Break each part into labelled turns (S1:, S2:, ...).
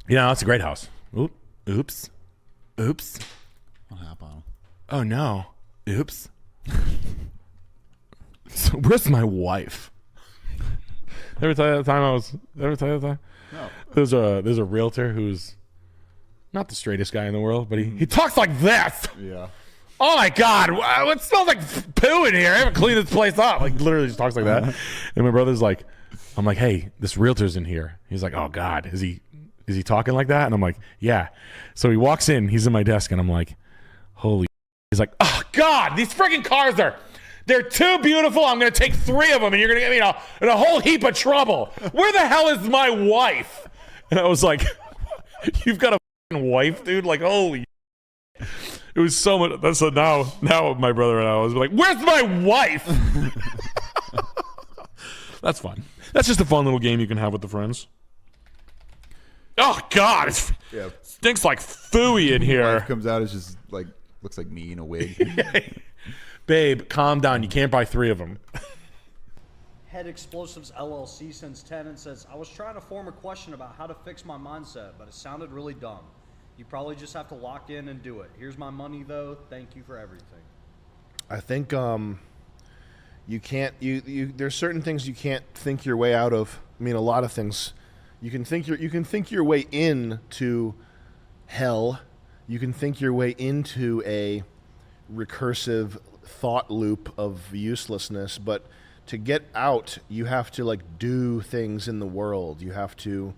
S1: Yeah, that's a great house. Oops.
S2: I'll hop on him.
S1: Oh no. Oops. So where's my wife? Ever tell you the time?
S2: No.
S1: There's a realtor who's not the straightest guy in the world, but he talks like this.
S2: Yeah.
S1: Oh my God, it smells like poo in here. I haven't cleaned this place up. Like literally just talks like that. And my brother's like, I'm like, hey, this realtor's in here. He's like, oh God, is he talking like that? And I'm like, yeah. So he walks in, he's in my desk, and I'm like, holy. He's like, oh God, these freaking cars they're too beautiful. I'm gonna take 3 of them, and you're gonna get me in a whole heap of trouble. Where the hell is my wife? And I was like, you've got a fucking wife, dude? Like, holy. It was so much. So now my brother and I was like, where's my wife? That's fun. That's just a fun little game you can have with the friends. Oh God, it stinks like phooey in here.
S2: Wife comes out, it's just like looks like me in a wig.
S1: Babe, calm down. You can't buy 3 of them.
S3: Head Explosives LLC sends 10 and says, I was trying to form a question about how to fix my mindset, but it sounded really dumb. You probably just have to lock in and do it. Here's my money, though. Thank you for everything.
S4: I think you can't. There's certain things you can't think your way out of. I mean, a lot of things. You can think your way into hell. You can think your way into a recursive thought loop of uselessness. But to get out, you have to like do things in the world. You have to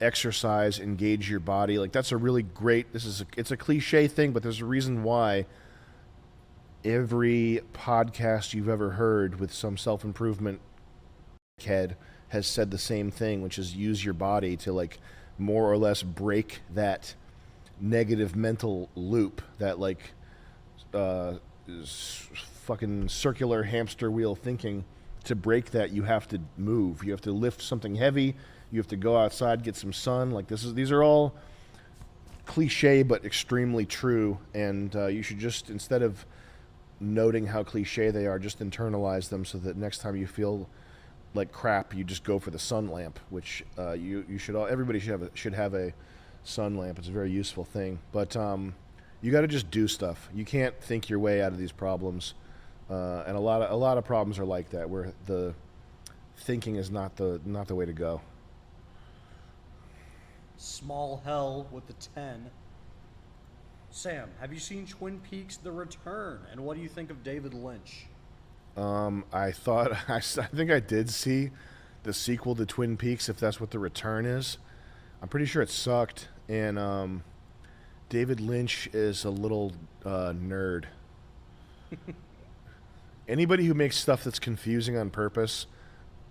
S4: exercise, engage your body. Like that's a really great. It's a cliche thing, but there's a reason why every podcast you've ever heard with some self-improvement head has said the same thing, which is use your body to like more or less break that negative mental loop, that like fucking circular hamster wheel thinking. To break that, you have to move. You have to lift something heavy. You have to go outside, get some sun. Like these are all cliche but extremely true, and you should just, instead of noting how cliche they are, just internalize them so that next time you feel like crap, you just go for the sun lamp, which everybody should have a sun lamp. It's a very useful thing, but you got to just do stuff. You can't think your way out of these problems, and a lot of problems are like that, where the thinking is not the way to go.
S3: Small Hell with the 10. Sam, have you seen Twin Peaks: The Return? And what do you think of David Lynch?
S4: I think I did see the sequel to Twin Peaks, if that's what The Return is. I'm pretty sure it sucked, and David Lynch is a little nerd. Anybody who makes stuff that's confusing on purpose,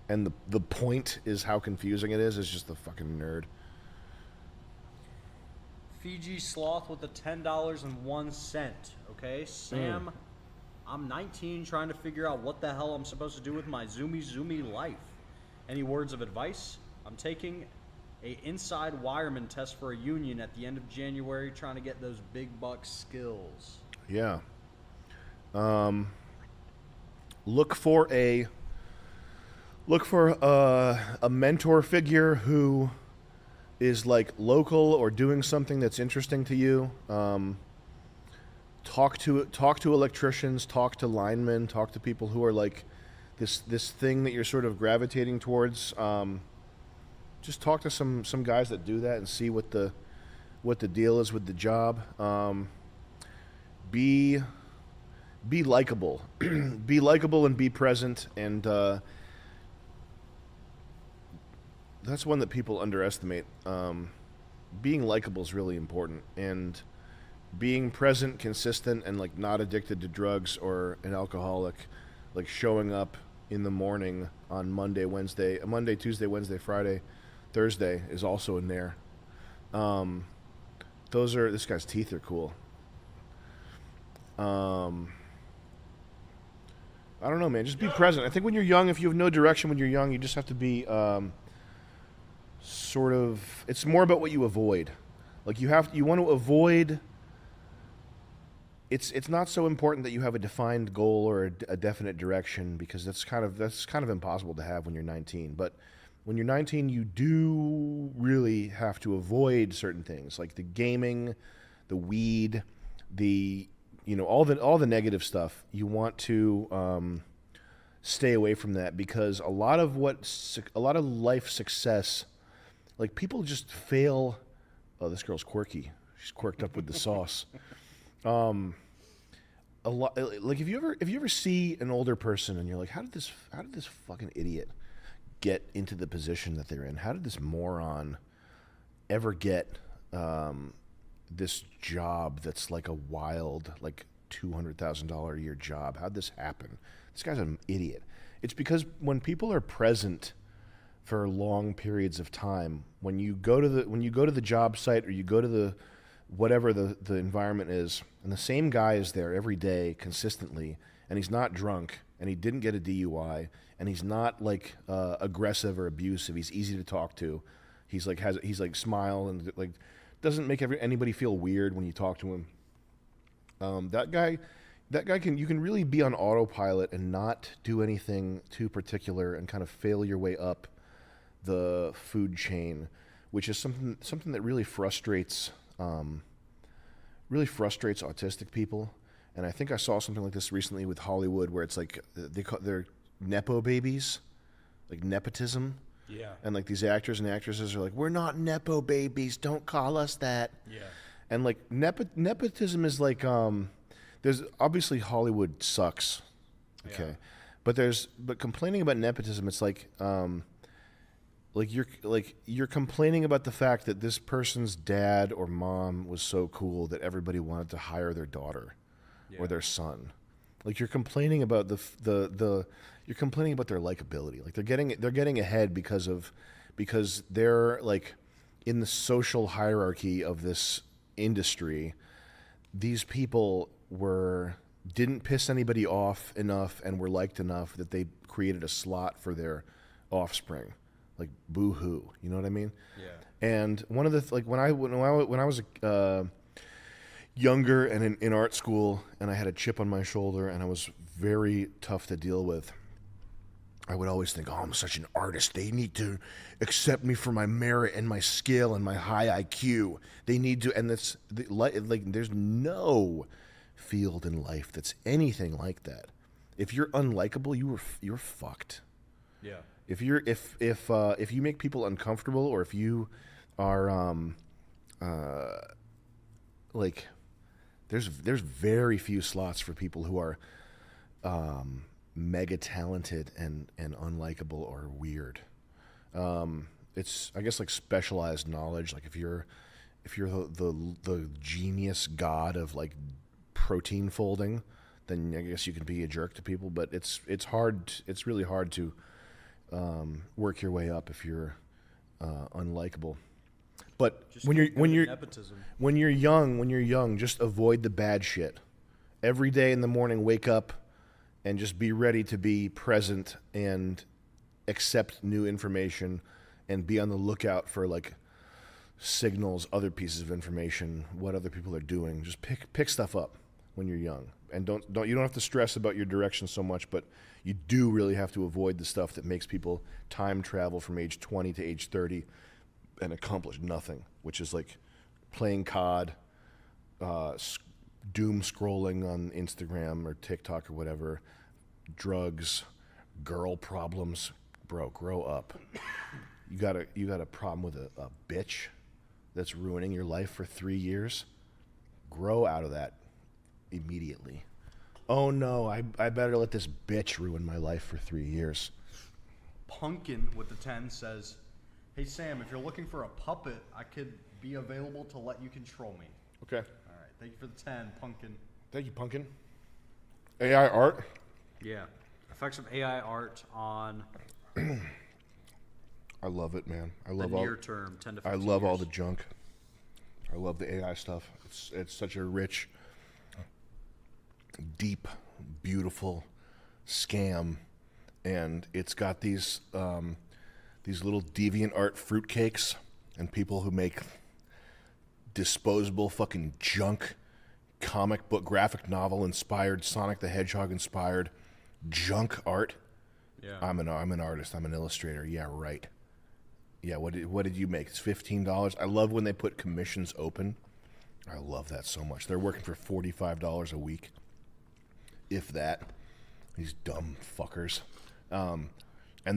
S4: and the point is how confusing it is just a fucking nerd.
S3: Fiji Sloth with the $10.01. Okay, Sam, I'm 19 trying to figure out what the hell I'm supposed to do with my zoomy life. Any words of advice? I'm taking a inside wireman test for a union at the end of January, trying to get those big buck skills.
S4: Yeah. Look for a mentor figure who is like local or doing something that's interesting to you. Talk to electricians, talk to linemen, talk to people who are like this thing that you're sort of gravitating towards. Just talk to some guys that do that and see what the deal is with the job. Be likable. Be likable and be present, and that's one that people underestimate. Being likable is really important, and being present, consistent, and like not addicted to drugs or an alcoholic, like showing up in the morning on Monday, Tuesday, Wednesday, Friday, Thursday is also in there. This guy's teeth are cool. I don't know, man. Just be present. I think when you're young, if you have no direction when you're young, you just have to be sort of. It's more about what you avoid. Like you want to avoid. It's not so important that you have a defined goal or a definite direction, because that's kind of impossible to have when you're 19. But when you're 19, you do really have to avoid certain things like the gaming, the weed, all the negative stuff. You want to stay away from that because a lot of life success, like people just fail. Oh, this girl's quirky. She's quirked up with the sauce. A lot, like if you ever see an older person and you're like, how did this fucking idiot get into the position that they're in? How did this moron ever get this job that's like a wild, like $200,000 a year job? How'd this happen? This guy's an idiot. It's because when people are present for long periods of time, when you go to the job site or you go to the whatever the environment is, and the same guy is there every day consistently, and he's not drunk, and he didn't get a DUI, and he's not like aggressive or abusive. He's easy to talk to. He's like smile and like doesn't make anybody feel weird when you talk to him. That guy you can really be on autopilot and not do anything too particular and kind of fail your way up the food chain, which is something that really frustrates autistic people. And I think I saw something like this recently with Hollywood, where it's like they're nepo babies, like nepotism.
S3: Yeah.
S4: And like these actors and actresses are like, we're not nepo babies. Don't call us that.
S3: Yeah.
S4: And like nepotism is like, there's obviously Hollywood sucks. Okay.
S3: Yeah.
S4: But complaining about nepotism, it's like you're complaining about the fact that this person's dad or mom was so cool that everybody wanted to hire their daughter or their son. Like you're complaining about you're complaining about their likability. Like they're getting ahead because they're like in the social hierarchy of this industry. These people didn't piss anybody off enough and were liked enough that they created a slot for their offspring. Like boo-hoo, you know what I mean?
S3: Yeah.
S4: And one of the when I was younger and in art school, and I had a chip on my shoulder, and I was very tough to deal with, I would always think, "Oh, I'm such an artist. They need to accept me for my merit and my skill and my high IQ. They need to." And there's no field in life that's anything like that. If you're unlikable, you're fucked.
S3: Yeah.
S4: If you make people uncomfortable, or if you are like there's very few slots for people who are mega talented and unlikable or weird. It's, I guess, like specialized knowledge. Like if you're the genius god of like protein folding, then I guess you can be a jerk to people. But it's hard. It's really hard to work your way up if you're unlikable. But
S3: Just
S4: when you're
S3: nepotism.
S4: when you're young, just avoid the bad shit. Every day in the morning, wake up and just be ready to be present and accept new information and be on the lookout for like signals, other pieces of information, what other people are doing. Just pick stuff up when you're young. And you don't have to stress about your direction so much, but you do really have to avoid the stuff that makes people time travel from age 20 to age 30 and accomplish nothing, which is like playing COD, doom scrolling on Instagram or TikTok or whatever, drugs, girl problems. Bro, grow up. You got a problem with a bitch that's ruining your life for 3 years? Grow out of that immediately. Oh no, I better let this bitch ruin my life for 3 years.
S3: Pumpkin with the 10 says, "Hey Sam, if you're looking for a puppet, I could be available to let you control me."
S4: Okay.
S3: All right, thank you for the 10, Pumpkin.
S4: Thank you, Pumpkin. AI art?
S3: Yeah, effects of AI art on
S4: I love it, man. I
S3: the
S4: love
S3: near term, 10 to 15
S4: I love all
S3: years.
S4: the junk. I love the AI stuff. It's such a rich, deep, beautiful scam, and it's got these little deviant art fruitcakes and people who make disposable fucking junk, comic book, graphic novel inspired, Sonic the Hedgehog inspired junk art.
S3: Yeah.
S4: I'm an artist. I'm an illustrator. Yeah, right. Yeah, what did you make? It's $15. I love when they put commissions open. I love that so much. They're working for $45 a week, if that. These dumb fuckers, and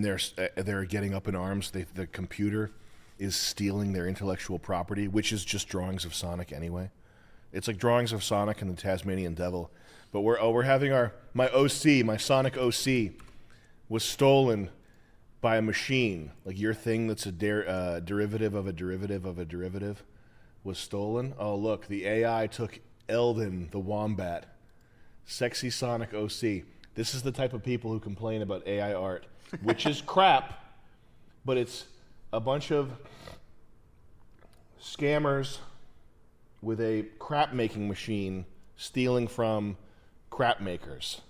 S4: they're getting up in arms. The computer is stealing their intellectual property, which is just drawings of Sonic anyway. It's like drawings of Sonic and the Tasmanian Devil, but we're having my Sonic OC was stolen by a machine. Like your thing that's a derivative of a derivative of a derivative was stolen. Oh look, the AI took Eldon the Wombat. Sexy Sonic OC. This is the type of people who complain about AI art, which is crap, but it's a bunch of scammers with a crap making machine stealing from crap makers.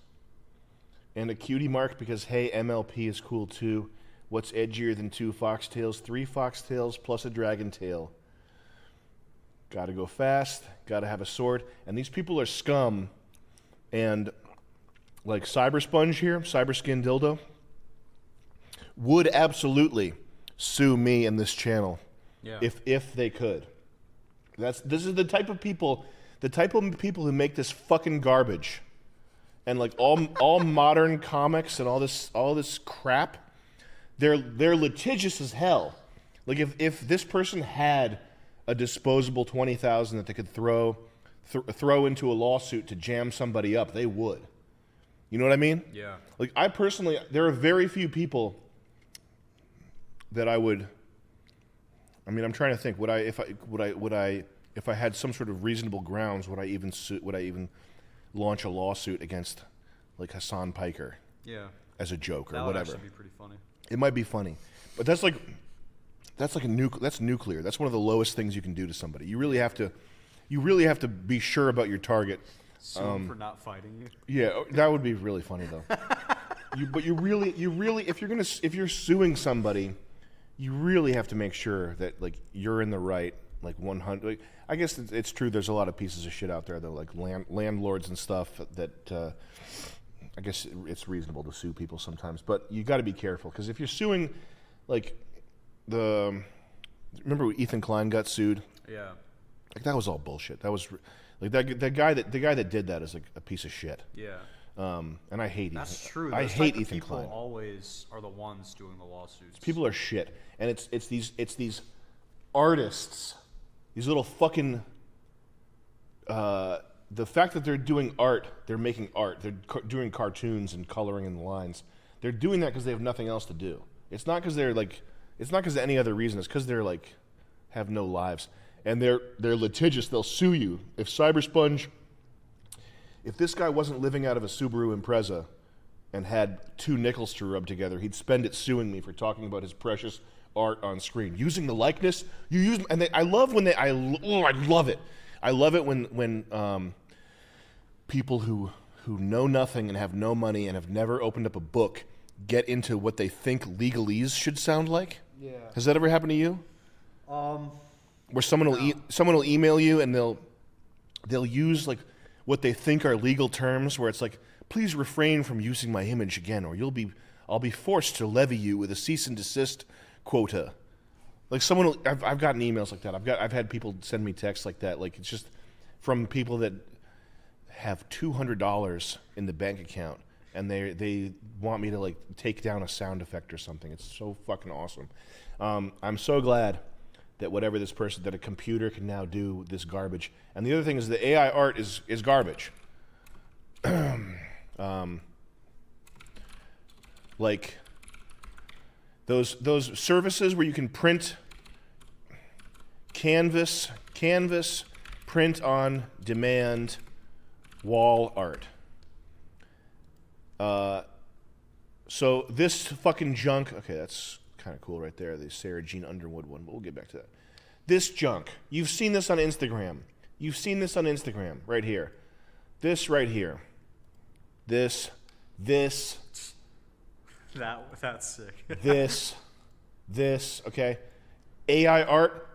S4: And a cutie mark because, hey, MLP is cool too. What's edgier than 2 foxtails? 3 foxtails plus a dragon tail. Gotta go fast, gotta have a sword. And these people are scum. And like Cybersponge here, Cyberskin Dildo, would absolutely sue me and this channel if they could. This is the type of people who make this fucking garbage. And like all modern comics and all this crap, they're litigious as hell. Like if this person had a disposable $20,000 that they could throw into a lawsuit to jam somebody up, they would. You know what I mean?
S3: Yeah.
S4: Like I personally, there are very few people that I would. I mean, I'm trying to think. If I had some sort of reasonable grounds, would I even launch a lawsuit against like Hassan Piker?
S3: Yeah.
S4: As a joke or
S3: that
S4: whatever.
S3: That would actually be pretty funny.
S4: It might be funny, but that's nuclear. That's one of the lowest things you can do to somebody. You really have to be sure about your target.
S3: Sue him for not fighting you.
S4: Yeah, that would be really funny though. But you really, if you're suing somebody, you really have to make sure that like you're in the right. Like 100. Like, I guess it's true. There's a lot of pieces of shit out there, though, like landlords and stuff. That I guess it's reasonable to sue people sometimes, but you got to be careful because if you're suing, like remember when Ethan Klein got sued?
S3: Yeah.
S4: Like that was all bullshit. That was like the guy that did that is like a piece of shit.
S3: Yeah.
S4: And I hate
S3: That's
S4: Ethan.
S3: true.
S4: I
S3: Those
S4: hate
S3: type of
S4: Ethan
S3: people
S4: Klein.
S3: Always are the ones doing the lawsuits.
S4: People are shit, and it's these artists, these little fucking. The fact that they're doing art, they're making art, they're doing cartoons and coloring in the lines. They're doing that because they have nothing else to do. It's not because it's not because of any other reason. It's because they're like have no lives, and they're litigious. They'll sue you if Cybersponge. If this guy wasn't living out of a Subaru Impreza and had 2 nickels to rub together, he'd spend it suing me for talking about his precious art on screen. Using the likeness, you use, and I love when I love it. I love it when people who know nothing and have no money and have never opened up a book get into what they think legalese should sound like.
S3: Yeah.
S4: Has that ever happened to you? Where someone will email you and they'll use like what they think are legal terms, where it's like, please refrain from using my image again, or I'll be forced to levy you with a cease and desist quota. Like I've gotten emails like that. I've had people send me texts like that. Like it's just from people that have $200 in the bank account and they want me to like take down a sound effect or something. It's so fucking awesome. I'm so glad that a computer can now do this garbage. And the other thing is the AI art is garbage. Like those services where you can print canvas print on demand wall art. So this fucking junk, okay, that's kind of cool right there, the Sarah Jean Underwood one, but we'll get back to that. This junk, you've seen this on Instagram. Right here. This right here. This.
S3: That's sick.
S4: this, okay? AI art,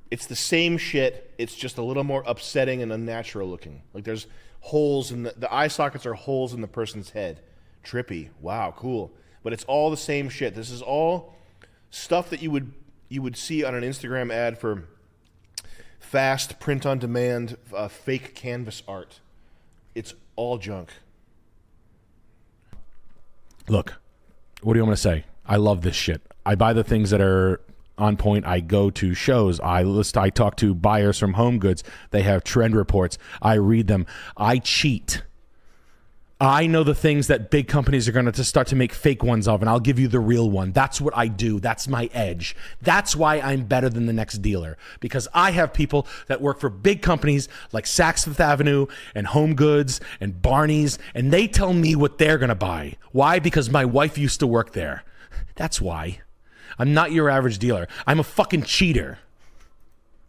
S4: it's the same shit, it's just a little more upsetting and unnatural looking. Like there's holes in the eye sockets are holes in the person's head. Trippy. Wow, cool. But it's all the same shit. This is all stuff that you would you would see on an Instagram ad for fast print-on-demand fake canvas art. It's all junk.
S1: Look, what do you want me to say? I love this shit. I buy the things that are on point. I go to shows. I talk to buyers from Home Goods. They have trend reports. I read them. I cheat. I know the things that big companies are going to start to make fake ones of, and I'll give you the real one. That's what I do. That's my edge. That's why I'm better than the next dealer, because I have people that work for big companies like Saks Fifth Avenue and Home Goods and Barney's, and they tell me what they're going to buy. Why? Because my wife used to work there. That's why. I'm not your average dealer. I'm a fucking cheater.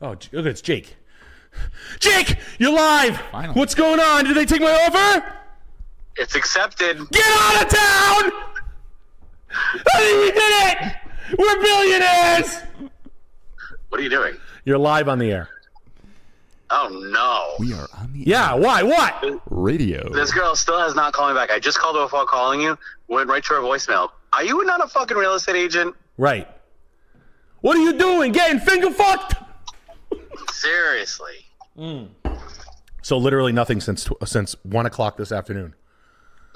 S1: Oh, look, it's Jake. Jake, you're live.
S2: Finally.
S1: What's going on? Did they take my offer?
S5: It's accepted.
S1: Get out of town! I think we did it! We're billionaires!
S5: What are you doing?
S1: You're live on the air.
S5: Oh no.
S2: We are on the
S1: Yeah, why? What?
S2: radio.
S5: This girl still has not called me back. I just called her before calling you. Went right to her voicemail. Are you not a fucking real estate agent?
S1: Right. What are you doing? Getting finger fucked?
S5: Seriously.
S1: So literally nothing since 1 o'clock this afternoon.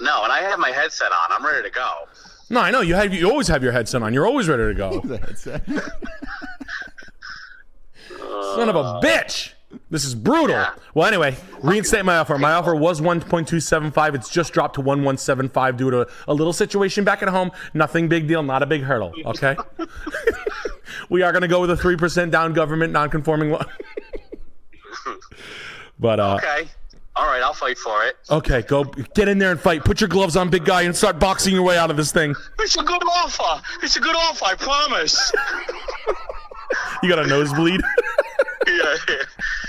S5: No, and I have my headset on. I'm ready to go.
S1: No, I know. You always have your headset on. You're always ready to go.
S2: The headset.
S1: Son of a bitch. This is brutal.
S5: Yeah.
S1: Well, anyway, reinstate my offer. My offer was 1.275. It's just dropped to 1.175 due to a little situation back at home. Nothing big deal. Not a big hurdle. Okay. We are going to go with a 3% down government non-conforming law. But
S5: Okay. All right, I'll fight for it.
S1: okay, go get in there and fight. Put your gloves on, big guy, and start boxing your way out of this thing.
S5: It's a good offer. It's a good offer, I promise.
S1: You got a nosebleed?
S5: Yeah.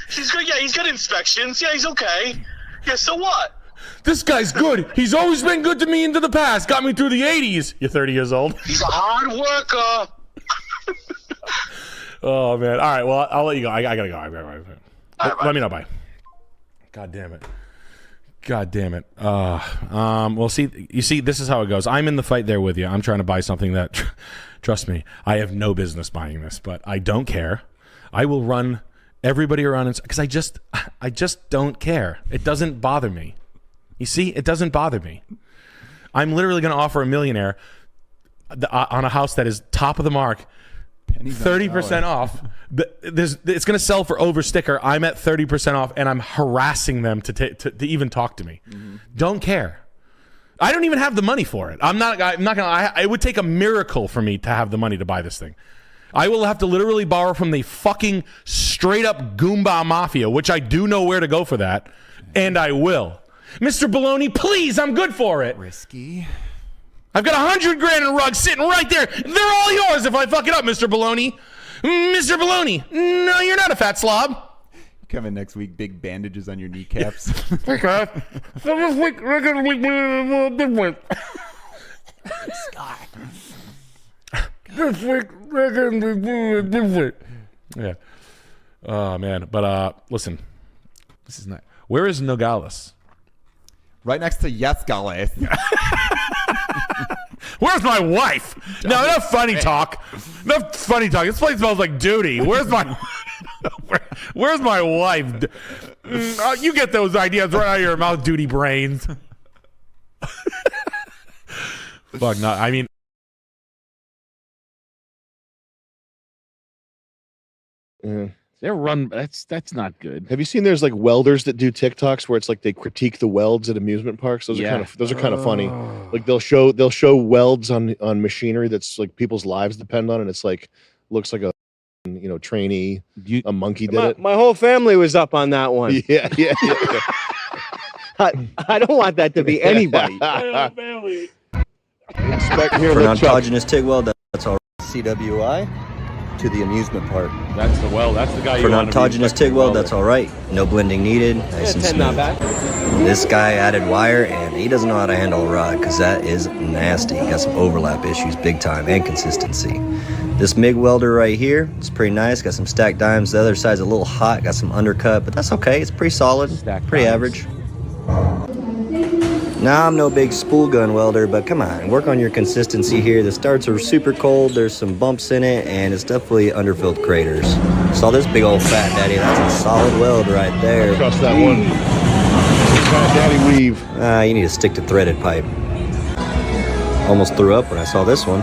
S5: He's good. Yeah, he's got inspections. Yeah, he's okay. Yeah, so what?
S1: This guy's good. He's always been good to me into the past. Got me through the 80s. You're 30 years old.
S5: He's a hard worker.
S1: Oh, man. All right, well, I'll let you go. I gotta go.
S5: Bye.
S1: Let me know. Bye. God damn it. God damn it. Well, see, you see, this is how it goes. I'm in the fight there with you. I'm trying to buy something that, trust me, I have no business buying this, but I don't care. I will run everybody around because I just don't care. It doesn't bother me. You see, it doesn't bother me. I'm literally going to offer a millionaire on a house that is top of the mark, 30% off. It's going to sell for over sticker. I'm at 30% off, and I'm harassing them to even talk to me. Mm-hmm. Don't care. I don't even have the money for it. I'm not going to. It would take a miracle for me to have the money to buy this thing. I will have to literally borrow from the fucking straight up Goomba Mafia, which I do know where to go for that, and I will. Mr. Baloney, please, I'm good for it.
S2: Risky.
S1: I've got $100,000 in a rug sitting right there. They're all yours if I fuck it up, Mr. Baloney. Mr. Baloney, no, you're not a fat slob.
S2: Coming next week, big bandages on your kneecaps.
S1: Okay. This week, we're going to be a little different. This week, we're going to be a little different. Yeah. Oh, man. But listen, this is not. Where is Nogales?
S2: Right next to Yes Gales.
S1: Where's my wife? No, enough funny talk. Enough funny talk. This place smells like duty. Where's my Where's my wife? You get those ideas right out of your mouth, duty brains. Fuck, no. I mean,
S6: They're run. That's not good.
S4: Have you seen there's like welders that do TikToks where it's like they critique the welds at amusement parks? Those are kind of funny. Like they'll show welds on machinery that's like people's lives depend on, and it's like looks like a trainee, a monkey did it.
S6: My whole family was up on that one.
S4: Yeah.
S6: I don't want that to be anybody.
S4: Inspect here.
S7: For an autogenous TIG weld, that's all right. CWI to the amusement park.
S1: that's the That's the guy you
S7: For an
S1: want to be.
S7: autogenous TIG weld, that's all right. No blending needed. Nice and smooth. This guy added wire, and he doesn't know how to handle a rod because that is nasty. He got some overlap issues, big time, and consistency. This MIG welder right here, it's pretty nice. Got some stacked dimes. The other side's a little hot. Got some undercut, but that's okay. It's pretty solid. Pretty average. Now, I'm no big spool gun welder, but come on, work on your consistency here. The starts are super cold, there's some bumps in it, and it's definitely underfilled craters. Saw this big old fat daddy, that's a solid weld right there.
S4: Trust that one. Fat Daddy weave.
S7: You need to stick to threaded pipe. Almost threw up when I saw this one.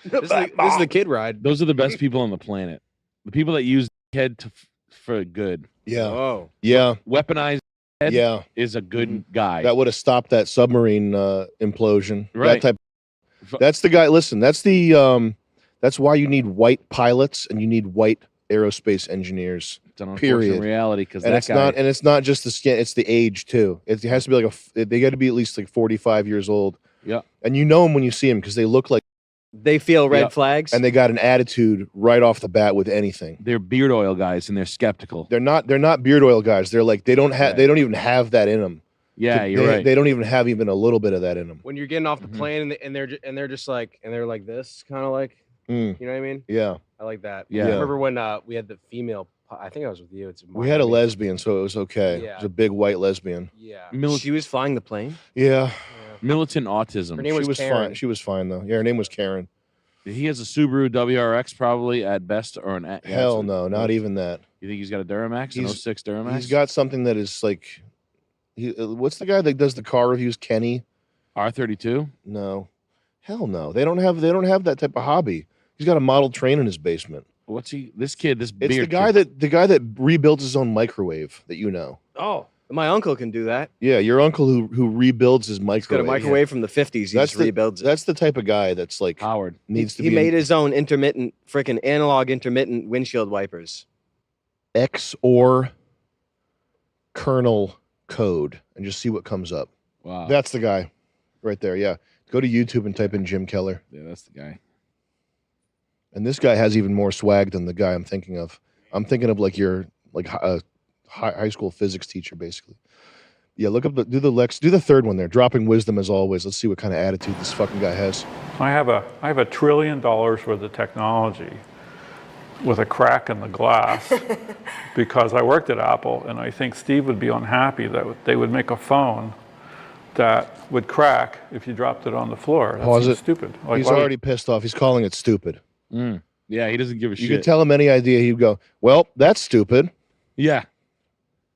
S8: This is the kid ride.
S6: Those are the best people on the planet. The people that use head for good.
S4: Yeah.
S8: Oh.
S4: Yeah.
S6: Weaponized head
S4: Yeah.
S6: is a good guy.
S4: That would have stopped that submarine implosion.
S6: Right.
S4: That type. That's the guy. Listen, that's the that's why you need white pilots and you need white aerospace engineers.
S6: It's an unfortunate reality because
S4: And
S6: that
S4: it's
S6: guy.
S4: not, and it's not just the skin; it's the age too. It has to be like they got to be at least like 45 years old.
S6: Yeah.
S4: And you know them when you see them because they look like
S8: They feel red
S6: Yep.
S8: flags.
S4: and they got an attitude right off the bat with anything.
S6: They're beard oil guys and they're skeptical.
S4: They're not beard oil guys. They're like they don't even have that in them.
S6: Yeah, you're right.
S4: They don't even have even a little bit of that in them.
S8: when you're getting off the plane and they're just like they're like this kind of like
S4: Mm,
S8: you know what I mean?
S4: yeah.
S8: I like that.
S6: Yeah.
S8: I remember when we had the female. I think I was with you. It's
S4: We had a
S8: Miami.
S4: lesbian, so it was okay. It
S8: Yeah.
S4: was a big white lesbian.
S8: Yeah.
S6: Mili-
S8: She was flying the plane.
S4: Yeah.
S6: Militant autism.
S8: Her name
S4: She
S8: was
S4: was
S8: Karen.
S4: fine. She was fine though. Yeah, her name was Karen.
S6: He has a Subaru WRX probably at best, or an
S4: Hell no, not even that.
S6: You think he's got a Duramax? An
S4: He's-
S6: 06 Duramax?
S4: He's got something that is like, what's the guy that does the car reviews? Kenny?
S6: R32.
S4: No, hell no. They don't have that type of hobby. He's got a model train in his basement.
S6: What's he? This kid. This
S4: It's
S6: beard
S4: the guy that rebuilds his own microwave that you know.
S8: Oh, my uncle can do that.
S4: Yeah, your uncle who rebuilds his
S8: He's got
S4: microwave.
S8: a microwave from the 50s. He
S4: That's
S8: just rebuilds it.
S4: That's the type of guy that's like
S6: Howard.
S4: needs to
S8: He
S4: be
S8: made his own freaking analog intermittent windshield wipers.
S4: XOR kernel code and just see what comes up.
S6: Wow.
S4: That's the guy right there. Yeah. Go to YouTube and type in Jim Keller.
S6: Yeah, that's the guy.
S4: And this guy has even more swag than the guy I'm thinking of. I'm thinking of like your a high school physics teacher, basically. Yeah, look up do the third one there. Dropping wisdom as always. Let's see what kind of attitude this fucking guy has.
S9: I have $1 trillion worth of technology with a crack in the glass because I worked at Apple, and I think Steve would be unhappy that they would make a phone that would crack if you dropped it on the floor. That
S4: Pause
S9: seems
S4: it.
S9: stupid. Like,
S4: He's
S9: why would-
S4: already pissed off. He's calling it stupid.
S6: Yeah, he doesn't give a
S4: You
S6: shit.
S4: could tell him any idea, he'd go, "Well, that's stupid."
S6: Yeah.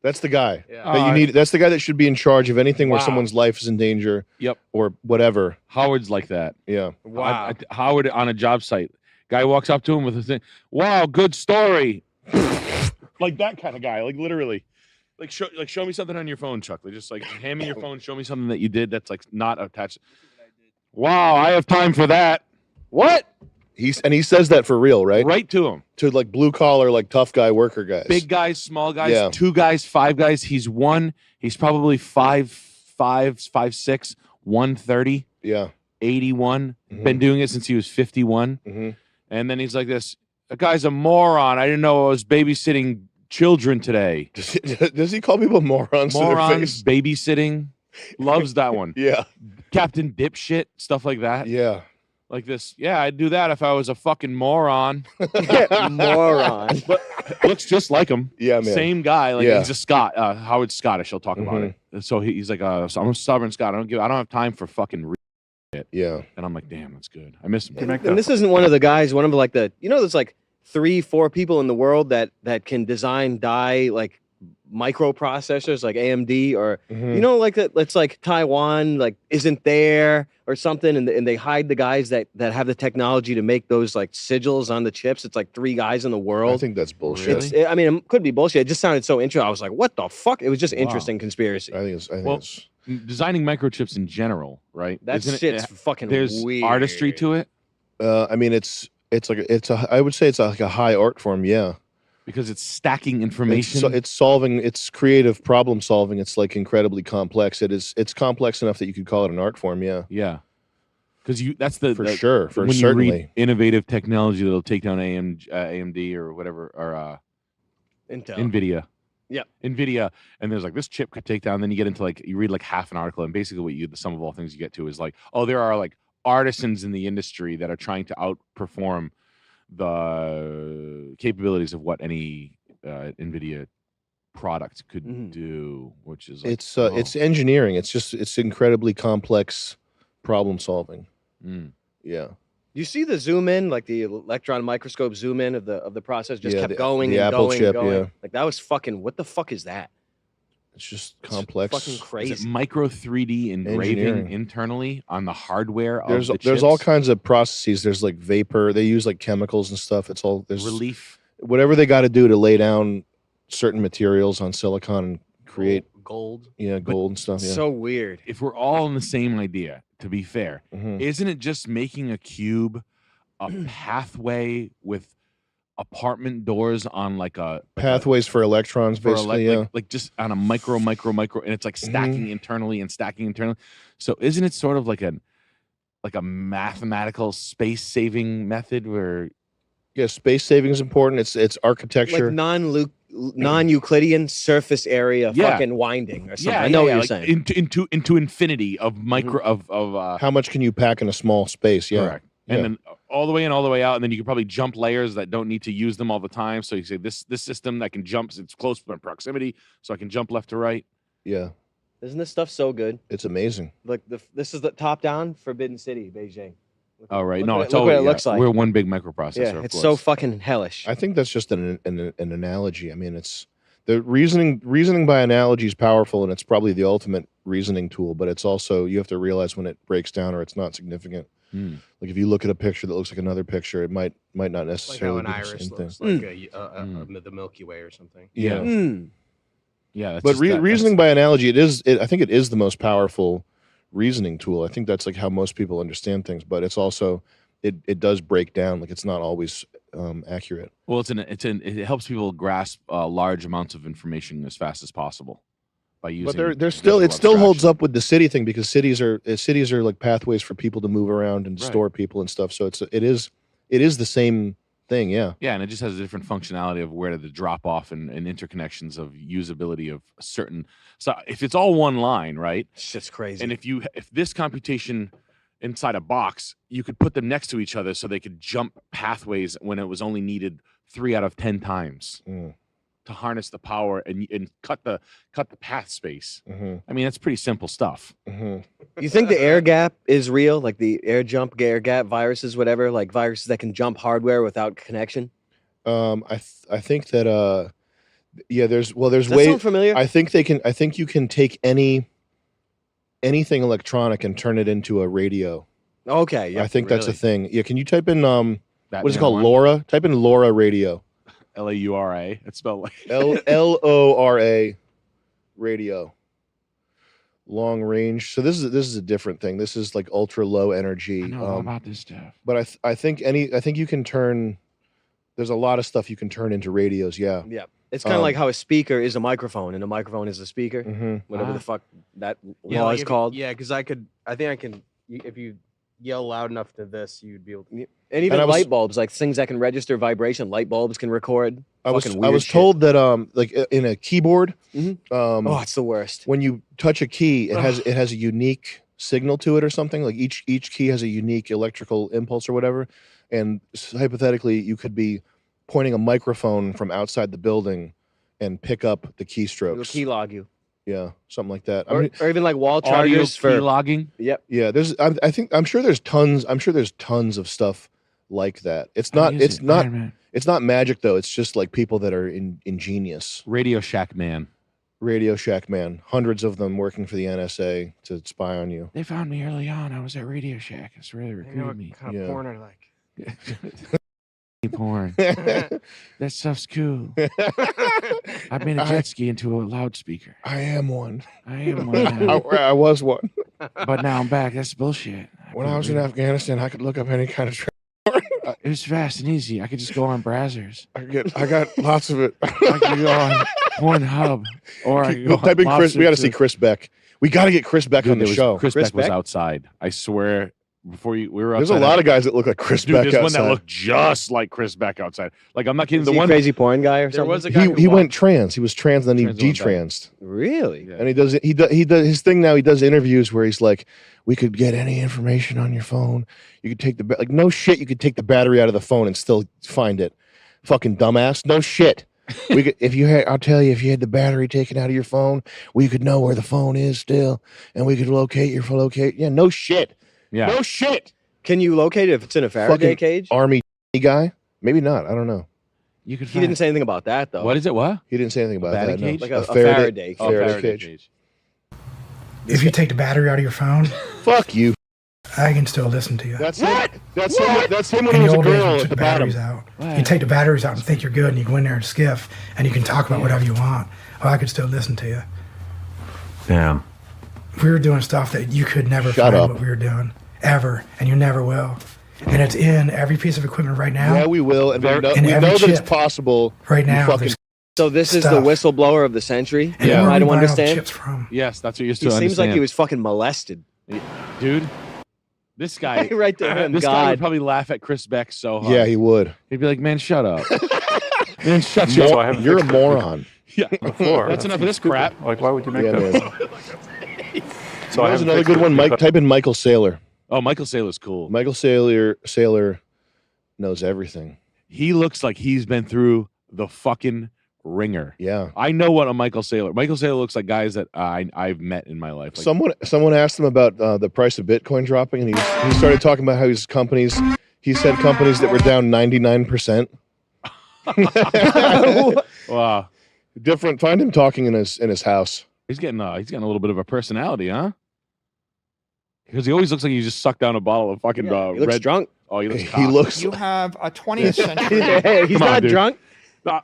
S4: That's the guy
S8: Yeah.
S4: that you need. That's the guy that should be in charge of anything where
S6: Wow.
S4: someone's life is in danger.
S6: Yep.
S4: Or whatever.
S6: Howard's like that.
S4: Yeah.
S8: Wow.
S6: Howard on a job site. Guy walks up to him with a thing. Wow, good story. Like that kind of guy. Like literally. Like show me something on your phone, Chuck. Like just like hand me your phone. Show me something that you did that's like not attached. Wow, I have time for that. What?
S4: He says that for real, right?
S6: Right to him.
S4: To like blue collar, like tough guy worker guys.
S6: Big guys, small guys,
S4: Yeah.
S6: 2 guys, 5 guys. He's one. He's probably 5'6", 130,
S4: Yeah.
S6: 81.
S4: Mhm.
S6: Been doing it since he was 51.
S4: Mhm.
S6: And then he's like this. That guy's a moron. I didn't know I was babysitting children today.
S4: Does he call people morons to their
S6: Morons,
S4: face?
S6: babysitting. Loves that one.
S4: Yeah.
S6: Captain Dipshit, stuff like that.
S4: Yeah.
S6: Like this. Yeah, I'd do that if I was a fucking moron.
S8: Moron.
S6: But looks just like him.
S4: Yeah, man.
S6: Same guy. Like
S4: Yeah.
S6: he's a Scot. Howard's Scottish. He'll talk about it. So he's like, so I'm a stubborn Scot. I don't have time for fucking shit.
S4: Yeah.
S6: And I'm like, damn, that's good. I miss him.
S8: And this isn't one of the guys. One of like there's like 3-4 people in the world that can design die like microprocessors like AMD or like that. It's like Taiwan like isn't there or something, and they hide the guys that have the technology to make those like sigils on the chips. It's like 3 guys in the world.
S4: I think that's bullshit.
S8: I mean, it could be bullshit. It just sounded so interesting. I was like, what the fuck? It was just interesting conspiracy.
S4: I think it's
S6: designing microchips in general, right?
S8: That
S6: Isn't it-
S8: shit's fucking
S6: There's
S8: weird.
S6: artistry to it
S4: I mean I would say it's like a high art form, yeah.
S6: because it's stacking information.
S4: It's solving, it's creative problem solving. It's like incredibly complex. It's complex enough that you could call it an art form, yeah.
S6: Yeah. Because that's the
S4: For sure, for
S6: when you
S4: certainly.
S6: read innovative technology that'll take down AMD or whatever or
S8: Intel.
S6: NVIDIA.
S8: Yeah.
S6: NVIDIA, and there's like this chip could take down. Then you get into like you read like half an article, and basically what the sum of all things you get to is like, oh, there are like artisans in the industry that are trying to outperform the capabilities of what any NVIDIA product could do, which is like,
S4: It's engineering. It's incredibly complex problem solving. Yeah.
S8: You see the zoom in, like the electron microscope zoom in of the process just kept going
S4: the
S8: and
S4: Apple
S8: going
S4: chip,
S8: and going.
S4: yeah.
S8: Like that was fucking. What the fuck is that?
S4: It's just complex.
S8: Fucking crazy.
S6: is it micro 3D engraving
S4: Engineering.
S6: internally on the hardware
S4: There's
S6: of the
S4: there's all
S6: chips?
S4: kinds of processes. There's like vapor. They use like chemicals and stuff. It's all there's
S6: relief.
S4: whatever they got to do to lay down certain materials on silicon and create
S8: gold.
S4: Yeah, gold and stuff. Yeah.
S8: So weird.
S6: If we're all in the same idea, to be fair,
S4: Mhm.
S6: isn't it just making a cube a pathway with apartment doors on like a
S4: Pathways for electrons,
S6: for
S4: basically. Yeah.
S6: like just on a micro, and it's like stacking internally and stacking internally. So isn't it sort of like a mathematical space saving method where
S4: Yeah, space saving is important. It's architecture.
S8: Like non-Euclidean surface area
S6: Yeah.
S8: fucking winding or something.
S6: yeah,
S8: I know what
S6: yeah,
S8: you're
S6: like
S8: saying.
S6: into infinity of micro of
S4: How much can you pack in a small space? Yeah.
S6: correct. And then all the way in, all the way out, and then you can probably jump layers that don't need to use them all the time. So you say this system that can jump, it's close proximity, so I can jump left to right.
S4: Yeah.
S8: Isn't this stuff so good?
S4: It's amazing.
S8: Like this is the top down Forbidden City, Beijing.
S6: Oh right,
S8: look
S6: no,
S8: what
S6: it's
S8: it- look
S6: all
S8: what it looks like.
S6: We're one big microprocessor.
S8: Yeah,
S6: of
S8: it's
S6: course.
S8: so fucking hellish.
S4: I think that's just an analogy. I mean, it's the reasoning by analogy is powerful, and it's probably the ultimate reasoning tool. But it's also you have to realize when it breaks down or it's not significant. Like if you look at a picture that looks like another picture, it might not
S10: Like how
S4: necessarily
S10: an
S4: be the
S10: iris
S4: same thing.
S10: looks like the Milky Way or something.
S4: Yeah.
S6: Yeah, that's
S4: But
S6: just that-
S4: reasoning by analogy, I think it is the most powerful reasoning tool. I think that's like how most people understand things. But it's also it does break down. Like it's not always accurate.
S6: Well, it helps people grasp large amounts of information as fast as possible by using.
S4: But it still holds up with the city thing because cities are like pathways for people to move around and
S6: Right.
S4: store people and stuff. So it is the same thing. Yeah.
S6: Yeah, and it just has a different functionality of where to drop off and interconnections of usability of a certain. So if it's all one line, right?
S8: Shit's crazy.
S6: And if this computation inside a box, you could put them next to each other so they could jump pathways when it was only needed 3 out of 10 times to harness the power and cut the path space. I mean, that's pretty simple stuff.
S8: You think the air gap is real? Like the air gap viruses, whatever, like viruses that can jump hardware without connection?
S4: I think that yeah, there's
S8: Does that
S4: ways.
S8: sound familiar?
S4: I think you can take anything electronic and turn it into a radio.
S8: Okay, yeah.
S4: I think that's a thing. Yeah, can you type in what is
S6: Batman
S4: it called?
S6: one?
S4: LoRa. Type in LoRa radio.
S6: LAURA. It's spelled like
S4: LORA radio. Long range. So this is a different thing. This is like ultra low energy.
S6: I know all about this stuff.
S4: But I think you can turn. There's a lot of stuff you can turn into radios. Yeah.
S8: Yeah. It's kind of like how a speaker is a microphone and a microphone is a speaker. Whatever the fuck that law
S10: like
S8: is
S10: if-
S8: called.
S10: Yeah, because I think I can. If you yell loud enough to this, you'd be able to.
S8: And even
S4: And I was-
S8: light bulbs, like things that can register vibration. Light bulbs can record.
S4: I was
S8: fucking weird
S4: was
S8: shit.
S4: told that like in a keyboard,
S8: Oh, it's the worst.
S4: when you touch a key, it has a unique signal to it or something. Like each key has a unique electrical impulse or whatever. And hypothetically, you could be pointing a microphone from outside the building and pick up the
S8: It'll
S4: keystrokes.
S8: key log you.
S4: Yeah, something like that. I
S8: Or,
S4: mean,
S8: or even like wall
S6: Audio
S8: chargers
S6: key
S8: for.
S6: logging.
S8: Yep.
S4: yeah, I'm sure there's tons of like that. It's not it's not magic though. It's just like people that are ingenious.
S6: Radio Shack Man.
S4: Radio Shack Man, hundreds of them working for the NSA to spy on you.
S6: They found me early on. I was at Radio Shack. It's really
S10: You know what kind of
S4: Yeah.
S10: porn I like?
S6: porn. That stuff's cool. I've made a jet ski into a loudspeaker.
S4: I am one.
S6: I am one now.
S4: I was one.
S6: But now I'm back. That's bullshit.
S4: When I was in Afghanistan, I could look up any kind of.
S6: It was fast and easy. I could just go on browsers.
S4: I got lots of it.
S6: I could go on Pornhub, or I could go
S4: Type in
S6: on
S4: Chris. We got to see
S6: Lobster
S4: Chris Beck. We got to get Chris Beck on the show.
S6: Chris Beck was outside. I swear. Before we were outside.
S4: There's a lot of guys that look like Chris
S6: Dude,
S4: Beck
S6: there's
S4: outside.
S6: one that looked just like Chris Beck outside. Like I'm not kidding.
S8: Is
S6: The
S8: he a
S6: one
S8: crazy porn guy or
S10: There
S8: something?
S10: was a guy who
S4: he
S10: walked-
S4: went trans. He was trans, then he
S6: Trans went back.
S4: detransed.
S8: Really?
S6: Yeah.
S4: And he does his thing now. He does interviews where he's like, "We could get any information on your phone. You could take like no shit. You could take the battery out of the phone and still find it. Fucking dumbass. No shit. We could, if you had, I'll tell you, if you had the battery taken out of your phone, we could know where the phone is still, and we could locate your locate. Yeah, no shit.
S6: Yeah.
S4: No shit.
S8: Can you locate it if it's in a Faraday
S4: Fucking
S8: cage?
S4: army guy? Maybe not. I don't know.
S6: You could.
S8: He didn't say anything about that though.
S6: What is it? What?
S4: He didn't say anything about
S6: batting
S4: that. No.
S6: cage?
S8: Like a Faraday
S6: Oh,
S4: Faraday cage.
S11: If you take the battery out of your phone,
S4: Fuck you.
S11: I can still listen to you.
S4: That's what? That's him. That's him when
S11: In
S4: he was
S11: the
S4: a
S11: old days,
S4: girl
S11: when you
S4: at
S11: took
S4: the
S11: the batteries
S4: bottom.
S11: out. You take the batteries out and think you're good, and you go in there and skiff, and you can talk about whatever you want. Well, I could still listen to you.
S1: Damn.
S11: We were doing stuff that you could never
S4: Shut
S11: find
S4: up.
S11: what we were doing, ever, and you never will. And it's in every piece of equipment right now.
S4: Yeah, we will, and we know,
S11: in
S4: we
S11: every
S4: know that it's
S11: chip.
S4: possible.
S11: Right
S4: You
S11: now,
S4: fucking
S11: there's
S8: So this is the
S11: stuff.
S8: whistleblower of the century.
S11: And
S6: Yeah.
S11: where
S8: I
S11: we
S8: don't
S11: buy all the
S8: understand.
S11: chips from.
S6: Yes, that's what you're
S8: He
S6: supposed to
S8: seems like
S6: understand.
S8: he was fucking molested.
S6: Dude, this guy.
S8: Right to him,
S6: This guy would
S8: God.
S6: probably laugh at Chris Beck so hard.
S4: Yeah, he would.
S6: He'd be like, "Man, shut up." Man, shut your.
S9: So I haven't
S4: You're a
S9: fixed it.
S4: moron.
S6: Yeah.
S9: Floor.
S6: That's enough of this crap.
S9: Like, why would you make
S4: Yeah,
S9: that?
S4: man.
S9: So I
S4: That was
S9: haven't
S4: another
S9: fixed
S4: good
S9: it
S4: one. Mike,
S9: because-
S4: type in Michael Saylor.
S6: Oh, Michael Saylor's cool.
S4: Michael Saylor knows everything.
S6: He looks like he's been through the fucking ringer.
S4: Yeah.
S6: I know what a Michael Saylor. Michael Saylor looks like guys that I've met in my life. Like,
S4: Someone asked him about the price of Bitcoin dropping, and he started talking about how his companies. He said companies that were down 99%.
S6: wow,
S4: Different. Find him talking in his house.
S6: he's getting a little bit of a personality, huh? Because he always looks like he just sucked down a bottle of fucking
S8: He looks
S6: red.
S8: drunk.
S6: Oh, he looks.
S4: He
S6: cocked.
S4: looks.
S12: You have a 20th century.
S8: Hey, he's
S6: Come on,
S8: not
S6: dude.
S8: drunk.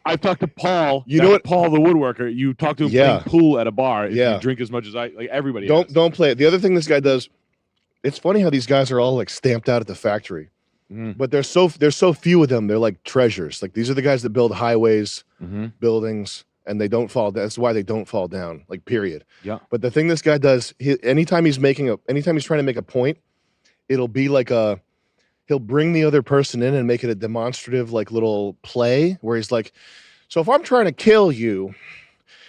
S6: I've talked to Paul.
S4: You know what?
S6: Paul the woodworker. You talk to him
S4: Yeah.
S6: playing pool at a bar. If
S4: Yeah.
S6: you drink as much as I like. Everybody. has.
S4: Don't play it. The other thing this guy does. It's funny how these guys are all like stamped out at the factory, but there's so few of them. They're like treasures. Like these are the guys that build highways, buildings, and they don't fall. That's why they don't fall down. Like period.
S6: Yeah.
S4: But the thing this guy does, anytime he's trying to make a point, it'll be like he'll bring the other person in and make it a demonstrative like little play where he's like, so if I'm trying to kill you,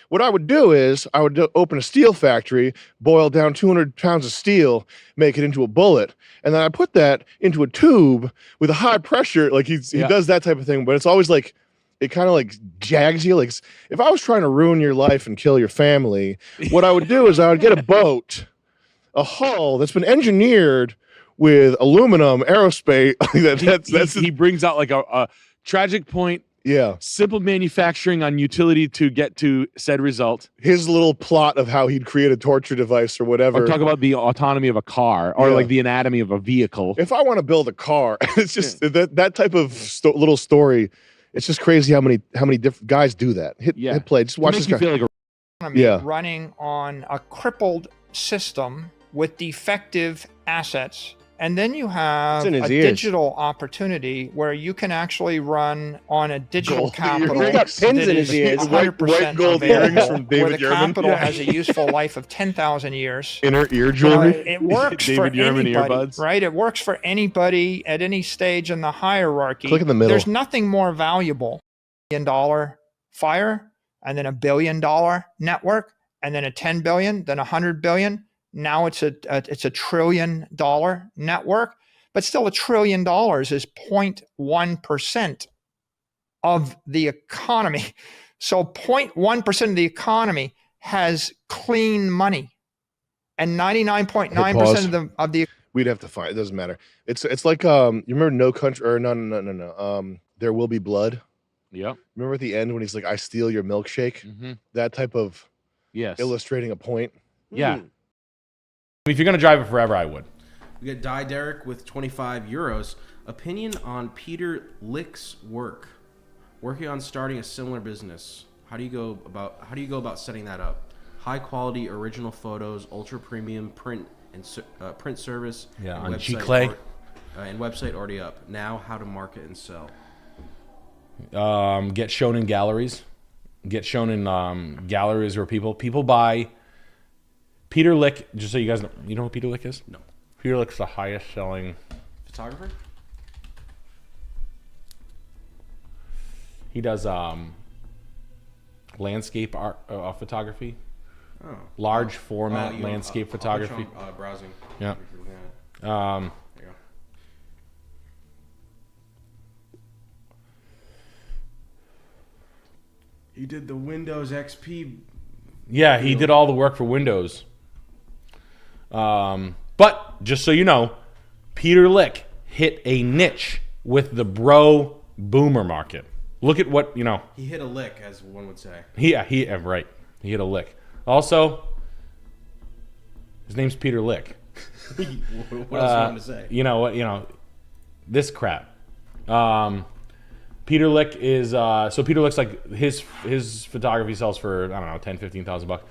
S4: what I would do is I would open a steel factory, boil down 200 pounds of steel, make it into a bullet, and then I put that into a tube with a high pressure. Like he does that type of thing, but it's always like it kind of like jags you. Like if I was trying to ruin your life and kill your family, what I would do is I would get a boat, a hull that's been engineered with aluminum, aerospace.
S6: He brings out like a tragic point.
S4: Yeah.
S6: Simple manufacturing on utility to get to said result.
S4: His little plot of how he'd create a torture device or whatever.
S6: Or talk about the autonomy of a car or like the anatomy of a vehicle.
S4: If I want to build a car, it's just that type of little story. It's just crazy how many different guys do that. Hit play. Just watch this guy.
S6: Feel like
S12: Economy running on a crippled system with defective assets. And then you have
S8: It's in his
S12: a
S8: ears.
S12: digital opportunity where you can actually run on a digital
S4: Gold
S12: capital
S8: He's got pins
S12: that
S8: in his
S12: is
S8: ears.
S12: 100%
S4: gold
S12: available,
S4: earrings from
S12: where
S4: David
S12: the
S4: Yurman.
S12: capital
S4: Yeah.
S12: has a useful life of 10,000 years.
S4: Inner ear jewelry.
S12: It works for
S6: David Yurman
S12: anybody,
S6: earbuds.
S12: right? It works for anybody at any stage in the hierarchy.
S4: Click in the middle.
S12: There's nothing more valuable. $1 billion fire, and then $1 billion network, and then a 10 billion, then 100 billion. Now it's a $1 trillion network, but still $1 trillion is 0.1% of the economy. So 0.1% of the economy has clean money, and 99.9% of the
S4: We'd have to find. It doesn't matter. It's like you remember No Country or no. There Will Be Blood.
S6: Yeah.
S4: Remember at the end when he's like, "I steal your milkshake." That type of illustrating a point.
S1: Yeah. If you're gonna drive it forever, I would.
S13: We got Die Derek with 25 euros. Opinion on Peter Lick's work. Working on starting a similar business. How do you go about setting that up? High quality original photos, ultra premium print and print service.
S1: Yeah,
S13: and
S1: on
S13: website
S1: G-Clay.
S13: And website already up. Now, how to market and sell.
S1: Get shown in galleries. Get shown in galleries where people buy. Peter Lick, just so you guys know, you know who Peter Lick is?
S13: No.
S1: Peter Lick's the highest selling
S13: Photographer?
S1: He does landscape art photography.
S13: Oh.
S1: Large format
S13: You know,
S1: landscape
S13: I'll
S1: photography.
S13: put you on, browsing.
S1: Yeah.
S13: If you're looking at it. There you go. He did the Windows XP.
S1: Yeah, he did all the work for Windows. But just so you know, Peter Lick hit a niche with the bro boomer market. Look at what,
S13: He hit a lick, as one would say.
S1: Right. He hit a lick. Also, his name's Peter Lick.
S13: What else you want to say?
S1: You know what? This crap. Peter Lick is so Peter Lick's like his photography sells for, I don't know, 10, 15,000 bucks.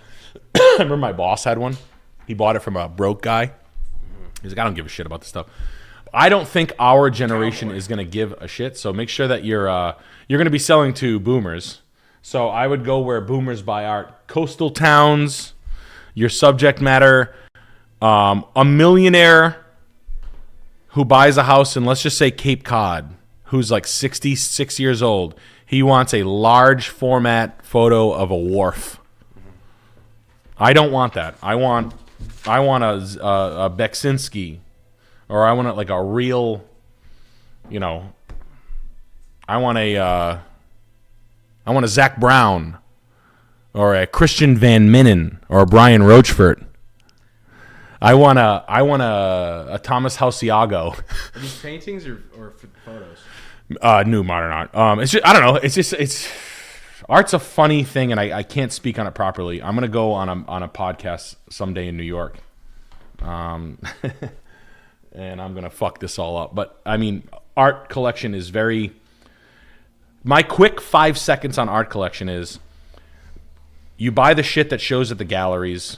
S1: I remember my boss had one. He bought it from a broke guy. He's like, I don't give a shit about this stuff. I don't think our generation is going to give a shit. So make sure that you're going to be selling to boomers. So I would go where boomers buy art. Coastal towns, your subject matter, a millionaire who buys a house in, let's just say, Cape Cod, who's like 66 years old. He wants a large format photo of a wharf. I don't want that. I want a Beksinski, or I want like a real, I want a Zach Brown, or a Christian Van Minnen, or a Brian Rochefort. I want a Thomas Halciago.
S13: Are these paintings or photos?
S1: New modern art. It's just, I don't know. It's art's a funny thing, and I can't speak on it properly. I'm gonna go on a podcast someday in New York, and I'm gonna fuck this all up. But I mean, art collection is very. My quick 5 seconds on art collection is: you buy the shit that shows at the galleries.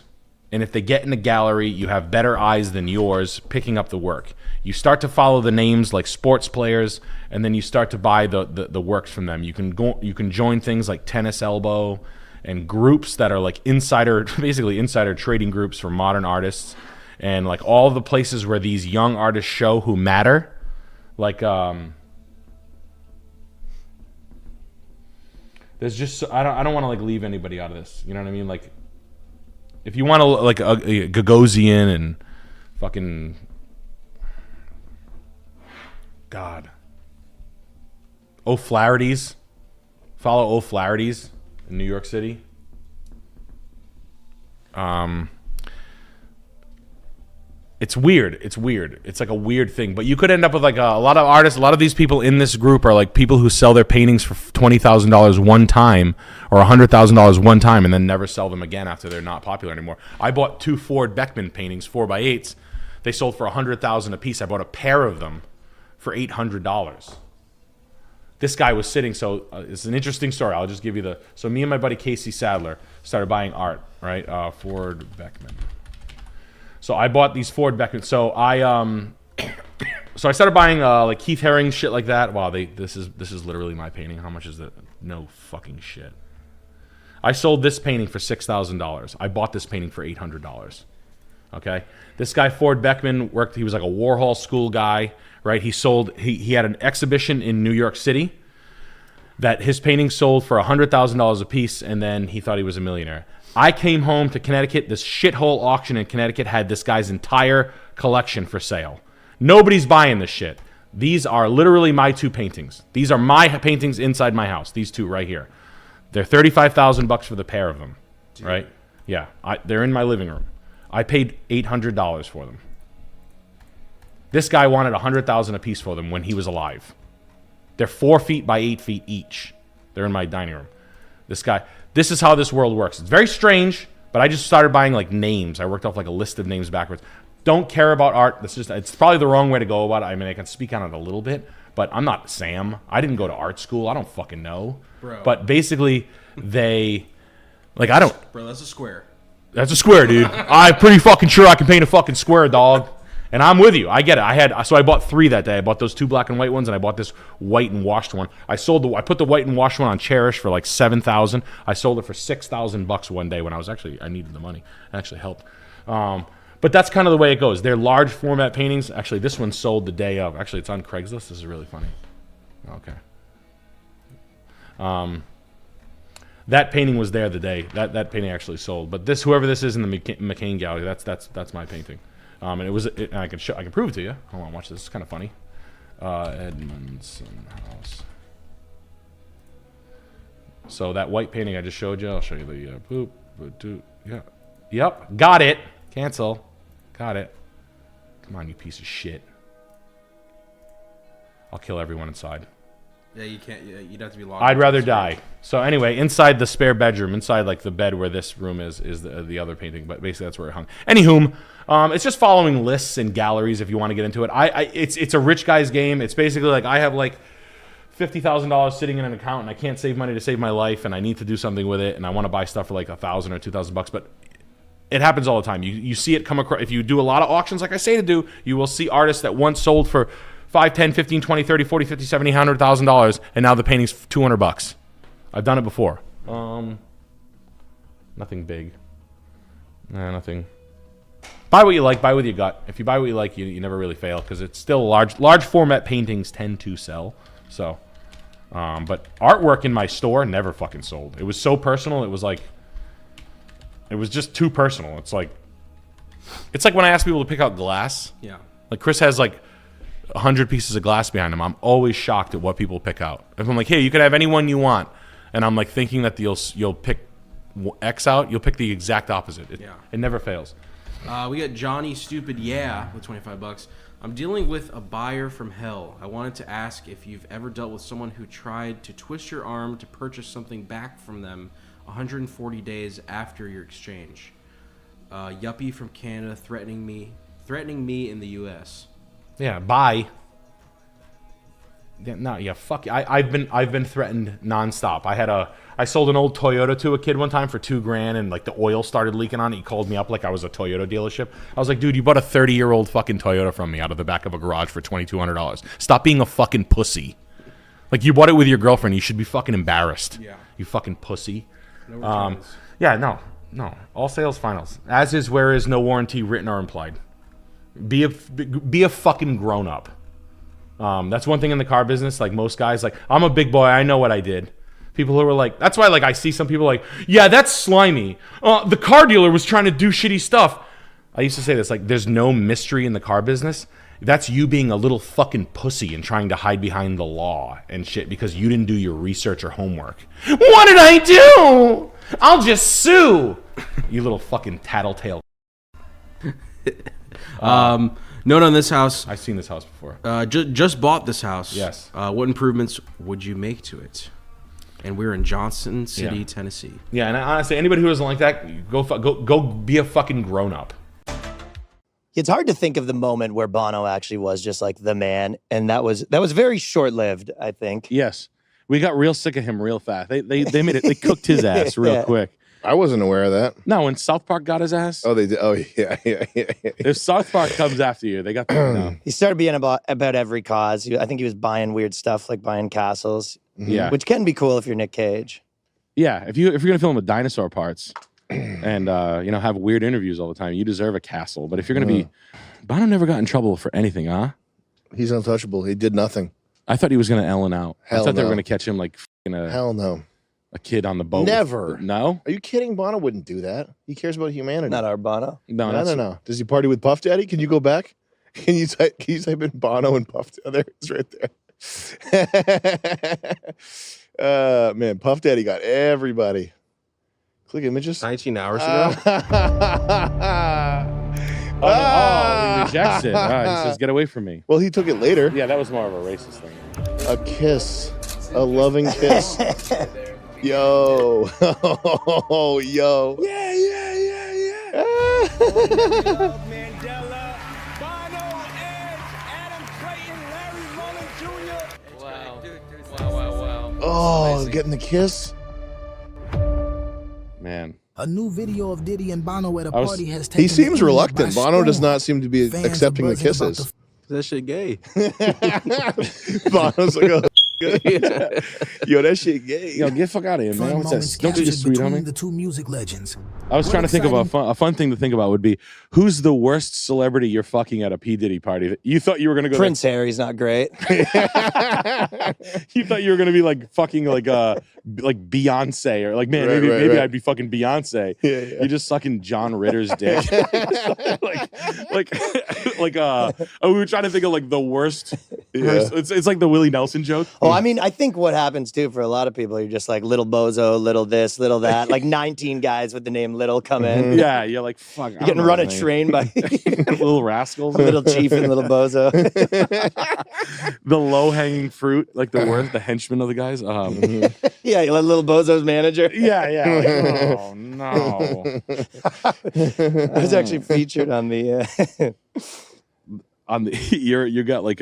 S1: And if they get in the gallery, you have better eyes than yours picking up the work. You start to follow the names like sports players, and then you start to buy the works from them. You can join things like Tennis Elbow and groups that are like basically insider trading groups for modern artists, and like all the places where these young artists show who matter. Like there's just I don't want to like leave anybody out of this. You know what I mean? Like, if you want to like a Gagosian and fucking God, O'Flaherty's, follow O'Flaherty's in New York City. It's weird. It's like a weird thing, but you could end up with like a lot of artists. A lot of these people in this group are like people who sell their paintings for $20,000 one time or $100,000 one time, and then never sell them again after they're not popular anymore. I bought 2 Ford Beckman paintings, 4x8s. They sold for $100,000 a piece. I bought a pair of them for $800. This guy was sitting. So it's an interesting story. I'll just give you So me and my buddy Casey Sadler started buying art. Right, Ford Beckman. So I bought these Ford Beckman. So I started buying like Keith Haring shit like that. Wow, this is literally my painting. How much is it? No fucking shit. I sold this painting for $6,000. I bought this painting for $800. Okay, this guy Ford Beckman worked. He was like a Warhol school guy, right? He had an exhibition in New York City that his paintings sold for $100,000 a piece, and then he thought he was a millionaire. I came home to Connecticut. This shithole auction in Connecticut had this guy's entire collection for sale. Nobody's buying this shit. These are literally my 2 paintings. These are my paintings inside my house. These 2 right here. They're $35,000 for the pair of them. Dude. Right? Yeah. They're in my living room. I paid $800 for them. This guy wanted $100,000 a piece for them when he was alive. They're 4 feet by 8 feet each. They're in my dining room. This is how this world works. It's very strange, but I just started buying like names. I worked off like a list of names backwards. Don't care about art. It's probably the wrong way to go about it. I mean, I can speak on it a little bit, but I'm not Sam. I didn't go to art school. I don't fucking know.
S13: Bro.
S1: But basically, I don't.
S13: Bro, that's a square.
S1: That's a square, dude. I'm pretty fucking sure I can paint a fucking square, dog. And I'm with you. I get it. So I bought 3 that day. I bought those 2 black and white ones, and I bought this white and washed one. I put the white and washed one on Cherish for like $7,000. I sold it for $6,000 one day when I needed the money. It actually helped. But that's kind of the way it goes. They're large format paintings. Actually, this one sold the day of. Actually, it's on Craigslist. This is really funny. Okay. That painting was there the day. That painting actually sold. But whoever this is in the McCain Gallery, that's my painting. And I can prove it to you. Hold on, watch this. It's kind of funny. Edmondson House. So that white painting I just showed you, I'll show you the yeah. Yep, got it. Cancel. Got it. Come on, you piece of shit. I'll kill everyone inside.
S13: Yeah, you can't. You'd have to be logged.
S1: I'd rather die. So anyway, inside the spare bedroom, inside like the bed where this room is the other painting, but basically that's where it hung. Anywho, it's just following lists and galleries if you want to get into it. It's a rich guy's game. It's basically like I have like $50,000 sitting in an account and I can't save money to save my life and I need to do something with it and I want to buy stuff for like $1,000 or $2,000, but it happens all the time. You see it come across. If you do a lot of auctions like I say to do, you will see artists that once sold for $5, $10, $15, $20, $30, $40, $50, $70, $100,000, and now the painting's $200. I've done it before. Nothing big. Nah, nothing. Buy what you like. Buy with your gut. If you buy what you like, you never really fail because it's still large format paintings tend to sell. So, but artwork in my store never fucking sold. It was so personal. It was just too personal. It's like when I ask people to pick out glass.
S13: Yeah.
S1: Like Chris has like 100 pieces of glass behind him. I'm always shocked at what people pick out. If I'm like, hey, you could have any one you want, and I'm like thinking that you'll pick X out, you'll pick the exact opposite. It never fails.
S13: We got Johnny Stupid Yeah with $25. I'm dealing with a buyer from hell. I wanted to ask if you've ever dealt with someone who tried to twist your arm to purchase something back from them 140 days after your exchange. Yuppie from Canada threatening me in the U.S.
S1: Yeah, bye. Yeah, no, yeah, fuck. I've been threatened nonstop. I sold an old Toyota to a kid one time for $2,000, and like the oil started leaking on it. He called me up like I was a Toyota dealership. I was like, dude, you bought a 30-year-old fucking Toyota from me out of the back of a garage for $2,200. Stop being a fucking pussy. Like you bought it with your girlfriend. You should be fucking embarrassed.
S13: Yeah.
S1: You fucking pussy.
S13: No returns.
S1: Yeah, no. All sales finals. As is, where is, no warranty written or implied. Be a fucking grown up. That's one thing in the car business. Like most guys, like I'm a big boy. I know what I did. People who are like, that's why like I see some people like, yeah, that's slimy. The car dealer was trying to do shitty stuff. I used to say this, like, there's no mystery in the car business. That's you being a little fucking pussy and trying to hide behind the law and shit because you didn't do your research or homework. What did I do? I'll just sue. You little fucking tattletale.
S13: Note on this house.
S1: I've seen this house before.
S13: Just bought this house.
S1: Yes.
S13: What improvements would you make to it? And we're in Johnson City, Tennessee.
S1: Yeah, and honestly, anybody who doesn't like that, go be a fucking grown up.
S14: It's hard to think of the moment where Bono actually was just like the man, and that was very short lived, I think.
S6: Yes, we got real sick of him real fast. They made it. They cooked his ass real quick.
S4: I wasn't aware of that.
S6: No, when South Park got his ass.
S4: Oh, they did. Oh, yeah.
S6: If South Park comes after you, they got the no.
S14: He started being about every cause. I think he was buying weird stuff, like buying castles.
S6: Yeah,
S14: which can be cool if you're Nick Cage.
S6: Yeah, if you're gonna film with dinosaur parts and have weird interviews all the time, you deserve a castle. But if you're gonna be, Bono never got in trouble for anything, huh?
S4: He's untouchable. He did nothing.
S6: I thought he was gonna Ellen out.
S4: Hell
S6: I thought they were
S4: no.
S6: gonna catch him like
S4: hell no.
S6: A kid on the boat.
S4: Never.
S6: No?
S4: Are you kidding? Bono wouldn't do that. He cares about humanity.
S14: Not our Bono.
S4: No. Does he party with Puff Daddy? Can you go back? Can you type in Bono and Puff Daddy? There, it's right there. Man, Puff Daddy got everybody. Click images.
S10: 19 hours ago.
S6: He rejects it. He says, "Get away from me."
S4: Well, he took it later.
S6: Yeah, that was more of a racist thing.
S4: A kiss. A loving kiss. Yo. Oh, yo.
S6: Yeah.
S10: Wow.
S4: Oh, getting the kiss.
S6: Man.
S15: A new video of Diddy and Bono at a party has taken.
S4: He seems
S15: the
S4: reluctant.
S15: by
S4: Bono does
S15: storm.
S4: not seem to be
S15: Fans
S4: accepting
S15: are
S4: the
S15: buzzing about
S4: kisses.
S10: That shit gay.
S4: Bono's like, yo, that shit gay.
S6: Yo, get the fuck out of here, man. What's
S15: moments
S6: that? Don't you just sweet on me?
S15: the two music legends.
S6: I was trying to think of a fun thing to think about would be who's the worst celebrity you're fucking at a P. Diddy party? You thought you were gonna go
S14: Prince Harry's not great.
S6: You thought you were gonna be like fucking like like Beyonce or like, man,
S4: Right,
S6: maybe
S4: right.
S6: I'd be fucking Beyonce.
S4: Yeah, yeah.
S6: You're just sucking John Ritter's dick. like we were trying to think of like the worst.
S4: Yeah.
S6: It's like the Willie Nelson joke.
S14: Oh, I mean, I think what happens too for a lot of people, you're just like little bozo, little this, little that. Like 19 guys with the name Little come in.
S6: Yeah, you're like, fuck.
S14: You're getting run a train by
S6: Little rascals.
S14: Little Chief and Little Bozo.
S6: The low-hanging fruit, like the worst, the henchmen of the guys.
S14: Yeah, you let Little Bozo's manager.
S6: Yeah. Like, oh no.
S14: I was actually featured on the
S6: you got like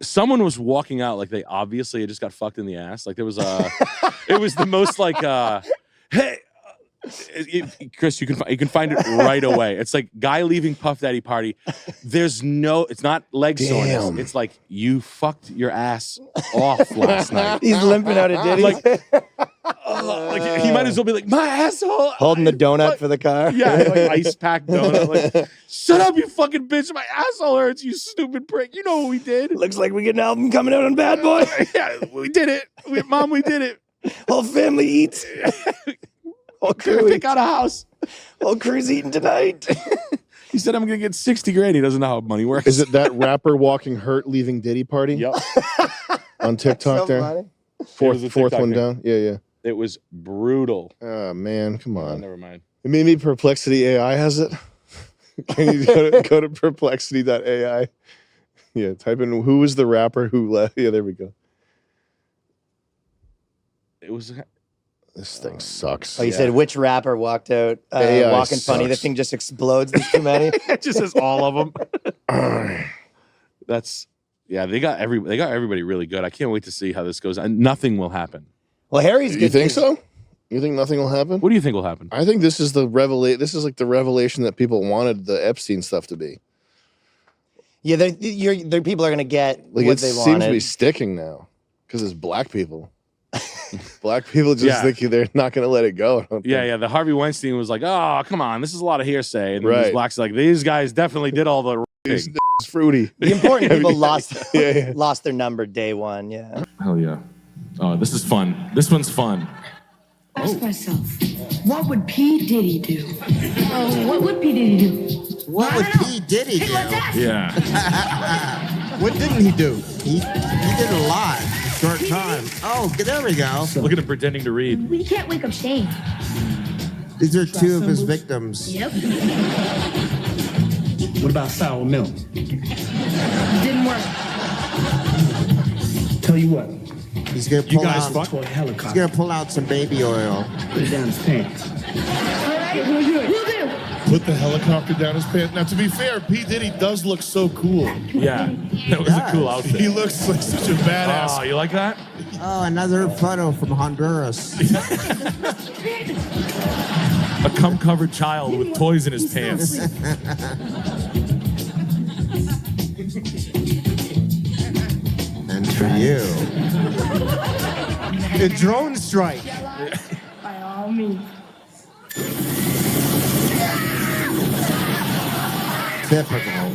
S6: someone was walking out like they obviously had just got fucked in the ass. Like there was it was the most like hey. Chris, you can find it right away. It's like guy leaving Puff Daddy party. It's not leg soreness. It's like you fucked your ass off last night.
S14: He's limping out of Diddy.
S6: Like he might as well be like, my asshole.
S14: Holding the donut for the car.
S6: Yeah, like ice pack donut. Like, shut up, you fucking bitch. My asshole hurts, you stupid prick. You know what we did.
S14: Looks like we get an album coming out on Bad Boy.
S6: Yeah, we did it. Mom, we did it.
S14: Whole family eats. Whole crew
S6: pick out a house.
S14: Whole crew's eating tonight.
S6: He said, I'm going to get 60 grand. He doesn't know how money works.
S4: Is it that rapper walking hurt leaving Diddy party?
S6: Yep.
S4: On TikTok
S14: So
S4: there?
S14: funny.
S4: Fourth
S6: TikTok
S4: one
S6: thing.
S4: down? Yeah.
S6: It was brutal.
S4: Oh, man, come on.
S6: Never mind.
S4: Maybe Perplexity AI has it. Can you go to perplexity.ai? Yeah, type in who was the rapper who left. Yeah, there we go.
S6: It was...
S4: This thing sucks.
S14: Oh, you said which rapper walked out
S4: AI
S14: walking funny? The
S4: sucks.
S14: thing just explodes. There's too many.
S6: It just says all of them. They got everybody really good. I can't wait to see how this goes. And nothing will happen.
S14: Well, Harry's good.
S4: You think so? You think nothing will happen?
S6: What do you think will happen?
S4: I think this is This is like the revelation that people wanted the Epstein stuff to be.
S14: Yeah, people are gonna get
S4: Like
S14: what
S4: it
S14: they
S4: seems
S14: wanted.
S4: to be sticking now because it's black people. Black people just think they're not going to let it go. I don't think.
S6: Yeah. The Harvey Weinstein was like, oh, come on. This is a lot of hearsay. And then
S4: Right.
S6: these blacks are like, these guys definitely did all the
S4: It's fruity.
S14: The important people lost
S4: Yeah.
S14: lost their number day one. Yeah.
S16: Hell yeah. Oh, this is fun. This one's fun.
S17: Ask myself, what would P. Diddy do? Oh, what would P. Diddy do?
S18: What would P. Diddy do?
S16: Yeah.
S18: What didn't he do? He did a lot in a short time. Oh, there we go.
S6: Look at him pretending to read.
S17: We can't wake up Shane.
S18: These are two of his victims.
S17: Yep.
S15: What about sour milk?
S17: Didn't work.
S15: Tell you what,
S18: He's gonna
S15: you
S18: pull
S15: guys
S18: out.
S15: fucked on a
S18: He's
S15: helicopter.
S18: gonna pull out some baby oil.
S15: Put it down his pants.
S17: All right, we'll do.
S19: Put the helicopter down his pants. Now, to be fair, P. Diddy does look so cool.
S6: Yeah. That was a cool outfit.
S19: He looks like such a badass.
S6: Oh, you like that?
S18: Oh, another photo from Honduras.
S16: A cum-covered child with toys in his pants.
S18: And for you.
S15: A drone strike.
S17: By all means.
S18: Typical.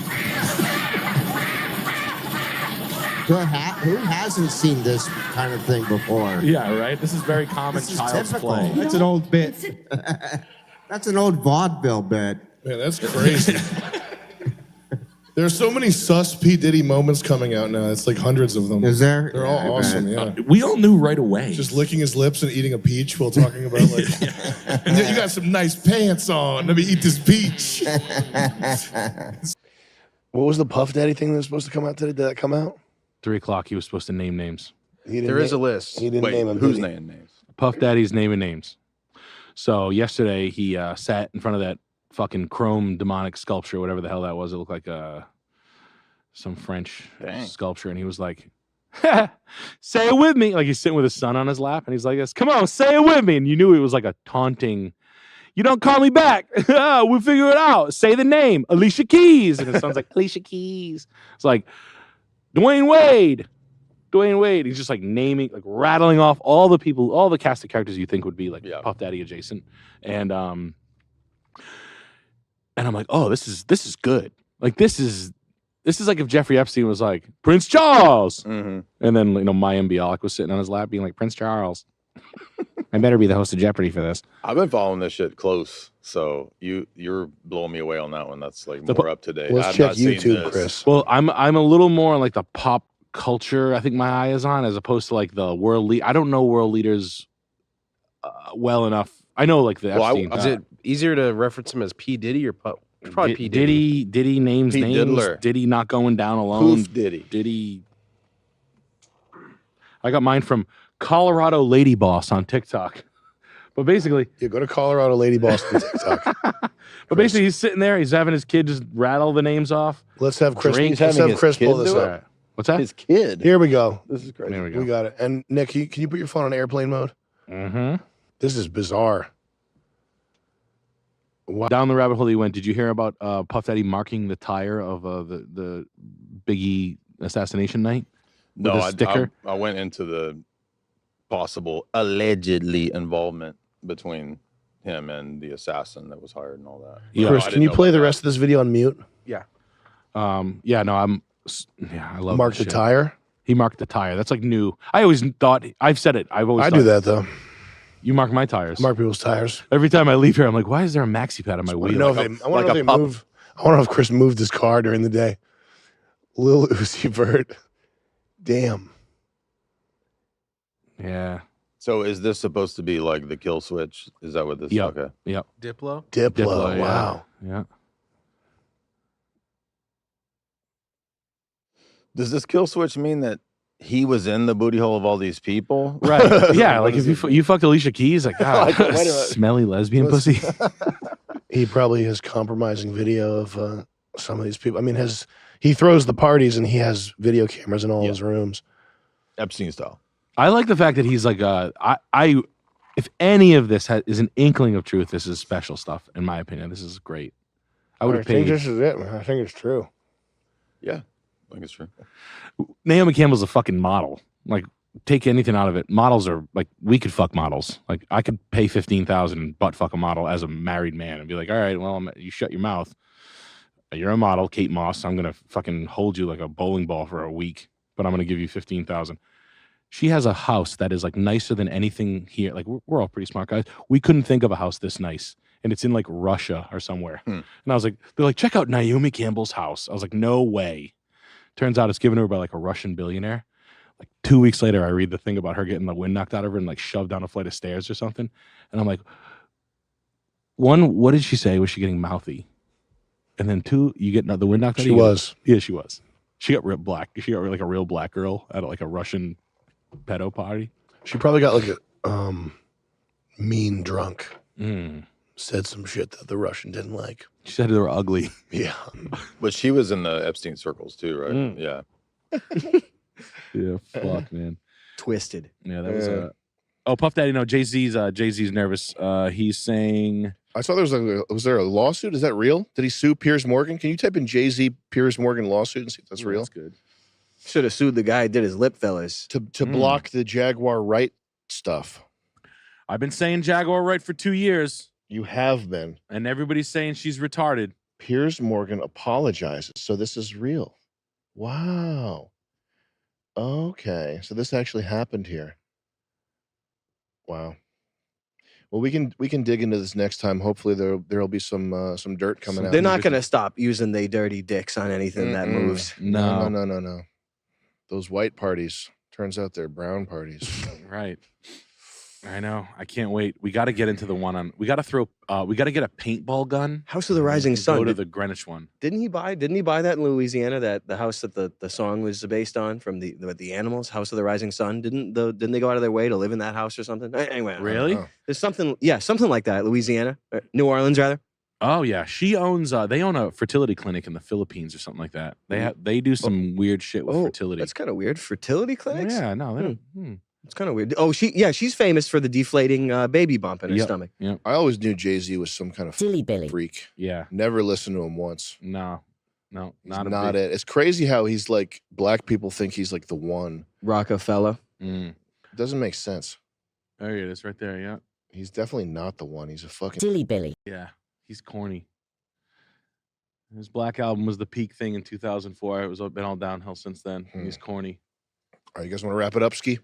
S18: Who hasn't seen this kind of thing before?
S16: Yeah, right? This is very common
S18: This is
S16: child's
S18: typical.
S16: play.
S15: That's an old bit.
S18: That's an old vaudeville bit.
S19: Man, that's crazy. There's so many sus P. Diddy moments coming out now. It's like hundreds of them.
S18: Is there?
S19: They're all awesome, yeah.
S16: We all knew right away.
S19: Just licking his lips and eating a peach while talking about like, you got some nice pants on. Let me eat this peach.
S4: What was the Puff Daddy thing that was supposed to come out today? Did that come out?
S6: 3 o'clock, he was supposed to name names.
S4: There is a
S20: list.
S4: He didn't name him.
S20: Who's
S4: did he?
S20: naming names?
S6: Puff Daddy's naming names. So yesterday he sat in front of that fucking chrome demonic sculpture, whatever the hell that was. It looked like some French sculpture, and he was like, "Say it with me!" Like he's sitting with his son on his lap, and he's like, "This, come on, say it with me!" And you knew it was like a taunting. You don't call me back. We'll figure it out. Say the name, Alicia Keys, and his son's like, Alicia Keys. It's like Dwayne Wade. He's just like naming, like rattling off all the people, all the cast of characters you think would be like Puff Daddy adjacent, and I'm like, oh, this is good. Like this is like if Jeffrey Epstein was like Prince Charles, and then Mayim Bialik was sitting on his lap being like Prince Charles. I better be the host of Jeopardy for this.
S20: I've been following this shit close, so you're blowing me away on that one. That's like more up to date.
S4: Let's
S20: I've
S4: check
S20: not seen
S4: YouTube,
S20: this.
S4: Chris.
S6: Well, I'm a little more like the pop culture. I think my eye is on, as opposed to like the world. I don't know world leaders well enough. I know like the Epstein.
S13: Is it easier to reference him as P Diddy or probably P Diddy?
S6: Diddy names
S20: P.
S6: names.
S20: Diddler.
S6: Diddy not going down alone.
S20: Poof Diddy.
S6: Diddy. I got mine from Colorado Lady Boss on TikTok. But basically,
S4: go to Colorado Lady Boss on TikTok.
S6: But basically, he's sitting there. He's having his kid just rattle the names off.
S4: Let's have Chris.
S6: Drink.
S4: Let's have Chris pull this up.
S6: What's that?
S20: His kid.
S4: Here we go.
S20: This is crazy.
S6: There we go.
S4: We got it. And Nick, can you put your phone on airplane mode?
S6: Mm-hmm.
S4: This is bizarre.
S6: Down the rabbit hole he went. Did you hear about Puff Daddy marking the tire of the Biggie assassination night?
S20: No,
S6: With a sticker.
S20: I went into the possible allegedly involvement between him and the assassin that was hired and all that.
S6: Yeah.
S4: Chris, can you play the rest of this video on mute?
S13: Yeah.
S6: Yeah. No, I love
S4: Mark
S6: this
S4: the
S6: shit.
S4: tire.
S6: He marked the tire. That's like new. I always thought. I've said it. I've always.
S4: I
S6: thought,
S4: do that though.
S6: You mark my tires.
S4: Mark people's tires.
S6: Every time I leave here, I'm like, why is there a maxi pad on my
S4: I
S6: wheel?
S4: want to know if they move. I want to know if Chris moved his car during the day. Lil Uzi Vert. Damn.
S6: Yeah.
S20: So is this supposed to be like the kill switch? Is that what this?
S6: Yep.
S20: Okay.
S6: Yep.
S13: Diplo?
S4: Diplo.
S6: yeah.
S4: Wow.
S6: Yeah.
S20: Does this kill switch mean that he was in the booty hole of all these people?
S6: Right. Yeah. Like if you fucked Alicia Keys, like, God,
S20: Like, wait a minute.
S6: smelly lesbian pussy.
S4: He probably has compromising video of some of these people. I mean, he throws the parties and he has video cameras in all his rooms.
S20: Epstein style.
S6: I like the fact that he's like, if any of this is an inkling of truth, this is special stuff. In my opinion, this is great. I would have
S4: think
S6: paid.
S4: this is it, man. I think it's true.
S20: Yeah, I think it's true.
S6: Naomi Campbell's a fucking model. Like, take anything out of it. Models are like, we could fuck models. Like, I could pay $15,000 and butt fuck a model as a married man and be like, all right, well, you shut your mouth. You're a model, Kate Moss. I'm gonna fucking hold you like a bowling ball for a week, but I'm gonna give you $15,000. She has a house that is like nicer than anything here. Like, we're all pretty smart guys. We couldn't think of a house this nice, and it's in like Russia or somewhere. And I was like, they're like, check out Naomi Campbell's house. I was like, no way. Turns out it's given to her by like a Russian billionaire. Like 2 weeks later, I read the thing about her getting the wind knocked out of her and like shoved down a flight of stairs or something. And I'm like, one, what did she say? Was she getting mouthy? And then two, you get the wind knocked out of you.
S4: She was.
S6: Yeah, she was. She got real black. She got like a real black girl at like a Russian pedo party.
S4: She probably got like a mean drunk.
S6: Mm.
S4: Said some shit that the Russian didn't like.
S6: She said they were ugly.
S4: Yeah.
S20: But she was in the Epstein circles too, right?
S6: Mm.
S20: Yeah.
S6: Yeah, fuck, man.
S8: Twisted.
S6: Yeah, that was Oh, Puff Daddy, no, Jay-Z's nervous. He's saying
S4: I saw was there a lawsuit? Is that real? Did he sue Piers Morgan? Can you type in Jay-Z Piers Morgan lawsuit and see if that's real?
S6: That's good.
S8: Should have sued the guy who did his lip fillers.
S4: To block the Jaguar right stuff.
S6: I've been saying Jaguar right for 2 years.
S4: You have been.
S6: And everybody's saying she's retarded.
S4: Piers Morgan apologizes. So this is real. Wow. Okay. So this actually happened here. Wow. Well, we can dig into this next time. Hopefully there'll be some dirt coming out.
S8: They're not going to stop using they dirty dicks on anything that moves.
S4: No. Those white parties. Turns out they're brown parties.
S6: Right. I know. I can't wait. We got to get into the one on. We got to throw. We got to get a paintball gun.
S8: House of the Rising Sun.
S6: Go to the Greenwich one.
S8: Didn't he buy that in Louisiana? That the house that the song was based on from the Animals, House of the Rising Sun. Didn't they go out of their way to live in that house or something? Anyway,
S6: Really?
S8: there's something like that. Louisiana, New Orleans rather.
S6: Oh yeah, she owns. They own a fertility clinic in the Philippines or something like that. They do some weird shit with fertility.
S8: That's kind of weird. Fertility clinics.
S6: Yeah, no, they don't.
S8: It's kind of weird. Oh, she's famous for the deflating baby bump in her stomach.
S6: Yeah.
S4: I always knew Jay-Z was some kind of
S14: Dilly Billy
S4: freak.
S6: Yeah.
S4: Never listened to him once.
S6: No,
S4: Not it. It's crazy how he's like black people think he's like the one.
S8: Rockefeller.
S4: Doesn't make sense.
S6: There it is, right there. Yeah.
S4: He's definitely not the one. He's a fucking
S14: Dilly Billy.
S6: Yeah, he's corny. His Black Album was the peak thing in 2004. It was been all downhill since then. He's corny.
S4: All right, you guys want to wrap it up, Ski?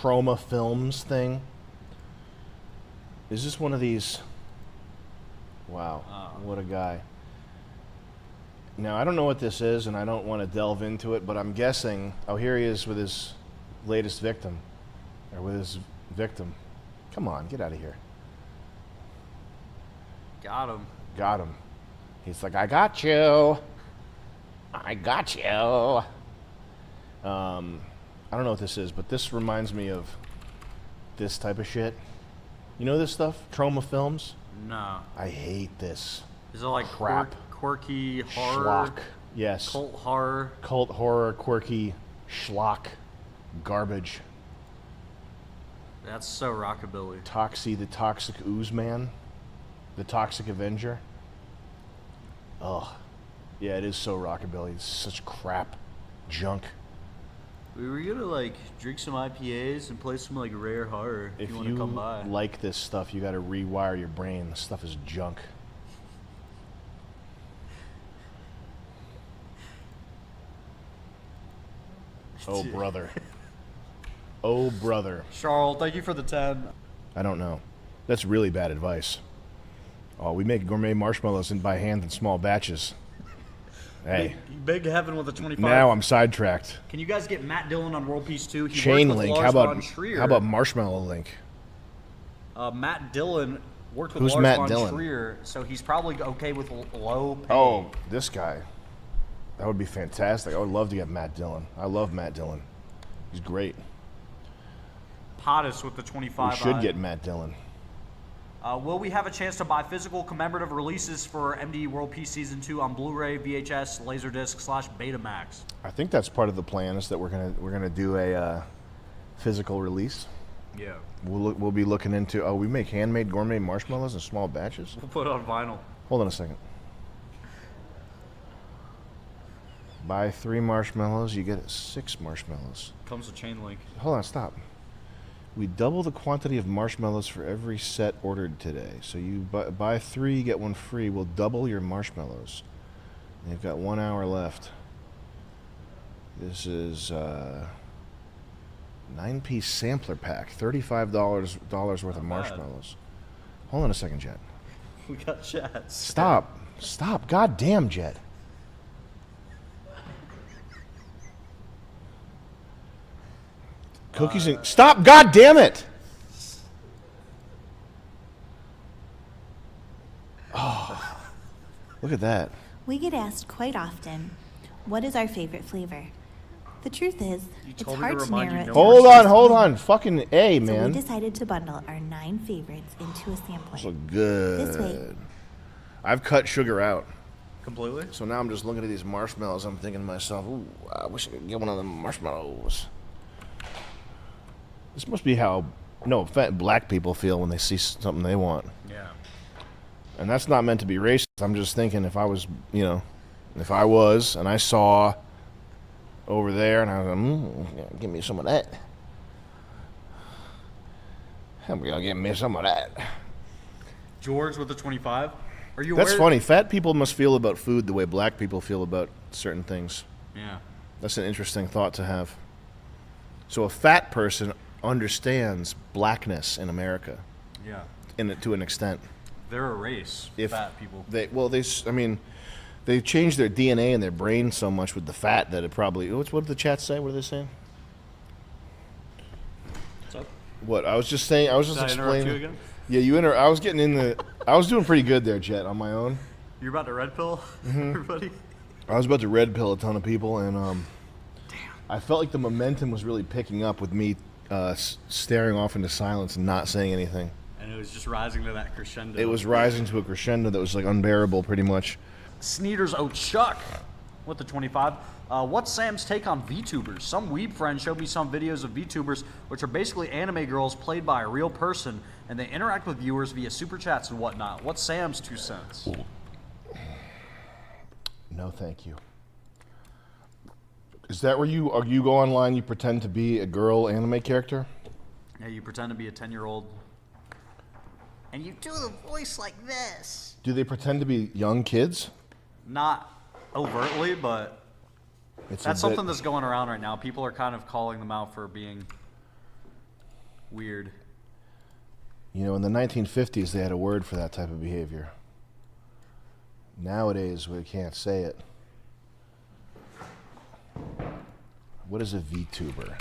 S4: Trauma Films thing. Is this one of these? Wow, what a guy. Now, I don't know what this is, and I don't want to delve into it, but I'm guessing... Oh, here he is with his latest victim. Or with his victim. Come on, get out of here.
S3: Got him.
S4: Got him. He's like, I got you. I got you. I don't know what this is, but this reminds me of this type of shit. You know this stuff? Trauma Films?
S3: No.
S4: I hate this.
S3: Is it like
S4: crap?
S3: Quirky horror?
S4: Schlock. Yes.
S3: Cult horror?
S4: Cult horror, quirky, schlock, garbage.
S3: That's so rockabilly.
S4: Toxie, the Toxic Ooze Man. The Toxic Avenger. Ugh. Yeah, it is so rockabilly. It's such crap. Junk.
S3: We were gonna like drink some IPAs and play some like rare horror if you want to come by.
S4: Like this stuff, you gotta rewire your brain. This stuff is junk. Oh, brother. Oh, brother.
S3: Charles, thank you for the 10.
S4: I don't know. That's really bad advice. Oh, we make gourmet marshmallows by hand in small batches. Hey.
S3: Big Heaven with a 25.
S4: Now I'm sidetracked.
S3: Can you guys get Matt Dillon on World Peace 2? He
S4: Chain
S3: worked with
S4: Link.
S3: Lars
S4: How
S3: von
S4: about
S3: Trier.
S4: Marshmallow Link?
S3: Matt Dillon worked with
S4: Who's
S3: Lars
S4: Matt
S3: von
S4: Dillon?
S3: Trier, so he's probably okay with low pay.
S4: Oh, this guy. That would be fantastic. I would love to get Matt Dillon. I love Matt Dillon. He's great.
S3: Pottis with the 25.
S4: We should get Matt Dillon.
S3: Will we have a chance to buy physical commemorative releases for MD World Peace Season 2 on Blu-ray, VHS, Laserdisc / Betamax?
S4: I think that's part of the plan is that we're gonna do a physical release.
S3: Yeah.
S4: We'll be looking into. Oh, we make handmade gourmet marshmallows in small batches.
S3: We'll put it on vinyl.
S4: Hold on a second. Buy 3 marshmallows, you get 6 marshmallows.
S3: Comes with Chain Link.
S4: Hold on, stop. We double the quantity of marshmallows for every set ordered today. So you buy 3, get 1 free. We'll double your marshmallows. And you've got 1 hour left. This is 9-piece sampler pack, $35 worth of marshmallows. Hold on a second, Jet.
S3: We got chats.
S4: Stop. Stop. God damn, Jet. Cookies and... Stop! God damn it! Oh, look at that.
S21: We get asked quite often, what is our favorite flavor? The truth is, it's hard to narrow it.
S4: Hold on. Fucking A,
S21: So
S4: man.
S21: we decided to bundle our 9 favorites into a sampler.
S4: Those look good.
S21: This way,
S4: I've cut sugar out.
S3: Completely?
S4: So now I'm just looking at these marshmallows. I'm thinking to myself, ooh, I wish I could get one of them marshmallows. This must be how black people feel when they see something they want.
S3: Yeah.
S4: And that's not meant to be racist. I'm just thinking if I was, if I was and I saw over there and I was like, give me some of that. I'm gonna give me some of that.
S3: George with the 25. Are you
S4: That's
S3: aware?
S4: funny. Fat people must feel about food the way black people feel about certain things.
S3: Yeah.
S4: That's an interesting thought to have. So a fat person understands blackness in America.
S3: Yeah.
S4: To an extent.
S3: They're a race. Fat people.
S4: They changed their DNA and their brain so much with the fat that it probably. What did the chat say? What are they saying?
S3: What's up?
S4: What I was just saying. I was just
S3: Did I interrupt
S4: explaining.
S3: you again?
S4: Yeah, I was getting in the. I was doing pretty good there, Jet, on my own.
S3: You're about to red pill everybody?
S4: I was about to red pill a ton of people, and I felt like the momentum was really picking up with me staring off into silence and not saying anything.
S3: And it was just rising to that crescendo.
S4: It was rising to a crescendo that was like unbearable, pretty much.
S3: Sneeders Chuck with the 25. What's Sam's take on VTubers? Some weeb friends showed me some videos of VTubers, which are basically anime girls played by a real person, and they interact with viewers via super chats and whatnot. What's Sam's 2 cents?
S4: No, thank you. Is that where you go online? You pretend to be a girl anime character?
S3: Yeah, you pretend to be a 10-year-old. And you do the voice like this.
S4: Do they pretend to be young kids?
S3: Not overtly, but
S4: It's
S3: that's
S4: a bit-
S3: something that's going around right now. People are kind of calling them out for being weird.
S4: You know, in the 1950s, they had a word for that type of behavior. Nowadays, we can't say it. What is a VTuber?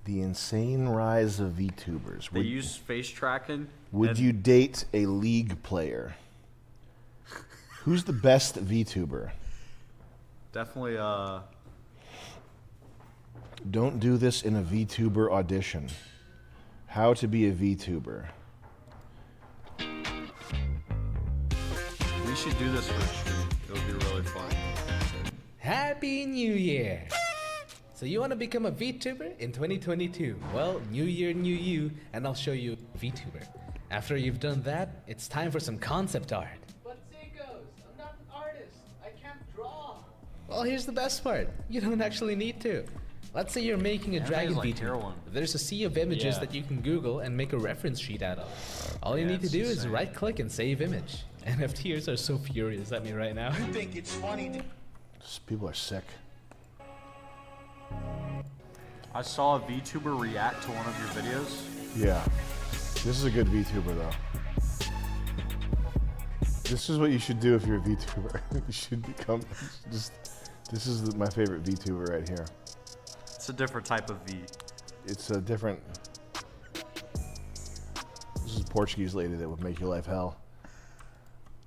S4: The insane rise of VTubers.
S3: They use face tracking.
S4: Would you date a League player? Who's the best VTuber?
S3: Definitely.
S4: Don't do this in a VTuber audition. How to be a VTuber.
S3: We should do this for a stream. It'll be really fun.
S5: Happy New Year! So you want to become a VTuber in 2022? Well, new year, new you, and I'll show you a VTuber. After you've done that, it's time for some concept art.
S22: But Seikos, I'm not an artist. I can't draw.
S5: Well, here's the best part. You don't actually need to. Let's say you're making a dragon VTuber. There's a sea of images that you can Google and make a reference sheet out of. All you need to do is right-click and save image. NFTers are so furious at me right now.
S22: You think it's funny?
S4: People are sick.
S3: I saw a VTuber react to one of your videos.
S4: Yeah. This is a good VTuber, though. This is what you should do if you're a VTuber. You should become just. This is my favorite VTuber right here.
S3: It's a different type of V.
S4: It's a different. This is a Portuguese lady that would make your life hell.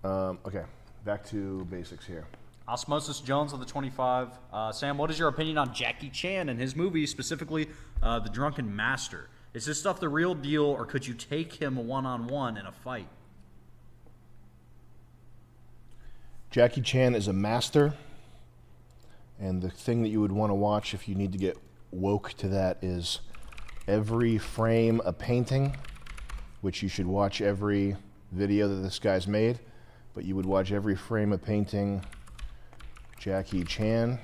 S4: Okay, back to basics here.
S3: Osmosis Jones with the 25. Sam, what is your opinion on Jackie Chan and his movie, specifically The Drunken Master? Is this stuff the real deal, or could you take him one-on-one in a fight?
S4: Jackie Chan is a master, and the thing that you would want to watch if you need to get woke to that is every frame a painting, which you should watch every video that this guy's made, but you would watch every frame a painting Jackie Chan,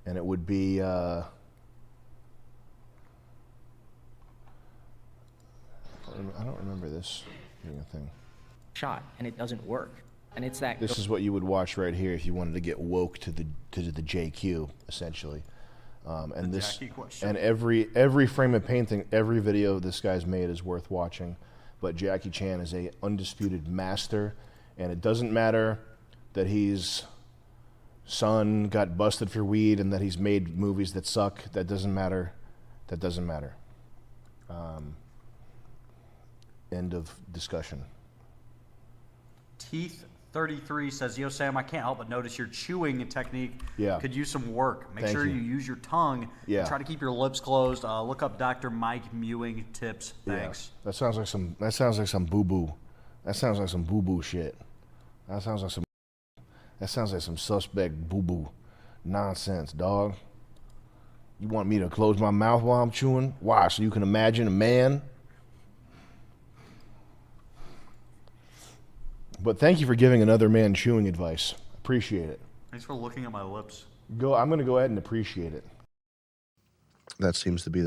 S4: and it would be I don't remember this being a thing.
S23: Shot and it doesn't work, and it's that.
S4: This is what you would watch right here if you wanted to get woke to the JQ, essentially. And this and every frame of painting, every video this guy's made is worth watching. But Jackie Chan is a undisputed master, and it doesn't matter that his son got busted for weed and that he's made movies that suck. That doesn't matter. That doesn't matter. End of discussion.
S3: Teeth 33 says, "Yo, Sam, I can't help but notice your chewing technique could use some work. Make sure you use your tongue.
S4: Yeah.
S3: And try to keep your lips closed. Look up Dr. Mike Mewing tips. Thanks."
S4: Yeah. That sounds like some boo boo. That sounds like some boo boo shit. That sounds like some suspect boo boo nonsense, dog. You want me to close my mouth while I'm chewing? Why? So you can imagine a man? But thank you for giving another man chewing advice. Appreciate it.
S3: Thanks for looking at my lips.
S4: I'm going to go ahead and appreciate it. That seems to be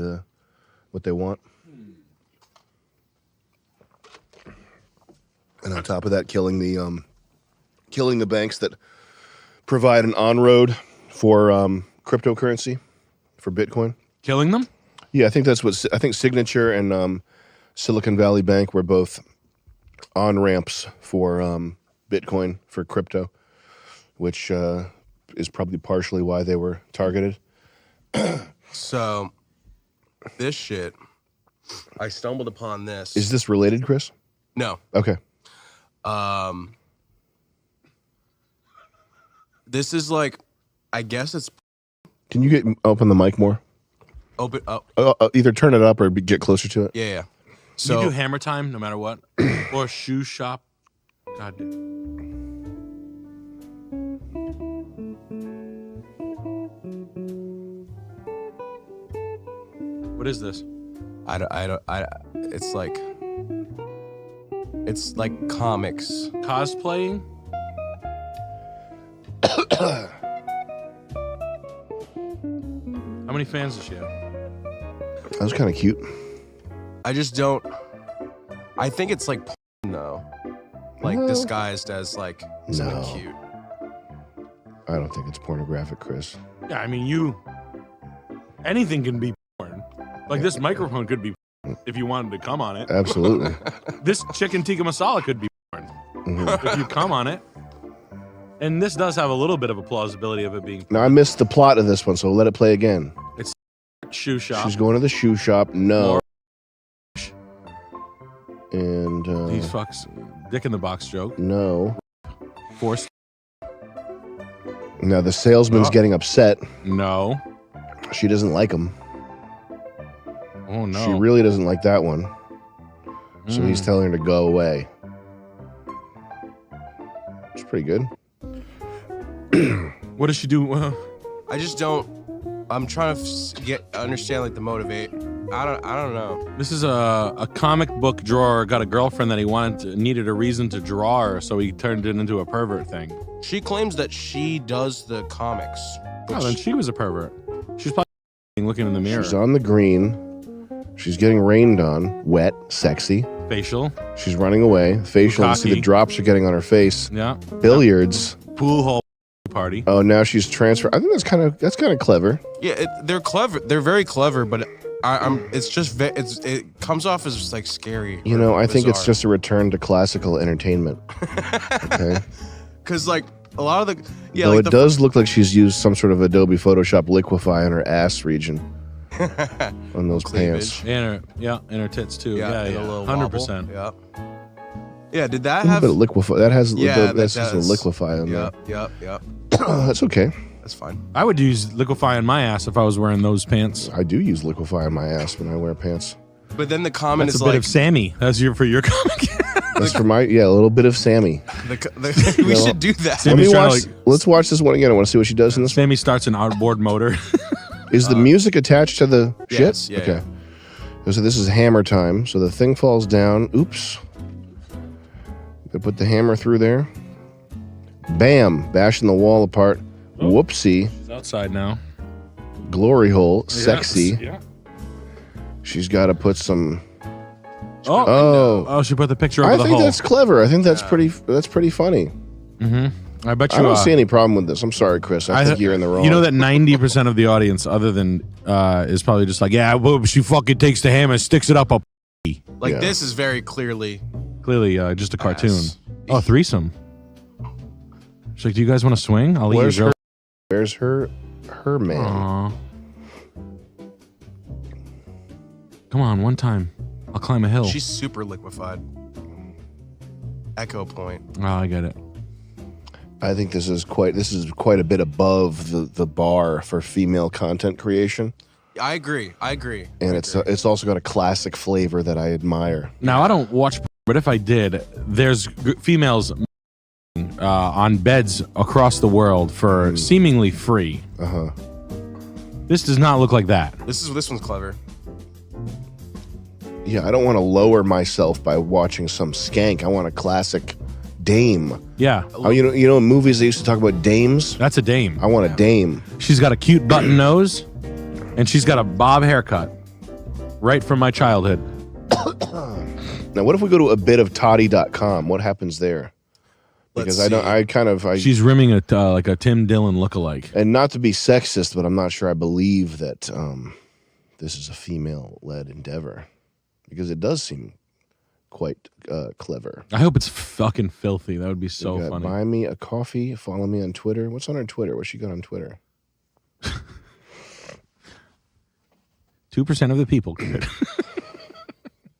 S4: what they want. And on top of that, killing the banks that provide an on-road for cryptocurrency, for Bitcoin.
S6: Killing them?
S4: Yeah, I think Signature and Silicon Valley Bank were both on-ramps for Bitcoin, for crypto, which is probably partially why they were targeted.
S13: So, this shit, I stumbled upon this.
S4: Is this related, Chris?
S13: No.
S4: Okay.
S13: This is like, I guess it's
S4: Can you open the mic more?
S13: open up.
S4: Either turn it up or get closer to it.
S13: Yeah.
S6: So you do hammer time no matter what, or shoe shop. God. What is this?
S13: It's like comics.
S6: Cosplaying? How many fans does she have?
S4: That was kind of cute.
S13: I just don't. I think it's like porn, though, like disguised as like something cute.
S4: I don't think it's pornographic, Chris.
S6: Yeah, I mean anything can be porn. Like this microphone could be if you wanted to come on it.
S4: Absolutely.
S6: This chicken tikka masala could be if you come on it. And this does have a little bit of a plausibility of it being.
S4: Now I missed the plot of this one, so let it play again.
S6: It's shoe shop.
S4: She's going to the shoe shop. No. And
S6: He fucks dick in the box joke.
S4: no.
S6: Forced.
S4: Now the salesman's getting upset.
S6: No.
S4: She doesn't like him.
S6: Oh no.
S4: She really doesn't like that one. So he's telling her to go away. It's pretty good.
S6: What does she do?
S13: I just don't. I'm trying to understand like the motivate. I don't know.
S6: This is a comic book drawer got a girlfriend that he needed a reason to draw her, so he turned it into a pervert thing.
S13: She claims that she does the comics.
S6: Oh, then she was a pervert. She's probably looking in the mirror.
S4: She's on the green. She's getting rained on. Wet. Sexy.
S6: Facial.
S4: She's running away. Facial. You see the
S6: Bukkake.
S4: drops are getting on her face.
S6: Yeah.
S4: Billiards.
S6: Pool hall party.
S4: Oh, now she's transferred. I think that's kind of clever.
S13: Yeah, they're clever. They're very clever, but it's just it comes off as just like scary.
S4: You know, I think it's
S13: bizarre.
S4: just a return to classical entertainment. Okay.
S13: Because like a lot of the
S4: Though
S13: like
S4: it does look like she's used some sort of Adobe Photoshop liquify in her ass region. On those pants.
S6: And her tits too. Yeah,
S13: and a little
S6: 100%.
S13: wobble. Yeah, did that
S4: A
S13: have?
S4: little bit of liquify. That has
S13: Yeah,
S4: that's
S13: that
S4: just a
S13: does.
S4: liquify on
S13: Yep.
S4: there. That's okay.
S13: That's fine.
S6: I would use liquify on my ass if I was wearing those pants.
S4: I do use liquify on my ass when I wear pants.
S13: But then the comment
S6: That's
S13: is
S6: a bit
S13: like
S6: of Sammy. That's for your comic.
S4: That's for my a little bit of Sammy.
S13: we should do that.
S4: Let me
S6: Sammy's trying
S4: watch.
S6: to, like-
S4: Let's watch this one again. I want to see what she does in this.
S6: Sammy starts an outboard motor.
S4: Is the music attached to the
S13: yes,
S4: shit?
S13: yeah,
S4: Okay. So this is hammer time. So the thing falls down. Oops. They put the hammer through there. Bam! Bashing the wall apart. Whoopsie.
S6: She's outside now.
S4: Glory hole.
S6: Yes,
S4: Sexy.
S6: yeah.
S4: She's got to put some.
S6: Oh, she put the picture over
S4: I
S6: the
S4: think
S6: hole.
S4: that's clever. I think that's pretty. That's pretty funny.
S6: Mm-hmm. I bet you.
S4: I don't see any problem with this. I'm sorry, Chris. I think you're in the wrong.
S6: You know that 90% of the audience, other than is probably just like, yeah, well, she fucking takes the hammer, sticks it up a.
S13: like this is very clearly.
S6: Clearly, just a cartoon. Oh, threesome. She's like, do you guys want to swing? I'll
S4: Where's
S6: eat your
S4: Where's her man?
S6: Aww. Come on, one time. I'll climb a hill.
S13: She's super liquefied. Echo point.
S6: Oh, I get it.
S4: I think this is quite a bit above the bar for female content creation,
S13: I agree.
S4: and it's also got a classic flavor that I admire.
S6: Now, I don't watch, but if I did, there's females on beds across the world for seemingly free.
S4: Uh-huh.
S6: This does not look like that.
S13: This one's clever.
S4: Yeah, I don't want to lower myself by watching some skank. I want a classic dame.
S6: Yeah.
S4: Oh, you know, in movies they used to talk about dames.
S6: That's a dame.
S4: I want a dame.
S6: She's got a cute button nose, and she's got a bob haircut, right from my childhood.
S4: Now, what if we go to a bit of toddy.com? What happens there? Because
S6: She's rimming a like a Tim Dillon lookalike.
S4: And not to be sexist, but I'm not sure I believe that this is a female-led endeavor, because it does seem quite clever.
S6: I hope it's fucking filthy. That would be so
S4: You got
S6: funny.
S4: Buy me a coffee. Follow me on Twitter. What's on her Twitter? What's she got on Twitter?
S6: 2% of the people could.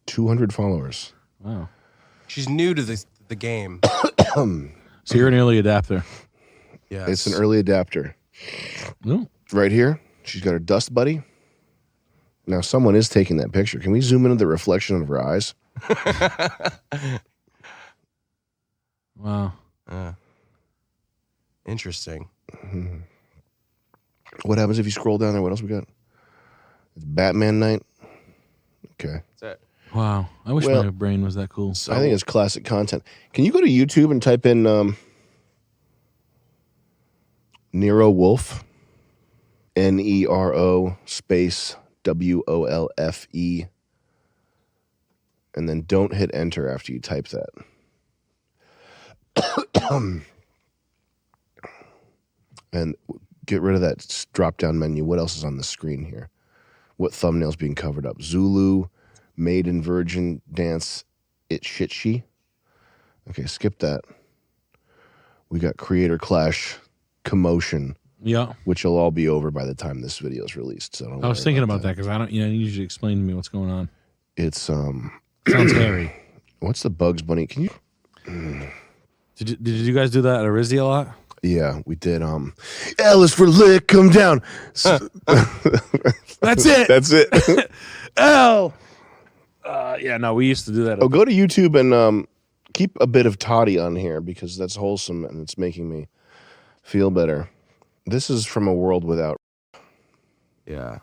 S4: 200 followers.
S6: Wow.
S13: She's new to the game.
S6: So you're an early adapter.
S13: Yeah.
S4: It's an early adapter.
S6: No.
S4: Right here, she's got her dust buddy. Now, someone is taking that picture. Can we zoom into the reflection of her eyes?
S6: Wow.
S13: Interesting.
S4: What happens if you scroll down there? What else we got? It's Batman night. Okay.
S13: That's it.
S6: Wow. I wish
S4: Well,
S6: my brain was that cool.
S4: I think it's classic content. Can you go to YouTube and type in Nero Wolf? Nero space WOLFE. And then don't hit enter after you type that. And get rid of that drop down menu. What else is on the screen here? What thumbnail's being covered up? Zulu, Maiden Virgin Dance, It Shitshi. Okay, skip that. We got Creator Clash, Commotion.
S6: Yeah.
S4: Which will all be over by the time this video is released. So
S6: I was thinking about that because I don't. You need you to explain to me what's going on.
S4: It's
S6: sounds hairy.
S4: What's the Bugs Bunny? Can you?
S6: Did you guys do that at Arizzi a lot?
S4: Yeah, we did. L is for lick, come down.
S6: That's it.
S4: That's it.
S6: L. Yeah, no, we used to do that.
S4: Oh, go to YouTube and keep a bit of Toddy on here because that's wholesome and it's making me feel better. This is from a world without.
S13: Yeah.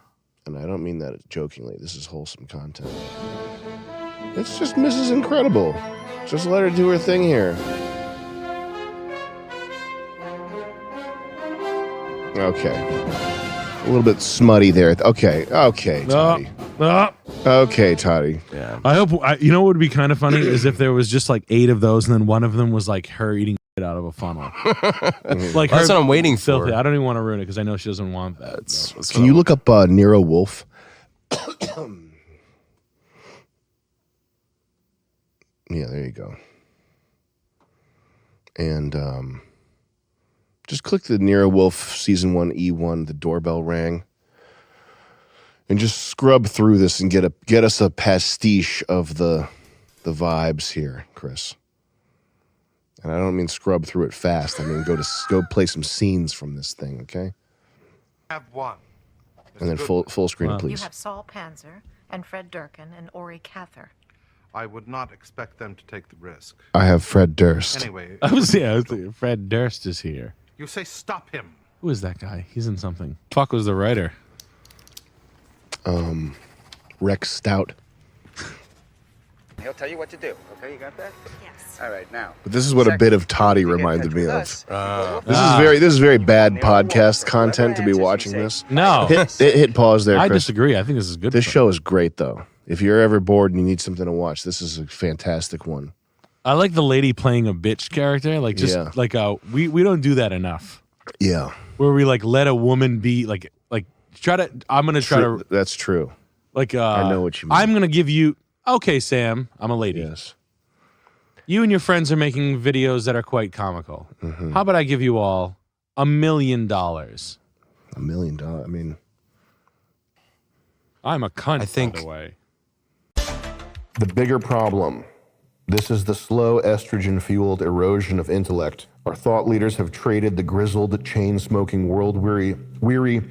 S4: And I don't mean that jokingly. This is wholesome content. It's just Mrs. Incredible. Just let her do her thing here. Okay. A little bit smutty there. Okay, Toddy. Okay, Toddy.
S13: Yeah.
S6: I hope. You know what would be kind of funny is if there was just like 8 of those, and then one of them was like her eating shit out of a funnel. Like
S13: That's
S6: her
S13: what I'm waiting
S6: filthy.
S13: for.
S6: I don't even want to ruin it because I know she doesn't want that.
S4: Can you look up Nero Wolf? Yeah, there you go. And just click the Nero Wolf Season 1 E1, the doorbell rang. And just scrub through this and get us a pastiche of the vibes here, Chris. And I don't mean scrub through it fast. I mean go play some scenes from this thing, okay?
S2: Have one.
S4: And then full screen, it,
S2: You
S4: please.
S2: have Saul Panzer and Fred Durkin and Ori Cather.
S7: I would not expect them to take the risk.
S4: I have Fred Durst.
S7: Anyway,
S6: I was thinking Fred Durst is here.
S7: you say stop him.
S6: Who is that guy? He's in something. Fuck was the writer.
S4: Rex Stout.
S11: He'll tell you what to do. Okay, you got that? Yes. All right, now.
S4: But this is what a bit of Toddy reminded me of. This is very bad podcast content to be watching this.
S6: No.
S4: Hit pause there,
S6: I
S4: Chris.
S6: disagree. I think this is good.
S4: This show is great, though. If you're ever bored and you need something to watch, this is a fantastic one.
S6: I like the lady playing a bitch character. Like just
S4: Yeah.
S6: like we don't do that enough.
S4: Yeah.
S6: Where we like let a woman be like try to. I'm gonna try to.
S4: That's true.
S6: Like
S4: I know what you mean.
S6: I'm gonna give you. Okay, Sam. I'm a lady.
S4: Yes.
S6: You and your friends are making videos that are quite comical.
S4: Mm-hmm.
S6: How about I give you all $1 million?
S4: $1 million. I mean,
S6: I'm a cunt.
S13: I think-
S6: by the way.
S4: the bigger problem. This is the slow estrogen-fueled erosion of intellect. Our thought leaders have traded the grizzled, chain-smoking, world-weary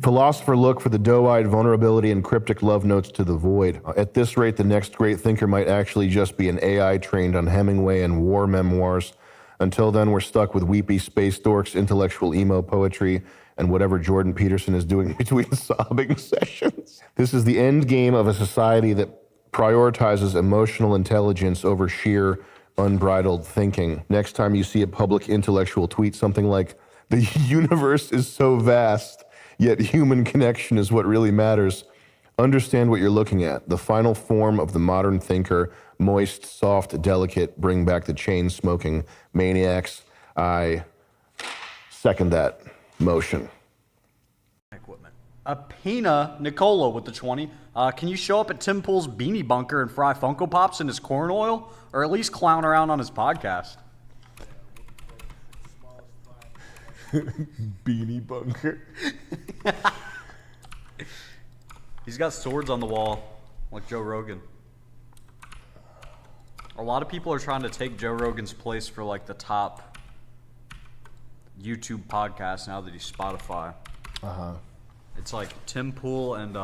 S4: philosopher look for the doe-eyed vulnerability and cryptic love notes to the void. At this rate, the next great thinker might actually just be an AI trained on Hemingway and war memoirs. Until then, we're stuck with weepy space dorks, intellectual emo poetry, and whatever Jordan Peterson is doing between sobbing sessions. This is the end game of a society that prioritizes emotional intelligence over sheer, unbridled thinking. Next time you see a public intellectual tweet something like, "The universe is so vast, yet human connection is what really matters," understand what you're looking at. The final form of the modern thinker, moist, soft, delicate, bring back the chain-smoking maniacs. I second that motion.
S3: Apina Nicola with the 20. Can you show up at Tim Pool's Beanie Bunker and fry Funko Pops in his corn oil? Or at least clown around on his podcast?
S4: Beanie Bunker.
S3: He's got swords on the wall, like Joe Rogan. A lot of people are trying to take Joe Rogan's place for like the top YouTube podcast now that he's Spotify.
S4: Uh-huh.
S3: It's like Tim Pool and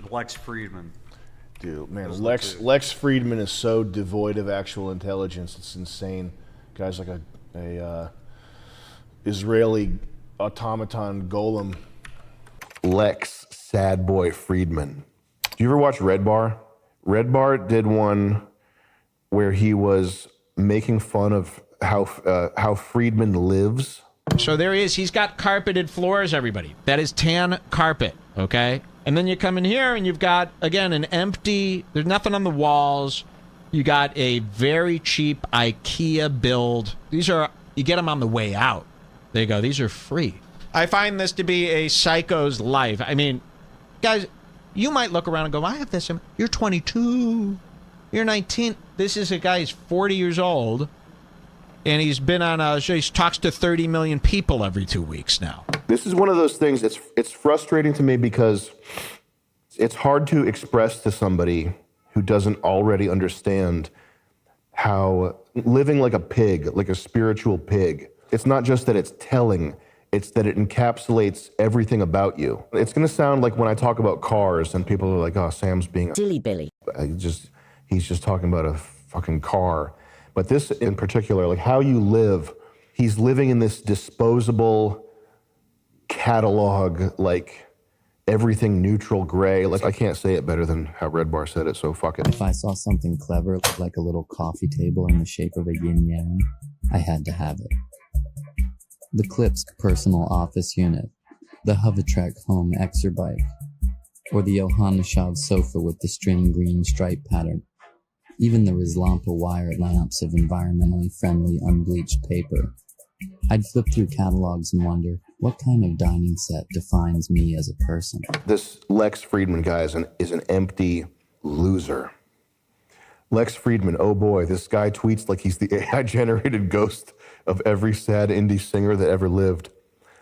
S3: Lex Friedman.
S4: Dude, man,
S3: Those are the
S4: Lex
S3: two.
S4: Lex Friedman is so devoid of actual intelligence. It's insane. Guy's like a Israeli automaton golem. Lex Sad Boy Friedman. Do you ever watch Red Bar? Red Bar did one where he was making fun of how Friedman lives.
S24: So there he is. He's got carpeted floors, everybody. That is tan carpet, okay? And then you come in here and you've got, again, an empty, there's nothing on the walls. You got a very cheap IKEA build. These are, you get them on the way out. There you go. These are free. I find this to be a psycho's life. I mean, Guys, you might look around and go, I have this. You're 22. You're 19. This is a guy who's 40 years old, and he's been on a show. He talks to 30 million people every 2 weeks now.
S4: This is one of those things it's frustrating to me because it's hard to express to somebody who doesn't already understand how living like a pig, like a spiritual pig, it's not just that it's telling, it's that it encapsulates everything about you. It's going to sound like when I talk about cars and people are like, oh, Sam's being
S1: Silly Billy.
S4: He's just talking about a fucking car. But this in particular, like how you live, he's living in this disposable catalog, like everything neutral gray. Like I can't say it better than how Red Bar said it, so fuck it.
S9: If I saw something clever, like a little coffee table in the shape of a yin-yang, I had to have it. The Klipsk personal office unit, the Hovertrack home exerbike, or the Yohanneshav sofa with the string green stripe pattern. Even the Rizlampa wire lamps of environmentally friendly unbleached paper. I'd flip through catalogs and wonder, what kind of dining set defines me as a person?
S4: This Lex Friedman guy is an empty loser. Lex Friedman, oh boy, this guy tweets like he's the AI-generated ghost of every sad indie singer that ever lived.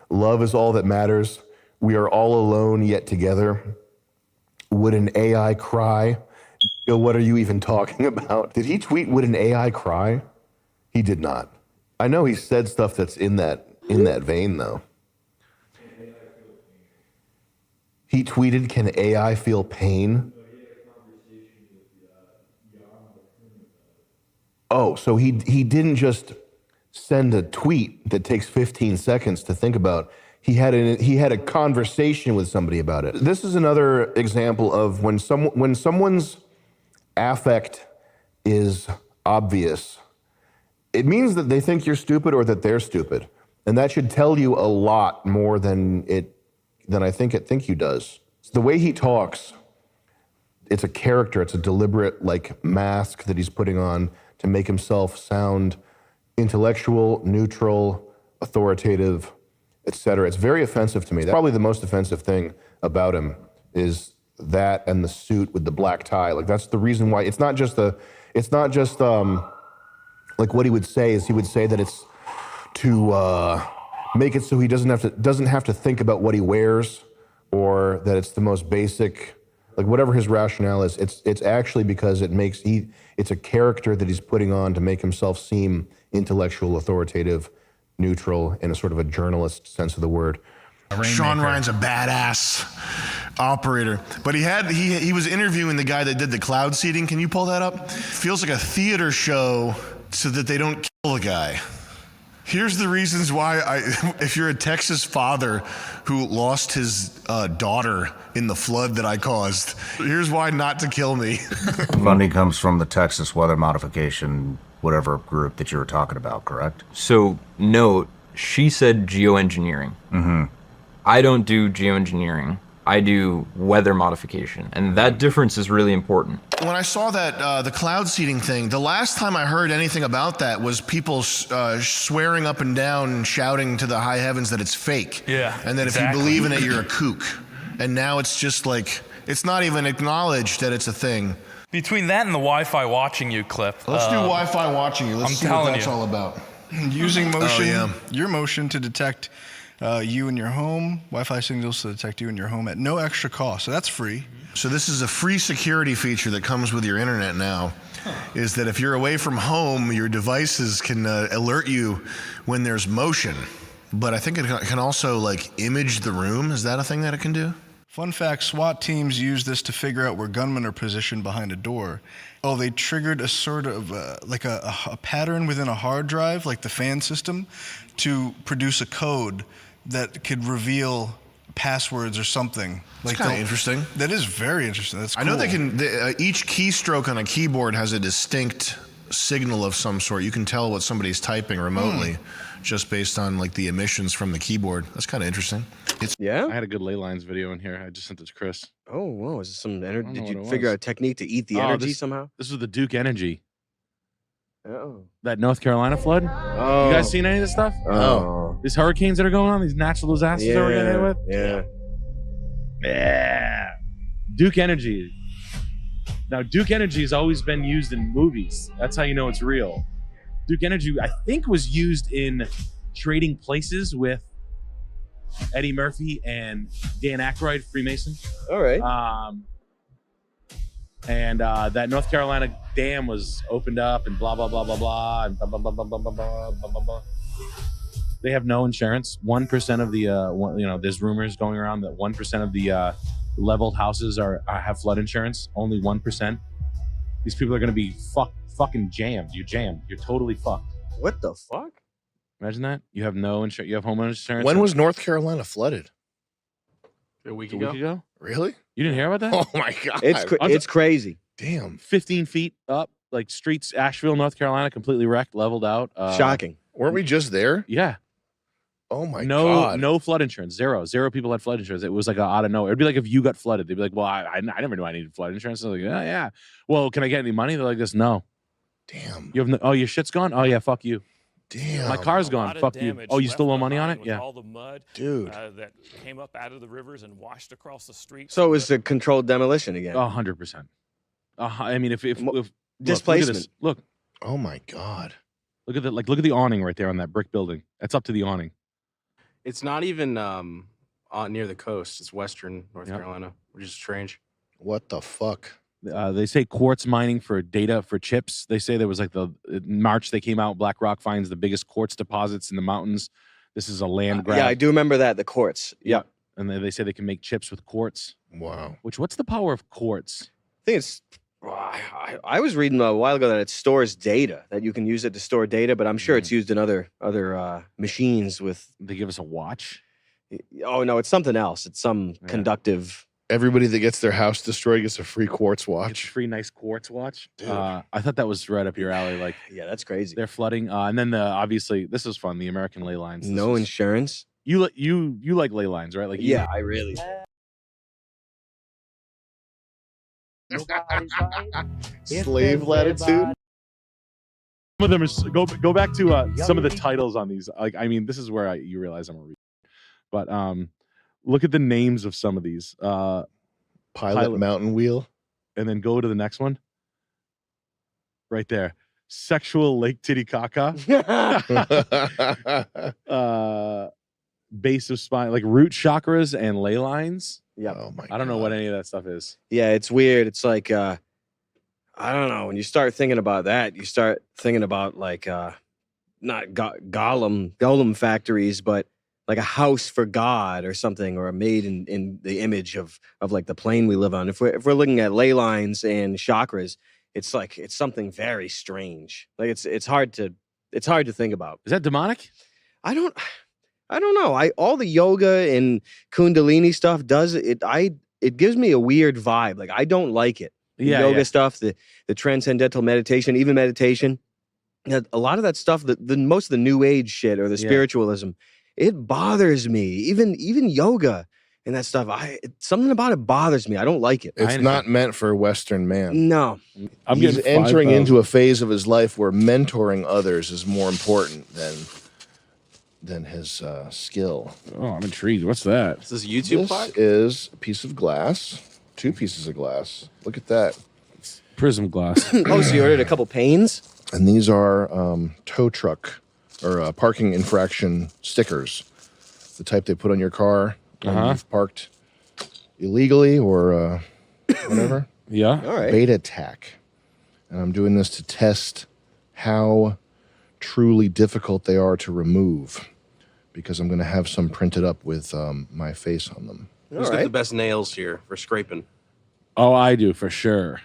S4: Love is all that matters. We are all alone yet together. Would an AI cry? What are you even talking about? Did he tweet, would an AI cry? He did not. I know he said stuff that's in that vein, though. He tweeted, can AI feel pain? Oh, so he didn't just send a tweet that takes 15 seconds to think about. He had a conversation with somebody about it. This is another example of when someone's affect is obvious, it means that they think you're stupid or that they're stupid. And that should tell you a lot more than I think it think you does. The way he talks, it's a character, it's a deliberate like mask that he's putting on to make himself sound intellectual, neutral, authoritative, etc. It's very offensive to me. That's probably the most offensive thing about him is that and the suit with the black tie. Like that's the reason why it's not just like what he would say is he would say that it's to make it so he doesn't have to think about what he wears, or that it's the most basic, like whatever his rationale is, it's actually because it's a character that he's putting on to make himself seem intellectual, authoritative, neutral, in a sort of a journalist sense of the word.
S10: Sean Ryan's a badass operator, but he was interviewing the guy that did the cloud seeding. Can you pull that up? Feels like a theater show so that they don't kill the guy. Here's the reasons why if you're a Texas father who lost his daughter in the flood that I caused, here's why not to kill me.
S12: Funding comes from the Texas Weather Modification, whatever group that you were talking about, correct?
S25: So, note, she said geoengineering.
S12: Mm-hmm.
S25: I don't do geoengineering. I do weather modification, and that difference is really important.
S10: When I saw that, the cloud seeding thing, the last time I heard anything about that was people swearing up and down and shouting to the high heavens that it's fake.
S26: Yeah,
S10: and that if you believe in it, you're a kook. And now it's just like, it's not even acknowledged that it's a thing.
S26: Between that and the Wi-Fi watching you clip.
S10: Let's do Wi-Fi watching you. Let's see what that's all about.
S27: Using motion, your motion to detect you in your home, Wi-Fi signals to detect you in your home at no extra cost. So that's free.
S10: So this is a free security feature that comes with your internet now, is that if you're away from home, your devices can alert you when there's motion. But I think it can also like image the room. Is that a thing that it can do?
S27: Fun fact, SWAT teams use this to figure out where gunmen are positioned behind a door. Oh, they triggered a sort of like a pattern within a hard drive, like the fan system, to produce a code that could reveal passwords or something.
S10: That's kind of interesting.
S27: That is very interesting. That's cool.
S10: I know they can. Each keystroke on a keyboard has a distinct signal of some sort. You can tell what somebody's typing remotely, just based on like the emissions from the keyboard. That's kind of interesting.
S8: Yeah.
S6: I had a good ley lines video in here. I just sent it to Chris.
S8: Oh, wow. Is this some energy? Did you
S6: what it
S8: figure
S6: was.
S8: out a technique to eat the energy somehow?
S6: This was the Duke Energy.
S8: Oh.
S6: That North Carolina flood.
S8: Oh.
S6: You guys seen any of this stuff?
S8: Oh.
S6: These hurricanes that are going on, these natural disasters that we're getting hit with.
S8: Yeah.
S6: Yeah. Duke Energy. Now, Duke Energy has always been used in movies. That's how you know it's real. Duke Energy, I think, was used in Trading Places with Eddie Murphy and Dan Aykroyd, Freemason.
S8: All right.
S6: And that North Carolina dam was opened up and blah, blah, blah, blah, blah, and blah, blah, blah, blah, blah, blah, blah, blah, blah, blah. They have no insurance. 1% of the, there's rumors going around that 1% of the leveled houses have flood insurance. Only 1%. These people are going to be fucking jammed. You're jammed. You're totally fucked.
S8: What the fuck?
S6: Imagine that. You have no insurance. You have homeowner insurance.
S4: When was North Carolina flooded?
S13: A week
S6: A week ago?
S4: Really?
S6: You didn't hear about that?
S4: Oh my god!
S8: It's crazy.
S4: Damn.
S6: 15 feet up, like streets, Asheville, North Carolina, completely wrecked, leveled out.
S8: Shocking.
S4: Weren't we just there?
S6: Yeah.
S4: Oh my
S6: god. No flood insurance. Zero people had flood insurance. It was like out of nowhere. It'd be like if you got flooded. They'd be like, well, I never knew I needed flood insurance. I was like, yeah. Well, can I get any money? They're like this. No.
S4: Damn.
S6: You have your shit's gone? Oh yeah, fuck you.
S4: Damn.
S6: My car's gone. Fuck you. Oh, you still owe money on it? Yeah.
S1: All the mud,
S4: dude,
S1: that came up out of the rivers and washed across the streets.
S8: So it was a controlled demolition again.
S6: 100%. I mean, if
S8: displacement.
S6: Look.
S4: Oh my god.
S6: Look at the awning right there on that brick building. That's up to the awning.
S13: It's not even near the coast. It's western North Carolina, which is strange.
S4: What the fuck?
S6: They say quartz mining for data for chips. They say there was like in March they came out. BlackRock finds the biggest quartz deposits in the mountains. This is a land grab.
S8: Yeah, I do remember that, the quartz.
S6: Yeah. And they say they can make chips with quartz.
S4: Wow.
S6: What's the power of quartz?
S8: I think it's. I was reading a while ago that it stores data, that you can use it to store data, but I'm sure it's used in other machines with.
S6: They give us a watch?
S8: Oh no, it's something else. It's some conductive.
S4: Everybody that gets their house destroyed gets a free quartz watch.
S6: Free nice quartz watch. I thought that was right up your alley. Like,
S8: yeah, that's crazy.
S6: They're flooding, and then obviously this is fun. The American ley lines.
S8: No insurance.
S6: You like ley lines, right? Like
S8: I really.
S4: Slave latitude.
S6: Some of them are go back to some of the titles on these. Like, I mean, this is where you realize I'm a reader. But look at the names of some of these.
S4: Pilot Mountain Wheel.
S6: And then go to the next one. Right there. Sexual Lake Titicaca. Base of spine, like root chakras and ley lines.
S8: Yeah.
S4: Oh my
S6: I don't know what any of that stuff is.
S8: Yeah, it's weird. It's like I don't know. When you start thinking about that, you start thinking about like not golem factories, but like a house for God or something, or made in the image of like the plane we live on. If we're looking at ley lines and chakras, it's like it's something very strange. Like it's hard to think about.
S6: Is that demonic?
S8: I don't know. All the yoga and Kundalini stuff does it. It gives me a weird vibe. Like I don't like it. The yoga stuff, the transcendental meditation, even meditation. A lot of that stuff, the most of the new age shit or the spiritualism, it bothers me. Even yoga and that stuff. Something about it bothers me. I don't like it.
S4: It's not meant for a Western man.
S8: No.
S4: He's entering into a phase of his life where mentoring others is more important than his skill.
S6: Oh, I'm intrigued. What's that?
S13: Is this YouTube
S4: This is a piece of glass. 2 pieces of glass. Look at that.
S6: Prism glass.
S8: Oh, so you ordered a couple panes?
S4: And these are tow truck or parking infraction stickers. The type they put on your car when you've parked illegally or whatever.
S6: Yeah.
S8: All right.
S4: Beta tack. And I'm doing this to test how truly difficult they are to remove, because I'm going to have some printed up with my face on them.
S13: Who's got the best nails here for scraping?
S6: Oh, I do for sure.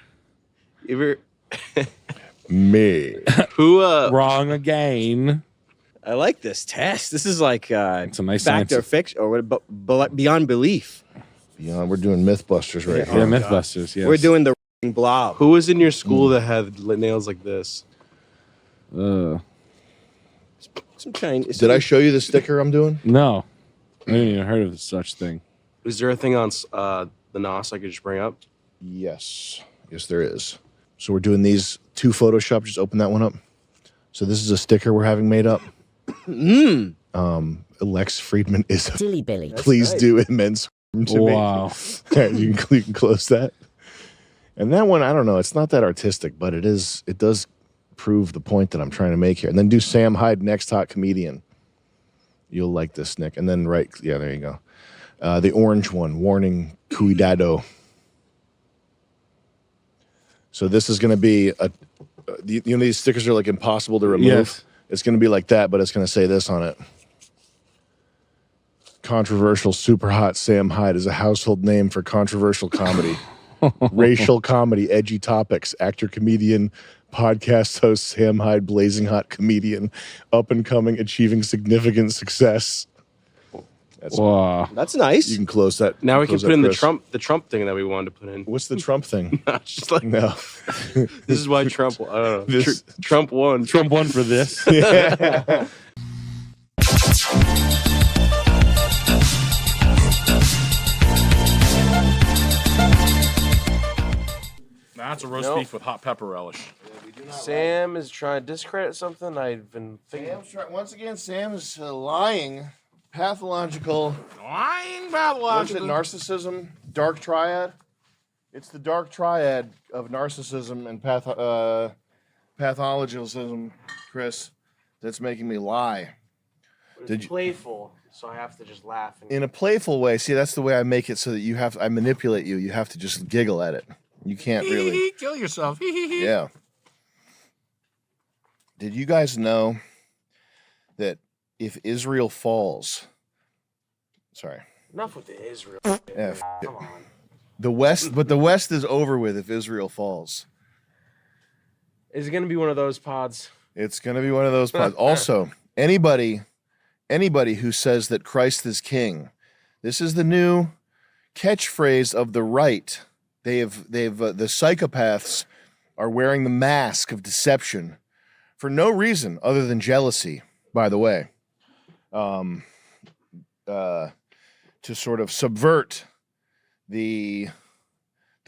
S13: You ever...
S4: Me.
S13: Who?
S6: Wrong again.
S8: I like this test. This is like
S6: it's a nice
S8: fact or fiction or beyond belief.
S4: We're doing Mythbusters right here.
S6: Yeah, Mythbusters. Yes.
S8: We're doing the blob.
S13: Who was in your school that had nails like this?
S8: Some Chinese.
S4: Did I show you the sticker I'm doing?
S6: No. I didn't even heard of such thing.
S13: Is there a thing on the NOS I could just bring up?
S4: Yes, there is. So we're doing these 2 Photoshop. Just open that one up. So this is a sticker we're having made up. Lex Friedman is a
S15: Silly Billy.
S4: Please do immense
S6: Wow.
S4: You can close that. And that one, I don't know. It's not that artistic, but it is. It does prove the point that I'm trying to make here. And then do Sam Hyde, next hot comedian. You'll like this, Nick. And then yeah, there you go. The orange one, warning, cuidado. So this is going to be these stickers are like impossible to remove.
S6: Yes.
S4: It's going to be like that, but it's going to say this on it. Controversial, super hot Sam Hyde is a household name for controversial comedy, racial comedy, edgy topics, actor, comedian, podcast host Sam Hyde, blazing hot comedian, up and coming, achieving significant success.
S8: That's nice.
S4: You can close that.
S14: Now we can put in
S4: Chris.
S14: the Trump thing that we wanted to put in.
S4: What's the Trump thing?
S14: Just like
S4: No.
S14: This is why Trump. I don't know. Trump won.
S6: Trump won for this.
S4: Yeah.
S6: That's a roast
S14: Nope.
S6: beef with hot pepper relish.
S14: Sam is trying to discredit something I've been thinking.
S4: Once again, Sam is lying, pathological.
S6: Lying
S4: What's it? Narcissism, dark triad. It's the dark triad of narcissism and pathologism, Chris, that's making me lie.
S14: It's playful, so I have to just laugh.
S4: In a playful way. See, that's the way I make it so that I manipulate you. You have to just giggle at it. You can't really.
S6: Kill yourself.
S4: Yeah. Did you guys know that if Israel falls, sorry.
S14: Enough with the Israel.
S4: Yeah,
S14: Come on.
S4: the West is over with if Israel falls.
S14: Is it going to be one of those pods?
S4: It's going to be one of those pods. Also, anybody who says that Christ is king, this is the new catchphrase of the right. The psychopaths are wearing the mask of deception for no reason other than jealousy, by the way, to sort of subvert the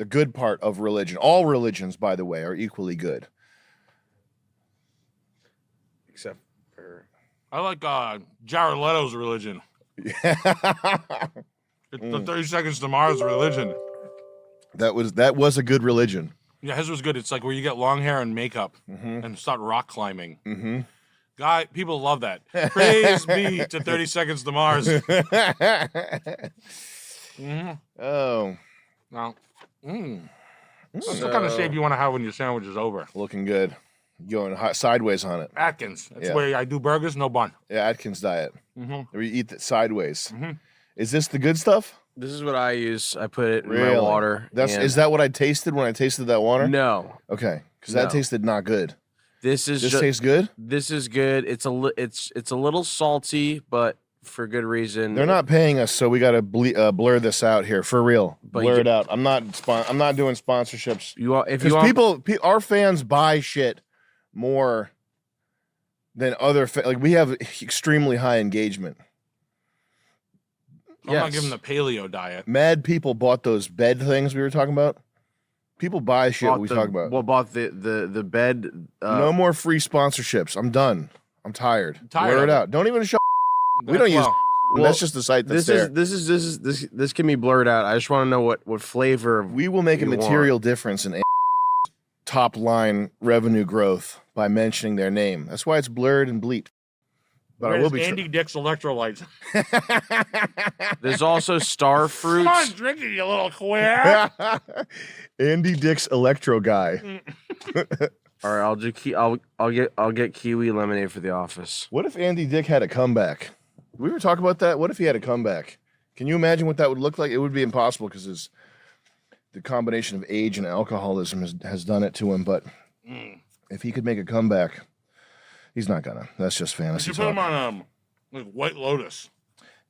S4: good part of religion. All religions, by the way, are equally good.
S14: Except for...
S6: I like Jared Leto's religion. The 30 Seconds to Mars religion.
S4: That was a good religion.
S6: Yeah, his was good. It's like where you get long hair and makeup and start rock climbing.
S4: Mm-hmm.
S6: People love that. Praise be to 30 Seconds to Mars.
S4: Oh.
S6: Now, that's the kind of shape you want to have when your sandwich is over.
S4: Looking good. Going sideways on it.
S6: Atkins. That's
S4: Yeah.
S6: where I do burgers, no bun.
S4: Yeah, Atkins diet.
S6: Mhm.
S4: Where you eat it sideways. Is this the good stuff?
S14: This is what I use. I put it in
S4: Really?
S14: my water.
S4: Is that what I tasted when I tasted that water?
S14: No.
S4: Okay, because
S14: No.
S4: that tasted not good.
S14: This
S4: tastes good.
S14: This is good. It's a little salty, but for good reason.
S4: They're not paying us, so we got to blur this out here for real.
S14: But
S4: Blur
S14: you-
S4: it out. I'm not doing sponsorships.
S14: If you
S4: Because our fans buy shit more than other like we have extremely high engagement.
S6: I'm not giving the paleo diet.
S4: Mad people bought those bed things we were talking about. People buy shit we talk about.
S14: Well, bought the bed.
S4: No more free sponsorships. I'm done. I'm tired.
S6: Tired
S4: Blur
S6: of
S4: it
S6: it.
S4: out. Don't even show. We don't use.
S14: Well,
S4: that's just the site that's there.
S14: This can be blurred out. I just want to know what flavor.
S4: We will make a
S14: you want.
S4: material difference in top line revenue growth by mentioning their name. That's why it's blurred and bleeped. But I will be.
S6: Andy Dick's electrolytes.
S14: There's also star fruits.
S6: Come on, drink it, you little queer.
S4: Andy Dick's electro guy.
S14: All right, I'll get kiwi lemonade for the office.
S4: What if Andy Dick had a comeback? Did we ever talk about that? What if he had a comeback? Can you imagine what that would look like? It would be impossible because the combination of age and alcoholism has done it to him. But if he could make a comeback, he's not gonna. That's just
S6: You
S4: fantasy
S6: should put him
S4: talk.
S6: on like White Lotus.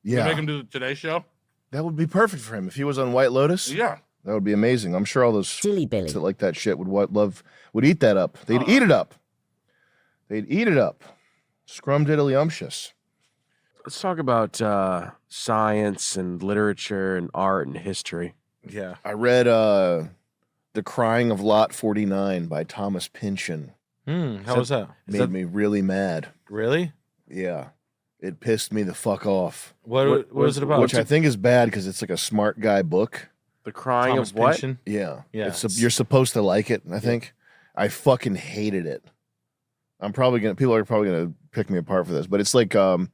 S4: Yeah.
S6: Make him do the Today Show.
S4: That would be perfect for him if he was on White Lotus.
S6: Yeah.
S4: That would be amazing. I'm sure all those silly Billy that like that shit would eat that up. They'd eat it up. They'd eat it up. Scrumdiddlyumptious.
S14: Let's talk about science and literature and art and history.
S4: Yeah. I read The Crying of Lot 49 by Thomas Pynchon.
S13: How was that?
S4: Made me really mad.
S13: Really?
S4: Yeah. It pissed me the fuck off.
S14: What was it about?
S4: Which I think is bad because it's like a smart guy book.
S14: The Crying
S6: Thomas
S14: of what?
S6: Pynchon?
S4: Yeah.
S14: Yeah.
S4: You're supposed to like it, I think. I fucking hated it. People are probably gonna pick me apart for this, but it's like he's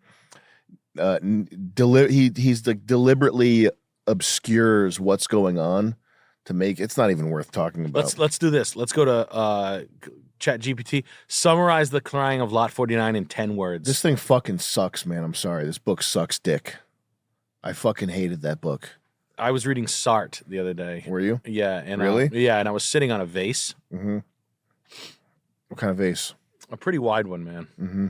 S4: like deliberately obscures what's going on to make it's not even worth talking about.
S14: Let's do this. Let's go to Chat GPT. Summarize The Crying of Lot 49 in 10 words.
S4: This thing fucking sucks, man. I'm sorry. This book sucks dick. I fucking hated that book.
S14: I was reading Sartre the other day.
S4: Were you?
S14: Yeah. And
S4: Really?
S14: Yeah, and I was sitting on a vase.
S4: Mm-hmm. What kind of vase?
S14: A pretty wide one, man.
S4: Mm-hmm.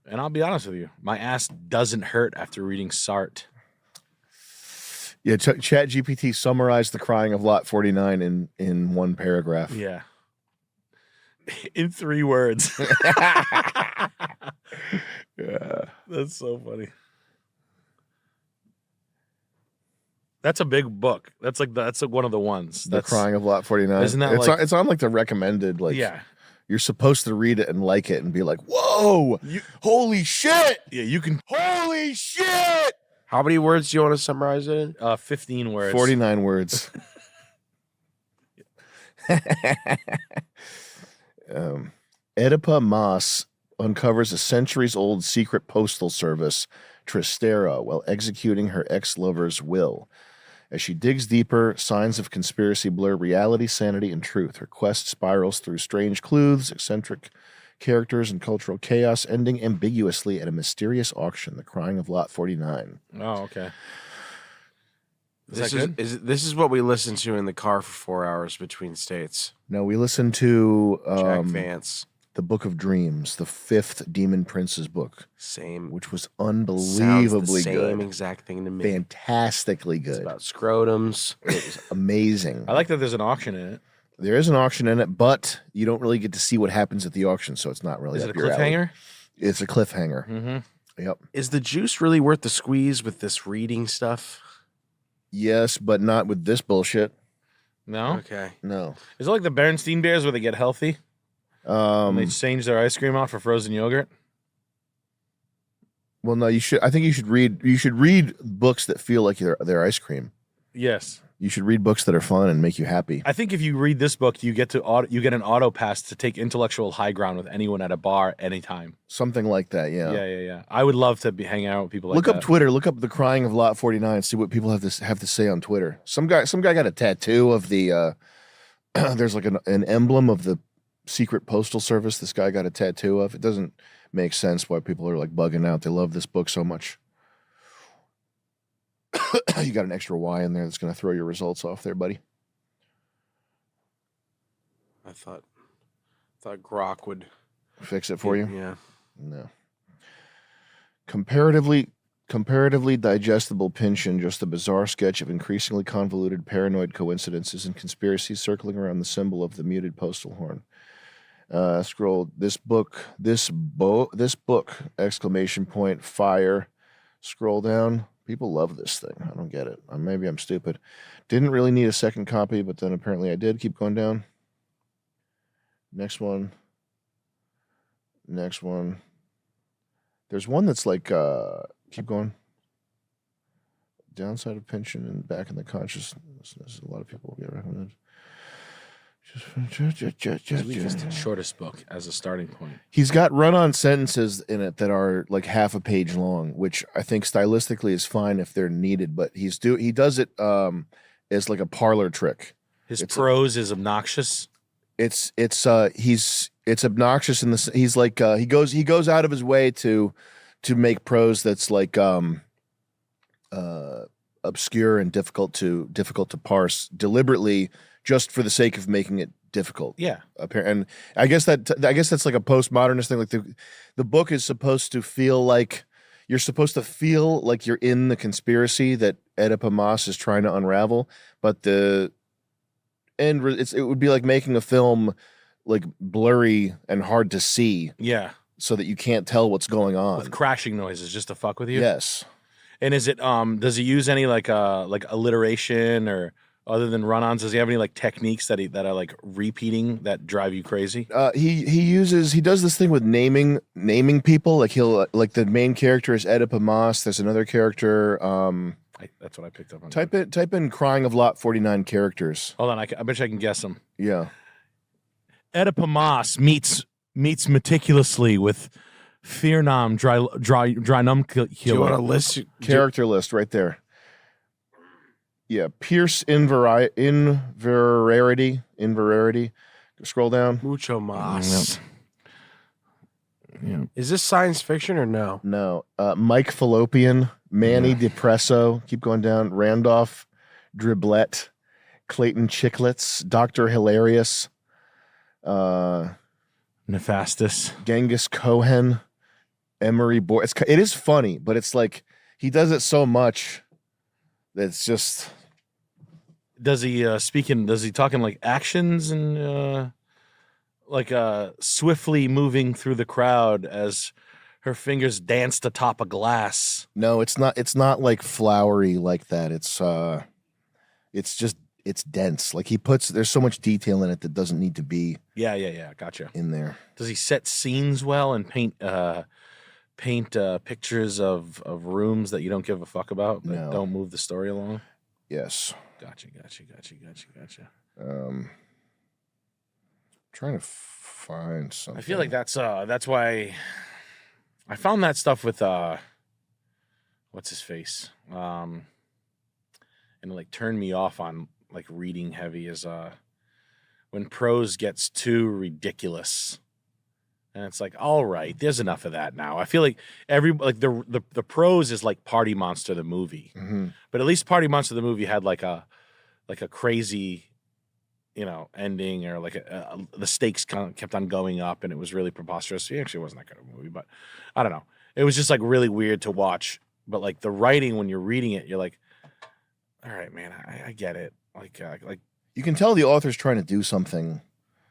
S14: And I'll be honest with you, my ass doesn't hurt after reading Sartre.
S4: Yeah, Chat GPT summarized The Crying of Lot 49 in one paragraph.
S14: Yeah. In 3 words.
S4: Yeah.
S14: That's so funny. That's a big book. That's like one of the ones.
S4: The Crying of Lot 49.
S14: Isn't that
S4: it's on like the recommended, like,
S14: yeah.
S4: You're supposed to read it and like it and be like, whoa, holy shit.
S14: Yeah, you can.
S4: Holy shit.
S14: How many words do you want to summarize it in? 15 words.
S4: 49 words. Oedipa Maas uncovers a centuries-old secret postal service, Tristera, while executing her ex-lover's will. As she digs deeper, signs of conspiracy blur reality, sanity, and truth. Her quest spirals through strange clues, eccentric characters, and cultural chaos, ending ambiguously at a mysterious auction, The Crying of Lot 49.
S14: Oh, okay. This is what we listen to in the car for 4 hours between states.
S4: No, we listened to
S14: Jack Vance.
S4: The Book of Dreams, the 5th Demon Prince's book.
S14: Same.
S4: Which was
S14: Sounds
S4: unbelievably
S14: the
S4: good.
S14: same exact thing to me.
S4: Fantastically good.
S14: It's about scrotums.
S4: It was amazing.
S14: I like that there's an auction in it.
S4: There is an auction in it, but you don't really get to see what happens at the auction, so it's not really
S14: Is it
S4: up
S14: a
S4: your alley.
S14: cliffhanger?
S4: It's a cliffhanger.
S14: Mm-hmm.
S4: Yep.
S14: Is the juice really worth the squeeze with this reading stuff?
S4: Yes, but not with this bullshit.
S14: No? Okay.
S4: No.
S14: Is it like the Berenstein Bears where they get healthy? And they change their ice cream out for frozen yogurt?
S4: Well, no, you should. I think you should read. You should read books that feel like they're ice cream.
S14: Yes.
S4: You should read books that are fun and make you happy.
S14: I think if you read this book, you get an auto pass to take intellectual high ground with anyone at a bar anytime.
S4: Something like that. Yeah.
S14: Yeah. I would love to be hanging out with people like
S4: Look
S14: that.
S4: up Twitter. Look up The Crying of Lot 49. See what people have to say on Twitter. Some guy got a tattoo of the. There's like an emblem of the secret postal service. This guy got a tattoo of. It doesn't make sense why people are like bugging out. They love this book so much. You got an extra Y in there that's going to throw your results off there, buddy.
S14: I thought Grok would
S4: fix it for you.
S14: Yeah.
S4: No. Comparatively digestible Pynchon, just a bizarre sketch of increasingly convoluted paranoid coincidences and conspiracies circling around the symbol of the muted postal horn. Scroll this book, exclamation point, fire. Scroll down. People love this thing. I don't get it. Maybe I'm stupid. Didn't really need a second copy, but then apparently I did. Keep going down. Next one. There's one that's like, keep going. Downside of Pynchon and back in the consciousness. A lot of people get recommended.
S14: Weakest, shortest book as a starting point.
S4: He's got run-on sentences in it that are like half a page long, which I think stylistically is fine if they're needed, but he does it as like a parlor trick.
S14: His prose is obnoxious.
S4: It's obnoxious in the he's like he goes out of his way to make prose that's like obscure and difficult to parse deliberately, just for the sake of making it difficult.
S14: Yeah.
S4: And I guess that's like a postmodernist thing. Like the book is supposed to feel like you're supposed to feel like you're in the conspiracy that Oedipa Maas is trying to unravel, but it would be like making a film like blurry and hard to see.
S14: Yeah.
S4: So that you can't tell what's going on.
S14: With crashing noises just to fuck with you?
S4: Yes.
S14: And is it does it use any like alliteration or
S6: Other than run-ons, does he have any like techniques that are like repeating that drive you crazy?
S4: He does this thing with naming people. Like he'll like the main character is Oedipus Moss. There's another character.
S6: That's what I picked up on.
S4: Type in "Crying of Lot" 49 characters.
S6: Hold on, I bet you I can guess them.
S4: Yeah.
S6: Oedipus Moss meets meticulously with Fearnam Drynuncula.
S14: Do you want to list
S4: Character list right there. Yeah, Pierce Inverarity. Scroll down.
S14: Mucho Mas.
S4: Yeah.
S14: Is this science fiction or no?
S4: No. Mike Fallopian, Manny Depresso. Keep going down. Randolph Driblet, Clayton Chicklets, Dr. Hilarious,
S6: Nefastus,
S4: Genghis Cohen, Emery Boy. It is funny, but it's like he does it so much that it's just.
S6: Does he talk in like actions and like swiftly moving through the crowd as her fingers dance atop a glass?
S4: No, it's not like flowery like that. It's dense. Like there's so much detail in it that doesn't need to be
S6: Yeah, gotcha.
S4: in there.
S6: Does he set scenes well and paint pictures of rooms that you don't give a fuck about that
S4: No.
S6: don't move the story along?
S4: Yes.
S6: Gotcha.
S4: Trying to find something.
S6: I feel like that's why I found that stuff with what's his face, and it like turned me off on like reading heavy is when prose gets too ridiculous, and it's like, all right, there's enough of that now. I feel like the prose is like Party Monster the movie, but at least Party Monster the movie had like a crazy, ending, or like the stakes kept on going up, and it was really preposterous. It actually wasn't that good of a movie, but I don't know. It was just like really weird to watch. But like the writing, when you're reading it, you're like, all right, man, I get it. Like
S4: you can tell the author's trying to do something,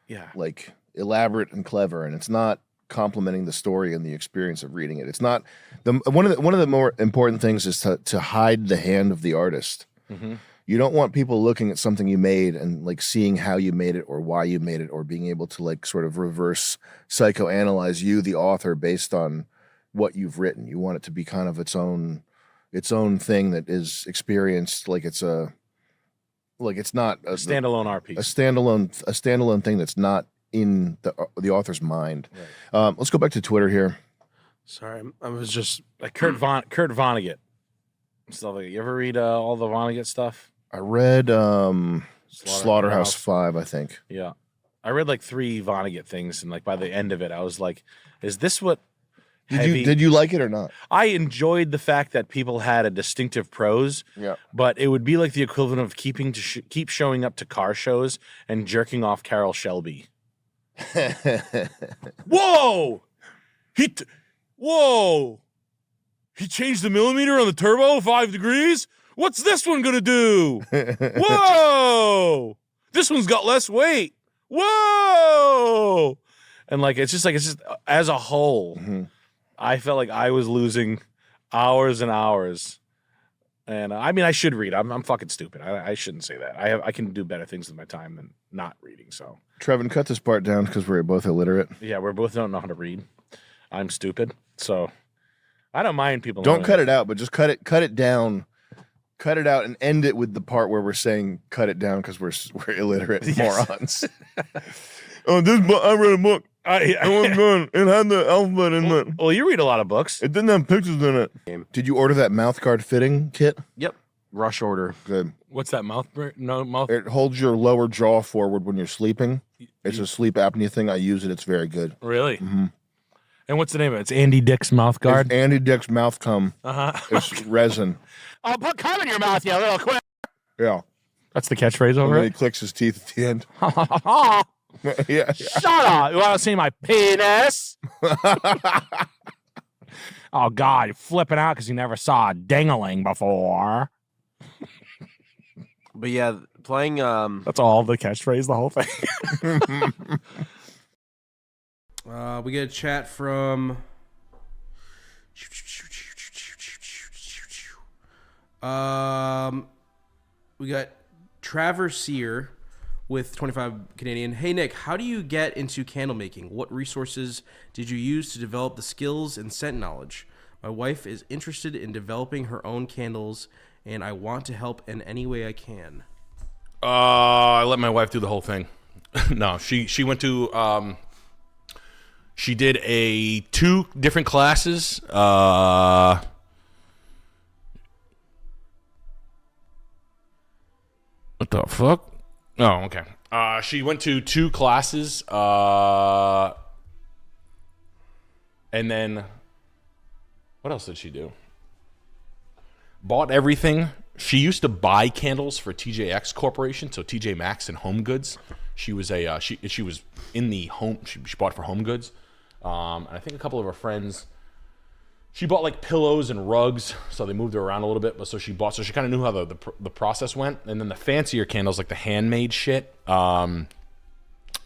S6: yeah,
S4: like elaborate and clever, and it's not complementing the story and the experience of reading it. It's not one of the more important things is to hide the hand of the artist.
S6: Mm-hmm.
S4: You don't want people looking at something you made and like seeing how you made it or why you made it, or being able to like sort of reverse psychoanalyze you, the author, based on what you've written. You want it to be kind of its own thing that is experienced, like it's not a
S6: standalone art piece,
S4: a standalone thing that's not in the author's mind. Right. Let's go back to Twitter here.
S14: Sorry, I was just
S6: like Kurt Vonnegut stuff. Like, you ever read all the Vonnegut stuff?
S4: I read Slaughterhouse 5, I think.
S6: Yeah. I read like 3 Vonnegut things, and like by the end of it, I was like, is this what
S4: Did you like it or not?
S6: I enjoyed the fact that people had a distinctive prose.
S4: Yeah.
S6: But it would be like the equivalent of keep showing up to car shows and jerking off Carol Shelby. Whoa! Whoa! He changed the millimeter on the turbo 5 degrees? What's this one gonna do? Whoa! This one's got less weight. Whoa! And like it's just as a whole, I felt like I was losing hours and hours. And I mean, I should read. I'm fucking stupid. I shouldn't say that. I can do better things with my time than not reading. So
S4: Trevin, cut this part down because we're both illiterate.
S6: Yeah, we both don't know how to read. I'm stupid, so I don't mind people.
S4: Don't cut it out, but just cut it down. Cut it out and end it with the part where we're saying cut it down because we're illiterate morons. Oh, I read a book. It was good. It had the alphabet in it.
S6: Well, you read a lot of books.
S4: It didn't have pictures in it. Did you order that mouth guard fitting kit?
S14: Yep. Rush order.
S4: Good.
S6: What's that mouth? No mouth.
S4: It holds your lower jaw forward when you're sleeping. It's a sleep apnea thing. I use it. It's very good.
S6: Really?
S4: Mm-hmm.
S6: And what's the name of it? It's Andy Dick's mouth guard.
S4: It's Andy Dick's mouth cum. It's resin.
S6: I'll put cum in your mouth, you little quit.
S4: Yeah.
S6: That's the catchphase over
S4: And then
S6: it.
S4: he clicks his teeth at the end. Yeah.
S6: Shut up! You want to see my penis? Oh God, you're flipping out because you never saw a dingling before.
S14: But yeah, playing.
S6: That's all the catchphrase, the whole thing.
S13: We get a chat from. We got Traversier with 25 Canadian. Hey Nick, how do you get into candle making? What resources did you use to develop the skills and scent knowledge? My wife is interested in developing her own candles, and I want to help in any way I can.
S6: I let my wife do the whole thing. No, she went to she did 2 different classes. What the fuck? Oh, okay. She went to 2 classes, and then what else did she do? Bought everything. She used to buy candles for TJX Corporation, so TJ Maxx and Home Goods. She was she was in the home. She bought for Home Goods, and I think a couple of her friends. She bought like pillows and rugs, so they moved her around a little bit. But so she kind of knew how the process went. And then the fancier candles, like the handmade shit, was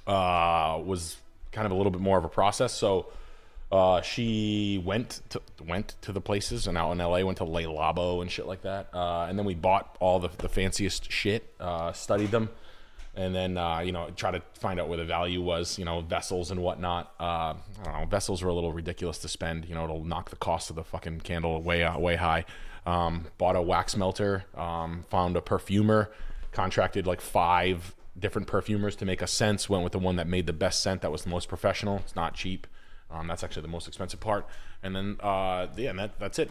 S6: kind of a little bit more of a process. So she went to the places, and out in LA went to Le Labo and shit like that. And then we bought all the fanciest shit, studied them, and then try to find out where the value was, vessels and whatnot. I don't know, vessels are a little ridiculous to spend. It'll knock the cost of the fucking candle way high. Bought a wax melter, found a perfumer, contracted like 5 different perfumers to make a scent. Went with the one that made the best scent, that was the most professional. It's not cheap. That's actually the most expensive part. And then that's it.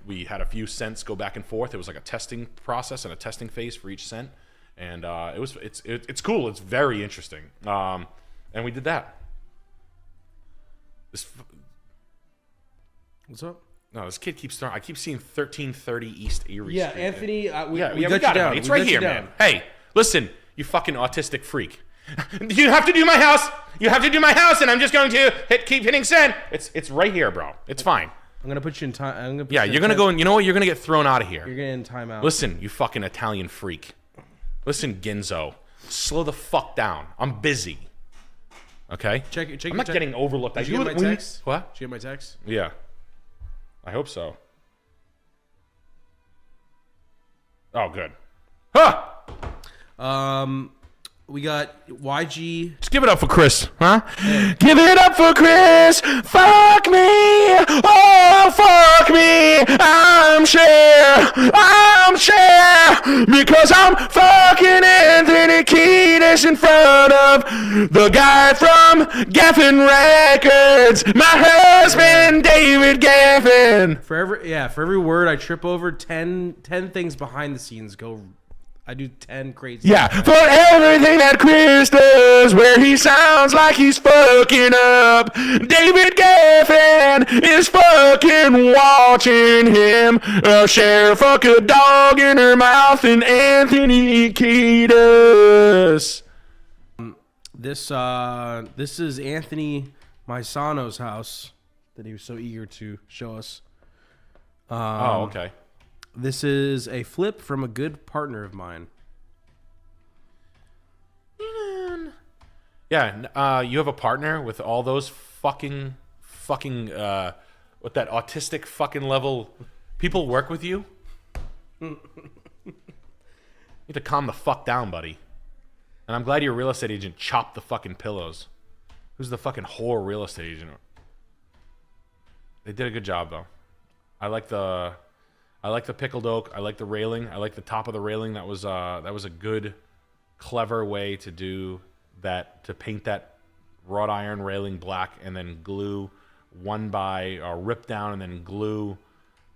S6: We had a few scents go back and forth. It was like a testing process and a testing phase for each scent. And it's cool. It's very interesting. And we did that.
S13: What's up?
S6: No, this kid keeps throwing. I keep seeing 1330 East Erie
S13: Yeah,
S6: Street.
S13: Anthony, we
S6: got
S13: you
S6: it,
S13: down.
S6: buddy. It's
S13: We
S6: right
S13: got
S6: here,
S13: you
S6: man.
S13: down.
S6: Hey, listen, you fucking autistic freak. You have to do my house. You have to do my house, and I'm just going to keep hitting send. It's right here, bro. It's fine.
S13: I'm gonna put you in time.
S6: You're gonna go, and you know what? You're gonna get thrown out of here.
S13: You're getting timeout.
S6: Listen, you fucking Italian freak. Listen, Ginzo, slow the fuck down. I'm busy. Okay.
S13: Check
S6: I'm
S13: your
S6: not getting overlooked.
S13: Did you get my text?
S6: What?
S13: Did you get my text?
S6: Yeah. I hope so. Oh, good. Huh!
S13: We got YG.
S6: Just give it up for Chris, huh? Hey. Give it up for Chris. Fuck me. Oh, fuck me. I'm Cher. Because I'm fucking Anthony Kiedis in front of the guy from Geffen Records. My husband, David Geffen.
S13: For every word I trip over, 10 things behind the scenes go. I do 10 crazy.
S6: Yeah, for everything that Chris does, where he sounds like he's fucking up, David Geffen is fucking watching him. Cher fuck a dog in her mouth and Anthony Kiedis.
S13: This is Anthony Maisano's house that he was so eager to show us.
S6: Oh, okay.
S13: This is a flip from a good partner of mine.
S6: Yeah, you have a partner with all those fucking, with that autistic fucking level people work with you? You need to calm the fuck down, buddy. And I'm glad your real estate agent chopped the fucking pillows. Who's the fucking whore real estate agent? They did a good job, though. I like the pickled oak. I like the railing. I like the top of the railing. That was a good, clever way to do that, to paint that wrought iron railing black and then glue rip down and then glue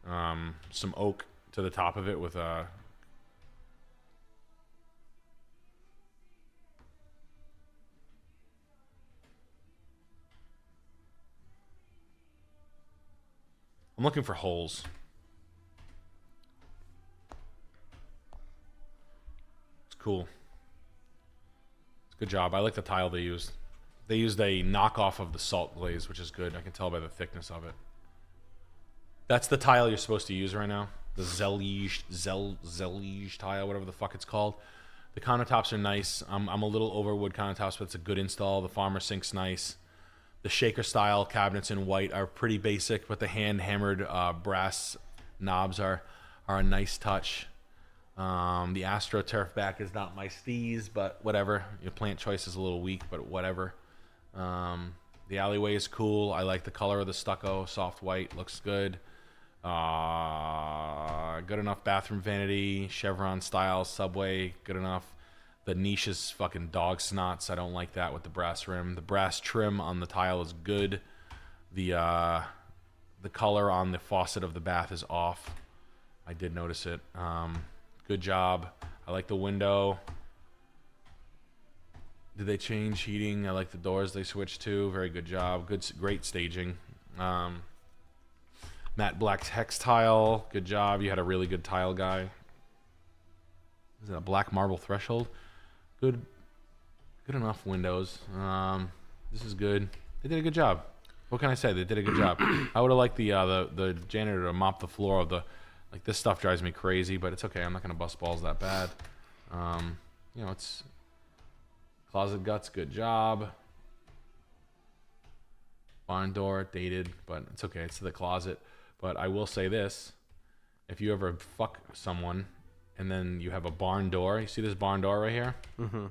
S6: some oak to the top of it with a. I'm looking for holes. Cool. It's a good job. I like the tile they used. They used a knockoff of the salt glaze, which is good. I can tell by the thickness of it. That's the tile you're supposed to use right now. The Zellige tile, whatever the fuck it's called. The countertops are nice. I'm a little over wood countertops, but it's a good install. The farmer sink's nice. The shaker style cabinets in white are pretty basic, but the hand hammered brass knobs are a nice touch.
S13: The AstroTurf back is not my steez, but whatever. Your plant choice is a little weak, but whatever. The alleyway is cool. I like the color of the stucco. Soft white. Looks good. Good enough bathroom vanity. Chevron style subway. Good enough. The niche is fucking dog snots. I don't like that with the brass rim. The brass trim on the tile is good. The color on the faucet of the bath is off. I did notice it. Good job. I like the window. Did they change heating? I like the doors they switched to. Very good job. Great staging. Matte black hex tile. Good job. You had a really good tile guy. Is it a black marble threshold? Good enough windows. This is good. They did a good job. What can I say? They did a good job. I would have liked the janitor to mop the floor of the. Like, this stuff drives me crazy, but it's okay. I'm not gonna bust balls that bad. You know, it's closet guts. Good job. Barn door dated, but it's okay. It's the closet. But I will say this: if you ever fuck someone and then you have a barn door, you see this barn door right here? Mm-hmm.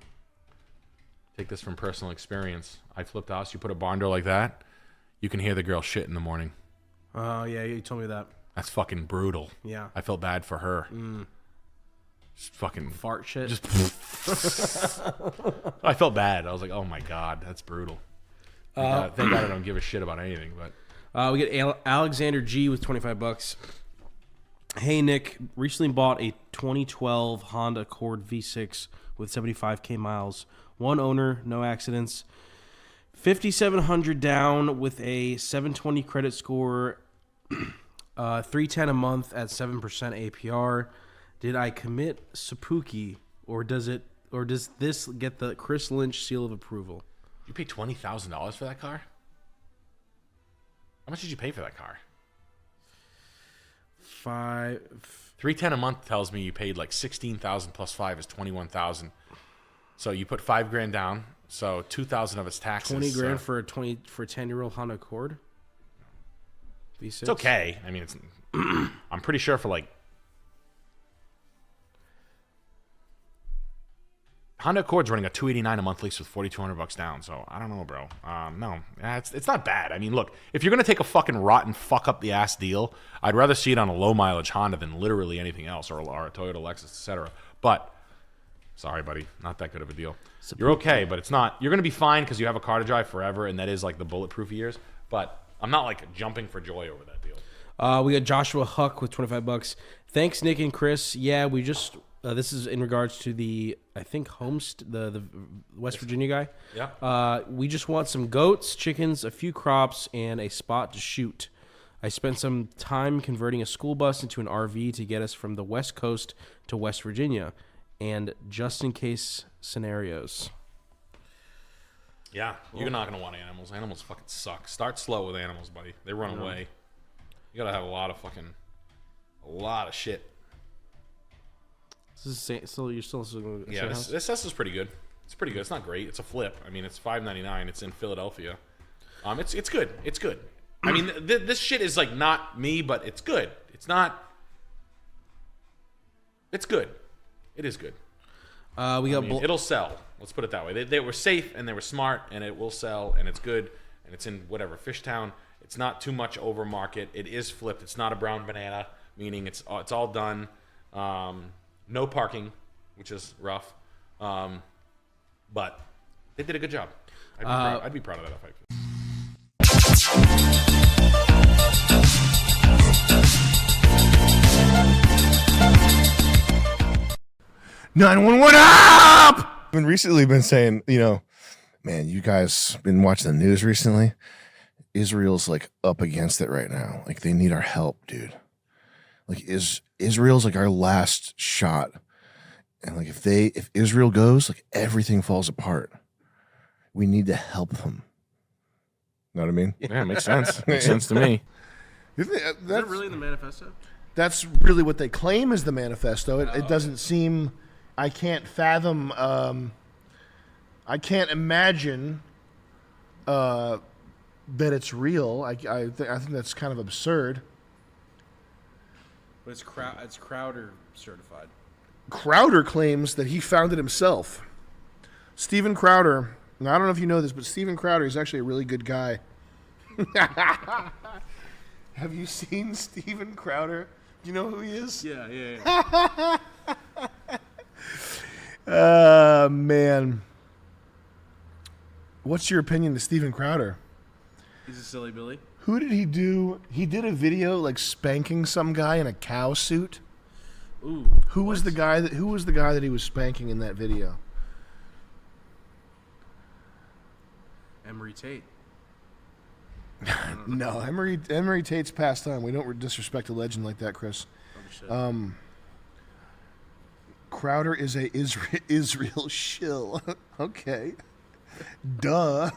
S13: Take this from personal experience. I flipped house. You put a barn door like that, you can hear the girl shit in the morning. Oh, yeah, you told me that. That's fucking brutal. Yeah. I felt bad for her.
S14: Mm.
S13: Just fucking
S14: fart shit.
S13: Just I felt bad. I was like, oh my God, that's brutal. Thank God I don't give a shit about anything. But
S14: we get Alexander G with $25. Hey Nick, recently bought a 2012 Honda Accord V6 with 75k miles. One owner, no accidents. 5,700 down with a 720 credit score. 310 a month at 7% APR. Did I commit seppuku, or does this get the Chris Lynch seal of approval?
S13: You paid $20,000 for that car? How much did you pay for that car? 310 a month tells me you paid like 16,000 plus 5 is 21,000. So you put $5,000 down. So 2,000 of it's taxes.
S14: 20 grand for a 10-year-old Honda Accord. V6.
S13: It's okay. I mean, it's. I'm pretty sure for like Honda Accord's running a $289 a month lease with $4,200 down. So I don't know, bro. No, it's not bad. I mean, look, if you're gonna take a fucking rotten fuck up the ass deal, I'd rather see it on a low mileage Honda than literally anything else, or a Toyota, Lexus, etc. But sorry, buddy, not that good of a deal. You're okay, but it's not. You're gonna be fine because you have a car to drive forever, and that is like the bulletproof years. But I'm not like jumping for joy over that deal.
S14: We got Joshua Huck with $25. Thanks, Nick and Chris. Yeah, we just this is in regards to the the West Virginia guy.
S13: Yeah.
S14: We just want some goats, chickens, a few crops, and a spot to shoot. I spent some time converting a school bus into an RV to get us from the West Coast to West Virginia, and just in case scenarios.
S13: Yeah, you're not going to want animals. Animals fucking suck. Start slow with animals, buddy. They run away. You got to have a lot of shit.
S14: This is so you're still
S13: yeah, this is pretty good. It's pretty good. It's not great. It's a flip. I mean, it's $5.99. It's in Philadelphia. It's good. It's good. I mean, this shit is like not me, but it's good. It's not. It's good. It is good. It'll sell. Let's put it that way. They were safe and they were smart, and it will sell, and it's good, and it's in whatever Fishtown. It's not too much over market. It is flipped. It's not a brown banana, meaning it's all done. No parking, which is rough, but they did a good job. I'd be proud of that if I could.
S10: 911 up! I've been recently saying, man, you guys been watching the news recently? Israel's like up against it right now. Like they need our help, dude. Like Israel's like our last shot. And like if Israel goes, like everything falls apart. We need to help them. Know what I mean?
S6: Yeah, it makes sense. Makes sense to me.
S14: Is that really in the manifesto?
S4: That's really what they claim is the manifesto. It doesn't seem. I can't fathom. I can't imagine that it's real. I think that's kind of absurd.
S14: But it's Crowder certified.
S4: Crowder claims that he found it himself. Steven Crowder, now I don't know if you know this, but Steven Crowder is actually a really good guy. Have you seen Steven Crowder? Do you know who he is?
S14: Yeah.
S4: Man. What's your opinion of Steven Crowder?
S14: He's a silly Billy.
S4: Who did he do? He did a video like spanking some guy in a cow suit.
S14: Ooh.
S4: Who was the guy that he was spanking in that video?
S14: Emery Tate.
S4: No, Emery Tate's passed on. We don't disrespect a legend like that, Chris. Crowder is a Israel shill. Okay. Duh.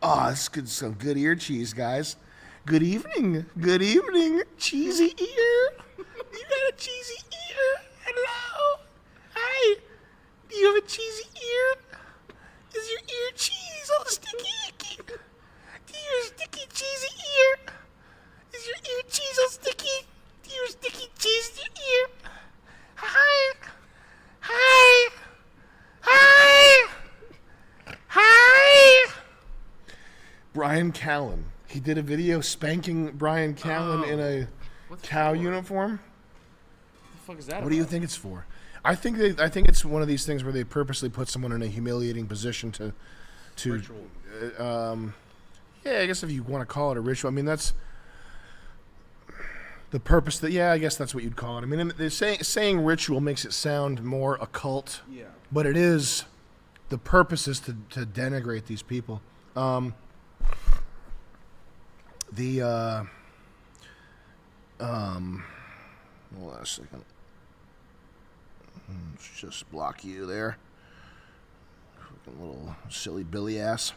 S4: This is some good ear cheese, guys. Good evening. Good evening. Cheesy ear. You got a cheesy ear? Hello. Hi. Do you have a cheesy ear? Is your ear cheese all sticky icky? Do you have a sticky cheesy ear? Is your ear cheese all sticky? Do you have sticky cheese in your ear? Hi. Hi. Hi. Hi. Brian Callen. He did a video spanking Brian Callen in a cow uniform.
S14: What the fuck is that?
S4: What do you think it's for? I think it's one of these things where they purposely put someone in a humiliating position to
S14: Ritual.
S4: Yeah, I guess if you want to call it a ritual. I mean, that's the purpose. I guess that's what you'd call it. I mean, saying ritual makes it sound more occult.
S14: Yeah.
S4: But it is. The purpose is to denigrate these people. Hold on a second. Let's just block you there. Fucking little silly Billy ass.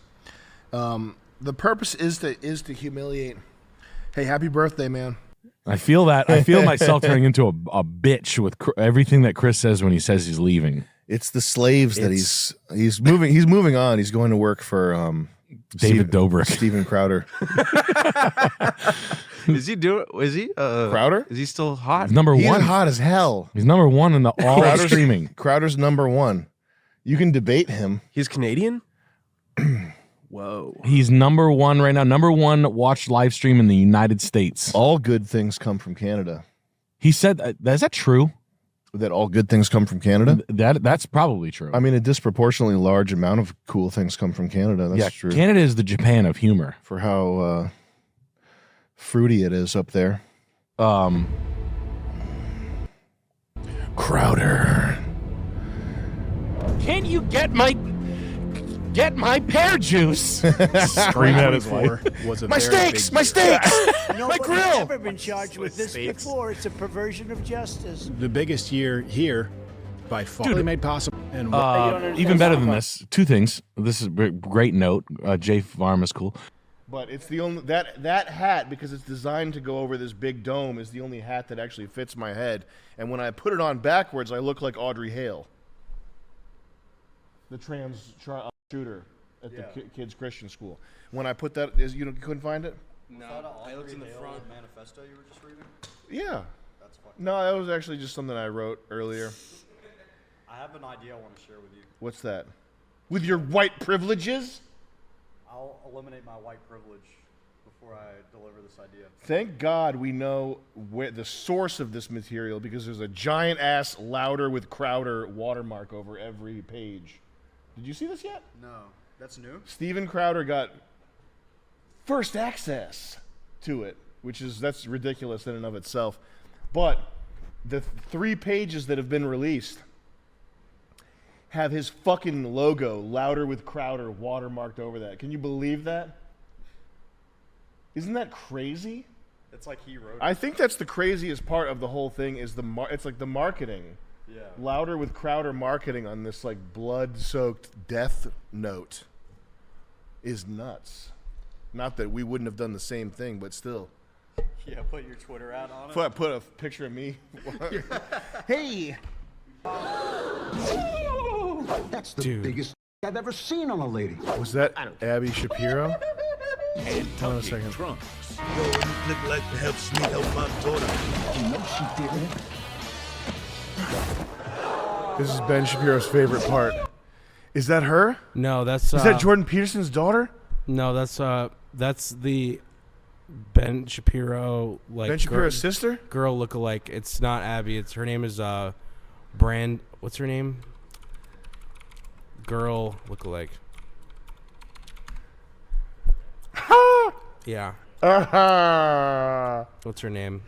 S4: The purpose is to humiliate. Hey, happy birthday, man.
S6: I feel that. I feel myself turning into a bitch with everything that Chris says when he says he's leaving.
S4: It's the slaves that he's moving. He's moving on. He's going to work for
S6: David Dobrik.
S4: Steven Crowder.
S15: Is he
S4: Crowder?
S15: Is he still hot?
S6: He's number
S4: He's
S6: one.
S4: hot as hell.
S6: He's number one in the all streaming.
S4: Crowder's number one. You can debate him.
S15: He's Canadian? Whoa.
S6: He's number one right now. Number one watched live stream in the United States.
S4: All good things come from Canada.
S6: He said, is that true?
S4: That all good things come from Canada?
S6: That's probably true.
S4: I mean, a disproportionately large amount of cool things come from Canada. That's true.
S6: Canada is the Japan of humor.
S4: For how fruity it is up there. Crowder.
S6: Can you get my pear juice? Scream at his wife.
S4: My steaks! My steaks! My grill!
S16: I've never been charged with this before. It's a perversion of justice.
S17: The biggest year here, by far,
S6: Dude,
S17: made possible. And
S6: even better than this, two things. This is a great note. Jay Farm is cool.
S4: But it's the only that hat, because it's designed to go over this big dome, is the only hat that actually fits my head. And when I put it on backwards, I look like Audrey Hale, the trans shooter at the kids' Christian school. When I put that, you couldn't find it?
S3: No, I looked in the front manifesto you were just reading.
S4: Yeah.
S3: That's fucking.
S4: No, that was actually just something I wrote earlier.
S3: I have an idea I want to share with you.
S4: What's that? With your white privileges?
S3: I'll eliminate my white privilege before I deliver this idea.
S4: Thank God we know where the source of this material, because there's a giant ass Louder with Crowder watermark over every page. Did you see this yet?
S3: No. That's new?
S4: Steven Crowder got first access to it, that's ridiculous in and of itself. But the 3 pages that have been released have his fucking logo, Louder with Crowder, watermarked over that. Can you believe that? Isn't that crazy?
S3: It's like he wrote it.
S4: I think that's the craziest part of the whole thing is it's like the marketing.
S3: Yeah.
S4: Louder with Crowder marketing on this like blood-soaked death note is nuts. Not that we wouldn't have done the same thing, but still.
S3: Yeah, put your Twitter ad on it.
S4: Put a picture of me. Hey!
S18: That's the biggest I've ever seen on a lady.
S4: Was that Abby Shapiro?
S17: and
S4: Hold on a
S17: tuck
S4: second.
S17: trunks.
S5: Yo, you look like to help me help my daughter.
S16: No, she didn't.
S4: This is Ben Shapiro's favorite part. Is that her?
S14: No, that's
S4: Is that Jordan Peterson's daughter?
S14: No, that's the Ben Shapiro like
S4: Ben Shapiro's sister?
S14: Girl lookalike. It's not Abby. It's her name is Brand. What's her name? Girl lookalike. Yeah. What's her name?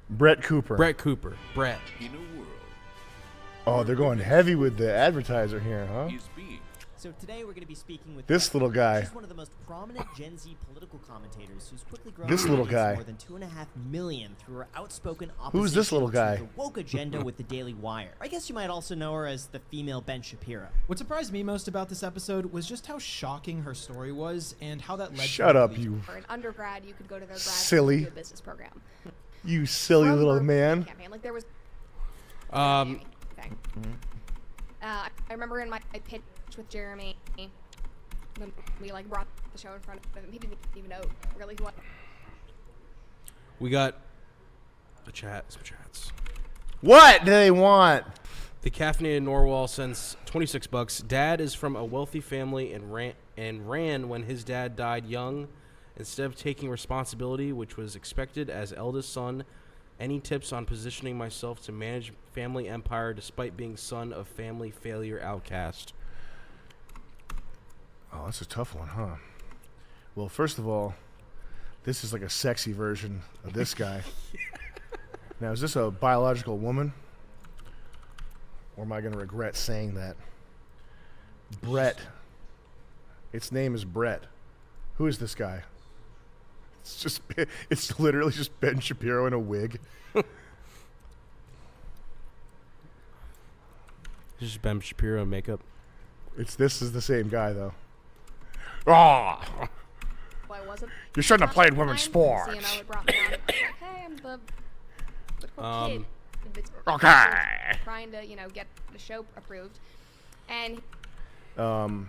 S4: Brett Cooper.
S14: Brett Cooper. Brett.
S4: Oh, they're going heavy with the advertiser here, huh?
S18: So today we're going to be speaking with
S4: This little guy.
S18: She's one of the most prominent Gen Z political commentators who's quickly grown
S4: This little
S18: to
S4: guy.
S18: more than 2.5 million through her outspoken opposition
S4: Who's this little guy?
S18: to the woke agenda with the Daily Wire. I guess you might also know her as the female Ben Shapiro.
S19: What surprised me most about this episode was just how shocking her story was and how that led
S4: Shut
S19: to
S4: up, you
S20: For an undergrad, you could go to their grad
S4: silly.
S20: school business program.
S4: You silly little man.
S20: Campaign. Like there was
S14: Um.
S20: thing. I remember in my pitch with Jeremy, when we like brought the show in front of him, he didn't even know really who I.
S14: We got some chats.
S4: What do they want?
S14: The caffeinated Norwal sends $26. Dad is from a wealthy family and ran when his dad died young. Instead of taking responsibility, which was expected as eldest son, any tips on positioning myself to manage family empire despite being son of family failure outcast?
S4: Oh, that's a tough one, huh? Well, first of all, this is like a sexy version of this guy. Now, is this a biological woman? Or am I going to regret saying that? Brett. Its name is Brett. Who is this guy? It's literally just Ben Shapiro in a wig.
S14: It's just Ben Shapiro makeup.
S4: This is the same guy though. Oh,
S20: Well, I wasn't.
S4: you shouldn't have played women's
S20: CMO
S4: sports.
S20: would brought me on. Like, hey, I'm the kid. that's
S4: Okay.
S20: Trying to get the show approved, and
S4: I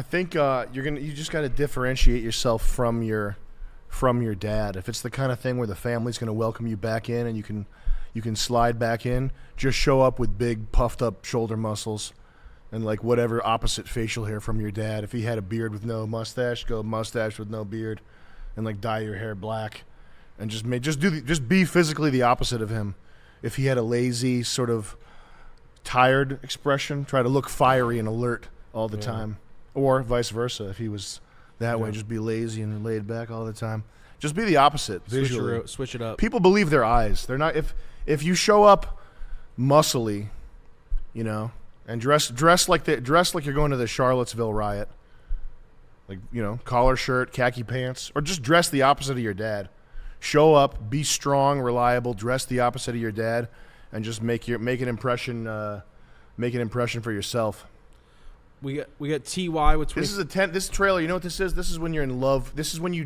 S4: think you just got to differentiate yourself from your dad. If it's the kind of thing where the family's going to welcome you back in and you can slide back in, just show up with big puffed up shoulder muscles and like whatever opposite facial hair from your dad. If he had a beard with no mustache, go mustache with no beard, and like dye your hair black, and just be physically the opposite of him. If he had a lazy sort of tired expression, try to look fiery and alert all the time. Or vice versa, if he was that way, just be lazy and laid back all the time. Just be the opposite visually.
S14: Switch it up.
S4: People believe their eyes. They're not. If you show up muscly, and dress like you're going to the Charlottesville riot, like collar shirt, khaki pants, or just dress the opposite of your dad. Show up, be strong, reliable, dress the opposite of your dad, and just make an impression for yourself.
S14: We got TY with 20.
S4: This is this trailer. You know what this is? This is when you're in love. This is when you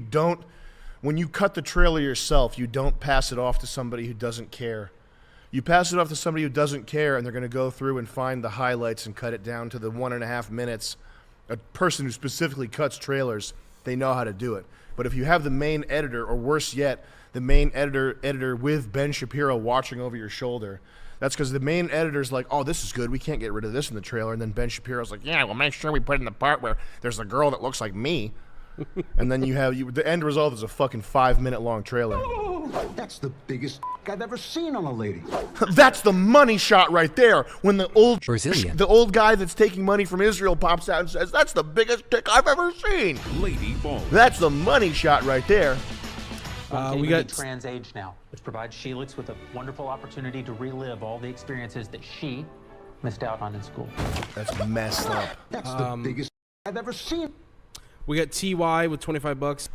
S4: cut the trailer yourself, you don't pass it off to somebody who doesn't care. You pass it off to somebody who doesn't care, and they're going to go through and find the highlights and cut it down to the 1.5 minutes. A person who specifically cuts trailers, they know how to do it. But if you have the main editor, or worse yet, the main editor with Ben Shapiro watching over your shoulder, that's because the main editor's like, oh, this is good. We can't get rid of this in the trailer. And then Ben Shapiro's like, yeah, well, make sure we put in the part where there's a girl that looks like me. And then the end result is a fucking 5-minute long trailer.
S16: That's the biggest I've ever seen on a lady.
S4: That's the money shot right there. When the old
S16: Brazilian.
S4: the old guy that's taking money from Israel pops out and says, that's the biggest dick I've ever seen.
S17: Lady ball.
S4: That's the money shot right there.
S14: We got
S21: Trans Age Now, which provides Sheelix with a wonderful opportunity to relive all the experiences that she missed out on in school.
S4: That's messed up.
S16: That's the biggest I've ever seen.
S14: We got TY with $25.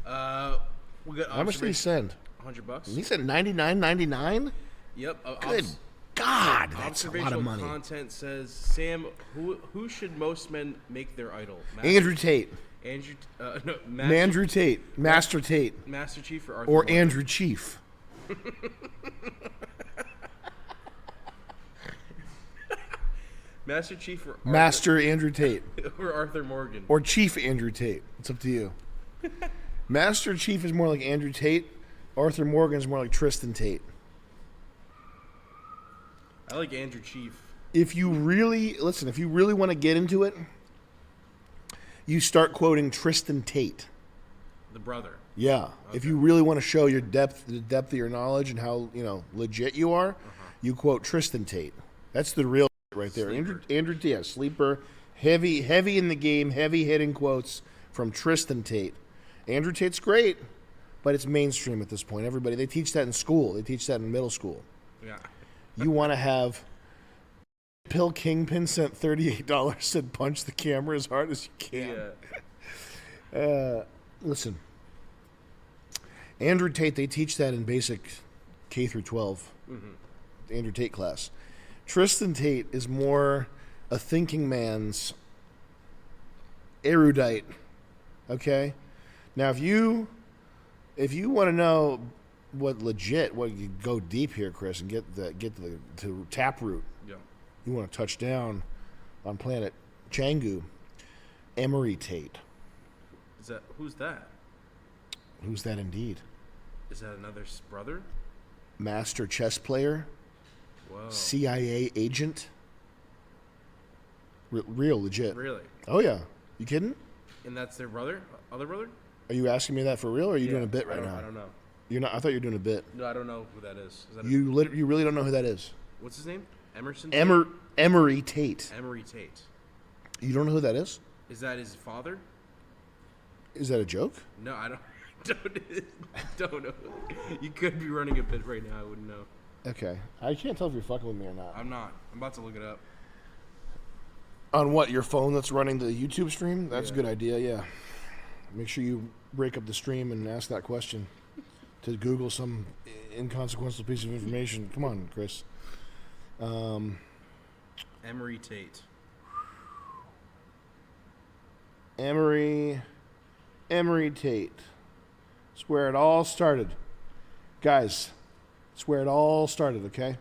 S14: We got
S4: How much did he send?
S14: $100.
S4: He said $99.99.
S14: Yep.
S4: Good God, that's a lot of
S14: Observational
S4: money.
S14: content says, Sam, who should most men make their idol?
S4: Andrew Tate.
S14: Andrew
S4: Tate. Master Tate.
S14: Master Chief or Arthur
S4: Or
S14: Morgan?
S4: Andrew Chief.
S13: Master Chief or
S4: Master Andrew Tate.
S13: or Arthur Morgan.
S4: Or Chief Andrew Tate. It's up to you. Master Chief is more like Andrew Tate. Arthur Morgan is more like Tristan Tate.
S13: I like Andrew Chief.
S4: If you really want to get into it, you start quoting Tristan Tate.
S13: The brother.
S4: Yeah. Okay. If you really want to show the depth of your knowledge and how legit you are, you quote Tristan Tate. That's the real right there. Andrew Tate, sleeper, heavy in the game, heavy hitting quotes from Tristan Tate. Andrew Tate's great, but it's mainstream at this point. They teach that in school. They teach that in middle school.
S13: Yeah.
S4: You want to have Pill Kingpin sent $38, said punch the camera as hard as you can. Yeah. Listen, Andrew Tate, they teach that in basic K through 12. Andrew Tate class. Tristan Tate is more a thinking man's erudite. Okay? Now if you want to know what you go deep here, Chris, and get to Taproot.
S13: Yeah.
S4: You want to touch down on planet Changu. Emery Tate.
S13: Who's that?
S4: Who's that indeed?
S13: Is that another brother?
S4: Master chess player.
S13: Whoa.
S4: CIA agent. Real legit.
S13: Really?
S4: Oh yeah. You kidding?
S13: And that's their brother? Other brother?
S4: Are you asking me that for real, or are you doing a bit right now?
S13: I don't know.
S4: You're not. I thought you were doing a bit.
S13: No, I don't know who that is.
S4: You really don't know who that is?
S13: What's his name? Emerson?
S4: Emery Tate.
S13: Emery Tate.
S4: You don't know who that is?
S13: Is that his father?
S4: Is that a joke?
S13: No, I don't know. You could be running a bit right now. I wouldn't know.
S4: Okay. I can't tell if you're fucking with me or not.
S13: I'm not. I'm about to look it up.
S4: On what? Your phone that's running the YouTube stream? That's a good idea, yeah. Make sure you break up the stream and ask that question to Google some inconsequential piece of information. Come on, Chris.
S13: Emery Tate.
S4: Emery Tate. It's where it all started. Guys, it's where it all started, okay?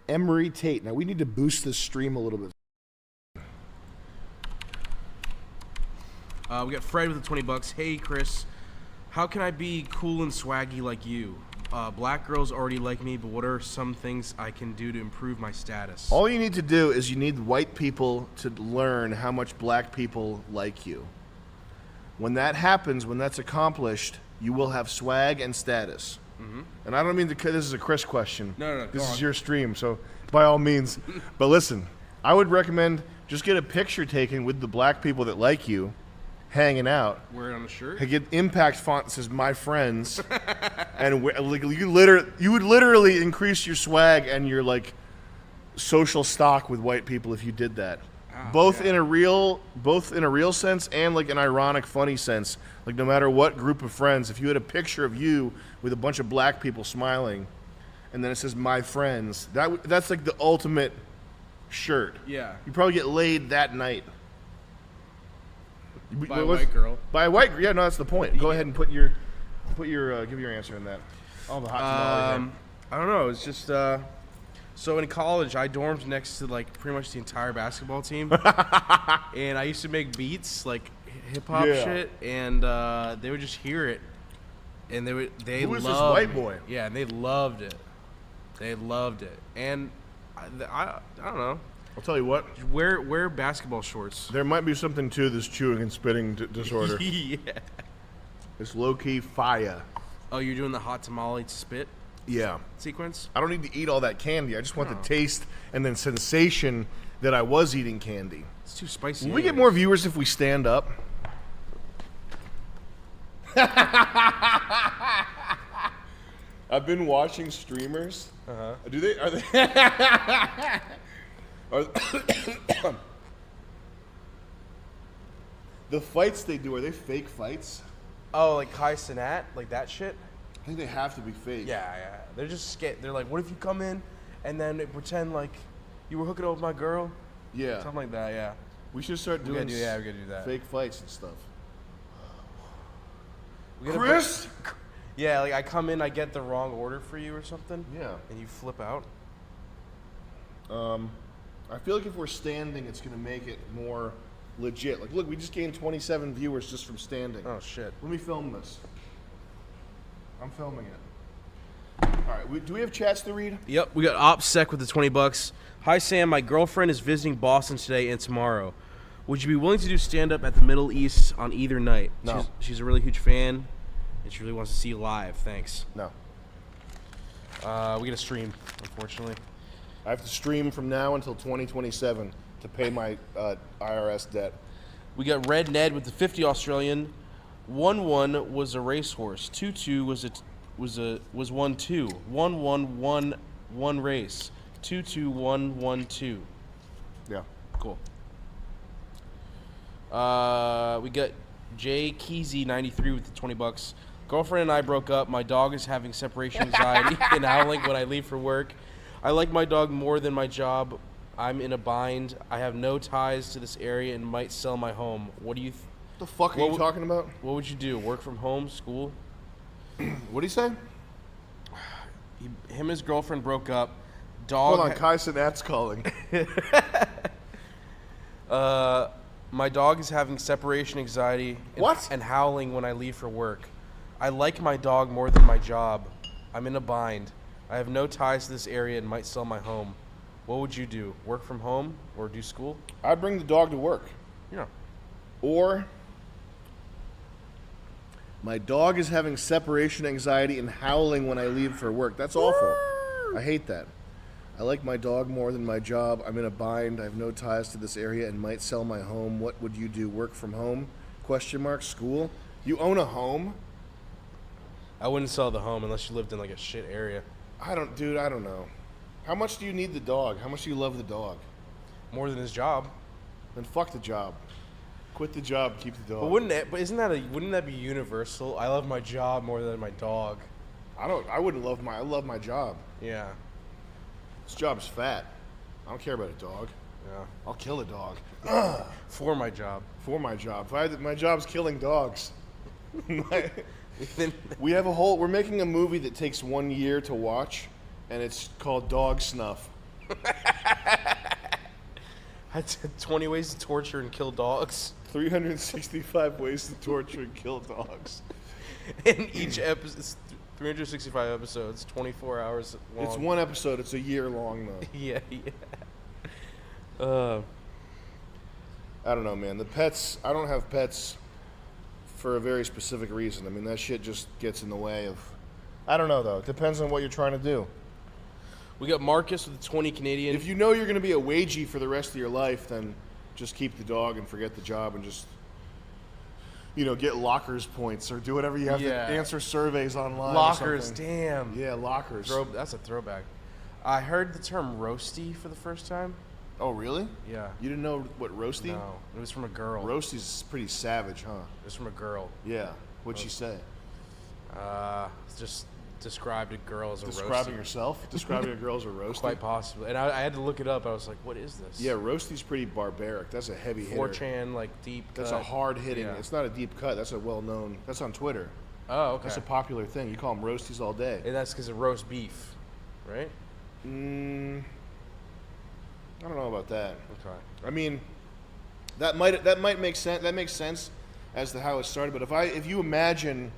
S4: Emery Tate. Now, we need to boost this stream a little bit.
S13: We got Fred with the $20. Hey, Chris. How can I be cool and swaggy like you? Black girls already like me, but what are some things I can do to improve my status?
S4: All you need to do is you need white people to learn how much black people like you. When that happens, when that's accomplished, you will have swag and status.
S13: Mm-hmm.
S4: And I don't mean this is a Chris question.
S13: No.
S4: This is your stream, so by all means. But listen, I would recommend just get a picture taken with the black people that like you, hanging out.
S13: Wear it on a shirt.
S4: Get impact font that says "My Friends," and you would literally increase your swag and your social stock with white people if you did that. Both in a real sense and like an ironic, funny sense. Like no matter what group of friends, if you had a picture of you with a bunch of black people smiling, and then it says "My Friends," that's like the ultimate shirt.
S13: Yeah.
S4: You probably get laid that night.
S13: By a white girl.
S4: By a white girl. Yeah, no, that's the point. Go ahead and give your answer in that. Oh, the hot tamale.
S13: I don't know. It's just so in college I dormed next to pretty much the entire basketball team, and I used to make beats like hip hop shit, and they would just hear it, and they
S4: Who was
S13: loved
S4: this white
S13: me.
S4: boy?
S13: Yeah, and they loved it. They loved it, and I don't know.
S4: I'll tell you what.
S13: Wear basketball shorts.
S4: There might be something to this chewing and spitting disorder.
S13: Yeah.
S4: It's low-key fire.
S13: Oh, you're doing the hot tamale spit?
S4: Yeah.
S13: Sequence?
S4: I don't need to eat all that candy. I just want the taste and then sensation that I was eating candy.
S13: It's too spicy.
S4: Will we get more viewers if we stand up? I've been watching streamers.
S13: Uh-huh.
S4: Are they the fights they do, are they fake fights?
S13: Oh, like Kai Cenat? Like that shit?
S4: I think they have to be fake.
S13: Yeah. They're just scared. They're like, what if you come in and then pretend like you were hooking up with my girl?
S4: Yeah.
S13: Something like that, yeah.
S4: We should start doing
S13: we gotta do that.
S4: fake fights and stuff.
S13: Chris? Yeah, like I come in, I get the wrong order for you or something.
S4: Yeah.
S13: And you flip out.
S4: I feel like if we're standing, it's going to make it more legit. Like, look, we just gained 27 viewers just from standing.
S14: Oh, shit.
S4: Let me film this. I'm filming it. All right, do we have chats to read?
S14: Yep, we got OpSec with the $20. Hi, Sam. My girlfriend is visiting Boston today and tomorrow. Would you be willing to do stand-up at the Middle East on either night?
S4: No.
S14: She's a really huge fan, and she really wants to see you live. Thanks.
S4: No.
S14: We get a stream, unfortunately.
S4: I have to stream from now until 2027 to pay my IRS debt.
S14: We got Red Ned with the 50 Australian. 1-1 was a racehorse. 2-2 was 1-2. 1-1-1 one race. 2-2-1-1-2.
S4: Yeah.
S14: Cool. We got Jay Keezy 93 with the $20. Girlfriend and I broke up. My dog is having separation anxiety and howling when I leave for work. I like my dog more than my job. I'm in a bind. I have no ties to this area and might sell my home. What do you?
S4: The fuck are you talking about?
S14: What would you do? Work from home? School?
S4: What'd he say?
S14: Him and his girlfriend broke up. Dog.
S4: Hold on, Kai Sinat's calling.
S14: My dog is having separation anxiety and howling when I leave for work. I like my dog more than my job. I'm in a bind. I have no ties to this area and might sell my home. What would you do? Work from home or do school?
S4: I'd bring the dog to work.
S14: Yeah.
S4: Or my dog is having separation anxiety and howling when I leave for work. That's awful. I hate that. I like my dog more than my job. I'm in a bind. I have no ties to this area and might sell my home. What would you do? Work from home? Question mark. School? You own a home?
S14: I wouldn't sell the home unless you lived in like a shit area.
S4: I don't know. How much do you need the dog? How much do you love the dog?
S14: More than his job.
S4: Then fuck the job. Quit the job, keep the dog.
S14: But wouldn't that be universal? I love my job more than my dog.
S4: I love my job.
S14: Yeah.
S4: This job's fat. I don't care about a dog.
S14: Yeah.
S4: I'll kill a dog.
S14: For my job.
S4: For my job. My job's killing dogs. We're making a movie that takes 1 year to watch, and it's called Dog Snuff.
S14: That's 20 ways to torture and kill dogs.
S4: 365 ways to torture and kill dogs.
S14: And each episode, 365 episodes, 24 hours long.
S4: It's one episode. It's a year long, though.
S14: Yeah.
S4: I don't know, man. I don't have pets for a very specific reason. I mean, that shit just gets in the way of... I don't know, though. It depends on what you're trying to do.
S14: We got Marcus with the 20 Canadian.
S4: If you know you're going to be a wagey for the rest of your life, then just keep the dog and forget the job and just, get lockers points or do whatever you have to answer surveys online.
S14: Lockers, damn.
S4: Yeah, lockers.
S14: That's a throwback. I heard the term roasty for the first time.
S4: Oh, really?
S14: Yeah.
S4: You didn't know what roasty?
S14: No, it was from a girl.
S4: Roasty's pretty savage, huh?
S14: It was from a girl.
S4: Yeah. What'd she say?
S14: Just described a girl as a roasty.
S4: Describing yourself? Describing a girl as a roasty?
S14: Quite possibly. And I had to look it up. I was like, what is this?
S4: Yeah, roasty's pretty barbaric. That's a heavy hitter.
S14: 4chan, like deep cut.
S4: That's a hard hitting.
S14: Yeah.
S4: It's not a deep cut. That's a well-known. That's on Twitter.
S14: Oh, okay.
S4: That's a popular thing. You call them roasties all day.
S14: And that's because of roast beef, right?
S4: I don't know about that.
S14: Okay.
S4: I mean, that might make sense. That makes sense as to how it started. But if you imagine,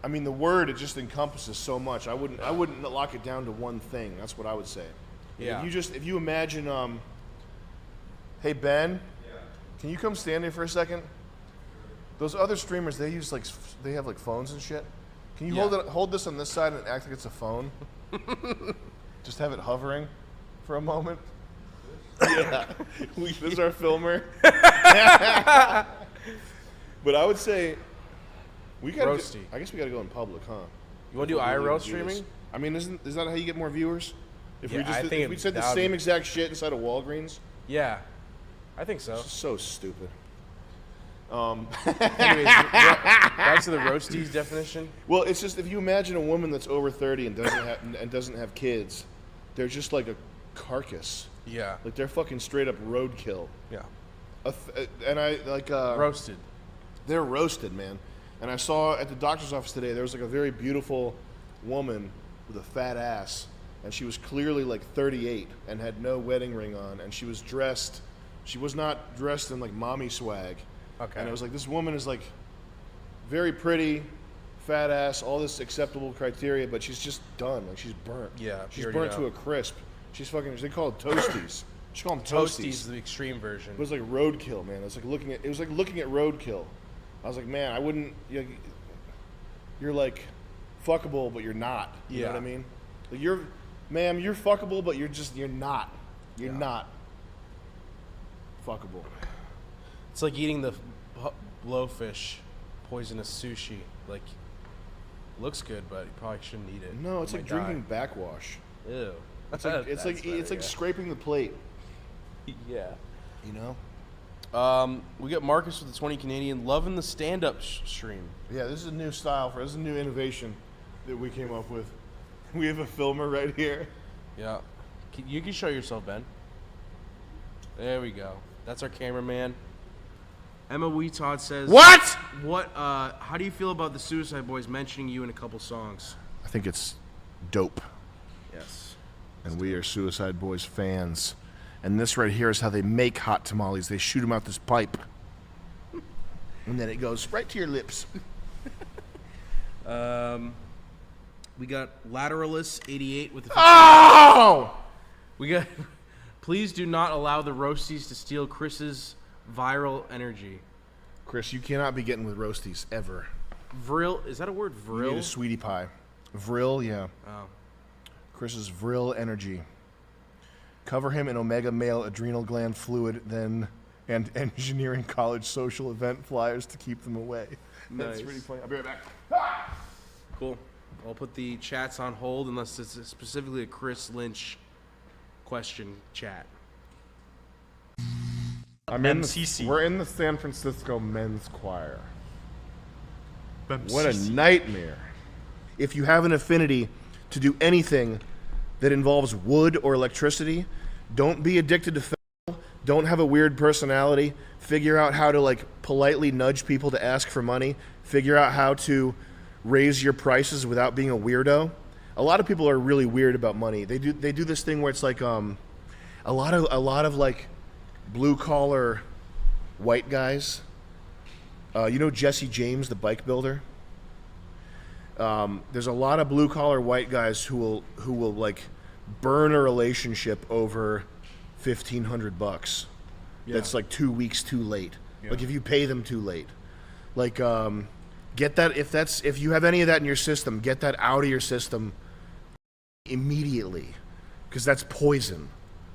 S4: I mean, the word, it just encompasses so much. I wouldn't lock it down to one thing. That's what I would say.
S14: Yeah.
S4: If you imagine, hey Ben, can you come stand here for a second? Those other streamers, they have like phones and shit. Can you hold this on this side and act like it's a phone? Just have it hovering for a moment. Yeah, this is our filmer. But I would say we got. I guess we got to go in public, huh?
S14: You want to do IRL streaming?
S4: I mean, is that how you get more viewers? If
S14: if
S4: we said the same exact shit inside of Walgreens?
S14: Yeah, I think so.
S4: It's so stupid.
S14: Anyways, back to the roasties definition.
S4: Well, it's just if you imagine a woman that's over 30 and doesn't have kids, they're just like a carcass.
S14: Yeah.
S4: Like they're fucking straight up roadkill.
S14: Yeah.
S4: And I like
S14: roasted.
S4: They're roasted, man. And I saw at the doctor's office today there was like a very beautiful woman with a fat ass, and she was clearly like 38 and had no wedding ring on, and she was dressed. She was not dressed in like mommy swag.
S13: Okay.
S4: And it was like, this woman is like very pretty, fat ass, all this acceptable criteria, but she's just done. Like she's burnt.
S13: Yeah,
S4: she's
S13: you
S4: burnt
S13: already
S4: to
S13: know.
S4: a crisp. She's fucking. They call it toasties. She call them toasties.
S13: Toasties, the extreme version.
S4: It was like roadkill, man. It was like looking at roadkill. I was like, man, I wouldn't. You're like fuckable, but you're not. You know what I mean? Like ma'am, you're fuckable, but you're not. You're not fuckable.
S13: It's like eating the blowfish, poisonous sushi. Like, looks good, but you probably shouldn't eat it.
S4: No, it's
S13: You
S4: like
S13: might
S4: drinking backwash.
S13: Ew.
S4: It's like it's like scraping the plate.
S13: Yeah.
S4: You know.
S13: We got Marcus with the 20 Canadian, loving the stand-up stream.
S4: Yeah, this is a new style this is a new innovation that we came up with. We have a filmer right here.
S13: Yeah. You can show yourself, Ben. There we go. That's our cameraman. Emma Weetodd says,
S4: What?
S13: How do you feel about the Suicide Boys mentioning you in a couple songs?
S4: I think it's dope.
S13: Yes.
S4: And we are Suicide Boys fans. And this right here is how they make hot tamales. They shoot them out this pipe. And then it goes right to your lips.
S13: We got Lateralis88 with the...
S4: Oh!
S13: We got... Please do not allow the roasties to steal Chris's viral energy.
S4: Chris, you cannot be getting with roasties, ever.
S13: Vril... Is that a word? Vril?
S4: You need a sweetie pie. Vril, yeah.
S13: Oh.
S4: Chris's Vril energy. Cover him in omega male adrenal gland fluid, and engineering college social event flyers to keep them away. That's
S13: Nice.
S4: really funny. I'll be right back.
S13: Cool. I'll put the chats on hold unless it's specifically a Chris Lynch question chat.
S4: We're in the San Francisco Men's Choir. What a nightmare. If you have an affinity to do anything that involves wood or electricity, don't be addicted to film, don't have a weird personality, figure out how to like politely nudge people to ask for money, figure out how to raise your prices without being a weirdo. A lot of people are really weird about money. They do this thing where it's like a lot of like blue collar white guys. You know Jesse James, the bike builder? There's a lot of blue collar white guys who will like burn a relationship over $1,500.
S3: Yeah.
S4: That's like 2 weeks too late.
S3: Yeah.
S4: Like if you pay them too late. Like get that if you have any of that in your system, get that out of your system immediately, because that's poison.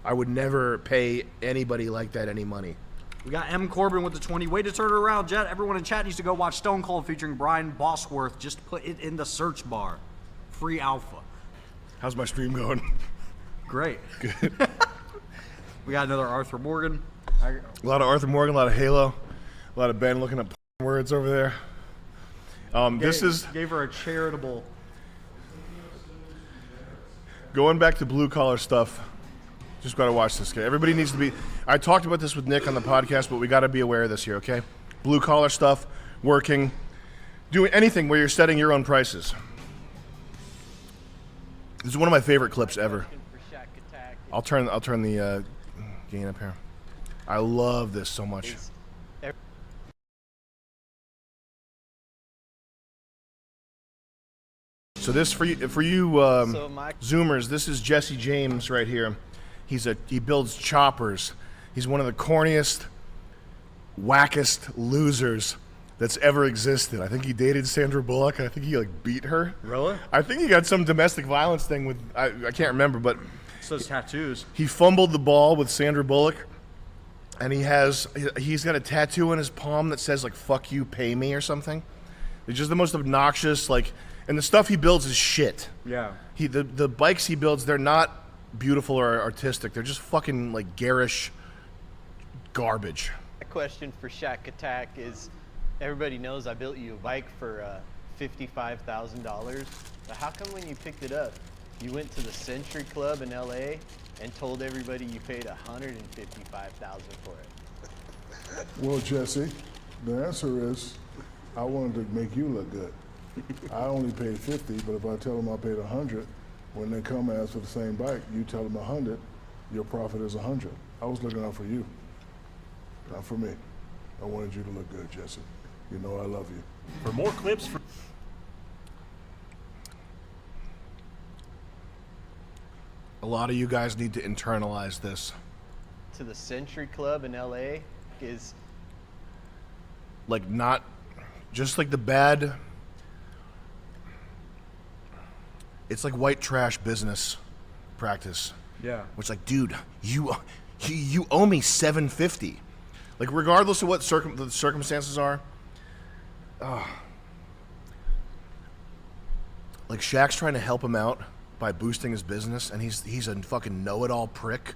S4: I would never pay anybody like that any money.
S3: We got M. Corbin with the 20. Way to turn it around, Jet. Everyone in chat needs to go watch Stone Cold featuring Brian Bosworth. Just put it in the search bar. Free alpha.
S4: How's my stream going?
S3: Great. Good. We got another Arthur Morgan.
S4: A lot of Arthur Morgan, a lot of Halo, a lot of Ben looking up words over there.
S3: Gave her a charitable.
S4: Going back to blue collar stuff. Just got to watch this. Okay, everybody needs to be. I talked about this with Nick on the podcast, but we got to be aware of this here. Okay, blue collar stuff, working, doing anything where you're setting your own prices. This is one of my favorite clips ever. I'll turn the gain up here. I love this so much. So this for you Zoomers. This is Jesse James right here. He builds choppers. He's one of the corniest, wackest losers that's ever existed. I think he dated Sandra Bullock. I think he like beat her.
S3: Really?
S4: I think he got some domestic violence thing with I can't remember, but
S3: So his tattoos.
S4: he fumbled the ball with Sandra Bullock, and he's got a tattoo on his palm that says like "fuck you, pay me" or something. It's just the most obnoxious and the stuff he builds is shit.
S3: Yeah.
S4: The bikes he builds, they're not beautiful or artistic. They're just fucking like garish garbage.
S2: A question for Shack Attack is, everybody knows I built you a bike for $55,000, but how come when you picked it up, you went to the Century Club in LA and told everybody you paid $155,000 for it?
S7: Well, Jesse, the answer is I wanted to make you look good. I only paid 50, but if I tell them I paid 100, When they come and ask for the same bike, you tell them 100, your profit is 100. I was looking out for you, not for me. I wanted you to look good, Jesse. You know I love you.
S17: For more clips from
S4: A lot of you guys need to internalize this.
S2: To the Century Club in LA is
S4: Like, not just like the bad. It's like white trash business practice.
S3: Yeah.
S4: Which, like, dude, you owe me $750. Like, regardless of what the circumstances are. Like, Shaq's trying to help him out by boosting his business, and he's a fucking know-it-all prick.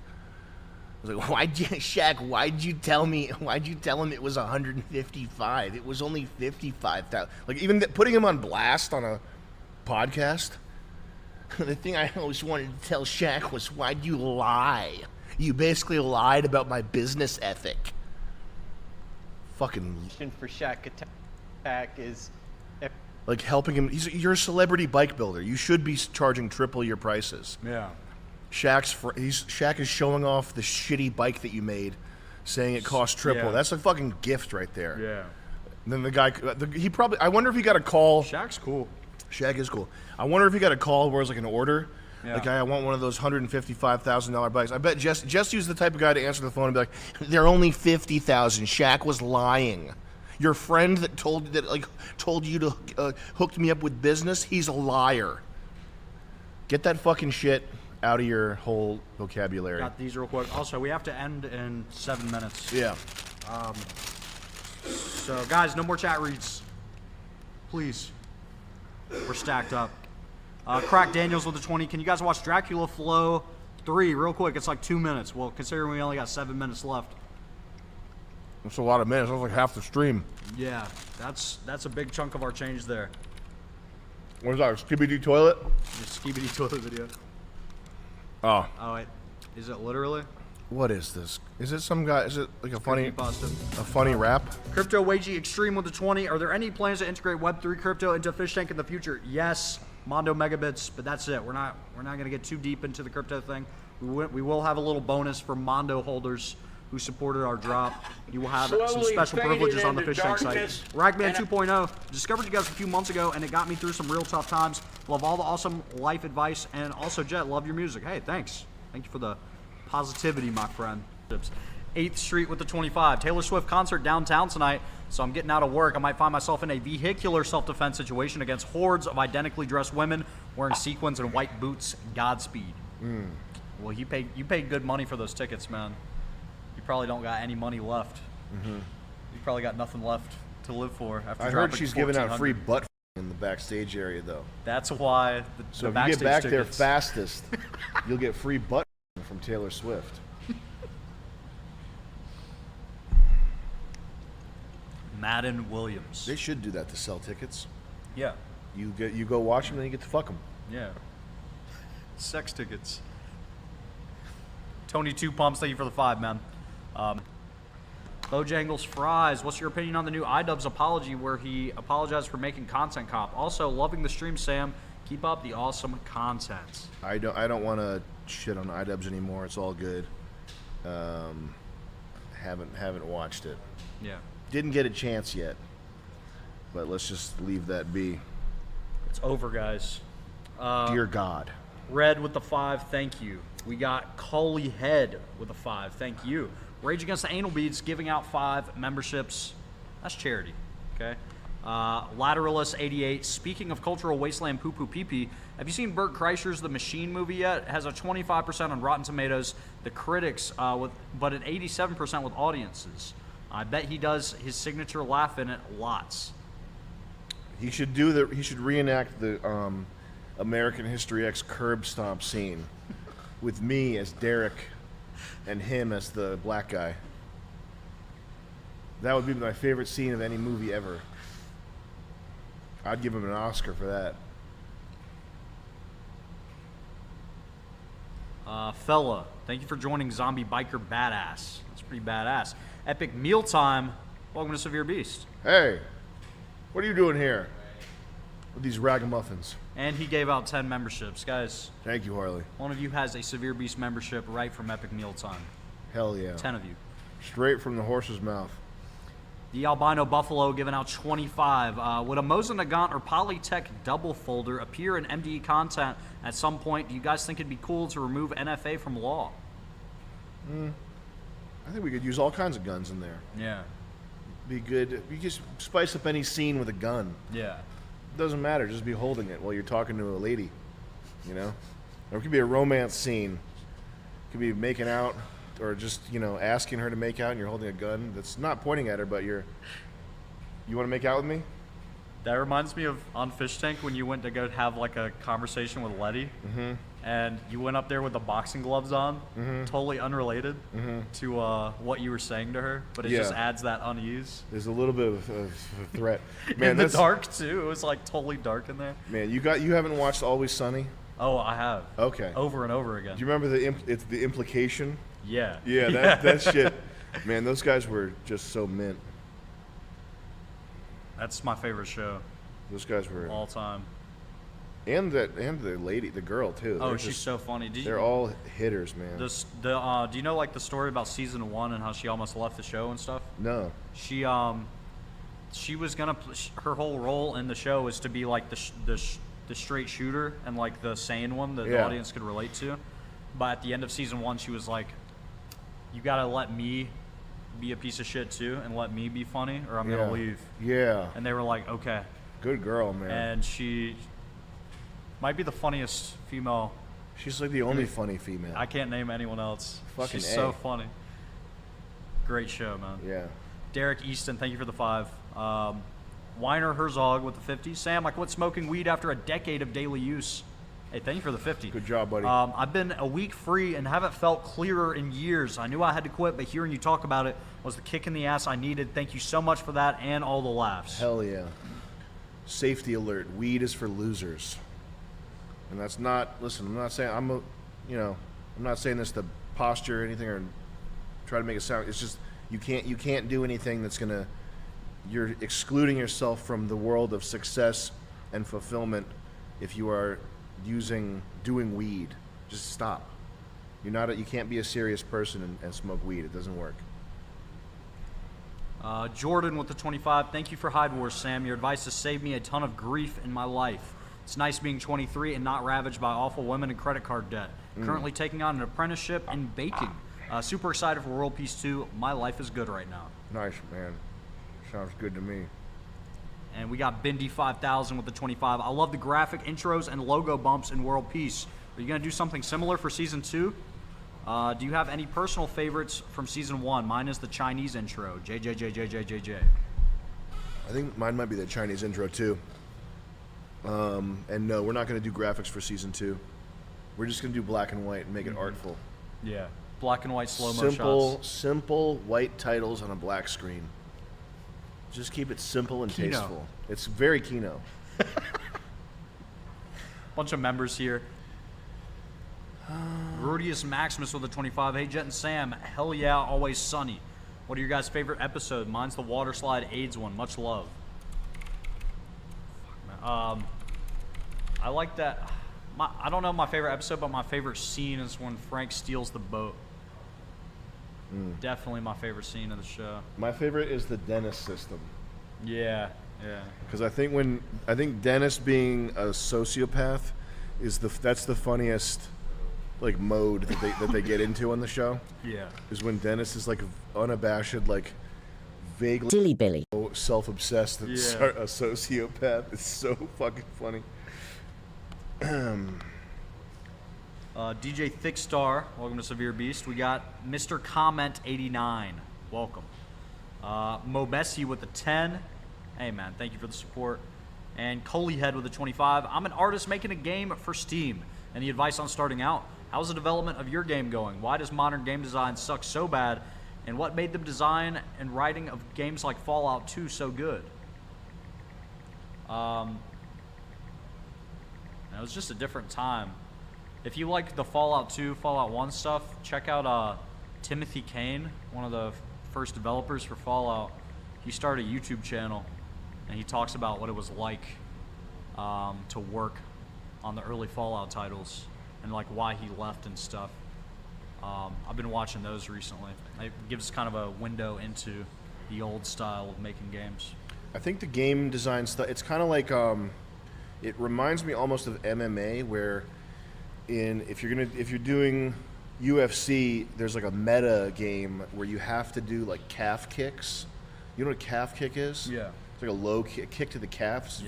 S4: I was like, Shaq, why'd you tell him it was 155? It was only 55,000. Like, even putting him on blast on a podcast. The thing I always wanted to tell Shaq was, why'd you lie? You basically lied about my business ethic. Fucking.
S2: for Shaq Attack is
S4: Like, helping him. You're a celebrity bike builder. You should be charging triple your prices.
S3: Yeah.
S4: Shaq is showing off the shitty bike that you made, saying it cost triple.
S3: Yeah.
S4: That's a fucking gift right there.
S3: Yeah.
S4: And then the guy, I wonder if he got a call.
S3: Shaq's cool.
S4: Shaq is cool. I wonder if he got a call where it was like an order.
S3: Yeah.
S4: Like, I want one of those $155,000 bikes. I bet Jesse's the type of guy to answer the phone and be like, they're only $50,000. Shaq was lying. Your friend that told you to hook me up with business, he's a liar. Get that fucking shit out of your whole vocabulary.
S3: Got these real quick. Also, we have to end in 7 minutes.
S4: Yeah.
S3: So, guys, no more chat reads. Please. We're stacked up. Crack Daniels with the 20. Can you guys watch Dracula Flow 3 real quick? It's like 2 minutes. Well, considering we only got 7 minutes left.
S4: That's a lot of minutes. That's like half the stream.
S3: Yeah, that's a big chunk of our change there.
S4: What is that, Skibidi Toilet?
S3: The Skibidi Toilet video.
S4: Oh.
S3: Oh, wait. Is it literally?
S4: What is this? Is it some guy? Is it like a funny rap?
S3: Crypto Wagey Extreme with the 20. Are there any plans to integrate Web3 crypto into Fish Tank in the future? Yes, Mondo Megabits, but that's it. We're not going to get too deep into the crypto thing. We will have a little bonus for Mondo holders who supported our drop. You will have some special privileges on the Fish Tank site. Ragman 2.0. Discovered you guys a few months ago, and it got me through some real tough times. Love all the awesome life advice, and also, Jet, love your music. Hey, thanks. Thank you for the positivity, my friend. 8th Street with the 25. Taylor Swift concert downtown tonight, so I'm getting out of work. I might find myself in a vehicular self-defense situation against hordes of identically dressed women wearing sequins and white boots. Godspeed. Well, you paid good money for those tickets, man. You probably don't got any money left. You probably got nothing left to live for after
S4: I heard she's giving out free butt in the backstage area, though.
S3: That's why
S4: So
S3: the
S4: if you get back there
S3: tickets.
S4: fastest, you'll get free butt from Taylor Swift.
S3: Madden Williams.
S4: They should do that to sell tickets.
S3: Yeah.
S4: You go watch them, then you get to fuck them.
S3: Yeah. Sex tickets. Tony 2 Pumps, thank you for the 5, man. Bojangles Fries, what's your opinion on the new iDubbbz apology where he apologized for making content cop? Also, loving the stream, Sam. Keep up the awesome content.
S4: I don't want to shit on iDubbbz anymore. It's all good. Haven't watched it.
S3: Yeah.
S4: Didn't get a chance yet. But let's just leave that be.
S3: It's over, guys.
S4: Dear God.
S3: Red with the 5, thank you. We got Coley Head with a 5, thank you. Rage Against the Anal Beads giving out 5 memberships. That's charity, okay? Lateralus 88. Speaking of cultural wasteland poo poo pee pee, have you seen Bert Kreischer's The Machine movie yet? It has a 25% on Rotten Tomatoes. The critics, but an 87% with audiences. I bet he does his signature laugh in it lots.
S4: He should reenact the American History X curb stomp scene with me as Derek and him as the black guy. That would be my favorite scene of any movie ever. I'd give him an Oscar for that.
S3: Fella, thank you for joining Zombie Biker Badass. That's pretty badass. Epic Mealtime, welcome to Severe Beast.
S4: Hey, what are you doing here? With these ragamuffins.
S3: And he gave out 10 memberships. Guys.
S4: Thank you, Harley.
S3: One of you has a Severe Beast membership right from Epic Mealtime.
S4: Hell yeah.
S3: 10 of you.
S4: Straight from the horse's mouth.
S3: The Albino Buffalo giving out 25. Would a Mosin Nagant or Polytech double folder appear in MDE content at some point? Do you guys think it'd be cool to remove NFA from law?
S4: I think we could use all kinds of guns in there.
S3: Yeah.
S4: Be good. You just spice up any scene with a gun.
S3: Yeah.
S4: Doesn't matter. Just be holding it while you're talking to a lady. You know? Or it could be a romance scene. It could be making out, or just, asking her to make out and you're holding a gun that's not pointing at her, but you want to make out with me?
S3: That reminds me of on Fish Tank when you went to go have like a conversation with Letty, and you went up there with the boxing gloves on, totally unrelated to what you were saying to her, but it just adds that unease.
S4: There's a little bit of a threat.
S3: Man, in the dark too. It was like totally dark in there.
S4: Man, you haven't watched Always Sunny?
S3: Oh, I have.
S4: Okay.
S3: Over and over again.
S4: Do you remember it's the implication?
S3: Yeah.
S4: Yeah, that shit. Man, those guys were just so mint.
S3: That's my favorite show.
S4: Those guys were
S3: all time.
S4: And the lady, the girl too.
S3: Oh, she's so funny.
S4: They're all hitters, man.
S3: Do you know like the story about season 1 and how she almost left the show and stuff?
S4: No.
S3: She was gonna her whole role in the show is to be like the straight shooter and like the sane one that the audience could relate to. But at the end of season 1, she was like, "You gotta let me be a piece of shit too and let me be funny or I'm gonna leave."
S4: Yeah.
S3: And they were like, "Okay."
S4: Good girl, man.
S3: And she might be the funniest female.
S4: She's like the only funny female.
S3: I can't name anyone else.
S4: Fucking
S3: She's
S4: A.
S3: so funny. Great show, man.
S4: Yeah.
S3: Derek Easton, thank you for the 5. Weiner Herzog with the 50. Sam, I quit smoking weed after a decade of daily use. Hey, thank you for the 50.
S4: Good job, buddy.
S3: I've been a week free and haven't felt clearer in years. I knew I had to quit, but hearing you talk about it was the kick in the ass I needed. Thank you so much for that and all the laughs.
S4: Hell yeah. Safety alert. Weed is for losers. And that's not, listen, I'm not saying, I'm not saying this to posture or anything or try to make it sound, it's just, you can't do anything that's gonna, you're excluding yourself from the world of success and fulfillment if you are doing weed. Just stop. You can't be a serious person and smoke weed. It doesn't work.
S3: Jordan with the 25. Thank you for Hyde Wars, Sam. Your advice has saved me a ton of grief in my life. It's nice being 23 and not ravaged by awful women and credit card debt. Currently taking on an apprenticeship in baking. Super excited for World Peace 2. My life is good right now.
S4: Nice, man. Sounds good to me.
S3: And we got Bindi 5000 with the 25. I love the graphic intros and logo bumps in World Peace. Are you going to do something similar for Season 2? Do you have any personal favorites from Season 1? Mine is the Chinese intro. JJJJJJJ.
S4: I think mine might be the Chinese intro, too. And no, we're not going to do graphics for Season 2. We're just going to do black and white and make it artful.
S3: Yeah. Black and white slow-mo shots.
S4: Simple white titles on a black screen. Just keep it simple and
S3: Kino.
S4: tasteful. It's very Kino.
S3: Bunch of members here. Rudius Maximus with the 25. Hey, Jet and Sam. Hell yeah, always sunny. What are your guys' favorite episode? Mine's the water slide AIDS one. Much love. I like that. I don't know my favorite episode, but my favorite scene is when Frank steals the boat. Definitely my favorite scene of the show.
S4: My favorite is the Dennis system.
S3: Yeah.
S4: Because I think Dennis being a sociopath that's the funniest like mode that they get into on the show.
S3: Yeah.
S4: Is when Dennis is like unabashed, like vaguely
S9: Dilly Billy.
S4: Self-obsessed, a sociopath. It's so fucking funny.
S3: DJ Thickstar, welcome to Severe Beast. We got Mr. Comment 89, welcome. Mobessi with the 10. Hey man, thank you for the support. And Coley Head with the 25. I'm an artist making a game for Steam. Any advice on starting out? How's the development of your game going? Why does modern game design suck so bad? And what made the design and writing of games like Fallout 2 so good? It was just a different time. If you like the Fallout 2, Fallout 1 stuff, check out Timothy Kane, one of the first developers for Fallout. He started a YouTube channel, and he talks about what it was like to work on the early Fallout titles and like why he left and stuff. I've been watching those recently. It gives kind of a window into the old style of making games.
S4: I think the game design stuff, it's kind of like, it reminds me almost of MMA, where if you're doing UFC, there's like a meta game where you have to do like calf kicks. You know what a calf kick is?
S3: Yeah.
S4: It's like a low kick to the calf. It's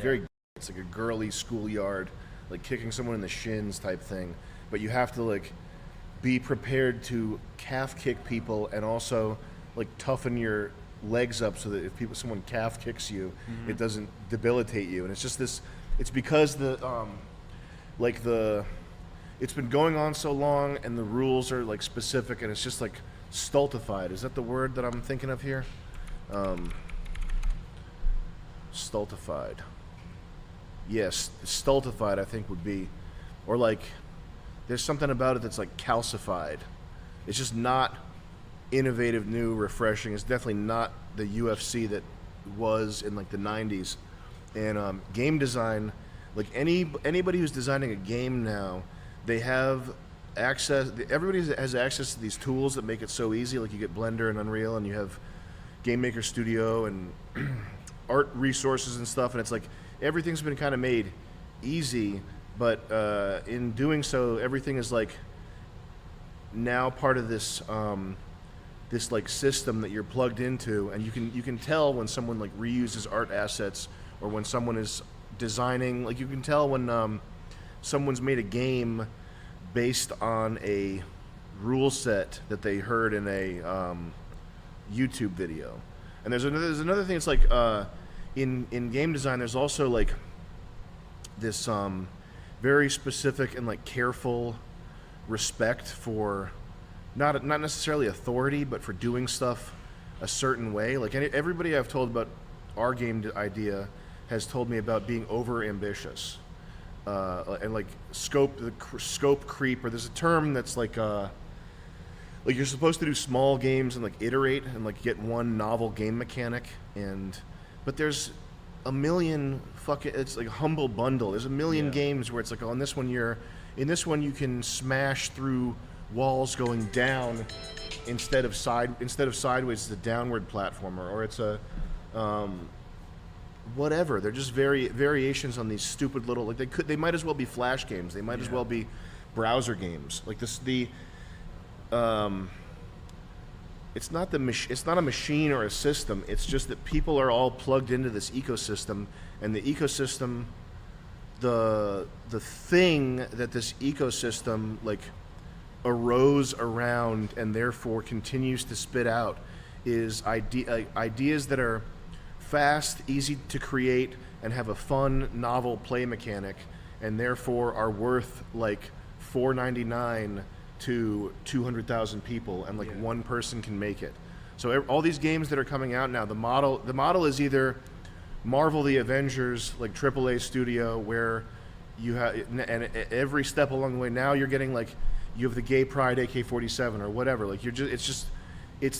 S4: it's like a girly schoolyard, like kicking someone in the shins type thing. But you have to like be prepared to calf kick people and also like toughen your legs up so that if someone calf kicks you, it doesn't debilitate you. And it's just this. It's because it's been going on so long and the rules are like specific and it's just like stultified. Is that the word that I'm thinking of here? Stultified. Yes, stultified I think would be, or like there's something about it that's like calcified. It's just not innovative, new, refreshing. It's definitely not the UFC that was in like the 90s. And game design, like anybody who's designing a game now, they have access. Everybody has access to these tools that make it so easy. Like you get Blender and Unreal, and you have Game Maker Studio and art resources and stuff. And it's like everything's been kind of made easy, but in doing so, everything is like now part of this this like system that you're plugged into, and you can tell when someone like reuses art assets or when someone is designing. Like you can tell when someone's made a game based on a rule set that they heard in a YouTube video. And there's another thing. It's like in game design, there's also like this very specific and like careful respect for not necessarily authority, but for doing stuff a certain way. Like everybody I've told about our game idea has told me about being over ambitious and like scope creep, or there's a term that's like you're supposed to do small games and like iterate and like get one novel game mechanic, but there's a million it's like a humble bundle. There's a million games where it's like, oh, in this one you can smash through walls going down instead of sideways. It's a downward platformer, or it's a whatever. They're just variations on these stupid little, like they might as well be Flash games. They might as well be browser games. Like this it's not a machine or a system. It's just that people are all plugged into this ecosystem, and the ecosystem, the thing that this ecosystem like arose around and therefore continues to spit out is ideas that are fast, easy to create, and have a fun, novel play mechanic, and therefore are worth like $4.99 to 200,000 people, and like one person can make it. So all these games that are coming out now, the model is either Marvel the Avengers, like AAA studio, where you have, and every step along the way now you're getting like, you have the Gay Pride AK-47 or whatever. Like it's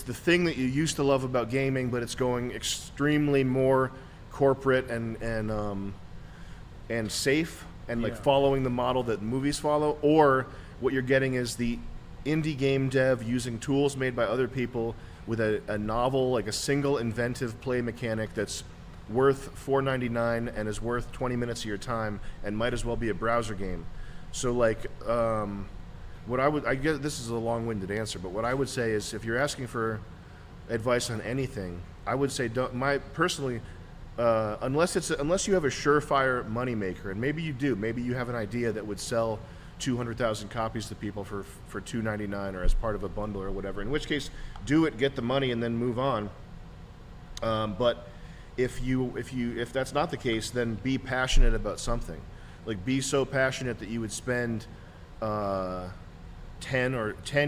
S4: the thing that you used to love about gaming, but it's going extremely more corporate and safe and like following the model that movies follow. Or what you're getting is the indie game dev using tools made by other people with a novel, like a single inventive play mechanic that's worth $4.99 and is worth 20 minutes of your time and might as well be a browser game. So like, I guess this is a long-winded answer, but what I would say is, if you're asking for advice on anything, I would say unless you have a surefire moneymaker, and maybe you do, maybe you have an idea that would sell 200,000 copies to people for $2.99 or as part of a bundle or whatever. In which case, do it, get the money, and then move on. But if that's not the case, then be passionate about something. Like be so passionate that you would spend 10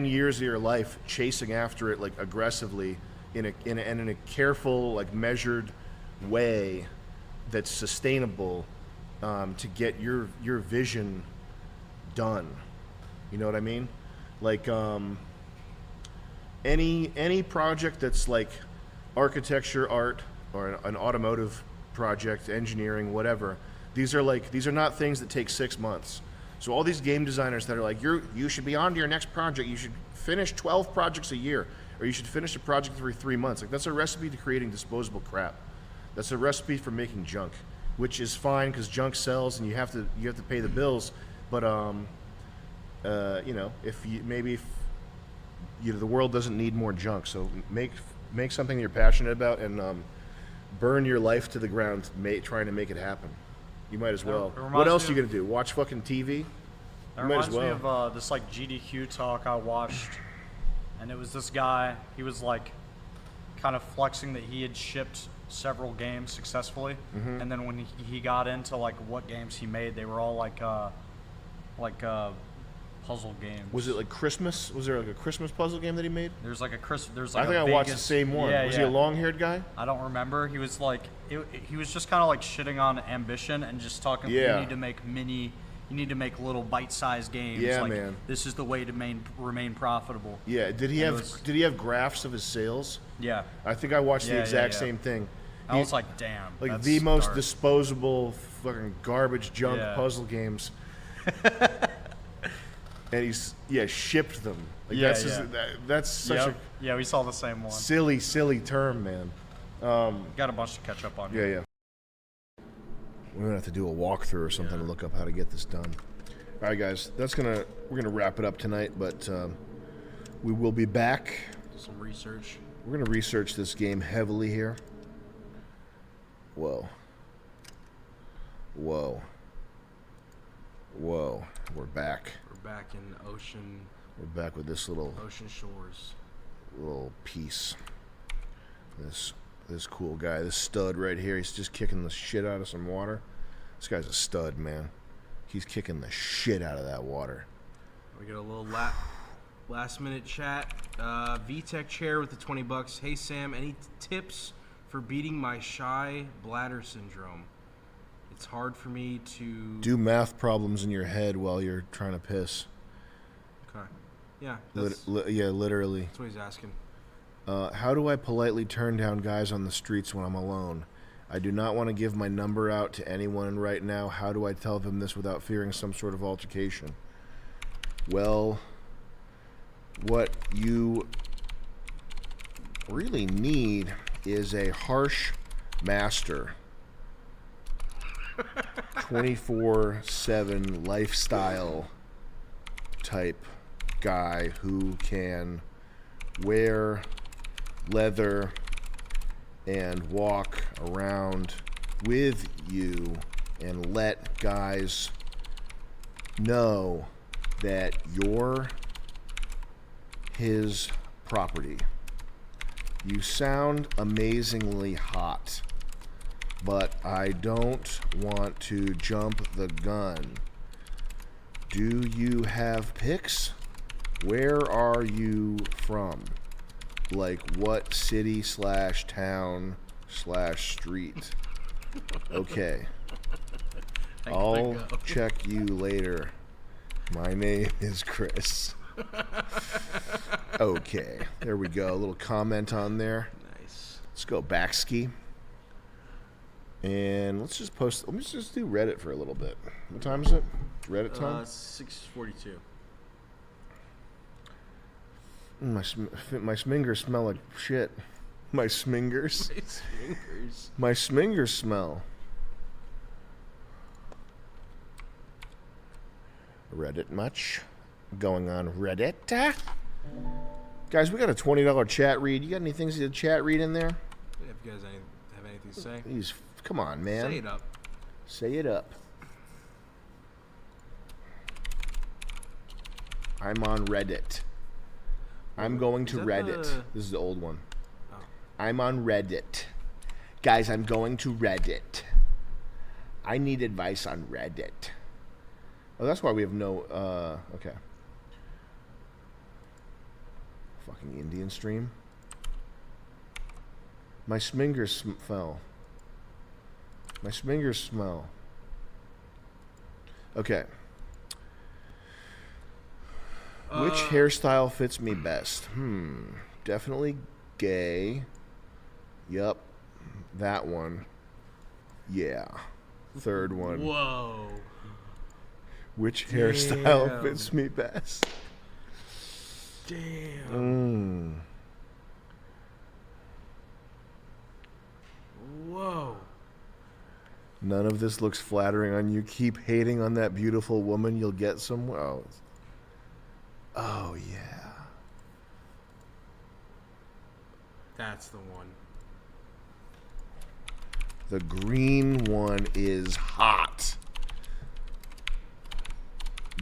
S4: years of your life chasing after it like aggressively in a careful, like measured way that's sustainable to get your vision done. You know what I mean? Like any project that's like architecture, art, or an automotive project, engineering, whatever, These are not things that take 6 months. So all these game designers that are like, you should be on to your next project. You should finish 12 projects a year, or you should finish a project every 3 months. Like, that's a recipe to creating disposable crap. That's a recipe for making junk, which is fine because junk sells and you have to pay the bills. But you know, if the world doesn't need more junk, so make something you're passionate about and burn your life to the ground trying to make it happen. You might as well. What else are you gonna do? Watch fucking TV?
S3: That
S4: You might as
S3: reminds me
S4: well.
S3: of this like GDQ talk I watched, and it was this guy. He was like, kind of flexing that he had shipped several games successfully,
S4: Mhm.
S3: and then when he got into like what games he made, they were all like puzzle games.
S4: Was it like Christmas? Was there like a Christmas puzzle game that he made?
S3: There's like
S4: I think I watched the same one. Was he a long-haired guy?
S3: I don't remember. He was like, he was just kind of like shitting on ambition and just talking.
S4: Yeah.
S3: You need to make little bite-sized games.
S4: Yeah,
S3: like,
S4: man.
S3: This is the way to remain profitable.
S4: Yeah. Did he have graphs of his sales?
S3: Yeah.
S4: I think I watched the
S3: Yeah,
S4: exact
S3: yeah.
S4: same thing.
S3: I was like, damn.
S4: Like
S3: that's
S4: the most
S3: dark.
S4: disposable fucking garbage junk
S3: Yeah.
S4: puzzle games. And he's shipped them. Like
S3: Yeah,
S4: that's
S3: yeah.
S4: that's such
S3: Yep. Yeah, we saw the same one.
S4: a silly term, man.
S3: Got a bunch to catch up on.
S4: Yeah, yeah. We're gonna have to do a walkthrough or something to look up how to get this done. All right, guys, we're gonna wrap it up tonight, but we will be back.
S14: Do some research.
S4: We're gonna research this game heavily here. Whoa. We're back.
S14: We're back in ocean.
S4: We're back with this little
S14: shores.
S4: Little piece. This cool guy, this stud right here. He's just kicking the shit out of some water. This guy's a stud, man. He's kicking the shit out of that water.
S14: We get a little last minute chat. VTech chair with the $20. Hey Sam, any tips for beating my shy bladder syndrome? It's hard for me to
S4: Do math problems in your head while you're trying to piss.
S14: Okay. Yeah.
S4: Yeah, literally.
S14: That's what he's asking.
S4: How do I politely turn down guys on the streets when I'm alone? I do not want to give my number out to anyone right now. How do I tell them this without fearing some sort of altercation? Well, what you really need is a harsh master. 24/7 lifestyle type guy who can wear leather and walk around with you and let guys know that you're his property. You sound amazingly hot, but I don't want to jump the gun. Do you have pics? Where are you from? Like what city / town / street? Okay. I'll check you later. My name is Chris. Okay, there we go. A little comment on there.
S14: Nice.
S4: Let's go backski. And let's just do Reddit for a little bit. What time is it? Reddit time?
S14: 6:42.
S4: My smingers smell like shit. My smingers? My smingers smell. Reddit much? Going on Reddit? Guys, we got a $20 chat read. You got any things to chat read in there?
S14: If you guys have anything to say.
S4: Come on, man.
S14: Say it up.
S4: Say it up. I'm on Reddit. I'm going to Reddit. This is the old one.
S14: Oh.
S4: I'm on Reddit. Guys, I'm going to Reddit. I need advice on Reddit. Oh, that's why we have no, okay. Fucking Indian stream. My smingers fell. My smingers smell. Okay. Which hairstyle fits me best? Definitely gay. Yup. That one. Yeah. Third one.
S14: Whoa.
S4: Which hairstyle
S14: Damn.
S4: fits me best?
S14: Damn. Whoa.
S4: None of this looks flattering on you. Keep hating on that beautiful woman. You'll get somewhere. Oh yeah.
S14: That's the one.
S4: The green one is hot.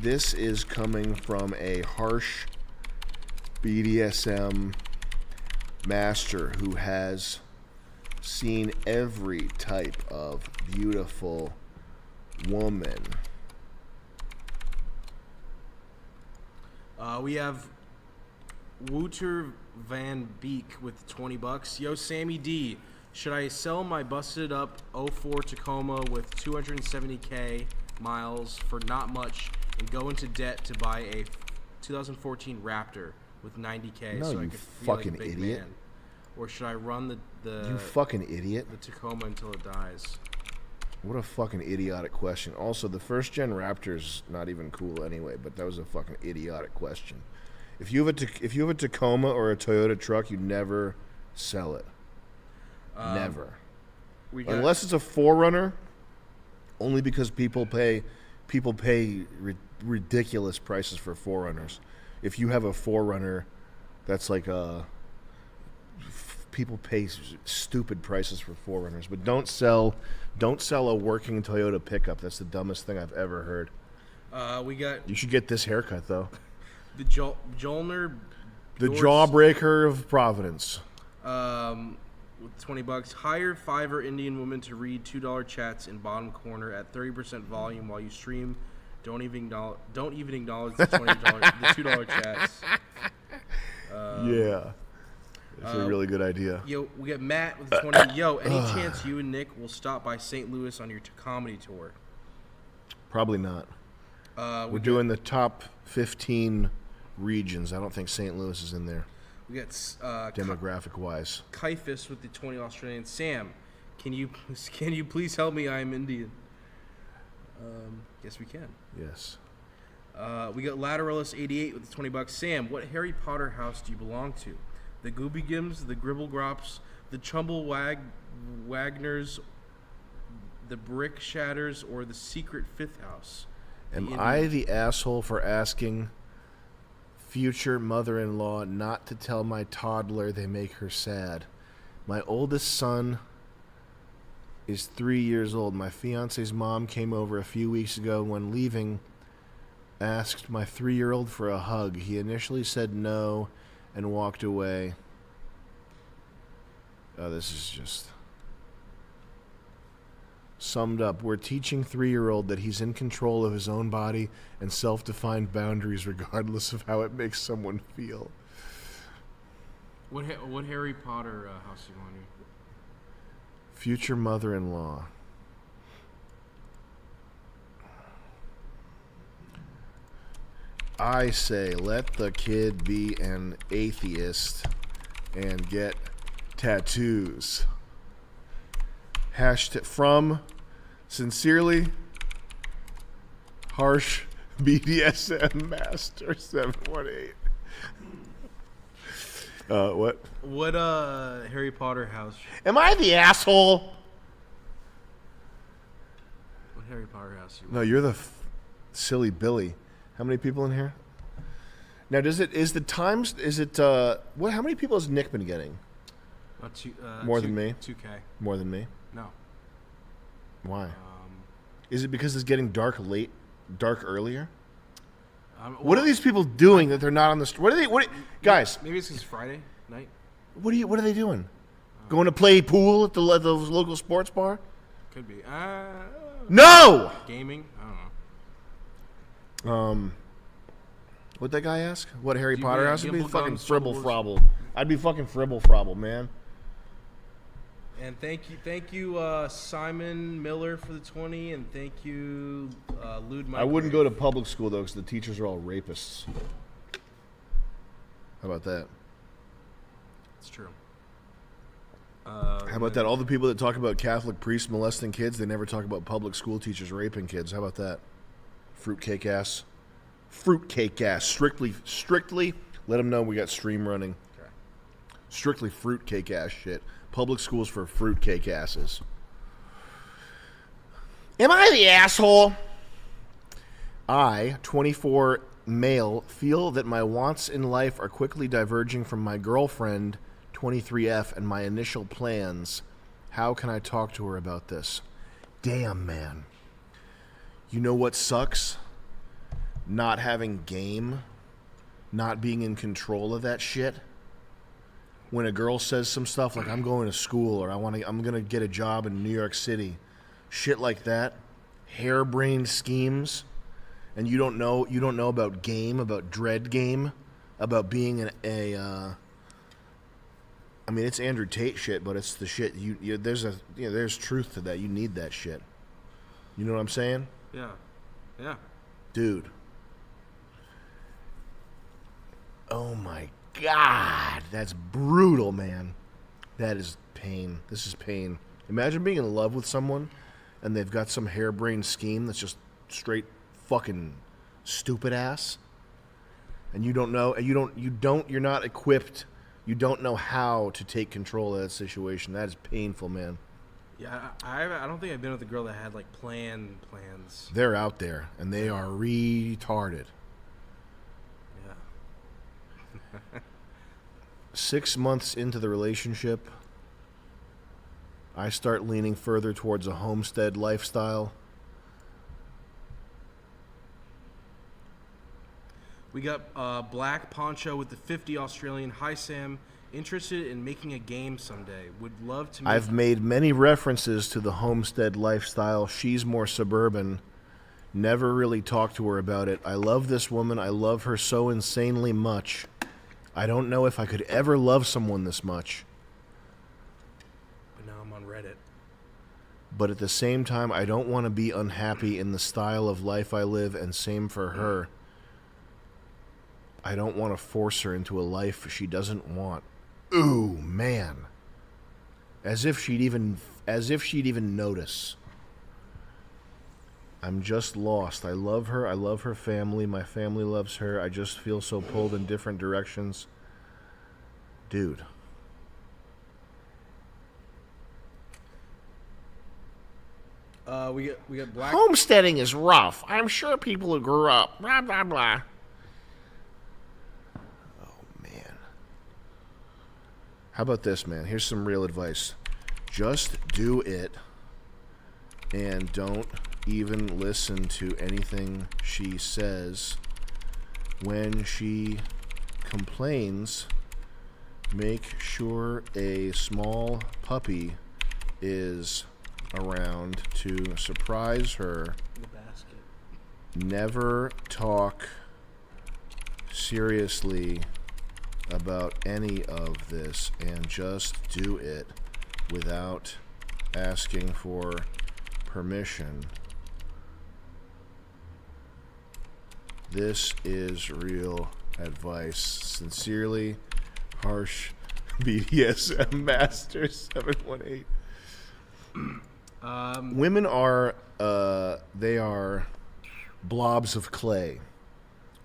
S4: This is coming from a harsh BDSM master who has seen every type of beautiful woman.
S14: We have Wouter Van Beek with $20. Yo, Sammy D, should I sell my busted up 04 Tacoma with 270K miles for not much and go into debt to buy a 2014 Raptor with 90K
S4: No,
S14: so I
S4: you
S14: can feel like a
S4: fucking
S14: big
S4: idiot.
S14: man? Or should I run the
S4: You fucking idiot.
S14: the Tacoma until it dies?
S4: What a fucking idiotic question. Also, the first gen Raptor's not even cool anyway, but that was a fucking idiotic question. If you have a Tacoma or a Toyota truck, you never sell it. Never. Unless it's a 4Runner, only because people pay ridiculous prices for 4Runners. If you have a 4Runner, that's like people pay stupid prices for 4Runners. But don't sell a working Toyota pickup. That's the dumbest thing I've ever heard.
S14: We got
S4: You should get this haircut though.
S14: the Jolner.
S4: The Jawbreaker of Providence.
S14: With $20, hire Fiverr Indian woman to read $2 chats in bottom corner at 30% volume while you stream. Don't even acknowledge the $2 chats.
S4: Yeah, it's a really good idea.
S14: Yo, we got Matt with 20. Yo, any chance you and Nick will stop by St. Louis on your comedy tour?
S4: Probably not. We're doing the top 15 regions. I don't think St. Louis is in there.
S14: We got
S4: demographic wise.
S14: Kaifus with the 20 Australian. Sam, can you please help me? I am Indian. Yes, we can.
S4: Yes.
S14: We got Lateralis 88 with the $20. Sam, what Harry Potter house do you belong to? The Goobygims, the Gribblegrops, the Chumble Wagners, the Brick Shatters, or the Secret Fifth House?
S4: Am I the asshole for asking future mother-in-law not to tell my toddler they make her sad? My oldest son is 3 years old. My fiance's mom came over a few weeks ago. When leaving, asked my 3-year-old for a hug. He initially said no and walked away. Oh, this is just summed up. We're teaching 3-year-old that he's in control of his own body and self-defined boundaries regardless of how it makes someone feel.
S14: What Harry Potter house do you want to?
S4: Future mother-in-law. I say let the kid be an atheist and get tattoos. Hashtag from sincerely harsh BDSM master 718. What?
S14: What Harry Potter house?
S4: Am I the asshole?
S14: What Harry Potter house you want?
S4: No, you're the silly Billy. How many people in here? Now, how many people has Nick been getting? More than me?
S14: 2K.
S4: More than me?
S14: No.
S4: Why? Is it because it's getting dark earlier? What are these people doing that they're not on the street? Guys?
S14: Maybe it's because Friday night.
S4: What are they doing? Going to play pool at the local sports bar?
S14: Could be.
S4: No!
S14: Gaming? I don't know.
S4: What'd that guy ask? What Harry
S14: Do
S4: Potter
S14: you
S4: house? I'd be
S14: gamble
S4: fucking
S14: guns,
S4: fribble
S14: swords?
S4: frobble. I'd be fucking fribble frobble, man.
S14: And thank you, Simon Miller for the 20, and thank you, Lude Mike.
S4: I wouldn't go to public school though, because the teachers are all rapists. How about that?
S14: It's true.
S4: How about that? All the people that talk about Catholic priests molesting kids, they never talk about public school teachers raping kids. How about that? Fruitcake ass. Fruitcake ass. Strictly, let them know we got stream running.
S13: Okay.
S4: Strictly fruitcake ass shit. Public schools for fruitcake asses. Am I the asshole? I, 24 male, feel that my wants in life are quickly diverging from my girlfriend, 23F, and my initial plans. How can I talk to her about this? Damn, man. You know what sucks? Not having game, not being in control of that shit. When a girl says some stuff like, I'm going to school, or I'm going to get a job in New York City, shit like that, harebrained schemes, and you don't know about game, about dread game, about being I mean, it's Andrew Tate shit, but it's the shit there's truth to that. You need that shit. You know what I'm saying?
S13: Yeah. Yeah.
S4: Dude. Oh my God, that's brutal, man. That is pain. This is pain. Imagine being in love with someone and they've got some harebrained scheme that's just straight fucking stupid ass. And you don't know, you're not equipped. You don't know how to take control of that situation. That is painful, man.
S13: Yeah, I don't think I've been with a girl that had like plans.
S4: They're out there and they are retarded.
S13: Yeah.
S4: 6 months into the relationship, I start leaning further towards a homestead lifestyle.
S13: We got Black Poncho with the 50 Australian. Hi, Sam. Interested in making a game someday. Would love to make...
S4: I've made many references to the homestead lifestyle. She's more suburban. Never really talked to her about it. I love this woman. I love her so insanely much. I don't know if I could ever love someone this much.
S13: But now I'm on Reddit.
S4: But at the same time, I don't want to be unhappy in the style of life I live, and same for her. I don't want to force her into a life she doesn't want. Ooh, man. As if she'd even notice. I'm just lost. I love her. I love her family. My family loves her. I just feel so pulled in different directions. Dude.
S13: We got Black...
S4: Homesteading is rough. I'm sure people who grew up. Blah, blah, blah. How about this, man? Here's some real advice. Just do it and don't even listen to anything she says. When she complains, make sure a small puppy is around to surprise her.
S13: The basket.
S4: Never talk seriously about any of this, and just do it without asking for permission. This is real advice. Sincerely, Harsh BDSM Master 718. Women are they are blobs of clay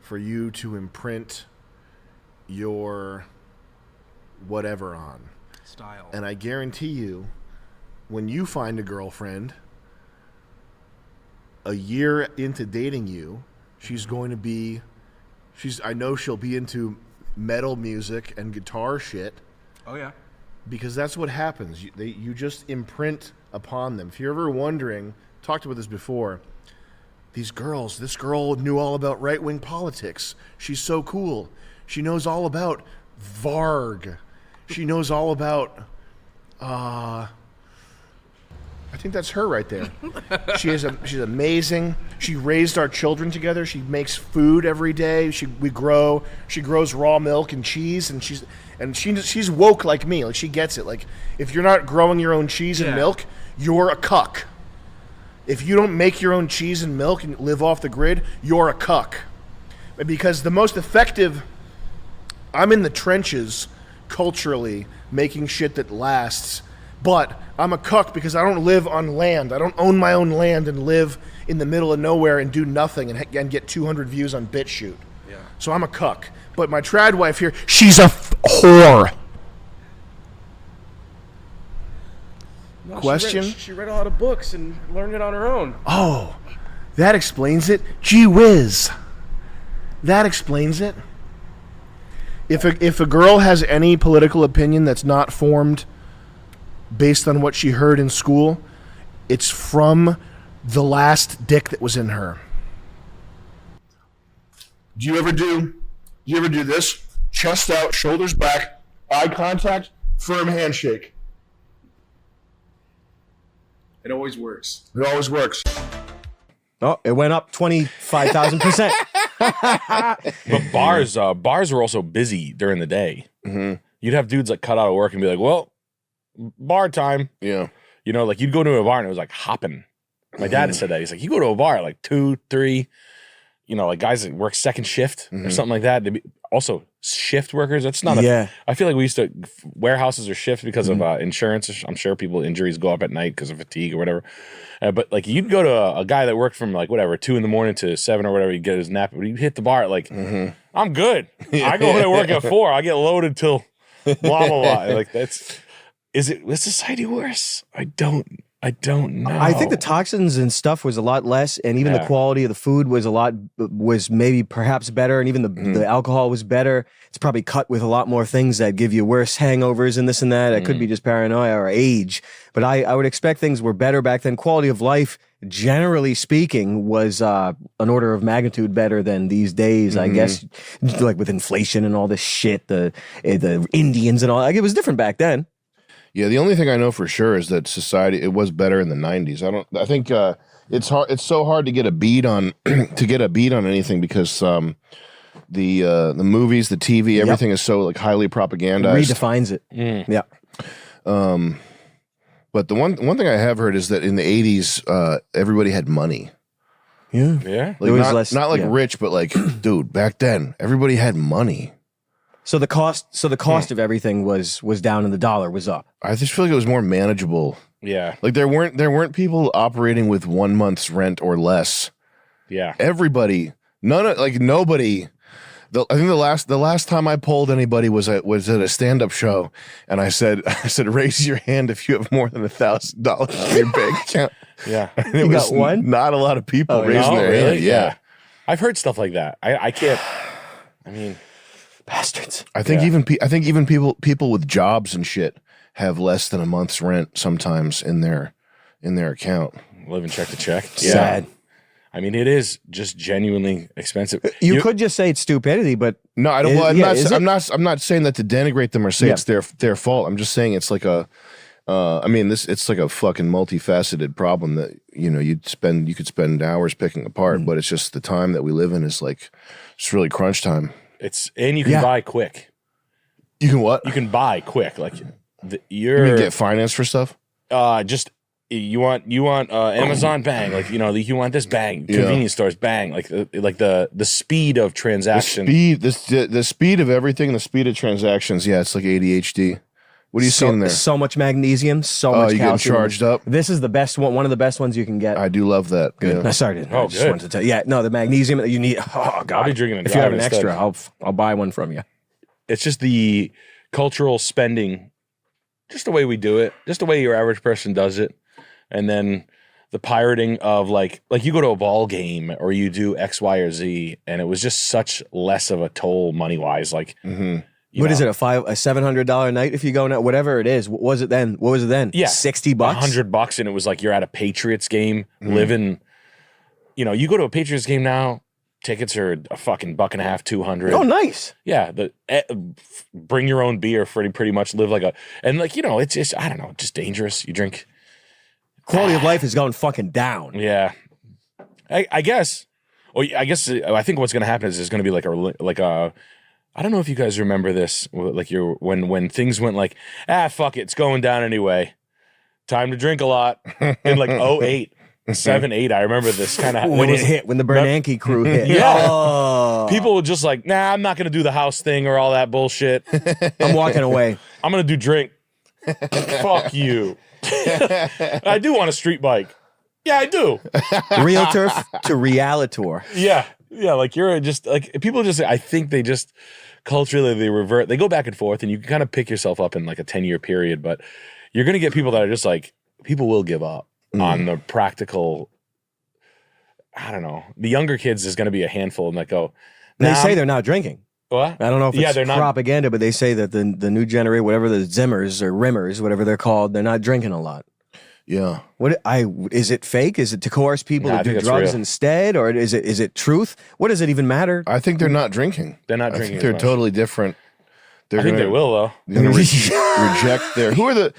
S4: for you to imprint your whatever on.
S13: Style.
S4: And I guarantee you, when you find a girlfriend a year into dating you, I know she'll be into metal music and guitar shit.
S13: Oh yeah.
S4: Because that's what happens. You just imprint upon them. If you're ever wondering, talked about this before, this girl knew all about right-wing politics. She's so cool. She knows all about Varg. She knows all about, I think that's her right there. She's amazing. She raised our children together. She makes food every day. She grows raw milk and cheese, and she's woke like me. Like, she gets it. Like, if you're not growing your own cheese and milk, you're a cuck. If you don't make your own cheese and milk and live off the grid, you're a cuck. Because the most effective... I'm in the trenches culturally, making shit that lasts But I'm a cuck because I don't live on land. I don't own my own land and live in the middle of nowhere and do nothing and get 200 views on BitChute.
S13: Yeah.
S4: So I'm a cuck. But my trad wife here, she's a whore.
S14: No,
S4: Question?
S14: She read a lot of books and learned it on her own.
S4: Oh, that explains it. Gee whiz. That explains it. If a girl has any political opinion that's not formed based on what she heard in school, it's from the last dick that was in her. Do you ever do this? Chest out, shoulders back, eye contact, firm handshake.
S17: It always works.
S4: It always works.
S8: Oh, it went up 25,000%.
S6: But bars were also busy during the day.
S4: Mm-hmm.
S6: You'd have dudes like cut out of work and be like, well, bar time.
S4: Yeah.
S6: You know, like you'd go to a bar and it was like hopping. My dad said that. He's like, you go to a bar at like 2, 3, you know, like guys that work second shift or something like that. Also, shift workers. That's not I feel like we used to, warehouses are shift because of insurance. I'm sure people injuries go up at night because of fatigue or whatever. But like you'd go to a guy that worked from like whatever 2 a.m. to 7 or whatever, you get his nap, but you hit the bar at like, I'm good. I go to work at 4. I get loaded till blah blah blah. Like is society worse? I don't know.
S8: I think the toxins and stuff was a lot less, and even the quality of the food was maybe perhaps better, and even the alcohol was better. It's probably cut with a lot more things that give you worse hangovers and this and that. It could be just paranoia or age, but I would expect things were better back then. Quality of life, generally speaking, was an order of magnitude better than these days. I guess, like with inflation and all this shit, the Indians and all. Like, it was different back then.
S4: Yeah, the only thing I know for sure is that society, it was better in the 90s. I think it's hard. It's so hard to get a beat on anything because the movies, the TV, everything is so like highly propagandized.
S8: Redefines it. Yeah.
S4: But the one thing I have heard is that in the 80s, everybody had money.
S6: Yeah.
S4: Like not like rich, but like, dude, back then everybody had money.
S8: So the cost of everything was down and the dollar was up.
S4: I just feel like it was more manageable.
S6: Yeah.
S4: Like there weren't people operating with 1 month's rent or less.
S6: Yeah.
S4: Everybody, nobody. I think the last time I polled anybody was at a stand-up show, and I said raise your hand if you have more than $1,000 in your bank account.
S6: Yeah.
S4: And it was
S8: got one?
S4: Not a lot of people raising their hand. Yeah.
S6: I've heard stuff like that. I can't. I mean,
S8: bastards.
S4: I think even people with jobs and shit have less than a month's rent sometimes in their account.
S6: Living check to check.
S8: Sad.
S6: I mean, it is just genuinely expensive.
S8: You could just say it's stupidity, but
S4: no, I don't. I'm not saying that to denigrate them or say it's their fault. I'm just saying it's like it's like a fucking multifaceted problem that you could spend hours picking apart, but it's just the time that we live in is like it's really crunch time.
S6: And you can buy quick.
S4: You can what?
S6: You can buy quick. Like
S4: you can get finance for stuff.
S6: Just you want Amazon, bang. Like you want this, bang. Convenience stores, bang. Like the speed of transactions.
S4: The speed of everything. The speed of transactions. Yeah, it's like ADHD. What are you seeing there?
S8: So much magnesium, so much
S4: you
S8: calcium.
S4: getting charged up?
S8: This is the best one of the best ones you can get.
S4: I do love that.
S8: Good.
S4: Yeah.
S8: No, sorry. I just wanted to tell you. Yeah, no, the magnesium that you need. Oh, God.
S6: I'll be drinking
S8: if you have an extra, I'll buy one from you.
S6: It's just the cultural spending, just the way we do it, just the way your average person does it. And then the pirating of like you go to a ball game or you do X, Y, or Z, and it was just such less of a toll money-wise. Like,
S8: What is it? A $700 night if you go now? Whatever it is. What was it then? Yeah, $60.
S6: $100, and it was like you're at a Patriots game, living. You go to a Patriots game now. Tickets are a fucking $1.50, $200.
S8: Oh, nice.
S6: Yeah, bring your own beer. Pretty much live like it's just I don't know, just dangerous. You drink.
S8: Quality of life is going fucking down.
S6: Yeah, I guess. I think what's going to happen is there's going to be like a. I don't know if you guys remember this, like when things went like, fuck it, it's going down anyway. Time to drink a lot. In like 08, 7, 8, I remember this kind of
S8: when the Bernanke crew hit.
S6: Yeah.
S8: Oh.
S6: People were just like, I'm not going to do the house thing or all that bullshit.
S8: I'm walking away.
S6: I'm going to do drink. Fuck you. I do want a street bike. Yeah, I do.
S8: Realtor to realtor.
S6: Yeah. Like you're just like people just. I think they just culturally they revert. They go back and forth, and you can kind of pick yourself up in like a 10-year period. But you're gonna get people that are just like people will give up on the practical. I don't know. The younger kids is gonna be a handful, and like go.
S8: They say they're not drinking.
S6: What?
S8: I don't know if it's
S6: they're not
S8: propaganda, but they say that the new generation, whatever the Zimmers or Rimmers, whatever they're called, they're not drinking a lot.
S4: Yeah.
S8: Is it fake? Is it to coerce people to do drugs instead, or is it truth? What does it even matter?
S4: I think they're not drinking.
S6: They're not
S4: I
S6: drinking.
S4: think they're totally different.
S6: I think they will though.
S4: They're gonna reject their. Who are the?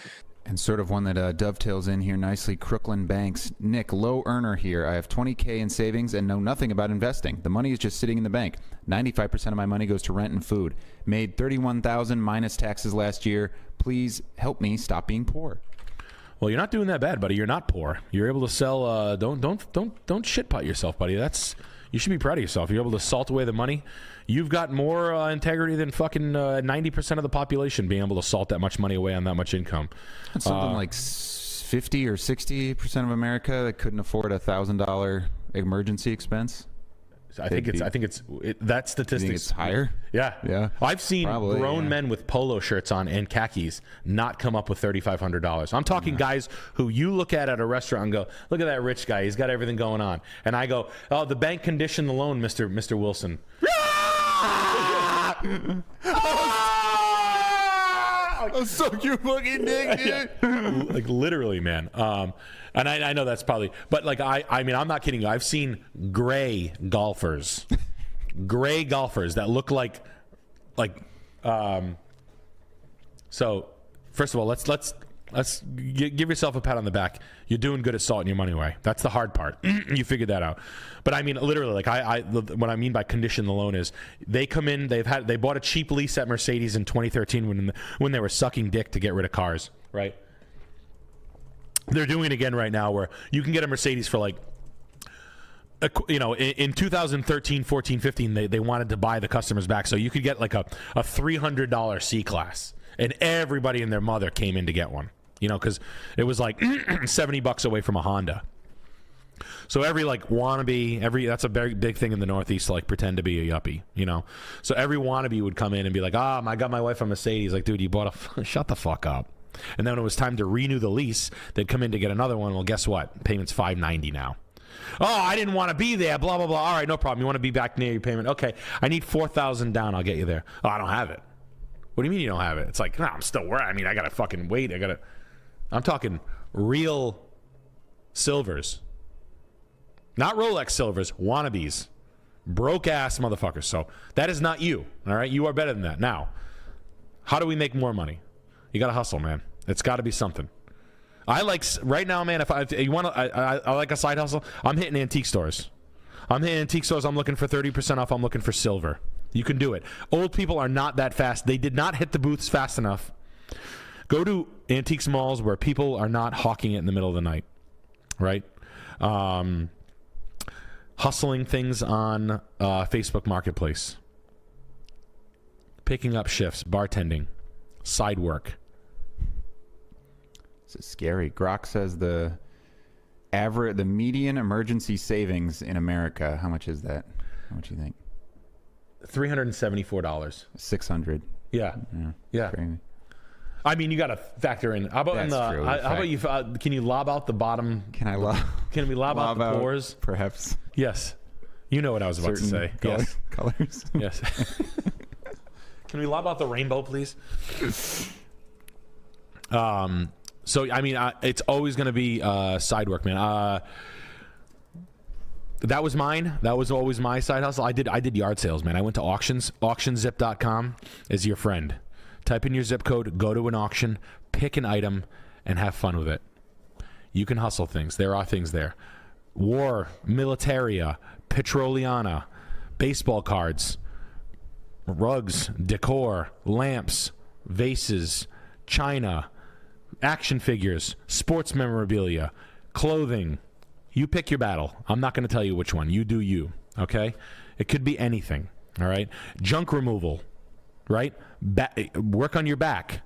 S9: And sort of one that dovetails in here nicely, Crooklyn Banks. Nick, low earner here. I have $20K in savings and know nothing about investing. The money is just sitting in the bank. 95% of my money goes to rent and food. Made $31,000 minus taxes last year. Please help me stop being poor.
S1: Well, you're not doing that bad, buddy. You're not poor. You're able to sell. Don't shit pot yourself, buddy. You should be proud of yourself. You're able to salt away the money. You've got more integrity than fucking 90% of the population being able to salt that much money away on that much income.
S9: That's something like 50 or 60% of America that couldn't afford $1,000 emergency expense.
S1: I think that statistics.
S9: You think it's higher?
S1: Yeah. I've seen
S9: Probably,
S1: grown men with polo shirts on and khakis not come up with $3,500. I'm talking guys who you look at a restaurant and go, look at that rich guy. He's got everything going on. And I go, oh, the bank conditioned the loan, Mr. Wilson.
S9: Oh, so you fucking dick, dude.
S1: Like literally, man. And I know that's probably, but like I mean, I'm not kidding you. I've seen gray golfers that look like. So first of all, let's give yourself a pat on the back. You're doing good at salting your money away. That's the hard part. You figured that out. But I mean, literally, like what I mean by condition the loan is they come in. They bought a cheap lease at Mercedes in 2013 when they were sucking dick to get rid of cars, right? They're doing it again right now where you can get a Mercedes for like, in 2013, 14, 15, they wanted to buy the customers back. So you could get like a $300 C-Class. And everybody and their mother came in to get one, because it was like $70 away from a Honda. So every like wannabe, that's a very big thing in the Northeast to like pretend to be a yuppie, So every wannabe would come in and be like, I got my wife a Mercedes. Like, dude, you bought shut the fuck up. And then when it was time to renew the lease, they'd come in to get another one. Well, guess what? Payment's $590 now. Oh, I didn't want to be there. Blah, blah, blah. All right, no problem. You want to be back near your payment? Okay, I need $4,000 down. I'll get you there. Oh, I don't have it. What do you mean you don't have it? It's like, I'm still worried. I mean, I got to fucking wait. I'm talking real silvers. Not Rolex silvers, wannabes. Broke ass motherfuckers. So that is not you. All right? You are better than that. Now, how do we make more money? You got to hustle, man. It's got to be something. I like, right now, man, if you want to, I like a side hustle. I'm hitting antique stores. I'm looking for 30% off. I'm looking for silver. You can do it. Old people are not that fast. They did not hit the booths fast enough. Go to antiques malls where people are not hawking it in the middle of the night, right? Hustling things on Facebook Marketplace. Picking up shifts, bartending, side work.
S9: This is scary. Grok says the median emergency savings in America, how much is that? How much do you think?
S1: $374.
S9: 600.
S1: Yeah.
S9: Crazy.
S1: I mean, you got to factor in. How about how about you? Can you lob out the bottom?
S9: Can
S1: we lob out the pores?
S9: Perhaps.
S1: Yes. You know what I was about to say. Yes.
S9: Colors.
S1: Yes. Can we lob out the rainbow, please? So I mean, it's always going to be side work, man. That was mine. That was always my side hustle. I did yard sales, man. I went to auctions. Auctionzip.com is your friend. Type in your zip code, go to an auction, pick an item, and have fun with it. You can hustle things. There are things there. War, militaria, petroliana, baseball cards, rugs, decor, lamps, vases, china, action figures, sports memorabilia, clothing. You pick your battle. I'm not going to tell you which one. You do you, okay? It could be anything, all right? Junk removal, right? Work on your back.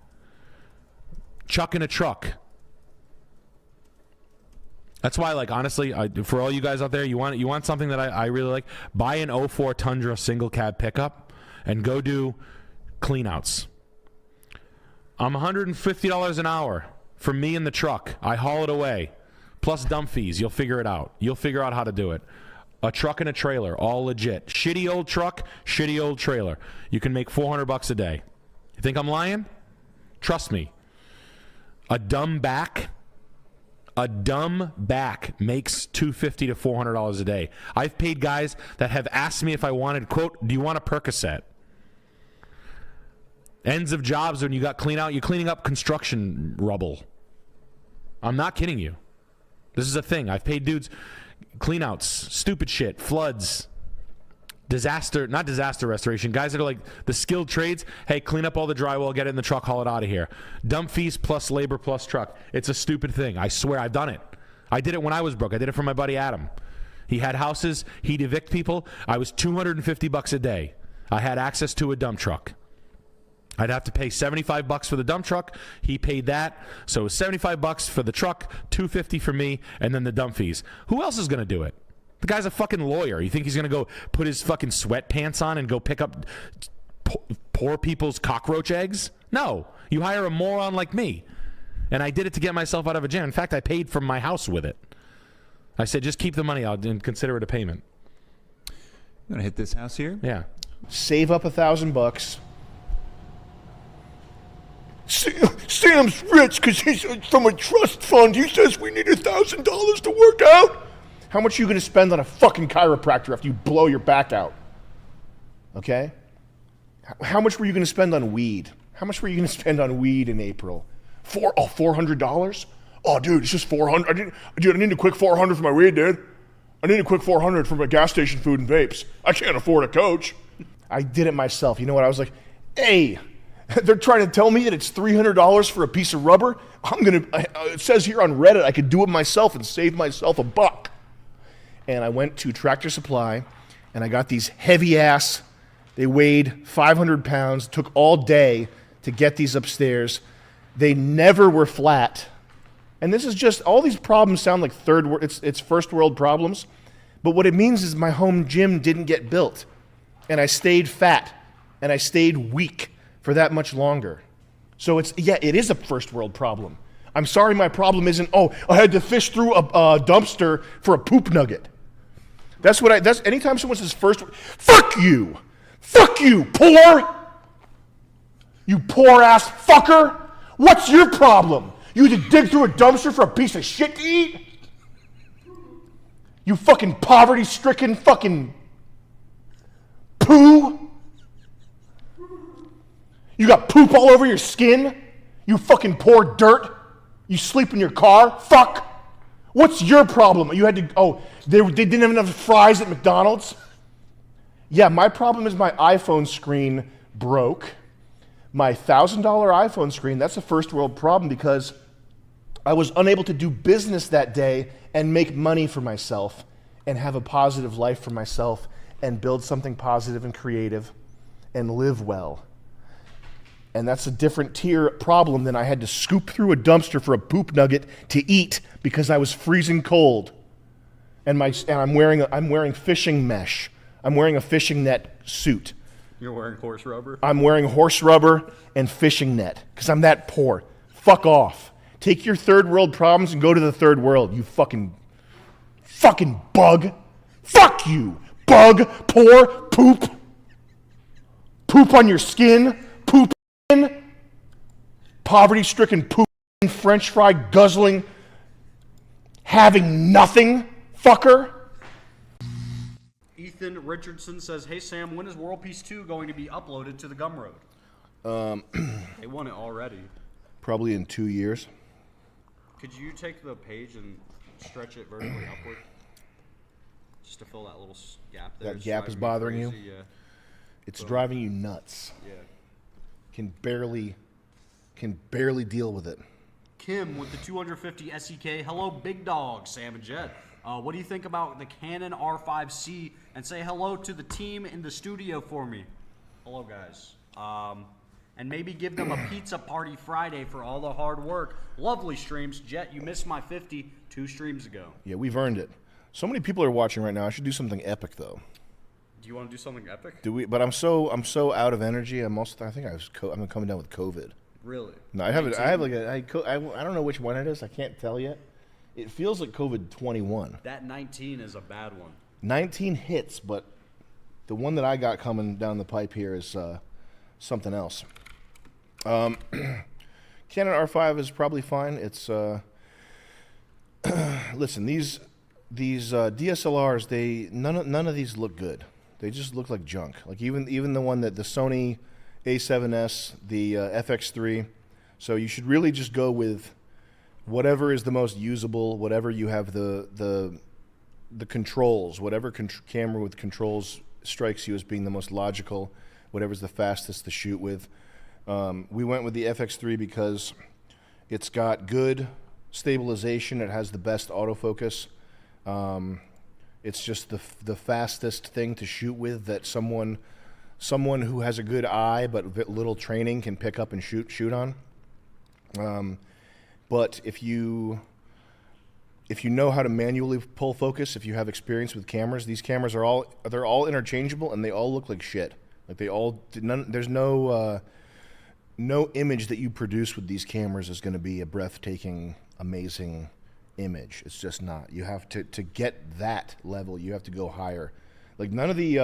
S1: Chuck in a truck. That's why, like, honestly, for all you guys out there, you want something that I really like, buy an 04 Tundra single cab pickup and go do cleanouts. I'm $150 an hour for me in the truck. I haul it away, plus dump fees. You'll figure it out. You'll figure out how to do it. A truck and a trailer, all legit. Shitty old truck, shitty old trailer. You can make $400 a day. You think I'm lying? Trust me. A dumb back makes $250 to $400 a day. I've paid guys that have asked me if I wanted, quote, do you want a Percocet? Ends of jobs when you got clean out, you're cleaning up construction rubble. I'm not kidding you. This is a thing. I've paid dudes cleanouts, stupid shit, floods, not disaster restoration. Guys that are like the skilled trades. Hey, clean up all the drywall, get it in the truck, haul it out of here. Dump fees plus labor plus truck. It's a stupid thing. I swear I've done it. I did it when I was broke. I did it for my buddy Adam. He had houses. He'd evict people. I was $250 a day. I had access to a dump truck. I'd have to pay $75 for the dump truck. He paid that. So it was $75 for the truck, $250 for me, and then the dump fees. Who else is going to do it? The guy's a fucking lawyer. You think he's going to go put his fucking sweatpants on and go pick up poor people's cockroach eggs? No. You hire a moron like me. And I did it to get myself out of a jam. In fact, I paid for my house with it. I said, just keep the money out and consider it a payment.
S9: You want to hit this house here?
S1: Yeah.
S4: Save up $1,000. Sam's rich because he's from a trust fund. He says we need $1,000 to work out. How much are you going to spend on a fucking chiropractor after you blow your back out? Okay? How much were you going to spend on weed? How much were you going to spend on weed in April? $400? Oh, dude, it's just $400. I need a quick $400 for my weed, dude. I need a quick $400 for my gas station food and vapes. I can't afford a coach. I did it myself. You know what? I was like, hey, they're trying to tell me that it's $300 for a piece of rubber. It says here on Reddit I could do it myself and save myself $1. And I went to Tractor Supply, and I got these heavy-ass, they weighed 500 pounds, took all day to get these upstairs. They never were flat. And this is just, all these problems sound like it's first world problems, but what it means is my home gym didn't get built, and I stayed fat, and I stayed weak for that much longer. So it is a first world problem. I'm sorry my problem isn't, I had to fish through a dumpster for a poop nugget. That's anytime someone says fuck you, poor, you poor ass fucker. What's your problem? You had to dig through a dumpster for a piece of shit to eat? You fucking poverty-stricken fucking poo? You got poop all over your skin? You fucking poor dirt? You sleep in your car? Fuck! What's your problem? You had to, they didn't have enough fries at McDonald's? Yeah, my problem is my iPhone screen broke. My $1,000 iPhone screen, that's a first world problem because I was unable to do business that day and make money for myself and have a positive life for myself and build something positive and creative and live well. And that's a different tier problem than I had to scoop through a dumpster for a poop nugget to eat because I was freezing cold. And I'm wearing fishing mesh. I'm wearing a fishing net suit.
S3: You're wearing horse rubber?
S4: I'm wearing horse rubber and fishing net because I'm that poor. Fuck off. Take your third world problems and go to the third world, you fucking bug. Fuck you, bug, poor, poop. Poop on your skin, poop in, poverty-stricken poop, French fry guzzling, having nothing, fucker.
S3: Ethan Richardson says, hey Sam, when is World Peace 2 going to be uploaded to the Gumroad? They want it already.
S4: Probably in 2 years.
S3: Could you take the page and stretch it vertically upward? Just to fill that little gap there.
S4: That gap is bothering you?
S3: Yeah.
S4: It's driving you nuts.
S3: Yeah.
S4: Can barely deal with it.
S3: Kim with the 250 SEK. Hello, big dog, Sam and Jet. What do you think about the Canon R5C? And say hello to the team in the studio for me. Hello, guys. and maybe give them a pizza party Friday for all the hard work. Lovely streams. Jet, you missed my 50 2 streams ago.
S4: Yeah, we've earned it. So many people are watching right now. I should do something epic though.
S3: Do you want to do something epic?
S4: Do we? But I'm so out of energy. I think I'm coming down with COVID.
S3: Really?
S4: No, I have it. I have like I don't know which one it is. I can't tell yet. It feels like COVID 21.
S3: That 19 is a bad one.
S4: 19 hits, but the one that I got coming down the pipe here is something else. Canon R5 is probably fine. It's listen, these DSLRs, none of these look good. They just look like junk. Like even the one that the Sony A7S, the FX3. So you should really just go with whatever is the most usable, whatever you have the controls, whatever camera with controls strikes you as being the most logical, whatever's the fastest to shoot with. We went with the FX3 because it's got good stabilization. It has the best autofocus. It's just the fastest thing to shoot with that someone who has a good eye but little training can pick up and shoot on. But if you know how to manually pull focus, if you have experience with cameras, these cameras are all interchangeable and they all look like shit. Like there's no image that you produce with these cameras is going to be a breathtaking, amazing image. It's just not. You have to get that level, you have to go higher. Like none of the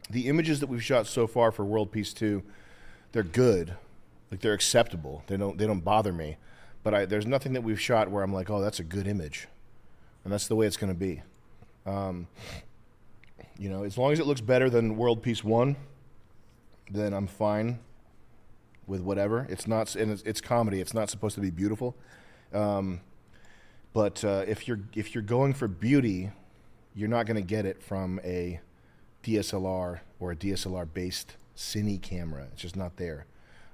S4: the images that we've shot so far for World Peace 2, they're good. Like they're acceptable. They don't bother me. But there's nothing that we've shot where I'm like, oh, that's a good image. And that's the way it's going to be. As long as it looks better than World Peace 1, then I'm fine with whatever. It's not, and it's comedy. It's not supposed to be beautiful. But if you're going for beauty, you're not going to get it from a DSLR or a DSLR-based cine camera. It's just not there.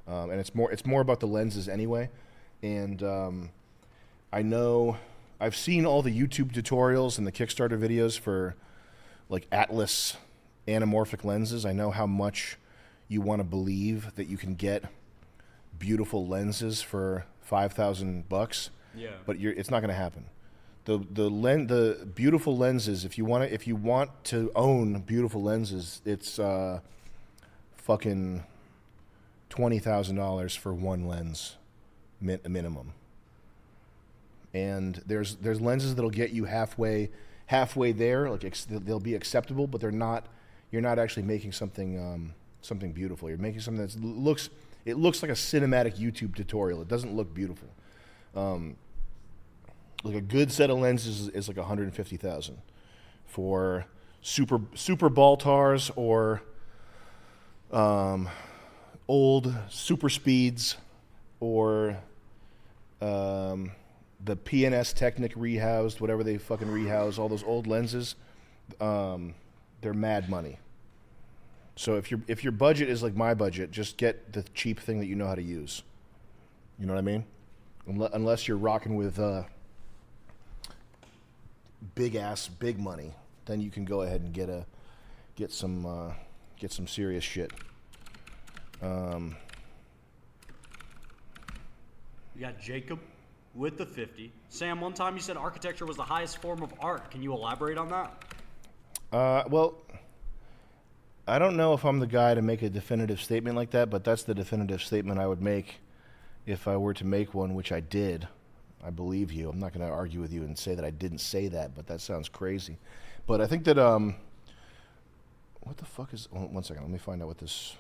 S4: And it's more about the lenses anyway. And I know I've seen all the YouTube tutorials and the Kickstarter videos for like Atlas anamorphic lenses. I know how much you want to believe that you can get beautiful lenses for $5,000.
S3: Yeah.
S4: But it's not going to happen. The beautiful lenses, if you want to own beautiful lenses, it's fucking $20,000 for one lens minimum. And there's lenses that'll get you halfway there, like they'll be acceptable, but they're not. You're not actually making something beautiful. You're making something that looks like a cinematic YouTube tutorial. It doesn't look beautiful. Like a good set of lenses is like $150,000 for super Baltars or old super speeds or the PNS Technic rehoused, whatever they fucking rehouse, all those old lenses, they're mad money. So if your budget is like my budget, just get the cheap thing that you know how to use. You know what I mean? Unless you're rocking with big money, then you can go ahead and get some serious shit.
S3: You got Jacob with the 50. Sam, one time you said architecture was the highest form of art. Can you elaborate on that?
S4: Well, I don't know if I'm the guy to make a definitive statement like that, but that's the definitive statement I would make if I were to make one, which I did. I believe you. I'm not going to argue with you and say that I didn't say that, but that sounds crazy. But I think that, what the fuck is, one second, let me find out what these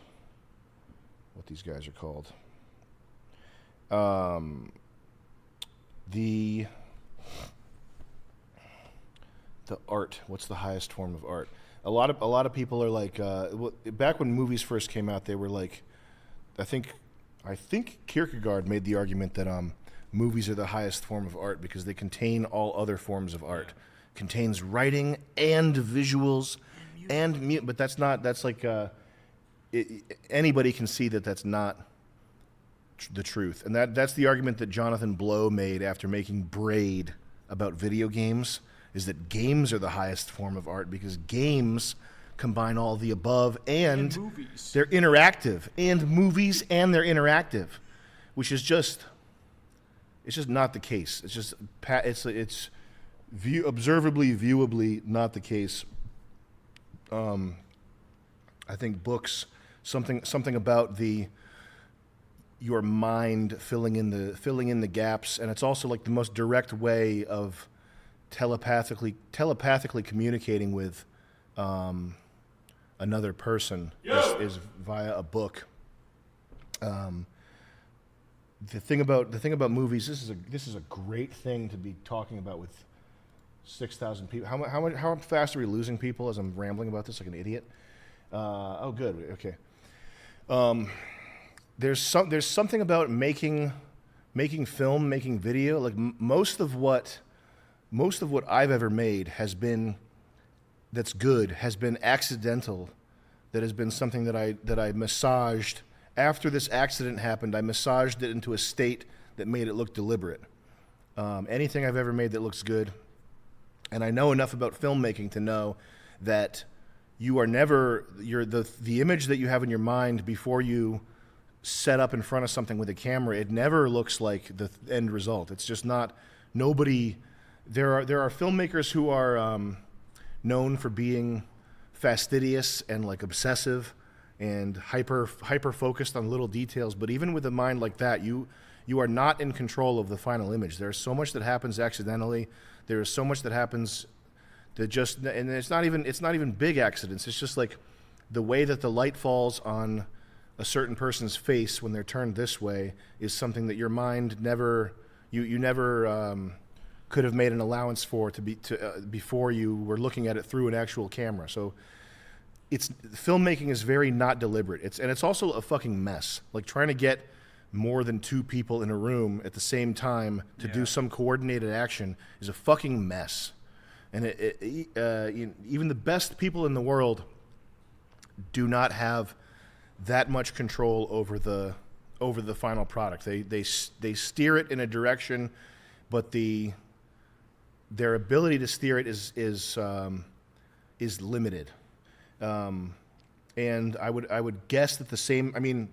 S4: guys are called. The art, what's the highest form of art? A lot of people are like, back when movies first came out, they were like, I think Kierkegaard made the argument that movies are the highest form of art because they contain all other forms of art. Contains writing and visuals and but that's like anybody can see that that's not the truth. And that's the argument that Jonathan Blow made after making Braid about video games, is that games are the highest form of art because games combine all the above, and
S19: movies.
S4: they're interactive, and movies, and they're interactive, which is just, it's just not the case. It's just, it's observably, viewably not the case. I think books, something about your mind filling in the gaps, and it's also like the most direct way of telepathically communicating with another person is via a book. The thing about movies, this is a great thing to be talking about with 6,000 people. How fast are we losing people as I'm rambling about this like an idiot? Oh, good. Okay. There's something about making film, making video. Like most of what I've ever made has been accidental. That has been something that I massaged. After this accident happened, I massaged it into a state that made it look deliberate. Anything I've ever made that looks good, and I know enough about filmmaking to know that you are never the image that you have in your mind before you set up in front of something with a camera. It never looks like the end result. It's just not. Nobody. There are filmmakers who are known for being fastidious and like obsessive and hyper focused on little details. But even with a mind like that, you are not in control of the final image. There's so much that happens accidentally. There is so much that happens that just, and it's not even big accidents. It's just like the way that the light falls on a certain person's face when they're turned this way is something that your mind never, you never could have made an allowance for before you were looking at it through an actual camera. So filmmaking is very not deliberate. It's also a fucking mess. Like trying to get more than two people in a room at the same time to do some coordinated action is a fucking mess. And even the best people in the world do not have that much control over the final product. They steer it in a direction, but their ability to steer it is limited. And I would guess that the same. I mean,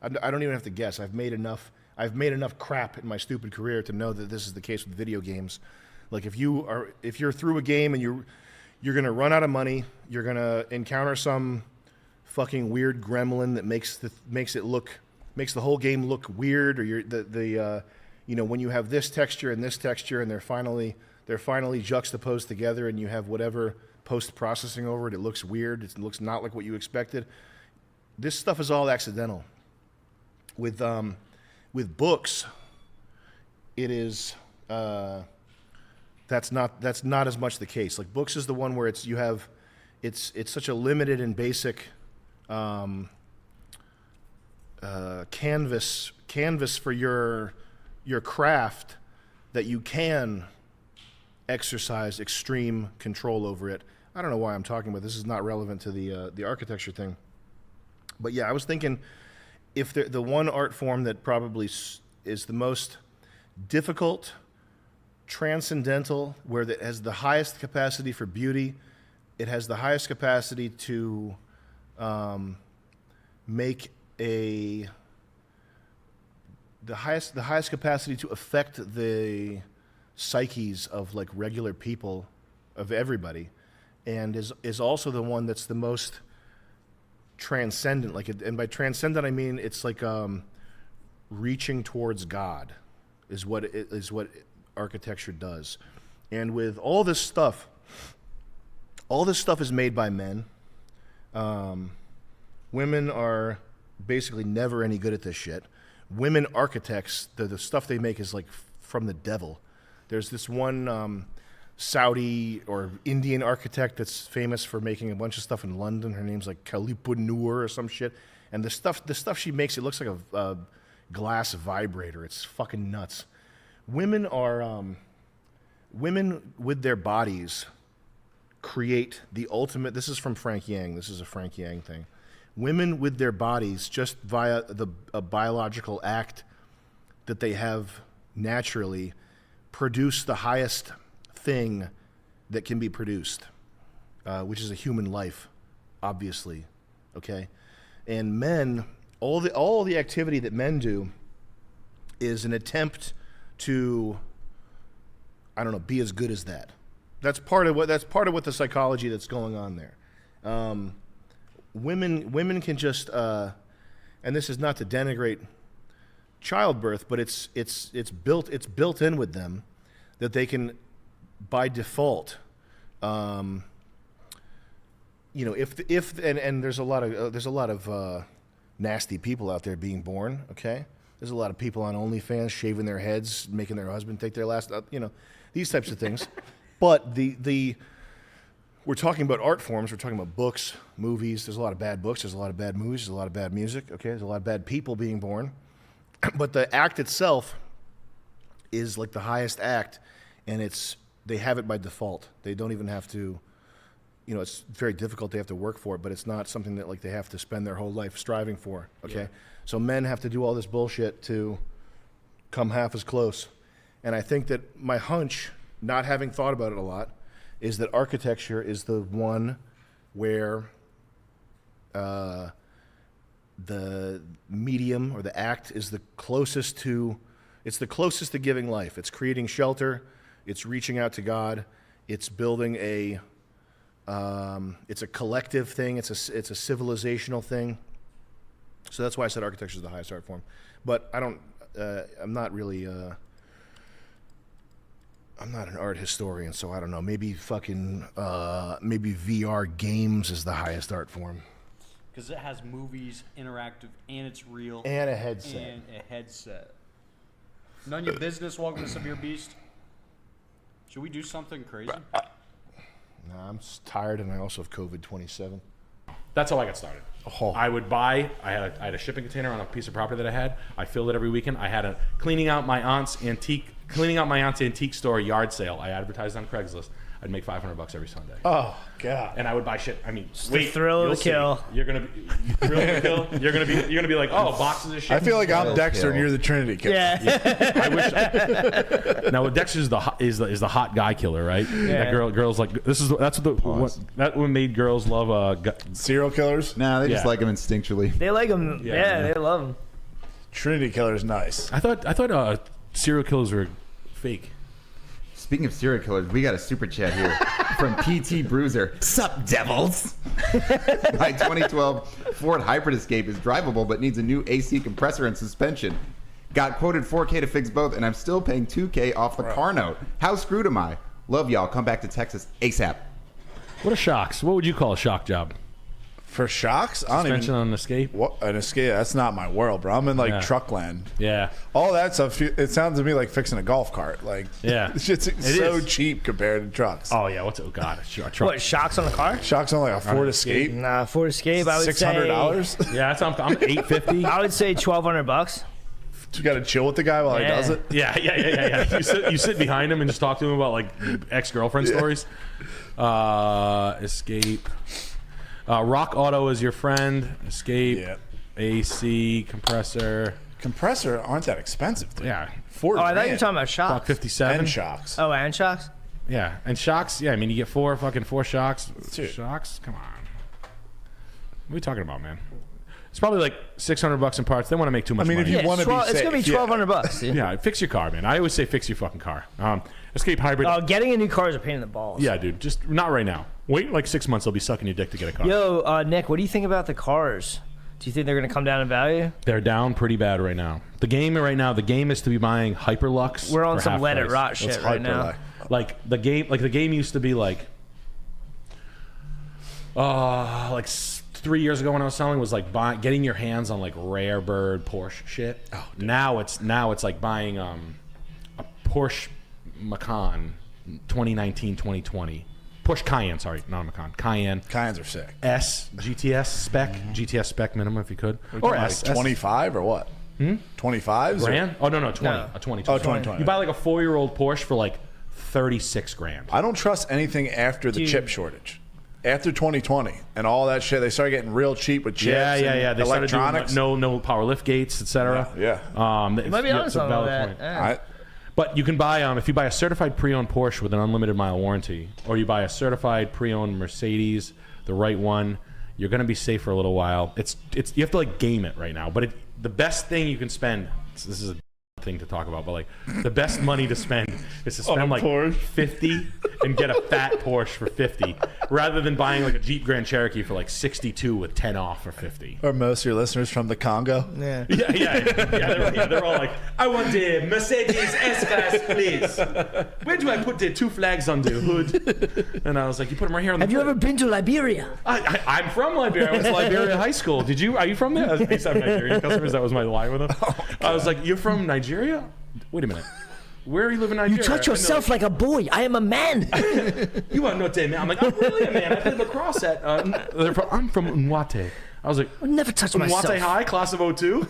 S4: I don't even have to guess. I've made enough crap in my stupid career to know that this is the case with video games. Like if you're through a game and you're gonna run out of money, you're gonna encounter some fucking weird gremlin that makes the whole game look weird, or when you have this texture and they're finally juxtaposed together, and you have whatever post-processing over it, it looks weird. It looks not like what you expected. This stuff is all accidental. With books, it is. That's not as much the case. Like books is the one where it's such a limited and basic canvas for your craft that you can exercise extreme control over it. I don't know why I'm talking about this. Is not relevant to the architecture thing. But yeah, I was thinking if the one art form that probably is the most difficult, transcendental, where it has the highest capacity for beauty, it has the highest capacity to make the highest capacity to affect the psyches of like regular people, of everybody, and is also the one that's the most transcendent. And by transcendent I mean it's like reaching towards God is what architecture does. And with all this stuff is made by men. Women are basically never any good at this shit. Women architects, the stuff they make is like from the devil. There's this one Saudi or Indian architect that's famous for making a bunch of stuff in London. Her name's like Kalipa Noor or some shit. And the stuff she makes, it looks like a glass vibrator. It's fucking nuts. Women with their bodies create the ultimate. This is from Frank Yang. This is a Frank Yang thing. Women with their bodies, just via a biological act that they have naturally, produce the highest thing that can be produced, which is a human life. obviously, okay? And men, all the activity that men do is an attempt to, I don't know, be as good as that. That's part of what the psychology that's going on there. Women can just, and this is not to denigrate childbirth, but it's built in with them that they can, by default, you know, and there's a lot of nasty people out there being born. Okay, there's a lot of people on OnlyFans shaving their heads, making their husband take their last, you know, these types of things. But we're talking about art forms. We're talking about books, movies. There's a lot of bad books. There's a lot of bad movies. There's a lot of bad music. Okay, there's a lot of bad people being born. But the act itself is like the highest act, and they have it by default. They don't even have to, you know, it's very difficult. They have to work for it, but it's not something that like they have to spend their whole life striving for. Okay, so men have to do all this bullshit to come half as close. And I think that my hunch, not having thought about it a lot, is that architecture is the one where the medium or the act is the closest to giving life. It's creating shelter. It's reaching out to God. It's building it's a collective thing. It's a civilizational thing. So that's why I said architecture is the highest art form. But I'm not really, I'm not an art historian, so I don't know. Maybe maybe VR games is the highest art form.
S3: Because it has movies, interactive, and it's real.
S4: And a headset.
S3: And a headset. None of your business. Welcome to Severe Beast. Should we do something crazy?
S4: Nah, I'm tired, and I also have COVID-27.
S1: That's how I got started.
S4: Oh.
S1: I had a shipping container on a piece of property that I had. I filled it every weekend. I had cleaning out my aunt's antique store yard sale. I advertised on Craigslist. I'd make $500 every Sunday.
S11: Oh God!
S1: And I would buy shit. I mean,
S11: the thrill of the kill.
S1: You're gonna be thrill of the kill. You're gonna be like, oh, boxes of shit.
S11: I feel like I'm Dexter and you're the Trinity killer.
S1: Yeah. I wish. Now Dexter's is the hot guy killer, right?
S11: Yeah.
S1: That girls like that's what made girls love
S11: serial killers.
S9: Nah, they just like them instinctually.
S15: They like them. Yeah, they love them.
S11: Trinity killer is nice.
S1: I thought serial killers were fake.
S9: Speaking of serial killers, we got a super chat here from PT Bruiser. Sup, devils? My 2012 Ford Hybrid Escape is drivable but needs a new AC compressor and suspension. Got quoted $4K to fix both, and I'm still paying $2K off the car note. How screwed am I? Love y'all. Come back to Texas ASAP.
S1: What are shocks? What would you call a shock job?
S11: For shocks? I don't
S1: Suspension on an Escape?
S11: What, an Escape? That's not my world, bro. I'm in like truck land.
S1: Yeah.
S11: All that stuff, it sounds to me like fixing a golf cart. Like,
S1: yeah.
S11: It's so cheap compared to trucks.
S1: Oh, yeah. God. A truck.
S15: What, shocks on the car?
S11: Shocks on like a Ford Escape?
S15: Nah, Ford Escape, I would say...
S11: $600?
S1: Yeah, I'm $850.
S15: I would say $1,200.
S11: You got to chill with the guy while he does it?
S1: Yeah. You sit behind him and just talk to him about like ex-girlfriend stories. Escape. Rock Auto is your friend. Escape. AC compressor.
S11: Compressor aren't that expensive, dude.
S1: Yeah.
S15: Oh, I thought you were talking about shocks.
S1: $57.
S11: And shocks.
S15: Oh, and shocks?
S1: Yeah, and shocks. Yeah, I mean you get four shocks.
S11: Dude.
S1: Shocks. Come on. What are we talking about, man? It's probably like $600 in parts. They want to make too much money.
S11: If you want to be safe,
S15: it's gonna be $1,200.
S1: Yeah, fix your car, man. I always say fix your fucking car. Escape Hybrid.
S15: Oh, getting a new car is a pain in the balls.
S1: Yeah, dude. Just not right now. Wait like 6 months. They'll be sucking your dick to get a car.
S15: Yo, Nick, what do you think about the cars? Do you think they're gonna come down in value?
S1: They're down pretty bad right now. The game is to be buying Hyperlux.
S15: We're on
S1: for
S15: some
S1: half
S15: let it
S1: price.
S15: rot shit right now.
S1: Like the game used to be like 3 years ago when I was selling was like getting your hands on like rare bird Porsche shit. Oh, now it's like buying a Porsche Macan 2019 2020 Porsche Cayenne, sorry, not a Macan. Cayenne.
S11: Cayennes are sick.
S1: GTS spec, GTS spec minimum if you could.
S11: Or S. 25 or what? 25s?
S1: Grand? Oh no, 20.
S15: No.
S1: A 20.
S11: Oh, 20.
S1: You buy like a 4-year-old Porsche for like 36 grand.
S11: I don't trust anything after the chip shortage. After 2020 and all that shit, they started getting real cheap with chips.
S1: Yeah. They
S11: electronics.
S1: started doing no power lift gates, etc.
S11: Yeah.
S15: You might be honest on that. Yeah.
S1: But you can buy if you buy a certified pre-owned Porsche with an unlimited mile warranty, or you buy a certified pre-owned Mercedes, the right one, You're going to be safe for a little while. It's you have to like game it right now. But the best thing you can spend. This is a thing to talk about, but like the best money to spend is to spend like Porsche. 50 and get a fat Porsche for 50 rather than buying like a Jeep Grand Cherokee for like 62 with 10 off for 50.
S11: Are most of your listeners from the Congo?
S15: Yeah.
S1: They're all like, I want the Mercedes S-Class, please. Where do I put the 2 flags on the hood? And I was like, you put them right here on the
S15: Have you ever been to Liberia?
S1: I'm from Liberia. I went to Liberia High School. Are you from there? I used to have Nigerian customers. That was my line with them. I was like, you're from Nigeria? Wait a minute. Where are you living in Nigeria?
S15: You touch yourself like a boy. I am a man.
S1: You are not a man. I'm like, I'm really a man. I played lacrosse at. I'm from Nwate. I was like,
S15: I never touched myself.
S1: Nwate High, class of 02.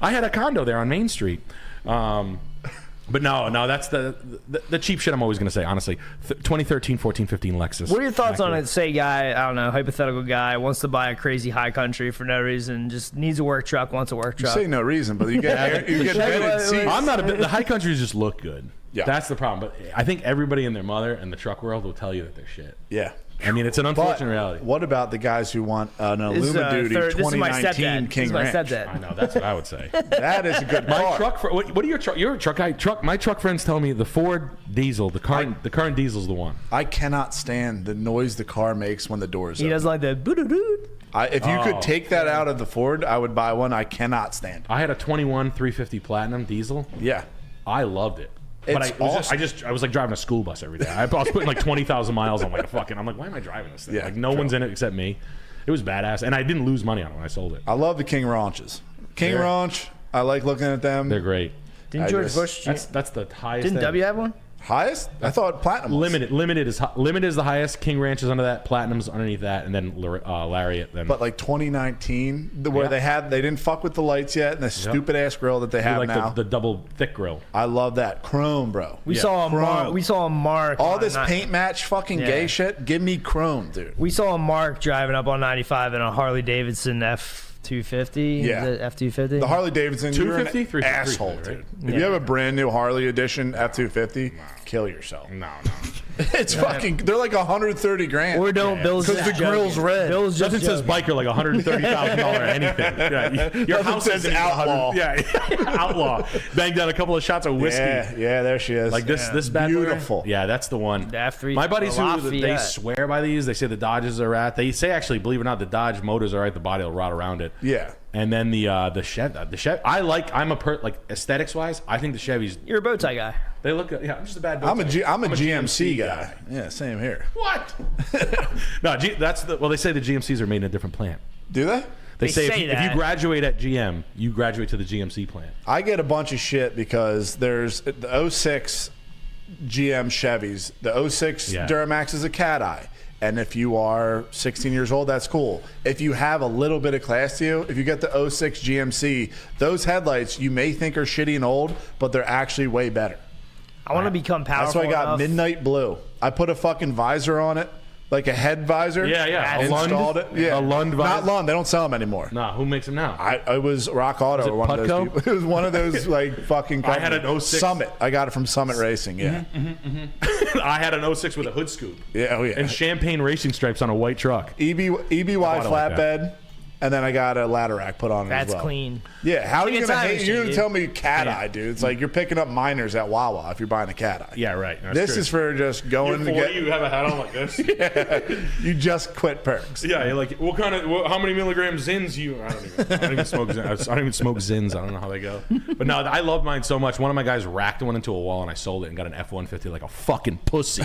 S1: I had a condo there on Main Street. But no, that's the cheap shit I'm always going to say, honestly. 2013, 14, 15 Lexus.
S15: What are your thoughts on it? Say guy, I don't know, hypothetical guy, wants to buy a crazy high country for no reason, just needs a work truck, wants a work truck.
S11: You say no reason, but you get vented seats.
S1: I'm not the high countries just look good.
S11: Yeah.
S1: That's the problem. But I think everybody and their mother in the truck world will tell you that they're shit.
S11: Yeah.
S1: I mean, it's an unfortunate reality.
S11: What about the guys who want an Illuma Duty 2019 King Ranch?
S1: I know, that's what I would say.
S11: That is a good
S1: my
S11: car.
S1: truck. What are your truck? You're a truck guy. My truck friends tell me the Ford diesel, the current diesel's the one.
S11: I cannot stand the noise the car makes when the doors open.
S15: He doesn't like the boo-doo-doo.
S11: If you could take that out of the Ford, I would buy one. I cannot stand it.
S1: I had a 21 350 Platinum diesel.
S11: Yeah.
S1: I loved it. But
S11: It's awesome.
S1: I was like driving a school bus every day. I was putting like 20,000 miles on like a fucking. I'm like, why am I driving this thing?
S11: Yeah,
S1: like no one's in it except me. It was badass, and I didn't lose money on it when I sold it.
S11: I love the King Ranches. King Ranch, I like looking at them.
S1: They're great.
S15: Didn't George Bush?
S1: That's the highest.
S15: Didn't W have one?
S11: Highest? I thought Platinum was.
S1: Limited is the highest. King Ranch is under that. Platinum's underneath that, and then Lariat. Then.
S11: But like 2019, where they didn't fuck with the lights yet, and the stupid ass grill that they have
S1: like
S11: now.
S1: The double thick grill.
S11: I love that chrome, bro.
S15: We saw a Mark.
S11: All this paint match fucking gay shit. Give me chrome, dude.
S15: We saw a Mark driving up on 95 in a Harley Davidson F250.
S11: Yeah.
S15: Is it F250.
S11: The Harley Davidson.
S1: 250,
S11: you're an asshole, dude. If you have a brand new Harley edition F250, kill yourself.
S1: No.
S11: It's fucking. They're like 130 grand.
S15: Or don't. Bill's
S11: because the grill's red.
S15: Bill's just
S1: Nothing says biker like $130,000 anything. Yeah, your house
S11: says outlaw.
S1: Yeah, outlaw. Banged out a couple of shots of whiskey.
S11: Yeah, there she is.
S1: Like this bad
S11: beautiful.
S1: Boy? Yeah, that's the one.
S15: The F3.
S1: My buddies they swear by these. They say the Dodges are at. They say actually, believe it or not, the Dodge motors are right. The body will rot around it.
S11: Yeah.
S1: And then the Chevy. I'm aesthetics wise. I think the Chevys.
S15: You're a bow tie guy.
S1: They look. Yeah, I'm just a bad. Bow
S11: I'm a
S1: tie.
S11: GMC guy. Yeah, same here.
S1: What? No, that's the. Well, they say the GMCs are made in a different plant.
S11: Do they?
S1: They say if you graduate at GM, you graduate to the GMC plant.
S11: I get a bunch of shit because there's the 06 GM Chevys. The 06 Duramax is a cat eye. And if you are 16 years old, that's cool. If you have a little bit of class to you, if you get the 06 GMC, those headlights you may think are shitty and old, but they're actually way better.
S15: I want to become powerful.
S11: That's why I got midnight blue. I put a fucking visor on it, like a head visor.
S1: Yeah.
S11: Installed it. Yeah,
S1: a Lund visor.
S11: Not Lund. They don't sell them anymore.
S1: Nah, who makes them now?
S11: I was Rock Auto.
S1: Was it
S11: or one
S1: Putco?
S11: of those people. It was one of those like fucking.
S1: I had an 06
S11: Summit. I got it from Summit Racing. Yeah.
S1: I had an 06 with a hood scoop.
S11: Yeah. Oh yeah.
S1: And champagne racing stripes on a white truck.
S11: EBY flatbed. And then I got a ladder rack put on it as well.
S15: That's clean.
S11: Yeah, how are you gonna hate? You're gonna tell me cat eye,
S1: Yeah.
S11: dude? It's like you're picking up minors at Wawa if you're buying a cat eye.
S1: Yeah, right. That's
S11: This
S1: true.
S11: is for just going
S1: You're 40,
S11: to get.
S1: you have a hat on like this.
S11: You just quit perks.
S1: Yeah, you're like what kind of how many milligrams zins you? I don't even smoke zins. I don't even smoke zins. I don't know how they go. But no, I love mine so much. One of my guys racked one into a wall and I sold it and got an F-150 like a fucking pussy.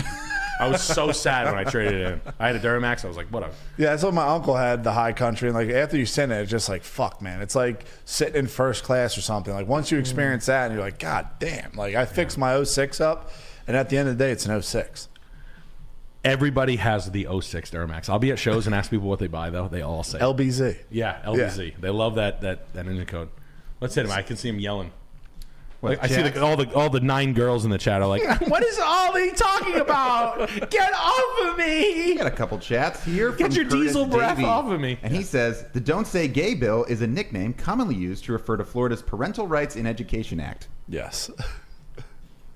S1: I was so sad when I traded it in. I had a Duramax. I was like, whatever.
S11: Yeah, that's what my uncle had, the High Country. And like after you send it, it's just like, fuck, man. It's like sitting in first class or something. Like once you experience that and you're like, God damn. Like I fixed my 06 up and at the end of the day, it's an 06.
S1: Everybody has the 06 Duramax. I'll be at shows and ask people what they buy though. They all say
S11: LBZ.
S1: Yeah, LBZ. Yeah. They love that engine code. Let's hit him. I can see him yelling.
S9: What,
S1: I see all the 9 girls in the chat are like, what is Ollie talking about? Get off of me!
S9: We got a couple chats here.
S1: Get
S9: from
S1: your
S9: Curtis
S1: diesel breath
S9: Davey.
S1: off of me.
S9: And he says, the Don't Say Gay bill is a nickname commonly used to refer to Florida's Parental Rights in Education Act.
S11: Yes.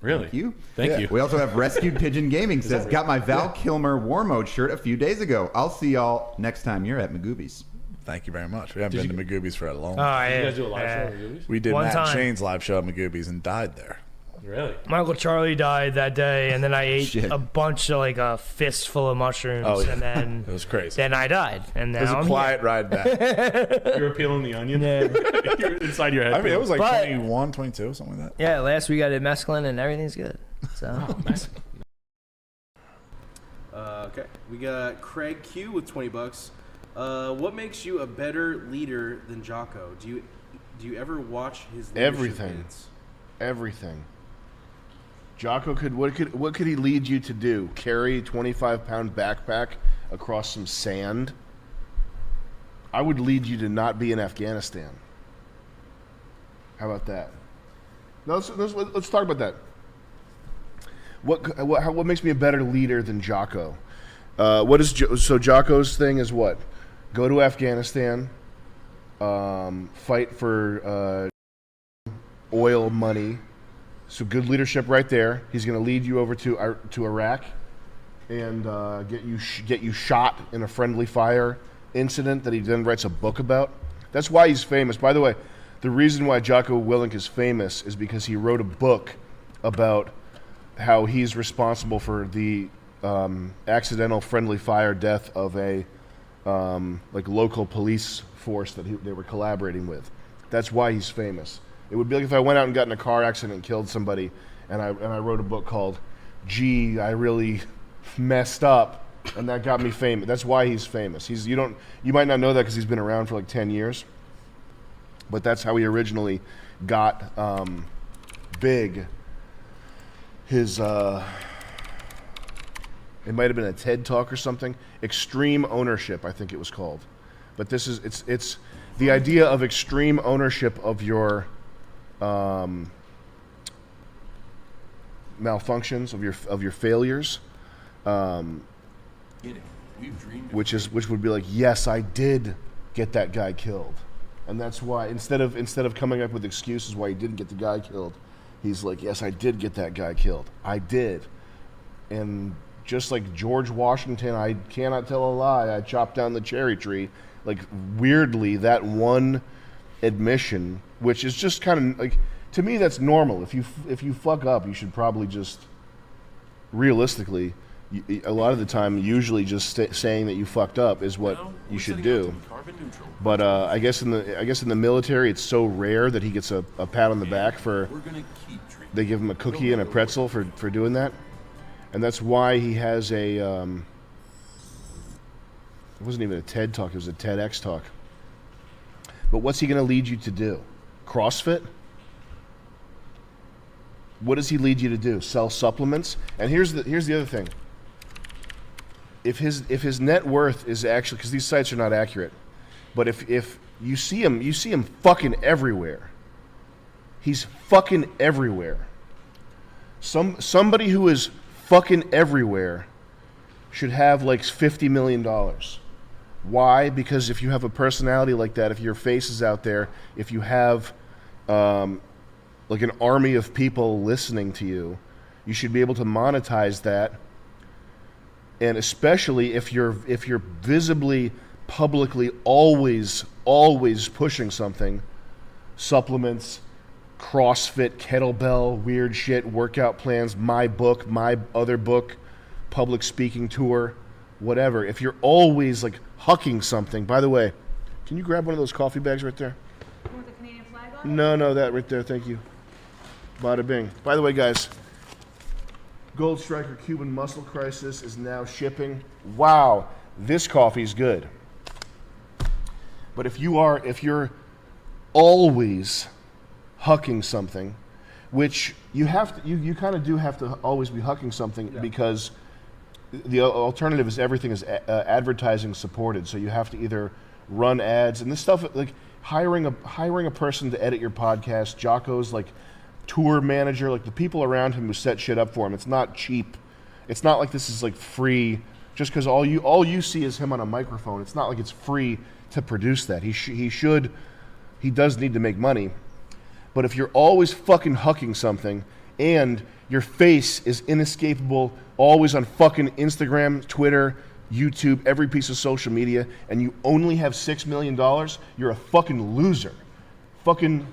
S1: Really?
S9: Thank you.
S1: Thank you.
S9: We also have Rescued Pigeon Gaming says, got my Val Kilmer War Mode shirt a few days ago. I'll see y'all next time you're at Magoobies.
S11: Thank you very much. We haven't been to Magoobies for a long
S15: Oh,
S11: time.
S15: yeah.
S1: You guys do a live show at Magoobies?
S11: We did
S15: One
S11: Matt
S15: time.
S11: Shane's live show at Magoobies and died there.
S1: Really?
S15: My Uncle Charlie died that day, and then I ate
S9: Shit.
S15: a bunch of like a fistful of mushrooms,
S11: Oh, yeah.
S15: and then
S11: It was crazy.
S15: then I died, and now
S11: It was a
S15: I'm
S11: quiet ride back.
S1: You were peeling the onion?
S15: Yeah.
S1: You were inside your head.
S11: I mean, it was like
S15: But-
S11: 21, 22, something like that.
S15: Yeah, last week I did mescaline, and everything's good. So
S13: Okay, we got Craig Q with $20. What makes you a better leader than Jocko? Do you ever watch his leadership
S4: Everything.
S13: vids?
S4: Everything. Jocko what could he lead you to do? Carry a 25-pound backpack across some sand? I would lead you to not be in Afghanistan. How about that? No, let's talk about that. What makes me a better leader than Jocko? So Jocko's thing is what? Go to Afghanistan, fight for oil money. So good leadership right there. He's going to lead you over to Iraq and get you shot in a friendly fire incident that he then writes a book about. That's why he's famous. By the way, the reason why Jocko Willink is famous is because he wrote a book about how he's responsible for the accidental friendly fire death of a local police force that they were collaborating with. That's why he's famous. It would be like if I went out and got in a car accident and killed somebody, and I wrote a book called "Gee, I really messed up," and that got me famous. That's why he's famous. You might not know that because he's been around for like 10 years, but that's how he originally got big. His it might have been a TED Talk or something. Extreme Ownership, I think it was called. But this is it's the idea of extreme ownership of your malfunctions, of your failures, which would be like, yes, I did get that guy killed, and that's why instead of coming up with excuses why he didn't get the guy killed, he's like, yes, I did get that guy killed. I did. And just like George Washington, I cannot tell a lie, I chopped down the cherry tree. Like, weirdly, that one admission, which is just kind of like, to me, that's normal. If you fuck up, you should probably just, realistically, a lot of the time, usually just saying that you fucked up is what you should do. But I guess in the military, it's so rare that he gets a pat on the back for. They give him a cookie and a pretzel for doing that, and that's why he has a. It wasn't even a TED Talk; it was a TEDx talk. But what's he going to lead you to do? CrossFit? What does he lead you to do? Sell supplements? And here's the other thing. If his net worth is actually, because these sites are not accurate, but if you see him fucking everywhere. He's fucking everywhere. Somebody who is fucking everywhere should have like $50 million. Why? Because if you have a personality like that, if your face is out there, if you have like an army of people listening to you, you should be able to monetize that. And especially if you're visibly, publicly, always pushing something, supplements, CrossFit, kettlebell, weird shit, workout plans, my book, my other book, public speaking tour, whatever. If you're always like hucking something, by the way, can you grab one of those coffee bags right there?
S12: With the Canadian flag on it?
S4: No, that right there, thank you. Bada bing. By the way, guys, Gold Striker Cuban Muscle Crisis is now shipping. Wow, this coffee's good. But if you're always hucking something, which you kind of do have to always be hucking something, because the alternative is everything is advertising supported. So you have to either run ads and this stuff, like hiring a person to edit your podcast. Jocko's like tour manager, like the people around him who set shit up for him. It's not cheap. It's not like this is like free just because all you see is him on a microphone. It's not like it's free to produce that. He does need to make money. But if you're always fucking hucking something, and your face is inescapable, always on fucking Instagram, Twitter, YouTube, every piece of social media, and you only have $6 million, you're a fucking loser. Fucking,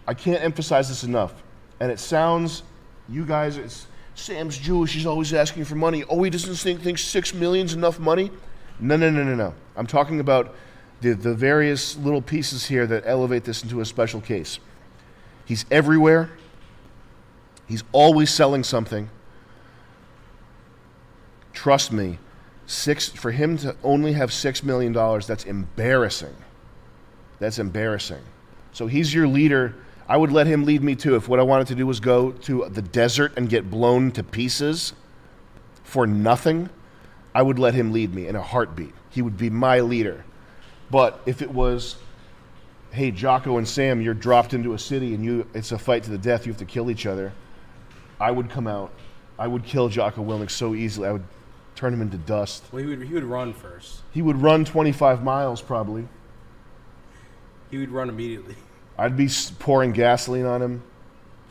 S4: I can't emphasize this enough. And it sounds, you guys, it's, Sam's Jewish, he's always asking for money. Oh, he doesn't think 6 million's enough money? No. I'm talking about the various little pieces here that elevate this into a special case. He's everywhere. He's always selling something. Trust me, for him to only have $6 million, that's embarrassing. That's embarrassing. So he's your leader. I would let him lead me too. If what I wanted to do was go to the desert and get blown to pieces for nothing, I would let him lead me in a heartbeat. He would be my leader. But if it was, hey, Jocko and Sam, you're dropped into a city and it's a fight to the death, you have to kill each other, I would come out. I would kill Jocko Willink so easily. I would turn him into dust.
S14: Well, he would run first.
S4: He would run 25 miles probably.
S14: He would run immediately.
S4: I'd be pouring gasoline on him.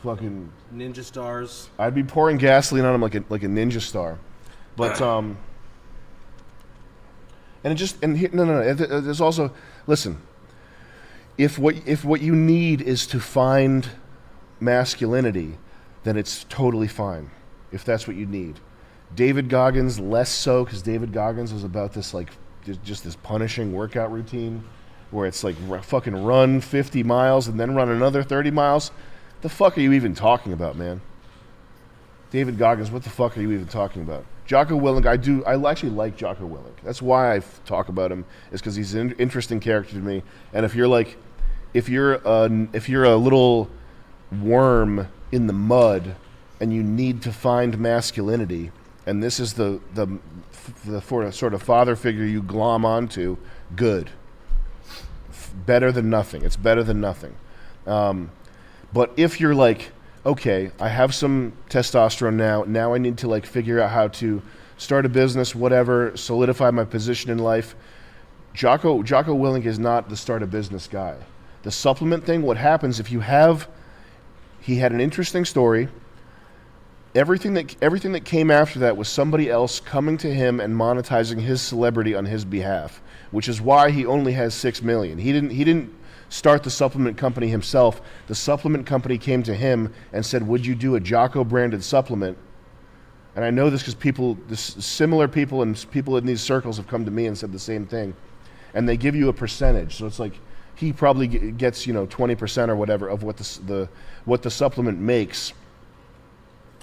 S4: Fucking
S14: Ninja stars.
S4: I'd be pouring gasoline on him like a ninja star. But there's also, listen, if what you need is to find masculinity, then it's totally fine. If that's what you need. David Goggins, less so, because David Goggins is about this like just this punishing workout routine where it's like fucking run 50 miles and then run another 30 miles. The fuck are you even talking about, man? David Goggins, what the fuck are you even talking about? Jocko Willink, I actually like Jocko Willink. That's why I talk about him, is because he's an interesting character to me. And if you're a little worm in the mud and you need to find masculinity, and this is the sort of father figure you glom onto, good. Better than nothing. It's better than nothing. But if you're like, okay, I have some testosterone now I need to like figure out how to start a business, whatever, solidify my position in life, Jocko Willink is not the start a business guy. The supplement thing, what happens if he had an interesting story, everything that came after that was somebody else coming to him and monetizing his celebrity on his behalf, which is why he only has $6 million. He didn't start the supplement company himself. The supplement company came to him and said, would you do a Jocko branded supplement? And I know this because similar people and people in these circles have come to me and said the same thing. And they give you a percentage. So it's like he probably gets 20% or whatever of what the supplement makes,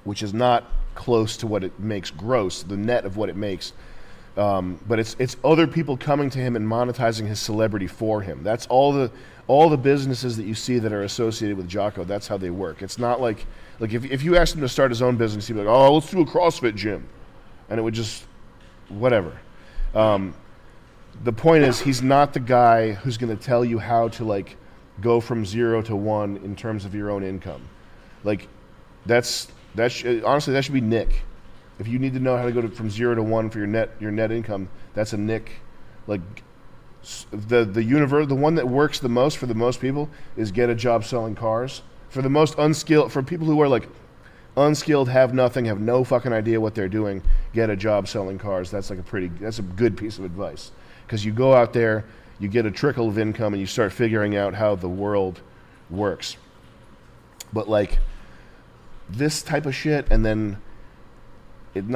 S4: which is not close to what it makes gross, the net of what it makes. But it's other people coming to him and monetizing his celebrity for him. That's all the businesses that you see that are associated with Jocko. That's how they work. It's not like if you asked him to start his own business, he'd be like, oh, let's do a CrossFit gym, and it would just whatever. The point is, he's not the guy who's going to tell you how to like go from 0 to 1 in terms of your own income. Like honestly, that should be Nick. If you need to know how to go from 0 to 1 for your net income, that's a Nick. Like the one that works the most for the most people is get a job selling cars. For the most unskilled, for people who are like unskilled, have nothing, have no fucking idea what they're doing, get a job selling cars. That's a good piece of advice, because you go out there, you get a trickle of income, and you start figuring out how the world works. But like this type of shit, and then Joe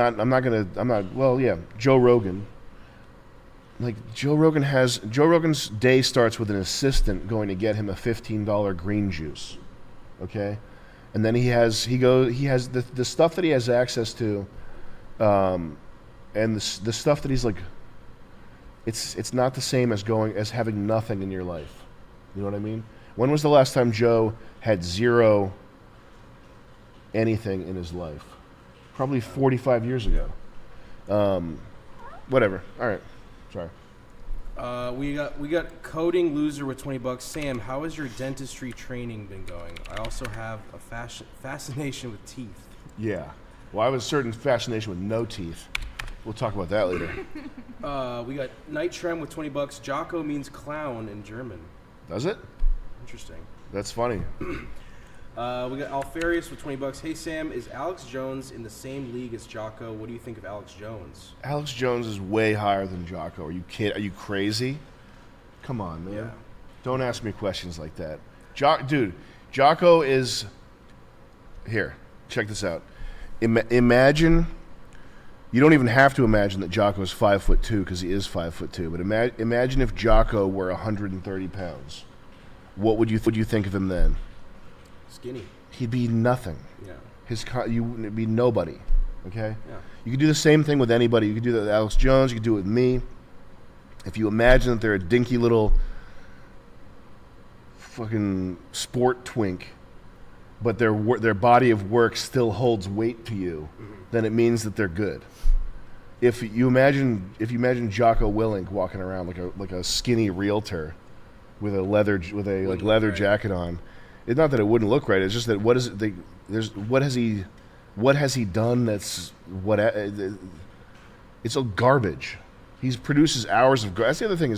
S4: Rogan. Like Joe Rogan's day starts with an assistant going to get him a $15 green juice. Okay? And then he has the stuff that he has access to, and the stuff that he's like, it's not the same as having nothing in your life. You know what I mean? When was the last time Joe had zero anything in his life? Probably 45 years ago. Whatever. All right. Sorry.
S13: We got coding loser with $20. Sam, how has your dentistry training been going? I also have a fascination with teeth.
S4: Yeah. Well, I have a certain fascination with no teeth. We'll talk about that later.
S13: We got Night Trem with $20. Jocko means clown in German.
S4: Does it?
S13: Interesting.
S4: That's funny.
S13: We got Alfarius with $20. Hey Sam, is Alex Jones in the same league as Jocko? What do you think of Alex Jones?
S4: Alex Jones is way higher than Jocko. Are you Are you crazy? Come on, man.
S13: Yeah.
S4: Don't ask me questions like that. Dude, Jocko is... Here, check this out. Imagine... You don't even have to imagine that Jocko is 5'2" because he is 5'2". But imagine if Jocko were 130 pounds. What would you think of him then?
S13: Skinny.
S4: He'd be nothing.
S13: Yeah.
S4: You would be nobody. Okay.
S13: Yeah.
S4: You could do the same thing with anybody. You could do that with Alex Jones. You could do it with me. If you imagine that they're a dinky little fucking sport twink, but their body of work still holds weight to you, then it means that they're good. If you imagine Jocko Willink walking around like a skinny realtor with a leather jacket on, it's not that it wouldn't look right. It's just that what has he done that's it's all garbage. He produces hours of. That's the other thing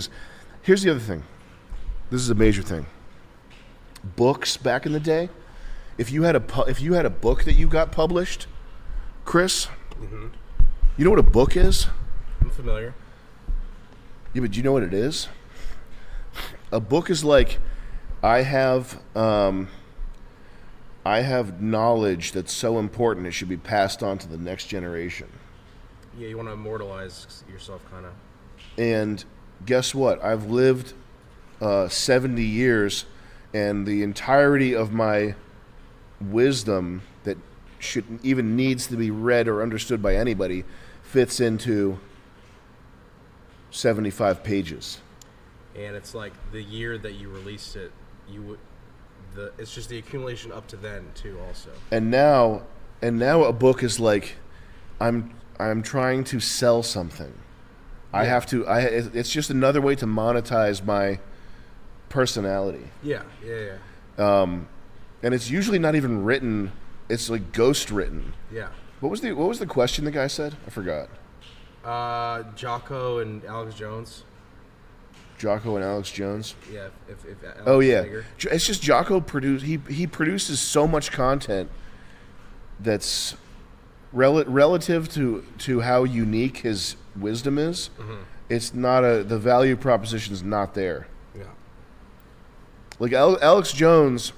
S4: here's the other thing. This is a major thing. Books back in the day, if you had a book that you got published, Chris, you know what a book is?
S13: I'm familiar.
S4: Yeah, but do you know what it is? A book is like, I have knowledge that's so important it should be passed on to the next generation.
S13: Yeah, you want to immortalize yourself, kind of.
S4: And guess what? I've lived 70 years, and the entirety of my wisdom that needs to be read or understood by anybody fits into 75 pages.
S13: And it's like the year that you released it, it's just the accumulation up to then too, also.
S4: And now a book is like, I'm trying to sell something.
S13: Yeah.
S4: It's just another way to monetize my personality.
S13: Yeah.
S4: And it's usually not even written. It's like ghost written.
S13: Yeah.
S4: What was the question the guy said? I forgot.
S13: Jocko and Alex Jones.
S4: Jocko and Alex Jones.
S13: Yeah. If Alex
S4: oh yeah.
S13: Bigger.
S4: It's just Jocko he produces so much content that's relative to how unique his wisdom is. It's not the value proposition is not there.
S13: Yeah.
S4: Like Alex Jones,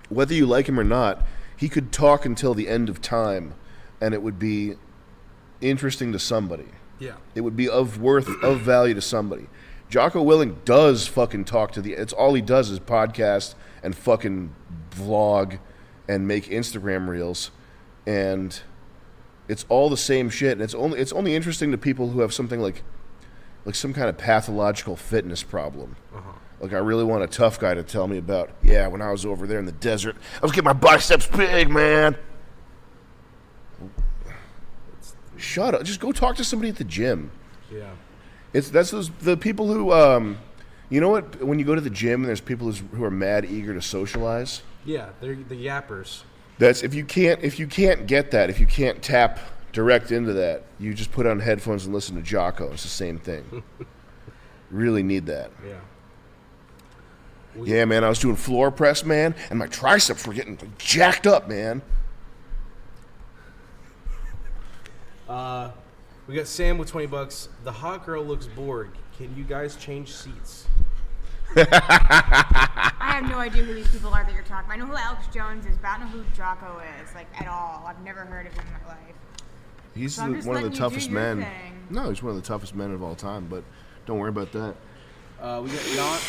S4: whether you like him or not, he could talk until the end of time, and it would be interesting to somebody.
S13: Yeah.
S4: It would be of value to somebody. Jocko Willink does fucking talk it's all he does is podcast and fucking vlog and make Instagram reels, and it's all the same shit. And it's only interesting to people who have something like some kind of pathological fitness problem. Like, I really want a tough guy to tell me about, when I was over there in the desert, I was getting my biceps big, man. Shut up. Just go talk to somebody at the gym.
S13: Yeah.
S4: That's the people who, you know what? When you go to the gym, there's people who are mad eager to socialize.
S13: Yeah, they're the yappers.
S4: That's if you can't get that, if you can't tap direct into that, you just put on headphones and listen to Jocko. It's the same thing. You really need that.
S13: Yeah.
S4: Yeah, man, I was doing floor press, man, and my triceps were getting jacked up, man.
S13: We got Sam with $20. The hot girl looks bored. Can you guys change seats?
S12: I have no idea who these people are that you're talking about. I know who Alex Jones is, but I don't know who Jocko is, like, at all. I've never heard of him in my life.
S4: He's
S12: So I'm just
S4: one of the
S12: letting you do
S4: toughest
S12: your
S4: men.
S12: thing.
S4: No, he's one of the toughest men of all time, but don't worry about that.
S13: We got Yacht.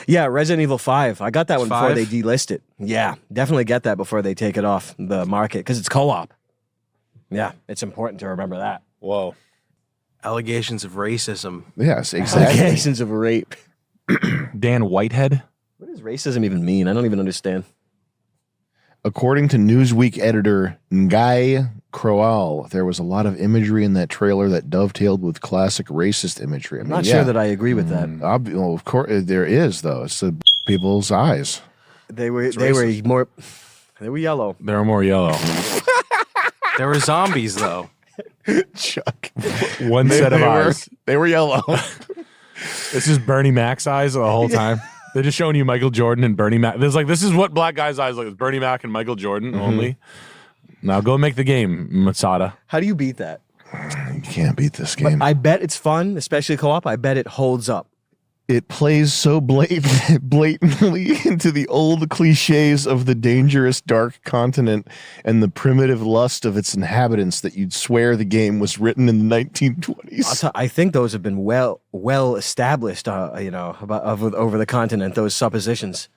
S8: Yeah, Resident Evil 5. I got that one before
S13: 5?
S8: they delist it. Yeah, definitely get that before they take it off the market because it's co-op. Yeah, it's important to remember that.
S13: Whoa. Allegations of racism.
S4: Yes, exactly.
S8: Allegations of rape.
S9: Dan Whitehead.
S8: What does racism even mean? I don't even understand.
S4: According to Newsweek editor Guy Crowell, there was a lot of imagery in that trailer that dovetailed with classic racist imagery. I mean,
S8: I'm not sure that I agree with that.
S4: Well, of course, there is, though. It's the people's eyes.
S8: They were yellow.
S9: They were more yellow.
S14: There were zombies, though.
S4: Chuck.
S9: One set of eyes.
S4: They were yellow.
S9: This is Bernie Mac's eyes the whole time.
S6: They're just showing you Michael Jordan and Bernie Mac. There's like, this is what black guys' eyes like. It's Bernie Mac and Michael Jordan only. Now go make the game, Masada.
S8: How do you beat that?
S4: You can't beat this game.
S8: But I bet it's fun, especially co-op. I bet it holds up.
S4: It plays so blatantly into the old cliches of the dangerous dark continent and the primitive lust of its inhabitants that you'd swear the game was written in the 1920s.
S8: I think those have been well established, over the continent. Those suppositions.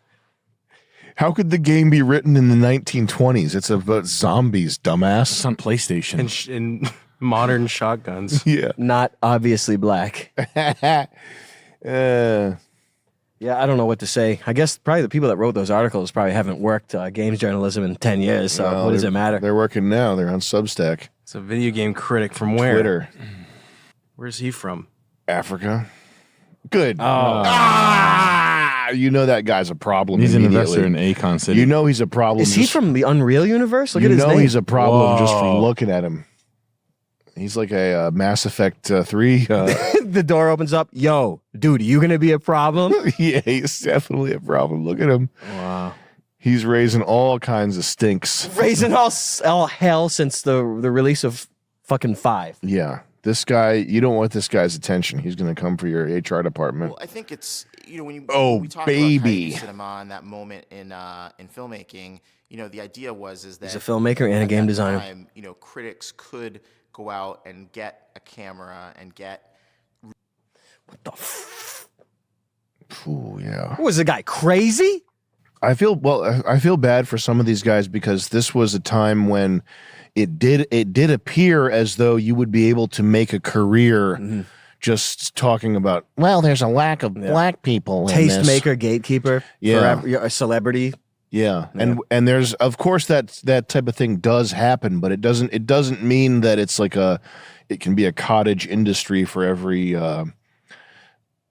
S4: How could the game be written in the 1920s? It's about zombies, dumbass.
S6: It's on PlayStation.
S13: And modern shotguns.
S4: Yeah.
S8: Not obviously black. Yeah, I don't know what to say. I guess probably the people that wrote those articles probably haven't worked games journalism in 10 years, so
S4: Well,
S8: what does it matter?
S4: They're working now. They're on Substack.
S13: It's a video game critic from where?
S4: Twitter.
S13: Where's he from?
S4: Africa. Good.
S13: Oh.
S4: You know that guy's a problem.
S6: He's an
S4: immediately.
S6: investor in Akon City.
S4: You know he's a problem.
S8: Is he from the Unreal universe? Look
S4: you
S8: at his
S4: know
S8: name.
S4: he's a problem just
S6: Whoa.
S4: from looking at him. He's like a Mass Effect 3.
S8: The door opens up. Yo, dude, you gonna be a problem?
S4: Yeah, he's definitely a problem. Look at him.
S6: Wow.
S4: He's raising all kinds of stinks.
S8: Raising all hell since the release of fucking 5.
S4: Yeah. This guy, you don't want this guy's attention. He's going to come for your HR department.
S10: Well, I think it's when you
S4: Oh,
S10: when we talk
S4: baby.
S10: about cinema and that moment in filmmaking, the idea is that
S8: He's a filmmaker and a
S10: at
S8: game
S10: that
S8: designer.
S10: time, critics could go out and get a camera and get
S4: Ooh, yeah.
S8: Was the guy crazy?
S4: I feel bad for some of these guys because this was a time when it did appear as though you would be able to make a career just talking about, well, there's a lack of black people in this.
S8: Tastemaker, gatekeeper,
S4: Yeah.
S8: forever, a celebrity.
S4: Yeah. And there's, of course, that type of thing does happen, but it doesn't mean that it's like it can be a cottage industry for every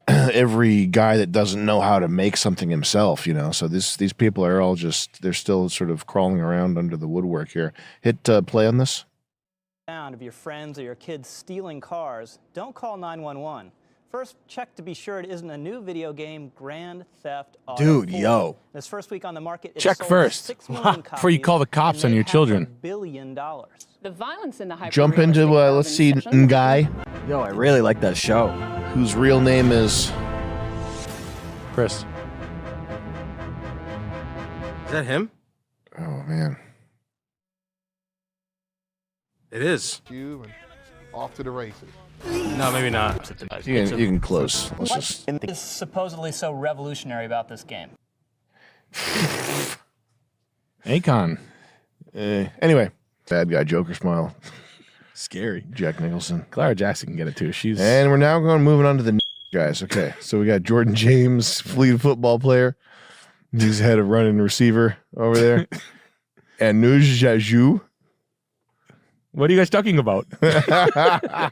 S4: every guy that doesn't know how to make something himself, So these people are all they're still sort of crawling around under the woodwork here. Hit play on this.
S22: Sound of your friends or your kids stealing cars, don't call 911. First, check to be sure it isn't a new video game, Grand Theft Auto
S8: Dude,
S22: 4.
S8: yo.
S22: This first week on the market, it
S6: Check
S22: sold
S6: first
S22: 6 million
S6: before you call the cops
S22: copies
S6: on your
S22: and made
S6: children.
S22: $500 billion. The violence in the
S4: Jump into, let's see, Guy,
S8: Yo, I really like that show.
S4: whose real name is
S6: Chris.
S13: Is that him?
S4: Oh, man.
S13: It is.
S23: Off to the races.
S13: No, maybe not.
S4: You can close. Let's
S22: What
S4: just.
S22: is supposedly so revolutionary about this game?
S6: Akon.
S4: Anyway, bad guy Joker smile.
S6: Scary.
S4: Jack Nicholson.
S6: Clara Jackson can get it too. She's
S4: And we're now moving on to the guys. Okay, so we got Jordan James, Fleet football player. He's head of running receiver over there. And Nuj Jaju.
S6: What are you guys talking about? I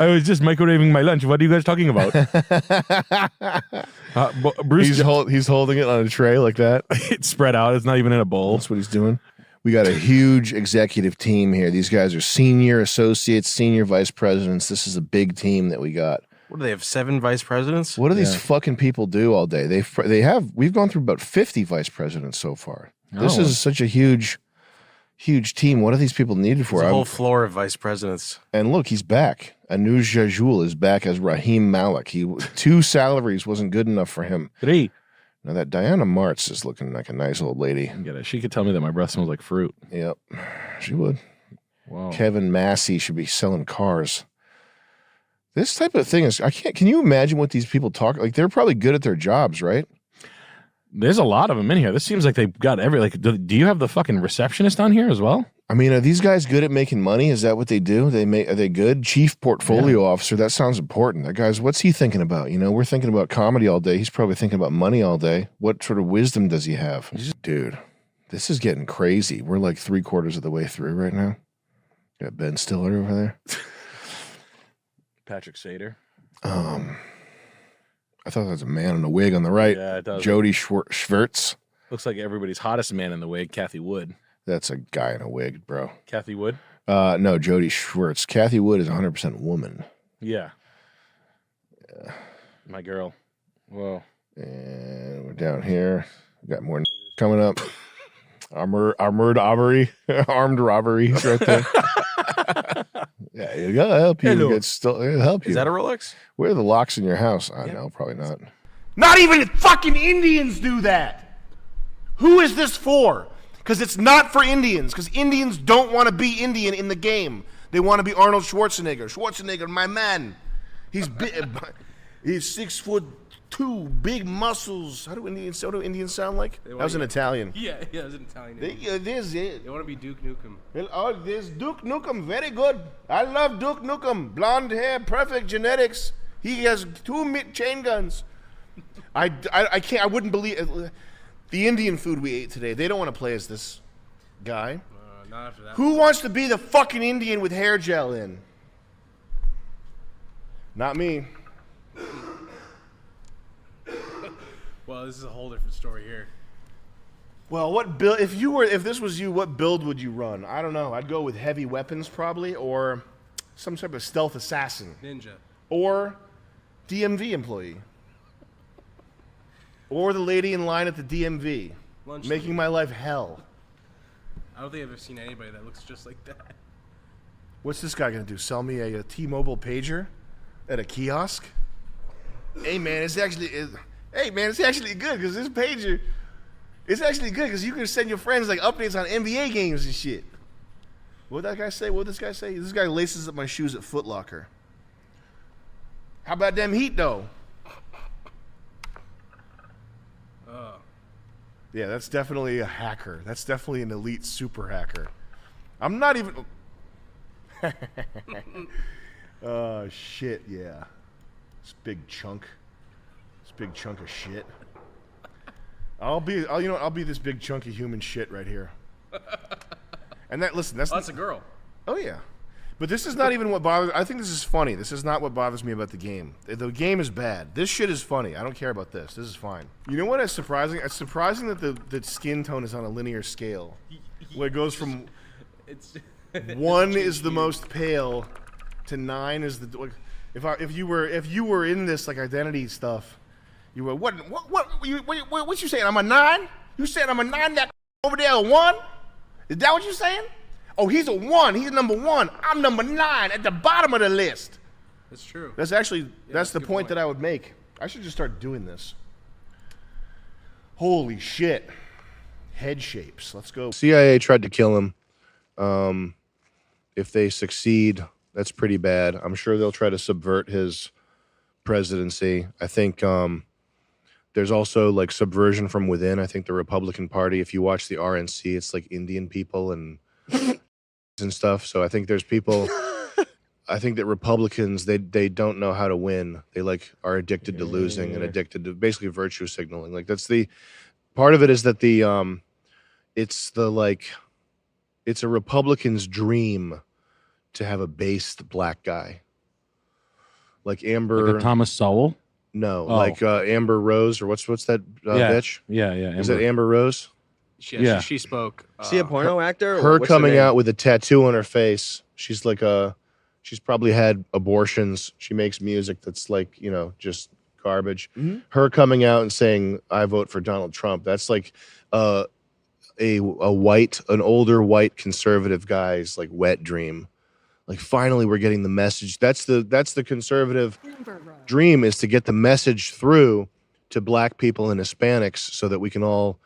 S6: was just microwaving my lunch. What are you guys talking about? Bruce,
S4: He's holding it on a tray like that.
S6: It's spread out. It's not even in a bowl.
S4: That's what he's doing. We got a huge executive team here. These guys are senior associates, senior vice presidents. This is a big team that we got.
S13: What do they have? 7 vice presidents?
S4: What do these fucking people do all day? We've gone through about 50 vice presidents so far. This
S13: Oh.
S4: is such a huge team. What are these people needed for?
S13: There's a whole floor of vice presidents.
S4: And look, he's back. Anuj Jajul is back as Raheem Malik. 2 salaries wasn't good enough for him.
S6: 3.
S4: Now that Diana Martz is looking like a nice old lady.
S6: Get it. She could tell me that my breath smells like fruit.
S4: Yep, she would.
S6: Wow.
S4: Kevin Massey should be selling cars. This type of thing is, can you imagine what these people talk? Like, they're probably good at their jobs, right?
S6: There's a lot of them in here. This seems like they've got do you have the fucking receptionist on here as well?
S4: I mean, are these guys good at making money? Is that what they do? Are they good? Chief portfolio officer, that sounds important. That guy's, what's he thinking about? We're thinking about comedy all day. He's probably thinking about money all day. What sort of wisdom does he have? Dude, this is getting crazy. We're like 3/4 of the way through right now. Got Ben Stiller over there.
S6: Patrick Sater.
S4: I thought that was a man in a wig on the right.
S6: Yeah, it does.
S4: Jody Schwartz.
S6: Looks like everybody's hottest man in the wig, Kathy Wood.
S4: That's a guy in a wig, bro.
S6: Kathy Wood?
S4: No, Jody Schwartz. Kathy Wood is 100% woman.
S6: Yeah. My girl. Whoa.
S4: And down here. We got more coming up. Armored robbery, armed robberies right there. Yeah, you gotta help you. It'll help you.
S5: Is that a Rolex?
S4: Where are the locks in your house? I know, probably not.
S18: Not even fucking Indians do that. Who is this for? Because it's not for Indians. Because Indians don't want to be Indian in the game. They want to be Arnold Schwarzenegger. Schwarzenegger, my man. He's big. He's 6'2", big muscles. What do Indians sound like? That was an Italian.
S14: Yeah, it was an Italian.
S18: They
S14: want to be Duke Nukem.
S18: Oh, there's Duke Nukem. Very good. I love Duke Nukem. Blonde hair, perfect genetics. He has 2 chain guns. I can't. I wouldn't believe the Indian food we ate today. They don't want to play as this guy.
S14: Not after that.
S18: Who wants to be the fucking Indian with hair gel in? Not me.
S14: Well, this is a whole different story here.
S18: Well, what build? If this was you, what build would you run? I don't know. I'd go with heavy weapons probably, or some type of stealth assassin,
S14: Ninja,
S18: or DMV employee, or the lady in line at the DMV, making my life hell.
S14: I don't think I've ever seen anybody that looks just like that.
S18: What's this guy gonna do? Sell me a T-Mobile pager at a kiosk? Hey man, it's actually good because this pager. It's actually good because you can send your friends like updates on NBA games and shit. What did that guy say? What did this guy say? This guy laces up my shoes at Foot Locker. How about them Heat though? Yeah, that's definitely a hacker. That's definitely an elite super hacker. I'm not even. Oh shit! Yeah, this big chunk. This big chunk of shit. I'll be this big chunk of human shit right here. And that's
S14: a girl.
S18: Oh yeah. But this is not even what bothers. I think this is funny. This is not what bothers me about the game. The game is bad. This shit is funny. I don't care about this. This is fine. You know what is surprising? It's surprising that the skin tone is on a linear scale, where it goes from 1 is the most pale to 9 is the. If you were in this like identity stuff, you were what you saying? I'm a 9? You saying I'm a 9? That over there a 1? Is that what you saying? Oh, he's a 1. He's number 1. I'm number 9 at the bottom of the list.
S14: That's true.
S18: That's actually that's the point that I would make. I should just start doing this. Holy shit. Head shapes. Let's go.
S4: CIA tried to kill him. If they succeed, that's pretty bad. I'm sure they'll try to subvert his presidency. I think there's also like subversion from within. I think the Republican Party, if you watch the RNC, it's like Indian people and stuff. So I think there's people. I think that Republicans they don't know how to win. They like are addicted to losing and addicted to basically virtue signaling. Like that's the part of it is that it's a Republican's dream to have a based black guy. Like Amber,
S6: like a Thomas Sowell.
S4: No, like Amber Rose or what's that bitch?
S6: Yeah.
S4: Is it Amber Rose?
S13: She spoke.
S8: Is she a porno actor?
S4: Her coming out with a tattoo on her face. She's like she's probably had abortions. She makes music that's like, just garbage.
S8: Mm-hmm.
S4: Her coming out and saying, I vote for Donald Trump. That's like an older white conservative guy's like wet dream. Like finally we're getting the message. That's the conservative dream, is to get the message through to black people and Hispanics so that we can all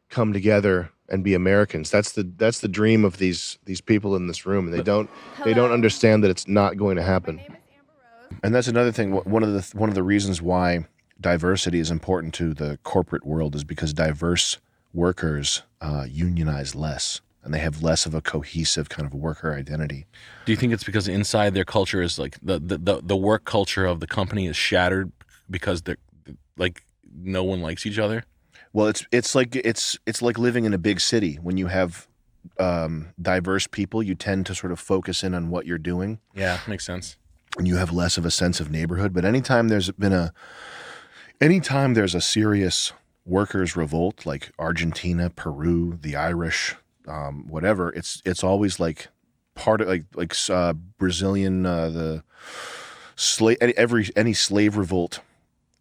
S4: come together and be Americans. That's the dream of these people in this room, and they don't understand that it's not going to happen. And that's another thing. One of the reasons why diversity is important to the corporate world is because diverse workers unionize less, and they have less of a cohesive kind of worker identity.
S1: Do you think it's because inside their culture is like the work culture of the company is shattered because they're like no one likes each other?
S4: Well, it's like living in a big city. When you have diverse people, you tend to sort of focus in on what you're doing.
S1: Yeah, makes sense.
S4: And you have less of a sense of neighborhood. But anytime there's a serious workers' revolt, like Argentina, Peru, the Irish, whatever, it's always like part of like Brazilian any slave revolt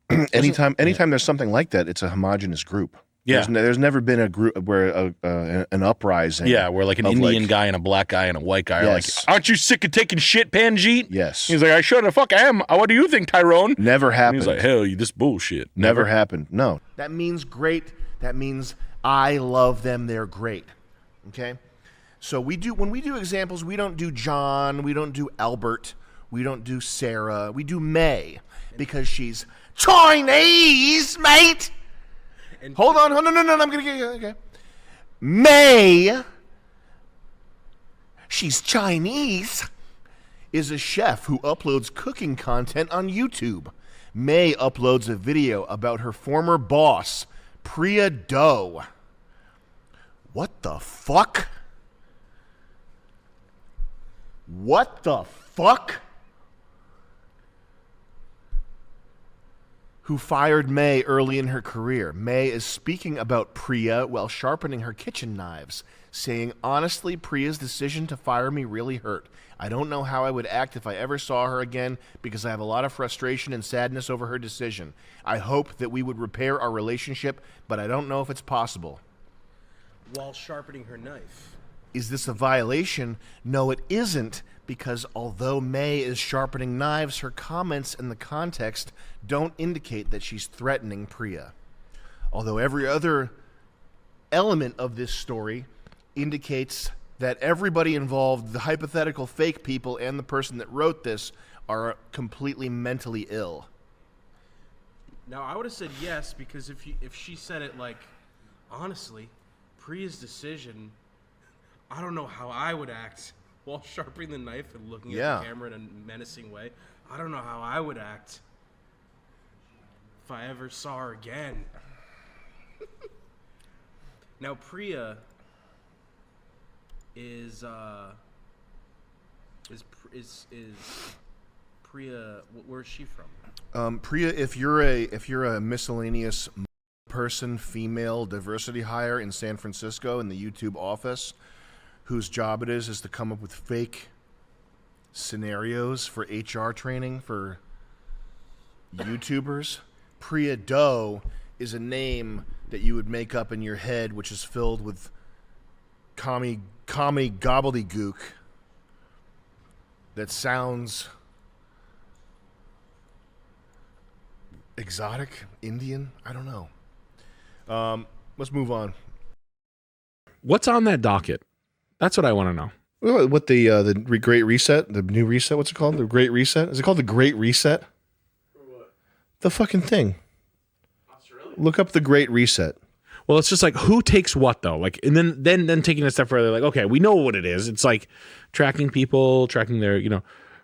S18: anytime there's something like that, it's a homogenous group.
S1: Yeah.
S18: There's never been a group where an uprising.
S1: Yeah, where like an Indian guy and a black guy and a white guy are like, aren't you sick of taking shit, Panjeet?
S18: Yes.
S1: He's like, I sure the fuck am. What do you think, Tyrone?
S18: Never happened.
S1: And he's like, hell, this bullshit.
S18: Never happened. No. That means great. That means I love them. They're great. Okay? So when we do examples, we don't do John, we don't do Albert, we don't do Sarah, we do May because she's Chinese, mate. Hold on, no, I'm gonna get okay. May, she's Chinese, is a chef who uploads cooking content on YouTube. May uploads a video about her former boss, Priya Doe. What the fuck? What the fuck? Who fired May early in her career. May is speaking about Priya while sharpening her kitchen knives, saying, honestly, Priya's decision to fire me really hurt. I don't know how I would act if I ever saw her again because I have a lot of frustration and sadness over her decision. I hope that we would repair our relationship, but I don't know if it's possible.
S13: While sharpening her knife.
S18: Is this a violation? No, it isn't, because although May is sharpening knives, her comments and the context don't indicate that she's threatening Priya. Although every other element of this story indicates that everybody involved, the hypothetical fake people and the person that wrote this, are completely mentally ill.
S13: Now, I would have said yes, because if she said it like, honestly, Priya's decision, I don't know how I would act while sharpening the knife and looking at the camera in a menacing way. I don't know how I would act if I ever saw her again. Now, Priya is Priya, where's she from?
S18: Priya, if you're a miscellaneous person, female diversity hire in San Francisco in the YouTube office, whose job it is to come up with fake scenarios for HR training for YouTubers, Priya Doe is a name that you would make up in your head, which is filled with commie gobbledygook that sounds exotic, Indian. I don't know. Let's move on.
S1: What's on that docket? That's what I want to know.
S18: What the Great Reset, the new reset? What's it called? The Great Reset? Is it called the Great Reset? For what? The fucking thing. Australia? Look up the Great Reset.
S1: Well, it's just like who takes what though, like, and then taking a step further, like, okay, we know what it is. It's like tracking people, tracking their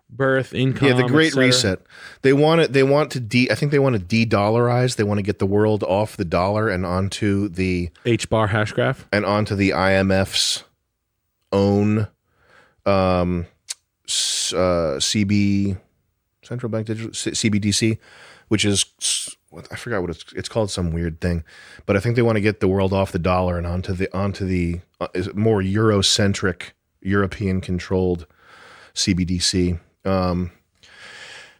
S1: birth, income.
S18: Yeah, the Great Reset. They want to I think they want to de-dollarize. They want to get the world off the dollar and onto the
S1: H-bar hash graph
S18: and onto the IMF's own CB central bank digital CBDC, which is I forgot what it's called, some weird thing, but I think they want to get the world off the dollar and onto the more Eurocentric, European controlled CBDC. And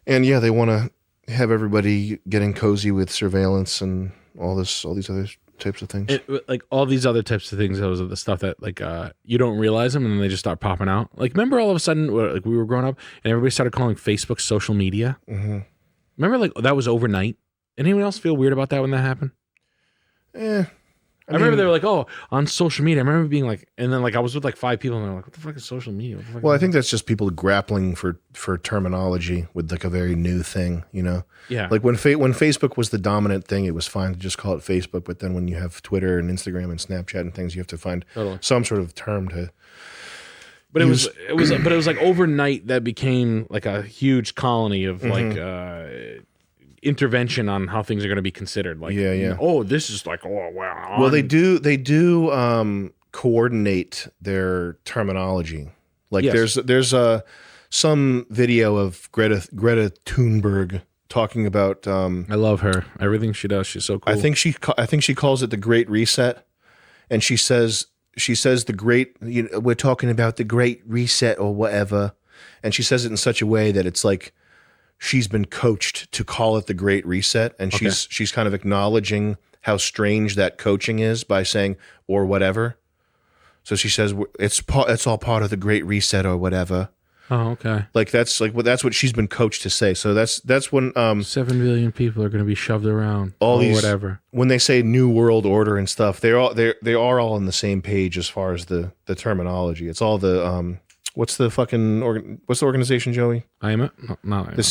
S18: yeah, they want to have everybody getting cozy with surveillance and all these other types of things.
S1: Like all these other types of things, those are the stuff that like you don't realize them and then they just start popping out. Like remember all of a sudden, like we were growing up and everybody started calling Facebook social media.
S18: Mm-hmm.
S1: Remember, like that was overnight. Anyone else feel weird about that when that happened? I remember they were like, "Oh, on social media." I remember being like, and then like I was with like 5 people, and they're like, "What the fuck is social media?" What the fuck
S18: well, I think that's just people grappling for terminology with like a very new thing,
S1: Yeah.
S18: Like when Facebook was the dominant thing, it was fine to just call it Facebook. But then when you have Twitter and Instagram and Snapchat and things, you have to find some sort of term to.
S1: But it was like overnight that became like a huge colony of like. Intervention on how things are going to be considered. Like, oh, this is like, oh, wow.
S18: Well, they do coordinate their terminology. Like there's some video of Greta Thunberg talking about.
S1: I love her. Everything she does, she's so cool.
S18: I think she calls it the Great Reset, and she says the great. We're talking about the Great Reset or whatever, and she says it in such a way that it's like she's been coached to call it the Great Reset, and she's kind of acknowledging how strange that coaching is by saying or whatever. So she says it's all part of the Great Reset or whatever.
S1: Oh, okay.
S18: Like that's what she's been coached to say. So that's when
S1: 7 billion people are going to be shoved around.
S18: all
S1: or
S18: these
S1: whatever.
S18: When they say New World Order and stuff, they are all on the same page as far as the terminology. It's all the what's the organization, Joey?
S1: IMF? No,
S18: the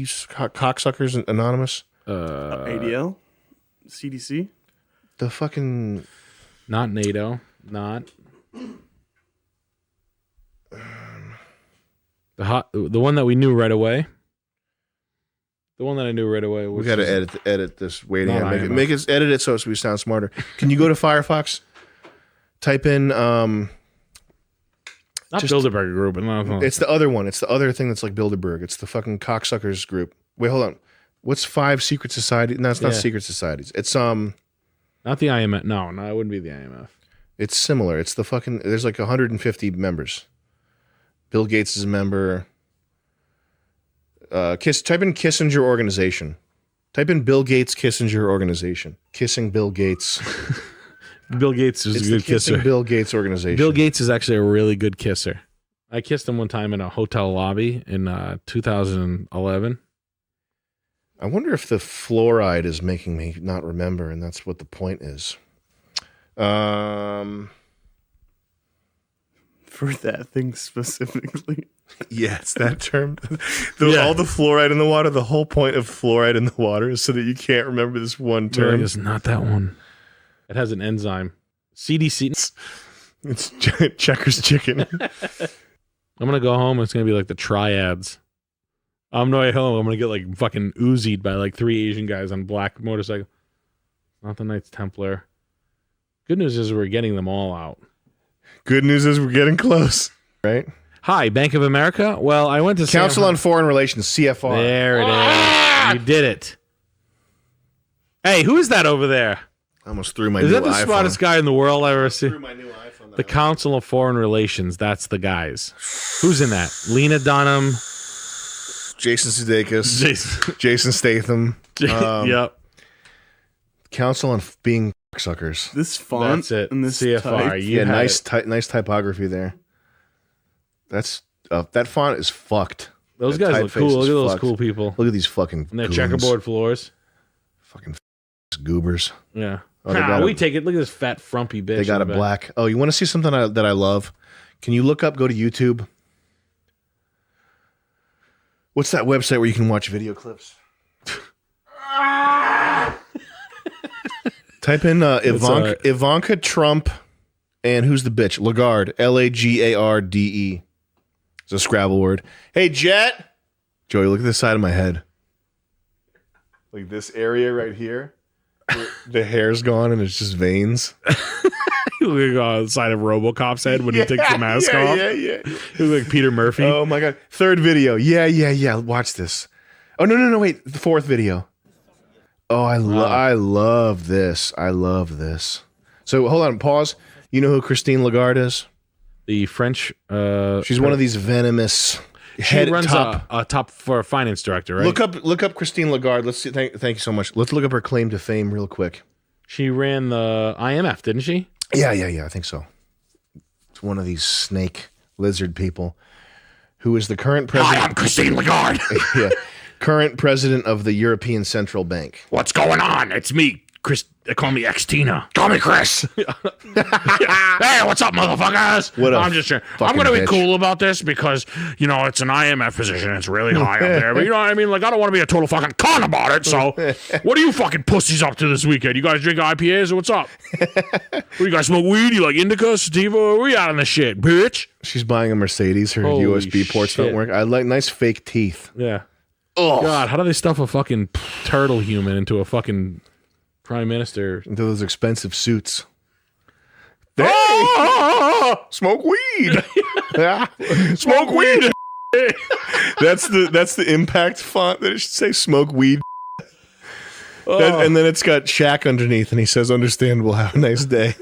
S18: Cocksuckers Anonymous.
S5: ADL, CDC.
S18: The fucking
S1: not NATO, not the one that we knew right away. The one that I knew right away.
S18: We got to edit this. Waiting, make it edit it so we sound smarter. Can you go to Firefox? Type in
S1: not Bilderberg group, but no.
S18: It's the other one. It's the other thing that's like Bilderberg. It's the fucking cocksuckers group. Wait, hold on. What's 5 secret societies? No, it's not secret societies. It's
S1: not the IMF. No, it wouldn't be the IMF.
S18: It's similar. It's the fucking. There's like 150 members. Bill Gates is a member. Type in Kissinger organization. Type in Bill Gates Kissinger organization. Kissing Bill Gates.
S1: Bill Gates is a good kisser.
S18: Bill Gates organization.
S1: Bill Gates is actually a really good kisser. I kissed him one time in a hotel lobby in 2011.
S18: I wonder if the fluoride is making me not remember, and that's what the point is.
S5: For that thing specifically.
S18: Yeah, it's that term. All the fluoride in the water, the whole point of fluoride in the water is so that you can't remember this one term.
S1: It's not that one. It has an enzyme. CDC.
S18: It's Checkers chicken.
S1: I'm going to go home. It's going to be like the triads. On the way home, I'm going to get like fucking Uzi'd by like 3 Asian guys on black motorcycle. Not the Knights Templar. Good news is we're getting them all out.
S18: Good news is we're getting close, right?
S1: Hi, Bank of America. Well, I went to
S18: Council on Foreign Relations, CFR.
S1: There it is. You did it. Hey, who is that over there?
S18: I almost threw my
S1: Is
S18: new
S1: that the
S18: iPhone.
S1: smartest guy in the world I've ever seen?
S18: Threw my new iPhone.
S1: The Council of Foreign Relations. That's the guys. Who's in that? Lena Dunham.
S18: Jason Sudeikis. Jason Statham.
S1: Yep.
S18: Council on being suckers.
S5: This font
S1: That's it.
S5: and this
S1: CFR.
S5: type.
S1: You
S18: nice typography there. That's that font is fucked.
S1: Those
S18: That
S1: guys look
S18: typeface
S1: cool.
S18: is
S1: Look at those
S18: fucked.
S1: cool people.
S18: Look at these fucking
S1: And their
S18: goons.
S1: checkerboard floors.
S18: Fucking goobers.
S1: Yeah.
S18: Oh, they got
S1: we
S18: a-
S1: take it. Look at this fat, frumpy bitch.
S18: They got a
S1: in the back.
S18: black. Oh, you want to see something that I love? Can you look up? Go to YouTube. What's that website where you can watch video clips? Type in Ivanka Trump and who's the bitch? Lagarde. Lagarde. It's a Scrabble word. Hey, Jet. Joey, look at the side of my head. Like this area right here. The hair's gone and it's just veins.
S1: Look on the side of RoboCop's head when he takes the mask off.
S18: Yeah.
S1: He looks like Peter Murphy.
S18: Oh my god. 3rd video. Yeah. Watch this. Oh no. Wait. The 4th video. Oh, I love this. I love this. So hold on. Pause. You know who Christine Lagarde is?
S1: The French.
S18: She's one of these venomous.
S1: She runs a top for a finance director, right?
S18: Look up Christine Lagarde. Let's see. Thank you so much. Let's look up her claim to fame real quick.
S1: She ran the IMF, didn't she?
S18: Yeah. I think so. It's one of these snake lizard people who is the current president.
S20: Hi, I'm Christine Lagarde.
S18: Yeah. Current president of the European Central Bank.
S20: What's going on? It's me, Chris. They call me X-Tina. Call me Chris. Hey, what's up, motherfuckers?
S18: What a
S20: I'm just I'm
S18: fucking
S20: going to be
S18: bitch.
S20: cool about this because, you know, it's an IMF position. It's really high up there. But you know what I mean? Like, I don't want to be a total fucking con about it. So, what are you fucking pussies up to this weekend? You guys drink IPAs or what's up? What, you guys smoke weed? You like indica, sativa? Where we out on this shit, bitch?
S18: She's buying a Mercedes. Her
S1: Holy
S18: USB ports don't
S1: shit.
S18: work. I like nice fake teeth.
S1: Yeah.
S18: Oh
S1: God, how do they stuff a fucking turtle human into a fucking prime minister?
S18: Into those expensive suits. Hey! Smoke weed. Smoke weed. That's the impact font that it should say smoke weed. And then it's got Shaq underneath and he says, understandable, have a nice day.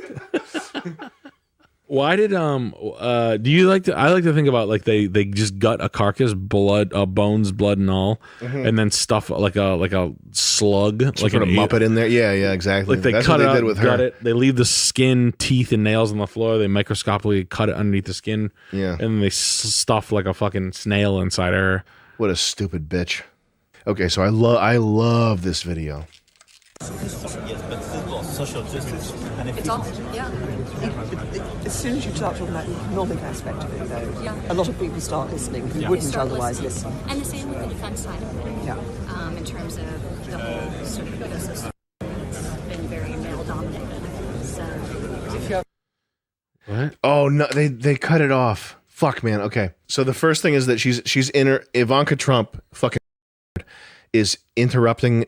S1: Why did do you like to? I like to think about like they just gut a carcass, blood, bones, blood, and all, and then stuff like a slug,
S4: Just
S1: like
S4: put a
S1: an
S4: Muppet in there. Yeah, exactly.
S1: Like they
S4: That's
S1: cut
S4: what
S1: it
S4: they
S1: out,
S4: did with
S1: gut
S4: her.
S1: it. They leave the skin, teeth, and nails on the floor. They microscopically cut it underneath the skin.
S4: Yeah.
S1: and then they stuff like a fucking snail inside her.
S4: What a stupid bitch. Okay, so I love this video.
S7: Social justice. It's all, yeah. As soon as you start talking about the economic aspect of it, though, a lot of people start listening who wouldn't otherwise listen.
S16: And the same with the defense side of it.
S7: Yeah.
S16: In terms of the whole sort of ecosystem, it's been very male dominated. So.
S1: What?
S4: Oh no, they cut it off. Fuck, man. Okay, so the first thing is that she's in her Ivanka Trump fucking is interrupting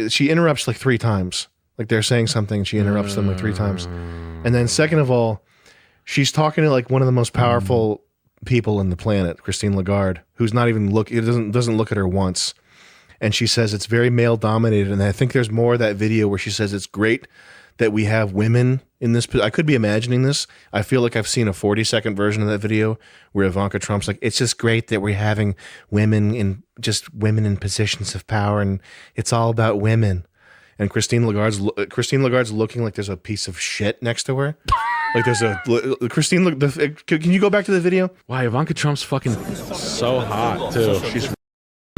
S4: she interrupts like 3 times. Like they're saying something, she interrupts them like 3 times. And then second of all, she's talking to like one of the most powerful people in the planet, Christine Lagarde, who's not even doesn't look at her once. And she says it's very male dominated. And I think there's more of that video where she says it's great that we have women in this. I could be imagining this. I feel like I've seen a 40-second version of that video where Ivanka Trump's like, it's just great that we're having women in positions of power, and it's all about women. And Christine Lagarde's looking like there's a piece of shit next to her. Like there's a Christine. Can you go back to the video?
S1: Why Ivanka Trump's fucking so hot too?
S4: She's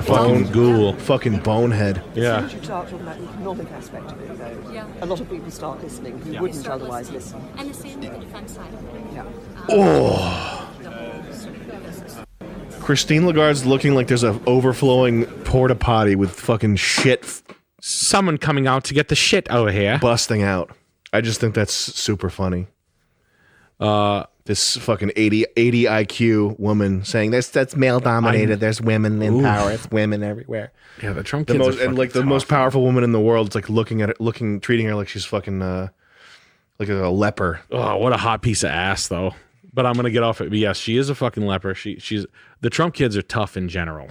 S1: fucking ghoul,
S4: fucking bonehead.
S1: Yeah.
S7: As soon as you start talking about the economic aspect of it, though, a lot of people start listening who wouldn't otherwise listen.
S16: And the same with the defense side of it.
S7: Yeah.
S4: Oh.
S16: The whole sort of ecosystem.
S4: Christine Lagarde's looking like there's a overflowing porta potty with fucking shit.
S1: Someone coming out to get the shit over here.
S4: Busting out. I just think that's super funny. This fucking 80 IQ woman saying that's male dominated. There's women in power. It's women everywhere.
S1: Yeah, the Trump
S4: The
S1: kids
S4: most
S1: are
S4: and like the
S1: fucking
S4: most
S1: tough.
S4: powerful woman in the world. It's like treating her like she's fucking like a leper.
S1: Oh, what a hot piece of ass though. But I'm gonna get off it. But yes, she is a fucking leper. She's the Trump kids are tough in general.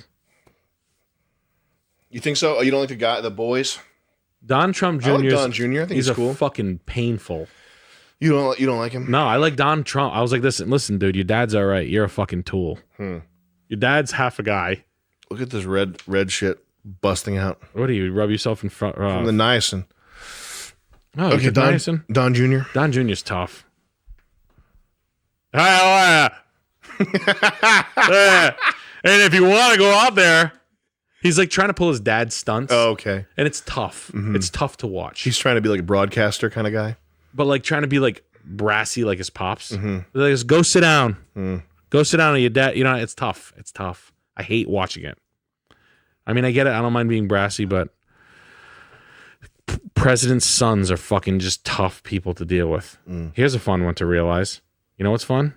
S4: You think so? Oh, you don't like the boys?
S1: Don Trump Jr.
S4: I like Don Jr. I think
S1: he's
S4: he's cool.
S1: fucking painful.
S4: You don't like him?
S1: No, I like Don Trump. I was like, listen, dude, your dad's all right. You're a fucking tool. Your dad's half a guy.
S4: Look at this red shit busting out.
S1: What do you rub yourself in front?
S4: From the niacin.
S1: Oh,
S4: Okay,
S1: okay,
S4: Don
S1: niacin?
S4: Don Jr.
S1: Don Jr.'s tough. Hi, how are ya? And if you want to go out there, he's like trying to pull his dad's stunts.
S4: Oh, okay.
S1: And it's tough. It's tough to watch.
S4: He's trying to be like a broadcaster kind of guy.
S1: But like trying to be like brassy like his pops. Like, just go sit down. Go sit down on your dad. You know, it's tough. It's tough. I hate watching it. I mean, I get it. I don't mind being brassy, but president's sons are fucking just tough people to deal with. Here's a fun one to realize. You know what's fun?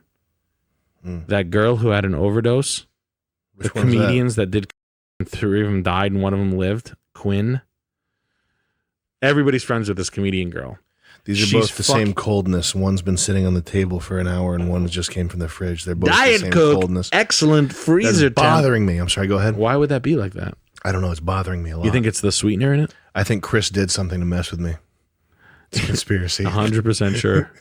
S1: That girl who had an overdose.
S4: Which
S1: the
S4: one's that?
S1: comedians that did 3 of them died and one of them lived. Quinn. Everybody's friends with this comedian girl.
S4: These are
S1: She's
S4: both the same coldness. One's been sitting on the table for an hour, and one just came from the fridge. They're both the
S1: Diet
S4: same
S1: Coke,
S4: coldness.
S1: excellent freezer
S4: That's bothering me. I'm sorry. Go ahead.
S1: Why would that be like that?
S4: I don't know. It's bothering me a lot.
S1: You think it's the sweetener in it?
S4: I think Chris did something to mess with me. It's a conspiracy.
S1: 100% sure.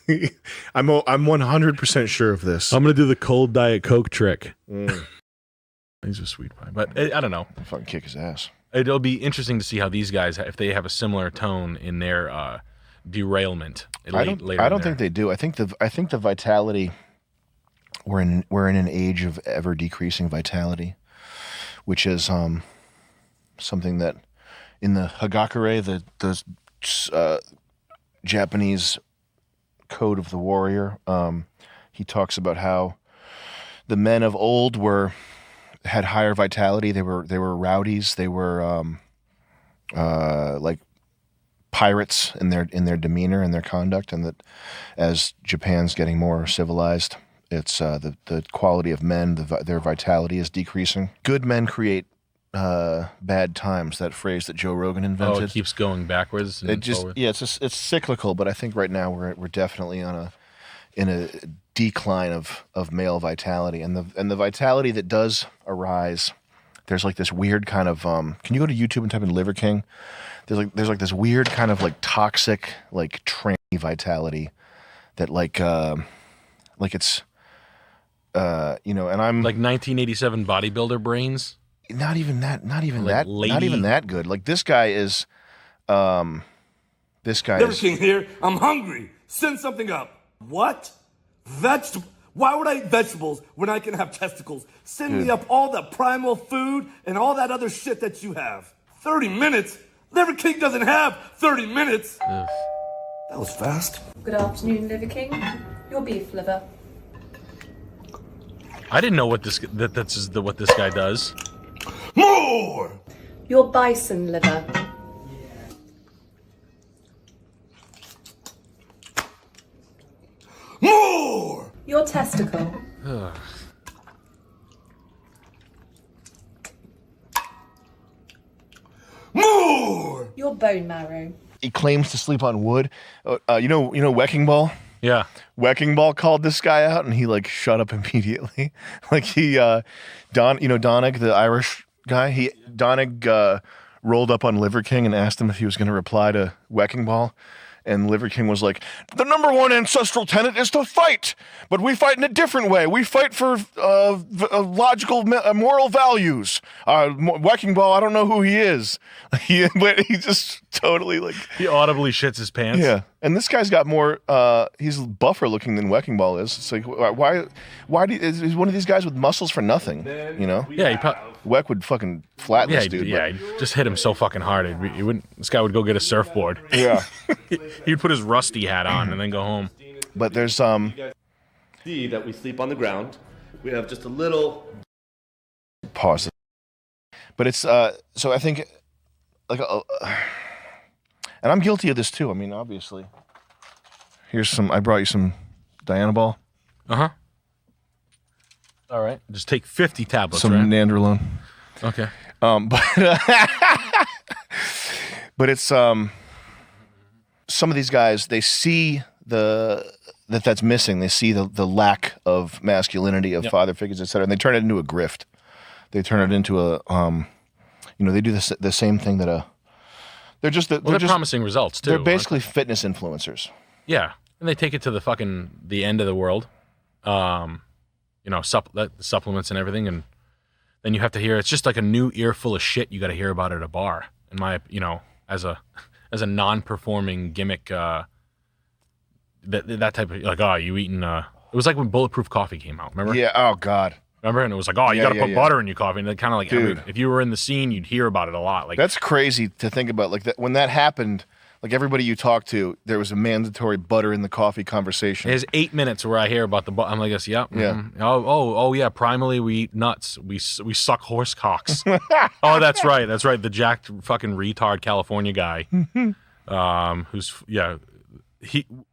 S4: I'm 100% sure of this.
S1: I'm gonna do the cold Diet Coke trick. He's a sweet pie, but I don't know.
S4: I'll fucking kick his ass.
S1: It'll be interesting to see how these guys, if they have a similar tone in their derailment.
S4: I don't think they do. I think the vitality. We're in an age of ever decreasing vitality, which is something that in the Hagakure, the Japanese code of the warrior, he talks about how the men of old had higher vitality. They were rowdies. They were like pirates in their demeanor and their conduct, and that as Japan's getting more civilized, it's the quality of men, their vitality is decreasing. Good men create bad times. That phrase that Joe Rogan invented.
S1: Oh, it keeps going backwards. And
S4: It just
S1: forward.
S4: it's cyclical, but I think right now we're definitely in a decline of male vitality, and the vitality that does arise. There's like this weird kind of can you go to YouTube and type in Liver King? There's like this weird kind of like toxic like tranny vitality that like
S18: like it's, you know, and I'm
S1: like 1987 bodybuilder brains.
S18: Not even that. Not even
S1: Like
S18: that. Not even that good. Like this guy is. This guy
S2: Liver
S18: is.
S2: King here. I'm hungry. Send something up. What? Vegetable? Why would I eat vegetables when I can have testicles? Send me
S18: Dude.
S2: up all the primal food and all that other shit that you have. 30 minutes? Liver King doesn't have 30 minutes. That was fast.
S17: Good afternoon, Liver King. Your beef liver.
S1: I didn't know what what this guy does.
S2: More!
S17: Your bison liver.
S2: More!
S17: Your testicle.
S2: More!
S17: Your bone marrow.
S18: He claims to sleep on wood. You know, Wrecking Ball.
S1: Yeah.
S18: Wrecking Ball called this guy out, and he like shut up immediately. Like he, Donnig, the Irish guy. Donnig rolled up on Liver King and asked him if he was going to reply to Wrecking Ball. And Liver King was like, the number one ancestral tenet is to fight, but we fight in a different way. We fight for logical, moral values. Wrecking Ball, I don't know who he is. But he just totally like...
S1: He audibly shits his pants.
S18: Yeah. And this guy's got more, he's buffer looking than Wrecking Ball is. It's like, why is one of these guys with muscles for nothing, you know?
S1: Yeah,
S18: Weck would fucking flatten this dude.
S1: Yeah, he'd just hit him so fucking hard. He wouldn't. This guy would go get a surfboard.
S18: Yeah.
S1: He'd put his rusty hat on and then go home.
S18: But there's
S2: See that we sleep on the ground. We have just a little...
S18: Pause. But it's, so I think, like, and I'm guilty of this too. I mean, obviously. I brought you some Diana Ball.
S1: Uh-huh. All right. Just take 50 tablets,
S18: Some
S1: right?
S18: Nandrolone.
S1: Okay.
S18: But it's, some of these guys, they see that's missing. They see the lack of masculinity of father figures, et cetera, and they turn it into a grift. They turn it into a, they do the same thing that they're just
S1: promising results too.
S18: They're basically fitness influencers.
S1: Yeah, and they take it to the end of the world. Supplements and everything, and then you have to hear it's just like a new earful of shit you got to hear about at a bar. In my, as a non-performing gimmick, that type of like, oh, you eating? It was like when Bulletproof Coffee came out. Remember?
S18: Yeah. Oh God.
S1: Remember? And it was like, oh, you got to put butter in your coffee, and then kind of like,
S18: Dude.
S1: if you were in the scene, you'd hear about it a lot. Like
S18: that's crazy to think about. Like that when that happened. Like everybody you talk to, there was a mandatory butter in the coffee conversation.
S1: There's 8 minutes where I hear about the I'm like, yeah. Oh, yeah. Primally, we eat nuts. We suck horse cocks. Oh, that's right. That's right. The jacked fucking retard California guy,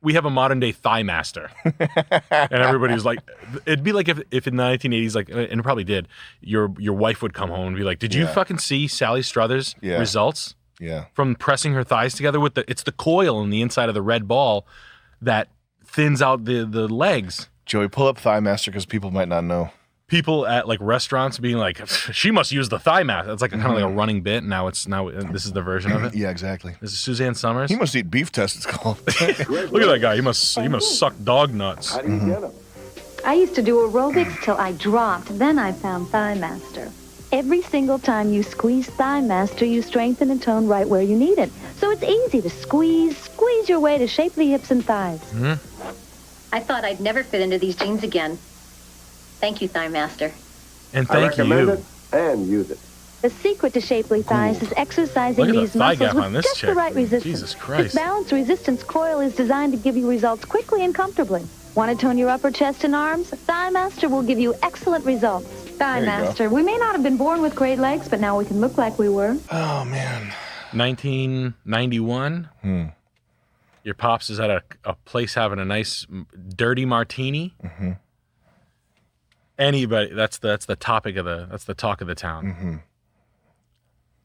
S1: we have a modern day thigh master, and everybody's like, it'd be like if in the 1980s, like, and it probably did, your wife would come home and be like, did you fucking see Sally Struthers' results?
S18: Yeah.
S1: From pressing her thighs together with it's the coil in the inside of the red ball that thins out the legs.
S18: Joey, pull up Thigh Master because people might not know.
S1: People at like restaurants being like, she must use the thigh master. It's like kind of like a running bit. Now this is the version of it.
S18: Yeah, exactly.
S1: This is Suzanne Summers.
S18: He must eat beef test. It's called.
S1: Look at that guy. He must suck dog nuts.
S18: How do you get him?
S21: I used to do aerobics till I dropped. Then I found Thigh Master. Every single time you squeeze Thigh Master, you strengthen and tone right where you need it. So it's easy to squeeze your way to shapely hips and thighs.
S16: I thought I'd never fit into these jeans again. Thank you, Thigh Master.
S1: And thank you.
S21: it
S2: and use it.
S21: The secret to shapely thighs is exercising
S1: Look at the
S21: these
S1: thigh
S21: muscles
S1: gap
S21: with
S1: on this
S21: just the
S1: chick.
S21: right resistance.
S1: Jesus Christ.
S21: This balanced resistance coil is designed to give you results quickly and comfortably. Want to tone your upper chest and arms? Thigh Master will give you excellent results. Thigh
S18: There you go.
S21: Master. We may not have been born with great legs, but now we can look like we were.
S18: Oh, man.
S1: 1991. Your pops is at a place having a nice dirty martini. Anybody, that's the topic of the talk of the town,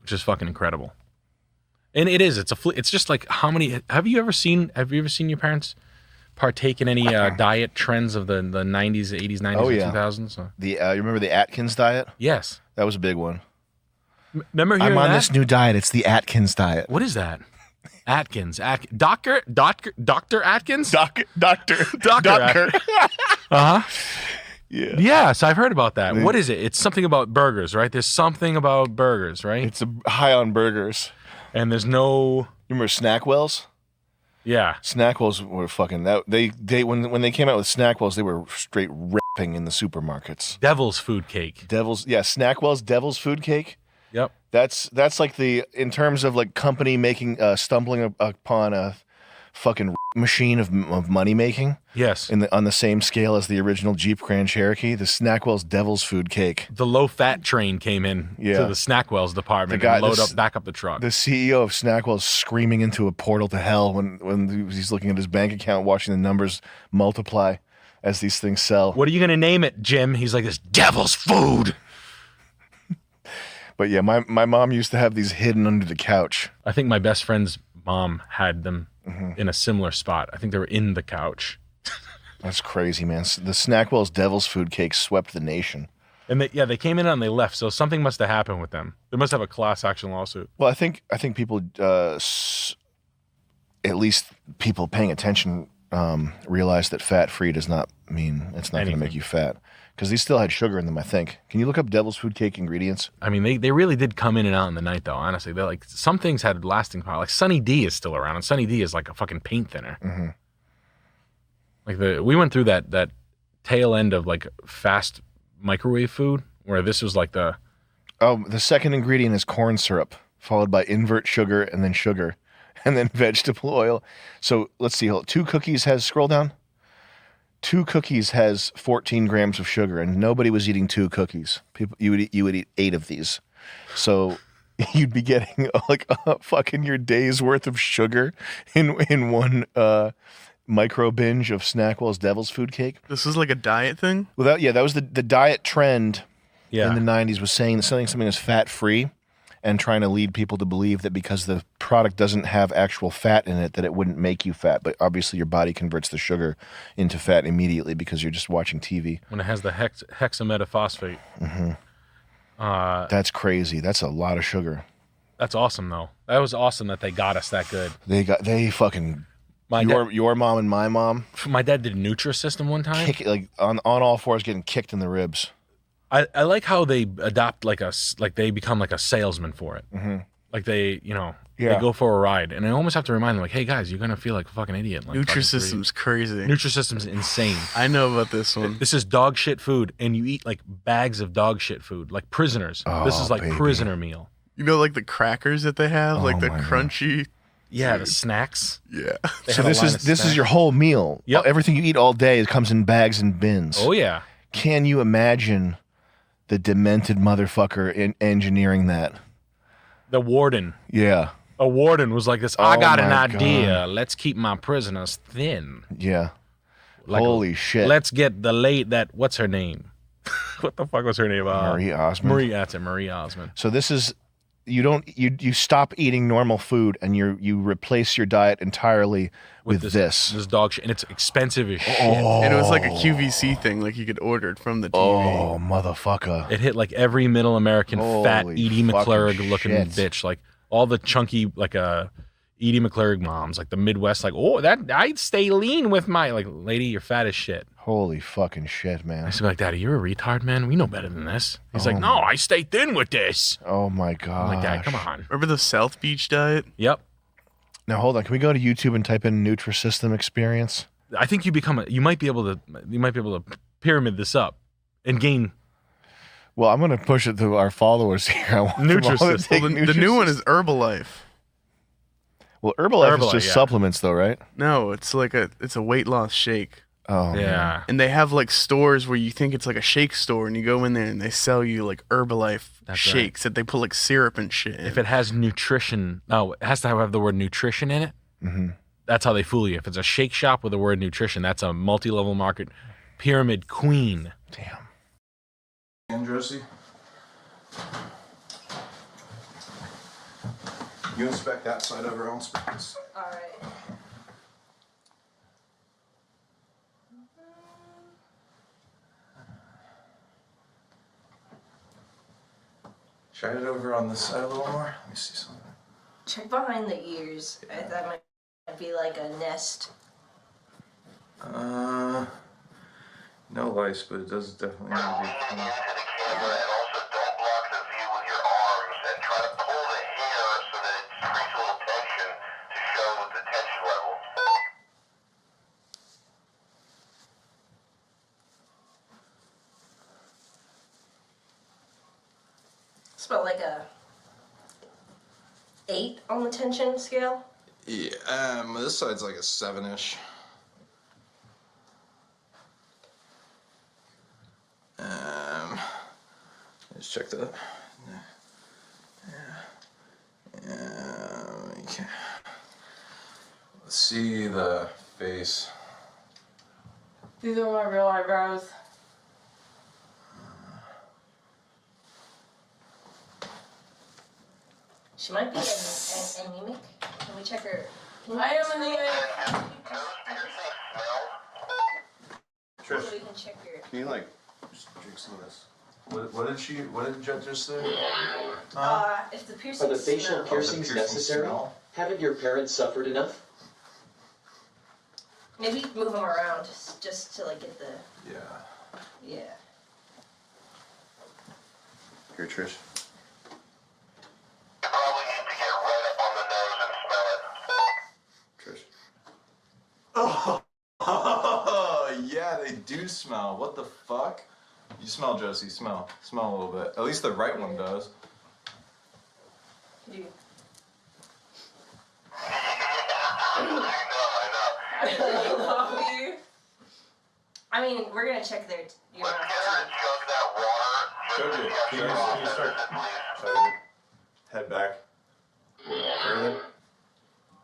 S1: which is fucking incredible. And it is. It's just like how many. Have you ever seen your parents partake in any diet trends of the 90s, 80s, 90s,
S18: Oh,
S1: or
S18: yeah.
S1: 2000s?
S18: You remember the Atkins diet?
S1: Yes.
S18: That was a big one.
S1: Remember hearing
S18: I'm on
S1: that?
S18: this new diet. It's the Atkins diet.
S1: What is that? Atkins. Dr. Atkins?
S18: Doctor.
S1: Doctor.
S18: Yeah.
S1: Yes, I've heard about that. What is it? It's something about burgers, right? There's something about burgers, right?
S18: It's high on burgers.
S1: And there's no.
S18: You remember Snackwells?
S1: Yeah.
S18: Snackwells were fucking that. When they came out with Snackwells, they were straight ripping in the supermarkets.
S1: Devil's food cake.
S18: Snackwells, Devil's food cake.
S1: Yep.
S18: That's like in terms of like company making stumbling upon a fucking machine of money making.
S1: Yes.
S18: On the same scale as the original Jeep Grand Cherokee, the Snackwell's Devil's Food Cake.
S1: The low fat train came in to the Snackwells department and back up the truck.
S18: The CEO of Snackwell's screaming into a portal to hell when he's looking at his bank account, watching the numbers multiply as these things sell.
S1: What are you gonna name it, Jim? He's like, this Devil's food.
S18: But yeah, my mom used to have these hidden under the couch.
S1: I think my best friend's mom had them in a similar spot. I think they were in the couch.
S18: That's crazy, man. The Snackwell's Devil's Food Cake swept the nation.
S1: And they came in and they left, so something must have happened with them. They must have a class action lawsuit.
S18: Well, I think people, at least people paying attention, realize that fat-free does not mean it's not going to make you fat. Because these still had sugar in them, I think. Can you look up Devil's Food Cake ingredients?
S1: I mean, they really did come in and out in the night, though, honestly. They're like, some things had lasting power. Like Sunny D is still around, and Sunny D is like a fucking paint thinner.
S18: Mm-hmm.
S1: Like we went through that tail end of like fast microwave food, where this was like the
S18: second ingredient is corn syrup, followed by invert sugar, and then vegetable oil. So let's see, 2 cookies scroll down. 2 cookies has 14 grams of sugar, and nobody was eating 2 cookies. You would eat 8 of these. So you'd be getting like fucking your day's worth of sugar in one micro binge of Snackwell's Devil's Food Cake.
S5: This is like a diet thing?
S18: Well, that was the diet trend
S1: in
S18: the 90s, was saying that something was fat-free and trying to lead people to believe that because the product doesn't have actual fat in it, that it wouldn't make you fat. But obviously your body converts the sugar into fat immediately because you're just watching TV.
S1: When it has the hexametaphosphate.
S18: Mm-hmm. That's crazy. That's a lot of sugar.
S1: That's awesome, though. That was awesome that they got us that good.
S18: They fucking... Your mom and my mom.
S1: My dad did a Nutrisystem one time.
S18: Like on all fours, getting kicked in the ribs.
S1: I like how they adopt they become like a salesman for it.
S18: Mm-hmm.
S1: Like they go for a ride, and I almost have to remind them, like, hey guys, you're gonna feel like a fucking idiot. Like,
S5: Nutrisystem's crazy.
S1: Nutrisystem's insane.
S5: I know about this one.
S1: This is dog shit food, and you eat like bags of dog shit food, like prisoners. This is like prisoner meal.
S5: You know, like the crackers that they have, like the crunchy.
S1: Yeah, the snacks.
S5: Yeah.
S18: So this is your whole meal.
S1: Yep.
S18: Everything you eat all day comes in bags and bins.
S1: Oh yeah.
S18: Can you imagine the demented motherfucker in engineering that?
S1: The warden.
S18: Yeah.
S1: A warden was like this. I got an
S18: my
S1: idea.
S18: God.
S1: Let's keep my prisoners thin.
S18: Yeah.
S1: Like,
S18: holy shit.
S1: Let's get what's her name? What the fuck was her name?
S18: Marie Osmond.
S1: That's it, Marie Osmond.
S18: So this is you stop eating normal food and you replace your diet entirely with this
S1: dog shit, and it's expensive as shit.
S5: And it was like a QVC thing, like you could order it from the TV.
S18: Oh, motherfucker!
S1: It hit like every middle American fat
S18: Holy
S1: Edie McClurg looking
S18: shit.
S1: bitch, like all the chunky like Edie McClurg moms, like the Midwest, like, oh, that I'd stay lean with my lady, you're fat as shit.
S18: Holy fucking shit, man!
S1: I used to be like, Daddy, you're a retard, man. We know better than this. He's like, no, I stay thin with this.
S18: Oh my god!
S1: I'm like, Dad, come on.
S5: Remember the South Beach diet?
S1: Yep.
S18: Now hold on. Can we go to YouTube and type in Nutrisystem experience?
S1: I think you might be able to pyramid this up and gain.
S18: Well, I'm going to push it to our followers here. I want them all to
S1: Nutrisystem.
S18: take
S5: Well, the new one is Herbalife.
S18: Well, Herbalife is
S1: Herbalife,
S18: just
S1: yeah.
S18: supplements, though, right?
S5: No, it's like it's a weight loss shake.
S18: Oh,
S1: Yeah.
S18: man.
S5: And they have like stores where you think it's like a shake store, and you go in there and they sell you like Herbalife
S1: That's
S5: shakes that they put like syrup and shit in.
S1: If it has nutrition, it has to have the word nutrition in it.
S18: Mm-hmm.
S1: That's how they fool you. If it's a shake shop with the word nutrition, that's a multi-level market pyramid queen.
S18: Damn.
S3: And Josie, you inspect that side over, I'll inspect this.
S7: All right.
S3: Try it over on this side a little more. Let me see something.
S11: Check behind the ears. That might be like a nest.
S3: No lice, but it does definitely need to be clean.
S11: It's about like a 8 on the tension scale.
S3: Yeah, this side's like a 7-ish. Let's check that. Okay. Let's see the face.
S11: These are my real eyebrows. She might be anemic. Can we check her? I am anemic.
S3: Trish,
S11: So we can check her.
S3: can you like just drink some of this? What did Jet just say?
S11: If the piercing
S8: Are the facial
S11: smell.
S8: piercings necessary? Haven't your parents suffered enough?
S11: Maybe move them around just to like get the. Yeah.
S3: Here, Trish. Oh, yeah, they do smell. What the fuck? You smell, Josie. Smell. Smell a little bit. At least the right one does.
S11: You. I mean, we're gonna check their.
S3: Chug it. Can you start? Chug it. Head back. Further.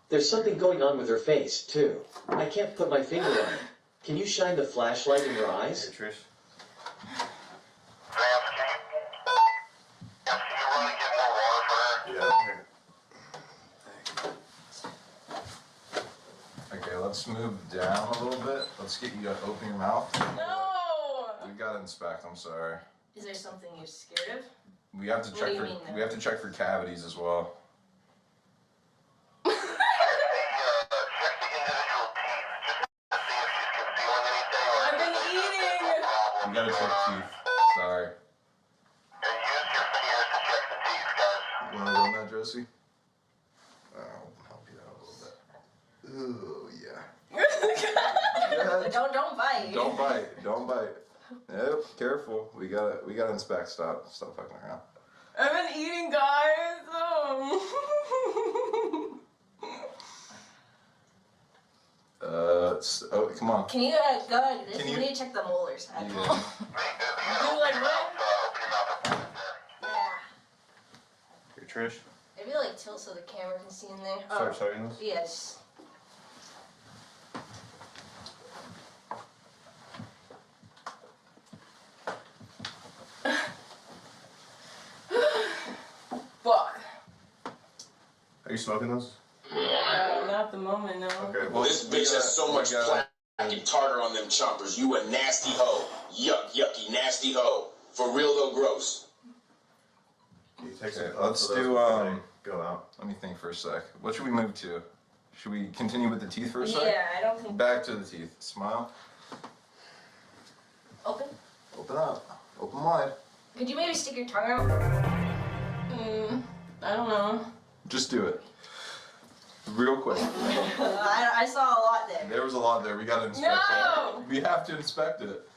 S8: There's something going on with her face, too. I can't put my finger on it. Can you shine the flashlight in her eyes?
S3: Hey, Trish. Okay, let's move down a little bit. Let's get you to open your mouth.
S11: No.
S3: We gotta inspect. I'm sorry.
S11: Is there something you're scared of?
S3: We have to
S11: What
S3: check
S11: do you
S3: for.
S11: mean, though?
S3: We have to check for cavities as well.
S11: I've been eating.
S3: We gotta check teeth. Sorry. You wanna run that, Josie? I'll help you out a little bit. Ooh, yeah.
S11: Don't bite.
S3: Don't bite. Don't bite. Yep. Careful. We gotta inspect. Stop fucking around.
S11: I've been eating, guys.
S3: Oh, come on.
S11: Can you go like this?
S3: Can
S11: We
S3: you-
S11: need to check the molars.
S3: Yeah.
S11: Do like what? Yeah.
S3: Here, Trish.
S11: Maybe like tilt so the camera can see in there.
S3: Start chugging this?
S11: Yes. Fuck.
S3: Are you smoking those?
S11: Not at the moment, no.
S3: Okay.
S12: Well, this bitch has so much plaque and tartar on them chompers. You a nasty hoe. Yuck, yucky, nasty hoe. For real though, gross.
S3: Okay, let's do go out. Let me think for a sec. What should we move to? Should we continue with the teeth for a sec?
S11: Yeah, I don't think.
S3: Back to the teeth. Smile.
S11: Open.
S3: Open up. Open wide.
S11: Could you maybe stick your tongue out? I don't know.
S3: Just do it. Real quick.
S11: I saw a lot there.
S3: There was a lot there. We gotta inspect
S11: No!
S3: it. We have to inspect it.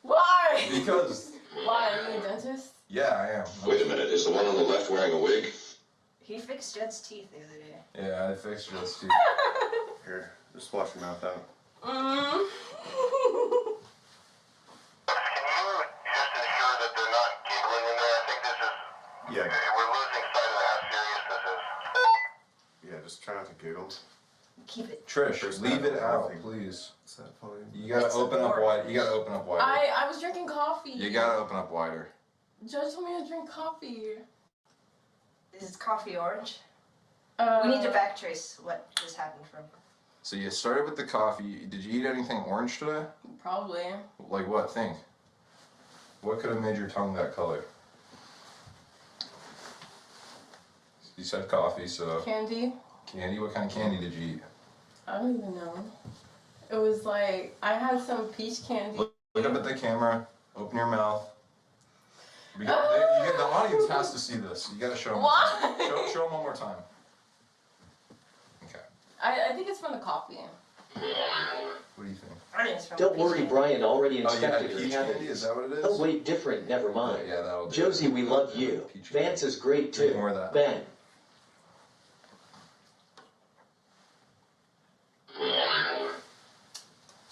S11: Why?
S3: Because.
S11: Why? Are you a dentist?
S3: Yeah, I am.
S12: Wait a minute, is the one on the left wearing a wig?
S11: He fixed Jed's teeth the other day.
S3: Yeah, I fixed Joe's teeth. Here, just wash your mouth out. Yeah. We're losing sight of how serious this is. Yeah, just try not to giggle.
S11: Keep it.
S3: Trish, leave it out, please. You gotta open up wide. You gotta open up wider.
S11: I was drinking coffee.
S3: You gotta open up wider.
S11: Judge told me to drink coffee. Is coffee orange? We need to backtrace what this happened from.
S3: So you started with the coffee. Did you eat anything orange today?
S11: Probably.
S3: Like what? Think. What could have made your tongue that color? You said coffee, so.
S11: Candy?
S3: Candy? What kind of candy did you eat?
S11: I don't even know. It was like, I had some peach candy.
S3: Look up at the camera. Open your mouth. The audience has to see this. You gotta show them.
S11: Why?
S3: Show them one more time. Okay.
S11: I think it's from the coffee.
S3: What do you think?
S11: I think it's from
S8: Don't
S11: the
S8: worry,
S11: peach.
S8: Brian already inspected
S3: you
S8: her
S3: had peach
S8: cabinet.
S3: candy? Is that what it is?
S8: Oh, wait, different. Never mind.
S3: Yeah, that'll do.
S8: Josie, we love you. Vance is great too.
S3: More of that.
S8: Ben.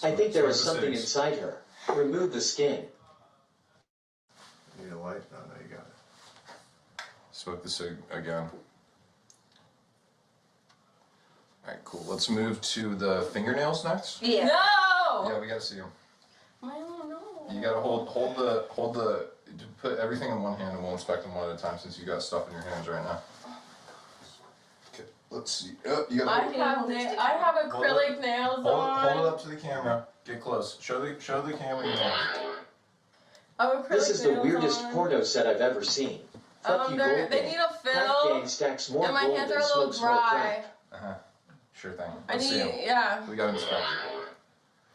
S8: I think there is something inside her. Remove the skin.
S3: You need a light? No, you got it. Smoke the cig again. Alright, cool. Let's move to the fingernails next.
S11: Yeah. No!
S3: Yeah, we gotta see them.
S11: I don't know.
S3: You gotta hold the, put everything in one hand and we'll inspect them one at a time since you got stuff in your hands right now. Okay, let's see. You gotta
S11: I have acrylic nails on.
S3: hold it up to the camera. Get close. Show the camera your nails.
S11: I have acrylic
S8: This is the
S11: nails
S8: weirdest
S11: on.
S8: porno set I've ever seen. Fuck you,
S11: They
S8: gold
S11: need a
S8: Crack
S11: fill.
S8: gang stacks more
S11: And my
S8: gold
S11: hands
S8: than
S11: are a little
S8: smokes more
S11: dry.
S8: crack.
S3: Sure thing.
S11: I
S3: Let's see
S11: need,
S3: 'em.
S11: yeah.
S3: We gotta inspect.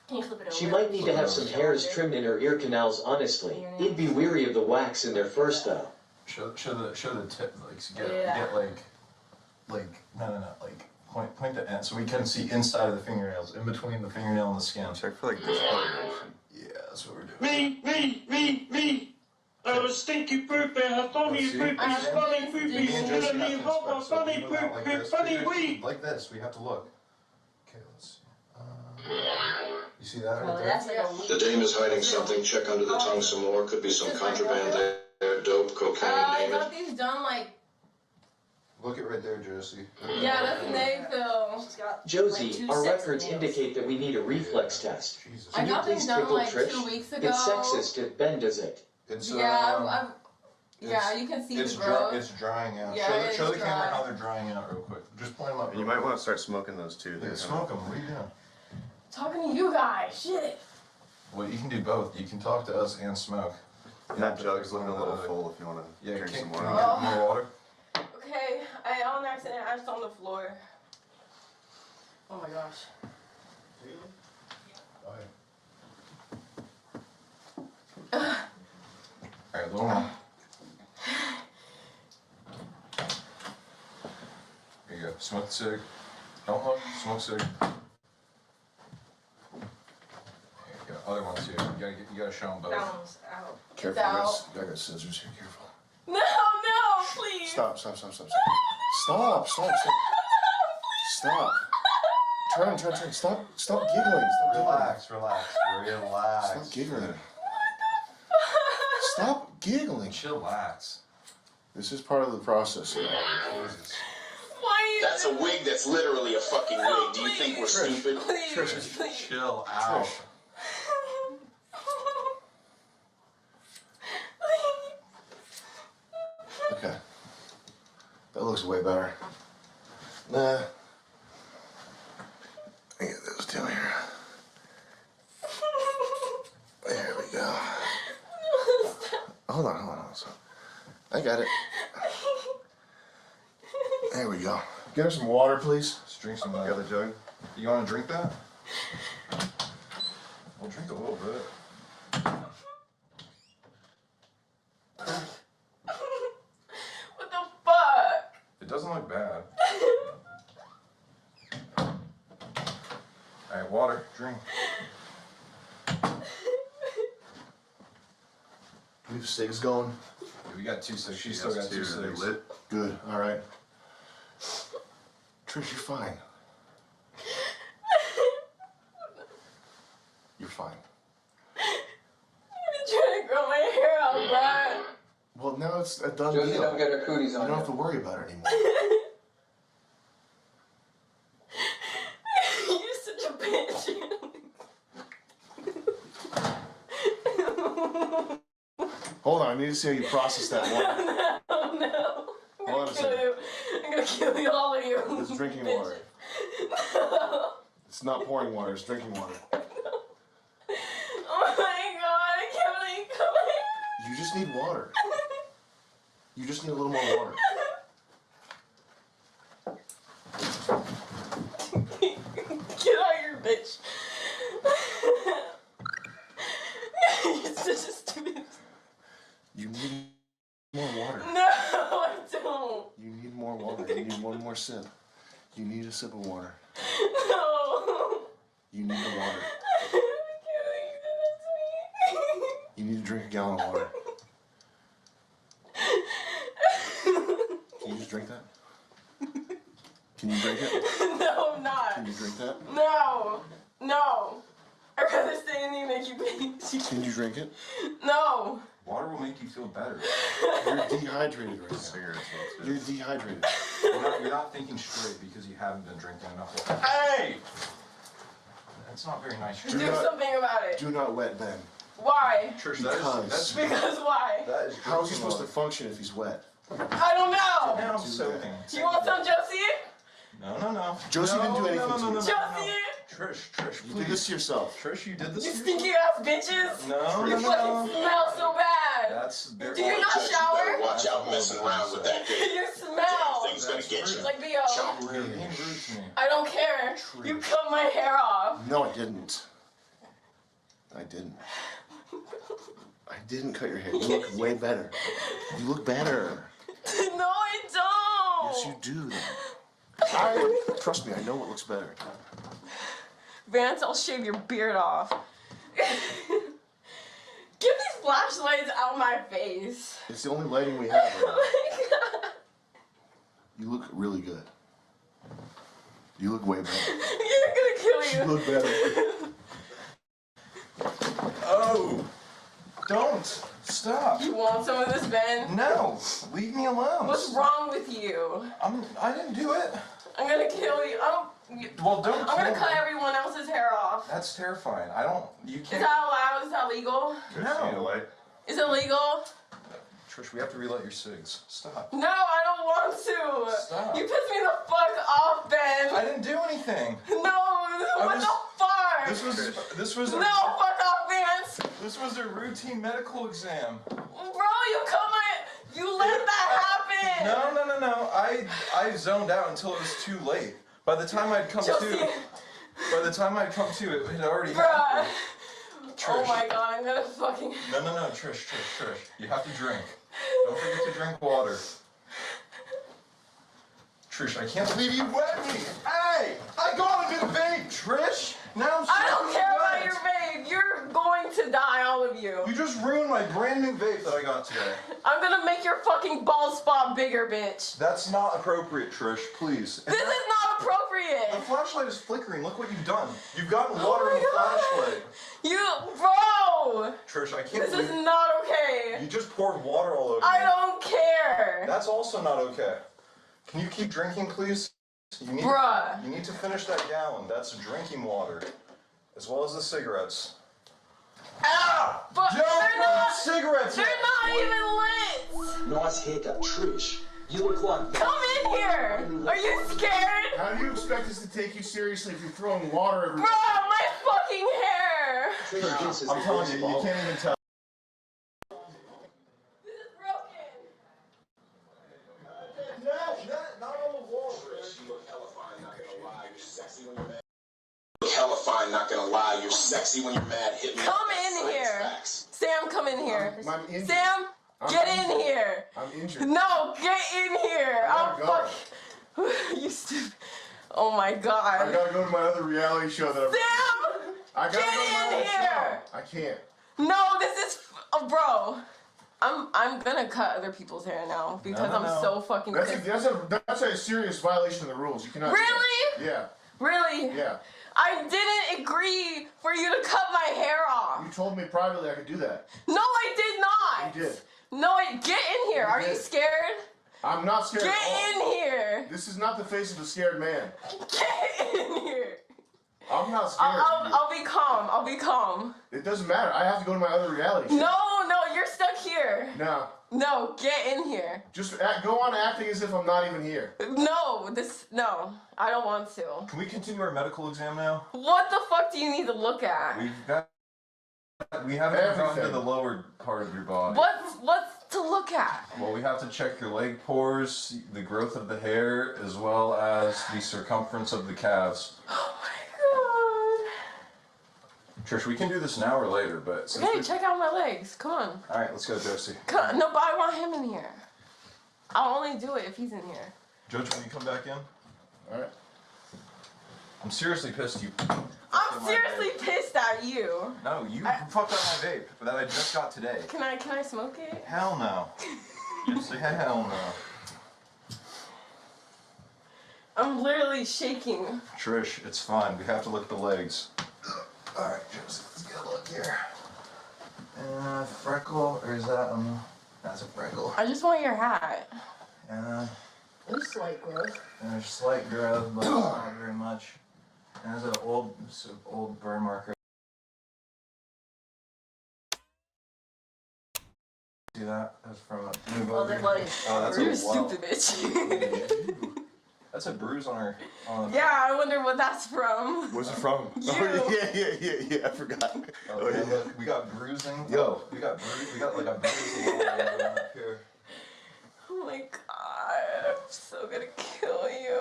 S11: Can you flip it over?
S8: She might need to have some hairs trimmed in her ear canals, honestly. He'd be weary of the wax in there first, though.
S3: Show the tip, like, so get point the end so we can see inside of the fingernails, in between the fingernail and the skin. Check for like discoloration. Yeah, that's what we're doing.
S9: Me! I was stinky poopy, I funny poopy, funny poopy, funny hopper, funny poopy, funny wee.
S3: Like this, we have to look. Okay, let's see. You see that right
S11: That's
S3: there?
S11: like a
S12: The dame is hiding something. Check under the tongue some more. Could be some contraband there. Dope, cocaine,
S11: I
S12: name it.
S11: got these done like,
S3: Look at right there, Josie.
S11: yeah, that's a nail fill.
S8: Josie, our records indicate that we need a reflex test.
S11: I
S8: Can you
S11: got them
S8: please
S11: done
S8: tickle
S11: like
S8: Trish?
S11: 2 weeks ago.
S8: It's sexist if Ben does it.
S3: It's
S11: Yeah, you can see the growth.
S3: It's drying out.
S11: Yeah,
S3: show the
S11: it's
S3: camera
S11: dry.
S3: how they're drying out real quick. Just point them up.
S15: And you might want to start smoking those too.
S3: Yeah, smoke them. What are you doing?
S11: Talking to you guys, shit.
S3: Well, you can do both. You can talk to us and smoke.
S15: That jug's looking a little full if you want to drink some more.
S3: Can you get more water?
S11: Okay, I on accident asked on the floor. Oh my gosh.
S3: Alright, a little more. There you go. Smoke the cig. Don't look. Smoke cig. There you go. Other ones too. You gotta show them both.
S11: That one's out.
S3: Careful,
S11: It's
S3: guys.
S11: out.
S3: I got scissors here. Careful.
S11: No, please.
S18: Stop. Stop. Turn. Stop giggling.
S3: Relax.
S18: Stop giggling. Stop giggling.
S3: Chillax.
S18: This is part of the process here.
S12: That's a wig that's literally a fucking wig. Do you think we're stupid?
S3: Trish, chill out.
S18: Okay. That looks way better. Nah. I get those two here. There we go. Hold on. So, I got it. There we go. Get her some water, please.
S3: Let's drink some of that. Jug. You want to drink that? We'll drink a little bit.
S11: What the fuck?
S3: It doesn't look bad. Alright, water. Drink.
S18: We have cigs going.
S3: Yeah, we got 2 cigs. She's still got 2 cigs.
S18: Lit. Good. All right. Trish, you're fine. You're fine.
S11: I'm trying to grow my hair out, Brian.
S18: Well, now it's a done
S10: Josie,
S18: deal.
S10: don't get her cooties on
S18: You don't
S10: you.
S18: have to worry about it anymore.
S11: You're such a bitch.
S18: Hold on, I need to see how you process that water.
S11: No.
S18: Hold on a second.
S11: I'm gonna kill you, all of you.
S18: This is drinking water. It's not pouring water, it's drinking water.
S11: Oh my god, I can't believe you come
S18: You just need water. You just need a little more water.
S11: Get out of here, bitch.
S15: sip of water.
S11: No.
S15: You need the water. You need to drink a gallon of water. Can you just drink that? Can you drink it?
S11: No, I'm not.
S15: Can you drink that?
S11: No. No. I'd rather stay in here and make you pee.
S15: Can you drink it?
S11: No.
S15: Water will make you feel better. You're dehydrated right now. Cigarettes. You're dehydrated.
S3: You're not thinking straight because you haven't been drinking enough water. Hey! That's not very nice.
S11: Do something about it.
S15: Do not wet Ben.
S11: Why?
S3: Trish,
S11: Because why?
S15: How is he supposed to function if he's wet?
S11: I don't know.
S3: Now I'm soaking.
S11: You want some, Josie?
S3: No.
S15: Josie didn't do anything to you.
S11: Josie?
S3: Trish,
S15: You did this to yourself.
S3: Trish, you did this
S11: You
S3: to
S11: stinky ass bitches.
S3: No,
S11: You fucking smell so bad. Do you not shower?
S12: You better watch out messing around with that kid.
S11: You smell.
S12: Thing's gonna get you.
S11: Like Leo.
S3: You're being rude to me.
S11: I don't care. You cut my hair off.
S15: No, I didn't. I didn't. I didn't cut your hair. You look way better. You look better.
S11: No, I don't.
S15: Yes, you do. Trust me, I know what looks better.
S11: Vance, I'll shave your beard off. Get these flashlights out my face.
S15: It's the only lighting we have. Right
S11: Oh my God.
S15: You look really good. You look way better.
S11: You're gonna kill you.
S15: You look better.
S3: Oh! Don't! Stop!
S11: You want some of this, Ben?
S3: No! Leave me alone!
S11: What's wrong with you?
S3: I didn't do it.
S11: I'm gonna kill you.
S3: Well, don't
S11: I'm gonna
S3: kill
S11: cut
S3: me.
S11: everyone else's hair off.
S3: That's terrifying. You
S11: Is
S3: can't.
S11: that allowed? Is that legal?
S3: No.
S11: Is it legal?
S3: Trish, we have to relight your cigs. Stop.
S11: No, I don't want to.
S3: Stop.
S11: You pissed me the fuck off, Ben.
S3: I didn't do anything.
S11: No, what the fuck?
S3: This was
S11: No, fuck off, Vance.
S3: This was a routine medical exam.
S11: Bro, you let that happen.
S3: No. I zoned out until it was too late. By the time I'd come to, it had already happened.
S11: Oh my God, I'm gonna fucking.
S3: No, Trish. You have to drink. Don't forget to drink water. Trish, I can't believe you wet me. Hey, I got a good vape, Trish. Now I'm so
S11: I don't care
S3: wet.
S11: about your vape. You're going to die, all of you.
S3: You just ruined my brand new vape that I got today.
S11: I'm gonna make your fucking bald spot bigger, bitch.
S3: That's not appropriate, Trish. Please.
S11: This is not appropriate.
S3: The flashlight is flickering. Look what you've done. You've gotten water in the flashlight.
S11: Bro.
S3: Trish, I can't
S11: This
S3: believe
S11: is not okay.
S3: You just poured water all over
S11: I
S3: me.
S11: don't care.
S3: That's also not okay. Can you keep drinking, please? You need
S11: Bruh.
S3: You need to finish that gallon. That's drinking water, as well as the cigarettes. Ow!
S11: But
S3: Don't
S11: they're
S3: burn
S11: not.
S3: cigarettes.
S11: They're not even lit.
S12: Nice haircut, Trish. You look like.
S11: Come in here. Are you scared?
S18: How do you expect us to take you seriously if you're throwing water
S11: Bro,
S18: everywhere?
S11: my fucking hair.
S3: I'm telling you, you can't even tell.
S11: This is broken.
S3: Not on the wall, Trish.
S12: You look hella fine, not gonna lie. You're sexy when you're mad. You look hella fine, not gonna lie. You're sexy when you're mad. Hit me.
S11: Come
S12: up.
S11: in
S12: Science
S11: here.
S12: facts.
S11: Sam, come in here.
S18: I'm injured.
S11: Sam, get in here.
S18: I'm injured.
S11: No, get in here.
S18: I gotta
S11: I'll fuck. You stupid. Oh my
S18: I
S11: God.
S18: gotta go to my other reality show that
S11: Sam,
S18: I gotta
S11: get
S18: go to my
S11: in
S18: other
S11: here.
S18: show. I can't.
S11: No, this is, bro. I'm gonna cut other people's hair now because
S18: No.
S11: I'm so fucking pissed.
S18: That's a serious violation of the rules. You cannot.
S11: Really?
S18: Yeah.
S11: Really?
S18: Yeah.
S11: I didn't agree for you to cut my hair off.
S18: You told me privately I could do that.
S11: No, I did not.
S18: You did.
S11: No, get in here. Are you
S18: did.
S11: scared?
S18: I'm not scared.
S11: Get
S18: at all.
S11: in here.
S18: This is not the face of a scared man.
S11: Get in here.
S18: I'm not scared. of you.
S11: I'll be calm. I'll be calm.
S18: It doesn't matter. I have to go to my other reality show.
S11: No, you're stuck here.
S18: No.
S11: No, get in here.
S18: Just go on acting as if I'm not even here.
S11: No, I don't want to.
S3: Can we continue our medical exam now?
S11: What the fuck do you need to look at?
S3: We haven't gotten to
S18: Everything.
S3: the lower part of your body.
S11: What's to look at?
S3: Well, we have to check your leg pores, the growth of the hair, as well as the circumference of the calves.
S11: Oh my
S3: Trish, we can do this now or later, but since
S11: God. Okay,
S3: we-
S11: check out my legs. Come on.
S3: All right, let's go, Josie.
S11: No, but I want him in here. I'll only do it if he's in here.
S3: Judge, will you come back in?
S18: All right.
S3: I'm seriously pissed you.
S19: I'm seriously pissed at you.
S3: No, you fucked up my vape that I just got today.
S19: Can I smoke it?
S3: Hell no. Just say hell no.
S19: I'm literally shaking.
S3: Trish, it's fine. We have to look at the legs. Alright, Josie, let's get a look here. Freckle, or is that, that's a freckle.
S19: I just want your hat.
S11: There's slight growth.
S3: There's slight growth, but not very much. And there's an old burn marker. See that? That's from a move over. That's
S19: You're
S3: a
S19: stupid bitch.
S3: That's a bruise on her.
S19: Yeah, I wonder what that's from.
S15: Where's it from?
S19: You.
S15: Oh, yeah, I forgot.
S3: Oh, yeah, look, we got bruising.
S15: Yo.
S3: We got like a bruise up here.
S19: Oh my god, I'm so gonna kill you.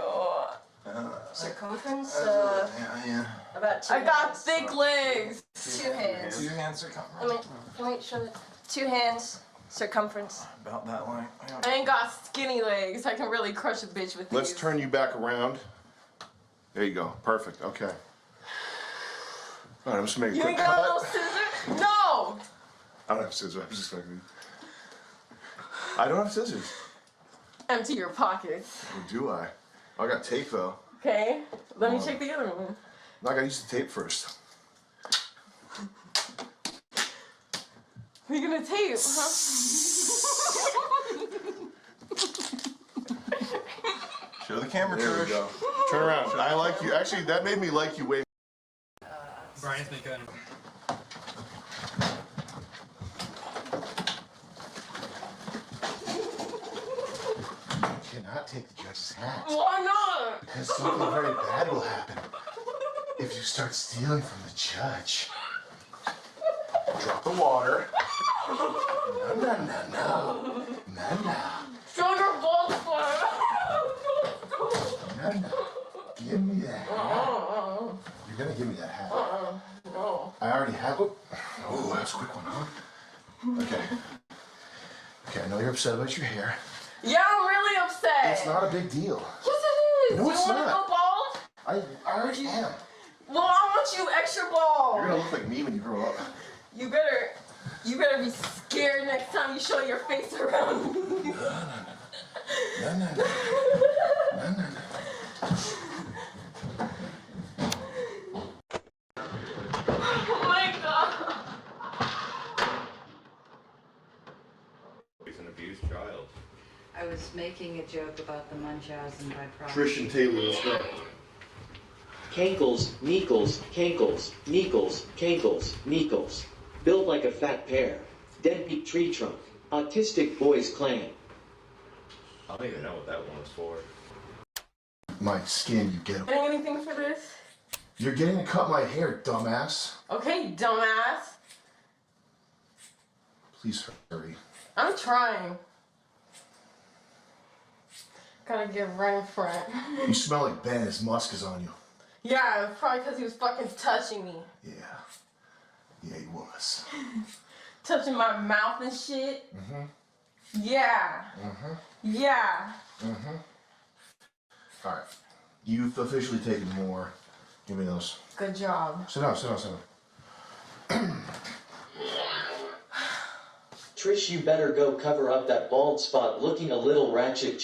S11: Circumference?
S3: Yeah.
S11: About 2
S19: I got
S11: hands.
S19: thick legs.
S11: 2 hands.
S3: 2 hands circumference.
S11: Let me show it. 2 hands circumference.
S3: About that line.
S19: I ain't got skinny legs. I can really crush a bitch with
S18: Let's
S19: these.
S18: turn you back around. There you go. Perfect. Okay. All right, I'm just making a
S19: You
S18: quick
S19: ain't got
S18: cut.
S19: no scissors? No!
S18: I don't have scissors. I'm just fucking. I don't have scissors.
S19: Empty your pockets.
S18: Or do I? I got tape though.
S19: Okay, let me check the other one.
S18: I gotta use the tape first.
S19: We're gonna tape, huh?
S3: Show the camera,
S18: There we
S3: Trish.
S18: go. Turn around. I like you. Actually, that made me like you way.
S22: Brian's been cutting.
S15: You cannot take the judge's hat.
S19: Why not?
S15: Because something very bad will happen if you start stealing from the judge.
S18: Drop the water.
S15: No.
S19: Show your balls for
S15: Give me that hat. You're gonna give me that hat.
S19: No.
S15: I already have it. Oh, that's a quick one, huh? Okay. Okay, I know you're upset about your hair.
S19: Yeah, I'm really upset.
S15: It's not a big deal.
S19: Yes, it is.
S15: No,
S19: you
S15: it's
S19: want to
S15: not.
S19: go bald?
S15: I already am.
S19: Well, I want you extra bald.
S15: You're gonna look like me when you grow up.
S19: You better be scared next time you show your face around me.
S15: No.
S19: Oh my god.
S23: He's an abused child.
S24: I was making a joke about the Munchausen by proxy.
S18: Trish and Taylor, let's go.
S25: Cankles, Meekles, Cankles, Meekles, Cankles, Meekles. Built like a fat pear. Deadbeat tree trunk. Autistic boys clan.
S23: I don't even know what that one was for.
S15: My skin, you get it.
S19: Getting anything for this?
S15: You're getting to cut my hair, dumbass.
S19: Okay, dumbass.
S15: Please hurry.
S19: I'm trying. Gotta get right in front.
S15: You smell like Ben. His musk is on you.
S19: Yeah, probably because he was fucking touching me.
S15: Yeah, he was.
S19: Touching my mouth and shit. Yeah. Yeah.
S15: All right. You've officially taken more. Give me those.
S19: Good job.
S15: Sit down.
S25: Trish, you better go cover up that bald spot looking a little ratchet.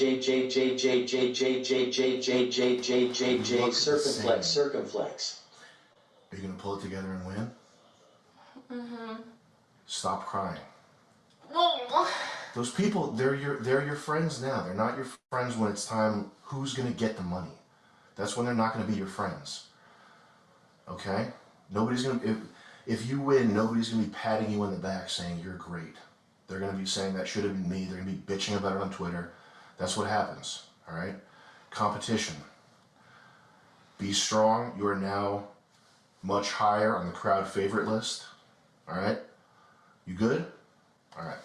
S25: Circumflex.
S15: Are you gonna pull it together and win? Stop crying. Those people, they're your friends now. They're not your friends when it's time. Who's gonna get the money? That's when they're not gonna be your friends. Okay? Nobody's gonna. If you win, nobody's gonna be patting you on the back saying you're great. They're gonna be saying that should have been me. They're gonna be bitching about it on Twitter. That's what happens. All right? Competition. Be strong. You are now much higher on the crowd favorite list. All right? You good? All right.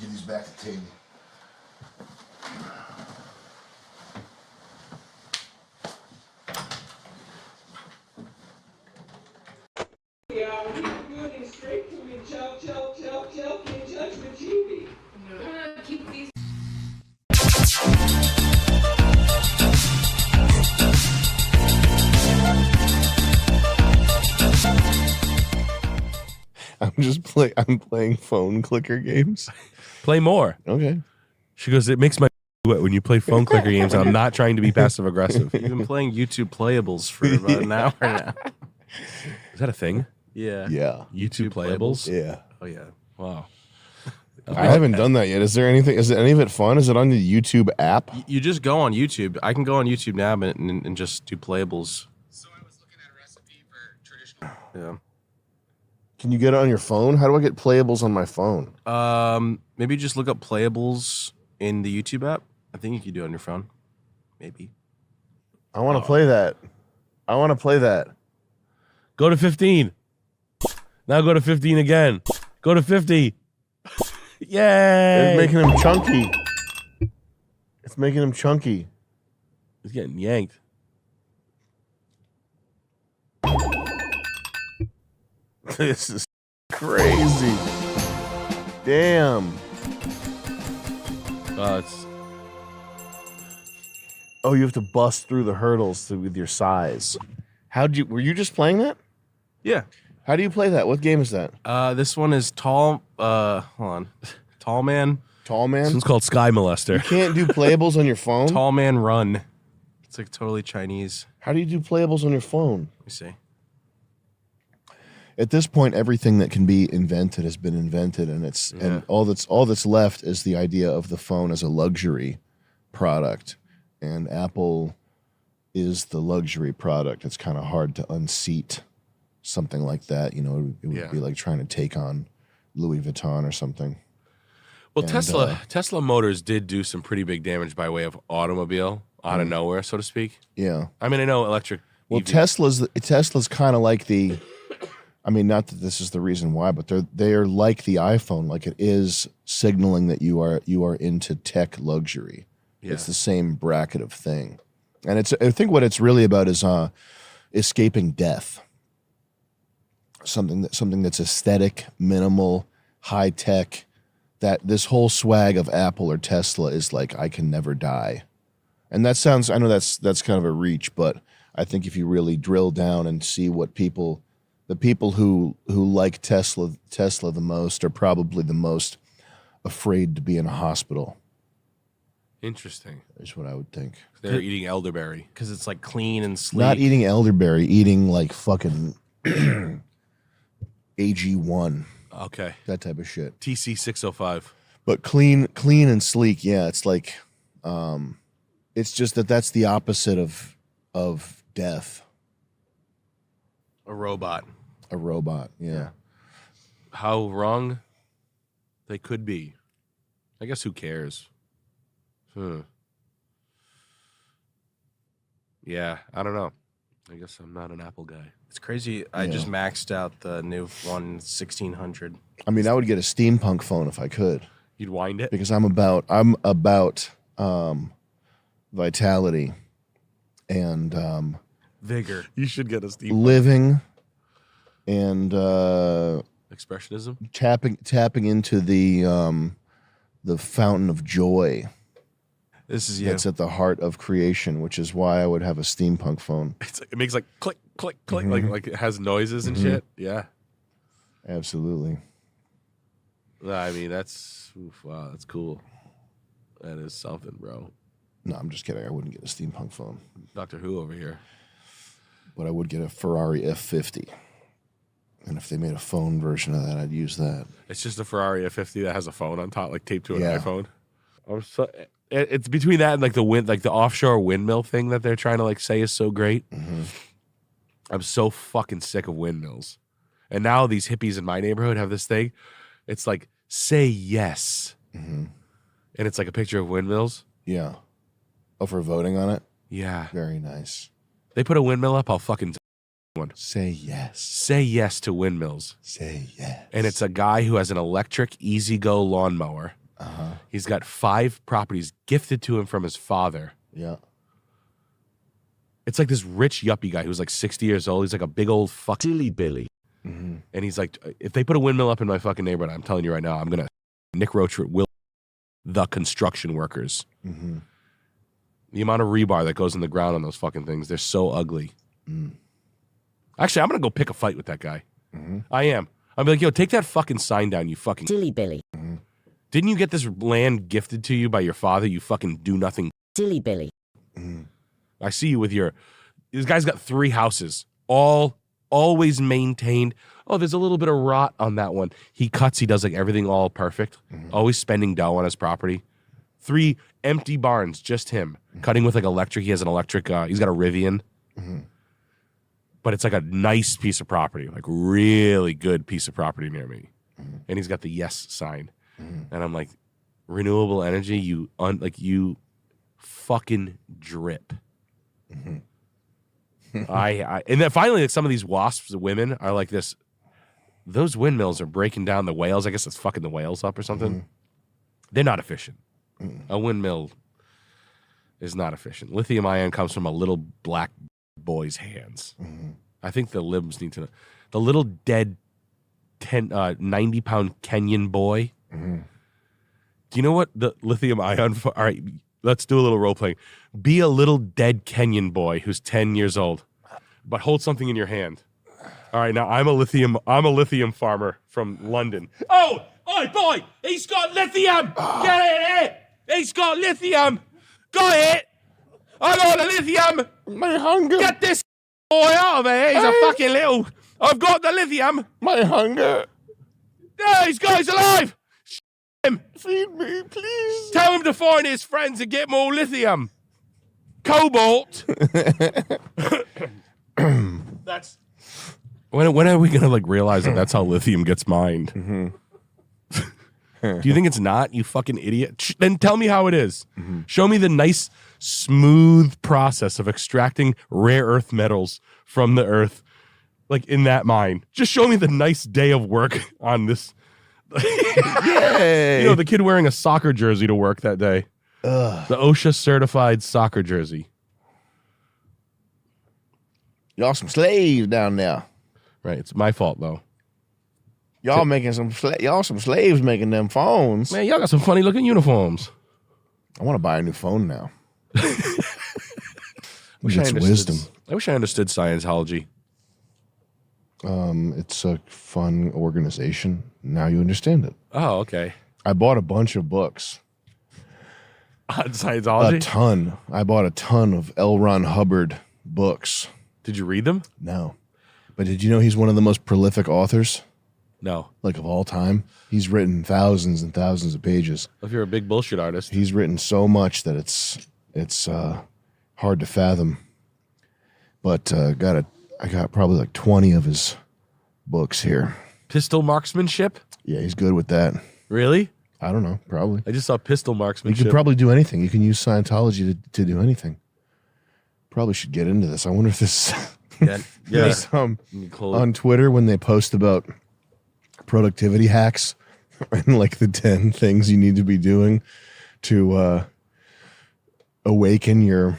S15: Give these back to the table.
S9: Yeah, good and straight to me, choke, in judgment, TV.
S19: I'm gonna keep these.
S4: I'm playing phone clicker games.
S6: Play more.
S4: Okay.
S6: She goes, it makes my wet when you play phone clicker games. And I'm not trying to be passive aggressive.
S5: You've been playing YouTube playables for about an hour now.
S6: Is that a thing?
S5: Yeah.
S4: Yeah.
S6: YouTube playables?
S4: Yeah.
S5: Oh yeah.
S6: Wow.
S4: I haven't done that yet. Is there anything? Is any of it fun? Is it on the YouTube app?
S5: You just go on YouTube. I can go on YouTube now and just do playables. So I was looking at a recipe for traditional. Yeah.
S4: Can you get it on your phone? How do I get playables on my phone?
S5: Maybe just look up playables in the YouTube app. I think you can do it on your phone. Maybe.
S4: I want to play that. I want to play that.
S6: Go to 15. Now go to 15 again. Go to 50. Yay!
S4: It's making him chunky. It's making him chunky.
S6: He's getting yanked.
S4: This is crazy. Damn. Oh, you have to bust through the hurdles with your size. Were you just playing that?
S5: Yeah.
S4: How do you play that? What game is that?
S5: This one is Tall Man.
S4: Tall Man?
S6: This one's called Sky Molester.
S4: You can't do playables on your phone?
S5: Tall Man Run. It's like totally Chinese.
S4: How do you do playables on your phone?
S5: Let me see.
S4: At this point, everything that can be invented has been invented, and and all that's left is the idea of the phone as a luxury product. And Apple is the luxury product. It's kind of hard to unseat something like that. You know, it would be like trying to take on Louis Vuitton or something.
S6: Well, Tesla Motors did do some pretty big damage by way of automobile out of nowhere, so to speak.
S4: Yeah.
S6: I mean, I know electric.
S4: Well, Tesla's kind of like the. I mean, not that this is the reason why, but they're like the iPhone. Like it is signaling that you are into tech luxury. Yeah. It's the same bracket of thing, and I think what it's really about is escaping death. Something that's aesthetic, minimal, high tech. That this whole swag of Apple or Tesla is like I can never die, and that sounds. I know that's kind of a reach, but I think if you really drill down and see what the people who like Tesla the most are probably the most afraid to be in a hospital.
S6: Interesting.
S4: Is what I would think.
S6: They're eating elderberry.
S5: Because it's like clean and sleek.
S4: Not eating elderberry, eating like fucking AG1.
S6: Okay.
S4: That type of shit.
S6: TC 605.
S4: But clean and sleek, yeah. It's like, it's just that's the opposite of death.
S5: A robot.
S4: A robot, yeah.
S6: How wrong they could be. I guess who cares? Yeah, I don't know. I guess I'm not an Apple guy.
S5: It's crazy. I just maxed out the new one 1600.
S4: I mean, I would get a steampunk phone if I could.
S6: You'd wind it?
S4: Because I'm about vitality and
S6: vigor. You should get a steampunk.
S4: Living and
S6: expressionism.
S4: Tapping into the fountain of joy.
S5: This is you.
S4: That's at the heart of creation, which is why I would have a steampunk phone.
S6: It makes like click, click, click, like it has noises and shit. Yeah,
S4: absolutely.
S6: I mean, that's cool. That is something, bro.
S4: No, I'm just kidding. I wouldn't get a steampunk phone.
S6: Doctor Who over here.
S4: But I would get a Ferrari F50. And if they made a phone version of that, I'd use that.
S6: It's just a Ferrari F50 that has a phone on top, like taped to an iPhone. It's between that and like the offshore windmill thing that they're trying to like say is so great.
S4: Mm-hmm.
S6: I'm so fucking sick of windmills. And now these hippies in my neighborhood have this thing. It's like, say yes.
S4: Mm-hmm.
S6: And it's like a picture of windmills.
S4: Yeah. Oh, for voting on it?
S6: Yeah.
S4: Very nice.
S6: They put a windmill up, I'll fucking one.
S4: Say yes.
S6: Say yes to windmills.
S4: Say yes.
S6: And it's a guy who has an electric Easy-Go lawnmower.
S4: Uh-huh.
S6: He's got 5 properties gifted to him from his father.
S4: Yeah.
S6: It's like this rich yuppie guy who's like 60 years old. He's like a big old fuck silly Billy.
S4: Mm-hmm.
S6: And he's like, if they put a windmill up in my fucking neighborhood, I'm telling you right now, I'm going to Nick Roach will the construction workers.
S4: Mm-hmm.
S6: The amount of rebar that goes in the ground on those fucking things, they're so ugly.
S4: Mm.
S6: Actually, I'm going to go pick a fight with that guy.
S4: Mm-hmm.
S6: I am. I'd be like, yo, take that fucking sign down, you fucking
S13: Dilly Billy.
S6: Didn't you get this land gifted to you by your father, you fucking do nothing?
S13: Dilly Billy.
S6: I see you with your. This guy's got 3 houses, always maintained. Oh, there's a little bit of rot on that one. He cuts. He does like everything all perfect. Always spending dough on his property. 3 empty barns, just him cutting with like electric. He has an electric. He's got a Rivian, but it's like a nice piece of property, like really good piece of property near me. And he's got the yes sign, and I'm like, renewable energy. You fucking drip. And then finally, like, some of these wasps, women, are like this. Those windmills are breaking down the whales. I guess it's fucking the whales up or something. They're not efficient. A windmill is not efficient. Lithium ion comes from a little black boy's hands. I think the libs need to know. The little dead 90-pound Kenyan boy. Do you know what the lithium ion? All right, let's do a little role playing. Be a little dead Kenyan boy who's 10 years old, but hold something in your hand. All right, now I'm a lithium farmer from London. Oh, boy, he's got lithium. Get it? He's got lithium. Got it. I got the lithium.
S18: My hunger.
S6: Get this boy out of here. He's a fucking little. I've got the lithium.
S18: My hunger.
S6: Yeah, he's alive. Him.
S18: Feed me, please.
S6: Tell him to find his friends and get more lithium. Cobalt. That's. When are we gonna like realize that that's how lithium gets mined? Do you think it's not, you fucking idiot? Then tell me how it is. Show me the nice, smooth process of extracting rare earth metals from the earth, like in that mine. Just show me the nice day of work on this.
S18: Yay!
S6: You know, the kid wearing a soccer jersey to work that day.
S18: Ugh.
S6: The OSHA certified soccer jersey.
S18: Y'all some slaves down there.
S6: Right, it's my fault though.
S18: Y'all making some slaves making them phones.
S6: Man, y'all got some funny looking uniforms.
S18: I want to buy a new phone now.
S6: It's
S18: wisdom.
S6: I wish I understood Scientology.
S18: It's a fun organization. Now you understand it.
S6: Oh, okay.
S18: I bought a bunch of books.
S6: On Scientology?
S18: A ton. I bought a ton of L. Ron Hubbard books.
S6: Did you read them?
S18: No. But did you know he's one of the most prolific authors?
S6: No.
S18: Like of all time? He's written thousands and thousands of pages.
S6: If you're a big bullshit artist.
S18: He's written so much that it's hard to fathom. But I got probably like 20 of his books here.
S6: Pistol marksmanship?
S18: Yeah, he's good with that.
S6: Really?
S18: I don't know, probably.
S6: I just saw pistol marksmanship.
S18: You could probably do anything. You can use Scientology to do anything. Probably should get into this. I wonder if this there's on Twitter when they post about productivity hacks and like the 10 things you need to be doing to awaken your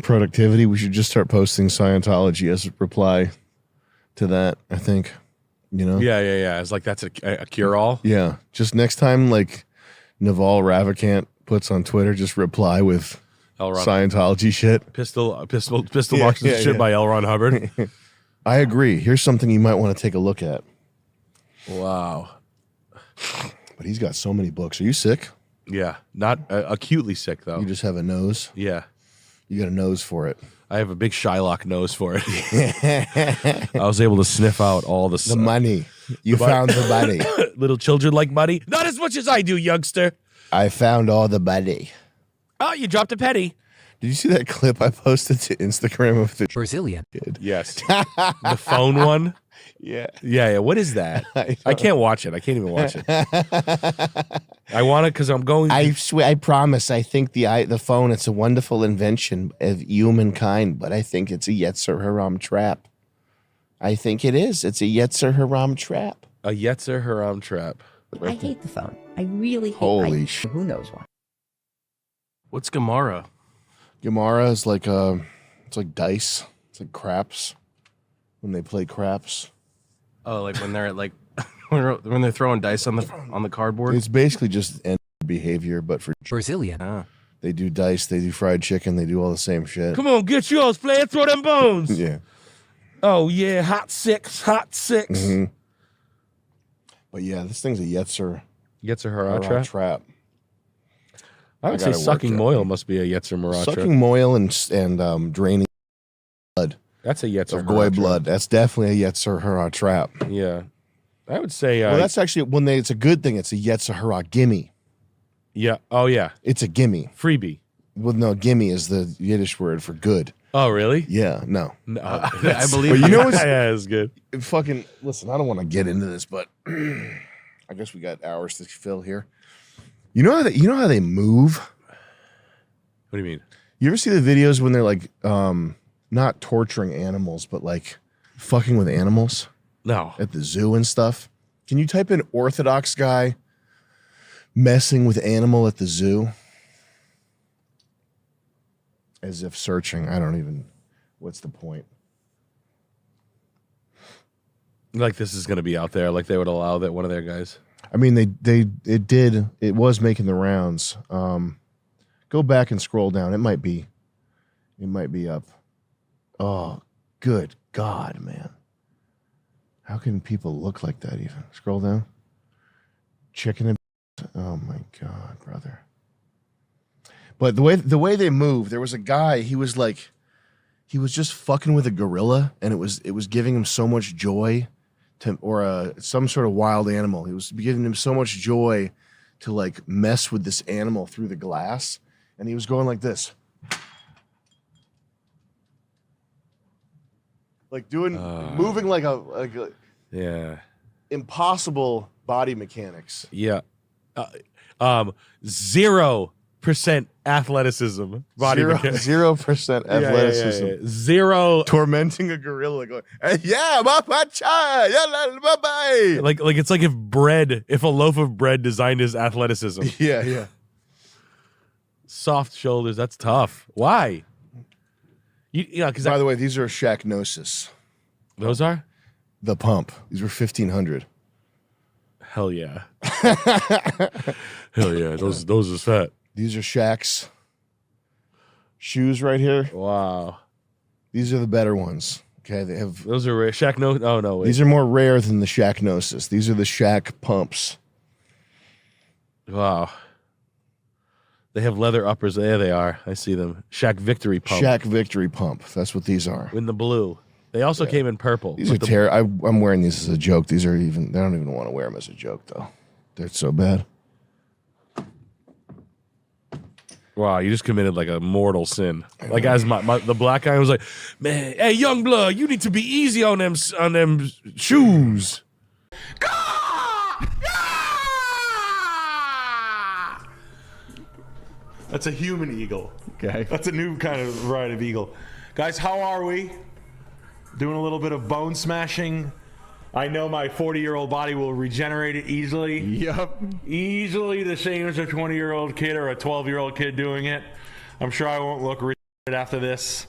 S18: productivity. We should just start posting Scientology as a reply to that, I think. You know?
S6: Yeah. It's like that's a cure-all.
S18: Yeah. Just next time, like Naval Ravikant puts on Twitter, just reply with Scientology shit.
S6: Pistol marksmanship by L. Ron Hubbard.
S18: I agree. Here's something you might want to take a look at.
S6: Wow.
S18: But he's got so many books. Are you sick?
S6: Yeah. Not acutely sick, though.
S18: You just have a nose?
S6: Yeah.
S18: You got a nose for it.
S6: I have a big Shylock nose for it. I was able to sniff out all the
S18: money. You found the money.
S6: Little children like money. Not as much as I do, youngster.
S18: I found all the money.
S6: Oh, you dropped a penny.
S18: Did you see that clip I posted to Instagram of the
S13: Brazilian
S18: kid?
S6: Yes. The phone one?
S18: Yeah.
S6: What is that? I can't watch it. I can't even watch it. I want it because I'm going.
S18: I swear, I promise. I think the phone. It's a wonderful invention of humankind, but I think it's a Yetzer Haram trap. I think it is. It's a Yetzer Haram trap.
S6: A Yetzer Haram trap.
S13: I hate the phone. I really hate.
S18: Holy shit!
S13: Who knows why?
S6: What's Gemara?
S18: Gemara is like it's like dice. It's like craps. When they play craps.
S5: Oh, like when they're like when they're throwing dice on the cardboard.
S18: It's basically just behavior, but for
S13: Brazilian.
S18: They do dice. They do fried chicken. They do all the same shit.
S6: Come on, get yours, player. Throw them bones.
S18: Yeah.
S6: Oh yeah, hot six.
S18: Mm-hmm.
S4: But yeah, this thing's a Yetzer.
S6: Yetzer Hara
S4: trap.
S6: I would say
S4: gotta work
S6: sucking
S4: it.
S6: moil must be a Yetzer Hara trap.
S4: Sucking moil and draining blood.
S6: That's a Yetzer
S4: of
S6: Hara
S4: goy
S6: trap.
S4: blood. That's definitely a Yetzer Hara trap.
S6: Yeah, I would say.
S4: Well, that's actually it's a good thing. It's a Yetzer Hara gimme.
S6: Yeah. Oh yeah.
S4: It's a gimme.
S6: Freebie.
S4: Well, no, gimme is the Yiddish word for good.
S6: Oh really?
S4: Yeah. No.
S6: I believe.
S4: But you know what's
S6: yeah, it's good.
S4: fucking listen. I don't want to get into this, but I guess we got hours to fill here. You know how they move.
S6: What do you mean?
S4: You ever see the videos when they're like not torturing animals, but like fucking with animals?
S6: No.
S4: At the zoo and stuff. Can you type in Orthodox guy messing with animal at the zoo? As if searching. I don't even. What's the point?
S6: Like this is going to be out there. Like they would allow that one of their guys.
S4: I mean, it was making the rounds. Go back and scroll down. It might be up. Oh, good God, man. How can people look like that even? Scroll down. Chicken and oh my God, brother. But the way they move, there was a guy, he was just fucking with a gorilla, and it was giving him so much joy or some sort of wild animal. He was giving him so much joy to like mess with this animal through the glass, and he was going like this. Like moving like a
S6: yeah,
S4: impossible body mechanics.
S6: Yeah. 0% athleticism. Body mechanics.
S4: 0% athleticism.
S6: Yeah. Zero.
S4: Tormenting a gorilla going, yeah, bye-bye.
S6: Like it's like if a loaf of bread designed his athleticism.
S4: Yeah.
S6: Soft shoulders. That's tough. Why? Because
S4: by the way, these are Shacknosis.
S6: Those are
S4: the pump. These were 1,500.
S6: Hell yeah. Hell yeah. Those is fat.
S4: These are Shaq's shoes right here.
S6: Wow.
S4: These are the better ones. Okay, they have
S6: those are rare. Shaq no. Oh no. Wait.
S4: These are more rare than the Shacknosis. These are the Shaq pumps.
S6: Wow. They have leather uppers. There they are. I see them. Shaq Victory Pump.
S4: Shaq Victory Pump. That's what these are.
S6: In the blue. They also came in purple.
S4: These are terrible. I'm wearing these as a joke. These are even. I don't even want to wear them as a joke though. They're so bad.
S6: Wow, you just committed like a mortal sin. Like as the black guy was like, man, hey, young blood, you need to be easy on them shoes.
S1: That's a human eagle.
S2: Okay.
S1: That's a new kind of variety of eagle. Guys, how are we? Doing a little bit of bone smashing. I know my 40-year-old body will regenerate it easily.
S2: Yep.
S1: Easily the same as a 20-year-old kid or a 12-year-old kid doing it. I'm sure I won't look retarded after this.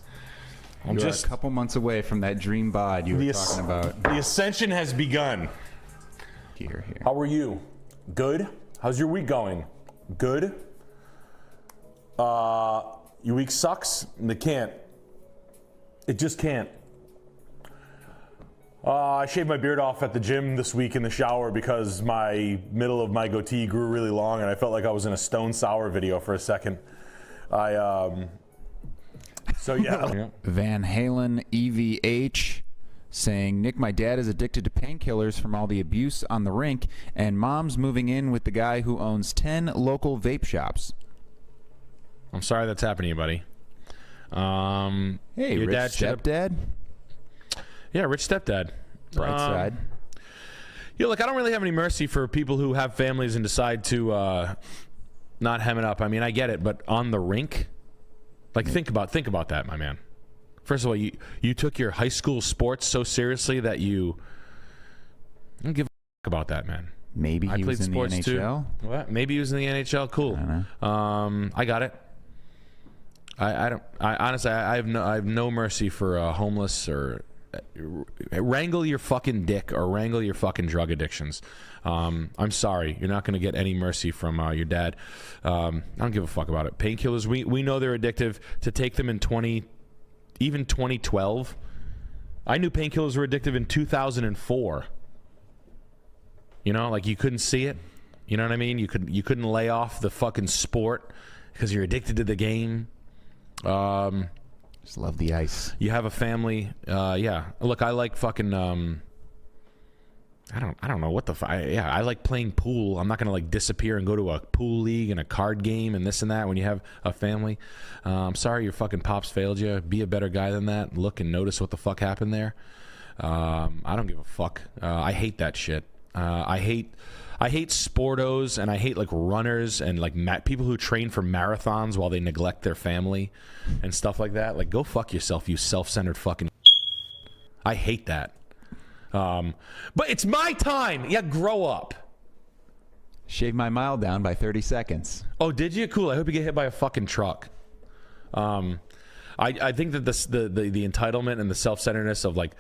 S2: I'm just a couple months away from that dream bod you were talking about.
S1: The ascension has begun.
S2: Here.
S1: How are you? Good? How's your week going? Good? Your week sucks? It can't. It just can't. I shaved my beard off at the gym this week in the shower because my middle of my goatee grew really long and I felt like I was in a Stone Sour video for a second. So yeah.
S2: Van Halen EVH saying, Nick, my dad is addicted to painkillers from all the abuse on the rink, and mom's moving in with the guy who owns 10 local vape shops.
S1: I'm sorry that's happening to you, buddy.
S2: Hey,
S1: your
S2: rich
S1: dad
S2: stepdad?
S1: Yeah, rich stepdad.
S2: Bright side.
S1: Yeah, look, I don't really have any mercy for people who have families and decide to not hem it up. I mean, I get it, but on the rink, like think about that, my man. First of all, you took your high school sports so seriously that you don't give a fuck about that, man.
S2: Maybe he was in the NHL.
S1: Too. What? Maybe he was in the NHL. Cool. I got it. I honestly I have no mercy for homeless or wrangle your fucking dick or wrangle your fucking drug addictions. I'm sorry, you're not going to get any mercy from your dad. I don't give a fuck about it. Painkillers, we know they're addictive. To take them in 2012, I knew painkillers were addictive in 2004. You know, like you couldn't see it. You know what I mean? You couldn't lay off the fucking sport because you're addicted to the game.
S2: Just love the ice.
S1: You have a family. Yeah. Look, I like fucking. I don't know what the. I like playing pool. I'm not gonna like disappear and go to a pool league and a card game and this and that when you have a family. I'm sorry your fucking pops failed you. Be a better guy than that. Look and notice what the fuck happened there. I don't give a fuck. I hate that shit. I hate sportos, and I hate like runners and like people who train for marathons while they neglect their family and stuff like that. Like, go fuck yourself, you self-centered fucking. I hate that. But it's my time. Yeah, grow up.
S2: Shave my mile down by 30 seconds.
S1: Oh, did you? Cool. I hope you get hit by a fucking truck. I think that the entitlement and the self-centeredness of like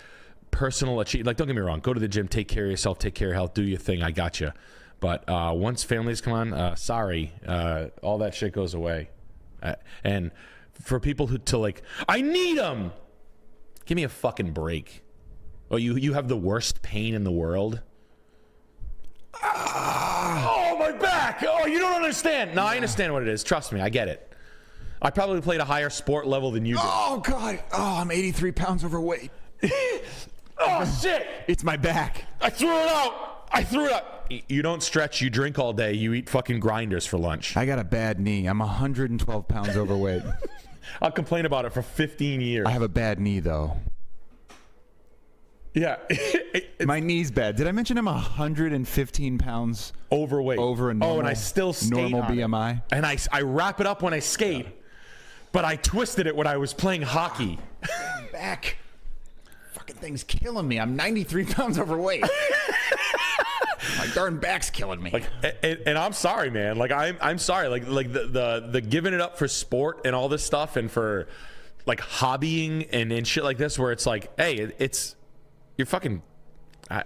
S1: personal achievement. Like, don't get me wrong. Go to the gym, take care of yourself, take care of health, do your thing. I got you. But once families come on, sorry, all that shit goes away. And for people to like, I need them. Give me a fucking break. Oh, you have the worst pain in the world? Oh, my back! Oh, you don't understand. No, I understand what it is. Trust me, I get it. I probably played a higher sport level than you did.
S2: Oh, God. Oh, I'm 83 pounds overweight.
S1: Oh, shit!
S2: It's my back.
S1: I threw it out. You don't stretch. You drink all day. You eat fucking grinders for lunch.
S2: I got a bad knee. I'm 112 pounds overweight.
S1: I'll complain about it for 15 years.
S2: I have a bad knee, though.
S1: Yeah.
S2: My knee's bad. Did I mention I'm 115 pounds
S1: overweight?
S2: Over a normal,
S1: and I still skate
S2: normal
S1: on
S2: BMI?
S1: It. And I wrap it up when I skate, but I twisted it when I was playing hockey.
S2: Back. Fucking thing's killing me. I'm 93 pounds overweight. My darn back's killing me.
S1: Like, and I'm sorry, man. Like, I'm sorry. Like the giving it up for sport and all this stuff, and for like hobbying and shit like this, where it's like, hey, you're fucking. I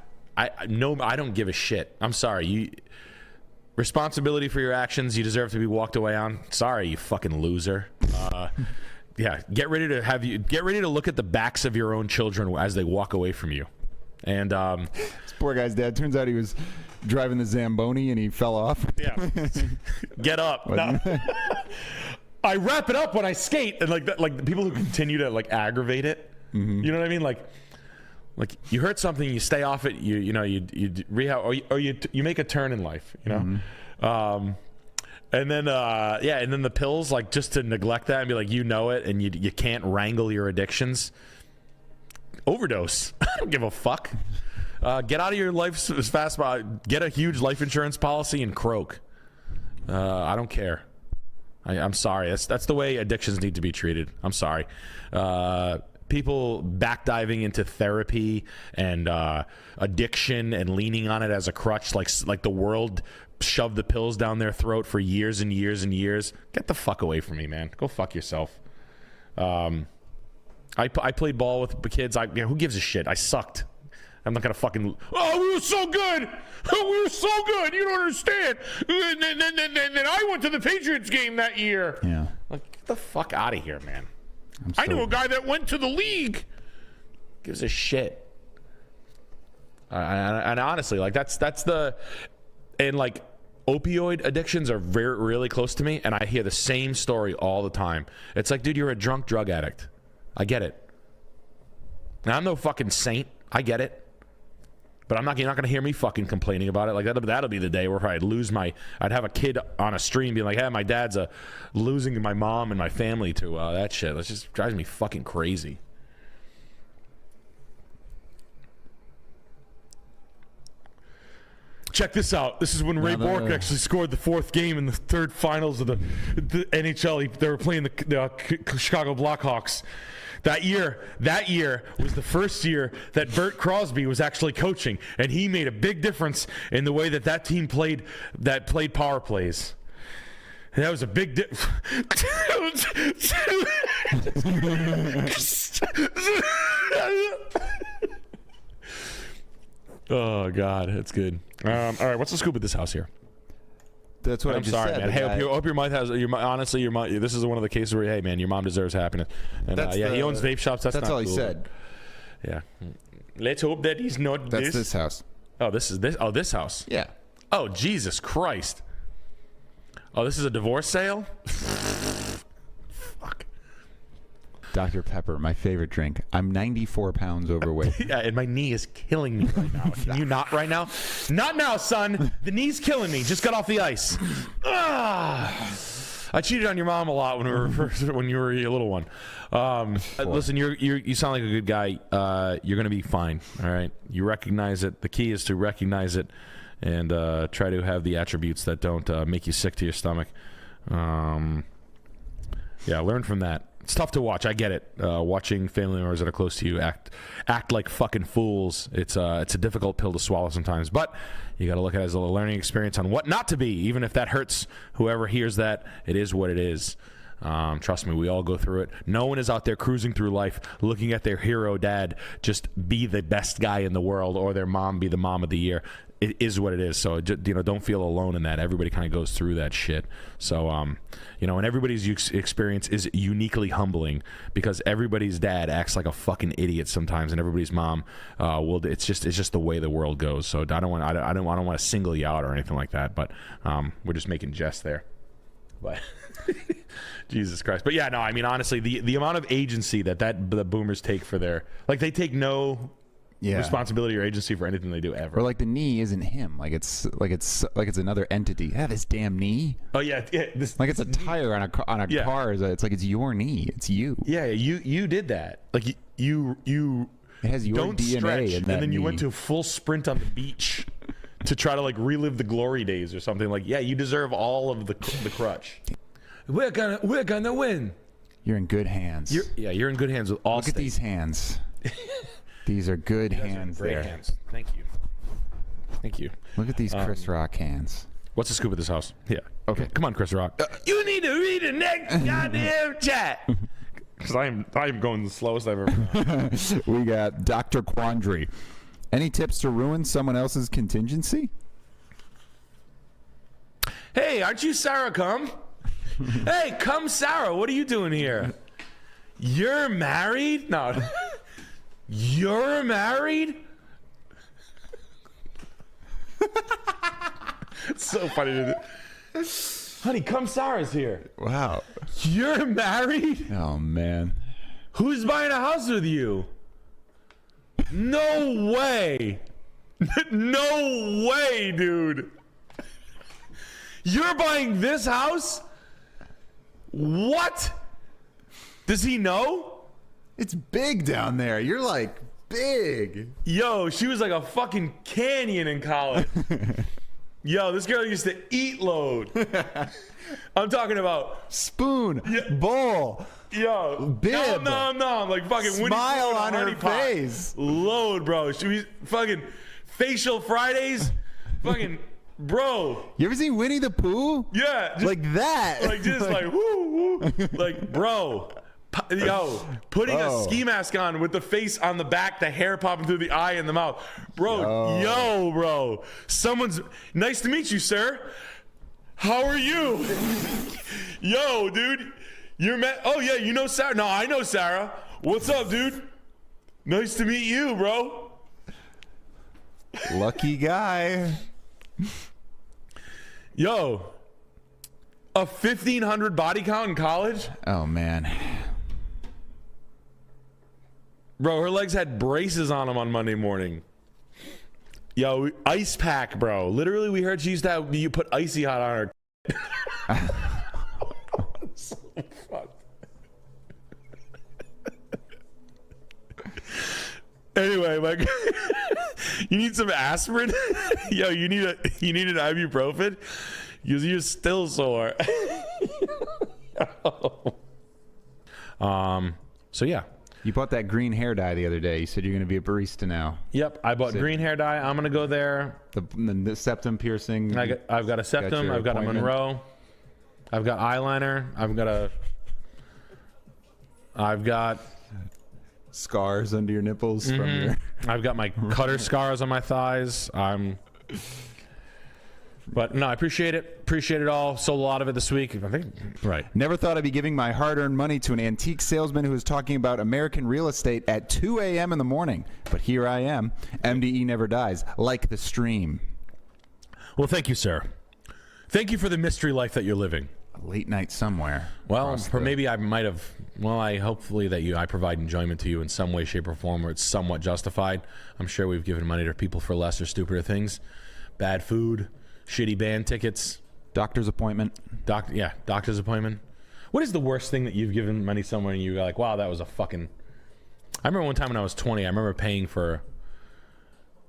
S1: don't give a shit. I'm sorry. Responsibility for your actions. You deserve to be walked away on. Sorry, you fucking loser. Yeah, get ready to look at the backs of your own children as they walk away from you. And
S2: this poor guy's dad. Turns out he was driving the Zamboni and he fell off.
S1: Yeah, get up. No. I wrap it up when I skate, and like the people who continue to like aggravate it. Mm-hmm. You know what I mean? Like you hurt something, you stay off it. You rehab, or you make a turn in life. You know. Mm-hmm. And then and then the pills, like, just to neglect that and be like, you know it, and you can't wrangle your addictions. Overdose. I don't give a fuck. Get out of your life as fast. Get a huge life insurance policy and croak. I don't care. I'm sorry. That's the way addictions need to be treated. I'm sorry. People backdiving into therapy and addiction and leaning on it as a crutch, like the world shoved the pills down their throat for years and years and years. Get the fuck away from me, man. Go fuck yourself. I played ball with the kids. Who gives a shit? I sucked. I'm not gonna fucking. Oh, we were so good. We were so good. You don't understand. And then I went to the Patriots game that year.
S2: Yeah.
S1: Like, get the fuck out of here, man. I knew a guy that went to the league. Gives a shit. And honestly, like that's the, and like opioid addictions are really close to me, and I hear the same story all the time. It's like, dude, you're a drunk drug addict. I get it. Now, I'm no fucking saint. I get it. But you're not gonna hear me fucking complaining about it. Like that'll be the day where I'd have a kid on a stream being like, hey, my dad's losing my mom and my family to that shit. That just drives me fucking crazy. Check this out. This is when Ray Bork actually scored the fourth game in the third finals of the NHL. They were playing the Chicago Blackhawks. That year was the first year that Bert Crosby was actually coaching, and he made a big difference in the way that team played power plays. And that was a big Oh God, that's good. All right, what's the scoop with this house here?
S2: That's what
S1: I'm sorry, man. Hey, hope your mom has honestly, your mom. This is one of the cases where, hey, man, your mom deserves happiness. And he owns vape shops. That's not
S2: all
S1: cool.
S2: he said.
S1: Yeah. Let's hope that he's not.
S2: That's this house.
S1: Oh, this is this. Oh, this house.
S2: Yeah.
S1: Oh, Jesus Christ. Oh, this is a divorce sale? Fuck.
S2: Dr. Pepper, my favorite drink. I'm 94 pounds overweight.
S1: Yeah, and my knee is killing me right now. Can you not right now? Not now, son. The knee's killing me. Just got off the ice. I cheated on your mom a lot when you were a little one. Listen, you sound like a good guy. You're gonna be fine. All right. You recognize it. The key is to recognize it and try to have the attributes that don't make you sick to your stomach. Yeah, learn from that. It's tough to watch. I get it. Watching family members that are close to you act like fucking fools. It's a difficult pill to swallow sometimes, but you got to look at it as a learning experience on what not to be. Even if that hurts whoever hears that, it is what it is. Trust me, we all go through it. No one is out there cruising through life looking at their hero dad just be the best guy in the world, or their mom be the mom of the year. It is what it is. So, don't feel alone in that. Everybody kind of goes through that shit. So, and everybody's experience is uniquely humbling because everybody's dad acts like a fucking idiot sometimes, and everybody's mom will. It's just the way the world goes. So, I don't want to single you out or anything like that. But we're just making jest there. But Jesus Christ. But yeah, no. I mean, honestly, the amount of agency that the boomers take for their they take no. Yeah. Responsibility or agency for anything they do ever.
S2: Or like the knee isn't him. Like it's another entity. Yeah, this damn knee.
S1: Oh yeah,
S2: it's a tire on a car. It's like it's your knee. It's you.
S1: Yeah, you did that. Like you.
S2: It has your
S1: don't
S2: DNA
S1: stretch,
S2: in that
S1: and then you
S2: knee.
S1: went to a full sprint on the beach to try to relive the glory days or something. Like, yeah, you deserve all of the crutch. We're gonna win.
S2: You're in good hands.
S1: You're in good hands with all.
S2: Look at these hands. These are good hands.
S1: Great
S2: there.
S1: hands. Thank you.
S2: Look at these Chris Rock hands.
S1: What's the scoop at this house? Yeah. Okay. Come on, Chris Rock. You need to read the next goddamn chat. Because I am going the slowest I've ever gone.
S2: We got Dr. Quandary. Any tips to ruin someone else's contingency?
S1: Hey, aren't you Sarah Cum? Hey, come Sarah. What are you doing here? You're married? No. You're married? It's so funny to do. Honey, come Sarah's here.
S2: Wow.
S1: You're married?
S2: Oh, man.
S1: Who's buying a house with you? No way. No way, dude. You're buying this house? What? Does he know?
S2: It's big down there. You're like big.
S1: Yo, she was like a fucking canyon in college. Yo, this girl used to eat load. I'm talking about
S2: spoon, bowl.
S1: Yo,
S2: bib.
S1: No. I'm like fucking
S2: smile on her face.
S1: Load, bro. She was fucking facial Fridays. Fucking bro.
S2: You ever seen Winnie the Pooh?
S1: Yeah, just,
S2: like that.
S1: Like just like woo woo. Like bro. Yo, putting a ski mask on with the face on the back, the hair popping through the eye and the mouth. Bro, bro. Someone's nice to meet you, sir. How are you? Yo, dude. Oh, yeah, you know Sarah? No, I know Sarah. What's up, dude? Nice to meet you, bro.
S2: Lucky guy.
S1: Yo, a 1,500 body count in college?
S2: Oh, man.
S1: Bro, her legs had braces on them on Monday morning. Yo, ice pack, bro. Literally, we heard she used to have, you put icy hot on her. So fucked. Anyway, like, you need some aspirin? Yo, you need an ibuprofen? Because you're still sore. So yeah.
S2: You bought that green hair dye the other day. You said you're going to be a barista now.
S1: Yep, I bought green hair dye. I'm going to go there.
S2: The septum piercing.
S1: I've got a septum. I've got a Monroe. I've got eyeliner. I've got
S2: scars under your nipples from your.
S1: I've got my cutter scars on my thighs. I'm But no, I appreciate it. Appreciate it all. Sold a lot of it this week. I think right.
S2: Never thought I'd be giving my hard-earned money to an antique salesman who was talking about American real estate at 2 a.m. in the morning. But here I am. MDE never dies, like the stream.
S1: Well, thank you, sir. Thank you for the mystery life that you're living.
S2: A late night somewhere.
S1: Well, maybe I might have. Well, hopefully that I provide enjoyment to you in some way, shape, or form where it's somewhat justified. I'm sure we've given money to people for lesser, stupider things. Bad food, shitty band tickets,
S2: doctor's appointment.
S1: Doctor's appointment. What is the worst thing that you've given money somewhere and you're like, wow, that was a fucking... I remember one time when I was 20, I remember paying for...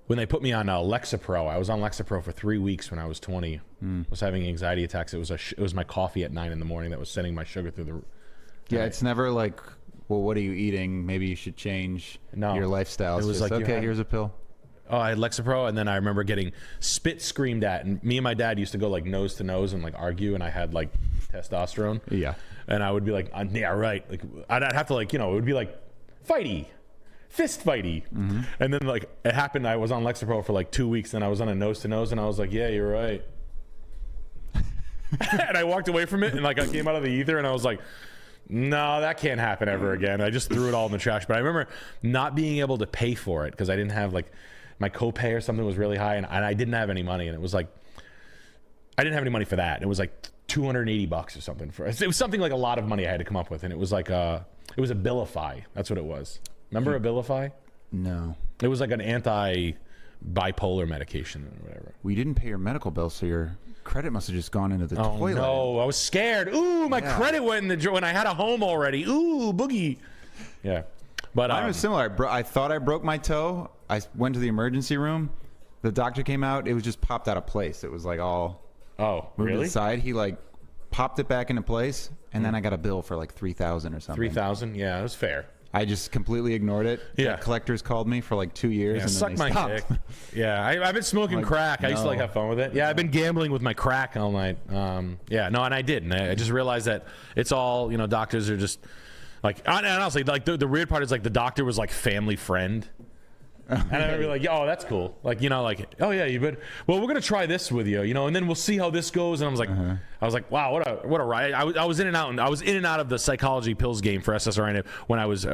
S1: When they put me on Lexapro, I was on Lexapro for 3 weeks when I was 20. I was having anxiety attacks. It was my coffee at 9 in the morning that was sending my sugar through the...
S2: Yeah, it's never like, well, what are you eating? Maybe you should change your lifestyle. It was just, like, okay, here's a pill.
S1: Oh, I had Lexapro, and then I remember getting spit screamed at, and me and my dad used to go like nose to nose and like argue, and I had like testosterone.
S2: Yeah.
S1: And I would be like, yeah, right. Like I'd have to like, it would be like fighty, fist fighty. And then like it happened, I was on Lexapro for like 2 weeks, and I was on a nose to nose, and I was like, yeah, you're right. And I walked away from it, and like I came out of the ether, and I was like, no, that can't happen ever again. I just threw it all in the trash. But I remember not being able to pay for it because I didn't have like my copay or something was really high, and I didn't have any money, and it was like I didn't have any money for that. It was like $280 or something. It was something like a lot of money I had to come up with, and it was like it was Abilify. That's what it was. Remember Abilify?
S2: No.
S1: It was like an anti-bipolar medication or whatever.
S2: We didn't pay your medical bill, so your credit must have just gone into the toilet.
S1: No, I was scared. Ooh, my credit went in the when I had a home already. Ooh, boogie. Yeah. But
S2: mine was similar. I thought I broke my toe. I went to the emergency room. The doctor came out. It was just popped out of place. It was like all moved to
S1: really?
S2: the side. He like popped it back into place, and then I got a bill for like $3,000 or something.
S1: $3,000? Yeah, it was fair.
S2: I just completely ignored it.
S1: Yeah.
S2: The collectors called me for like 2 years.
S1: Yeah,
S2: and then
S1: suck
S2: they
S1: my
S2: stopped.
S1: dick. Yeah, I've been smoking
S2: Like,
S1: crack. I used to like
S2: no.
S1: have fun with it. Yeah, I've been gambling with my crack all night. Yeah, no, and I did. And I just realized that it's all, doctors are just like, and honestly, like the weird part is like the doctor was like family friend. And I'd be like, oh, that's cool. Like, oh yeah, well, we're gonna try this with you, and then we'll see how this goes. And I was like, wow, what a ride. I was in and out of the psychology pills game for SSRI when I was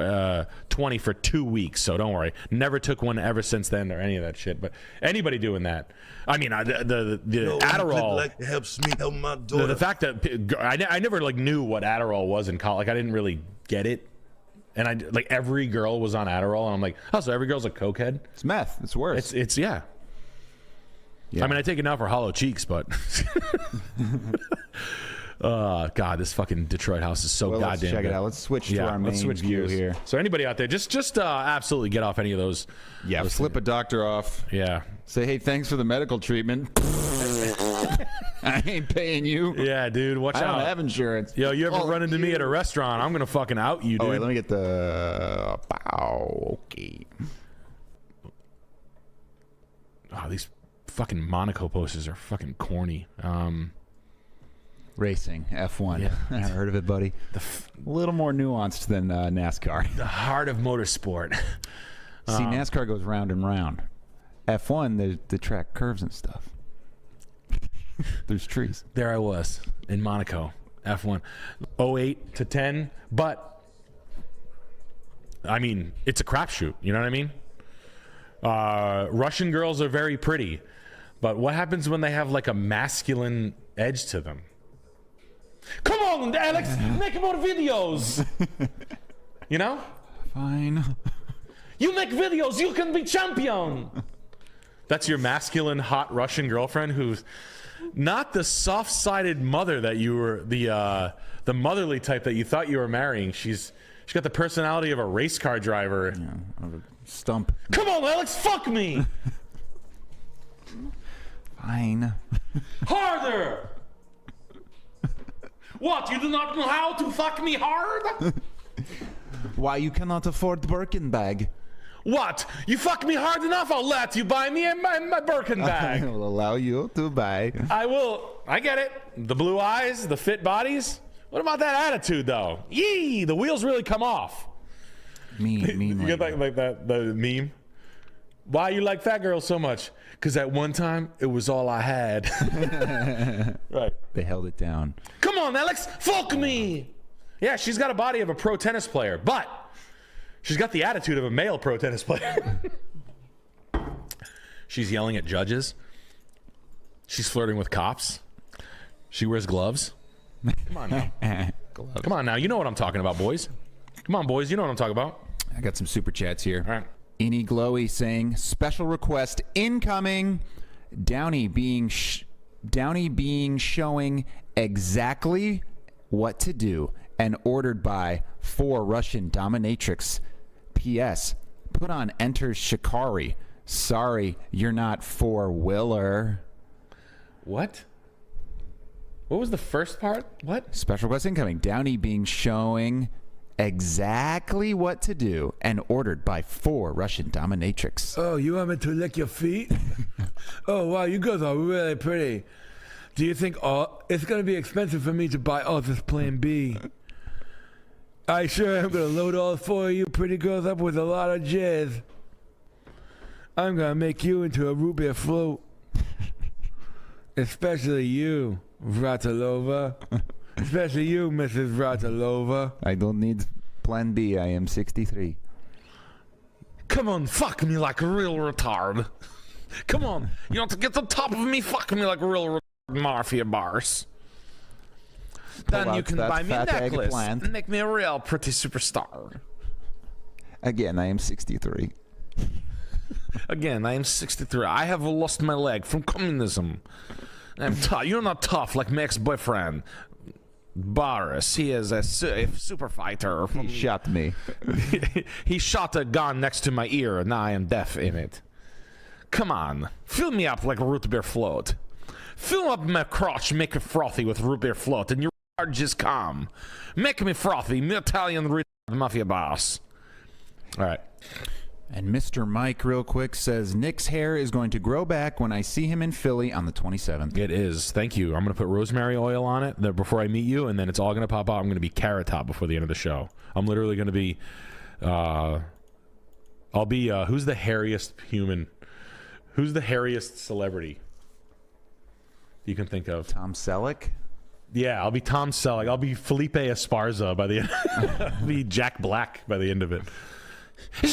S1: 20 for 2 weeks. So don't worry, never took one ever since then or any of that shit. But anybody doing that, I mean, the Adderall
S14: like helps me help my daughter.
S1: the fact that I never like knew what Adderall was in college. Like I didn't really get it. And I like every girl was on Adderall, and I'm like, oh, so every girl's a cokehead?
S2: It's meth. It's worse.
S1: It's yeah. I mean, I take it now for hollow cheeks, but God, this fucking Detroit house is so goddamn
S2: let's check
S1: good.
S2: it out. Let's switch to our main view here.
S1: So anybody out there, just absolutely get off any of those.
S2: Yeah, flip a doctor off.
S1: Yeah.
S2: Say, hey, thanks for the medical treatment. I ain't paying you.
S1: Yeah, dude, watch out.
S2: I don't have insurance.
S1: Yo, you ever run into me at a restaurant, I'm gonna fucking out you, dude.
S2: Oh, wait, let me get the... Okay.
S1: Oh, these fucking Monaco posters are fucking corny.
S2: Racing, F1.
S1: Yeah.
S2: I heard of it, buddy. A little more nuanced than NASCAR.
S1: The heart of motorsport.
S2: See, NASCAR goes round and round. F1, the track curves and stuff. There's trees.
S1: There I was in Monaco, F1, 08 to 10. But I mean, it's a crapshoot. You know what I mean? Russian girls are very pretty, but what happens when they have like a masculine edge to them? Come on, Alex, make more videos.
S2: Fine.
S1: You make videos, you can be champion. That's your masculine, hot Russian girlfriend who's not the soft-sided mother that you were, the motherly type that you thought you were marrying. She's got the personality of a race car driver.
S2: Yeah, of a stump.
S1: Come on, Alex, fuck me.
S2: Fine.
S1: Harder. What, you do not know how to fuck me hard?
S2: Why you cannot afford Birkin bag?
S1: What? You fuck me hard enough, I'll let you buy me my Birkin bag.
S2: I will allow you to buy.
S1: I will. I get it. The blue eyes, the fit bodies. What about that attitude, though? Yee, the wheels really come off.
S2: Mean.
S1: You get like that the meme? Why you like fat girls so much? Because at one time, it was all I had. Right.
S2: They held it down.
S1: Come on, Alex, fuck me. Yeah, she's got a body of a pro tennis player, but she's got the attitude of a male pro tennis player. She's yelling at judges. She's flirting with cops. She wears gloves. Come on now.
S2: Gloves.
S1: Come on now. You know what I'm talking about, boys. Come on, boys. You know what I'm talking about.
S2: I got some super chats here.
S1: All right.
S2: Eni Glowy saying, special request incoming. Downey being showing exactly what to do and ordered by 4 Russian dominatrix. P.S. Put on Enter Shikari. Sorry, you're not 4 Willer.
S1: What? What was the first part? What?
S2: Special request incoming. Downey being showing exactly what to do and ordered by 4 Russian dominatrix.
S7: Oh, you want me to lick your feet? Oh, wow, you girls are really pretty. Do you think it's going to be expensive for me to buy all this Plan B? I sure am going to load all 4 of you pretty girls up with a lot of jizz. I'm going to make you into a root beer float. Especially you, Vratilova. Especially you, Mrs. Vratilova.
S2: I don't need Plan B. I am 63.
S1: Come on, fuck me like a real retard. Come on, you want to get to the top of me? Fuck me like a real retard, mafia bars. Then you can buy me a necklace and make me a real pretty superstar.
S2: Again, I am 63.
S1: Again, I am 63. I have lost my leg from communism. I'm tough. You're not tough like my ex-boyfriend. Boris, he is a super fighter.
S2: He shot me.
S1: He shot a gun next to my ear, and now I am deaf in it. Come on, fill me up like a root beer float. Fill up my crotch, make it frothy with root beer float, and your heart just calm. Make me frothy, me Italian mafia boss. All right.
S2: And Mr. Mike, real quick, says Nick's hair is going to grow back when I see him in Philly on the 27th.
S1: It is. Thank you. I'm going to put rosemary oil on it before I meet you, and then it's all going to pop out. I'm going to be Carrot Top before the end of the show. I'm literally going to be, I'll be, who's the hairiest human? Who's the hairiest celebrity you can think of?
S2: Tom Selleck?
S1: Yeah, I'll be Tom Selleck. I'll be Felipe Esparza by the end. I'll be Jack Black by the end of it.
S2: Well,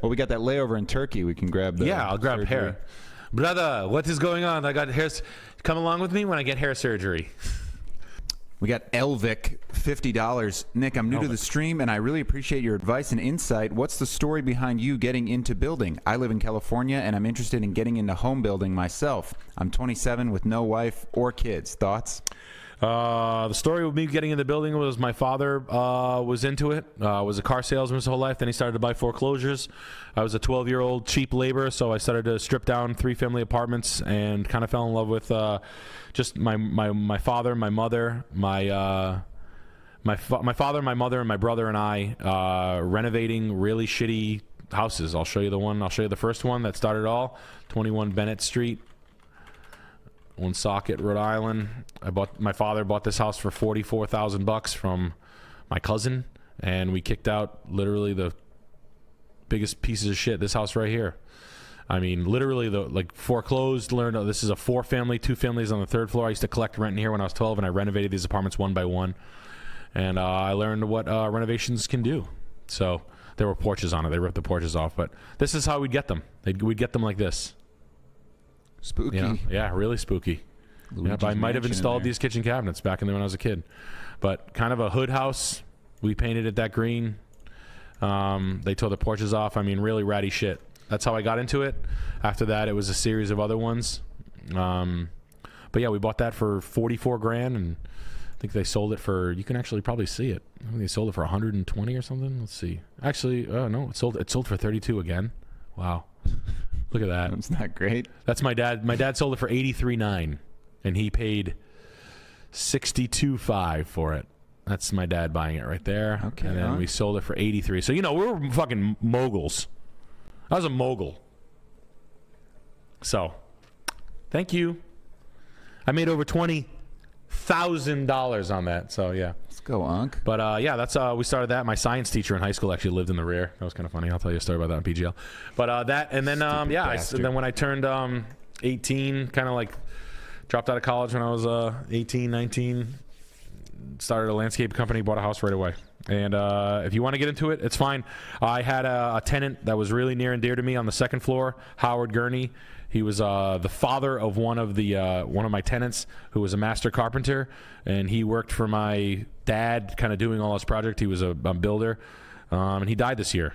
S2: we got that layover in Turkey. We can grab the
S1: I'll grab
S2: surgery.
S1: hair. Brother, what is going on? I got hair. Come along with me when I get hair surgery.
S2: We got Elvic, $50. Nick, I'm new to the stream, and I really appreciate your advice and insight. What's the story behind you getting into building? I live in California, and I'm interested in getting into home building myself. I'm 27 with no wife or kids. Thoughts?
S1: The story with me getting in the building was my father was into it. Was a car salesman his whole life. Then he started to buy foreclosures. I was a 12-year-old cheap labor, so I started to strip down 3-family apartments and kind of fell in love with just my father, my mother, my father, my mother, and my brother and I renovating really shitty houses. I'll show you the one. I'll show you the first one that started it all. 21 Bennett Street. Woonsocket, Rhode Island. My father bought this house for $44,000 from my cousin, and we kicked out literally the biggest pieces of shit. This house right here. I mean, literally foreclosed. Learned this is a 4-family, 2 families on the 3rd floor. I used to collect rent in here when I was 12, and I renovated these apartments one by one. And I learned what renovations can do. So there were porches on it. They ripped the porches off, but this is how we'd get them. We'd get them like this.
S2: Spooky.
S1: You know? Yeah, really spooky. Yep, I might have installed these kitchen cabinets back in when I was a kid. But kind of a hood house. We painted it that green. They tore the porches off. I mean, really ratty shit. That's how I got into it. After that, it was a series of other ones. But yeah, we bought that for $44,000, and I think they sold it for. You can actually probably see it. I think they sold it for 120 or something. Let's see. Actually, no, it sold for 32 again. Wow. Look at that.
S2: That's not great.
S1: That's my dad. My dad sold it for $83,900, and he paid $62,500 for it. That's my dad buying it right there.
S2: Okay.
S1: And then we sold it for $83,000. So, we were fucking moguls. I was a mogul. So, thank you. I made over $20,000 $1,000 on that. So yeah.
S2: Let's go, Unc.
S1: But yeah, that's we started that. My science teacher in high school actually lived in the rear. That was kind of funny. I'll tell you a story about that on PGL. But that, and then yeah, then when I turned 18, kind of like dropped out of college when I was 18, 19, started a landscape company, bought a house right away. And if you want to get into it, it's fine. I had a tenant that was really near and dear to me on the second floor, Howard Gurney. He was the father of one of my tenants, who was a master carpenter, and he worked for my dad, kind of doing all his project. He was a builder, and he died this year.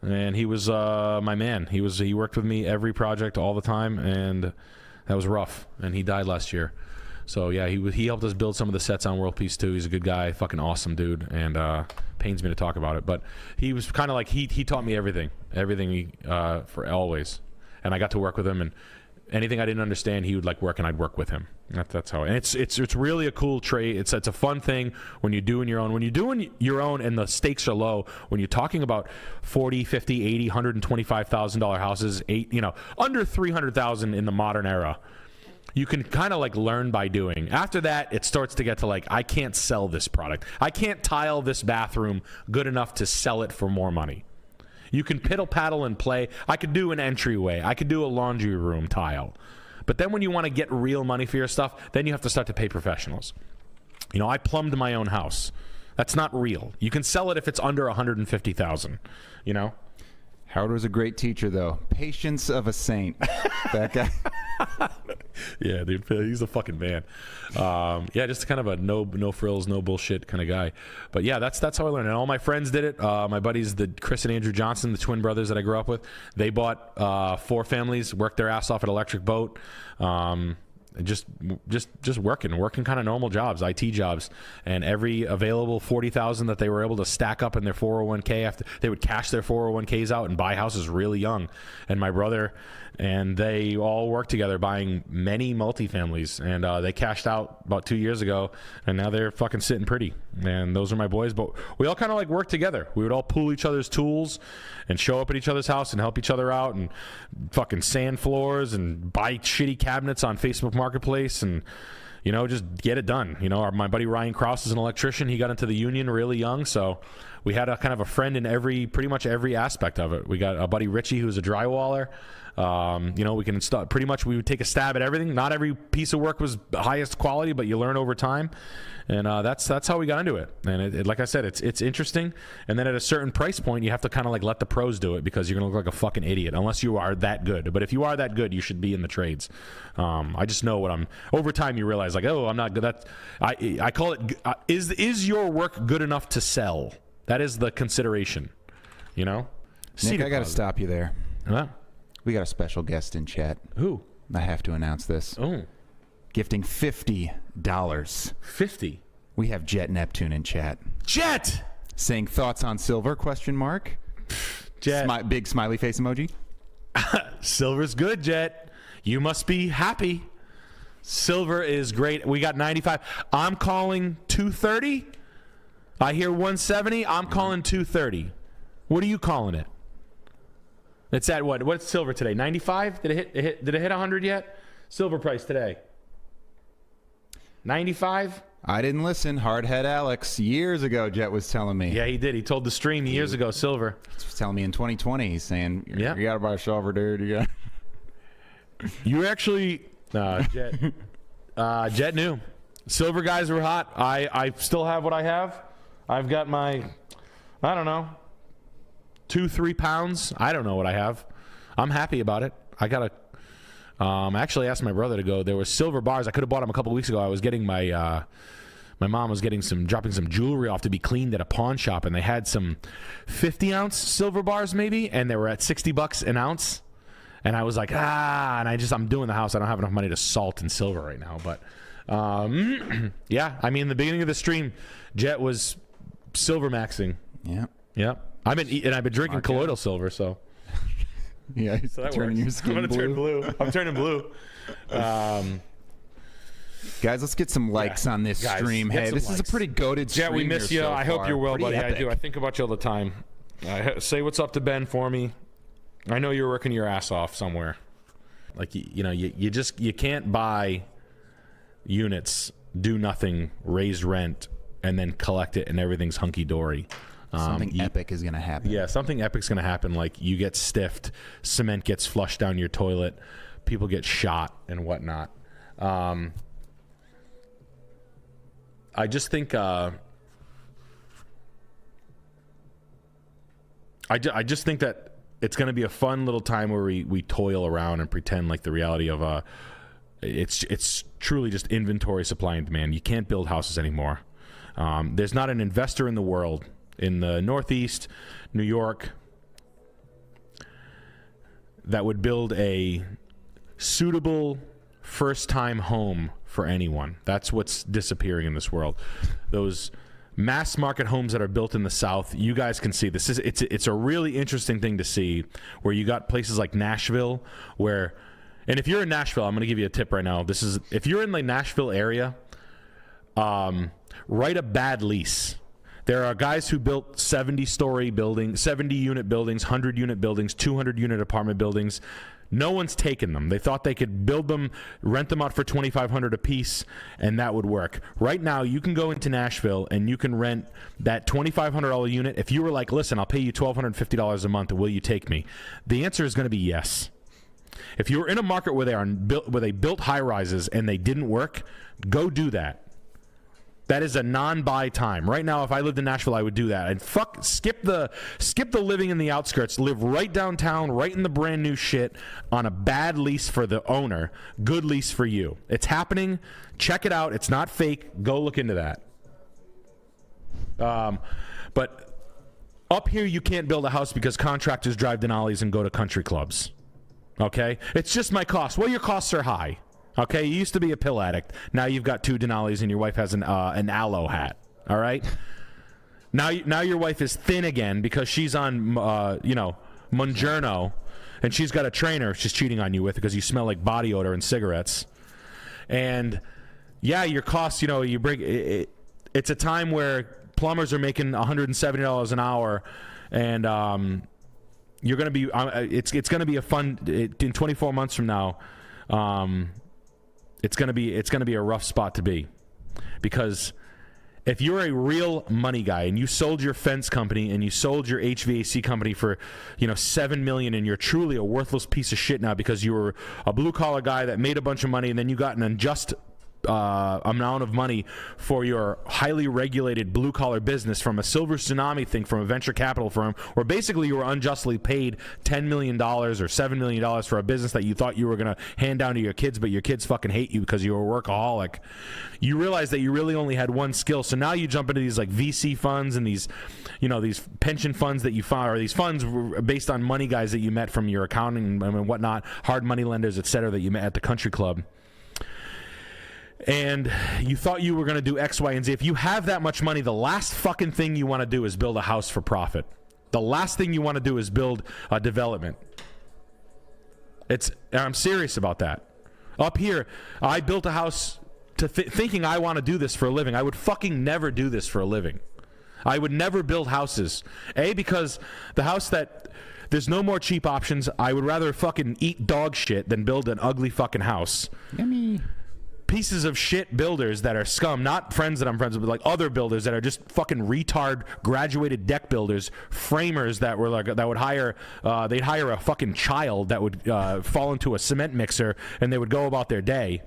S1: And he was my man. He worked with me every project all the time, and that was rough. And he died last year. So yeah, he helped us build some of the sets on World Peace 2. He's a good guy, fucking awesome dude, and pains me to talk about it. But he was kind of like he taught me everything for always. And I got to work with him, and anything I didn't understand, he would like work, and I'd work with him. That's how. And it's really a cool trade. It's a fun thing when you're doing your own. When you're doing your own, and the stakes are low. When you're talking about $40, $50, $80, $125,000 houses, under $300,000 in the modern era. You can kind of like learn by doing. After that, it starts to get to like, I can't sell this product. I can't tile this bathroom good enough to sell it for more money. You can piddle paddle and play. I could do an entryway. I could do a laundry room tile. But then when you want to get real money for your stuff, then you have to start to pay professionals. I plumbed my own house. That's not real. You can sell it if it's under $150,000,
S2: Howard was a great teacher, though. Patience of a saint. That guy.
S1: Yeah, dude, he's a fucking man. Yeah, just kind of a no frills, no bullshit kind of guy. But yeah, that's how I learned. And all my friends did it. My buddies, the Chris and Andrew Johnson, the twin brothers that I grew up with, they bought 4 families, worked their ass off at Electric Boat. Just working kind of normal jobs, IT jobs, and every available $40,000 that they were able to stack up in their 401k, after they would cash their 401ks out and buy houses really young. And my brother and they all worked together buying many multifamilies, and they cashed out about 2 years ago, and now they're fucking sitting pretty. And those are my boys, but we all kind of like work together. We would all pool each other's tools and show up at each other's house and help each other out, and fucking sand floors and buy shitty cabinets on Facebook Marketplace, and just get it done. My buddy Ryan Krause is an electrician. He got into the union really young, so we had a kind of a friend in pretty much every aspect of it. We got a buddy Richie, who's a drywaller. We can install pretty much. We would take a stab at everything. Not every piece of work was the highest quality, but you learn over time, and that's how we got into it. And it, like I said, it's interesting. And then at a certain price point, you have to kind of like let the pros do it, because you're gonna look like a fucking idiot unless you are that good. But if you are that good, you should be in the trades. I just know what I'm. Over time, you realize like, oh, I'm not good. I call it. Is your work good enough to sell? That is the consideration.
S2: Nick, I got to stop you there.
S1: Huh?
S2: We got a special guest in chat.
S1: Who?
S2: I have to announce this.
S1: Oh.
S2: Gifting $50.
S1: 50?
S2: We have Jet Neptune in chat.
S1: Jet!
S2: Saying thoughts on silver, ?
S1: Jet.
S2: Big smiley face emoji.
S1: Silver's good, Jet. You must be happy. Silver is great. We got 95. I'm calling 230. I hear 170. I'm calling 230. What are you calling it? It's at what? What's silver today? 95? Did it hit 100 yet? Silver price today. 95?
S2: I didn't listen. Hardhead Alex years ago, Jet was telling me.
S1: Yeah, he did. He told the stream years ago, silver.
S2: He was telling me in 2020. He's saying, you got to buy a silver, dude.
S1: You actually, Jet. Jet knew. Silver guys were hot. I still have what I have. I've got my, I don't know, 2-3 pounds. I don't know what I have. I'm happy about it. I got I actually asked my brother to go. There were silver bars. I could have bought them a couple weeks ago. I was getting my mom was dropping some jewelry off to be cleaned at a pawn shop, and they had some 50-ounce silver bars maybe, and they were at $60 an ounce. And I was like, and I'm doing the house. I don't have enough money to salt and silver right now. But yeah, I mean, the beginning of the stream, Jet was silver maxing.
S2: Yeah.
S1: I've been drinking colloidal silver, so.
S2: Yeah,
S1: so that
S2: turning
S1: works.
S2: your skin
S1: I'm gonna turn blue. I'm turning blue.
S2: Guys, let's get some likes on this stream. Hey, this is a pretty goated stream.
S1: Jet, we miss you.
S2: So
S1: I hope you're well,
S2: pretty
S1: buddy.
S2: epic.
S1: I do. I think about you all the time. Say what's up to Ben for me. I know you're working your ass off somewhere. Like you can't buy units do nothing, raise rent, and then collect it, and everything's hunky dory.
S2: Something epic is going to happen.
S1: Yeah, something epic's going to happen. Like you get stiffed, cement gets flushed down your toilet, people get shot and whatnot. I just think I just think that it's going to be a fun little time where we toil around and pretend like the reality of it's truly just inventory, supply and demand. You can't build houses anymore. There's not an investor in the world in the Northeast, New York, that would build a suitable first-time home for anyone. That's what's disappearing in this world. Those mass market homes that are built in the South, you guys can see this. It's a really interesting thing to see, where you got places like Nashville, where, and if you're in Nashville, I'm going to give you a tip right now. If you're in the Nashville area, write a bad lease. There are guys who built 70-story buildings, 70-unit buildings, 100-unit buildings, 200-unit apartment buildings. No one's taken them. They thought they could build them, rent them out for $2,500 a piece, and that would work. Right now, you can go into Nashville and you can rent that $2,500 unit. If you were like, listen, I'll pay you $1,250 a month, will you take me? The answer is going to be yes. If you're in a market where they built high rises and they didn't work, go do that. That is a non-buy time. Right now, if I lived in Nashville, I would do that. And skip the living in the outskirts. Live right downtown, right in the brand new shit, on a bad lease for the owner. Good lease for you. It's happening. Check it out. It's not fake. Go look into that. But up here, you can't build a house because contractors drive Denali's and go to country clubs. Okay? It's just my cost. Well, your costs are high. Okay, you used to be a pill addict. Now you've got 2 Denali's and your wife has an aloe hat. All right. Now your wife is thin again because she's on Monjourno, and she's got a trainer she's cheating on you with because you smell like body odor and cigarettes. And yeah, your costs. You bring it. It's a time where plumbers are making $170 an hour, and you're gonna be. It's gonna be a fun in 24 months from now. It's gonna be a rough spot to be, because if you're a real money guy and you sold your fence company and you sold your HVAC company for $7 million, and you're truly a worthless piece of shit now because you were a blue collar guy that made a bunch of money and then you got an unjust amount of money for your highly regulated blue collar business from a silver tsunami thing from a venture capital firm, where basically you were unjustly paid $10 million or $7 million for a business that you thought you were going to hand down to your kids, but your kids fucking hate you because you were a workaholic. You realize that you really only had one skill. So now you jump into these like VC funds and these pension funds that you found, or these funds based on money guys that you met from your accounting and whatnot, hard money lenders, etc., that you met at the country club. And you thought you were going to do X, Y, and Z. If you have that much money, the last fucking thing you want to do is build a house for profit. The last thing you want to do is build a development. I'm serious about that. Up here, I built a house thinking I want to do this for a living. I would fucking never do this for a living. I would never build houses. Because the house that... There's no more cheap options. I would rather fucking eat dog shit than build an ugly fucking house.
S2: Yummy.
S1: Pieces of shit builders that are scum, not friends that I'm friends with, but like other builders that are just fucking retard graduated deck builders, framers that were like that would hire they'd hire a fucking child that would fall into a cement mixer and they would go about their day.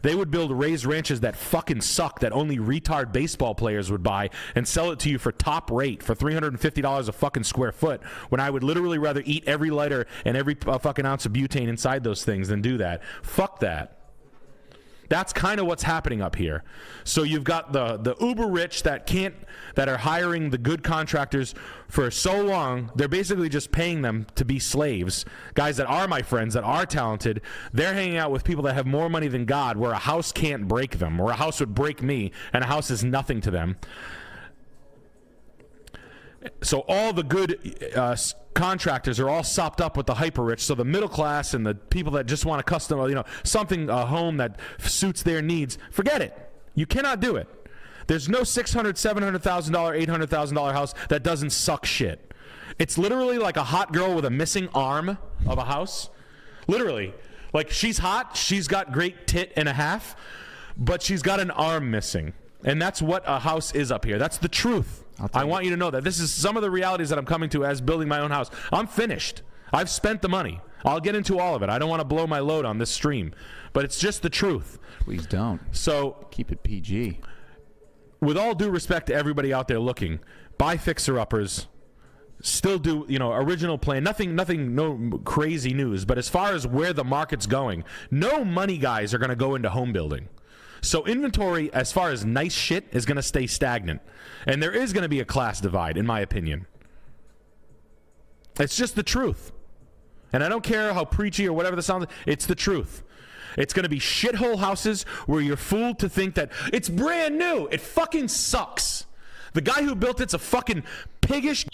S1: They would build raised ranches that fucking suck, that only retard baseball players would buy, and sell it to you for top rate for $350 a fucking square foot, when I would literally rather eat every lighter and every fucking ounce of butane inside those things than do that. Fuck that. That's kind of what's happening up here. So you've got the uber rich that are hiring the good contractors for so long, they're basically just paying them to be slaves. Guys that are my friends, that are talented, they're hanging out with people that have more money than God, where a house can't break them, or a house would break me, and a house is nothing to them. So all the good contractors are all sopped up with the hyper rich. So the middle class and the people that just want a custom, a home that suits their needs, forget it. You cannot do it. There's no $600,000, $700,000, $800,000 house that doesn't suck shit. It's literally like a hot girl with a missing arm of a house. Literally. Like, she's hot, she's got great tit and a half, but she's got an arm missing. And that's what a house is up here. That's the truth. I want you to know that. This is some of the realities that I'm coming to as building my own house. I'm finished. I've spent the money. I'll get into all of it. I don't want to blow my load on this stream, but it's just the truth.
S2: Please don't.
S1: So
S2: keep it PG.
S1: With all due respect to everybody out there looking, buy fixer-uppers. Still do, original plan. Nothing, no crazy news. But as far as where the market's going, no money guys are going to go into home building. So inventory, as far as nice shit, is going to stay stagnant. And there is going to be a class divide, in my opinion. It's just the truth. And I don't care how preachy or whatever the sound, it's the truth. It's going to be shithole houses where you're fooled to think that it's brand new. It fucking sucks. The guy who built it's a fucking piggish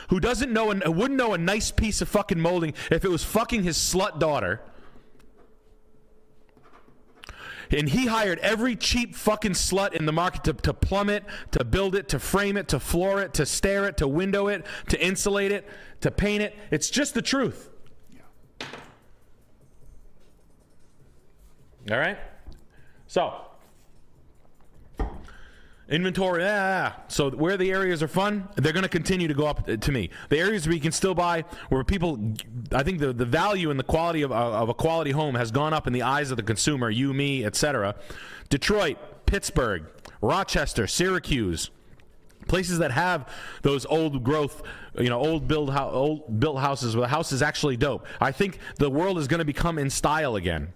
S1: who doesn't know and wouldn't know a nice piece of fucking molding if it was fucking his slut daughter. And he hired every cheap fucking slut in the market to plumb it, to build it, to frame it, to floor it, to stair it, to window it, to insulate it, to paint it. It's just the truth. Yeah. All right? So, inventory, So where the areas are fun, they're going to continue to go up to me. The areas where you can still buy, where people, I think the value and the quality of a quality home has gone up in the eyes of the consumer, you, me, etc. Detroit, Pittsburgh, Rochester, Syracuse, places that have those old growth, old built houses where the house is actually dope. I think the world is going to become in style again.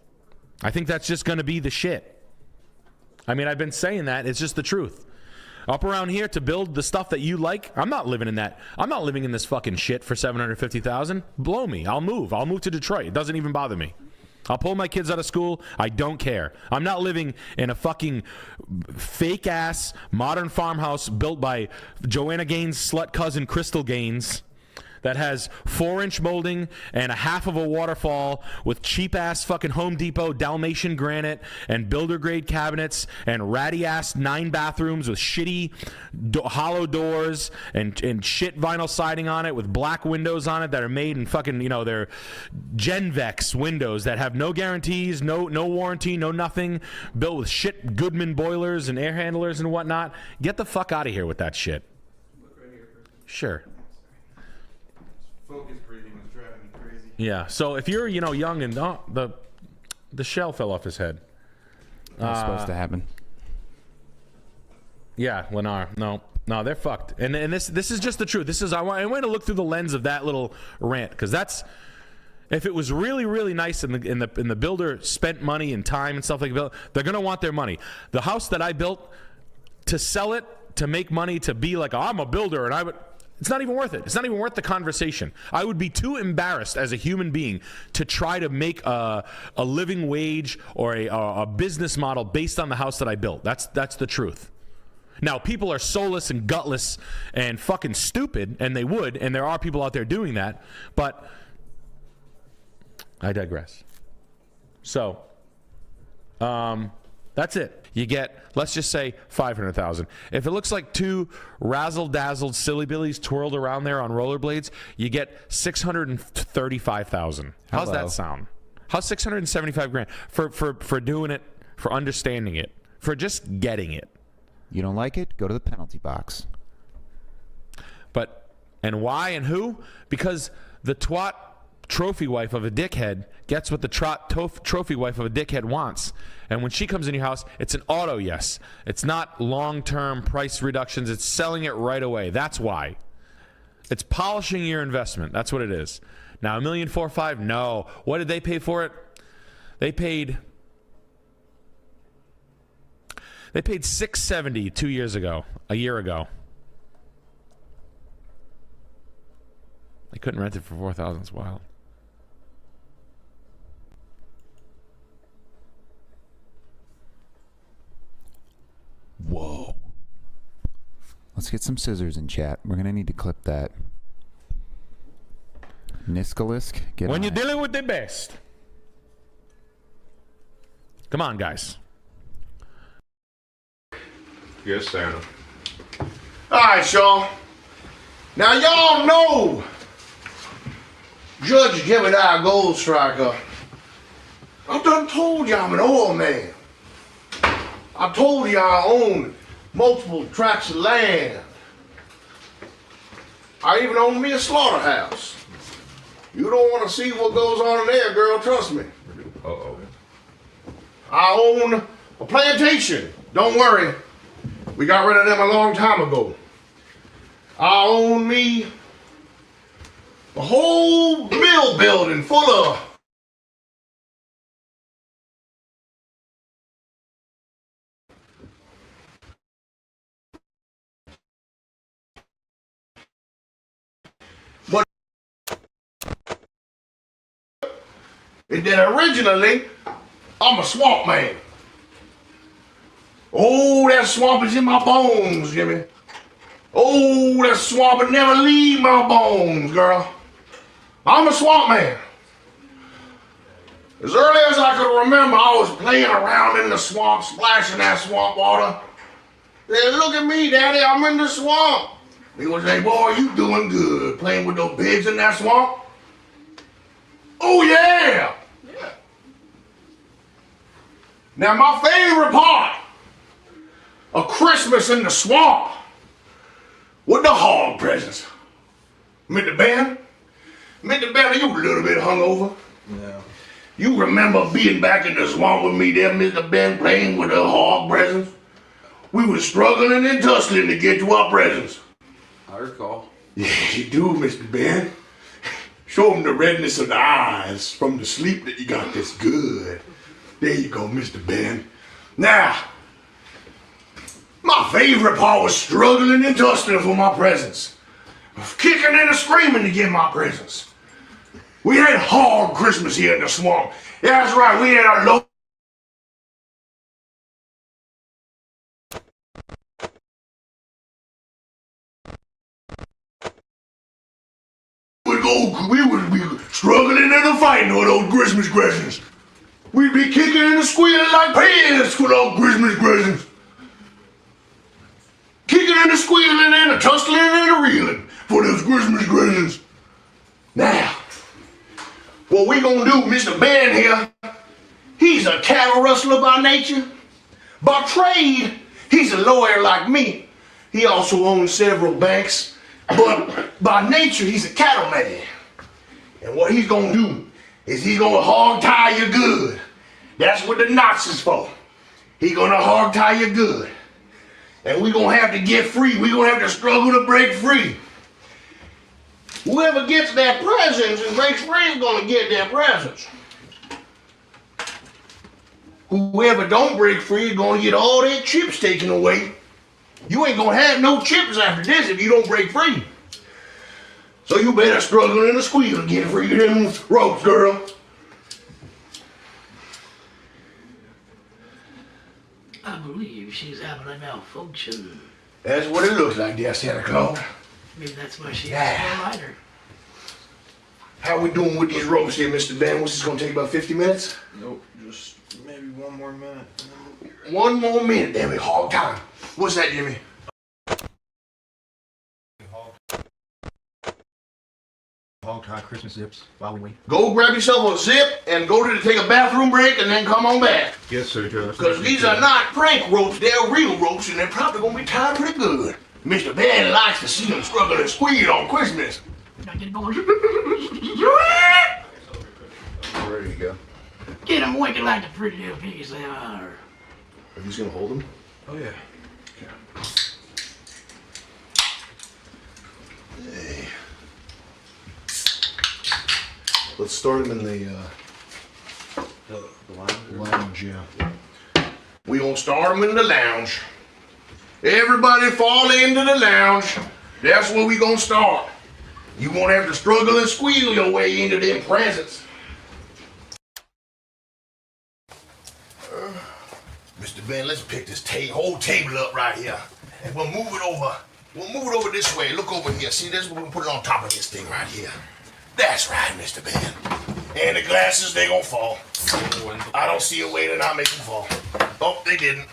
S1: I think that's just going to be the shit. I mean, I've been saying that. It's just the truth. Up around here to build the stuff that you like, I'm not living in that. I'm not living in this fucking shit for $750,000. Blow me. I'll move. I'll move to Detroit. It doesn't even bother me. I'll pull my kids out of school. I don't care. I'm not living in a fucking fake-ass modern farmhouse built by Joanna Gaines' slut cousin Crystal Gaines that has 4-inch molding and a half of a waterfall with cheap-ass fucking Home Depot Dalmatian granite and builder-grade cabinets and ratty-ass 9 bathrooms with shitty hollow doors and shit vinyl siding on it with black windows on it that are made in fucking, they're Genvex windows that have no guarantees, no warranty, no nothing, built with shit Goodman boilers and air handlers and whatnot. Get the fuck out of here with that shit. Sure.
S2: Focus breathing was driving me crazy.
S1: Yeah. So if you're, young and the shell fell off his head.
S2: That's supposed to happen.
S1: Yeah, Lennar. No, they're fucked. And this is just the truth. I want to look through the lens of that little rant because that's if it was really really nice and the builder spent money and time and stuff like that, they're gonna want their money. The house that I built to sell it to make money to be like I'm a builder and I would. It's not even worth it. It's not even worth the conversation. I would be too embarrassed as a human being to try to make a living wage or a business model based on the house that I built. That's the truth. Now, people are soulless and gutless and fucking stupid, and they would, and there are people out there doing that, but I digress. So, that's it. You get, let's just say, $500,000. If it looks like 2 razzle-dazzled silly billies twirled around there on rollerblades, you get $635,000. How's that sound? How's $675,000 for doing it, for understanding it, for just getting it?
S2: You don't like it? Go to the penalty box.
S1: And why and who? Because the twat trophy wife of a dickhead gets what the trophy wife of a dickhead wants. And when she comes in your house, it's an auto yes. It's not long-term price reductions. It's selling it right away. That's why. It's polishing your investment. That's what it is. Now, $1,450,000? No. What did they pay for it? They paid $670,000 2 years ago, a year ago. They couldn't rent it for $4,000. It's wild.
S2: Whoa. Let's get some scissors in chat. We're going to need to clip that. Niskalisk, get
S1: when
S2: on
S1: you're
S2: it.
S1: dealing with the best. Come on, guys.
S23: Yes, Santa.
S14: All right, y'all. Now, y'all know Judge Jebediah Gold Striker. I done told you I'm an oil man. I told you I own multiple tracts of land. I even own me a slaughterhouse. You don't want to see what goes on in there, girl, trust me.
S3: Uh-oh.
S14: I own a plantation. Don't worry. We got rid of them a long time ago. I own me a whole mill building full of and then originally, I'm a swamp man. Oh, that swamp is in my bones, Jimmy. Oh, that swamp will never leave my bones, girl. I'm a swamp man. As early as I could remember, I was playing around in the swamp, splashing that swamp water. They said, look at me, Daddy, I'm in the swamp. They would say, boy, you doing good, playing with those pigs in that swamp. Oh, yeah. Now, my favorite part of Christmas in the swamp was the hog presents. Mr. Ben, are you a little bit hungover?
S3: No.
S14: You remember being back in the swamp with me there, Mr. Ben, playing with the hog presents? We were struggling and tussling to get to our presents.
S3: I recall.
S14: Yes, you do, Mr. Ben. Show him the redness of the eyes from the sleep that you got that's good. There you go, Mr. Ben. Now, my favorite part was struggling and tussling for my presents. Kicking and screaming to get my presents. We had hog Christmas here in the swamp. Yeah, that's right, we had our low. We would be struggling and fighting with those Christmas presents. We'd be kicking and squealing like pigs for those Christmas presents. Kicking and squealing and tussling and reeling for those Christmas presents. Now, what we gonna do, Mr. Ben here, he's a cattle rustler by nature. By trade, he's a lawyer like me. He also owns several banks, but by nature, he's a cattleman. And what he's gonna do is he's gonna hog tie you good. That's what the knots is for. He's gonna hog tie you good. And we're gonna have to get free. We're gonna have to struggle to break free. Whoever gets their presents and breaks free is gonna get their presents. Whoever don't break free is gonna get all their chips taken away. You ain't gonna have no chips after this if you don't break free. So you better struggle and squeal to get free of them ropes, girl.
S8: I believe she's having a malfunction.
S14: That's what it looks like there, Santa Claus.
S8: Maybe that's why she has no lighter.
S14: How we doing with these ropes here, Mr. Ben? What's this gonna take, about 50 minutes?
S3: Nope, just maybe one more minute.
S14: One more minute, damn it, hog time. What's that, Jimmy?
S16: Hog tie Christmas zips while we wait.
S14: Go grab yourself a zip and go to take a bathroom break and then come on back.
S16: Yes, sir, Joe.
S14: Because these are not prank ropes, they're real ropes and they're probably gonna be tied pretty good. Mr. Ben likes to see them struggle and squeal on Christmas.
S8: Now get it going.
S3: Ready to go.
S8: Get them wicked like the pretty little piggies they are.
S14: Are you just gonna hold them?
S3: Oh, yeah.
S14: Hey. Let's start them in the lounge, yeah. We gonna start them in the lounge. Everybody fall into the lounge. That's where we gonna start. You won't have to struggle and squeal your way into them presents. Mr. Ben, let's pick this whole table up right here. And we'll move it over. We'll move it over this way. Look over here. See this? We're gonna put it on top of this thing right here. That's right, Mr. Ben. And the glasses, they gonna fall. I don't see a way to not make them fall. Oh, they didn't.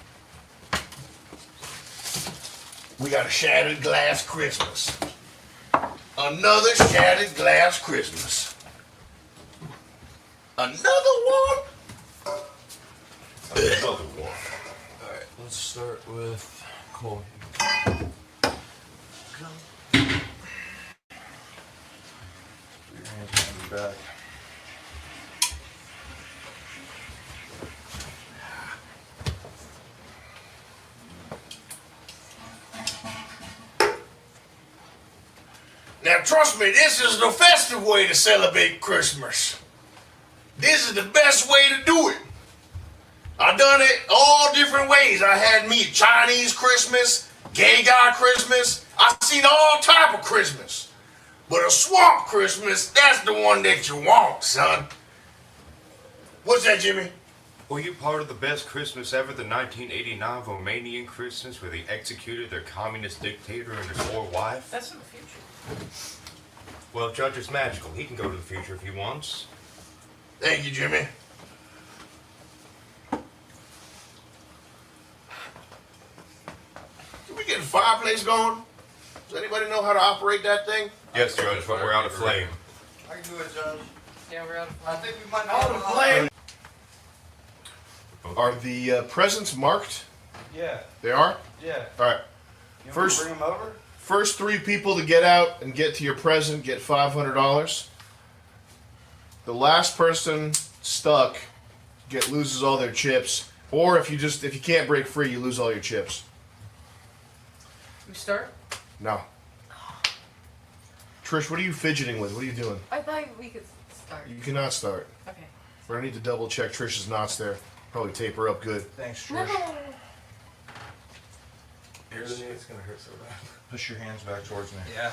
S14: We got a shattered glass Christmas. Another shattered glass Christmas. Another one? Another one. All right,
S10: Let's start with Cole. Your hands behind your back.
S14: Now, trust me, this is the festive way to celebrate Christmas. This is the best way to do it. I done it all different ways. I had me a Chinese Christmas, gay guy Christmas. I seen all type of Christmas. But a swamp Christmas, that's the one that you want, son. What's that, Jimmy?
S23: Were you part of the best Christmas ever, the 1989 Romanian Christmas, where they executed their communist dictator and his poor wife?
S22: That's in the future.
S23: Well, Judge is magical. He can go to the future if he wants.
S14: Thank you, Jimmy. Can we get a fireplace going? Does anybody know how to operate that thing?
S23: Yes, Judge, but we're out of flame.
S10: I can do it, Judge.
S22: Yeah, we're out of
S10: I think we might be
S14: Out of flame. Are the presents marked?
S10: Yeah.
S14: They are?
S10: Yeah.
S14: All right.
S10: You
S14: First,
S10: want me to bring them over?
S14: first 3 people to get out and get to your present get $500. The last person stuck loses all their chips. Or if you can't break free, you lose all your chips.
S22: We start?
S14: No. Trish, what are you fidgeting with? What are you doing?
S19: I thought we could start.
S14: You cannot start.
S19: Okay.
S14: We're gonna need to double check Trish's knots there. Probably tape her up good.
S10: Thanks,
S19: No.
S10: Trish. Here's it's gonna hurt so bad. Push your hands back towards me. Yeah.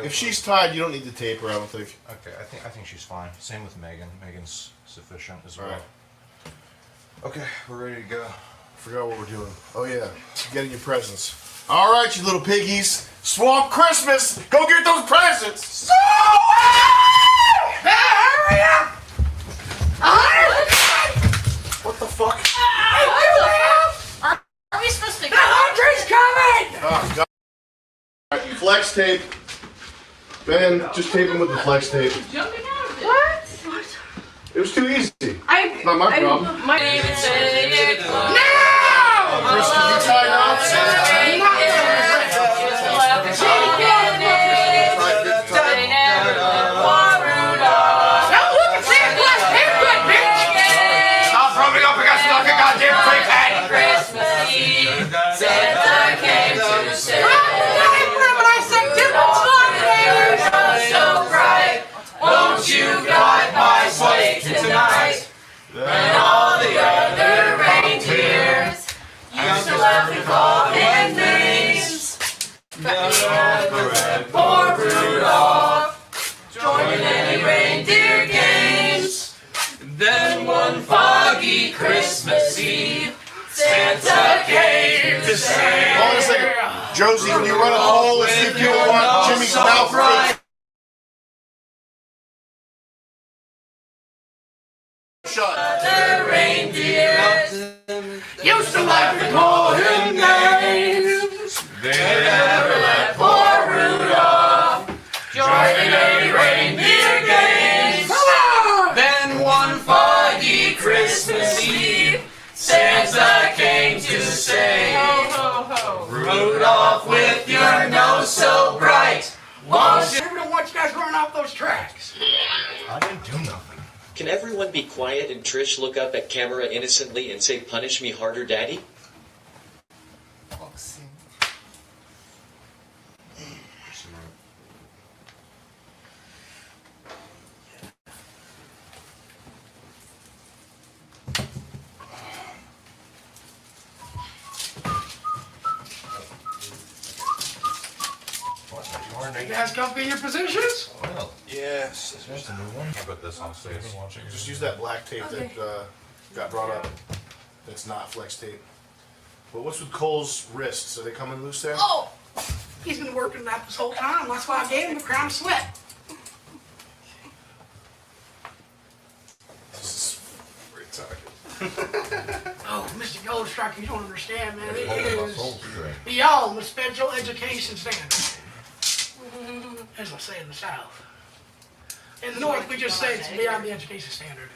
S14: If she's tied, you don't need to tape her, I don't think.
S10: Okay, I think she's fine. Same with Megan. Megan's sufficient as well.
S14: All right.
S10: Okay, we're ready to go.
S14: Forgot what we're doing. Oh yeah, getting your presents. All right, you little piggies. Swamp Christmas. Go get those presents. So hurry up! What the fuck?
S19: Are we supposed to go?
S14: The laundry's coming! Oh God. All right, flex tape. Ben, just tape him with the flex tape.
S19: Jumping out of it. What?
S14: It was too easy.
S19: It's
S14: not my problem.
S19: My name is Santa Claus.
S14: No! Chris, can you tie knots?
S23: Stop rubbing up against like a goddamn fake hat!
S19: Christmas Eve, Santa came to say, so bright, won't you guide my sleigh tonight? And all the other reindeers used to laugh and call him names. Poor Rudolph, joining any reindeer games. Then one foggy Christmas Eve, Santa came to say,
S14: Hold on a second. Josie, can you run a hole and see if you don't want Jimmy's mouth right? Shut.
S19: The reindeers used to laugh and call him names. They never let poor Rudolph join in any reindeer games. Then one foggy Christmas Eve, Santa came to say, Rudolph, with your nose so bright, won't you?
S9: I don't want you guys running off those tracks.
S10: I didn't do nothing.
S25: Can everyone be quiet and Trish look up at camera innocently and say, "Punish me harder, Daddy"?
S9: You guys comfy in your positions?
S10: Well, yes. There's a new one.
S23: How about this on stage?
S14: Just use that black tape that got brought up. That's not flex tape. But what's with Cole's wrists? Are they coming loose there?
S9: Oh! He's been working that this whole time. That's why I gave him a crown of sweat.
S14: This is retarded.
S9: Oh, Mr. Goldstruck, you don't understand, man. It is beyond the special education standard. As I say in the South. In the North, we just say it's beyond the education standard.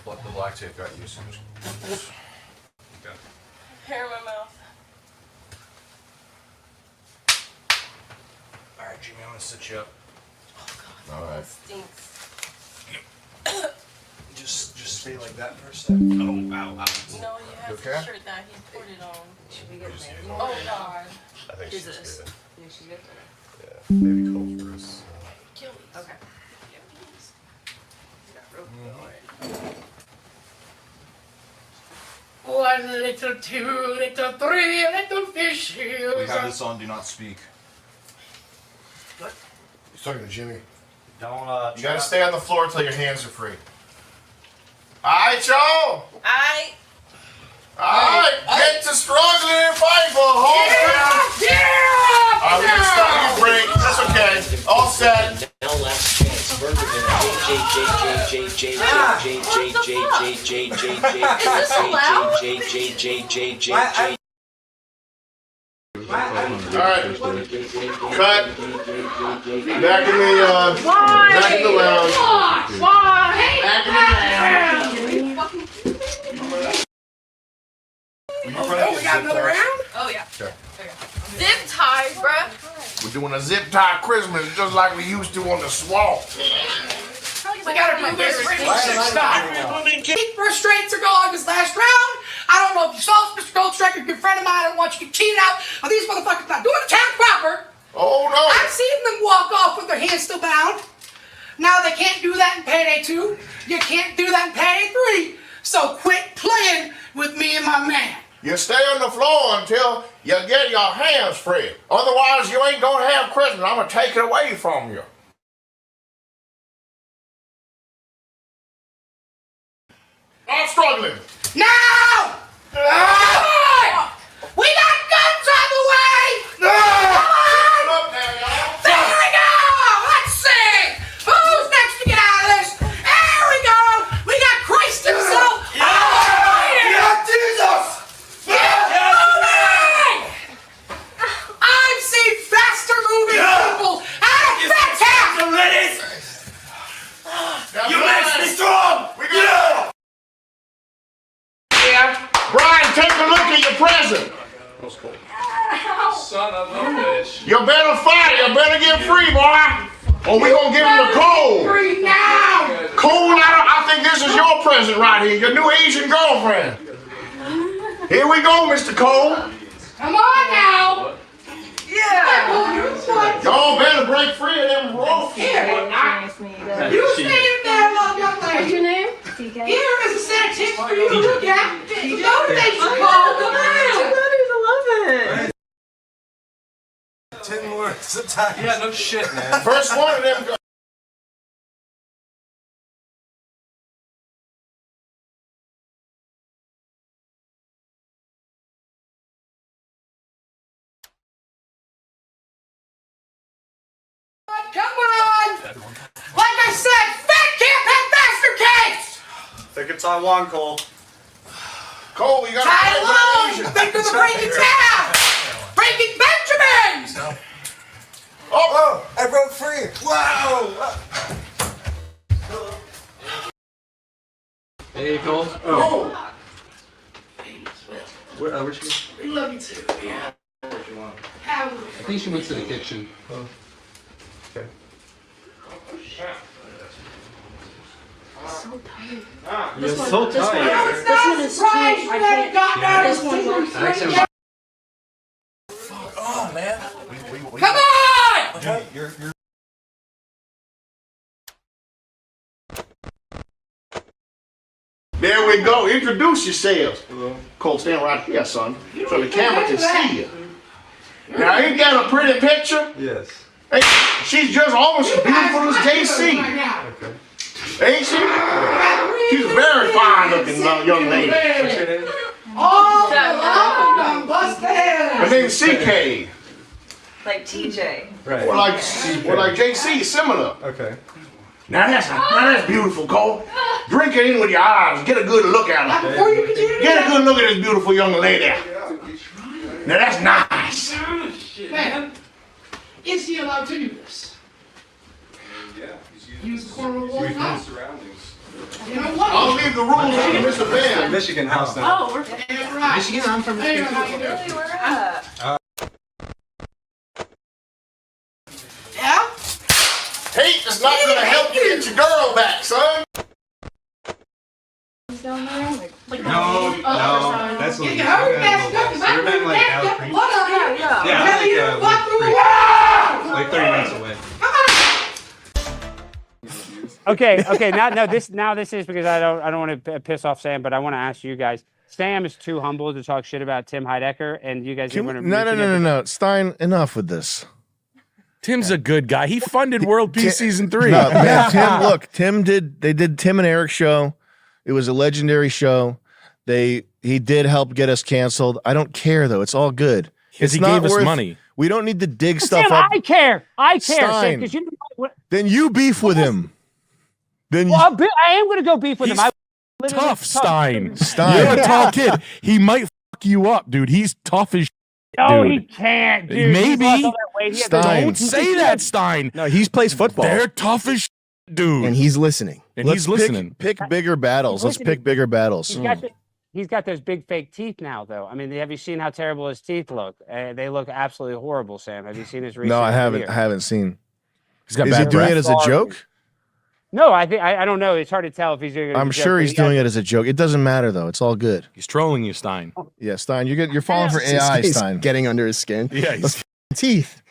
S10: the black tape got used. Okay.
S22: Hair in my mouth.
S10: All right, Jimmy, I'm gonna sit you up.
S22: Oh,
S3: All right.
S22: Stinks.
S10: Just stay like that for a second. Oh, ow, ow.
S22: No, you have
S10: You
S22: to
S10: okay?
S22: shirt that. He put it on.
S24: Should we get married?
S22: Oh, God.
S23: I think
S22: Is
S23: she's
S22: this?
S23: good.
S24: Yeah, she's good.
S23: Yeah, maybe Cole's Bruce.
S24: Okay.
S8: One little, two little, three little fish
S10: We
S8: heels.
S10: have this on Do Not Speak.
S18: He's talking to Jimmy.
S10: Don't,
S18: You gotta stay on the floor until your hands are free. Alright, y'all! Alright, get to struggling and fight for a whole
S8: Yeah!
S18: Alright, we're gonna stop. We can break. That's okay. All set.
S25: Now last chance.
S18: Alright. Cut. Back in the lounge. Back in the lounge.
S8: Oh, we got another round?
S22: Oh, yeah.
S18: Okay.
S22: Zip tie, bruh.
S18: We're doing a zip tie Christmas just like we used to on the swamp.
S8: We gotta do this style. Restraints are gone this last round. I don't know if you saw this, Mr. Goldstriker, a good friend of mine. I don't want you to get cheated out. Are these motherfuckers not doing the town proper?
S18: Oh, no.
S8: I've seen them walk off with their hands still bound. Now they can't do that in Payday 2. You can't do that in Payday 3. So quit playing with me and my man.
S18: You stay on the floor until you get your hands free. Otherwise, you ain't gonna have Christmas. I'm gonna take it away from you. I'm struggling.
S8: Now! We got guns on the way!
S18: Come up now, y'all.
S8: There we go! Let's see! Who's next to get out of this? There we go! We got Christ himself!
S18: Yeah, Jesus!
S8: I've seen faster moving people out of fantastic!
S18: You makes me strong! Yeah! Brian, take a look at your present.
S10: Son of a bitch.
S18: You better fight. You better get free, boy. Or we gonna give him the cold.
S8: Free now!
S18: Cold, I think this is your present right here. Your new Asian girlfriend. Here we go, Mr. Cole.
S8: Come on now! Yeah!
S18: Y'all better break free of them ropes.
S8: Here, you stay there, little young lady. What's your name? Here is a set of tips for you to look at. Motivation call. Come on! I love it.
S10: 10 more. Yeah, no shit, man.
S18: First one of them.
S8: Come on! Like I said, fat can't have faster cakes!
S10: Think it's on one, Cole.
S18: Cole, you gotta
S8: Tyler! Think of the breaking down! Breaking Benjamins!
S18: Oh,
S10: I broke free. Wow.
S5: Hey, Cole.
S18: Oh.
S5: Where'd she go?
S8: We love you too. Yeah.
S5: Where'd you want?
S8: Have
S5: I think she went to the kitchen. Okay.
S8: so tired.
S5: You're so tired.
S8: No, it's not. This one is too. I can't. This one works.
S10: Oh, man.
S8: Come on!
S10: You're
S18: There we go. Introduce yourselves. Hello. Cole, stand right here, son, so the camera can see you. Now, ain't that a pretty picture?
S10: Yes.
S18: Hey, she's just almost as beautiful as JC.
S10: Okay.
S18: Ain't she? She's a very fine looking young lady.
S10: What's your name?
S8: Oh, I'm busted.
S18: Her name's CK.
S24: Like TJ.
S10: Right.
S18: Well, like JC, similar.
S10: Okay.
S18: Now that's beautiful, Cole. Drink it in with your eyes. Get a good look at her. Get a good look at this beautiful young lady. Now that's nice.
S8: Man, is he allowed to do this?
S10: Yeah.
S8: Use the corner of the wall now?
S10: Surroundings.
S8: You know what?
S18: I'll
S14: leave the rules up to Mr. Ben.
S16: Michigan house now.
S22: Oh, we're right.
S16: Michigan, I'm from Michigan.
S22: How you doing? We're up. Yeah?
S14: Hate is not going to help you get your girl back, son.
S22: Down there?
S16: No, that's
S22: You
S16: what
S22: can hurry fast enough. You might
S16: We're
S22: be
S16: like
S22: fast
S16: Al
S22: enough.
S16: Creek.
S22: Hold on, yeah.
S16: Yeah,
S22: Tell you
S16: like,
S22: walk through the wall.
S16: like 30 minutes away.
S11: Okay. Now this is because I don't want to piss off Sam, but I want to ask you guys. Sam is too humble to talk shit about Tim Heidecker, and you guys want to
S4: No. Stein, enough with this.
S1: Tim's a good guy. He funded World Peace Season 3.
S4: No, man, Tim. Look, they did Tim and Eric's show. It was a legendary show. He did help get us canceled. I don't care though. It's all good.
S1: Because
S4: It's
S1: he
S4: not
S1: gave us
S4: worth-
S1: money.
S4: We don't need to dig
S11: Sam,
S4: stuff up.
S11: I care, Sam,
S4: Stein.
S11: because you know what?
S4: Then you beef with him. Then
S11: Well, I am going to go beef with him.
S1: Tough, Stein.
S4: Stein.
S1: You're a tall kid. He might fuck you up, dude. He's tough as shit,
S11: No,
S1: dude.
S11: he can't, dude. He's
S1: Maybe.
S11: lost all that weight. He had those-
S1: Don't say that, Stein.
S12: No, he plays football.
S1: They're tough as shit, dude.
S12: And he's listening.
S1: And
S4: Let's
S1: he's listening.
S4: Pick bigger battles. Let's pick bigger battles.
S11: He's got those big fake teeth now, though. I mean, have you seen how terrible his teeth look? They look absolutely horrible, Sam. Have you seen his recent?
S4: No, I haven't.
S11: video?
S4: I haven't seen.
S1: He's got
S4: Is he
S1: bad
S4: doing
S1: breath.
S4: it as a joke?
S11: No, I don't know. It's hard to tell if he's doing it.
S4: I'm sure he's doing it as a joke. It doesing matter though. It's all good.
S1: He's trolling you, Stein.
S4: Yeah, Stein, you're falling for AI,
S12: He's
S4: Stein.
S12: getting under his skin.
S1: Yeah,
S12: Those teeth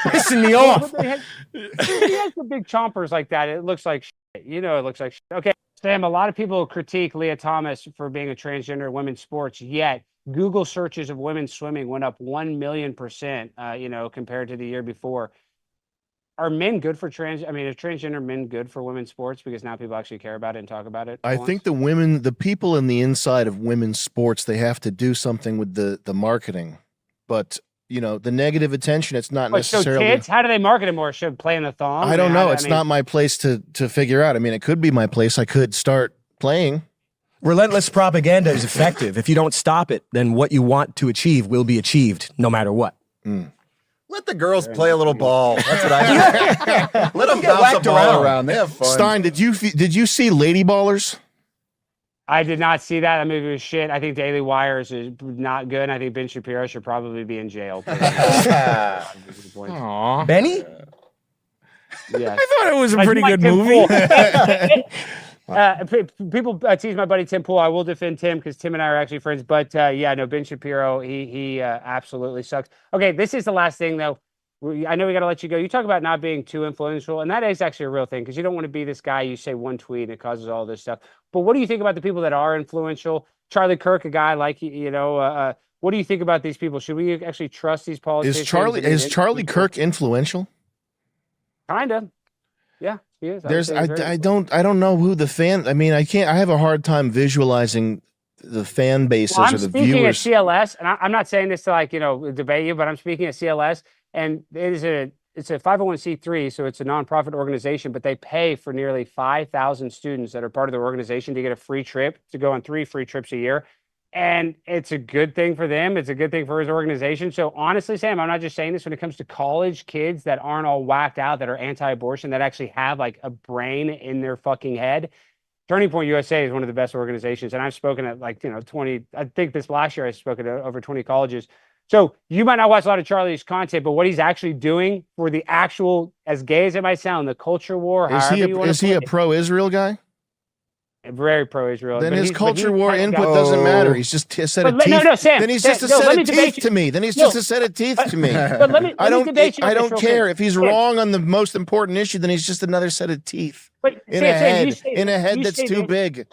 S12: pissing me
S11: Well,
S12: off.
S11: but he has the big chompers like that. It looks like shit. You know, it looks like shit. Okay, Sam. A lot of people critique Leah Thomas for being a transgender in women's sports. Yet Google searches of women's swimming went up 1,000,000%. You know, compared to the year before. Are men good for trans? I mean, are transgender men good for women's sports because now people actually care about it and talk about it?
S4: I think the people in the inside of women's sports, they have to do something with the marketing. But you know, the negative attention, it's not necessarily.
S11: So kids, how do they market it more? Should play in the thong?
S4: I don't know. It's not my place to figure out. I mean, it could be my place. I could start playing.
S12: Relentless propaganda is effective. If you don't stop it, then what you want to achieve will be achieved no matter what.
S17: Let the girls play a little ball. That's what I do. Let them
S12: Get
S17: bounce a
S12: whacked
S17: ball around. They have fun.
S4: Stein, did you see Lady Ballers?
S11: I did not see that. That movie was shit. I think Daily Wires is not good. And I think Ben Shapiro should probably be in jail.
S1: Aww.
S12: Benny?
S11: Yes.
S1: I thought it was a
S11: Like
S1: pretty
S11: Mike
S1: good
S11: Tim
S1: movie.
S11: Pool. People tease my buddy Tim Pool. I will defend Tim because Tim and I are actually friends. But yeah, no, Ben Shapiro, he absolutely sucks. Okay, this is the last thing though. I know we got to let you go. You talk about not being too influential, and that is actually a real thing because you don't want to be this guy. You say one tweet and it causes all this stuff. But what do you think about the people that are influential? Charlie Kirk, a guy like what do you think about these people? Should we actually trust these politicians?
S4: Is Charlie Kirk influential?
S11: Kinda. Yeah, he is.
S4: I don't know who the fan. I mean, I have a hard time visualizing the fan bases
S11: Well, I'm
S4: or the
S11: speaking
S4: viewers.
S11: at CLS, and I'm not saying this to debate you, but I'm speaking at CLS, and it's a 501c3, so it's a nonprofit organization, but they pay for nearly 5,000 students that are part of the organization to get a free trip to go on 3 free trips a year. And it's a good thing for them. It's a good thing for his organization. So honestly, Sam, I'm not just saying this when it comes to college kids that aren't all whacked out, that are anti-abortion, that actually have like a brain in their fucking head. Turning Point USA is one of the best organizations. And I've spoken at 20, I think this last year I spoke at over 20 colleges. So you might not watch a lot of Charlie's content, but what he's actually doing for the actual, as gay as it might sound, the culture war.
S4: Is he a pro-Israel guy?
S11: Very pro-Israel.
S4: Then
S11: But
S4: his
S11: he's
S4: culture
S11: kind
S4: war
S11: of
S4: input
S11: got-
S4: doesn't matter. He's just a set of
S11: But
S4: teeth.
S11: no, Sam,
S4: Then he's
S11: Sam,
S4: just a
S11: no,
S4: set
S11: let me
S4: of
S11: debate
S4: teeth
S11: you.
S4: to me. Then he's
S11: No.
S4: just a set of teeth to me.
S11: But let me debate you on
S4: I
S11: this
S4: don't
S11: real
S4: care
S11: quick.
S4: if he's
S11: Sam.
S4: wrong on the most important issue. Then he's just another set of teeth
S11: But
S4: in
S11: Sam,
S4: a
S11: Sam,
S4: head.
S11: you say-
S4: In a head
S11: you
S4: that's
S11: say
S4: too
S11: that-
S4: big.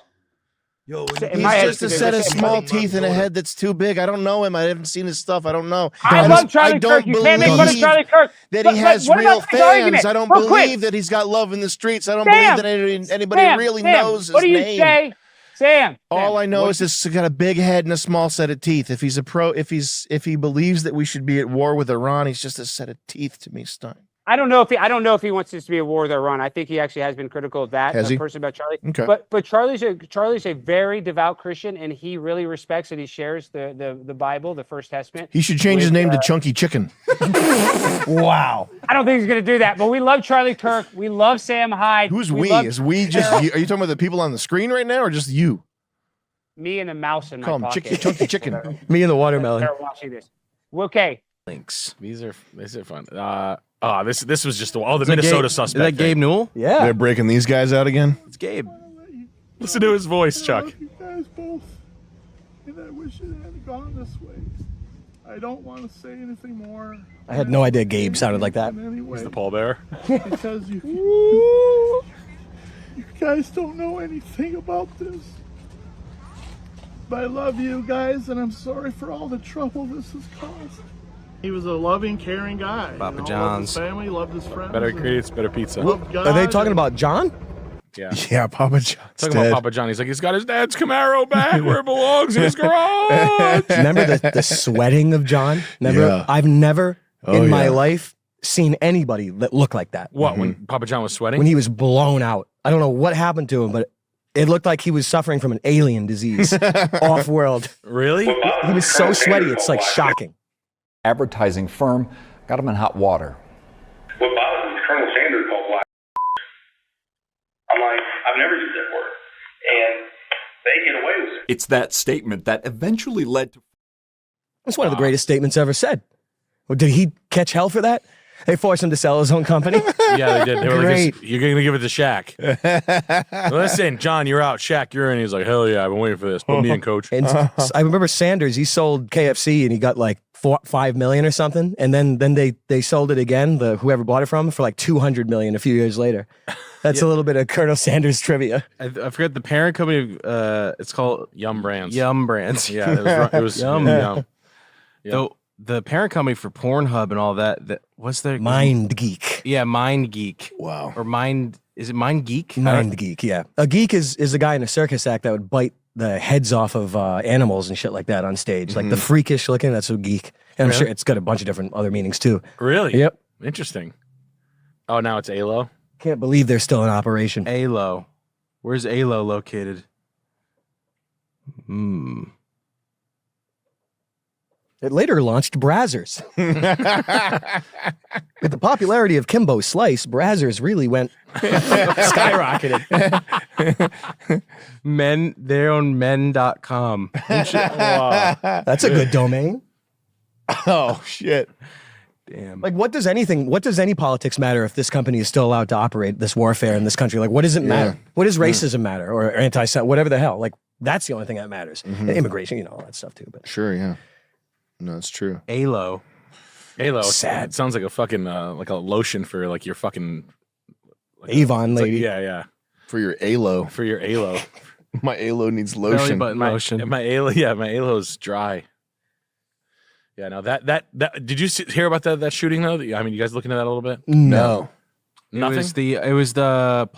S17: Yo,
S11: in my
S4: He's
S11: head,
S4: just a
S11: it's
S4: set of
S11: Sam,
S4: small
S11: buddy.
S4: teeth in a head that's too big. I don't know him. I haven't seen his stuff. I don't know.
S11: I love Charlie Kirk. You can't make fun of Charlie Kirk.
S4: That
S11: But-
S4: he
S11: but
S4: has
S11: what
S4: real
S11: about his argument?
S4: fans. I don't
S11: Real quick.
S4: believe that he's got love in the streets. I don't
S11: Sam,
S4: believe that anybody
S11: Sam,
S4: really
S11: Sam,
S4: knows his
S11: what do you
S4: name.
S11: say, Sam?
S4: All I know
S11: what-
S4: is he's got a big head and a small set of teeth. If he believes that we should be at war with Iran, he's just a set of teeth to me, Stein.
S11: I don't know if he wants this to be a war they're run. I think he actually has been critical of that.
S4: Has he?
S11: Person about Charlie.
S4: Okay.
S11: But Charlie's a very devout Christian, and he really respects and he shares the Bible, the First Testament.
S4: He should change his name to Chunky Chicken.
S12: Wow.
S11: I don't think he's going to do that, but we love Charlie Kirk. We love Sam Hyde.
S4: Who's
S11: we?
S4: we? Is we just you? Are you talking about the people on the screen right now, or just you?
S11: Me and a mouse in
S4: Call
S11: my
S4: him
S11: pocket.
S4: Chunky Chicken.
S12: Me and the watermelon.
S11: They're watching this. Okay.
S5: Links.
S1: These are fun. This was just the
S5: Is that
S1: Minnesota
S5: Gabe-
S1: suspect.
S5: Is that Gabe
S1: thing.
S5: Newell?
S12: Yeah.
S4: They're breaking these guys out again.
S5: It's Gabe.
S1: Listen to his voice, Chuck.
S6: You guys both, and I wish it had gone this way. I don't want to say anything more.
S12: I had no idea Gabe sounded like that.
S1: He's the pallbearer.
S6: Because you guys don't know anything about this. But I love you guys, and I'm sorry for all the trouble this has caused. He was a loving, caring guy.
S5: Papa
S6: Loved
S5: John's.
S6: his family, loved his friends.
S1: Better
S6: and
S1: ingredients, better pizza.
S6: loved God
S12: Are they talking
S6: and-
S12: about John?
S1: Yeah.
S4: Yeah, Papa John's
S1: Talking about
S4: dead.
S1: Papa John. He's like, he's got his dad's Camaro back where it belongs in his garage.
S12: Remember the sweating of John? Remember?
S4: Yeah.
S12: I've never
S4: Oh,
S12: in my
S4: yeah.
S12: life seen anybody that looked like that.
S1: What, when Papa John was sweating?
S12: When he was blown out. I don't know what happened to him, but it looked like he was suffering from an alien disease. Off-world.
S1: Really?
S12: He was so sweaty, it's like shocking.
S13: Advertising firm got him in hot water.
S9: What bothers me is Colonel Sanders called black. I'm like, I've never used that word. And they get away with it.
S13: It's that statement that eventually led to.
S12: That's one of the greatest statements ever said. Well, did he catch hell for that? They forced him to sell his own company?
S1: Yeah, they did. They were like,
S12: Great.
S1: you're going to give it to Shaq. Listen, John, you're out. Shaq, you're in. He's like, hell yeah, I've been waiting for this. Put me in, coach.
S12: And I remember Sanders, he sold KFC and he got like $5 million or something. And then they sold it again, whoever bought it from him, for like $200 million a few years later. That's a little bit of Colonel Sanders trivia.
S5: I forget the parent company. It's called
S1: Yum Brands.
S5: Yum Brands.
S1: Yeah, it was
S5: Yum.
S1: Yum.
S5: Though the parent company for Pornhub and all that what's their
S12: Mind Geek.
S5: Yeah, Mind Geek.
S4: Wow.
S5: Or Mind is it Mind Geek?
S12: Mind Geek, yeah. A geek is a guy in a circus act that would bite the heads off of animals and shit like that on stage. Like the freakish looking, that's a geek. And I'm
S1: Really?
S12: sure it's got a bunch of different other meanings too.
S1: Really?
S12: Yep.
S1: Interesting. Oh, now it's ALO?
S12: Can't believe they're still in operation.
S5: ALO. Where's ALO located?
S12: It later launched Brazzers. With the popularity of Kimbo Slice, Brazzers really went skyrocketed.
S5: They own men.com.
S1: Wow.
S12: That's a good domain.
S4: Oh shit.
S5: Damn.
S12: Like, what does any politics matter if this company is still allowed to operate this warfare in this country? Like, what does it matter? What does racism matter, or anti, whatever the hell? Like, that's the only thing that matters. And immigration, all that stuff too. But
S4: Sure, yeah. No, it's true.
S5: ALO.
S1: ALO.
S12: Sad.
S1: It sounds like a fucking, like a lotion for like your fucking. Like
S12: Avon
S1: it's like-
S12: lady.
S1: yeah.
S4: For your ALO.
S1: For your ALO.
S4: My ALO needs
S5: Belly
S4: lotion.
S5: button lotion.
S1: My ALO's dry. Yeah, no, that did you hear about that shooting though? I mean, you guys looking at that a little bit?
S4: No.
S1: Nothing.
S5: It was the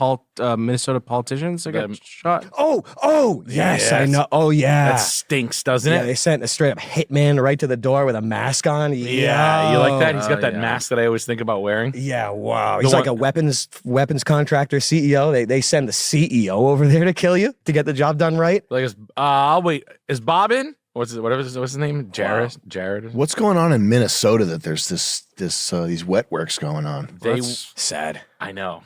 S5: Minnesota politicians that got shot.
S12: Oh, yes, I know. Oh, yeah.
S1: That stinks, doesn't
S12: Yeah,
S1: it?
S12: they sent a straight up hitman right to the door with a mask on.
S1: Yeah, you like that? He's got
S5: Oh,
S1: that
S5: yeah.
S1: mask that I always think about wearing.
S12: Yeah, wow.
S1: The
S12: He's like
S1: one-
S12: a weapons contractor CEO. They send the CEO over there to kill you to get the job done right.
S1: Like, I'll wait. Is Bob in? What's his name? Jared. Jared.
S4: What's going on in Minnesota that there's these wet works going on?
S1: That's
S12: sad.
S1: I know.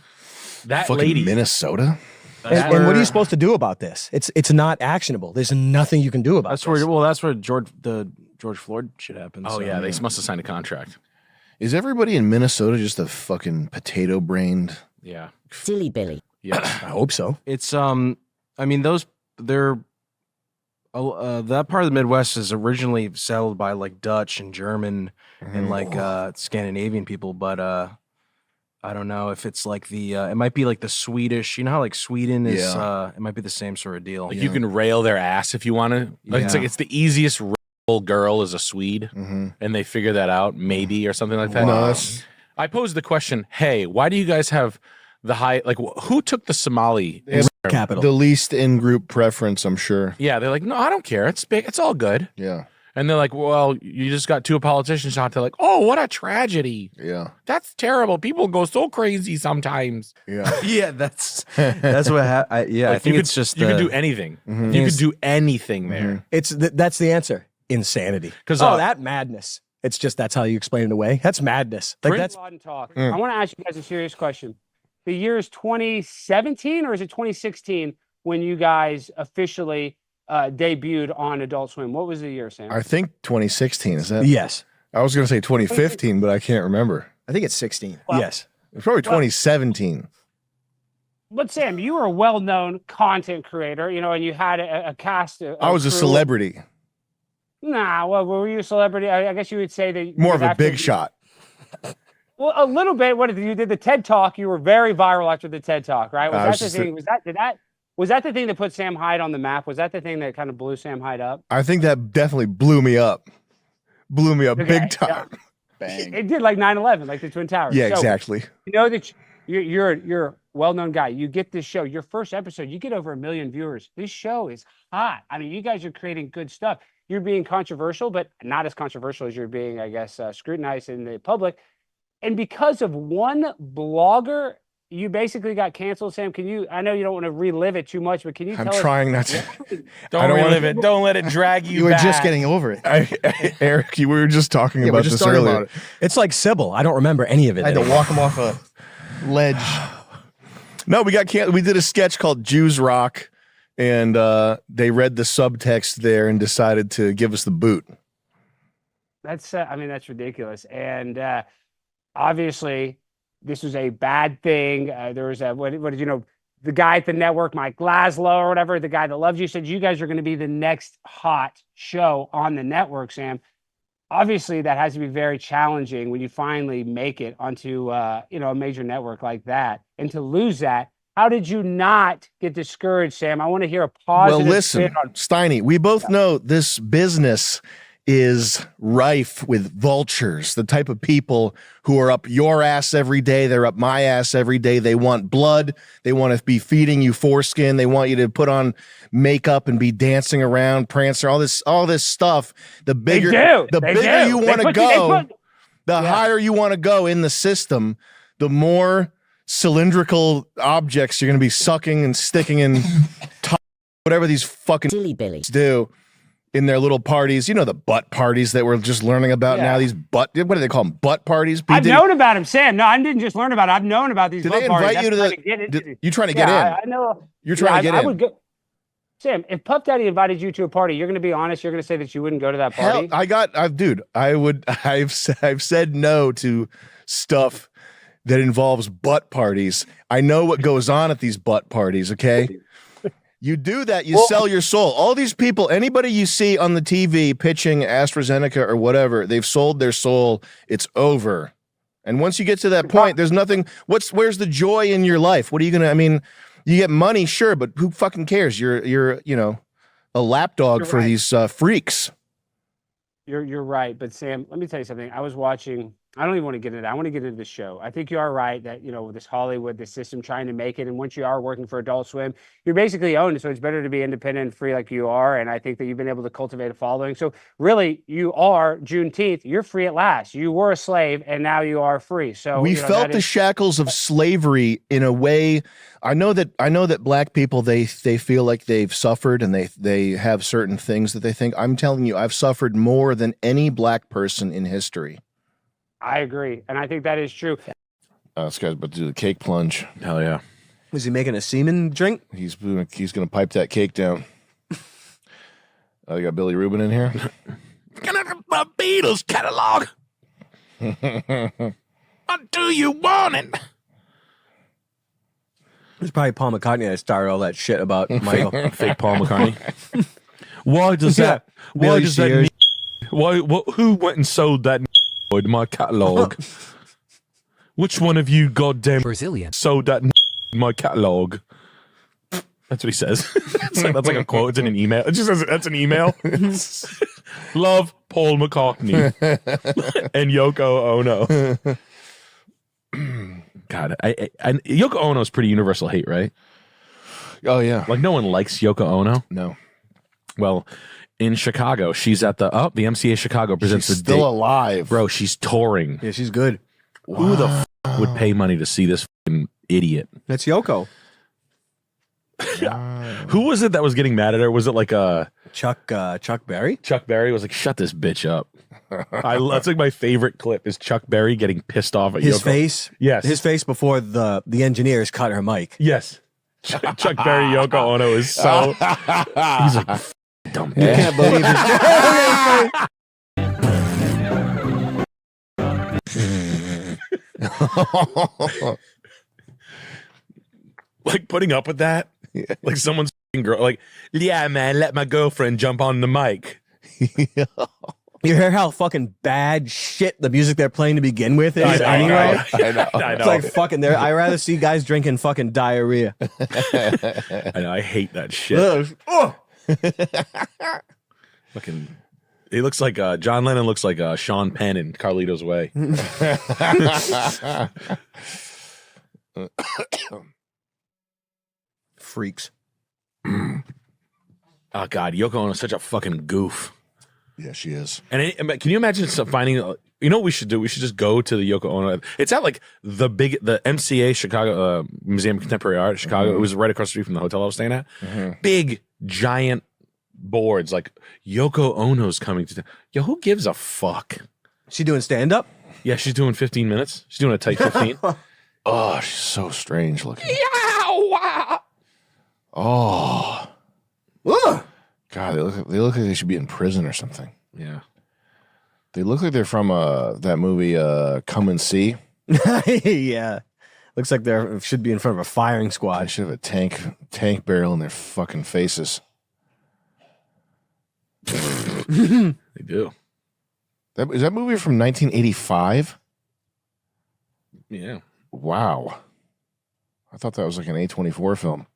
S1: That
S4: Fucking
S1: lady.
S4: Minnesota?
S12: And what are you supposed to do about this? It's not actionable. There's nothing you can do about
S5: That's
S12: this.
S5: that's where George Floyd shit happened.
S1: Oh
S5: so.
S1: yeah, they must have signed a contract.
S4: Is everybody in Minnesota just a fucking potato brained?
S1: Yeah.
S15: Silly Billy.
S1: Yeah.
S12: I hope so.
S5: It's I mean they're that part of the Midwest is originally settled by like Dutch and German and like Scandinavian people, but I don't know if it's like it might be like the Swedish. You know how like Sweden is it might be the same sort of deal.
S1: Like you can rail their ass if you want to. Like, it's
S5: Yeah.
S1: like it's the easiest rail girl is a Swede, and they figure that out maybe or something like that.
S4: No, that's-
S1: I posed the question: hey, why do you guys have the high? Like, who took the Somali
S12: capital?
S4: The least in group preference, I'm sure.
S1: Yeah, they're like, no, I don't care. It's big. It's all good.
S4: Yeah.
S1: And they're like, well, you just got 2 politicians shot. They're like, oh, what a tragedy.
S4: Yeah.
S1: That's terrible. People go so crazy sometimes.
S4: Yeah.
S5: Yeah, that's what I
S1: Like,
S5: think
S1: you
S5: it's
S1: could,
S5: just
S1: you could do anything. You could do anything there.
S12: That's the answer. Insanity.
S1: 'Cause,
S12: that madness. It's just that's how you explain it away. That's madness. Like
S11: That's
S12: that's
S11: talk. I want to ask you guys a serious question. The year is 2017 or is it 2016 when you guys officially debuted on Adult Swim? What was the year, Sam?
S4: I think 2016 is that?
S12: Yes.
S4: I was going to say 2015, but I can't remember.
S17: I think it's 16.
S11: Well-
S12: yes.
S4: It's probably 2017.
S11: But Sam, you were a well-known content creator, you know, and you had a cast.
S4: I was a
S11: crew.
S4: celebrity,
S11: Nah, well, were you a celebrity? I guess you would say that.
S4: more of a
S11: after
S4: big
S11: you-
S4: shot.
S11: Well, a little bit. What did you did the TED Talk? You were very viral after the TED Talk, right? Was
S4: I
S11: that
S4: was
S11: the
S4: just
S11: thing? Was that the thing that put Sam Hyde on the map? Was that the thing that kind of blew Sam Hyde up?
S4: I think that definitely blew me up. Big time.
S17: Bang.
S11: It did like 9/11, like the Twin Towers.
S4: Yeah,
S11: So,
S4: exactly.
S11: You know that you're a well-known guy. You get this show. Your first episode, you get over 1 million viewers. This show is hot. I mean, you guys are creating good stuff. You're being controversial, but not as controversial as you're being, I guess, scrutinized in the public. And because of one blogger, you basically got canceled. Sam, can you? I know you don't want to relive it too much, but can you?
S4: I'm
S11: tell
S4: trying
S11: us,
S4: not to.
S1: Don't relive it. Don't let it drag you.
S17: You were
S1: back.
S17: just getting over it.
S4: Eric, we were just talking
S17: Yeah, we're
S4: about
S17: just
S4: this
S17: talking
S4: earlier.
S17: about it.
S12: It's like Sybil. I don't remember any of it.
S17: I had to
S12: anymore.
S17: walk him off a ledge.
S4: No, we got we did a sketch called Jews Rock, and they read the subtext there and decided to give us the boot.
S11: That's I mean, that's ridiculous. And obviously, this was a bad thing. There was a what did you know? The guy at the network, Mike Laszlo or whatever, the guy that loves you, said you guys are going to be the next hot show on the network. Sam, obviously, that has to be very challenging when you finally make it onto a major network like that, and to lose that. How did you not get discouraged, Sam? I want to hear a positive.
S4: Well, listen,
S11: spin on
S4: Steiny, we both know this business is rife with vultures, the type of people who are up your ass every day. They're up my ass every day. They want blood. They want to be feeding you foreskin. They want you to put on makeup and be dancing around, prancer, all this stuff. The bigger, you want to go, the higher you want to go in the system, the more cylindrical objects you're going to be sucking and sticking in whatever these fucking silly billies do in their little parties. You know, the butt parties that we're just learning about now. These what do they call them? Butt parties?
S11: I've known about them, Sam. No, I didn't just learn about it. I've known about these.
S4: Did they
S11: butt
S4: invite
S11: parties.
S4: you to
S11: That's
S4: the? You trying to get in?
S11: I know.
S4: You're trying to get
S11: I
S4: in.
S11: would go. Sam, if Puff Daddy invited you to a party, you're going to be honest. You're going to say that you wouldn't go to that party.
S4: I've said no to stuff that involves butt parties. I know what goes on at these butt parties. Okay. You do that, you sell your soul. All these people, anybody you see on the TV pitching AstraZeneca or whatever, they've sold their soul. It's over. And once you get to that point, there's nothing. Where's the joy in your life? What are you gonna? I mean, you get money, sure, but who fucking cares? You're a lapdog for these freaks.
S11: You're right, but Sam, let me tell you something. I was watching. I don't even want to get into that. I want to get into the show. I think you are right that, this Hollywood, the system trying to make it. And once you are working for Adult Swim, you're basically owned. So it's better to be independent and free like you are. And I think that you've been able to cultivate a following. So really, you are Juneteenth. You're free at last. You were a slave and now you are free. So
S4: we felt the shackles of slavery in a way. I know that black people, they feel like they've suffered and they have certain things that they think. I'm telling you, I've suffered more than any black person in history.
S11: I agree. And I think that is true.
S4: This guy's about to do the cake plunge.
S1: Hell yeah.
S12: Was he making a semen drink?
S4: He's going to pipe that cake down. You got Billy Rubin in here.
S1: Gonna have the Beatles catalog. What do you want it?
S12: It's probably Paul McCartney that started all that shit about Michael.
S1: Fake Paul McCartney. Why does that? Why
S12: Billy
S1: does
S12: Shears.
S1: that? Why? Who went and sold that in my catalog? Which one of you goddamn Brazilian sold that in my catalog? That's what he says. That's like a quote. It's in an email. It just says that's an email. Love, Paul McCartney and Yoko Ono. God, I Yoko Ono is pretty universal hate, right?
S4: Oh yeah.
S1: Like no one likes Yoko Ono.
S4: No.
S1: Well, in Chicago. She's at the MCA Chicago presents
S4: She's
S1: the
S4: still alive,
S1: bro. She's touring.
S12: Yeah, she's good.
S1: Who the would pay money to see this fucking idiot?
S12: That's Yoko.
S1: Who was it that was getting mad at her? Was it like
S12: Chuck Berry?
S1: Chuck Berry was like, "Shut this bitch up." That's like my favorite clip is Chuck Berry getting pissed off at
S12: His
S1: Yoko.
S12: face.
S1: Yes,
S12: his face before the engineers cut her mic.
S1: Yes, Chuck Berry Yoko Ono is so. He's like, dumb bitch.
S12: You can't believe
S4: it.
S1: Like putting up with that, like someone's girl, like, yeah, man, let my girlfriend jump on the mic.
S12: You hear how fucking bad shit the music they're playing to begin with is anyway?
S4: I know.
S12: It's like fucking there. I rather see guys drinking fucking diarrhea.
S1: I know. I hate that shit. Fucking. He looks like John Lennon looks like Sean Penn in Carlito's Way.
S12: Freaks.
S1: Oh God, Yoko Ono is such a fucking goof.
S4: Yeah, she is.
S1: And can you imagine finding? You know what we should do? We should just go to the Yoko Ono. It's at like the MCA Chicago Museum of Contemporary Art, Chicago. It was right across the street from the hotel I was staying at. Big giant boards like Yoko Ono's coming to. Yo, who gives a fuck?
S12: She doing stand up?
S1: Yeah, she's doing 15 minutes. She's doing a tight 15.
S4: Oh, she's so strange looking.
S1: Yeah.
S4: Oh.
S12: Ugh.
S4: God, they look like they should be in prison or something.
S1: Yeah.
S4: They look like they're from that movie Come and See.
S12: Yeah. Looks like they should be in front of a firing squad.
S4: They should have a tank barrel in their fucking faces.
S1: They do.
S4: Is that movie from 1985?
S1: Yeah.
S4: Wow. I thought that was like an A24 film.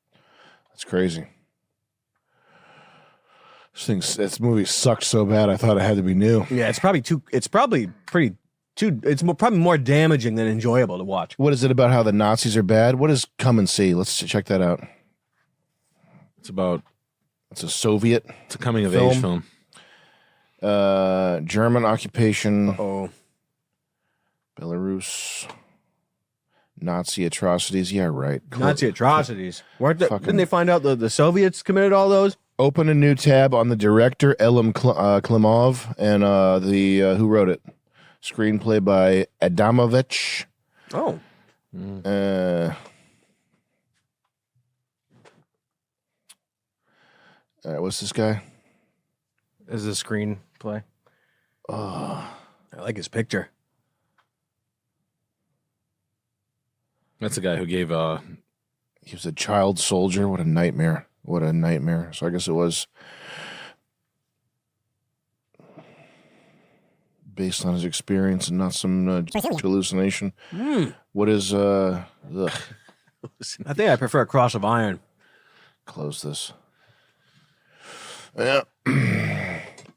S4: That's crazy. This movie sucked so bad I thought it had to be new.
S12: Yeah, it's probably probably more damaging than enjoyable to watch.
S4: What is it about how the Nazis are bad? What is Come and See? Let's check that out.
S1: It's
S4: a Soviet.
S1: It's a coming of age film.
S4: German occupation.
S12: Oh.
S4: Belarus. Nazi atrocities. Yeah, right.
S12: Nazi atrocities. Didn't they find out the Soviets committed all those?
S4: Open a new tab on the director, Elim Klimov, and who wrote it. Screenplay by Adamovich.
S12: Oh.
S4: All right, what's this guy?
S12: Is a screenplay.
S4: Oh.
S12: I like his picture.
S1: That's the guy who gave
S4: he was a child soldier. What a nightmare. What a nightmare. So I guess it was based on his experience and not some hallucination. What is
S12: I think I prefer Cross of Iron.
S4: Close this. Yeah.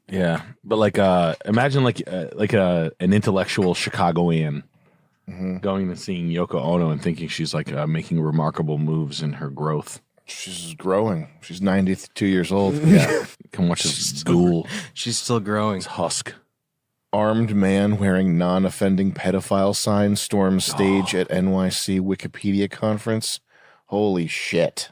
S1: Yeah, but like imagine like an intellectual Chicagoan going and seeing Yoko Ono and thinking she's like making remarkable moves in her growth.
S4: She's growing. She's 92 years old.
S1: Yeah, come watch this ghoul.
S12: She's still growing.
S1: It's husk.
S4: Armed man wearing non-offending pedophile sign storms stage at NYC Wikipedia conference. Holy shit.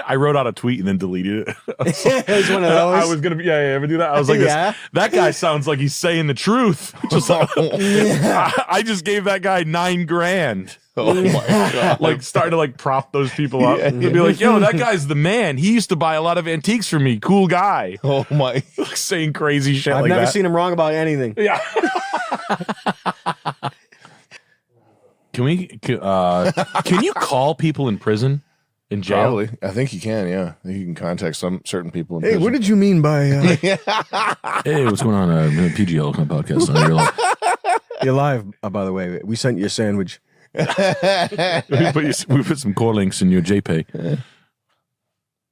S1: I wrote out a tweet and then deleted it.
S12: It was one of those.
S1: I was gonna ever do that. I was like, that guy sounds like he's saying the truth. Just like, I just gave that guy $9,000.
S4: Oh my god!
S1: Like starting to like prop those people up and be like, "Yo, that guy's the man. He used to buy a lot of antiques for me. Cool guy."
S4: Oh my!
S1: Saying crazy shit.
S12: I've
S1: like
S12: never
S1: that.
S12: seen him wrong about anything.
S1: Yeah. Can you call people in prison? In jail?
S4: Probably. I think you can, yeah. I think you can contact some certain people in
S12: Hey,
S4: prison.
S12: what did you mean by
S1: Hey, what's going on? PGL podcast.
S12: You're live, by the way. We sent you a sandwich.
S1: we put some core links in your JPay.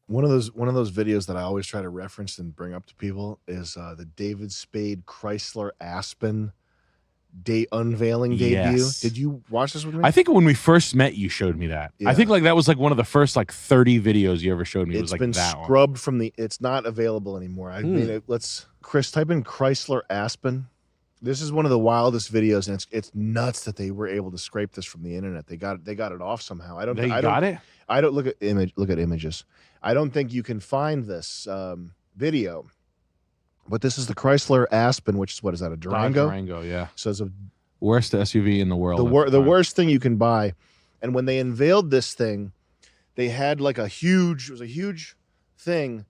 S18: One of those videos that I always try to reference and bring up to people is the David Spade Chrysler Aspen
S4: unveiling debut.
S1: Yes.
S4: Did you watch this with me?
S1: I think when we first met, you showed me that.
S4: Yeah.
S1: I think like that was like one of the first like 30 videos you ever showed me. It was
S4: It's
S1: like
S4: been
S1: that one.
S4: scrubbed from the. It's not available anymore. I mean, let's Chris type in Chrysler Aspen. This is one of the wildest videos, and it's nuts that they were able to scrape this from the internet. They got it off somehow. I don't look at images. I don't think you can find this video. But this is the Chrysler Aspen, which is what is that, a Durango?
S1: Durango, yeah.
S4: So it's a
S1: worst SUV in the world.
S4: the worst thing you can buy. And when they unveiled this thing, they had like a huge thing,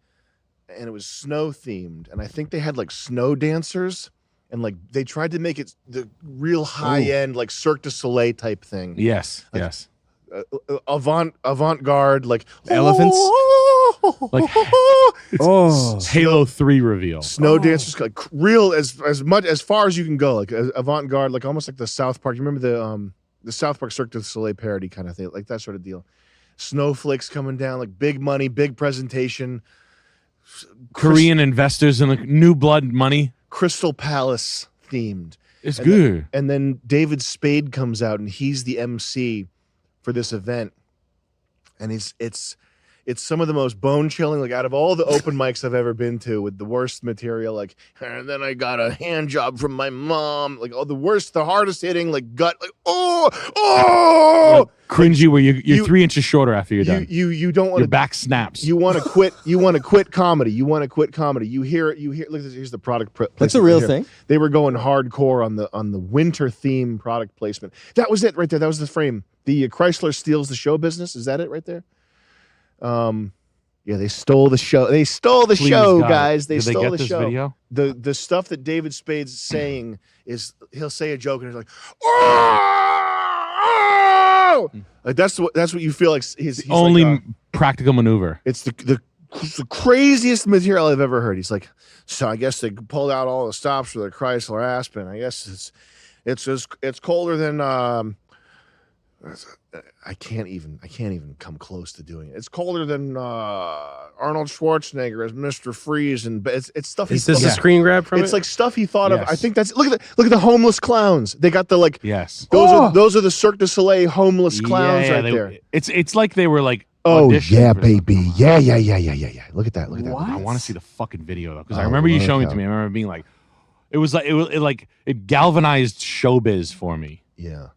S4: and it was snow themed. And I think they had like snow dancers, and like they tried to make it the real high end, like Cirque du Soleil type thing.
S1: Yes,
S4: like,
S1: yes.
S4: Avant-garde, like
S12: elephants.
S1: Like Halo 3 reveal.
S4: Snow dancers, like real as much as far as you can go, like avant-garde, like almost like the South Park. You remember the South Park Cirque du Soleil parody kind of thing, like that sort of deal. Snowflakes coming down, like big money, big presentation.
S1: Korean investors and like new blood money.
S4: Crystal Palace themed.
S1: It's good.
S4: And then David Spade comes out, and he's the MC for this event, and it's some of the most bone chilling, like out of all the open mics I've ever been to, with the worst material, like, and then I got a hand job from my mom, like, the worst, the hardest hitting, like gut, like,
S1: Like, cringy, where you're 3 inches shorter after you're done.
S4: You don't want
S1: your back snaps.
S4: You want to quit. You want to quit comedy. You want to quit comedy. You hear. Look, here's the product.
S12: That's a real thing.
S4: They were going hardcore on the winter theme product placement. That was it right there. That was the frame. The Chrysler steals the show business. Is that it right there? Yeah, they stole the show. They stole the show, guys. They stole the show.
S1: Video?
S4: The stuff that David Spade's saying is he'll say a joke and he's like, oh! Like that's what you feel like. He's
S1: only
S4: like,
S1: practical maneuver.
S4: It's the craziest material I've ever heard. He's like, so I guess they pulled out all the stops for the Chrysler Aspen. I guess it's colder than I can't even come close to doing it. It's colder than Arnold Schwarzenegger as Mr. Freeze, and it's stuff.
S5: Is this a screen grab from
S4: It's
S5: it?
S4: like stuff he thought of.
S1: Yes.
S4: I think that's look at the homeless clowns. They got the like.
S1: Yes.
S4: Those are the Cirque du Soleil homeless clowns right there.
S1: It's like they were like.
S4: Oh
S1: auditioning
S4: yeah,
S1: for
S4: baby. Yeah. Look at that. Look at that.
S1: I want to see the fucking video though, because I remember you showing it to me. I remember being like, it galvanized showbiz for me.
S4: Yeah.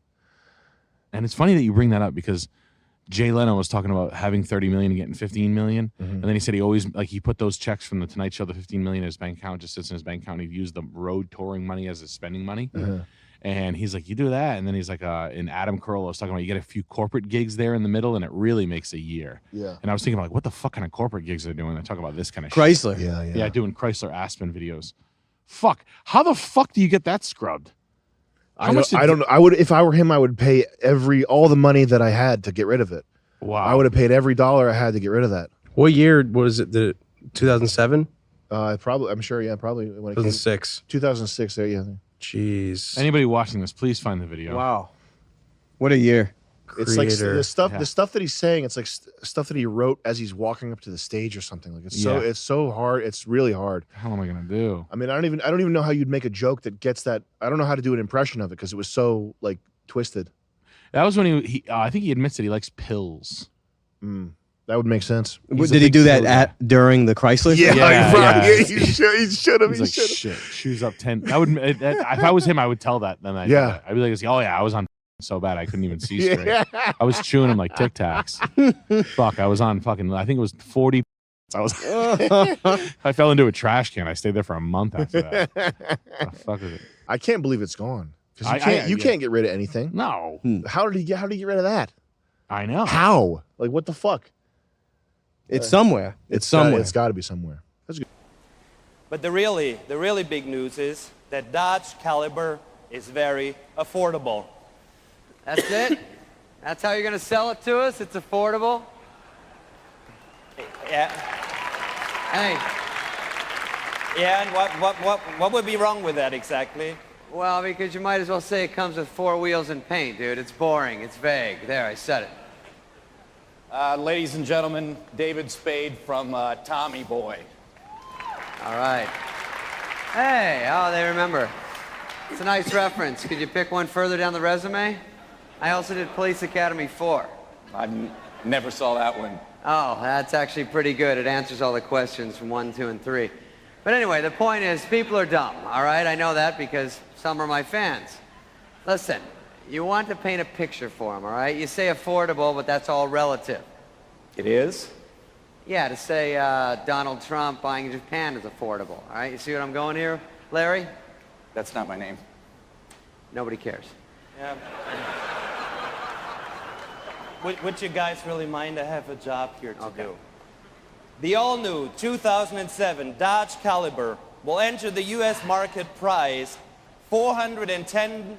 S1: And it's funny that you bring that up because Jay Leno was talking about having 30 million and getting 15 million. And then he said he always he put those checks from the Tonight Show, the 15 million in his bank account, just sits in his bank account. He'd used the road touring money as his spending money. And he's like, you do that. And then he's like, in Adam Carolla was talking about, you get a few corporate gigs there in the middle and it really makes a year.
S4: Yeah.
S1: And I was thinking like, what the fuck kind of corporate gigs are they doing? They talk about this kind of
S12: Chrysler.
S1: shit. Yeah, doing Chrysler Aspen videos. Fuck. How the fuck do you get that scrubbed?
S4: I don't know. I would, if I were him, I would pay all the money that I had to get rid of it.
S1: Wow.
S4: I would have paid every dollar I had to get rid of that.
S5: What year was it? The 2007?
S4: Probably. I'm sure. Yeah, probably. When it
S5: 2006.
S4: 2006. There. Yeah.
S5: Jeez.
S1: Anybody watching this, please find the video.
S12: Wow. What a year.
S4: It's like the stuff that he's saying. It's like stuff that he wrote as he's walking up to the stage or something. Like it's so hard. It's really hard.
S1: How am I gonna do?
S4: I mean, I don't even know how you'd make a joke that gets that. I don't know how to do an impression of it because it was so like twisted.
S1: That was when he I think he admits that he likes pills.
S4: That would make sense.
S12: Did he do that during the Chrysler?
S4: Yeah. He should have.
S1: He's like, shit, shoes up 10. That would if I was him, I would tell that. Then I'd be like, oh yeah, I was on so bad I couldn't even see straight. I was chewing them like Tic Tacs. Fuck, I was on fucking. I think it was 40. I was. I fell into a trash can. I stayed there for a month after that. What the fuck is it?
S4: I can't believe it's gone. Because you can't get rid of anything.
S1: No.
S4: How did he get rid of that?
S1: I know.
S4: How? Like what the fuck?
S12: It's somewhere.
S4: It's somewhere. It's got to be somewhere. That's good.
S2: But the really big news is that Dodge Caliber is very affordable.
S7: That's it? That's how you're going to sell it to us? It's affordable?
S2: Yeah.
S7: Hey.
S2: Yeah, and what would be wrong with that exactly?
S7: Well, because you might as well say it comes with 4 wheels and paint, dude. It's boring. It's vague. There, I said it.
S15: Ladies and gentlemen, David Spade from Tommy Boy.
S7: All right. Hey, oh, they remember. It's a nice reference. Could you pick one further down the resume? I also did Police Academy 4.
S15: Never saw that one.
S7: Oh, that's actually pretty good. It answers all the questions from 1, 2, and 3. But anyway, the point is, people are dumb, all right? I know that because some are my fans. Listen, you want to paint a picture for them, all right? You say affordable, but that's all relative.
S15: It is?
S7: Yeah, to say Donald Trump buying Japan is affordable, all right? You see what I'm going here, Larry?
S15: That's not my name.
S7: Nobody cares.
S2: Yeah. Would you guys really mind? I have a job here to do. The all-new 2007 Dodge Caliber will enter the U.S. market price $410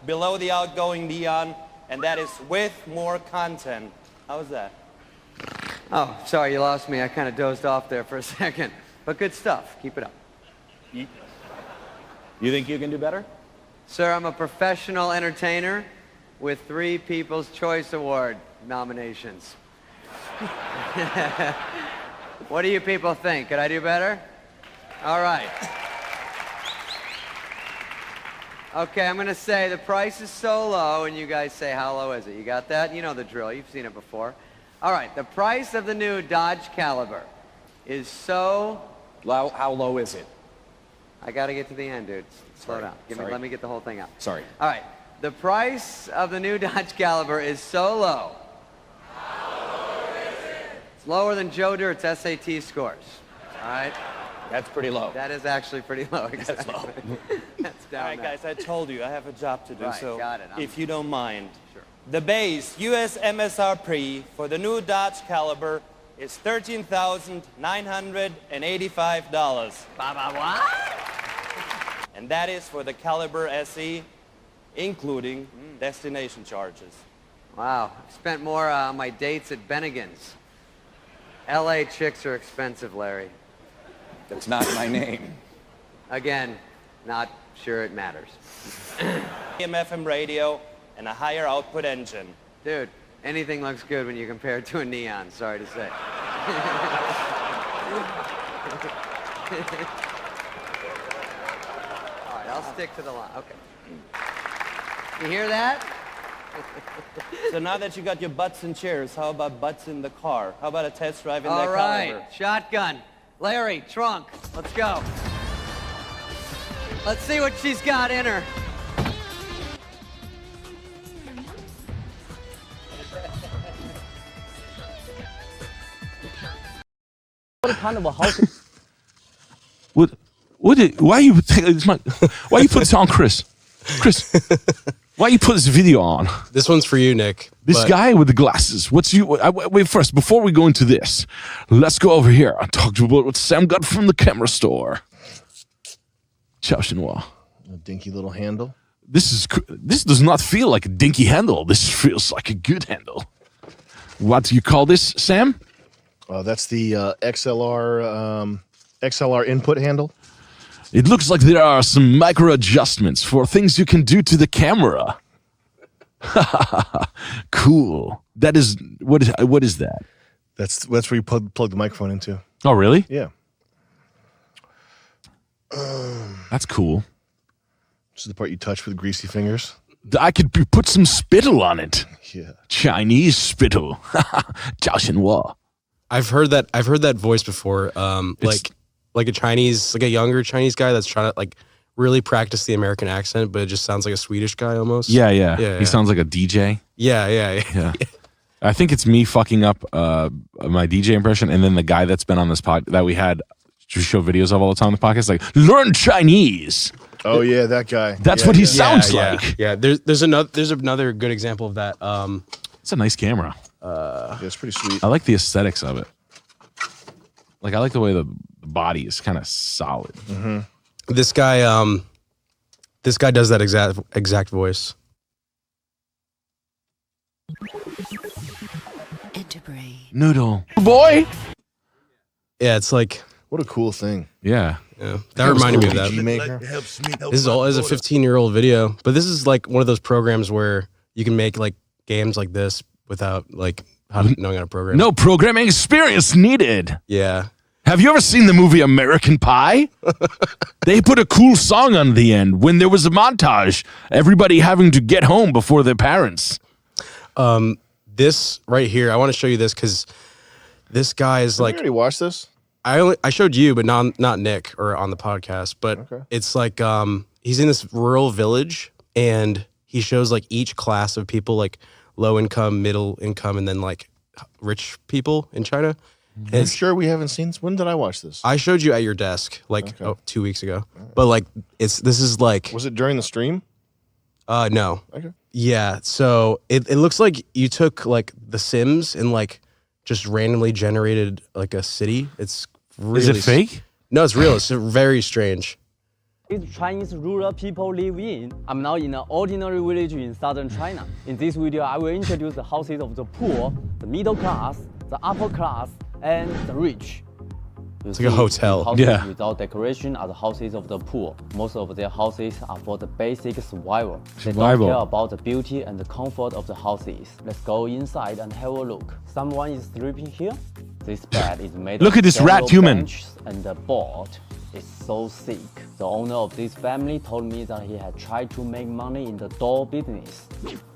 S2: below the outgoing Neon, and that is with more content. How's that?
S7: Oh, sorry, you lost me. I kind of dozed off there for a second. But good stuff. Keep it up.
S15: You think you can do better?
S7: Sir, I'm a professional entertainer with 3 People's Choice Award nominations. What do you people think? Could I do better? All right. Okay, I'm going to say the price is so low, and you guys say, how low is it? You got that? You know the drill. You've seen it before. All right, the price of the new Dodge Caliber is so...
S15: Low, how low is it?
S7: I got to get to the end, dude. Slow
S15: Sorry.
S7: down. Let me get the whole thing out.
S15: Sorry.
S7: All right, the price of the new Dodge Caliber is so low. It's lower than Joe Dirt's SAT scores. All right?
S15: That's pretty low.
S7: That is actually pretty low. Exactly.
S15: That's low.
S7: That's down
S2: All right,
S7: now.
S2: guys, I told you I have a job to do,
S7: Right,
S2: so
S7: got it.
S2: if you don't mind.
S7: Sure.
S2: The base U.S. MSRP for the new Dodge Caliber is $13,985.
S7: What?
S2: And that is for the Caliber SE, including destination charges.
S7: Wow. I spent more on my dates at Bennigan's. L.A. chicks are expensive, Larry.
S15: That's not my name.
S7: Again, not sure it matters.
S2: AM/FM radio and a higher output engine.
S7: Dude, anything looks good when you compare it to a Neon, sorry to say. All right, I'll stick to the line. Okay. You hear that?
S2: So now that you got your butts in chairs, how about butts in the car? How about a test drive in
S7: All
S2: that
S7: right,
S2: Caliber?
S7: shotgun. Larry, trunk, let's go. Let's see what she's got in her.
S3: What kind of a house?
S1: Why you take this? Why you put this on, Chris? Chris, why you put this video on?
S5: This one's for you, Nick.
S1: This guy with the glasses. What's you? Wait, first, before we go into this, let's go over here and talk about what Sam got from the camera store. Ciao, Chinois.
S4: A dinky little handle.
S1: This does not feel like a dinky handle. This feels like a good handle. What do you call this, Sam?
S4: That's the XLR input handle.
S1: It looks like there are some micro adjustments for things you can do to the camera. Cool. That is what is that?
S4: That's where you plug the microphone into.
S1: Oh, really?
S4: Yeah.
S1: That's cool.
S4: This is the part you touch with greasy fingers.
S1: I could put some spittle on it.
S4: Yeah.
S1: Chinese spittle. Ciao Chinois.
S5: I've heard that voice before. Like a Chinese, like a younger Chinese guy that's trying to like really practice the American accent, but it just sounds like a Swedish guy almost.
S1: Yeah. He sounds like a DJ.
S5: Yeah.
S1: I think it's me fucking up my DJ impression, and then the guy that's been on this pod that we had to show videos of all the time on the podcast, like, learn Chinese.
S4: Oh yeah, that guy.
S1: That's what he sounds like.
S5: Yeah. There's another good example of that.
S1: It's a nice camera.
S4: Yeah, it's pretty sweet.
S1: I like the aesthetics of it. Like, I like the way the body is kind of solid.
S4: Mm-hmm.
S5: This guy does that exact voice.
S1: Noodle boy.
S5: Yeah, it's like,
S4: what a cool thing.
S1: Yeah.
S5: That reminded me of that.
S4: Maker.
S5: This is all as a 15-year-old video, but this is like one of those programs where you can make like games like this without like knowing how to program.
S1: No programming experience needed.
S5: Yeah.
S1: Have you ever seen the movie American Pie? They put a cool song on the end when there was a montage. Everybody having to get home before their parents.
S5: This right here, I want to show you this because this guy is like.
S4: You already watched this?
S5: I showed you, but not Nick or on the podcast. But it's like he's in this rural village and he shows like each class of people, like low income, middle income, and then like rich people in China.
S4: I'm sure we haven't seen this. When did I watch this?
S5: I showed you at your desk like 2 weeks ago. But like this is like.
S4: Was it during the stream?
S5: No.
S4: Okay.
S5: Yeah. So it looks like you took like The Sims and like just randomly generated like a city. It's really.
S1: Is it fake?
S5: No, it's real. It's very strange.
S3: Chinese rural people live in. I'm now in an ordinary village in southern China. In this video, I will introduce the houses of the poor, the middle class, the upper class, and the rich.
S5: It's like a hotel.
S3: Houses without decoration are the houses of the poor. Most of their houses are for the basic survival. They don't care about the beauty and the comfort of the houses. Let's go inside and have a look. Someone is sleeping here. This bed is made
S1: Look
S3: of
S1: at this rat
S3: several
S1: human.
S3: benches and the board is so sick. The owner of this family told me that he had tried to make money in the doll business,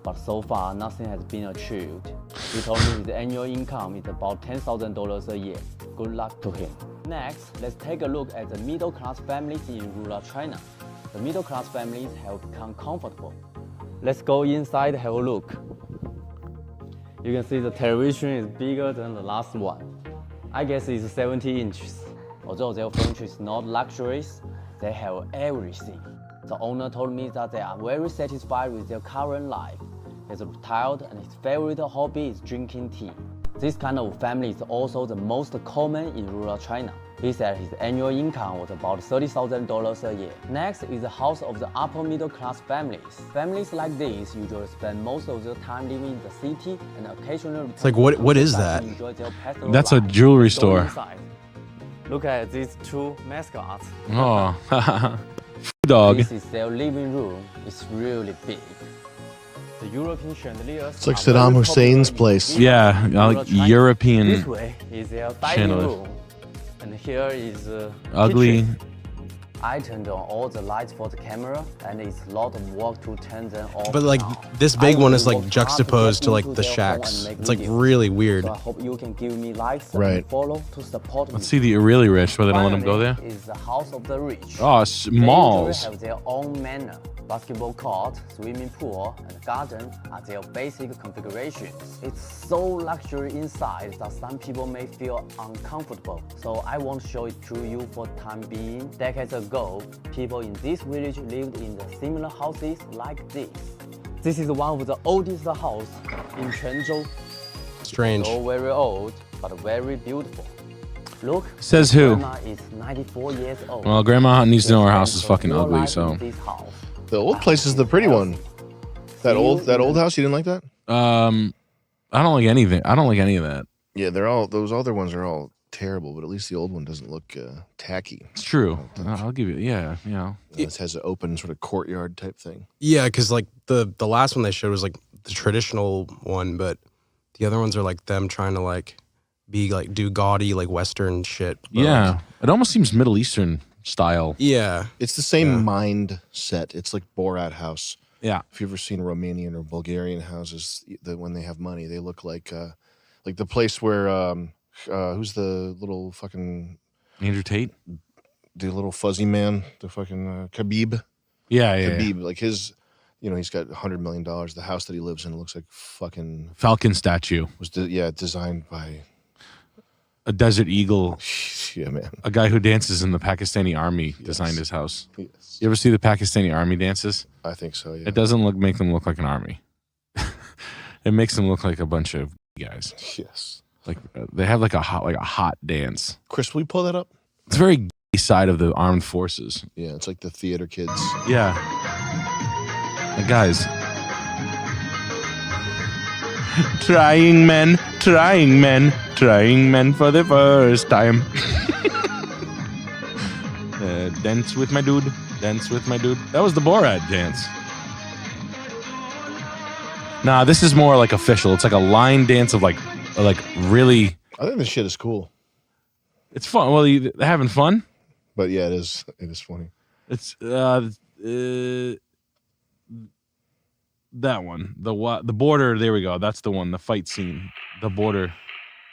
S3: but so far nothing has been achieved. He told me his annual income is about $10,000 a year. Good luck to him. Next, let's take a look at the middle-class families in rural China. The middle-class families have become comfortable. Let's go inside and have a look. You can see the television is bigger than the last one. I guess it's 70 inches. Although their furniture is not luxurious, they have everything. The owner told me that they are very satisfied with their current life. He's retired and his favorite hobby is drinking tea. This kind of family is also the most common in rural China. He said his annual income was about $30,000 a year. Next is the house of the upper middle class families. Families like these usually spend most of their time living in the city and occasionally.
S5: It's like what is that?
S1: That's a jewelry store.
S3: Look at these two mascots.
S1: Oh, dog.
S3: This is their living room. It's really big. The European chandeliers.
S4: It's like Saddam Hussein's place.
S1: Yeah, European.
S3: This way is their dining
S1: chandeliers.
S3: room, and here is
S1: Ugly.
S3: kitchen. I turned on all the lights for the camera, and it's a lot of work to turn them off.
S5: But like
S3: now.
S5: this big
S3: I
S5: one
S3: will
S5: is like
S3: work hard
S5: juxtaposed
S3: get
S5: to like
S3: into
S5: the
S3: their home
S5: shacks.
S3: and make
S5: It's like
S3: videos.
S5: really weird.
S3: So I hope you can give me likes
S4: Right.
S3: and follow to support me.
S1: Let's see the really rich, where they don't let them go there.
S3: Finally is the house of the rich.
S1: Oh, malls.
S3: They usually have their own manor. Basketball court, swimming pool, and garden are their basic configurations. It's so luxury inside that some people may feel uncomfortable. So I won't show it to you for the time being. Decades ago, people in this village lived in the similar houses like this. This is one of the oldest houses in Quanzhou.
S5: Strange.
S3: So very old, but very beautiful. Look,
S1: Says who?
S3: Grandma is 94 years old.
S1: Well, Grandma needs to know her house is fucking ugly, so.
S4: The old place is the pretty one. That old house, you didn't like that?
S1: I don't like anything. I don't like any of that.
S4: Yeah, they're all those other ones are all terrible, but at least the old one doesn't look tacky.
S1: It's true. I'll give you. Yeah, you know.
S4: It has an open sort of courtyard type thing.
S5: Yeah, because like the last one they showed was like the traditional one, but the other ones are like them trying to like be like do gaudy like Western shit. but,
S1: Yeah,
S5: like,
S1: it almost seems Middle Eastern style.
S5: yeah.
S4: It's the same mindset. It's like Borat House.
S1: Yeah.
S4: If you've ever seen Romanian or Bulgarian houses, that when they have money, they look like the place where who's the little fucking
S1: Andrew Tate,
S4: the little fuzzy man, the fucking Khabib.
S1: Yeah,
S4: Khabib, like his, he's got $100 million. The house that he lives in looks like fucking
S1: Falcon statue.
S4: Was designed by
S1: a desert eagle.
S4: Yeah, man.
S1: A guy who dances in the Pakistani army designed his house.
S4: Yes.
S1: You ever see the Pakistani army dances?
S4: I think so. Yeah.
S1: It doesn't make them look like an army. It makes them look like a bunch of guys.
S4: Yes.
S1: Like they have like a hot dance.
S4: Chris, will you pull that up?
S1: It's very gay side of the armed forces.
S4: Yeah, it's like the theater kids.
S1: Yeah. Like, guys. Trying men for the first time. Dance with my dude. That was the Borat dance. Nah, this is more like official. It's like a line dance of like really.
S4: I think this shit is cool.
S19: It's fun. Well, you having fun?
S18: But yeah, it is. It is funny.
S19: It's that one. The border. There we go. That's the one. The fight scene. The border.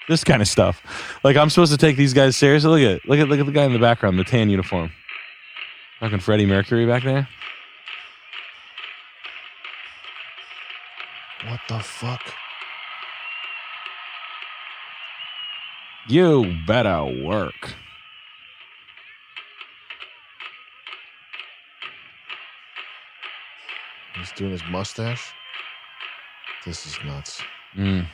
S19: This kind of stuff. Like I'm supposed to take these guys seriously. Look at the guy in the background, the tan uniform. Fucking Freddie Mercury back there.
S18: What the fuck?
S19: You better work.
S18: He's doing his mustache. This is nuts.
S19: Mm.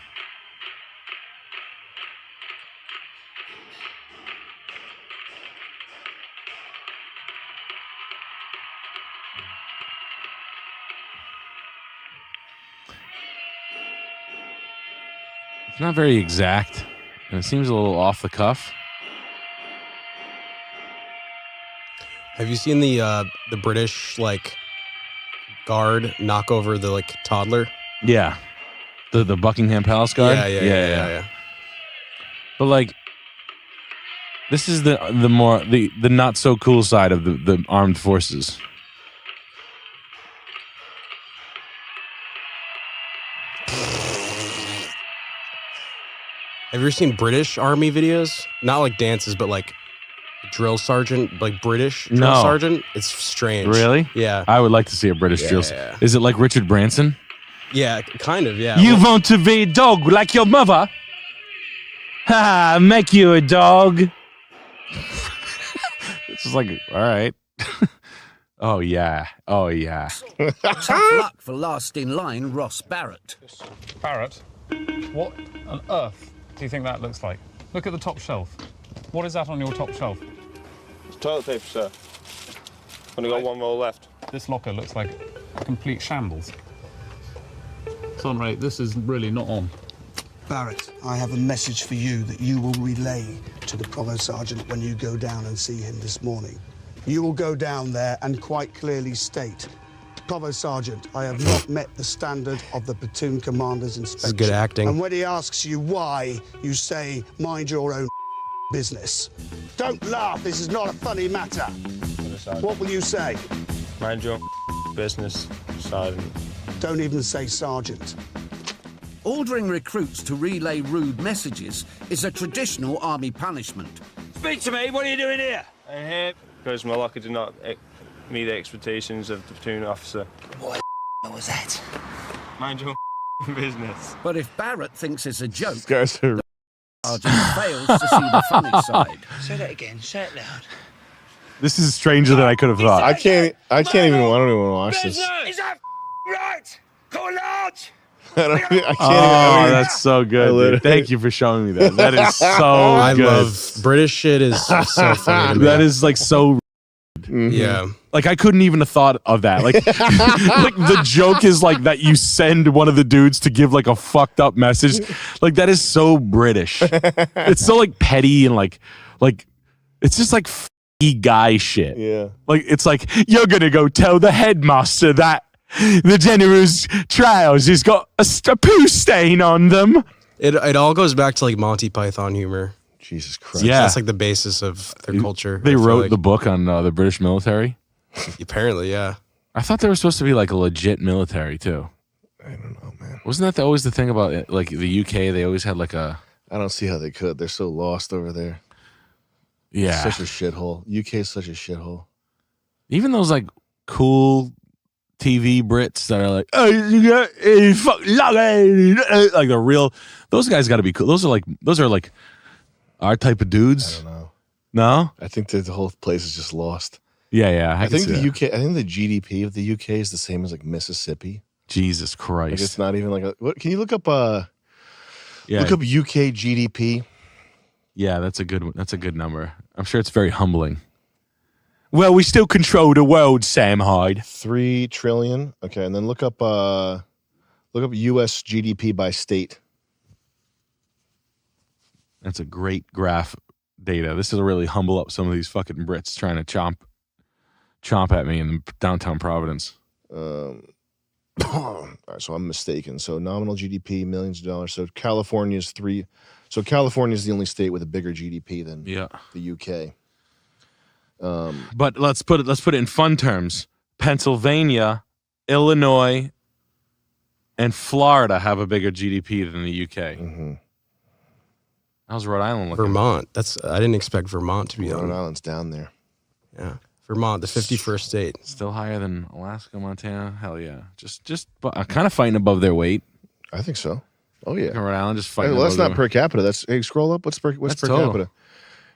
S19: It's not very exact, and it seems a little off the cuff.
S5: Have you seen the British guard knock over the toddler?
S19: Yeah, the Buckingham Palace guard.
S5: Yeah.
S19: But this is the more the not so cool side of the armed forces.
S5: Have you ever seen British Army videos? Not like dances, but drill sergeant, British drill
S19: No.
S5: sergeant. It's strange.
S19: Really?
S5: Yeah.
S19: I would like to see a British drill.
S5: Yeah.
S19: Is it like Richard Branson?
S5: Yeah, kind of. Yeah.
S19: You want to be a dog like your mother? Ha! Make you a dog. It's just like, all right. Oh yeah.
S20: Tough luck for last in line, Ross Barrett.
S21: Barrett, what on earth do you think that looks like? Look at the top shelf. What is that on your top shelf?
S9: It's toilet paper, sir. Only got one roll left.
S21: This locker looks like a complete shambles. Sonra, this is really not on.
S23: Barrett, I have a message for you that you will relay to the Provost Sergeant when you go down and see him this morning. You will go down there and quite clearly state, Provost Sergeant, I have not met the standard of the platoon commander's inspection.
S5: This is good acting.
S23: And when he asks you why, you say, mind your own business. Don't laugh, this is not a funny matter. What will you say?
S9: Mind your business, Sergeant.
S23: Don't even say Sergeant.
S20: Ordering recruits to relay rude messages is a traditional army punishment.
S9: Speak to me, what are you doing here? I'm here because my locker did not meet the expectations of the platoon officer.
S20: What was that?
S9: Mind your business.
S20: But if Barrett thinks it's a joke,
S18: guys are...
S20: the sergeant fails to see the funny side.
S23: Say that again, say it loud.
S19: This is stranger than I could have thought.
S18: I don't even want to watch this.
S9: Is that right? Call large!
S18: I can't
S19: Oh,
S18: even.
S19: that's so good. Dude. Thank you for showing me that. That is so
S5: I
S19: good.
S5: love British shit. Is so funny to me.
S19: That is so.
S5: Yeah.
S19: Like I couldn't even have thought of that. Like, like the joke is like that you send one of the dudes to give like a fucked up message. Like that is so British. It's so like petty and like it's just like guy shit.
S18: Yeah.
S19: Like it's like you're gonna go tell the headmaster that the general's trousers has got a poo stain on them.
S5: It all goes back to Monty Python humor.
S18: Jesus Christ.
S19: Yeah.
S5: That's the basis of their culture.
S19: They
S5: I feel
S19: wrote
S5: like.
S19: the book on the British military.
S5: Apparently, yeah.
S19: I thought they were supposed to be like a legit military too.
S18: I don't know, man.
S19: Wasn't that always the thing about it? Like the UK? They always had like a.
S18: I don't see how they could. They're so lost over there.
S19: Yeah.
S18: Such a shithole. UK is such a shithole.
S19: Even those like cool TV Brits that are like, oh, you got fuck like the real. Those guys got to be cool. Those are like our type of dudes.
S18: I don't know.
S19: No,
S18: I think that the whole place is just lost.
S19: Yeah.
S18: I think the UK. I think the GDP of the UK is the same as like Mississippi.
S19: Jesus Christ!
S18: Like it's not even like a. What can you look up?
S19: Yeah.
S18: Look up UK GDP.
S19: Yeah, that's a good number. I'm sure it's very humbling. Well, we still control the world, Sam Hyde.
S18: 3 trillion. Okay, and then look up US GDP by state.
S19: That's a great graph data. This will really humble up some of these fucking Brits trying to chomp at me in downtown Providence.
S18: All right, so I'm mistaken. So nominal GDP, millions of dollars. So California is
S4: So California is the only state with a bigger GDP than
S19: Yeah.
S4: the UK.
S19: But let's put it in fun terms. Pennsylvania, Illinois, and Florida have a bigger GDP than the UK.
S4: Mm-hmm.
S19: How's Rhode Island looking?
S5: Vermont. I didn't expect Vermont to be
S4: Rhode
S5: on.
S4: Island's down there.
S5: Yeah. Vermont, the 51st state.
S19: Still higher than Alaska, Montana. Hell yeah. Just kind of fighting above their weight.
S4: I think so. Oh yeah.
S19: Rhode Island just fighting.
S4: Well, that's
S19: above
S4: not
S19: their-
S4: per capita. That's scroll up. What's per
S19: total.
S4: capita?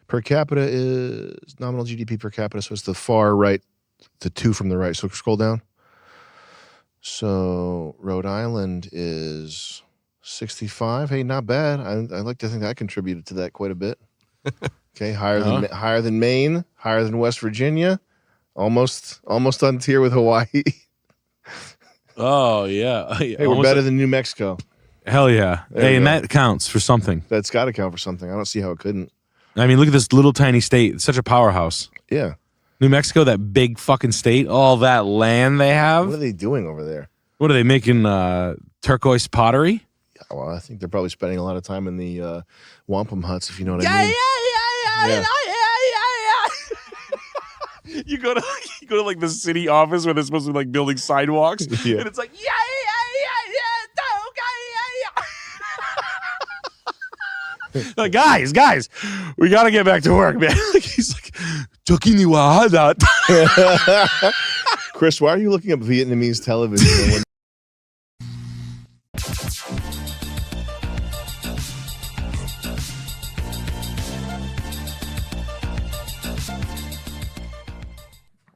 S4: Per capita is nominal GDP per capita. So it's the far right, the two from the right. So scroll down. So Rhode Island is 65. Hey, not bad. I like to think I contributed to that quite a bit. Okay, higher than Maine, higher than West Virginia, almost on tier with Hawaii.
S19: Oh yeah.
S4: Hey, we're better than New Mexico.
S19: Hell yeah.
S4: There
S19: Hey,
S4: you
S19: and
S4: go.
S19: that counts for something.
S4: That's got to count for something. I don't see how it couldn't.
S19: I mean, look at this little tiny state. It's such a powerhouse.
S4: Yeah.
S19: New Mexico, that big fucking state, all that land they have.
S4: What are they doing over there?
S19: What are they making? Turquoise pottery?
S4: Yeah, well, I think they're probably spending a lot of time in the wampum huts, if you know what I mean. Yeah.
S19: You go to like the city office where they're supposed to be like building sidewalks,
S4: Yeah.
S19: and it's like like guys, we gotta get back to work, man. Like, he's like, "Tukiniwa that."
S4: Chris, why are you looking up Vietnamese television?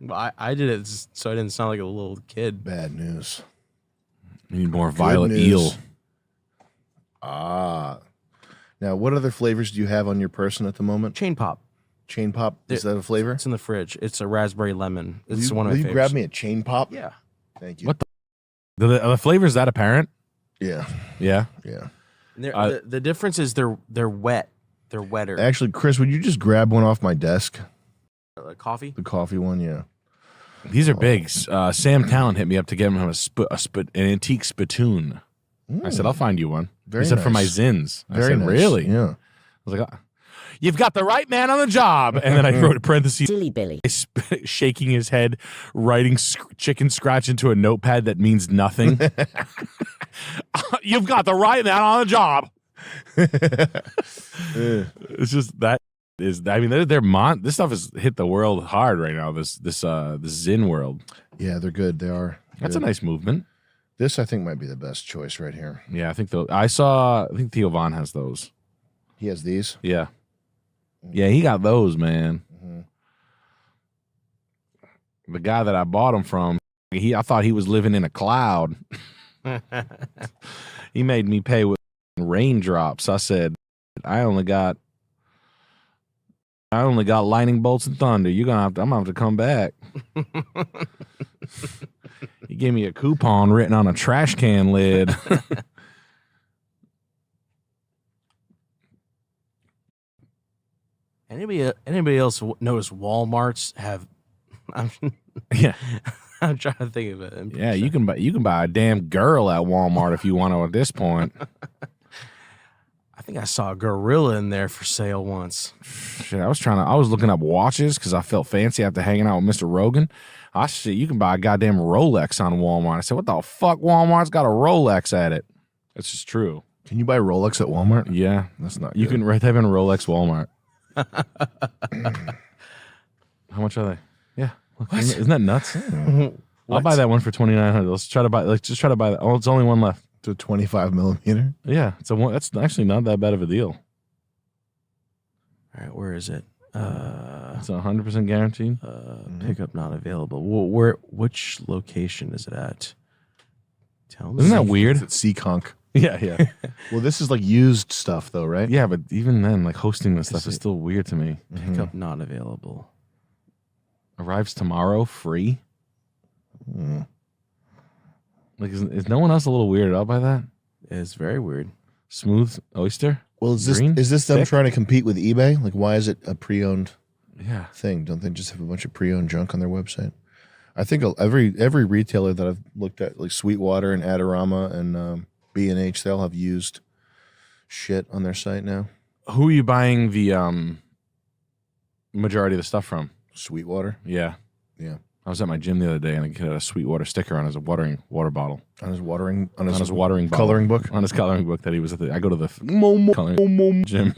S5: Well, I did it so I didn't sound like a little kid.
S4: Bad news.
S19: You need more violet
S4: news.
S19: eel.
S4: Ah. Now, what other flavors do you have on your person at the moment?
S5: Chain pop.
S4: Chain pop? Is that a flavor?
S5: It's in the fridge. It's a raspberry lemon. It's
S4: Will
S5: one of my
S4: you
S5: favorites.
S4: grab me a chain pop?
S5: Yeah.
S4: Thank you.
S19: What are the flavors that apparent?
S4: Yeah.
S19: Yeah.
S4: Yeah.
S5: And the difference is they're wet. They're wetter.
S4: Actually, Chris, would you just grab one off my desk?
S5: Coffee?
S4: The coffee one, yeah.
S19: These are big. Sam Talon hit me up to get him an antique spittoon. I said, I'll find you one.
S4: Very
S19: he said, for my
S4: nice.
S19: zins. I
S4: Very
S19: said,
S4: nice.
S19: really?
S4: Yeah.
S19: I was like, you've got the right man on the job. And then I wrote in parentheses,
S8: Silly Billy.
S19: shaking his head, writing chicken scratch into a notepad that means nothing. You've got the right man on the job. It's just that is. I mean, this stuff has hit the world hard right now. This Zin world.
S4: Yeah, they're good. They are.
S19: That's a
S4: good.
S19: nice movement.
S4: This, I think, might be the best choice right here.
S19: Yeah, I think I think Theo Von has those.
S4: He has these?
S19: Yeah. Yeah, he got those, man.
S4: Mm-hmm.
S19: The guy that I bought them from, I thought he was living in a cloud. He made me pay with raindrops. I said, I only got lightning bolts and thunder. I'm gonna have to come back. He gave me a coupon written on a trash can lid.
S5: Anybody else notice Walmarts have?
S19: Yeah,
S5: I'm trying to think of it.
S19: yeah. You can buy a damn girl at Walmart if you want to. At this point,
S5: I think I saw a gorilla in there for sale once.
S19: shit. I was looking up watches because I felt fancy after hanging out with Mr. Rogan. I said you can buy a goddamn Rolex on Walmart. I said, what the fuck? Walmart's got a Rolex at it. That's just true.
S4: Can you buy Rolex at Walmart?
S19: Yeah,
S4: That's not
S19: you
S4: good.
S19: can type in Rolex Walmart. How much are they? Yeah, look, isn't that nuts? I'll buy that one for $2,900. Let's try to buy. Like, just try to buy that. Oh, it's only one left.
S4: To a 25 millimeter?
S19: Yeah, that's actually not that bad of a deal.
S5: All right, where is it?
S19: It's 100% guaranteed.
S5: Pickup not available. Which location is it at? Tell me.
S19: Isn't that weird?
S4: It's at Seekonk.
S19: Yeah, yeah.
S4: Well, this is like used stuff, though, right?
S19: Yeah, but even then, like hosting this stuff is still weird to me.
S5: Pickup not available.
S19: Arrives tomorrow, free. Like, is no one else a little weirded out by that?
S5: It's very weird.
S19: Smooth oyster.
S4: Well, is
S19: Green?
S4: this them
S19: Thick?
S4: trying to compete with eBay? Like, why is it a pre-owned
S19: Yeah.
S4: thing? Don't they just have a bunch of pre-owned junk on their website? I think every retailer that I've looked at, like Sweetwater and Adorama and B&H, they all have used shit on their site now.
S19: Who are you buying the majority of the stuff from?
S4: Sweetwater.
S19: Yeah.
S4: Yeah.
S19: I was at my gym the other day and a kid had a Sweetwater sticker on his water bottle.
S4: On his watering
S19: watering bottle.
S4: coloring book.
S19: On his coloring book that he was at I go to the coloring gym.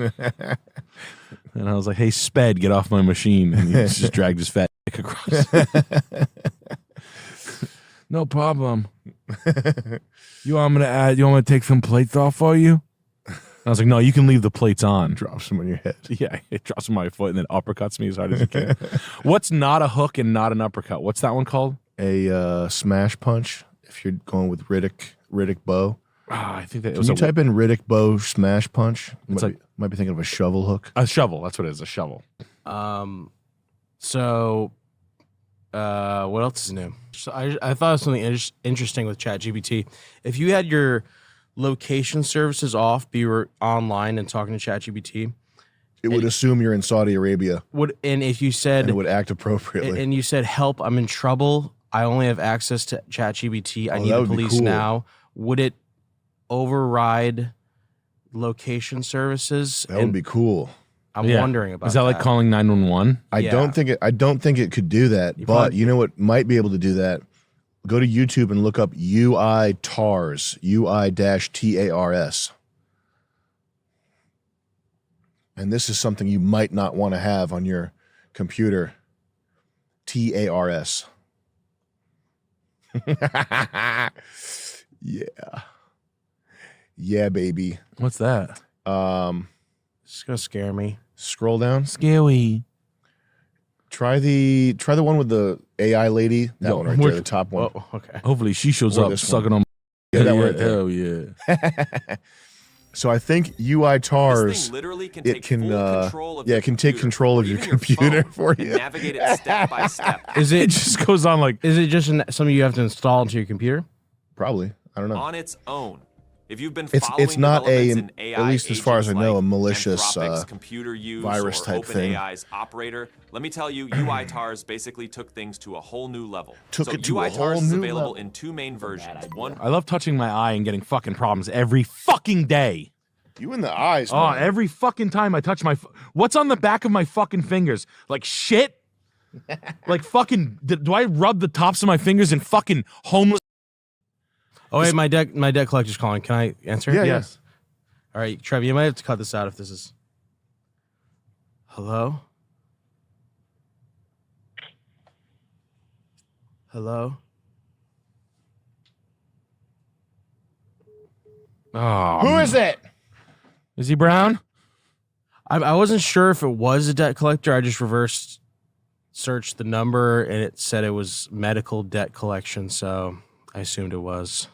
S19: And I was like, "Hey, Sped, get off my machine!" And he just dragged his fat dick across. No problem. You want me to take some plates off for you? I was like, "No, you can leave the plates on."
S4: Drops them on your head.
S19: Yeah, it drops them on my foot and then uppercuts me as hard as it can. What's not a hook and not an uppercut? What's that one called?
S4: A smash punch. If you're going with Riddick bow.
S19: I think that it
S4: Can
S19: was
S4: you type in Riddick bow smash punch? Might be thinking of a shovel hook.
S19: A shovel. That's what it is. A shovel.
S5: So, what else is new? So I thought of something interesting with ChatGPT. If you had your location services off, but you were online and talking to ChatGPT,
S4: it would assume you're in Saudi Arabia.
S5: And if you said
S4: and it would act appropriately.
S5: and you said, "Help, I'm in trouble. I only have access to ChatGPT. I need
S4: that
S5: the
S4: would be
S5: police
S4: cool.
S5: now." Would it override location services?
S4: That would be cool.
S5: I'm wondering about.
S19: Is that like calling 911?
S4: I don't think it could do that. But you know what might be able to do that? Go to YouTube and look up UI TARS, UI-TARS. And this is something you might not want to have on your computer. TARS. Yeah. Yeah, baby.
S19: What's that?
S5: It's gonna scare me.
S4: Scroll down.
S19: Scary.
S4: Try the one with the AI lady. That one right there, the top one.
S5: Oh, okay.
S19: Hopefully she shows
S4: Or
S19: up
S4: this
S19: sucking
S4: one.
S19: on.
S4: Yeah, that one right there.
S19: Hell yeah.
S4: So I think UI TARS,
S8: literally can
S4: it
S8: take
S4: can,
S8: full control of
S4: yeah,
S8: your
S4: it can take control of your computer for
S8: and
S4: you.
S8: navigate it step by step.
S5: Is it
S19: just goes on like?
S5: Is it just something you have to install into your computer?
S4: Probably. I don't know.
S8: On its own. If you've been
S4: It's
S8: following
S4: not a,
S8: developments in AI
S4: at least as far as I know, a malicious
S8: Anthropic's computer use
S4: virus
S8: or
S4: type thing.
S8: OpenAI's operator, let me tell you, UI TARS basically took things to a whole new level.
S4: Took
S8: so
S4: it to
S8: UI
S4: a whole
S8: TARS is
S4: new
S8: available
S4: level.
S8: in two main versions. One
S19: I love touching my eye and getting fucking problems every fucking day.
S4: You in the eyes,
S19: Oh,
S4: man.
S19: every fucking time I touch what's on the back of my fucking fingers? Like shit? Like fucking, do I rub the tops of my fingers in fucking homeless?
S5: Oh wait, my debt collector's calling. Can I answer?
S4: Yeah,
S19: Yes.
S5: All right, Trev, you might have to cut this out if this is. Hello? Hello?
S19: Oh,
S4: Who is it?
S19: Is he brown?
S5: I wasn't sure if it was a debt collector. I just reversed searched the number and it said it was medical debt collection, so I assumed it was.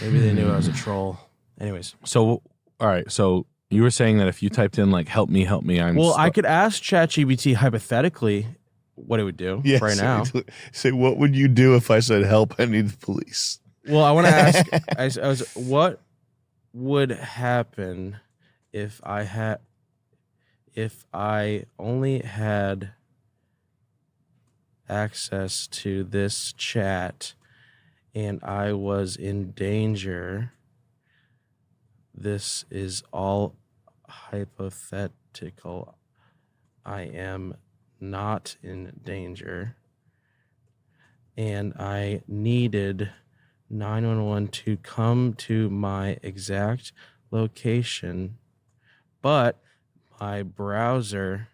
S5: Maybe they knew I was a troll. Anyways.
S19: So, all right. So you were saying that if you typed in like "help me,"
S5: Well, I could ask ChatGPT hypothetically what it would do right now.
S4: Say, what would you do if I said, help, I need the police?
S5: Well, I want to ask, I was, what would happen if I only had access to this chat and I was in danger? This is all hypothetical. I am not in danger. And I needed 911 to come to my exact location, but my browser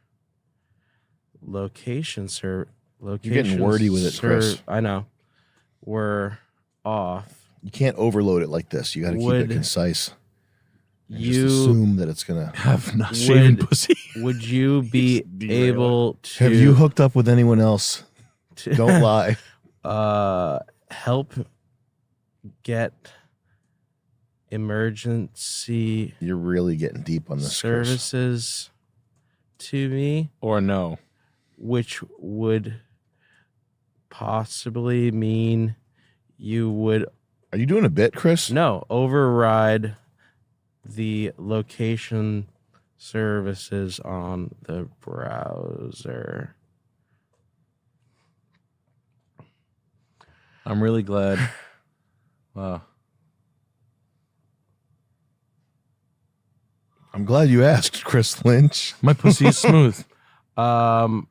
S5: location
S4: You're getting wordy with it, Chris.
S5: I know. Were off.
S4: You can't overload it like this. You got to keep it
S5: Would
S4: concise. And
S5: you
S4: just assume that it's gonna
S19: have not shaven pussy.
S5: Would you be able to
S4: Have you hooked up with anyone else? Don't lie.
S5: Help get emergency
S4: You're really getting deep on this, Chris.
S5: services to me,
S19: or no,
S5: which would possibly mean you would.
S4: Are you doing a bit, Chris?
S5: No, override the location services on the browser.
S19: I'm really glad. Wow.
S4: I'm glad you asked, Chris Lynch.
S19: My pussy is smooth. I'll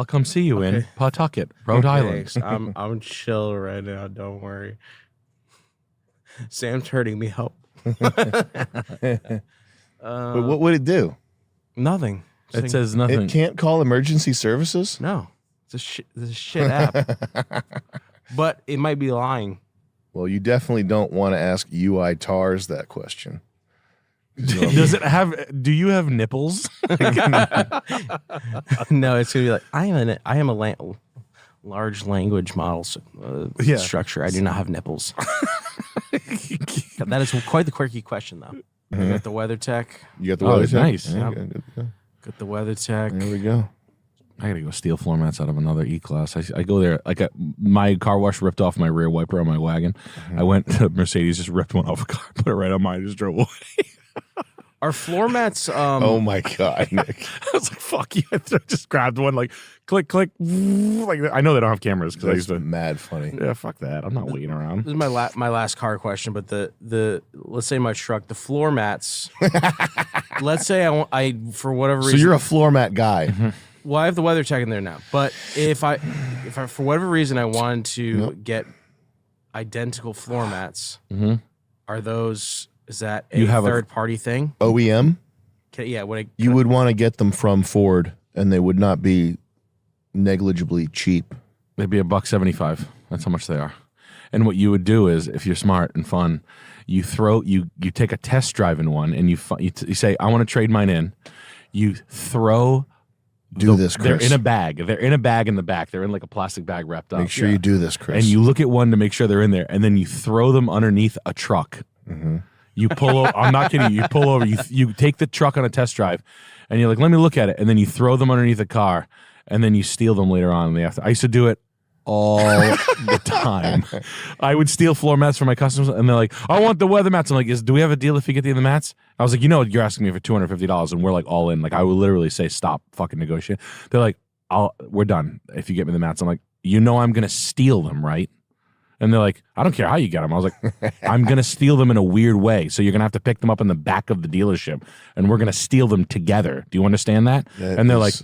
S19: come see you in Pawtucket, Rhode Island.
S5: Thanks. I'm chill right now. Don't worry. Sam's hurting me. Help.
S4: But what would it do?
S5: Nothing.
S19: It says nothing.
S4: It can't call emergency services?
S5: No. It's a shit app. But it might be lying.
S4: Well, you definitely don't want to ask UI TARS that question.
S19: Does it have? Do you have nipples?
S5: No, it's gonna be like I am a large language model structure. I do not have nipples. That is quite the quirky question, though. You got the weather tech.
S4: You got the weather tech.
S19: Nice.
S4: Yeah,
S5: Yep. Got the weather tech.
S4: There we go.
S19: I gotta go steal floor mats out of another E-Class. I go there, like my car wash ripped off my rear wiper on my wagon. I went to Mercedes, just ripped one off a car, put it right on mine, just drove away.
S5: Are floor mats?
S4: Oh my God, Nick.
S19: I was like, fuck you. I just grabbed one, like, click, click. Like, I know they don't have cameras because I used to.
S4: Mad funny.
S19: Yeah, fuck that. I'm not waiting around.
S5: This is my last car question, but the let's say my truck, the floor mats. Let's say I for whatever reason.
S4: So you're a floor mat guy.
S5: Well, I have the weather tech in there now, but if I for whatever reason I wanted to get identical floor mats, are those? Is that a third party thing?
S4: OEM? You would want to get them from Ford, and they would not be negligibly cheap.
S19: They'd be $175. That's how much they are. And what you would do is, if you're smart and fun, you take a test drive in one, and you say, I want to trade mine in. You throw.
S4: This, Chris.
S19: They're in a bag. They're in a bag in the back. They're in like a plastic bag wrapped up.
S4: Make sure you do this, Chris.
S19: And you look at one to make sure they're in there, and then you throw them underneath a truck. You pull over. I'm not kidding you. You pull over. You take the truck on a test drive, and you're like, let me look at it. And then you throw them underneath the car, and then you steal them later on in the afternoon. I used to do it all the time. I would steal floor mats from my customers, and they're like, I want the weather mats. I'm like, do we have a deal if you get the other mats? I was like, you're asking me for $250, and we're like all in. Like, I would literally say, stop fucking negotiating. They're like, we're done if you get me the mats. I'm like, I'm going to steal them, right? And they're like, I don't care how you get them. I was like, I'm going to steal them in a weird way. So you're going to have to pick them up in the back of the dealership, and we're going to steal them together. Do you understand that? And they're like,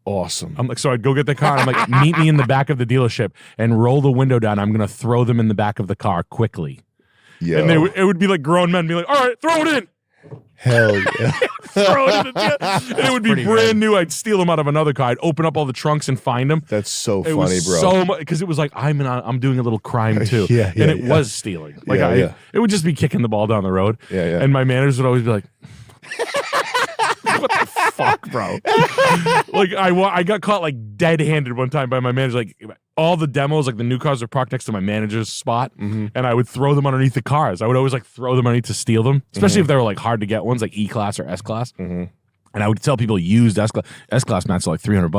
S4: awesome.
S19: I'm like, so I'd go get the car, and I'm like, meet me in the back of the delership and roll the window down. I'm going to throw them in the back of the car quickly.
S4: Yeah.
S19: And it would be like grown men be like, all right, throw it in.
S4: Hell yeah.
S19: Throw it in and it would be brand new. I'd steal them out of another car. I'd open up all the trunks and find them.
S4: That's so
S19: it
S4: funny,
S19: was
S4: bro.
S19: So much, because it was like, I'm doing a little crime too.
S4: Yeah,
S19: and it was stealing. Like it would just be kicking the ball down the road.
S4: Yeah.
S19: And my managers would always be like, what the fuck, bro? Like I got caught like dead-handed one time by my manager. Like all the demos, like the new cars were parked next to my manager's spot, and I would throw them underneath the cars. I would always like throw them underneath to steal them, especially if they were like hard to get ones, like E-Class or S-Class. And I would tell people used S-Class mats are like $300,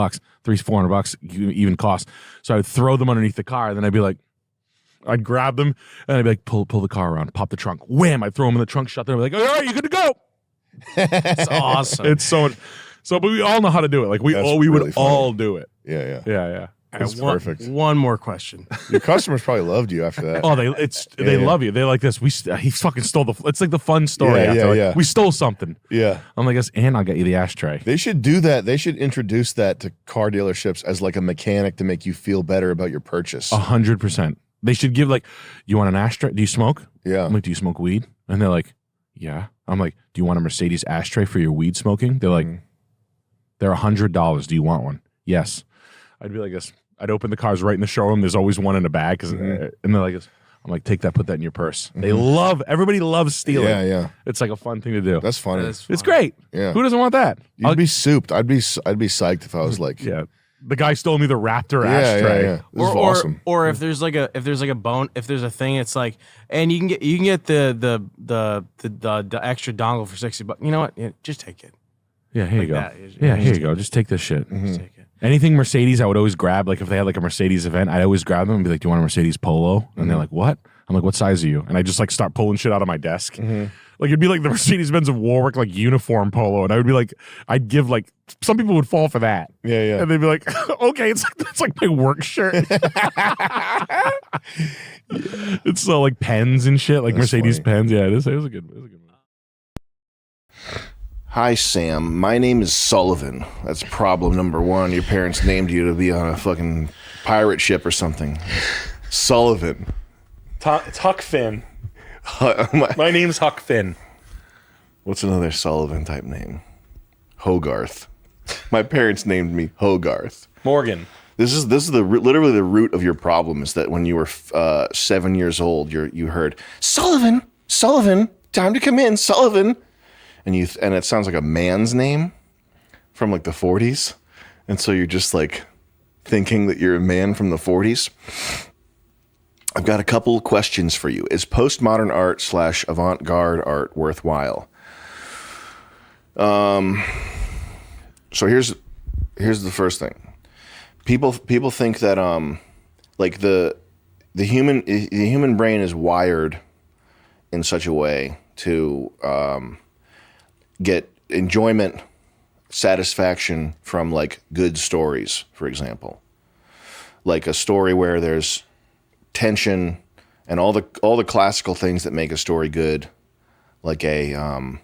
S19: $400 even cost. So I would throw them underneath the car, and then I'd be like, I'd grab them, and I'd be like, pull the car around, pop the trunk, wham! I'd throw them in the trunk, shut them, I'd be like, all right, you're good to go.
S5: It's awesome.
S19: It's so much. So, but we all know how to do it. Like we would all do it.
S4: Yeah. That's perfect.
S5: One more question.
S4: Your customers probably loved you after that.
S19: Oh, they love you. They're like this. He fucking stole it's like the fun story.
S4: Yeah.
S19: We stole something.
S4: Yeah.
S19: I'm like, and I'll get you the ashtray.
S4: They should do that. They should introduce that to car dealerships as like a mechanic to make you feel better about your purchase.
S19: 100%. They should give like, you want an ashtray? Do you smoke?
S4: Yeah.
S19: I'm like, do you smoke weed? And they're like, yeah. I'm like, do you want a Mercedes ashtray for your weed smoking? They're like, they're $100. Do you want one? Yes. I'd be like this. I'd open the cars right in the showroom. There's always one in a bag. And they're like this. I'm like, take that, put that in your purse. Everybody loves stealing.
S4: Yeah.
S19: It's like a fun thing to do.
S4: That's funny.
S19: It's great.
S4: Yeah.
S19: Who doesn't want that?
S4: You'd be souped. I'd be psyched if I was like,
S19: the guy stole me the Raptor ashtray.
S4: Yeah. This is awesome.
S5: Or if there's a thing, it's like, and you can get the extra dongle for $60. You know what? Yeah, just take it.
S19: Yeah, here you go.
S5: That.
S19: Here you go. Just take this shit.
S5: Just take it.
S19: Anything Mercedes, I would always grab. Like if they had like a Mercedes event, I'd always grab them and be like, "Do you want a Mercedes Polo?" And they're like, "What?" I'm like, "What size are you?" And I just like start pulling shit out of my desk. Like it'd be like the Mercedes-Benz of Warwick like uniform polo, and I would be like, I'd give like some people would fall for that.
S4: Yeah.
S19: And they'd be like, "Okay, it's like my work shirt." It's so like pens and shit, like
S4: That's
S19: Mercedes
S4: funny.
S19: pens. Yeah, it was a good one.
S18: Hi, Sam. My name is Sullivan. That's problem number one. Your parents named you to be on a fucking pirate ship or something. Sullivan.
S1: It's Huck Finn. My name's Huck Finn.
S18: What's another Sullivan type name? Hogarth. My parents named me Hogarth.
S1: Morgan.
S18: This is literally the root of your problem is that when you were 7 years old, you heard Sullivan, time to come in, Sullivan, and it sounds like a man's name from like the 40s, and so you're just like thinking that you're a man from the 40s. I've got a couple questions for you. Is postmodern art / avant-garde art worthwhile? So here's the first thing. People think that like the human brain is wired in such a way to get enjoyment, satisfaction from like good stories, for example. Like a story where there's tension and all the classical things that make a story good, like a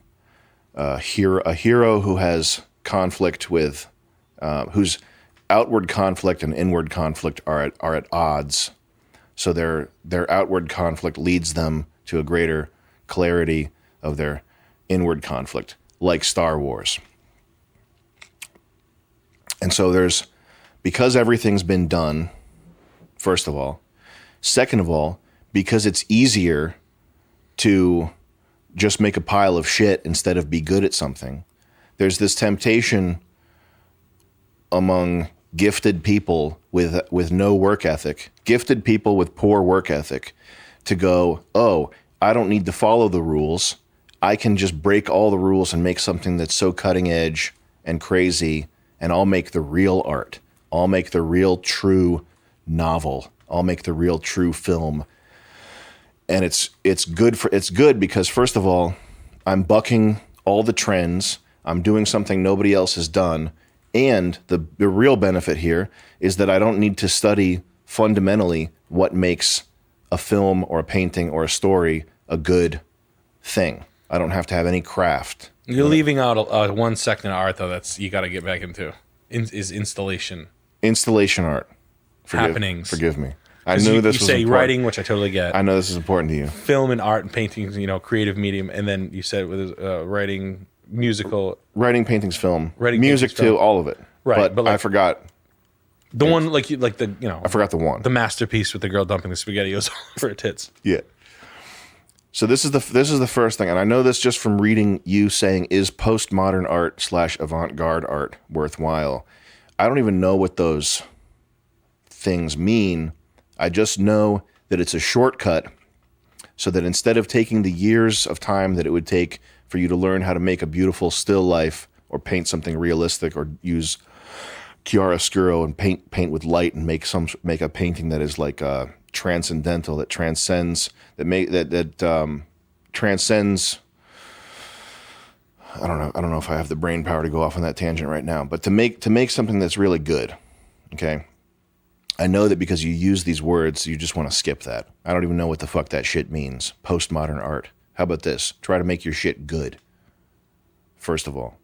S18: hero who has conflict with whose outward conflict and inward conflict are at odds. So their outward conflict leads them to a greater clarity of their inward conflict, like Star Wars. And so because everything's been done, first of all. Second of all, because it's easier to just make a pile of shit instead of be good at something. There's this temptation among gifted people with no work ethic, gifted people with poor work ethic, to go, oh, I don't need to follow the rules. I can just break all the rules and make something that's so cutting edge and crazy, and I'll make the real art. I'll make the real true novel. I'll make the real true film. And it's good because, first of all, I'm bucking all the trends. I'm doing something nobody else has done. And the real benefit here is that I don't need to study fundamentally what makes a film or a painting or a story a good thing. I don't have to have any craft.
S1: You're leaving out one second of art, though, that's you got to get back into, is installation.
S18: Installation art.
S1: Happenings.
S18: Forgive me. I knew this was
S1: important. You say writing, which I totally get.
S18: I know this is important to you.
S1: Film and art and paintings, creative medium. And then you said with writing, musical.
S18: Writing, paintings, film.
S1: Writing,
S18: music
S1: paintings,
S18: too,
S1: film.
S18: all of it.
S1: Right.
S18: But I forgot.
S1: The one, I
S18: forgot the one.
S1: The masterpiece with the girl dumping the SpaghettiOs over her tits.
S18: Yeah. So this is the first thing, and I know this just from reading you saying, is postmodern art / avant-garde art worthwhile? I don't even know what those things mean. I just know that it's a shortcut so that instead of taking the years of time that it would take for you to learn how to make a beautiful still life or paint something realistic or use chiaroscuro and paint with light and make a painting that is like transcendental, that transcends, transcends. I don't know if I have the brain power to go off on that tangent right now, but to make something that's really good, okay? I know that because you use these words, you just want to skip that. I don't even know what the fuck that shit means. Postmodern art. How about this? Try to make your shit good. First of all.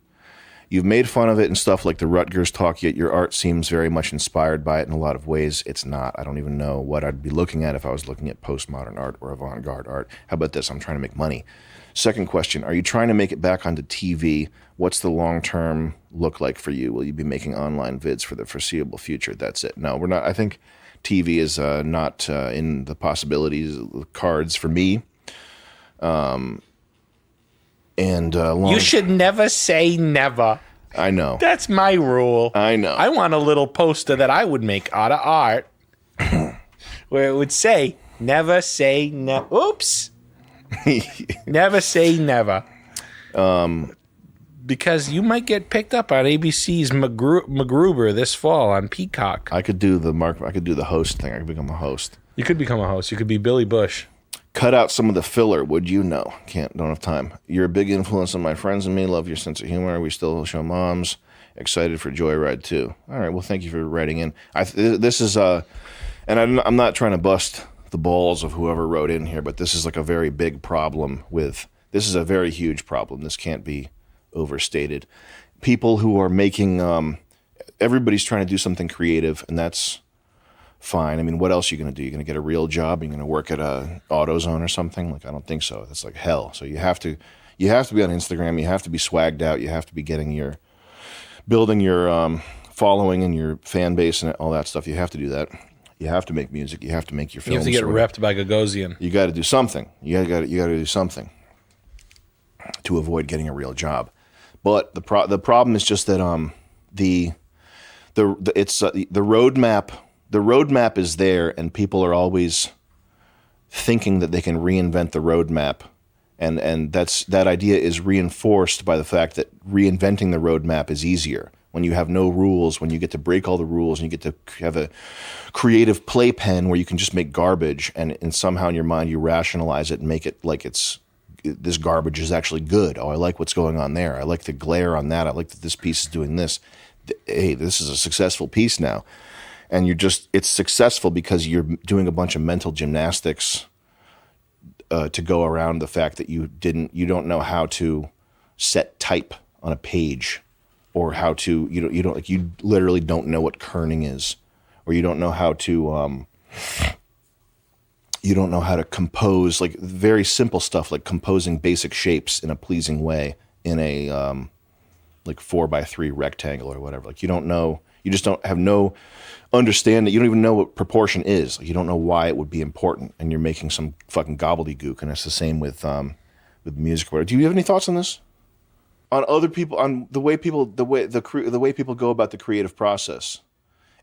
S18: You've made fun of it and stuff like the Rutgers talk, yet your art seems very much inspired by it in a lot of ways. It's not. I don't even know what I'd be looking at if I was looking at postmodern art or avant-garde art. How about this? I'm trying to make money. Second question, are you trying to make it back onto TV? What's the long-term look like for you? Will you be making online vids for the foreseeable future? That's it. No, we're not. I think TV is not in the possibilities cards for me.
S1: You should never say never.
S18: I know.
S1: That's my rule.
S18: I know.
S1: I want a little poster that I would make out of art where it would say, never say never. Oops. Never say never. Because you might get picked up on ABC's MacGruber this fall on Peacock.
S18: I could do the host thing. I could become a host.
S1: You could become a host. You could be Billy Bush.
S18: Cut out some of the filler, would you? No, don't have time. You're a big influence on my friends and me. Love your sense of humor. We still show moms. Excited for Joyride too. All right. Well, thank you for writing in. This is and I'm not trying to bust the balls of whoever wrote in here, but this is like a very big problem this is a very huge problem. This can't be overstated. People who are making, everybody's trying to do something creative, and that's fine. I mean, what else are you going to do? You're going to get a real job? You're going to work at a AutoZone or something? Like, I don't think so. That's like hell. So you have to be on Instagram. You have to be swagged out. You have to be building your following and your fan base and all that stuff. You have to do that. You have to make music. You have to make your films.
S1: You have to get repped by Gagosian.
S18: You got to do something. You got to do something to avoid getting a real job. But the problem is just that the roadmap. The roadmap is there, and people are always thinking that they can reinvent the roadmap, and that idea is reinforced by the fact that reinventing the roadmap is easier when you have no rules, when you get to break all the rules, and you get to have a creative playpen where you can just make garbage, and somehow in your mind you rationalize it and make it like this garbage is actually good. Oh, I like what's going on there. I like the glare on that. I like that this piece is doing this. Hey, this is a successful piece now. And it's successful because you're doing a bunch of mental gymnastics to go around the fact that you don't know how to set type on a page, or how to, you literally don't know what kerning is, or you don't know how to, compose, like very simple stuff, like composing basic shapes in a pleasing way in a, like 4x3 rectangle or whatever. Like you just don't have no understanding. You don't even know what proportion is. Like, you don't know why it would be important, and you're making some fucking gobbledygook. And it's the same with music. Do you have any thoughts on this? On other people, on the way people go about the creative process?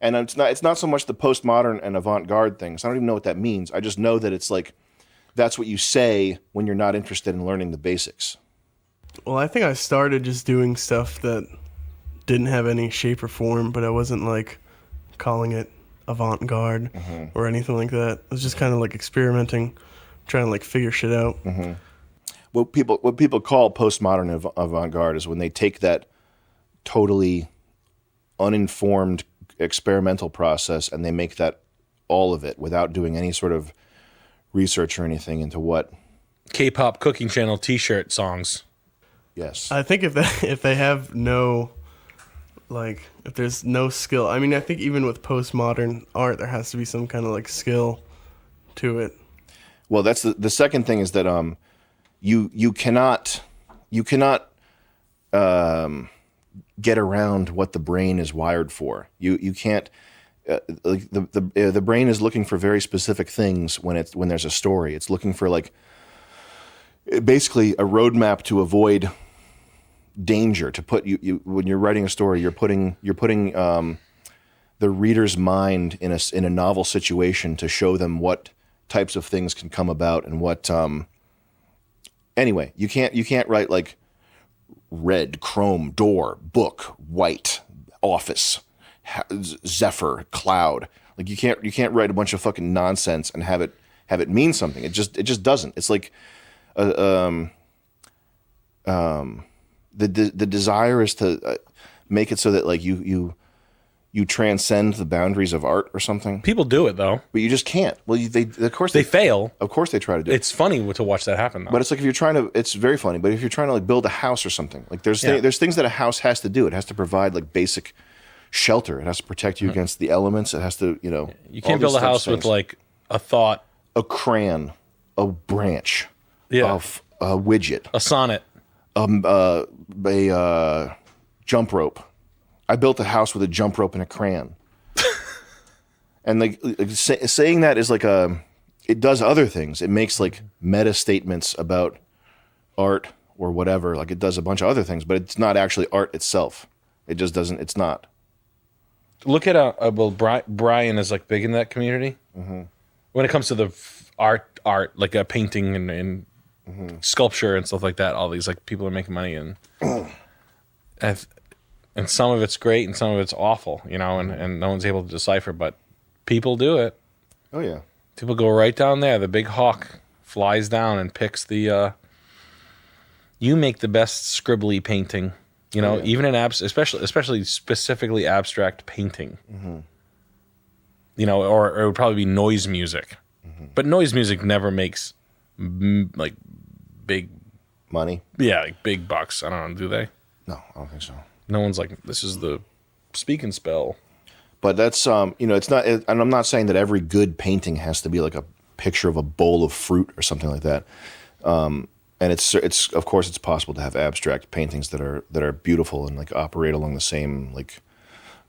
S18: And it's not so much the postmodern and avant-garde things. I don't even know what that means. I just know that it's like that's what you say when you're not interested in learning the basics.
S10: Well, I think I started just doing stuff that didn't have any shape or form, but I wasn't like calling it avant-garde or anything like that. It was just kind of like experimenting, trying to like figure shit out.
S18: What people call postmodern avant-garde is when they take that totally uninformed experimental process and they make that all of it without doing any sort of research or anything into what
S1: K-pop cooking channel T-shirt songs.
S18: Yes,
S10: I think if they have no, like, if there's no skill, I mean, I think even with postmodern art, there has to be some kind of like skill to it.
S18: Well, that's the second thing is that you cannot get around what the brain is wired for. You can't like the brain is looking for very specific things when there's a story. It's looking for like basically a roadmap to avoid danger. To put you when you're writing a story, you're putting the reader's mind in a novel situation to show them what types of things can come about and what. Anyway, you can't write like red, chrome, door, book, white, office, zephyr, cloud. Like you can't write a bunch of fucking nonsense and have it mean something. It just doesn't. It's like the desire is to make it so that like you transcend the boundaries of art or something.
S1: People do it though,
S18: but you just can't. Well, of course
S1: they fail.
S18: Of course they try to do it.
S1: It's funny to watch that happen though.
S18: But it's like if you're trying to, it's very funny. But if you're trying to like build a house or something, like there's things that a house has to do. It has to provide like basic shelter. It has to protect you against the elements. It has to,
S1: you can't build a house with like a thought,
S18: a crayon, a branch, a widget,
S1: a sonnet,
S18: a jump rope. I built a house with a jump rope and a crayon. And saying that is like it does other things. It makes like meta statements about art or whatever. Like it does a bunch of other things, but it's not actually art itself. It just doesn't, it's not.
S1: Look at Brian is like big in that community.
S18: Mm-hmm.
S1: When it comes to the art, like a painting and sculpture and stuff like that, all these like people are making money and some of it's great and some of it's awful, and no one's able to decipher, but people do it.
S18: Oh yeah.
S1: People go right down there. The big hawk flies down and picks you make the best scribbly painting, even in especially specifically abstract painting.
S18: Mm-hmm.
S1: Or it would probably be noise music. Mm-hmm. But noise music never makes like big
S4: money.
S19: Yeah, like big bucks. I don't know. Do they?
S4: No, I don't think so.
S19: No one's like, this is the speak and spell.
S4: But that's it's not. And I'm not saying that every good painting has to be like a picture of a bowl of fruit or something like that. And it's of course it's possible to have abstract paintings that are beautiful and like operate along the same like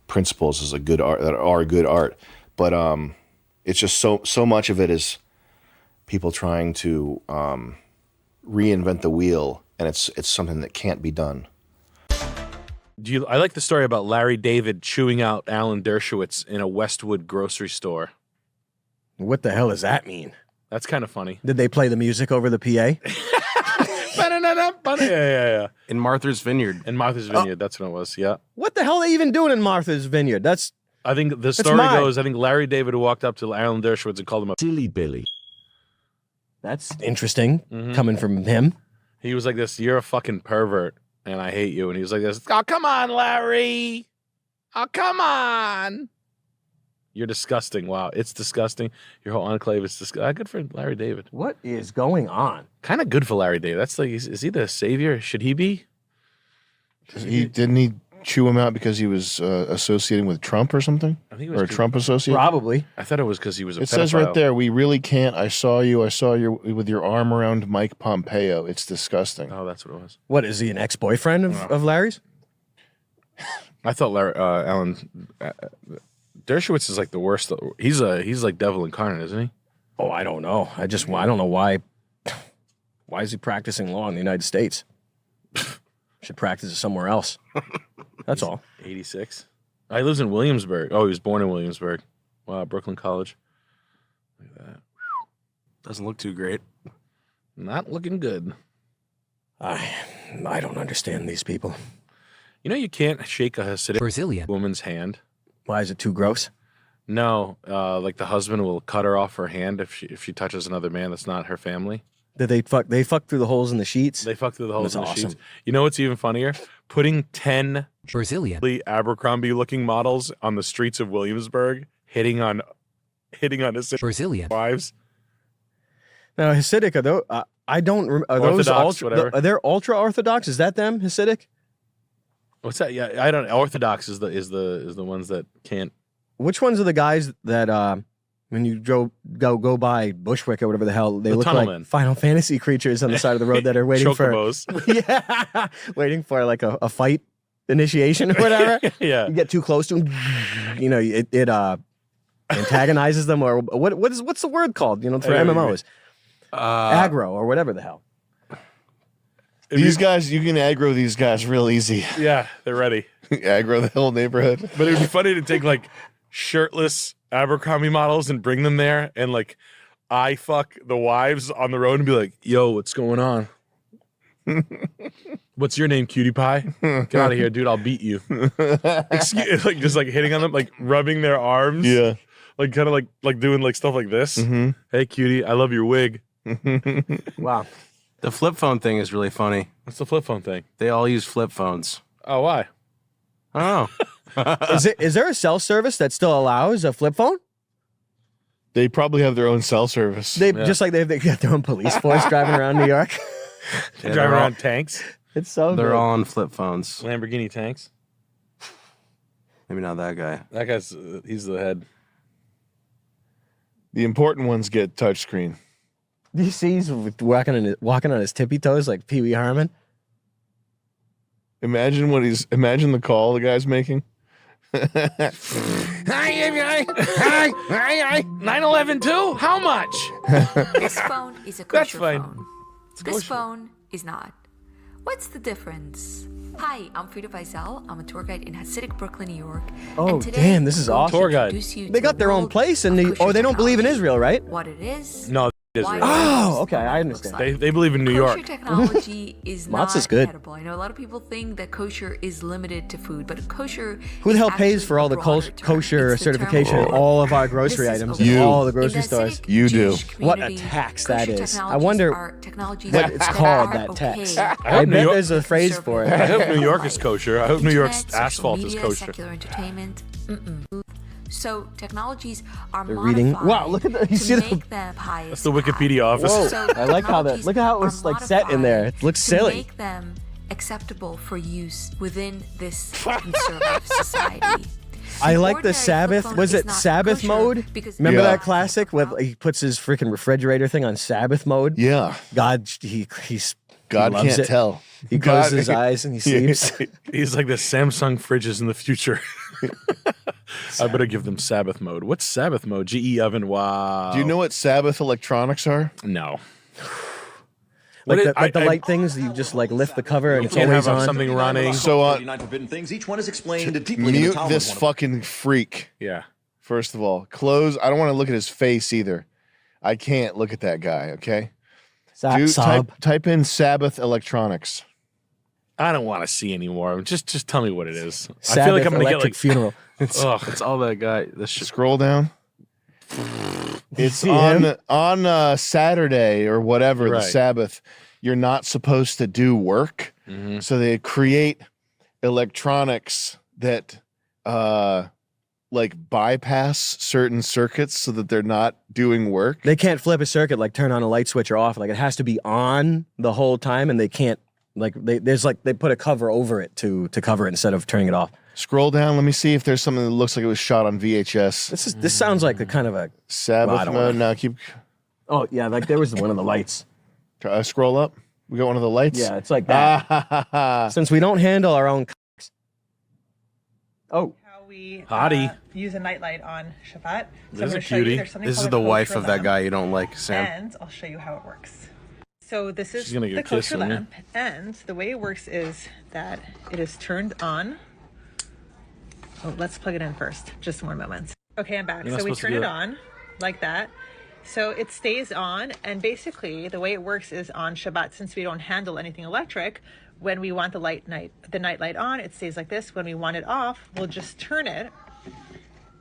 S4: principles as a good art that are good art. But it's just so much of it is people trying to reinvent the wheel, and it's something that can't be done.
S19: I like the story about Larry David chewing out Alan Dershowitz in a Westwood grocery store.
S12: What the hell does that mean?
S19: That's kind of funny.
S12: Did they play the music over the PA?
S19: Yeah.
S5: In Martha's Vineyard.
S19: In Martha's Vineyard, that's what it was. Yeah.
S12: What the hell are they even doing in Martha's Vineyard?
S19: I think the story goes, I think Larry David walked up to Alan Dershowitz and called him a silly Billy.
S12: That's interesting, coming from him.
S19: He was like this, you're a fucking pervert, and I hate you. And he was like this, oh, come on, Larry. Oh, come on. You're disgusting. Wow, it's disgusting. Your whole enclave is disgusting. Good for Larry David.
S12: What is going on?
S19: Kind of good for Larry David. That's like, is he the savior? Should he be?
S4: Didn't he chew him out because he was associating with Trump or something?
S19: I think it was
S4: or a Trump associate?
S12: Probably.
S19: I thought it was because he was a
S4: It
S19: pedophile.
S4: says right there, we really can't. I saw you with your arm around Mike Pompeo. It's disgusting.
S19: Oh, that's what it was.
S12: What, is he an ex-boyfriend of Larry's?
S19: I thought Alan Dershowitz is like the worst. He's like devil incarnate, isn't he?
S12: Oh, I don't know. I don't know why. Why is he practicing law in the United States? Should practice it somewhere else. That's all.
S19: 86. He lives in Williamsburg. Oh, he was born in Williamsburg. Wow, Brooklyn College. Look at that.
S5: Doesn't look too great.
S19: Not looking good.
S12: I don't understand these people.
S19: You know you can't shake a Hasidic
S14: Brazilian
S19: woman's hand.
S12: Why is it too gross?
S19: No, like the husband will cut her off her hand if she touches another man that's not her family.
S12: Did they fuck? They fuck through the holes in the sheets.
S19: They fuck through the holes in the
S12: awesome.
S19: sheets. You know what's even funnier? Putting 10
S14: Brazilian
S19: Abercrombie-looking models on the streets of Williamsburg, hitting on Hasidic
S14: Brazilian
S19: wives.
S12: Now Hasidic are those? I don't. Are those
S19: Orthodox, whatever.
S12: Are they ultra Orthodox? Is that them? Hasidic?
S19: What's that? Yeah, I don't. Orthodox is the ones that can't.
S12: Which ones are the guys that when you go by Bushwick or whatever the hell, they look like Final Fantasy creatures on the side of the road that are waiting
S19: Chocobos.
S12: waiting for like a fight initiation or whatever.
S19: Yeah.
S12: You get too close to them, it antagonizes them, or what's the word called? For MMOs, aggro or whatever the hell.
S4: These guys, you can aggro these guys real easy.
S19: Yeah, they're ready.
S4: Aggro the whole neighborhood.
S19: But it would be funny to take like shirtless Abercrombie models and bring them there and like I fuck the wives on the road and be like, yo, what's going on? What's your name, cutie pie? Get out of here, dude. I'll beat you. Like just like hitting on them, like rubbing their arms.
S4: Yeah.
S19: Like kind of like doing like stuff like this.
S4: Mm-hmm.
S19: Hey, cutie, I love your wig.
S12: Wow.
S5: The flip phone thing is really funny.
S19: What's the flip phone thing?
S5: They all use flip phones.
S19: Oh, why?
S5: I don't know.
S12: Is there a cell service that still allows a flip phone?
S4: They probably have their own cell service.
S12: Just like they got their own police force driving around New York.
S19: Yeah, driving around tanks.
S12: It's so
S5: They're
S12: good.
S5: all on flip phones.
S19: Lamborghini tanks.
S5: Maybe not that guy.
S19: That guy's he's the head.
S4: The important ones get touchscreen.
S12: Do you see he's walking on his tippy toes like Pee Wee Herman?
S4: Imagine the call the guy's making.
S19: Hi, 911 too? How much?
S16: This phone is a kosher phone. This phone is not. What's the difference? Hi, I'm Frida Faisal. I'm a tour guide in Hasidic Brooklyn, New York.
S12: Oh,
S16: and today
S12: damn, this is
S16: I'm going
S12: awesome.
S16: to
S19: Tour guide.
S16: introduce you
S12: They
S16: to
S12: got
S16: the
S12: their own
S16: world
S12: place, and
S16: of kosher
S12: they don't believe in
S16: technology.
S12: Israel, right?
S16: What it is.
S19: No,
S16: why
S19: Israel.
S16: it
S12: Oh,
S16: is,
S12: okay, I
S16: what it
S12: understand.
S16: looks like.
S19: They believe in New York.
S16: Kosher technology is not
S12: Matzah's good.
S16: edible. I know a lot of people think that kosher is limited to food, but kosher.
S12: Who the
S16: is
S12: hell pays
S16: actually
S12: for all
S16: a
S12: the
S16: broader term.
S12: kosher
S16: It's the term
S12: certification in
S16: for-
S12: all of our grocery
S16: This is
S12: items
S16: a
S12: in
S4: You.
S12: all the
S16: In
S12: grocery
S16: the
S12: stores?
S16: Hasidic
S4: You do.
S16: Jewish
S12: What a
S16: community,
S12: tax
S16: kosher
S12: that is. I
S16: technologies
S12: wonder
S16: are technologies
S12: what
S16: that
S12: it's
S16: are
S12: called, that
S16: okay
S12: tax.
S19: I
S12: I
S19: hope New
S12: bet
S19: York-
S12: there's a phrase for it.
S19: I hope New York is kosher. I hope New York's
S16: Internet, social
S19: asphalt is
S16: media,
S19: kosher.
S16: Secular entertainment. So technologies are
S12: They're
S16: modified
S12: reading. Wow, look at the. You
S16: to
S12: see
S16: make
S12: the.
S16: them highest.
S19: That's the Wikipedia office.
S12: Whoa,
S16: So
S12: I like how that. Look at how it's like set in there. It looks
S16: to
S12: silly.
S16: make them acceptable for use within this conservative society.
S12: I like the
S16: Ordinary
S12: Sabbath.
S16: flip phone
S12: Was
S16: is
S12: it
S16: not
S12: Sabbath
S16: kosher
S12: mode?
S16: because-
S12: Remember
S4: Yeah.
S12: that classic with he puts his freaking refrigerator thing on Sabbath mode?
S4: Yeah.
S12: God,
S4: God
S12: loves
S4: can't
S12: it.
S4: tell.
S12: He closes his eyes and he sleeps.
S19: He's like the Samsung fridges in the future. I better give them Sabbath mode. What's Sabbath mode? GE oven. Wow.
S4: Do you know what Sabbath electronics are?
S19: No.
S12: Like the light things, you just like lift the cover and it's
S19: can't
S12: always
S19: have
S12: on.
S19: something running.
S4: So
S17: 39 forbidden things. Each one is explained deeply in the
S4: mute
S17: Talmud.
S4: this fucking freak.
S19: Yeah.
S4: First of all, close. I don't want to look at his face either. I can't look at that guy. Okay. Type in Sabbath electronics.
S19: I don't want to see anymore. Just tell me what it is.
S12: Sabbath
S19: I feel like I'm gonna get
S12: electric
S19: like
S12: funeral.
S19: It's all that guy.
S4: Scroll down. It's
S12: see him?
S4: on Saturday or whatever, the
S19: Right.
S4: Sabbath. You're not supposed to do work, so they create electronics that like bypass certain circuits so that they're not doing work.
S12: They can't flip a circuit like turn on a light switch or off. Like it has to be on the whole time, and they can't like they put a cover over it to cover it instead of turning it off.
S4: Scroll down. Let me see if there's something that looks like it was shot on VHS.
S12: This sounds like a kind of a
S4: Sabbath
S12: Well, I don't
S4: mode.
S12: wanna-
S4: Now keep
S12: oh yeah, like there was one of the lights.
S4: scroll up. We got one of the lights.
S12: Yeah, it's like that. Since we don't handle our own. Oh,
S6: How we
S19: Hottie.
S6: use a nightlight on Shabbat. So
S5: This is
S6: I'm gonna
S5: a
S6: show you.
S5: cutie.
S6: There's something
S5: This is
S6: called
S5: the
S6: a
S5: wife
S6: kosher
S5: of that
S6: lamp,
S5: guy you don't like, Sam.
S6: And I'll show you how it works. So this is
S19: She's gonna get
S6: the
S19: a kiss
S6: kosher
S19: on you.
S6: lamp, and the way it works is that it is turned on. Oh, let's plug it in first. Just one moment. Okay, I'm back.
S19: You're not
S6: So we
S19: supposed to
S6: turn
S19: do
S6: it
S19: that.
S6: on like that. So it stays on, and basically the way it works is on Shabbat, since we don't handle anything electric, when we want the night light on, it stays like this. When we want it off, we'll just turn it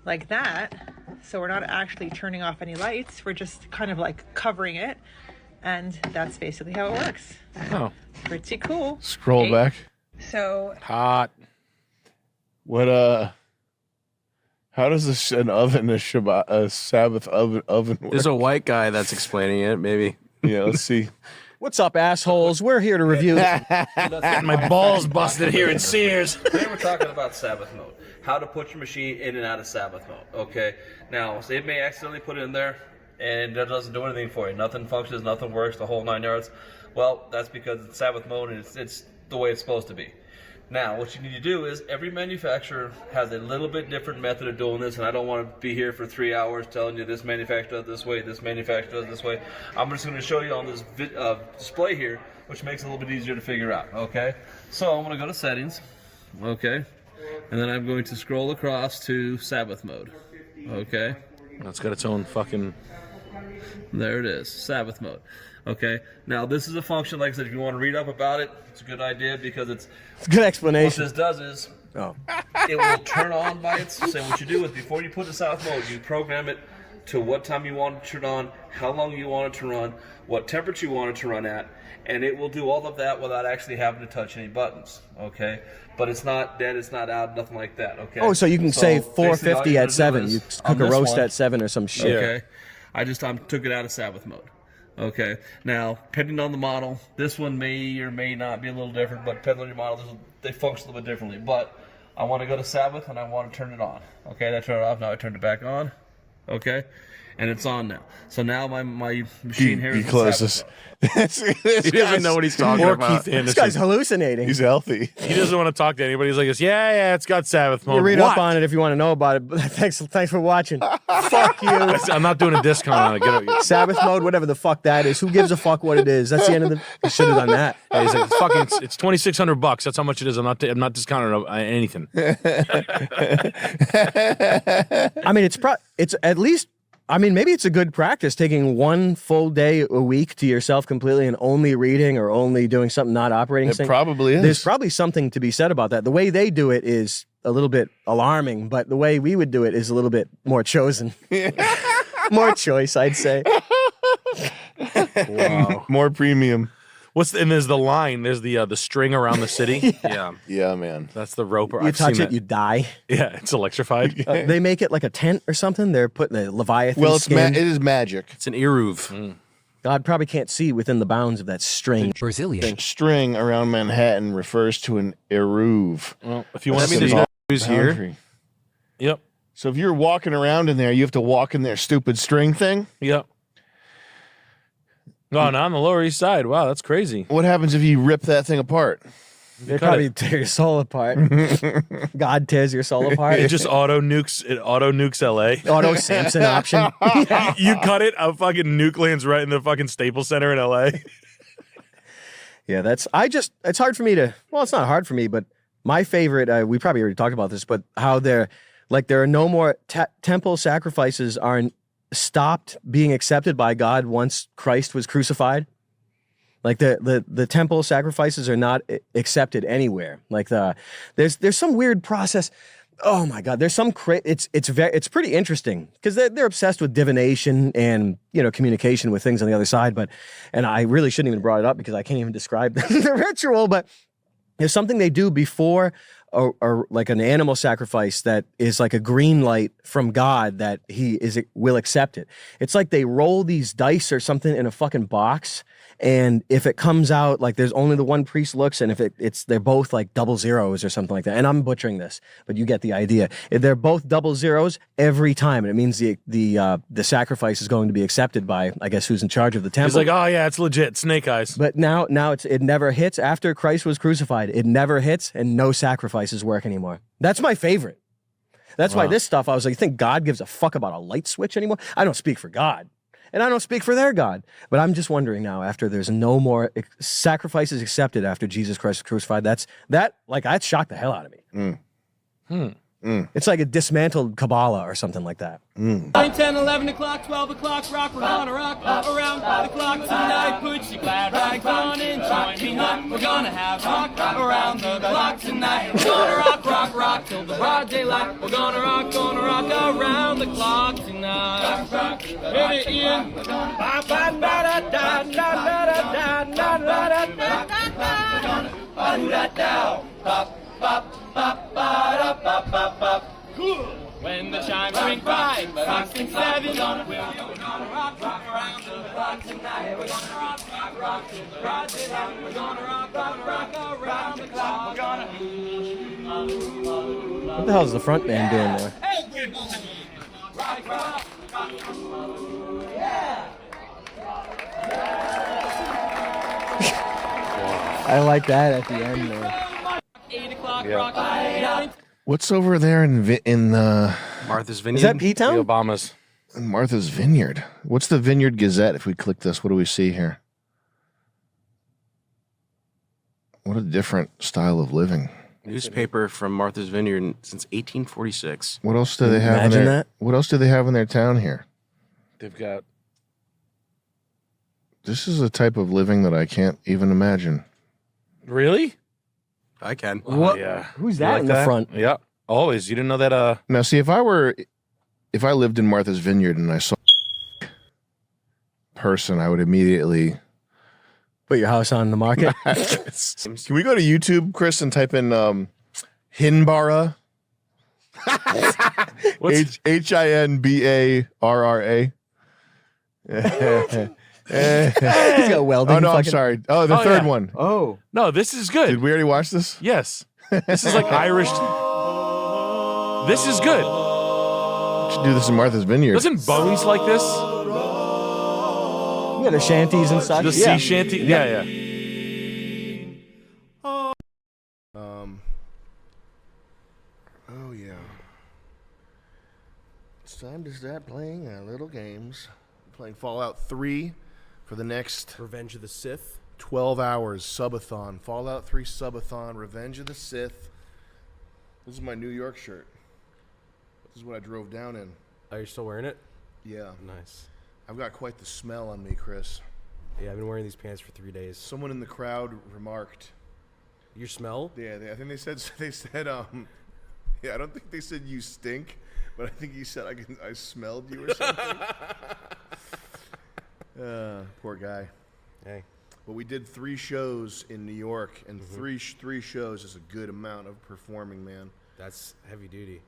S6: like that. So we're not actually turning off any lights. We're just kind of like covering it. And that's basically how it works.
S19: Oh.
S6: Pretty cool.
S4: Scroll
S6: Okay.
S4: back.
S6: So
S19: Hot.
S4: What how does an oven, a Sabbath oven work?
S5: There's a white guy that's explaining it, maybe.
S4: Yeah, let's see.
S12: what's up, assholes? We're here to review.
S19: Getting my balls busted here in Sears.
S14: Today we're talking about Sabbath mode. How to put your machine in and out of Sabbath mode. Okay. Now, so it may accidentally put it in there and it doesn't do anything for you. Nothing functions, nothing works, the whole 9 yards. Well, that's because it's Sabbath mode and it's the way it's supposed to be. Now, what you need to do is every manufacturer has a little bit different method of doing this, and I don't want to be here for 3 hours telling you this manufacturer does this way, this manufacturer does this way. I'm just going to show you on this display here, which makes it a little bit easier to figure out, okay? So I'm going to go to settings, okay? And then I'm going to scroll across to Sabbath mode, okay?
S19: It's got its own fucking...
S14: There it is, Sabbath mode. Okay, now this is a function, like I said, if you want to read up about it, it's a good idea because it's
S12: a good explanation.
S14: What this does is it will turn on by itself. So what you do is before you put this out mode, you program it to what time you want it to turn on, how long you want it to run, what temperature you want it to run at, and it will do all of that without actually having to touch any buttons. Okay, but it's not dead, it's not out, nothing like that. Okay.
S12: Oh, so you can say
S14: basically all
S12: 450
S14: you're
S12: at
S14: gonna do
S12: 7.
S14: is,
S12: You
S14: on
S12: cook a
S14: this
S12: roast
S14: one-
S12: at 7 or some shit.
S14: Okay. I took it out of Sabbath mode. Okay. Now, depending on the model, this one may or may not be a little different, but depending on your model, they function a little bit differently. But I want to go to Sabbath and I want to turn it on. Okay, I turned it off. Now I turned it back on. Okay. And it's on now. So now my machine here
S4: He
S14: is in
S4: closes.
S14: Sabbath
S19: He doesn't know what he's talking about.
S12: This guy's hallucinating.
S4: He's healthy.
S19: He doesn't want to talk to anybody. He's like, yeah, it's got Sabbath mode.
S12: You read
S19: What?
S12: up on it if you want to know about it. But thanks for watching. Fuck you.
S19: I'm not doing a discount on it. Get it.
S12: Sabbath mode, whatever the fuck that is. Who gives a fuck what it is? That's the end of the. I should have done that.
S19: Yeah, he's like, it's $2,600. That's how much it is. I'm not discounting anything.
S12: I mean, it's at least. I mean, maybe it's a good practice taking one full day a week to yourself completely and only reading or only doing something not operating.
S4: It probably is.
S12: There's probably something to be said about that. The way they do it is a little bit alarming, but the way we would do it is a little bit more chosen. More choice, I'd say.
S4: Wow. More premium.
S1: And there's the line. There's the string around the city.
S4: Yeah, man.
S1: That's the rope.
S12: You touch it, you die.
S1: Yeah, it's electrified.
S12: They make it like a tent or something. They're putting the Leviathan
S4: Well,
S12: skin.
S4: it is magic.
S5: It's an eruv.
S12: God probably can't see within the bounds of that string.
S4: The string around Manhattan refers to an eruv.
S1: Well, if you want to see
S4: That's
S1: the
S4: the
S5: news here.
S4: boundary.
S1: Yep.
S4: So if you're walking around in there, you have to walk in their stupid string thing.
S1: Yep. Oh, now on the Lower East Side. Wow, that's crazy.
S4: What happens if you rip that thing apart?
S12: They probably tear your soul apart. God tears your soul apart.
S1: It just auto nukes LA.
S12: Auto Samson option.
S1: You cut it, a fucking nuke lands right in the fucking Staples Center in LA.
S12: Yeah, it's hard for me to, well, it's not hard for me, but my favorite, we probably already talked about this, but how there are no more temple sacrifices are stopped being accepted by God once Christ was crucified. Like the temple sacrifices are not accepted anywhere. Like there's some weird process. Oh my God, there's some it's pretty interesting because they're obsessed with divination and communication with things on the other side. And I really shouldn't even brought it up because I can't even describe the ritual. But there's something they do before or like an animal sacrifice that is like a green light from God that will accept it. It's like they roll these dice or something in a fucking box. And if it comes out like there's only the one priest looks, and if they're both like double zeros or something like that. And I'm butchering this, but you get the idea. If they're both double zeros every time, and it means the sacrifice is going to be accepted by, I guess, who's in charge of the temple.
S1: He's like, oh yeah, it's legit, snake eyes.
S12: But now it never hits after Christ was crucified. It never hits, and no sacrifices work anymore. That's my favorite. That's why this stuff, I was like, you think God gives a fuck about a light switch anymore? I don't speak for God. And I don't speak for their God. But I'm just wondering now, after there's no more sacrifices accepted after Jesus Christ was crucified, that shocked the hell out of me. It's like a dismantled Kabbalah or something like that.
S11: 9, 10, 11 o'clock, 12 o'clock, rock, we're gonna rock around the clock tonight. Put your glad rags on and join me hot. We're gonna have rock around the clock tonight. We're gonna rock till the broad daylight. We're gonna rock around the clock tonight. Hit it, Ian. When the chimes ring 5, 6, and 7, we're gonna rock around the clock tonight. We're gonna rock till the broad daylight. We're gonna rock around the clock. We're gonna.
S12: What the hell is the front man doing there? I like that at the end there.
S11: 8 o'clock, rock.
S4: What's over there in
S5: Martha's Vineyard?
S12: Is that P-Town?
S1: The Obamas.
S4: Martha's Vineyard? What's the Vineyard Gazette? If we click this, what do we see here? What a different style of living.
S5: Newspaper from Martha's Vineyard since 1846.
S4: What else do they have
S12: Imagine
S4: in their,
S12: that.
S4: What else do they have in their town here?
S1: They've got.
S4: This is a type of living that I can't even imagine.
S1: Really?
S5: I can.
S12: What?
S1: Yeah.
S12: Who's
S1: You
S12: that
S1: like
S12: in the front?
S1: Yeah. Always. You didn't know that?
S4: Now, see, if I lived in Martha's Vineyard and I saw a person, I would immediately
S12: Put your house on the market.
S4: Can we go to YouTube, Chris, and type in Hinbara? Hinbarra.
S12: He's got welding.
S4: Oh no, I'm
S12: fucking-
S4: sorry. Oh, the third one.
S12: Oh,
S1: No, this is good.
S4: Did we already watch this?
S1: Yes. This is like Irish. This is good.
S4: We should do this in Martha's Vineyard.
S1: Doesn't Bones like this?
S12: yeah, the shanties and such.
S1: The
S12: yeah.
S1: sea shanty? Yeah, yeah.
S4: Oh yeah. It's time to start playing our little games. We're playing Fallout 3 for the next
S5: Revenge of the Sith.
S4: 12 hours. Subathon. Fallout 3 Subathon. Revenge of the Sith. This is my New York shirt. This is what I drove down in.
S5: Are you still wearing it?
S4: Yeah.
S5: Nice.
S4: I've got quite the smell on me, Chris.
S5: Yeah, I've been wearing these pants for 3 days.
S4: Someone in the crowd remarked.
S5: Your smell?
S4: Yeah, I think they said yeah, I don't think they said you stink, but I think he said I smelled you or something. Poor guy.
S5: Hey.
S18: But we did 3 shows in New York, and three shows is a good amount of performing, man.
S5: That's heavy duty.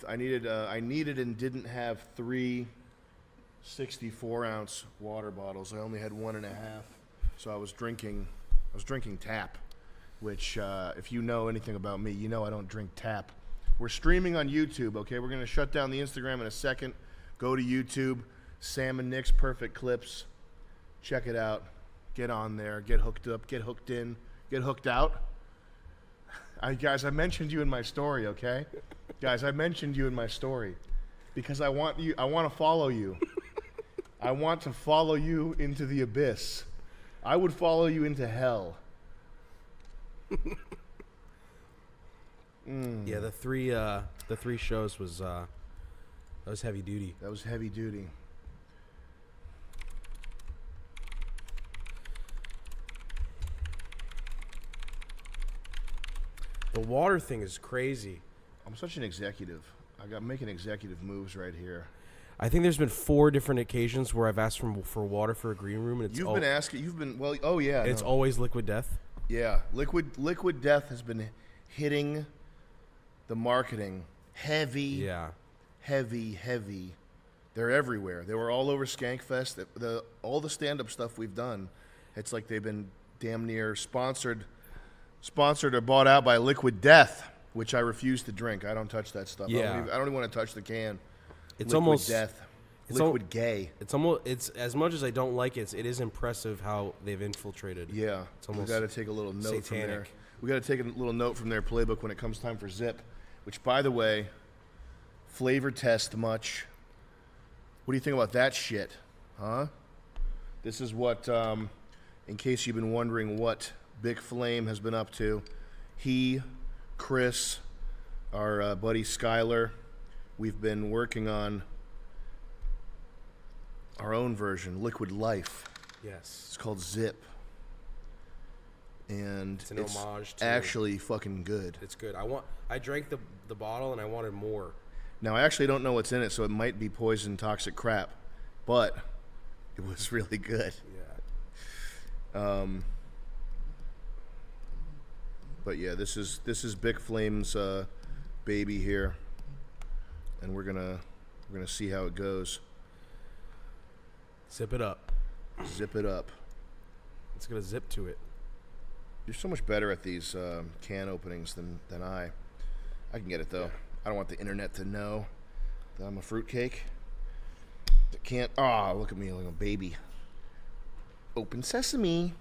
S18: I needed and didn't have 3 64-ounce water bottles. I only had 1.5, so I was drinking tap, which if you know anything about me, you know I don't drink tap. We're streaming on YouTube, okay? We're gonna shut down the Instagram in a second. Go to YouTube, Sam and Nick's Perfect Clips. Check it out. Get on there. Get hooked up. Get hooked in. Get hooked out. Guys, I mentioned you in my story, okay? Guys, I mentioned you in my story because I want to follow you. I want to follow you into the abyss. I would follow you into hell.
S5: Yeah, the three shows was that was heavy duty.
S18: That was heavy duty.
S5: The water thing is crazy.
S18: I'm such an executive. I got making executive moves right here.
S5: I think there's been 4 different occasions where I've asked for water for a green room, and it's
S18: You've been asking. Oh yeah.
S5: It's always Liquid Death.
S18: Yeah, Liquid Death has been hitting the marketing heavy.
S5: Yeah.
S18: Heavy. They're everywhere. They were all over Skankfest. All the stand-up stuff we've done, it's like they've been damn near sponsored or bought out by Liquid Death, which I refuse to drink. I don't touch that stuff.
S5: Yeah.
S18: I don't even want to touch the can.
S5: It's
S18: Liquid
S5: almost
S18: Death.
S5: It's
S18: Liquid Gay.
S5: It's as much as I don't like it. It is impressive how they've infiltrated.
S18: Yeah,
S5: it's almost
S18: we got to take a little note from there.
S5: satanic.
S18: We got to take a little note from their playbook when it comes time for Zip, which, by the way, flavor test much. What do you think about that shit, huh? This is what, in case you've been wondering what Big Flame has been up to. He, Chris, our buddy Skylar, we've been working on our own version, Liquid Life.
S5: Yes.
S18: It's called Zip. And
S5: It's an homage to-
S18: actually fucking good.
S5: It's good. I drank the bottle and I wanted more.
S18: Now, I actually don't know what's in it, so it might be poison, toxic crap, but it was really good.
S5: Yeah.
S18: But yeah, this is Big Flame's baby here, and we're gonna see how it goes.
S5: Zip it up.
S18: Zip it up.
S5: It's gonna zip to it.
S18: You're so much better at these can openings than I. I can get it though.
S5: Yeah.
S18: I don't want the internet to know that I'm a fruitcake. That can't. Ah, look at me like a baby. Open sesame.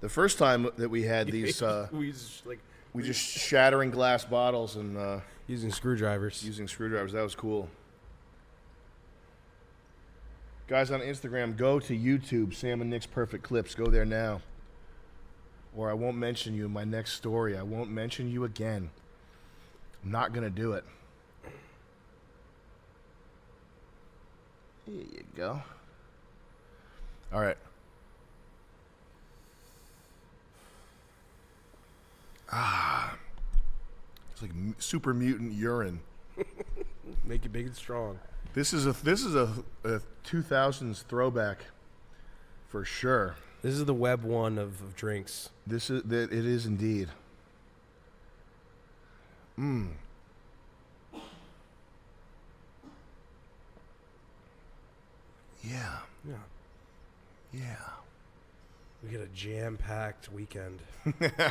S18: The first time that we had these, we just shattering glass bottles and
S5: using screwdrivers.
S18: That was cool. Guys on Instagram, go to YouTube, Sam and Nick's Perfect Clips. Go there now. Or I won't mention you in my next story. I won't mention you again. I'm not going to do it. There you go. All right. It's like super mutant urine.
S5: Make it big and strong.
S18: This is a 2000s throwback for sure.
S5: This is the web one of drinks.
S18: It is indeed. Yeah. Yeah.
S5: We get a jam-packed weekend.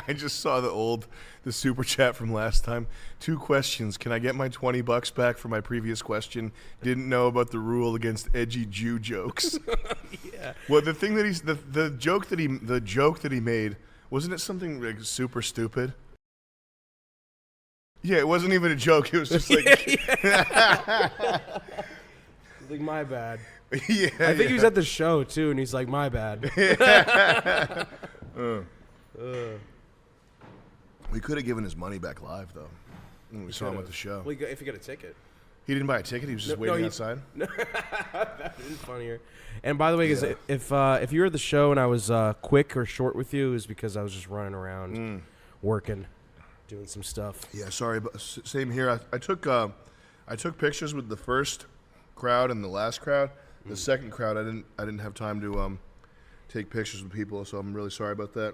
S18: I just saw the super chat from last time. 2 questions. Can I get my $20 back for my previous question? Didn't know about the rule against edgy Jew jokes.
S5: Yeah.
S18: Well, the thing that the joke that he made, wasn't it something like super stupid? Yeah, it wasn't even a joke. It was just like
S5: Like, my bad.
S18: Yeah,
S5: I think he was at the show too, and he's like, "My bad."
S18: We could have given his money back live though. When we saw him at the show.
S5: Well, if you got a ticket.
S18: He didn't buy a ticket. He was just waiting outside.
S5: That is funnier. And by the way, if you were at the show and I was quick or short with you, it was because I was just running around, working, doing some stuff.
S18: Yeah, sorry, but same here. I took pictures with the first crowd and the last crowd. The second crowd, I didn't have time take pictures with people, so I'm really sorry about that.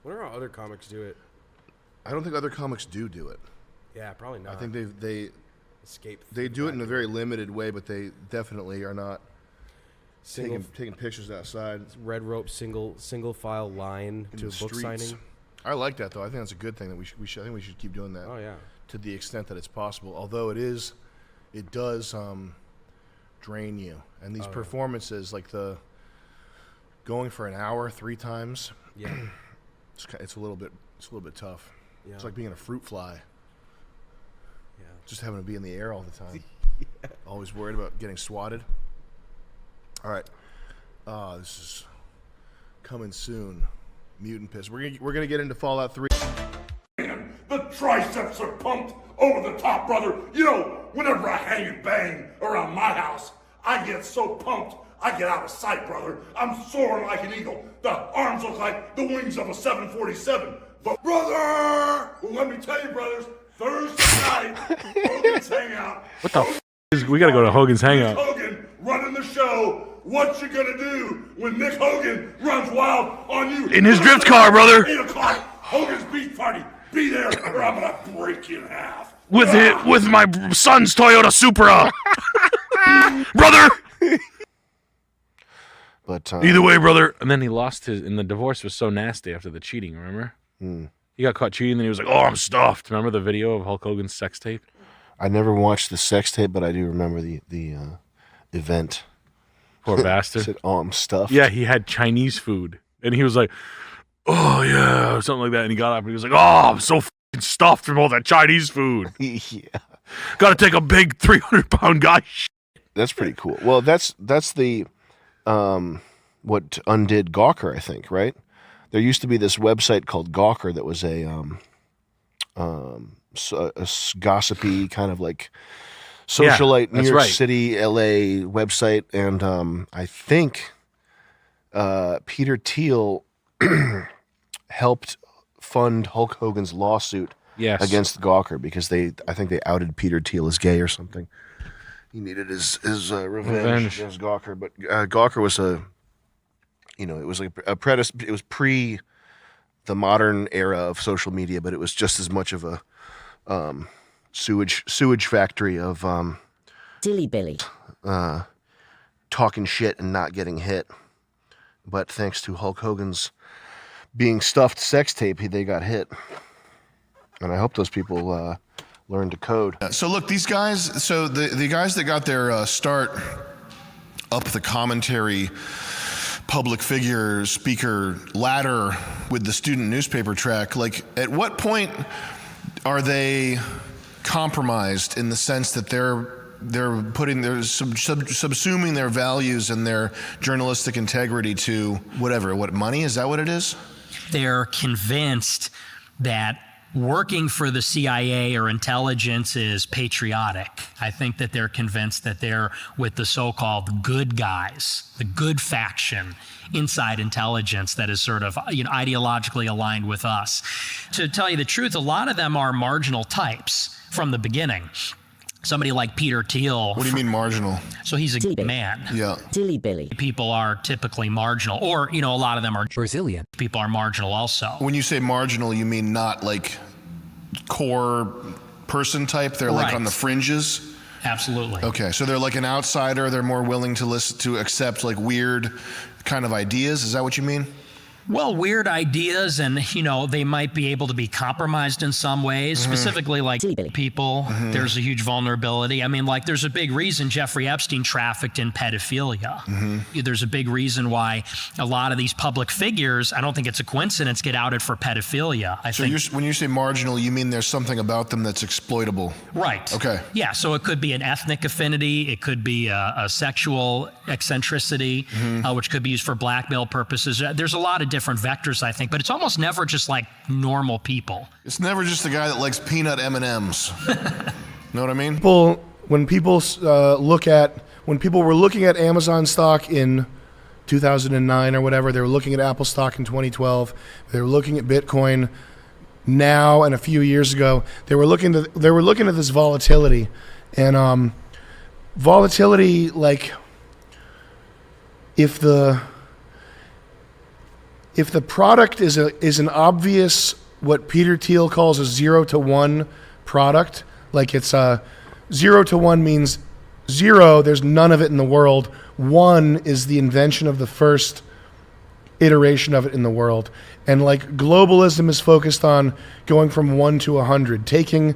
S5: What are other comics do it?
S18: I don't think other comics do it.
S5: Yeah, probably not.
S18: I think they
S5: escape.
S18: They do it in a very limited way, but they definitely are not taking pictures outside.
S5: Red rope single file line
S18: In
S5: to a
S18: the
S5: book
S18: streets.
S5: signing.
S18: I like that though. I think that's a good thing that I think we should keep doing that.
S5: Oh yeah.
S18: To the extent that it's possible. Although it does drain you. And these performances, like the going for an hour 3 times.
S5: Yeah.
S18: It's a little bit tough.
S5: Yeah.
S18: It's like being a fruit fly.
S5: Yeah.
S18: Just having to be in the air all the time. Always worried about getting swatted. All right. This is coming soon. Mutant Piss. We're gonna get into Fallout 3.
S9: The triceps are pumped over the top, brother. You know, whenever I hang and bang around my house, I get so pumped, I get out of sight, brother. I'm soaring like an eagle. The arms look like the wings of a 747. But, brother! Well, let me tell you, brothers, Thursday night, Hogan's Hangout.
S19: What the f*** is... We gotta go to Hogan's Hangout.
S9: Hogan running the show. What you gonna do when Nick Hogan runs wild on you?
S19: In his drift car, brother.
S9: 8 o'clock, Hogan's Beach Party. Be there or I'm gonna break you in half.
S19: With my son's Toyota Supra. Brother!
S4: But
S19: either way, brother. And then he lost his... And the divorce was so nasty after the cheating, remember? He got caught cheating, and he was like, oh, I'm stuffed. Remember the video of Hulk Hogan's sex tape?
S4: I never watched the sex tape, but I do remember the event.
S19: Poor bastard.
S4: Said, oh, I'm stuffed.
S19: Yeah, he had Chinese food. And he was like, oh, yeah, or something like that. And he got up and he was like, oh, I'm so f***ing stuffed from all that Chinese food.
S4: Yeah.
S19: Got to take a big 300-pound guy.
S4: That's pretty cool. Well, that's the what undid Gawker, I think, right? There used to be this website called Gawker that was a gossipy kind of like socialite New York City, LA website, and I think Peter Thiel helped fund Hulk Hogan's lawsuit against Gawker because I think they outed Peter Thiel as gay or something. He needed his revenge against Gawker, but Gawker was it was like it was pre the modern era of social media, but it was just as much of a sewage factory of
S13: Dilly Billy
S4: talking shit and not getting hit. But thanks to Hulk Hogan's being stuffed sex tape, they got hit. And I hope those people learn to code.
S18: So look, these guys, so the guys that got their start up the commentary public figure speaker ladder with the student newspaper track, like at what point are they compromised in the sense that they're subsuming their values and their journalistic integrity to whatever, what money? Is that what it is?
S15: They're convinced that working for the CIA or intelligence is patriotic. I think that they're convinced that they're with the so-called good guys, the good faction inside intelligence that is sort of ideologically aligned with us. To tell you the truth, a lot of them are marginal types from the beginning. Somebody like Peter Thiel.
S18: What do you mean marginal?
S15: So he's a good man.
S18: Yeah.
S13: Dilly Billy.
S15: People are typically marginal, or a lot of them are Brazilian. People are marginal also.
S18: When you say marginal, you mean not like core person type? They're like on the fringes?
S15: Absolutely.
S18: Okay, so they're like an outsider. They're more willing to listen to accept like weird kind of ideas. Is that what you mean?
S15: Well, weird ideas, and they might be able to be compromised in some ways, specifically like people. There's a huge vulnerability. I mean, like there's a big reason Jeffrey Epstein trafficked in pedophilia. There's a big reason why a lot of these public figures, I don't think it's a coincidence, get outed for pedophilia. I think
S18: when you say marginal, you mean there's something about them that's exploitable.
S15: Right.
S18: Okay.
S15: Yeah, so it could be an ethnic affinity, it could be a sexual eccentricity, which could be used for blackmail purposes. There's a lot of different vectors, I think, but it's almost never just like normal people.
S18: It's never just a guy that likes peanut M&Ms. Know what I mean? When people were looking at Amazon stock in 2009 or whatever, they were looking at Apple stock in 2012. They were looking at Bitcoin now and a few years ago. They were looking at this volatility, and volatility, like if if the product is an obvious, what Peter Thiel calls a 0 to 1 product, like it's 0 to 1 means 0, there's none of it in the world. 1 is the invention of the first iteration of it in the world. And like globalism is focused on going from 1 to 100, taking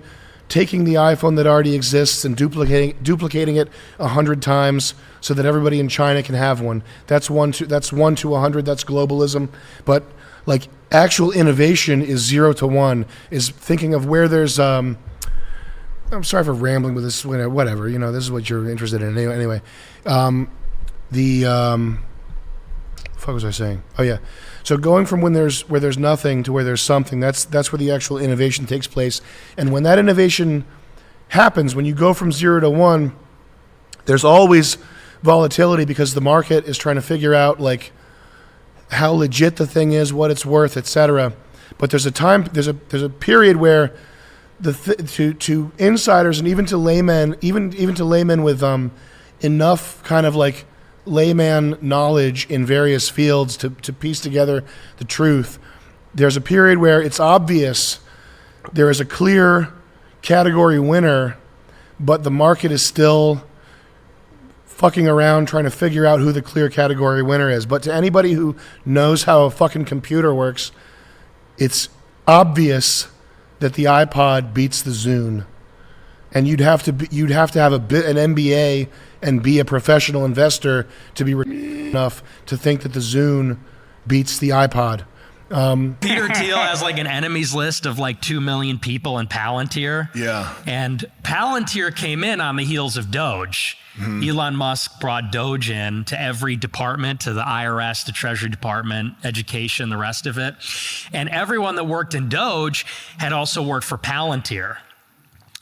S18: the iPhone that already exists and duplicating it 100 times so that everybody in China can have one. That's 1 to 100. That's globalism. But like actual innovation is 0 to 1. Is thinking of where there's. I'm sorry for rambling with this. Whatever. This is what you're interested in anyway. Fuck was I saying? Oh yeah. So going from where there's nothing to where there's something, that's where the actual innovation takes place. And when that innovation happens, when you go from 0 to 1, there's always volatility because the market is trying to figure out like how legit the thing is, what it's worth, etc. But there's a period where to insiders and even to laymen, even to laymen with enough kind of like layman knowledge in various fields to piece together the truth, there's a period where it's obvious there is a clear category winner, but the market is still fucking around trying to figure out who the clear category winner is. But to anybody who knows how a fucking computer works, it's obvious that the iPod beats the Zune. And you'd have to have an MBA and be a professional investor to be enough to think that the Zune beats the iPod.
S15: Peter Thiel has like an enemies list of like 2 million people in Palantir.
S18: Yeah.
S15: And Palantir came in on the heels of Doge. Mm-hmm. Elon Musk brought Doge in to every department, to the IRS, the Treasury Department, education, the rest of it. And everyone that worked in Doge had also worked for Palantir.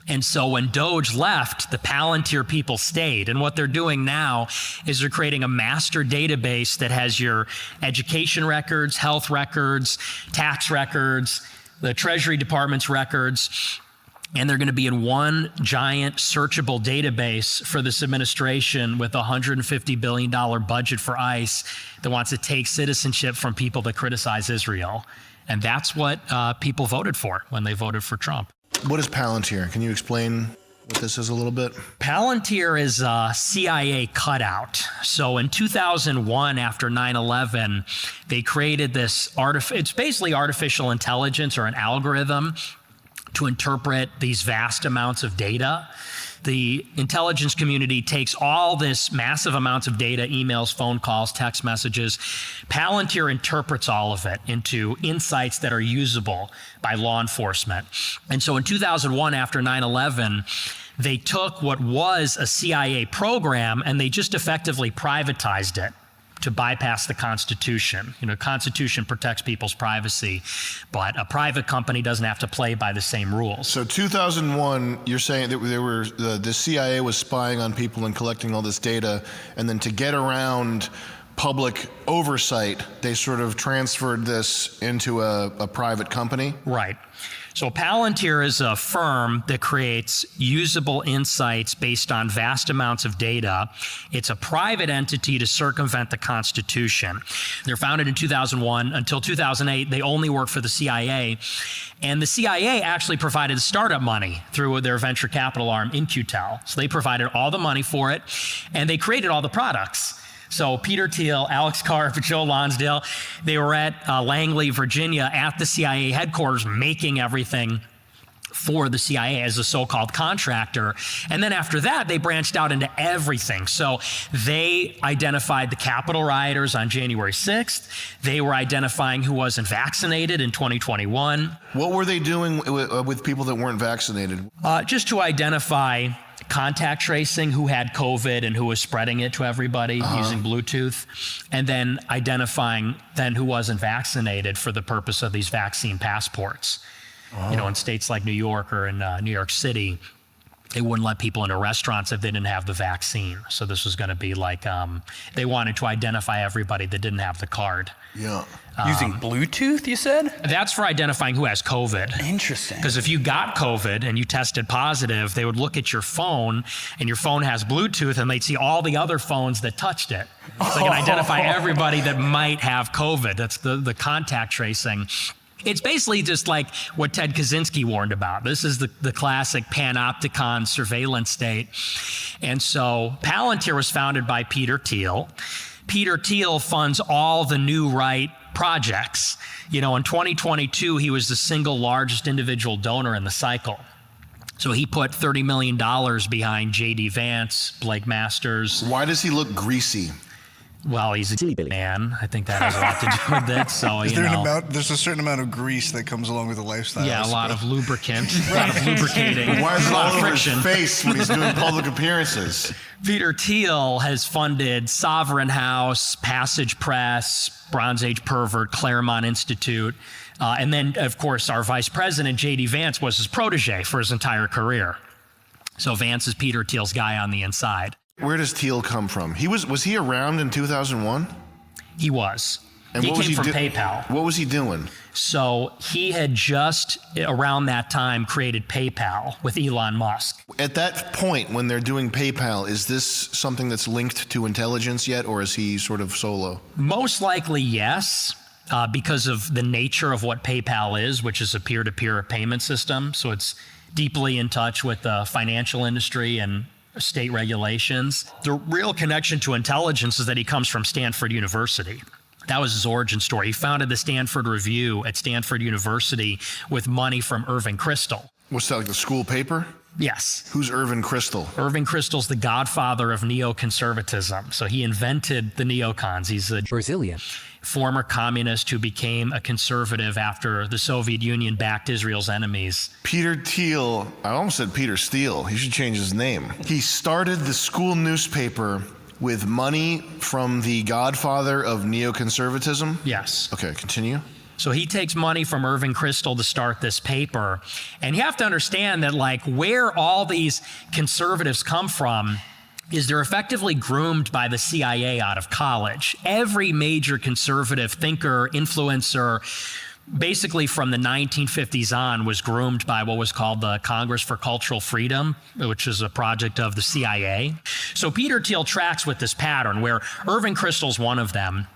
S15: And so when Doge left, the Palantir people stayed. And what they're doing now is they're creating a master database that has your education records, health records, tax records, the Treasury Department's records. And they're going to be in one giant searchable database for this administration with a $150 billion budget for ICE that wants to take citizenship from people that criticize Israel. And that's what people voted for when they voted for Trump.
S18: What is Palantir? Can you explain what this is a little bit?
S15: Palantir is a CIA cutout. So in 2001, after 9/11, they created this it's basically artificial intelligence or an algorithm to interpret these vast amounts of data. The intelligence community takes all this massive amounts of data, emails, phone calls, text messages. Palantir interprets all of it into insights that are usable by law enforcement. And so in 2001, after 9/11, they took what was a CIA program and they just effectively privatized it to bypass the Constitution. The Constitution protects people's privacy, but a private company doesn't have to play by the same rules.
S18: So 2001, you're saying that the CIA was spying on people and collecting all this data, and then to get around public oversight, they sort of transferred this into a private company?
S15: Right. So Palantir is a firm that creates usable insights based on vast amounts of data. It's a private entity to circumvent the Constitution. They're founded in 2001. Until 2008, they only worked for the CIA. And the CIA actually provided startup money through their venture capital arm, In-Q-Tel. So they provided all the money for it, and they created all the products. So Peter Thiel, Alex Karp, Joe Lonsdale, they were at Langley, Virginia at the CIA headquarters making everything for the CIA as a so-called contractor. And then after that, they branched out into everything. So they identified the Capitol rioters on January 6th. They were identifying who wasn't vaccinated in 2021.
S18: What were they doing with people that weren't vaccinated?
S15: Just to identify contact tracing who had COVID and who was spreading it to everybody using Bluetooth, and then identifying then who wasn't vaccinated for the purpose of these vaccine passports. In states like New York or in New York City, they wouldn't let people into restaurants if they didn't have the vaccine. So this was going to be like, they wanted to identify everybody that didn't have the card.
S17: Yeah.
S2: Using Bluetooth, you said?
S15: That's for identifying who has COVID.
S2: Interesting.
S15: Because if you got COVID and you tested positive, they would look at your phone, and your phone has Bluetooth, and they'd see all the other phones that touched it. So they can identify everybody that might have COVID. That's the contact tracing. It's basically just like what Ted Kaczynski warned about. This is the classic panopticon surveillance state. And so Palantir was founded by Peter Thiel. Peter Thiel funds all the new right projects. You know, in 2022, he was the single largest individual donor in the cycle. So he put $30 million behind J.D. Vance, Blake Masters.
S18: Why does he look greasy?
S15: Well, he's a man. I think that has a lot to do with it. So,
S7: there's a certain amount of grease that comes along with the lifestyle.
S15: Yeah, a lot of lubricant, a lot of lubricating.
S18: Why is it
S15: a lot
S18: all
S15: of
S18: over
S15: friction.
S18: his face when he's doing public appearances?
S15: Peter Thiel has funded Sovereign House, Passage Press, Bronze Age Pervert, Claremont Institute. And then, of course, our vice president, J.D. Vance, was his protege for his entire career. So Vance is Peter Thiel's guy on the inside.
S18: Where does Thiel come from? Was he around in 2001?
S15: He was.
S18: And
S15: he came from PayPal.
S18: What was he doing?
S15: So he had just around that time created PayPal with Elon Musk.
S18: At that point, when they're doing PayPal, is this something that's linked to intelligence yet, or is he sort of solo?
S15: Most likely, yes, because of the nature of what PayPal is, which is a peer-to-peer payment system. So it's deeply in touch with the financial industry and state regulations. The real connection to intelligence is that he comes from Stanford University. That was his origin story. He founded the Stanford Review at Stanford University with money from Irving Kristol.
S18: What's that, like the school paper?
S15: Yes.
S18: Who's Irving Kristol?
S15: Irving Kristol's the godfather of neoconservatism. So he invented the neocons. He's a Brazilian former communist who became a conservative after the Soviet Union backed Israel's enemies.
S18: Peter Thiel, I almost said Peter Steele. He should change his name. He started the school newspaper with money from the godfather of neoconservatism?
S15: Yes.
S18: Okay, continue.
S15: So he takes money from Irving Kristol to start this paper. And you have to understand that, like, where all these conservatives come from is they're effectively groomed by the CIA out of college. Every major conservative thinker, influencer, basically from the 1950s on, was groomed by what was called the Congress for Cultural Freedom, which is a project of the CIA. So Peter Thiel tracks with this pattern where Irving Kristol's one of them.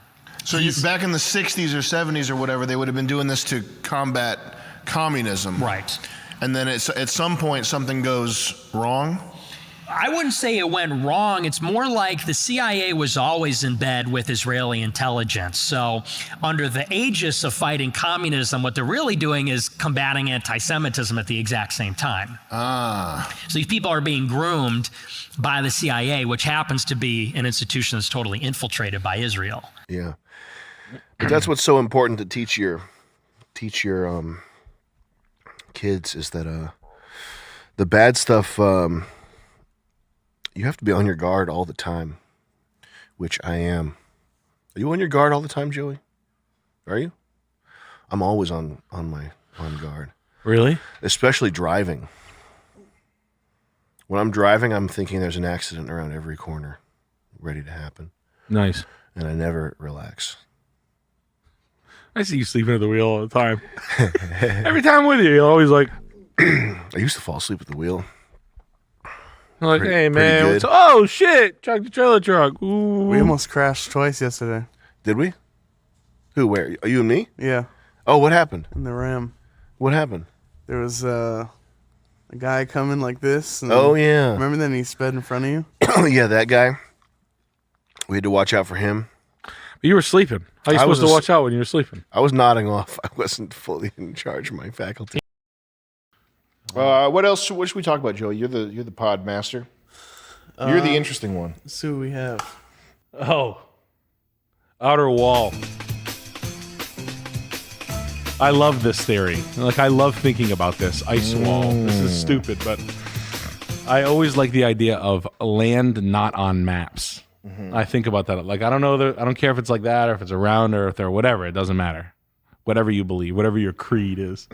S18: So back in the 60s or 70s or whatever, they would have been doing this to combat communism.
S15: Right.
S18: And then at some point, something goes wrong?
S15: I wouldn't say it went wrong. It's more like the CIA was always in bed with Israeli intelligence. So under the aegis of fighting communism, what they're really doing is combating anti-Semitism at the exact same time. So these people are being groomed by the CIA, which happens to be an institution that's totally infiltrated by Israel.
S18: Yeah. But that's what's so important to teach your kids is that the bad stuff, you have to be on your guard all the time, which I am. Are you on your guard all the time, Joey? Are you? I'm always on guard.
S19: Really?
S18: Especially driving. When I'm driving, I'm thinking there's an accident around every corner ready to happen.
S19: Nice.
S18: And I never relax.
S19: I see you sleeping at the wheel all the time. Every time I'm with you, you're always like...
S18: I used to fall asleep at the wheel.
S19: I'm like,
S18: Pretty-
S19: hey,
S18: pretty
S19: man,
S18: good.
S19: oh, shit, tractor trailer truck. Ooh.
S10: We almost crashed twice yesterday.
S18: Did we? Who, where? Are you and me?
S10: Yeah.
S18: Oh, what happened?
S10: In the Ram.
S18: What happened?
S10: There was a guy coming like this. And
S18: Oh, yeah.
S10: Remember then he sped in front of you?
S18: Yeah, that guy. We had to watch out for him.
S19: But you were sleeping. How are you supposed to watch out when you were sleeping?
S18: I was nodding off. I wasn't fully in charge of my faculty. What else? What should we talk about, Joey? You're the pod master. You're the interesting one.
S10: Let's see what we have.
S19: Oh. Outer wall. I love this theory. Like, I love thinking about this. Ice wall. This is stupid, but I always like the idea of land not on maps. I think about that. Like, I don't know. I don't care if it's like that or if it's around or if they're whatever. It doesn't matter. Whatever you believe, whatever your creed is.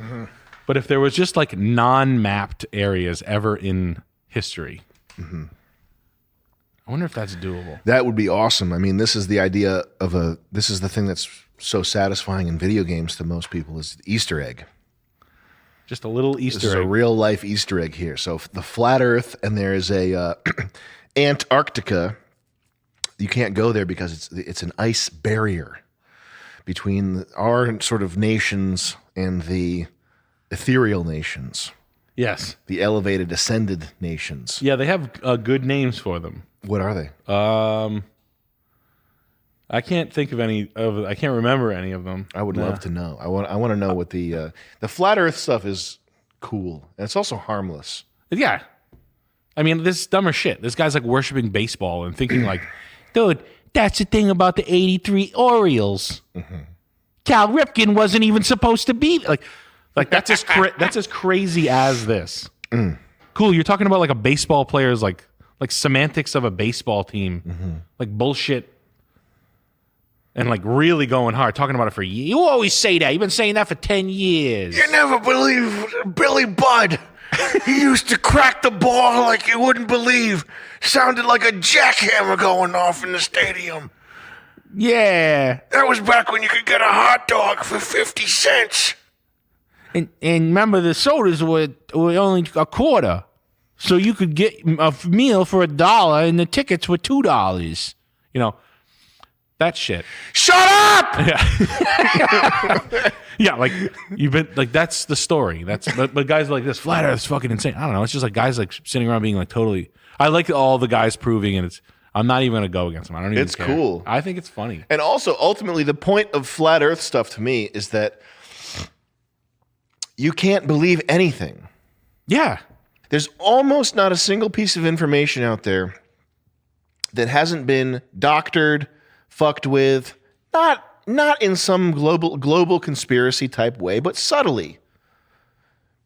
S19: But if there was just like non-mapped areas ever in
S1: history. I wonder if that's doable.
S18: That would be awesome. I mean, this is the idea of this is the thing that's so satisfying in video games to most people is Easter egg.
S1: Just a little Easter
S18: This is
S1: egg.
S18: a real life Easter egg here. So the flat Earth, and there is a Antarctica. You can't go there because it's an ice barrier between our sort of nations and the ethereal nations.
S1: Yes.
S18: The elevated, ascended nations.
S1: Yeah, they have good names for them.
S18: What are they?
S1: I can't think of any of. I can't remember any of them.
S18: I would love to know. I want to know what the flat Earth stuff is. Cool, and it's also harmless.
S1: Yeah, I mean, this is dumber shit. This guy's like worshiping baseball and thinking like, dude, that's the thing about the '83 Orioles. Cal Ripken wasn't even supposed to be like that's as crazy as this. Cool, you're talking about like a baseball player's like semantics of a baseball team, like bullshit. And like really going hard, talking about it for years. You always say that. You've been saying that for 10 years.
S9: You never believe Billy Budd. He used to crack the ball like you wouldn't believe. Sounded like a jackhammer going off in the stadium.
S1: Yeah.
S9: That was back when you could get a hot dog for 50 cents.
S1: And remember, the sodas were only a quarter. So you could get a meal for $1 and the tickets were $2. You know. That shit.
S9: Shut up!
S1: Yeah. Yeah, like you've been like that's the story. But guys like this, flat Earth's fucking insane. I don't know. It's just like guys like sitting around being like totally. I like all the guys proving, and I'm not even gonna go against them. I don't even.
S18: It's
S1: care.
S18: cool.
S1: I think it's funny.
S18: And also, ultimately, the point of flat Earth stuff to me is that you can't believe anything.
S1: Yeah.
S18: There's almost not a single piece of information out there that hasn't been doctored, fucked with, not in some global conspiracy type way, but subtly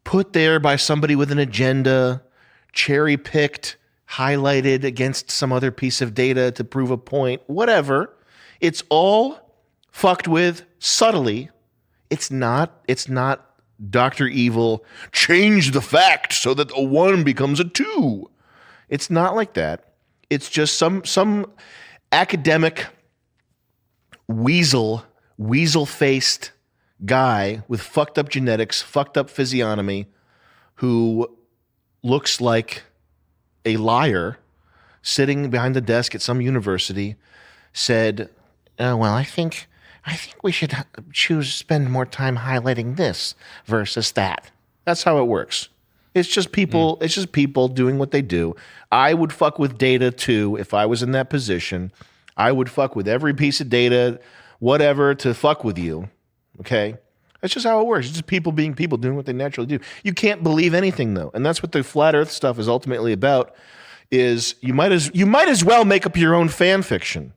S18: put there by somebody with an agenda, cherry picked, highlighted against some other piece of data to prove a point, whatever. It's all fucked with subtly. It's not Dr. Evil, change the fact so that a 1 becomes a 2. It's not like that. It's just some academic weasel-faced guy with fucked up genetics, fucked up physiognomy, who looks like a liar, sitting behind the desk at some university, said, well, I think we should spend more time highlighting this versus that. That's how it works. It's just people. It's just people doing what they do. I would fuck with data too if I was in that position. I would fuck with every piece of data, whatever, to fuck with you. Okay? That's just how it works. It's just people being people, doing what they naturally do. You can't believe anything, though. And that's what the flat Earth stuff is ultimately about, is you might as well make up your own fan fiction.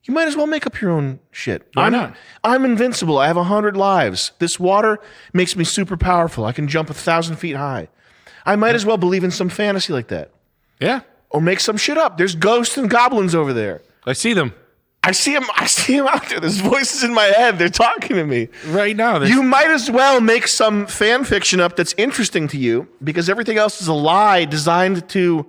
S18: You might as well make up your own shit.
S1: Why not?
S18: I'm invincible. I have 100 lives. This water makes me super powerful. I can jump 1,000 feet high. I might as well believe in some fantasy like that.
S1: Yeah.
S18: Or make some shit up. There's ghosts and goblins over there.
S1: I see them.
S18: I see them out there. There's voices in my head. They're talking to me.
S1: Right now.
S18: You might as well make some fan fiction up that's interesting to you, because everything else is a lie designed to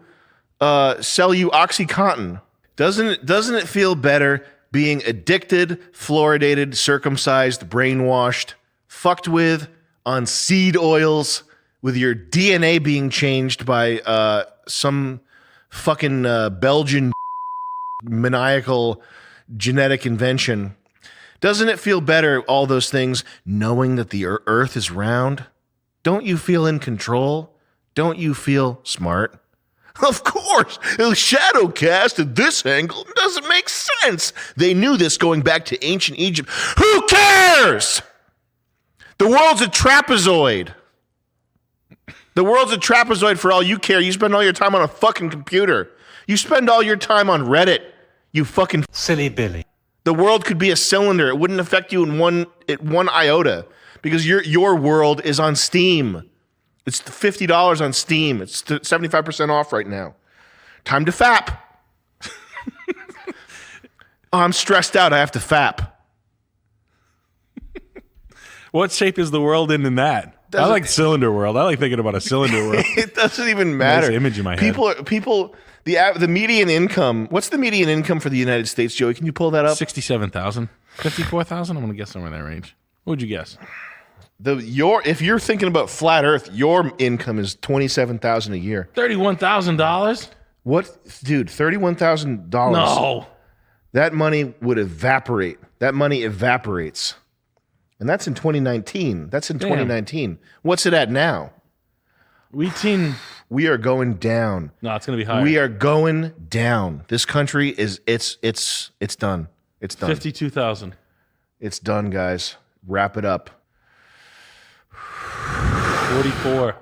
S18: sell you OxyContin. Doesn't it feel better being addicted, fluoridated, circumcised, brainwashed, fucked with on seed oils, with your DNA being changed by some fucking Belgian maniacal genetic invention? Doesn't it feel better, all those things, knowing that the Earth is round? Don't you feel in control? Don't you feel smart? Of course, a shadow cast at this angle doesn't make sense. They knew this going back to ancient Egypt. Who cares? The world's a trapezoid. The world's a trapezoid for all you care. You spend all your time on a fucking computer. You spend all your time on Reddit. You fucking silly Billy. The world could be a cylinder. It wouldn't affect you in one iota, because your world is on Steam. It's $50 on Steam. It's 75% off right now. Time to fap. Oh, I'm stressed out. I have to fap.
S1: What shape is the world in that?
S19: I like Cylinder World. I like thinking about a Cylinder World.
S18: It doesn't even matter.
S19: Nice image in my head.
S18: The median income. What's the median income for the United States, Joey? Can you pull that up?
S19: 67,000, 54,000. I'm gonna guess somewhere in that range. What would you guess?
S18: If you're thinking about flat Earth, your income is $27,000 a year.
S19: $31,000.
S18: What, dude? $31,000.
S19: No.
S18: That money would evaporate. That money evaporates. And that's in 2019. That's in 2019. What's it at now?
S19: We
S18: are going down.
S19: No, it's going to be higher.
S18: We are going down. This country is it's done. It's done.
S19: 52,000.
S18: It's done, guys. Wrap it up.
S19: 44.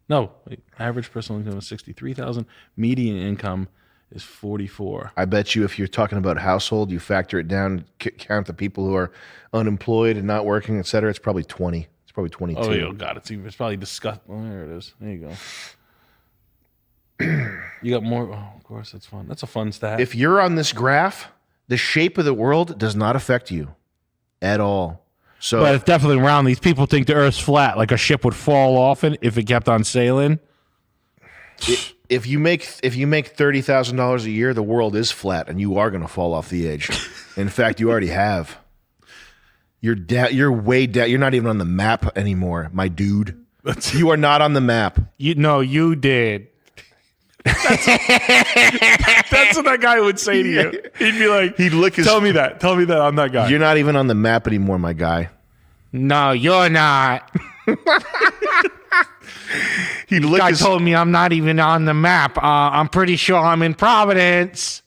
S19: No, wait, average personal income is 63,000. Median income is 44.
S18: I bet you if you're talking about household, you factor it down, count the people who are unemployed and not working, et cetera, it's probably 20. It's probably 22.
S19: Oh, God, it's probably disgusting. Oh, there it is. There you go. You got more. Oh, of course, that's fun. That's a fun stat.
S18: If you're on this graph, the shape of the world does not affect you at all. So,
S1: but it's definitely round. These people think the Earth's flat, like a ship would fall off it if it kept on sailing.
S18: If you make $30,000 a year, the world is flat, and you are going to fall off the edge. In fact, you already have. You're way down. You're not even on the map anymore, my dude. You are not on the map.
S1: You did.
S19: That's what that guy would say to you. He'd be like, tell me that. Tell me that I'm that guy.
S18: You're not even on the map anymore, my guy.
S1: No, you're not. This guy told me I'm not even on the map. I'm pretty sure I'm in Providence.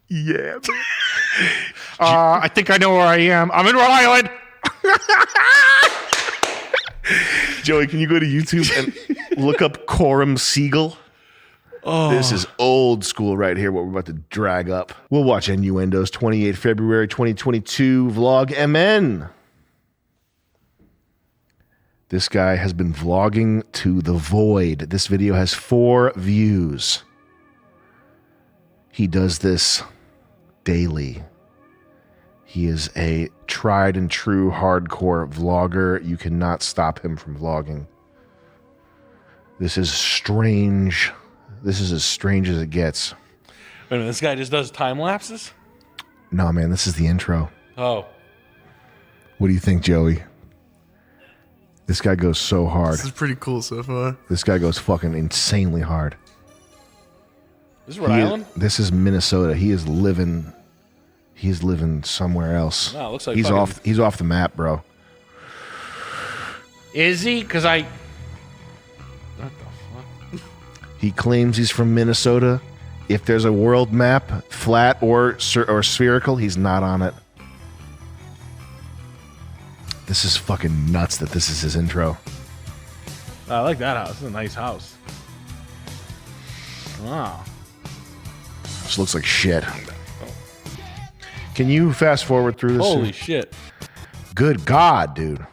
S18: Yeah.
S1: I think I know where I am. I'm in Rhode Island.
S18: Joey, can you go to YouTube and look up Coram Siegel? Oh. This is old school right here, what we're about to drag up. We'll watch Innuendos, 28 February 2022, Vlog MN. This guy has been vlogging to the void. This video has 4 views. He does this daily. He is a tried and true hardcore vlogger. You cannot stop him from vlogging. This is strange. This is as strange as it gets.
S19: Wait a minute, this guy just does time lapses?
S18: No, man, this is the intro.
S19: Oh.
S18: What do you think, Joey? This guy goes so hard.
S10: This is pretty cool so far.
S18: This guy goes fucking insanely hard.
S19: This is Rhode Island?
S18: This is Minnesota. He's living somewhere else.
S19: No, it looks like
S18: he's off the map, bro.
S1: Is he? Because I...
S19: What the fuck?
S18: He claims he's from Minnesota. If there's a world map, flat or spherical, he's not on it. This is fucking nuts that this is his intro.
S19: I like that house. It's a nice house. Wow.
S18: This looks like shit. Can you fast forward through this?
S19: Holy shit.
S18: Good God, dude.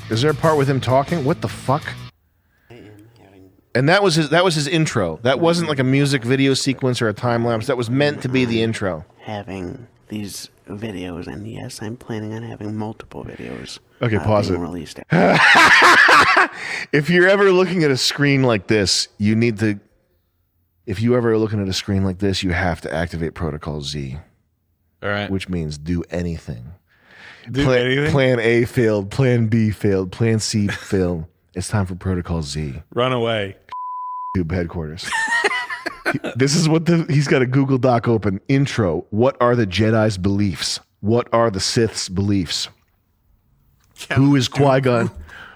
S18: Is there a part with him talking? What the fuck? And that was his intro. That wasn't like a music video sequence or a time lapse. That was meant to be the intro.
S3: Having these videos, and yes, I'm planning on having multiple videos.
S18: Okay, pause it.
S3: Released.
S18: If you're ever looking at a screen like this, you need to. If you ever are looking at a screen like this, you have to activate Protocol Z.
S19: All right.
S18: Which means do anything.
S19: Anything?
S18: Plan A failed. Plan B failed. Plan C failed. It's time for Protocol Z.
S19: Run away.
S18: YouTube headquarters. This is what he's got a Google Doc open. Intro. What are the Jedi's beliefs? What are the Sith's beliefs? Who is Qui-Gon?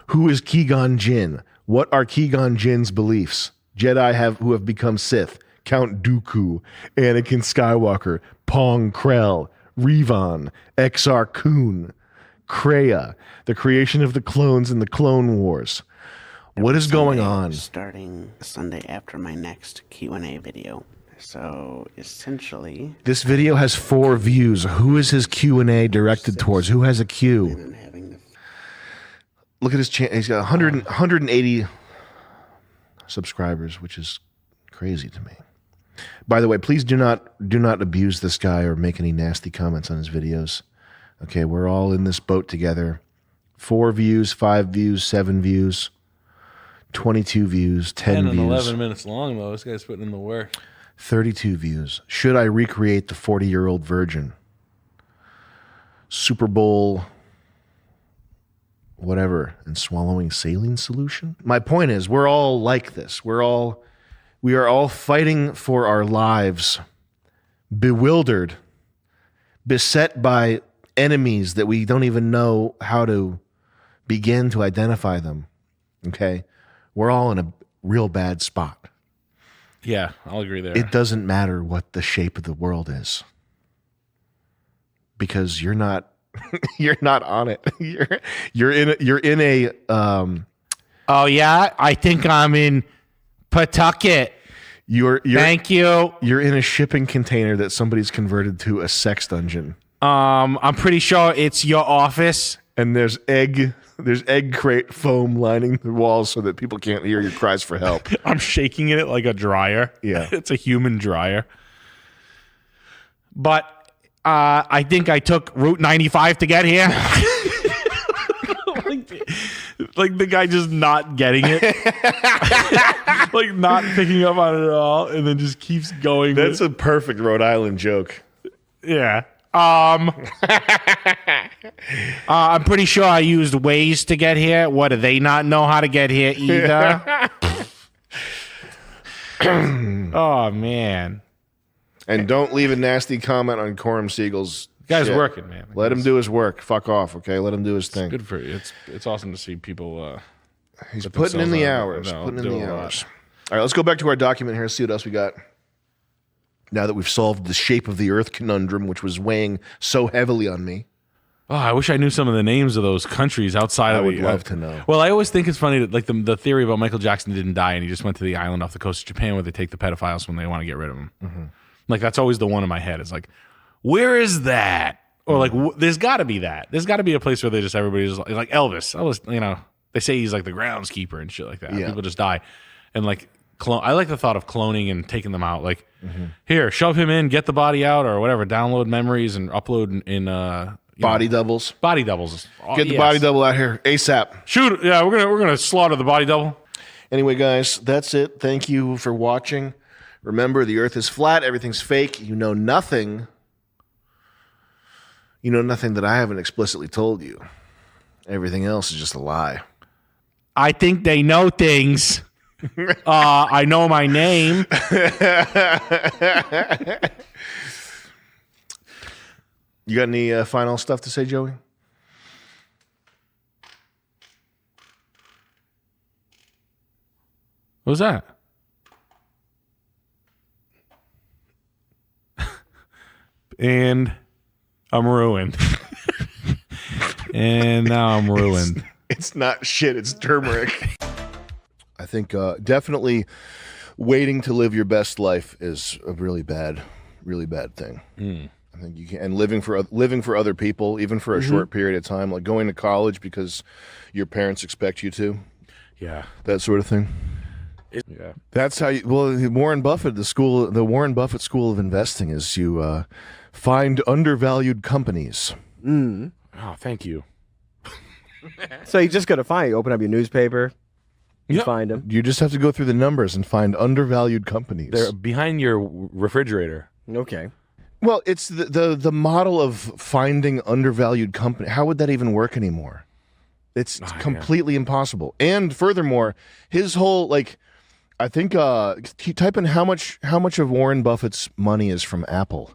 S18: Who is Qui-Gon Jinn? What are Qui-Gon Jinn's beliefs? Jedi who have become Sith. Count Dooku, Anakin Skywalker, Pong Krell, Revan, Exar Kun, Kreia, the creation of the clones in the Clone Wars. What is going on?
S3: Starting Sunday after my next Q&A video. So essentially,
S18: this video has 4 views. Who is his Q&A directed towards? Who has a Q? Look at his channel. He's got 180 subscribers, which is crazy to me. By the way, please do not abuse this guy or make any nasty comments on his videos. Okay, we're all in this boat together. 4 views, 5 views, 7 views, 22 views, 10
S1: and
S18: views.
S1: 11 minutes long, though. This guy's putting in the work.
S18: 32 views. Should I recreate the 40-year-old virgin? Super Bowl, whatever, and swallowing saline solution? My point is, we're all like this. We are all fighting for our lives, bewildered, beset by enemies that we don't even know how to begin to identify them. Okay? We're all in a real bad spot.
S1: Yeah, I'll agree there.
S18: It doesn't matter what the shape of the world is, because you're not you're not on it. You're in a
S1: oh yeah, I think I'm in Pawtucket. Thank you.
S18: You're in a shipping container that somebody's converted to a sex dungeon.
S1: I'm pretty sure it's your office.
S18: And there's egg crate foam lining the walls so that people can't hear your cries for help.
S1: I'm shaking it like a dryer.
S18: Yeah.
S1: It's a human dryer. But I think I took Route 95 to get here. like the guy just not getting it. Like not picking up on it at all and then just keeps going.
S18: That's a perfect Rhode Island joke.
S1: Yeah. I'm pretty sure I used Waze to get here. What, do they not know how to get here either? Oh, man.
S18: And don't leave a nasty comment on Coram Siegel's
S1: Guy's
S18: shit.
S1: working, man.
S18: Let him do his work. Fuck off, okay? Let him do his thing.
S1: Good for you. It's awesome to see people.
S18: He's putting in the hours. Putting in the hours. All right, let's go back to our document here. See what else we got. Now that we've solved the shape of the Earth conundrum, which was weighing so heavily on me.
S1: Oh, I wish I knew some of the names of those countries outside of
S18: I would
S1: the,
S18: love to know.
S1: Well, I always think it's funny that like the theory about Michael Jackson didn't die and he just went to the island off the coast of Japan where they take the pedophiles when they want to get rid of them.
S18: Mm-hmm.
S1: Like that's always the one in my head. It's like, where is that? Or like, there's got to be that. There's got to be a place where they just everybody's like Elvis. They say he's like the groundskeeper and shit like that.
S18: Yeah.
S1: People just die, and like I like the thought of cloning and taking them out. Like, here, shove him in, get the body out, or whatever. Download memories and upload in
S18: body doubles.
S1: Body doubles.
S18: Get the body double out here ASAP.
S1: Shoot! Yeah, we're gonna slaughter the body double.
S18: Anyway, guys, that's it. Thank you for watching. Remember, the Earth is flat. Everything's fake. You know nothing. You know nothing that I haven't explicitly told you. Everything else is just a lie.
S1: I think they know things. I know my name.
S18: You got any final stuff to say, Joey?
S1: What was that? And I'm ruined. And now I'm ruined.
S18: It's not shit. It's turmeric. I think definitely waiting to live your best life is a really bad thing. I think you can, and living for other people, even for a short period of time, like going to college because your parents expect you to.
S1: Yeah,
S18: that sort of thing.
S1: Yeah,
S18: that's how you. Well, Warren Buffett, the Warren Buffett School of Investing is you find undervalued companies.
S1: Oh, thank you.
S12: So you just got to find. You open up your newspaper. You find them.
S18: You just have to go through the numbers and find undervalued companies.
S1: They're behind your refrigerator.
S12: Okay.
S18: Well, it's the model of finding undervalued company. How would that even work anymore? It's completely impossible. And furthermore, his whole I think type in how much of Warren Buffett's money is from Apple.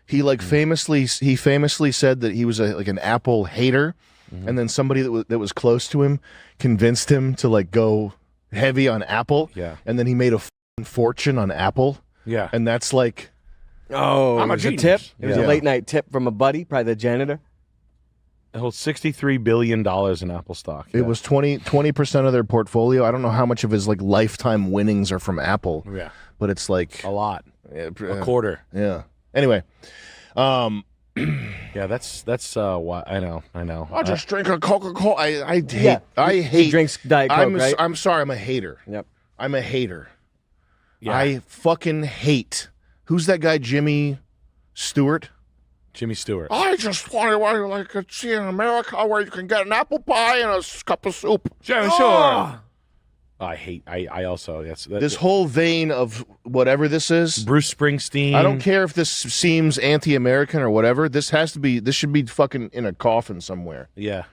S18: He famously said that he was an Apple hater, and then somebody that was close to him convinced him to go heavy on Apple.
S1: Yeah,
S18: and then he made a fortune on Apple.
S1: Yeah,
S18: and that's
S12: oh,
S1: I'm a
S12: it was a
S1: genius.
S12: tip. It was a late night tip from a buddy, probably the janitor.
S1: It holds $63 billion in Apple stock.
S18: It was 20% of their portfolio. I don't know how much of his lifetime winnings are from Apple.
S1: Yeah,
S18: but it's
S1: a lot, a quarter.
S18: Yeah. Anyway,
S1: yeah, that's why I know.
S18: I'll just drink a Coca-Cola. I hate.
S12: Yeah, he drinks Diet Coke, right?
S18: I'm sorry. I'm a hater.
S12: Yep.
S18: I'm a hater.
S1: Yeah.
S18: I fucking hate. Who's that guy? Jimmy Stewart.
S1: Jimmy Stewart.
S18: I just wonder why you like to see in America where you can get an apple pie and a cup of soup.
S1: Jimmy Stewart. I also
S18: This whole vein of whatever this is.
S1: Bruce Springsteen.
S18: I don't care if this seems anti-American or whatever. This should be fucking in a coffin somewhere.
S1: Yeah.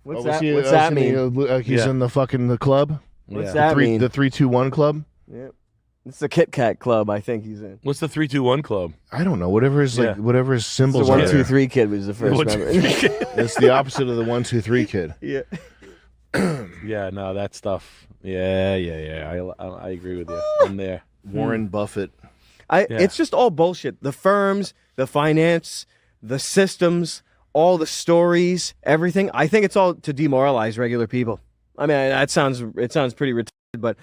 S12: What's that mean?
S18: He's in the fucking club.
S12: What's that mean?
S18: The 3-2-1 club.
S12: Yeah. It's the Kit Kat club. I think he's in.
S1: What's the 3-2-1 club?
S18: I don't know. Whatever his whatever his symbols
S12: the
S18: are.
S12: 1, 2, 3 kid was the first member.
S18: It's the opposite of the 1, 2, 3 kid.
S12: Yeah.
S1: Yeah. No, that stuff. Yeah. I agree with you. I'm there.
S18: Warren Buffett.
S12: It's just all bullshit. The firms, the finance, the systems, all the stories, everything. I think it's all to demoralize regular people. I mean, it sounds pretty retarded, but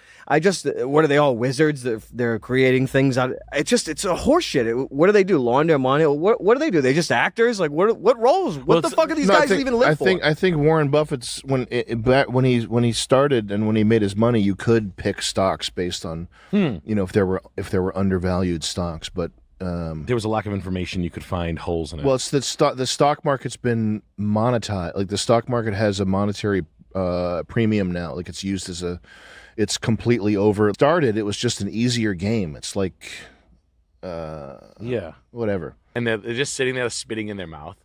S12: what are they all, wizards? They're creating things out. It's a horseshit. What do they do? Launder money? What do they do? They just actors? Like what roles? What the fuck are these guys even live for?
S18: I think Warren Buffett's when he started and when he made his money, you could pick stocks based on if there were undervalued stocks, but
S1: there was a lack of information. You could find holes in it.
S18: Well, it's the stock market's been monetized. Like the stock market has a monetary premium now. Like it's completely over. It started, it was just an easier game. It's like, whatever.
S1: And they're just sitting there spitting in their mouth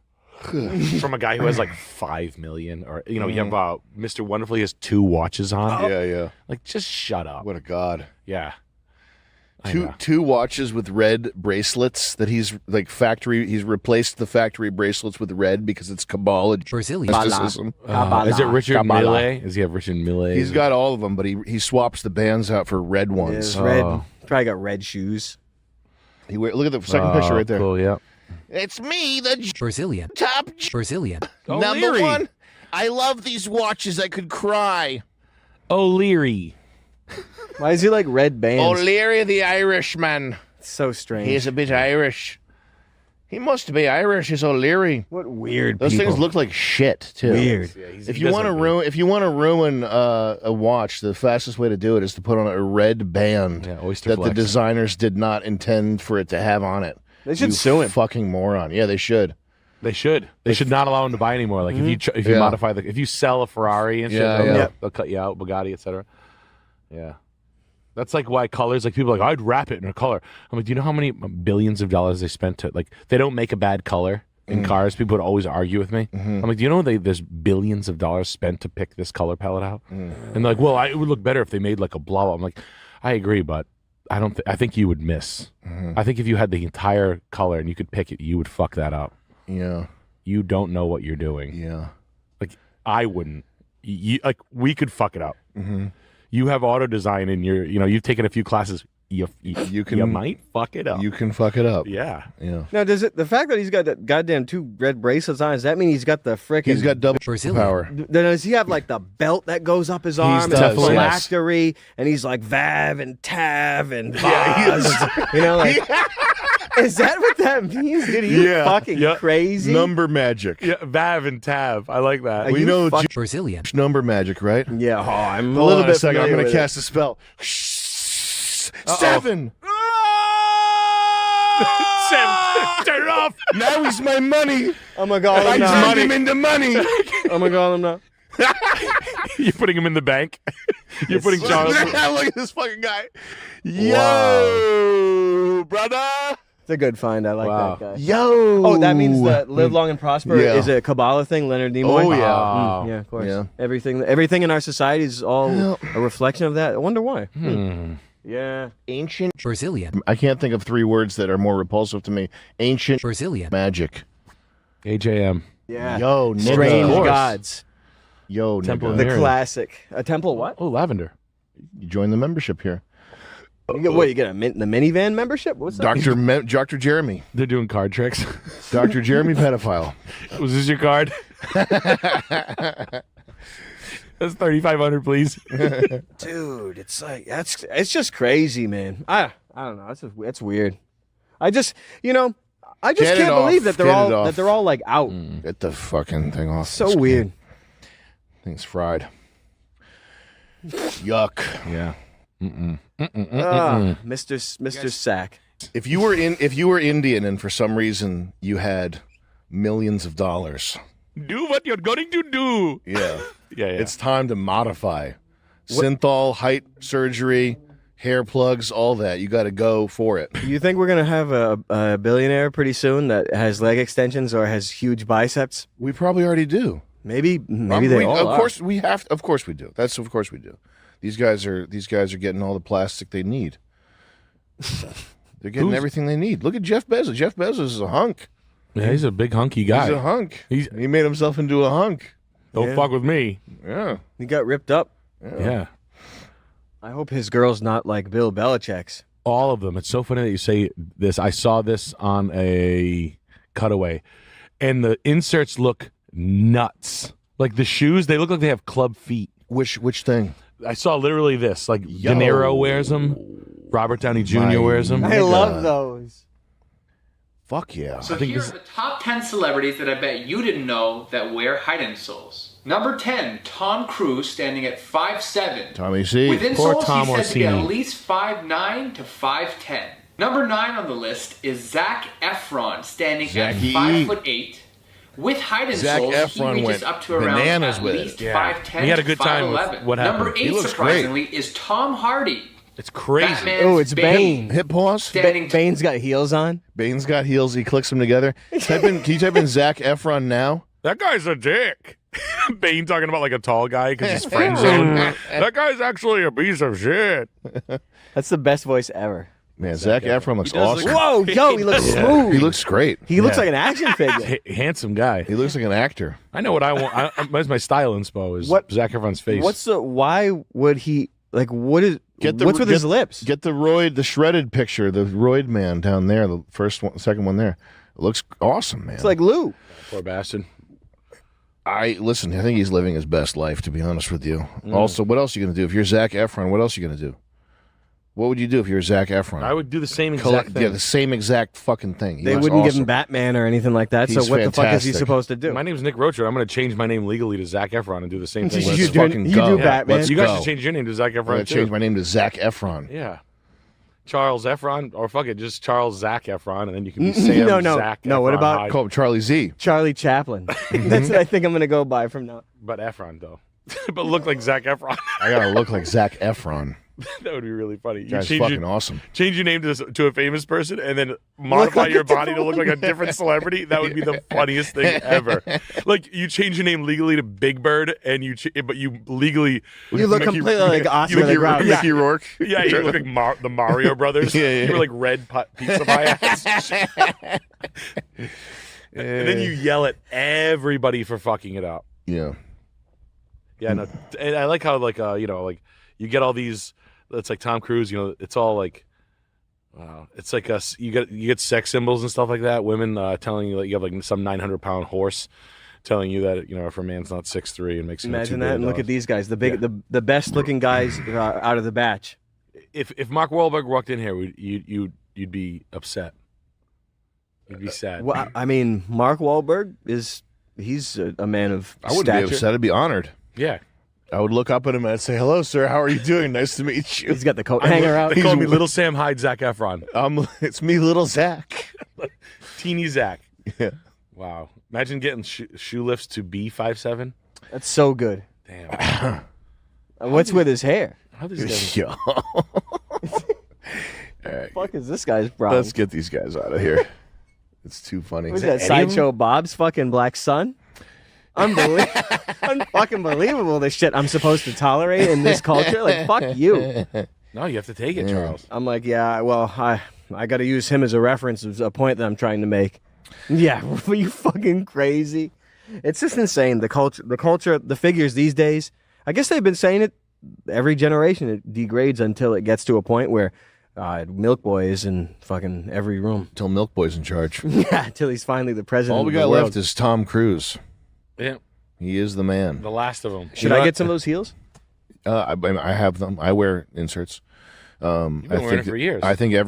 S1: from a guy who has like 5 million, or you have Mr. Wonderful. He has 2 watches on.
S18: Yeah.
S1: Like, just shut up.
S18: What a god.
S1: Yeah.
S18: Two watches with red bracelets that he's replaced the factory bracelets with red because it's Kabbalah
S13: Brazilian
S18: mysticism.
S1: Is it Richard Mille? Does he have Richard Mille?
S18: He's got all of them, but he swaps the bands out for red ones.
S12: Yeah, red. Probably got red shoes.
S18: Look at the second picture right there.
S1: Cool, yeah.
S18: It's me, the
S13: Brazilian
S18: top
S13: Brazilian
S18: number one. I love these watches. I could cry.
S1: O'Leary.
S12: Why is he like red bands?
S18: O'Leary the Irishman.
S12: It's so strange.
S18: He's a bit Irish. He must be Irish. He's O'Leary.
S12: What weird
S18: Those
S12: people.
S18: things look like shit too.
S12: Weird.
S1: Yeah,
S18: If you want to ruin a watch, the fastest way to do it is to put on a red band
S1: Oyster
S18: that
S1: Flex.
S18: the designers did not intend for it to have on it.
S12: They should sue him.
S18: Fucking moron. Yeah, they should.
S1: They should. They should not allow him to buy anymore. Like if you modify if you sell a Ferrari and shit, they'll cut you out, Bugatti, etc. Yeah. That's like why colors, like people are like, I'd wrap it in a color. I'm like, do you know how many billions of dollars they spent to, like, they don't make a bad color in cars. People would always argue with me. I'm like, do you know there's billions of dollars spent to pick this color palette out? And they're like, well, it would look better if they made like a blah blah. I'm like, I agree, but I don't. I think you would miss. I think if you had the entire color and you could pick it, you would fuck that up.
S18: Yeah.
S1: You don't know what you're doing.
S18: Yeah.
S1: Like I wouldn't. Like we could fuck it up. You have auto design and you've taken a few classes. You might fuck it up.
S18: You can fuck it up.
S1: Yeah.
S12: Now, the fact that he's got that goddamn 2 red bracelets on, does that mean he's got the frickin'...
S18: He's got double power.
S12: Does he have like the belt that goes up his arm and the phylactery, and he's like Vav and Tav and Vaz? Is that what that means? Dude, are you fucking crazy?
S18: Number magic.
S1: Yeah, Vav and Tav. I like that.
S18: Well, you know
S13: Brazilian
S18: number magic, right?
S12: Yeah, I'm
S18: a little bit.
S12: familiar
S18: I'm going
S12: with
S18: to
S12: it.
S18: cast a spell. 7.
S1: 7. Turn it off.
S18: Now he's my money.
S12: Oh my god,
S18: I turned him into money.
S12: Oh my god, I'm not.
S1: You're putting him in the bank. You're putting Charles.
S18: Look at this fucking guy. Yo, brother.
S12: It's a good find. I like that guy.
S18: Yo.
S12: Oh, that means that live long and prosper is a Kabbalah thing, Leonard Nimoy?
S18: Oh, yeah.
S12: Yeah, of course.
S18: Yeah.
S12: Everything in our society is all a reflection of that. I wonder why. Yeah.
S18: Ancient
S13: Brazilian.
S18: I can't think of 3 words that are more repulsive to me. Ancient
S13: Brazilian
S18: magic.
S1: AJM.
S12: Yeah.
S18: Yo, nigga.
S12: Strange gods.
S18: Yo,
S1: Temple
S18: nigga.
S1: of
S12: The
S1: Mary.
S12: classic. A temple what?
S1: Oh, lavender.
S18: You join the membership here.
S12: You get what? You get the minivan membership? What's that?
S18: Dr. Jeremy.
S1: They're doing card tricks.
S18: Dr. Jeremy pedophile.
S1: Was this your card? That's 3,500, please.
S12: Dude, it's like it's just crazy, man. I don't know. That's weird. I just can't believe that they're all like out.
S18: Get the fucking thing off.
S12: So weird.
S18: Thing's fried. Yuck.
S1: Yeah.
S12: Mr. Sack.
S18: If you were Indian and for some reason you had millions of dollars,
S19: Do what you're going to do.
S18: yeah,
S19: Yeah.
S18: it's time to modify. Synthol, height surgery, hair plugs, all that. You got to go for it.
S12: You think we're gonna have a billionaire pretty soon that has leg extensions or has huge biceps?
S18: We probably already do.
S12: Maybe they all
S18: Of
S12: are.
S18: course we have. Of course we do. Of course we do. These guys are getting all the plastic they need. They're getting everything they need. Look at Jeff Bezos. Jeff Bezos is a hunk.
S19: Yeah, he's a big hunky guy.
S18: He's a hunk. He made himself into a hunk.
S19: Don't fuck with me.
S18: Yeah.
S12: He got ripped up.
S19: Yeah.
S12: I hope his girl's not like Bill Belichick's.
S19: All of them. It's so funny that you say this. I saw this on a cutaway, and the inserts look nuts. Like the shoes, they look like they have club feet.
S18: Which thing?
S19: I saw literally this. Like De Niro wears them. Robert Downey Jr. wears them.
S12: I love those.
S18: Fuck yeah.
S20: So here are the top 10 celebrities that I bet you didn't know that wear Hyde insoles. Number 10, Tom Cruise, standing at 5'7".
S18: Tommy C.
S20: With
S19: Poor
S20: insoles,
S19: Tom
S20: he's said to be at
S19: Orsini.
S20: least 5'9" to 5'10". Number 9 on the list is Zac Efron, standing
S18: Zachy.
S20: at 5'8". With Hyde
S18: Zac
S20: insoles, he
S18: Efron
S20: reaches
S18: went
S20: up to around
S18: bananas
S20: at
S18: with it.
S20: least
S19: Yeah.
S20: 5'10"
S19: He had a
S20: to
S19: good time with
S20: 5'11".
S19: what happened.
S20: Number
S19: He
S20: 8,
S19: looks
S20: surprisingly, is Tom Hardy.
S19: It's crazy.
S20: Batman's
S12: Oh, it's Bane.
S18: Hip pause.
S20: Standing
S12: Bane's got heels on.
S18: Bane's got heels. He clicks them together. Can you type in Zac Efron now?
S19: That guy's a dick. Bane talking about like a tall guy because he's friend zoned. That guy's actually a piece of shit.
S12: That's the best voice ever.
S18: Man, Zac Efron looks
S19: does
S18: awesome.
S19: look
S12: Whoa, yo, he looks smooth.
S18: He looks great.
S12: He looks like an action figure.
S19: Handsome guy.
S18: He looks like an actor.
S19: I know what I want. That's my style inspo is
S12: What-
S19: Zac Efron's face.
S12: Why would he, like, what's with his lips?
S18: Get the shredded picture, the roid man down there, the first one, second one there. It looks awesome, man.
S12: It's like Lou.
S19: Poor bastard.
S18: I think he's living his best life, to be honest with you. Also, what else are you going to do? If you're Zac Efron, what else are you going to do? What would you do if you're Zac Efron?
S19: I would do the same exact thing.
S18: Yeah, the same exact fucking thing. He
S12: They
S18: looks
S12: wouldn't give
S18: awesome.
S12: him Batman or anything like that.
S18: He's
S12: so what the fuck is he
S18: fantastic.
S12: supposed to do?
S19: My name's Nick Rocher. I'm going to change my name legally to Zac Efron and do the same thing.
S12: You
S18: Let's
S12: do-
S18: fucking
S12: you
S18: go.
S12: do Batman.
S18: Let's
S19: You guys
S18: go.
S19: should change your name to Zac
S18: I'm
S19: Efron
S18: going to
S19: too.
S18: change my name to Zac Efron.
S19: Yeah. Charles Efron, or fuck it, just Charles Zac Efron, and then you can be Sam Zac
S12: No, what
S19: Efron
S12: about-
S19: Hyde.
S18: Call him Charlie Z.
S12: Charlie Chaplin. That's what I think I'm going to go by from now.
S19: But Efron, though. But look like Zac Efron.
S18: I got to look like Zac Efron.
S19: That would be really funny. You
S18: Guy's
S19: change
S18: fucking
S19: your,
S18: awesome.
S19: Change your name to a famous person and then modify
S12: like
S19: your
S12: a
S19: body to
S12: different
S19: look like a different celebrity. That would be the funniest thing ever. Like you change your name legally to Big Bird, and but you legally
S12: You look completely like Oscar
S18: Mickey,
S12: the Grouch.
S18: Mickey Rourke.
S19: Yeah, you look like the Mario Brothers.
S18: Yeah.
S19: You were like red pizza pie ass. And then you yell at everybody for fucking it up.
S18: Yeah.
S19: Yeah, no, and I like how like you get all these. It's like Tom Cruise. It's all like, wow. It's like you get sex symbols and stuff like that. Women telling you that you have like some 900-pound horse telling you that if a man's not 6'3" and makes you
S12: Imagine that, and look at these guys, the the best looking guys out of the batch.
S19: If Mark Wahlberg walked in here, you'd be upset. You'd be sad.
S12: Well, I mean, Mark Wahlberg he's a man of
S18: I wouldn't
S12: stature.
S18: be upset. I'd be honored.
S19: Yeah.
S18: I would look up at him and I'd say, "Hello, sir. How are you doing? Nice to meet you."
S12: He's got the coat hanger out.
S19: They call me Little Sam Hyde Zac Efron.
S18: It's me, Little Zac.
S19: Teeny Zac.
S18: Yeah.
S19: Wow. Imagine getting shoe lifts to be 5'7".
S12: That's so good.
S19: Damn.
S12: What's with his hair?
S19: How these guys?
S18: Yo. All right.
S12: Fuck is this guy's problem?
S18: Let's get these guys out of here. It's too funny.
S12: What's that, Sideshow Bob's fucking black son? Unfucking believable, this shit I'm supposed to tolerate in this culture. Like, fuck you.
S19: No, you have to take it, Charles.
S12: I'm like, yeah, well, I got to use him as a reference, as a point that I'm trying to make. Yeah, were you fucking crazy? It's just insane. The culture, the figures these days, I guess they've been saying it every generation. It degrades until it gets to a point where Milk Boy is in fucking every room.
S18: Until Milk Boy's in charge.
S12: Yeah, until he's finally the president.
S18: All we
S12: of the
S18: got
S12: world.
S18: left is Tom Cruise.
S19: Yeah.
S18: He is the man.
S19: The last of them.
S12: Should I get some of those heels?
S18: I have them. I wear inserts.
S19: You've been wearing it for years.
S18: I think I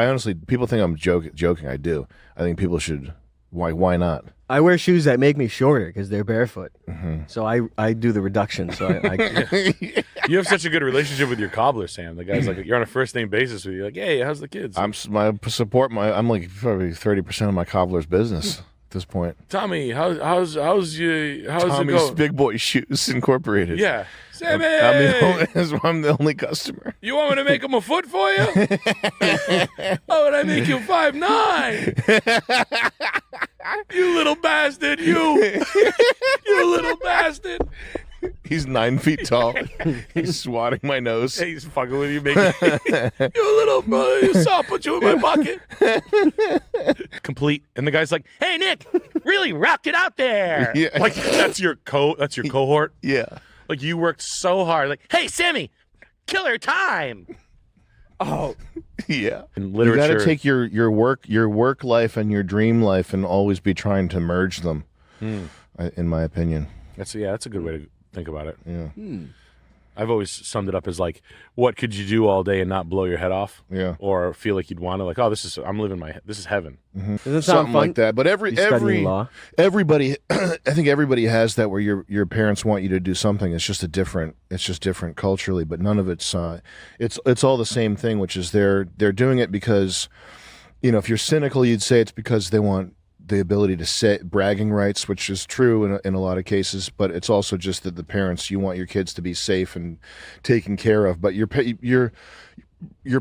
S18: honestly, people think I'm joking. I do. I think people should. Why not?
S12: I wear shoes that make me shorter because they're barefoot.
S4: Mm-hmm.
S12: So I do the reduction. So I
S1: You have such a good relationship with your cobbler, Sam. The guy's like, you're on a first name basis with you. Like, hey, how's the kids?
S18: I'm like probably 30% of my cobbler's business at this point.
S1: Tommy, how's
S18: Tommy's
S1: it going?
S18: Big Boy Shoes Incorporated.
S1: Yeah, Sammy.
S18: I'm the only customer.
S1: You want me to make him a foot for you? Oh, and I make you 5'9". You little bastard, you little bastard.
S18: He's 9 feet tall. He's swatting my nose.
S1: Hey, he's fucking with you, making you little brother. You saw I put you in my bucket. Complete, and the guy's like, "Hey, Nick, really rocked it out there."
S18: Yeah.
S1: Like that's your cohort.
S18: Yeah.
S1: Like you worked so hard. Like, hey, Sammy, killer time. Oh,
S18: Yeah.
S1: in
S18: You
S1: literature,
S18: got to take your work life and your dream life and always be trying to merge them. In my opinion.
S1: that's a good way to think about it.
S18: Yeah.
S1: I've always summed it up as like, what could you do all day and not blow your head off?
S18: Yeah.
S1: Or feel like you'd want to, like, oh, this is heaven.
S12: Does it sound
S18: Something
S12: fun?
S18: like that. But
S12: You studying law?
S18: everybody, I think everybody has that where your parents want you to do something. It's just different culturally, but none of it's all the same thing, which is they're doing it because, if you're cynical, you'd say it's because they want the ability to set bragging rights, which is true in a lot of cases, but it's also just that the parents, you want your kids to be safe and taken care of. But your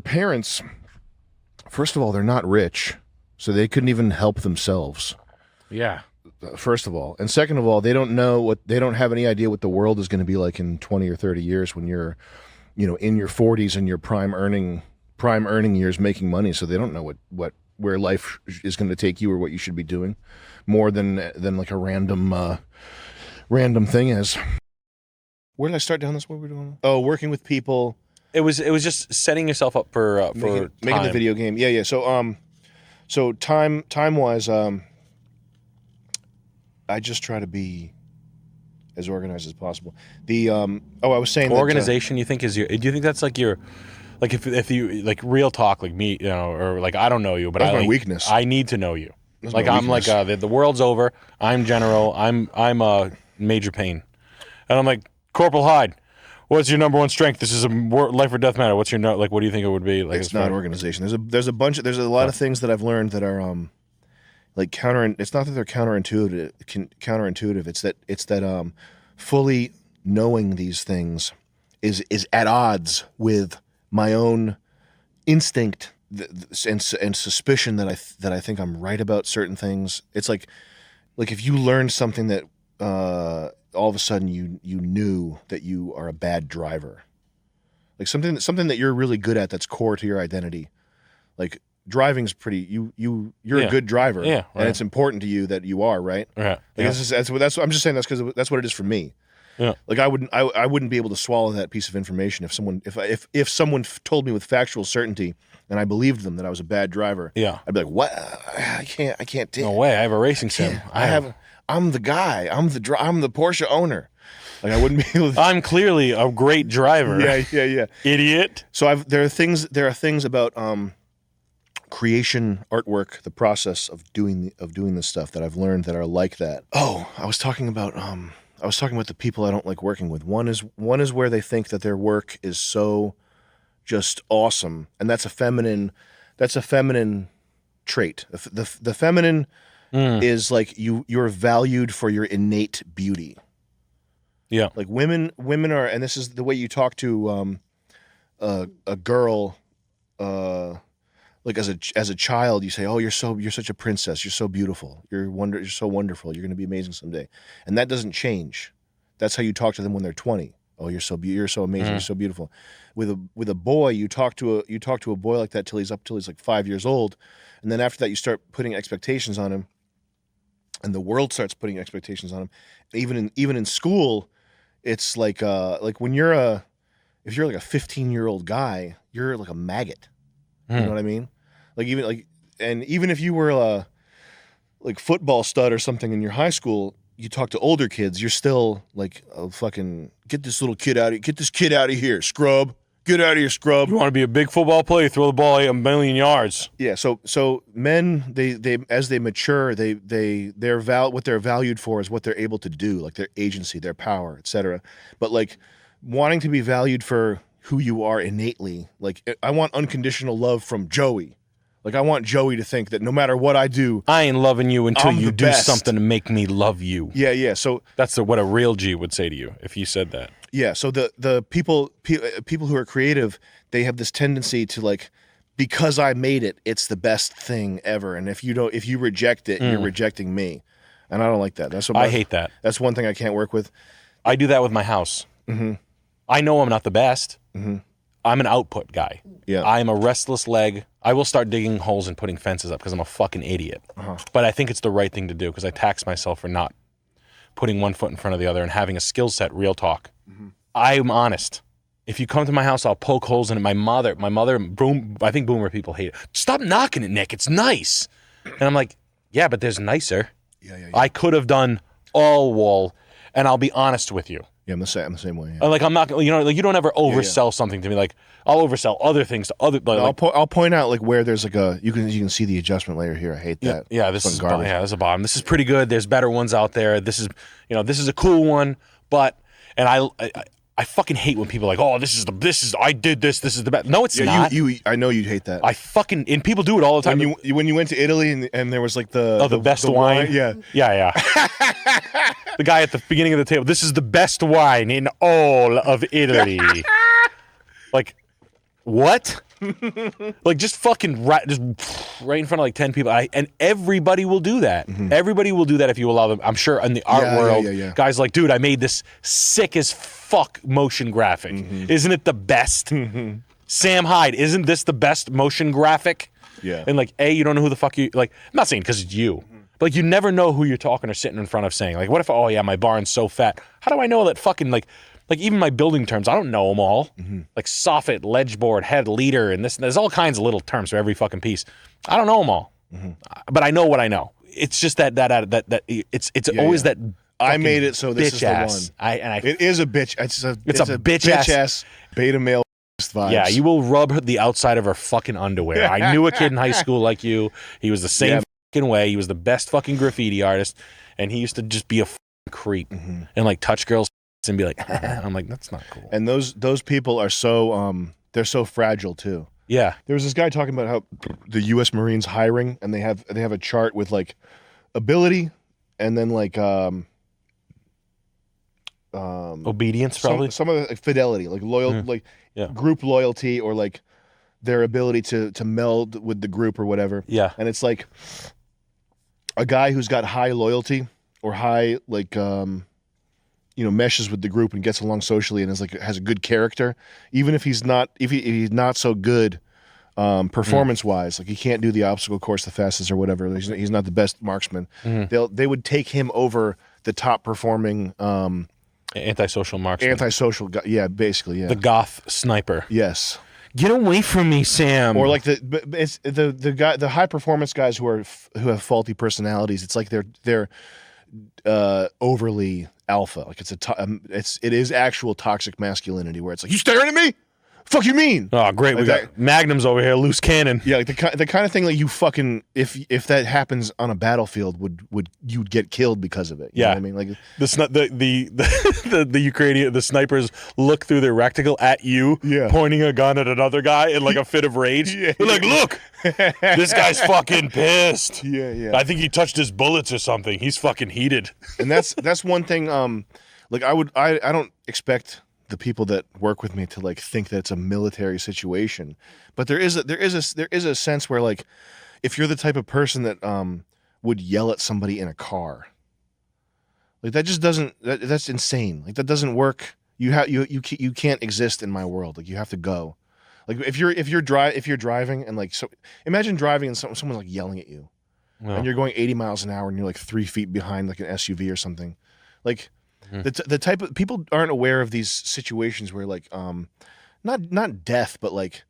S18: parents, first of all, they're not rich, so they couldn't even help themselves.
S1: Yeah.
S18: First of all, and second of all, they don't have any idea what the world is going to be like in 20 or 30 years when you're, in your 40s and your prime earning years making money. So they don't know where life is going to take you or what you should be doing more than like a random thing is. Where did I start down this? What were we doing? Oh, working with people.
S1: It was just setting yourself up for
S18: making the video game. Yeah. So time wise, I just try to be as organized as possible. I was saying
S1: organization. You think do you think that's like your, like if you like real talk, like me, or like I don't know you, but
S18: That's my weakness.
S1: I need to know you.
S18: That's
S1: Like
S18: my
S1: I'm like
S18: weakness.
S1: the world's over. I'm general. I'm major pain, and I'm like Corporal Hyde. What's your number one strength? This is a life or death matter. What's your like? What do you think it would be? Like
S18: it's not organization. There's a lot of things that I've learned that are like counter. It's not that they're counterintuitive. It's that fully knowing these things is at odds with my own instinct and suspicion that I think I'm right about certain things. It's like if you learned something that all of a sudden you knew that you are a bad driver, like something that you're really good at that's core to your identity. Like driving's pretty. You're a good driver,
S1: yeah, right.
S18: And it's important to you that you are, right?
S1: Right.
S18: Like I'm just saying that's because that's what it is for me.
S1: Yeah.
S18: Like I wouldn't be able to swallow that piece of information if someone told me with factual certainty and I believed them that I was a bad driver.
S1: Yeah.
S18: I'd be like, what? I can't do.
S1: No way. I have a racing sim.
S18: I'm the guy. I'm the Porsche owner. Like I wouldn't be able to.
S1: I'm clearly a great driver.
S18: Yeah.
S1: Idiot.
S18: So there are things about creation, artwork, the process of doing this stuff that I've learned that are like that. Oh, I was talking about the people I don't like working with. One is where they think that their work is so just awesome, and that's a feminine trait. The feminine is like you're valued for your innate beauty.
S1: Yeah.
S18: Like women are, and this is the way you talk to a girl. Like as a child, you say, "Oh, you're such a princess. You're so beautiful. You're so wonderful. You're going to be amazing someday." And that doesn't change. That's how you talk to them when they're 20. "Oh, you're so amazing. You're so beautiful." With a boy, you talk to a boy like that till he's like 5 years old, and then after that, you start putting expectations on him, and the world starts putting expectations on him. Even in school, it's like when if you're like a 15-year-old guy, you're like a maggot. You know what I mean? Even if you were like football stud or something in your high school, you talk to older kids, you're still like, "Oh, fucking get this kid out of here, scrub. Get out of here, scrub.
S19: You want to be a big football player? Throw the ball 1,000,000 yards.
S18: Yeah. So men, they as they mature, what they're valued for is what they're able to do, like their agency, their power, etc. But like wanting to be valued for who you are innately, like I want unconditional love from Joey. Like I want Joey to think that no matter what I do,
S19: I ain't loving you until
S18: I'm
S19: you
S18: the
S19: do
S18: best.
S19: something to make me love you.
S18: Yeah. So
S19: that's what a real G would say to you if you said that.
S18: yeah. So the people who are creative, they have this tendency to like, because I made it, it's the best thing ever. And if you reject it, you're rejecting me. And I don't like that. That's what
S19: I hate that.
S18: That's one thing I can't work with.
S19: I do that with my house.
S18: Mm-hmm.
S19: I know I'm not the best.
S18: Mm-hmm.
S19: I'm an output guy.
S18: Yeah.
S19: I'm a restless leg. I will start digging holes and putting fences up because I'm a fucking idiot. But I think it's the right thing to do because I tax myself for not putting one foot in front of the other and having a skill set, real talk. I'm honest. If you come to my house, I'll poke holes in it. My mother, boom, I think boomer people hate it. Stop knocking it, Nick. It's nice. And I'm like, yeah, but there's nicer.
S18: Yeah.
S19: I could have done all wall, and I'll be honest with you.
S18: Yeah, I'm the same way. Yeah.
S19: Like I'm not, like you don't ever oversell something to me. Like I'll oversell other things to other. Like,
S18: I'll point out like where there's like you can see the adjustment layer here. I hate that.
S19: Yeah, this
S18: Fucking
S19: is
S18: garbage.
S19: this is a bottom. This is pretty good. There's better ones out there. This is a cool one. But I fucking hate when people are like, oh, I did this. This is the best. No, it's not.
S18: I know you'd hate that.
S19: And people do it all the time.
S18: When you went to Italy and there was like the
S19: best wine. Yeah. The guy at the beginning of the table. This is the best wine in all of Italy. Like, what? Like just fucking right in front of like 10 people. And everybody will do that. Everybody will do that if you allow them. I'm sure in the art world, guys like, dude, I made this sick as fuck motion graphic. Isn't it the best? Sam Hyde, isn't this the best motion graphic?
S18: Yeah.
S19: And like, you don't know who the fuck you like. I'm not saying because it's you. But like, you never know who you're talking or sitting in front of saying. Like, what if, oh yeah, my barn's so fat. How do I know that fucking like even my building terms, I don't know them all. Like soffit, ledge board, head, leader, and this. There's all kinds of little terms for every fucking piece. I don't know them all, but I know what I know. It's just that it's always that.
S18: I made it, so this is the
S19: ass.
S18: one. It is a bitch. It's a
S19: bitch
S18: ass beta male vibes.
S19: Yeah, you will rub the outside of her fucking underwear. I knew a kid in high school like you. He was the same fucking way. He was the best fucking graffiti artist, and he used to just be a fucking creep and like touch girls and be like, I'm like, that's not cool.
S18: And those people are so they're so fragile too.
S19: Yeah.
S18: There was this guy talking about how the U.S. Marines hiring, and they have a chart with like ability, and then like
S19: obedience, probably
S18: some of the like, fidelity, like loyal, group loyalty, or like their ability to meld with the group or whatever.
S19: Yeah.
S18: And it's like a guy who's got high loyalty or high like meshes with the group and gets along socially and is like has a good character, even if he's not not so good performance wise, like he can't do the obstacle course the fastest or whatever, he's not the best marksman. They would take him over the top performing
S19: antisocial marksman.
S18: Yeah, basically, yeah.
S19: The goth sniper.
S18: Yes.
S19: Get away from me, Sam.
S18: Or like the high performance guys who have faulty personalities. It's like they're overly alpha. Like it is actual toxic masculinity where it's like, you staring at me? Fuck you mean?
S19: Oh, great.
S18: Like
S19: we got Magnums over here, loose cannon.
S18: Yeah, like the kind of thing that you fucking if that happens on a battlefield would you'd get killed because of it. You know what I mean? Like
S19: the Ukrainian snipers look through their reticle at you, pointing a gun at another guy in like a fit of rage. They're like, look, this guy's fucking pissed.
S18: Yeah.
S19: I think he touched his bullets or something. He's fucking heated.
S18: And that's one thing. Like I don't expect the people that work with me to like think that it's a military situation, but there is a sense where like if you're the type of person that would yell at somebody in a car, like that just doesn't that's insane. Like that doesn't work. You can't exist in my world. Like you have to go. Like if you're driving and like, so imagine driving and someone's like yelling at you, and you're going 80 miles an hour and you're like 3 feet behind like an SUV or something, like. The type of people aren't aware of these situations where like not death, but like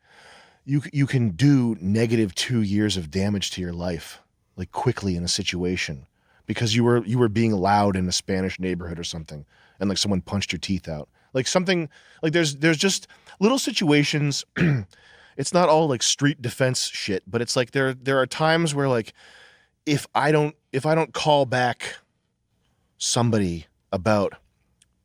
S18: you can do negative 2 years of damage to your life like quickly in a situation because you were being loud in a Spanish neighborhood or something, and like someone punched your teeth out. Like something like there's just little situations. It's not all like street defense shit, but it's like there are times where like if I don't call back somebody about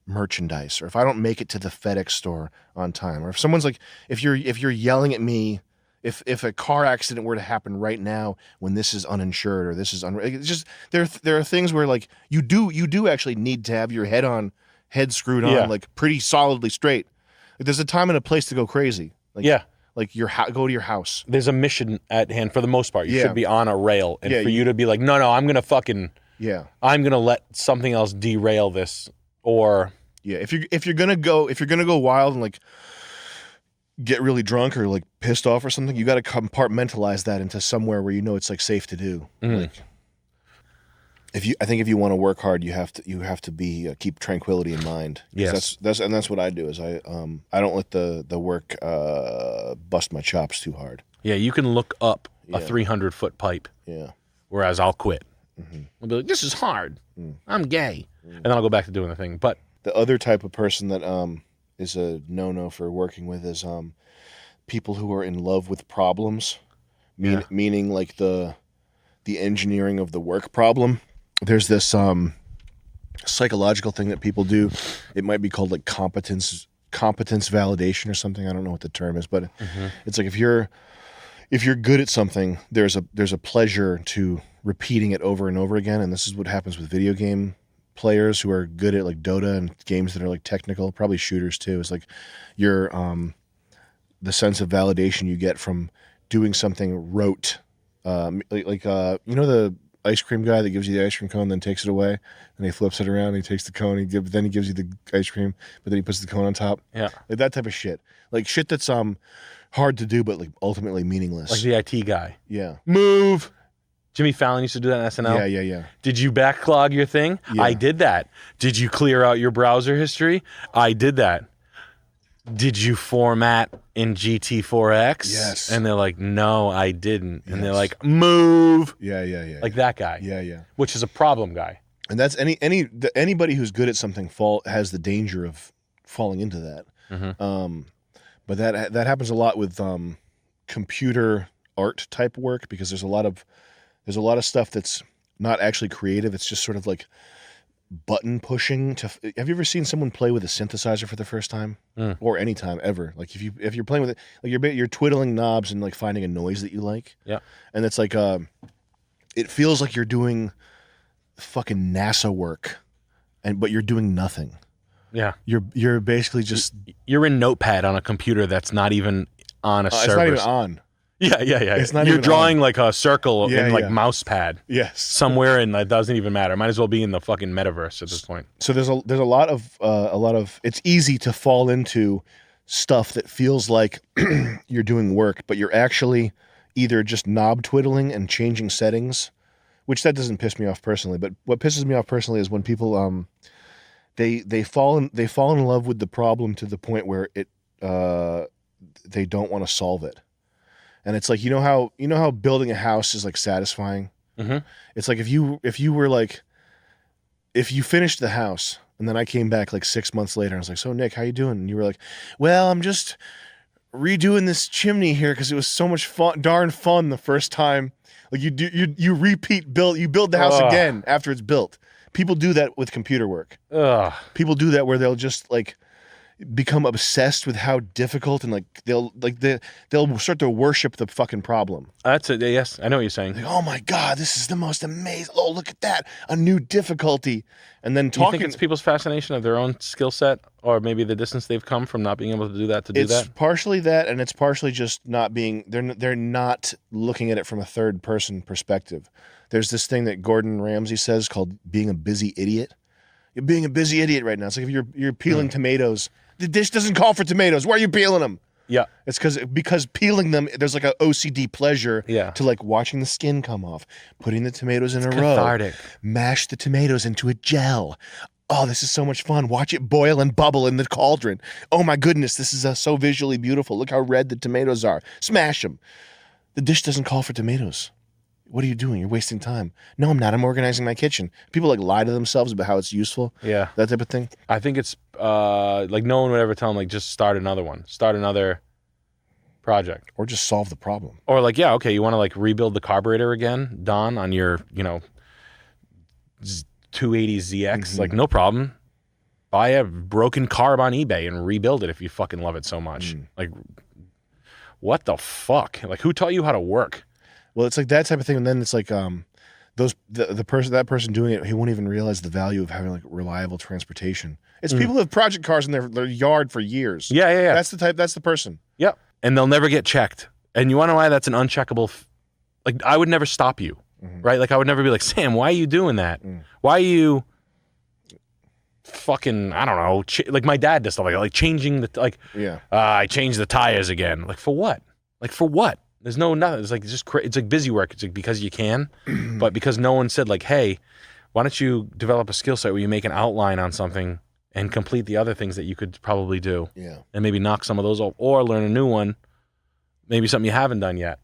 S18: merchandise, or if I don't make it to the FedEx store on time, or if someone's like if you're yelling at me, if a car accident were to happen right now when this is uninsured or this is it's just there are things where like you do actually need to have your head screwed on like pretty solidly straight. Like, there's a time and a place to go crazy. Like, like go to your house.
S19: There's a mission at hand for the most part. You should be on a rail, and for you to be like, no, I'm gonna fucking I'm gonna let something else derail this, or
S18: if you're gonna go wild and like get really drunk or like pissed off or something, you got to compartmentalize that into somewhere where you know it's like safe to do. Like I think if you want to work hard, you have to be keep tranquility in mind.
S19: Yes,
S18: that's what I do. Is I don't let the work bust my chops too hard.
S19: Yeah, you can look up a 300-foot pipe.
S18: Yeah,
S19: whereas I'll quit. I'll be like, this is hard. I'm gay, and then I'll go back to doing the thing. But
S18: the other type of person that is a no for working with is people who are in love with problems, meaning like the engineering of the work problem. There's this psychological thing that people do. It might be called like competence validation or something. I don't know what the term is, but it's like if you're good at something, there's a pleasure to repeating it over and over again. And this is what happens with video game players who are good at like Dota and games that are like technical, probably shooters too. It's like your the sense of validation you get from doing something rote, like you know the ice cream guy that gives you the ice cream cone, then takes it away, and he flips it around. And he takes the cone, then he gives you the ice cream, but then he puts the cone on top.
S19: Yeah,
S18: like that type of shit. Like shit that's hard to do, but like ultimately meaningless.
S19: like the IT guy.
S18: Yeah.
S19: Move. Jimmy Fallon used to do that in SNL.
S18: Yeah.
S19: Did you backlog your thing?
S18: Yeah.
S19: I did that. Did you clear out your browser history? I did that. Did you format in GT4X?
S18: Yes.
S19: And they're like, no, I didn't. And they're like, move.
S18: Yeah.
S19: Like that guy.
S18: Yeah.
S19: Which is a problem guy.
S18: And that's anybody who's good at something has the danger of falling into that. But that happens a lot with computer art type work, because there's a lot of stuff that's not actually creative. It's just sort of like button pushing. Have you ever seen someone play with a synthesizer for the first time, or any time ever? Like if you're playing with it, like you're twiddling knobs and like finding a noise that you like.
S19: Yeah,
S18: and it's like it feels like you're doing fucking NASA work, but you're doing nothing.
S19: Yeah,
S18: you're basically just
S19: you're in Notepad on a computer that's not even on a server.
S18: It's not even on.
S19: Yeah.
S18: It's not
S19: You're
S18: even
S19: drawing
S18: on.
S19: like a circle in like mouse pad.
S18: Yes.
S19: Somewhere, and it doesn't even matter. Might as well be in the fucking metaverse at this point.
S18: So there's a lot of it's easy to fall into stuff that feels like you're doing work, but you're actually either just knob twiddling and changing settings, which that doesn't piss me off personally. But what pisses me off personally is when people they fall in love with the problem to the point where they don't want to solve it. And it's like, you know how building a house is like satisfying. It's like if you finished the house and then I came back like 6 months later and I was like, so Nick, how you doing? And you were like, well, I'm just redoing this chimney here because it was so much darn fun the first time. Like you build the house again after it's built. People do that with computer work. People do that where they'll just like become obsessed with how difficult, and they'll start to worship the fucking problem.
S19: That's it. Yes, I know what you're saying.
S18: Like, oh my god, this is the most amazing. Oh, look at that, a new difficulty. And then
S19: Do you think it's people's fascination of their own skill set, or maybe the distance they've come from not being able to do that
S18: It's partially that, and it's partially just not being. They're not looking at it from a third person perspective. There's this thing that Gordon Ramsay says called being a busy idiot. You're being a busy idiot right now. It's like if you're peeling tomatoes. The dish doesn't call for tomatoes. Why are you peeling them?
S19: Yeah.
S18: It's because peeling them, there's like an OCD pleasure to like watching the skin come off, putting the tomatoes in a
S19: cathartic.
S18: row, mash the tomatoes into a gel. Oh, this is so much fun. Watch it boil and bubble in the cauldron. Oh my goodness, this is so visually beautiful. Look how red the tomatoes are. Smash them. The dish doesn't call for tomatoes. What are you doing? You're wasting time. No, I'm not. I'm organizing my kitchen. People like lie to themselves about how it's useful.
S19: Yeah.
S18: That type of thing.
S19: I think it's like no one would ever tell them like just start another one, start another project,
S18: or just solve the problem.
S19: Or like, yeah, okay, you want to like rebuild the carburetor again, Don, on your 280 ZX, like no problem. Buy a broken carb on eBay and rebuild it if you fucking love it so much. Like, what the fuck? Like, who taught you how to work?
S18: Well, it's like that type of thing, and then it's like that person doing it, he won't even realize the value of having like reliable transportation. It's people who have project cars in their yard for years.
S19: Yeah.
S18: That's the person.
S19: Yep. And they'll never get checked. And you want to know why that's an uncheckable? Like, I would never stop you, right? Like, I would never be like, Sam, why are you doing that? Why are you fucking, I don't know, like my dad does stuff like changing the, I changed the tires again. Like, for what? Like, for what? There's nothing. It's like it's like busy work. It's like because you can, but because no one said like, hey, why don't you develop a skill set where you make an outline on something and complete the other things that you could probably do,
S18: and
S19: maybe knock some of those off or learn a new one, maybe something you haven't done yet.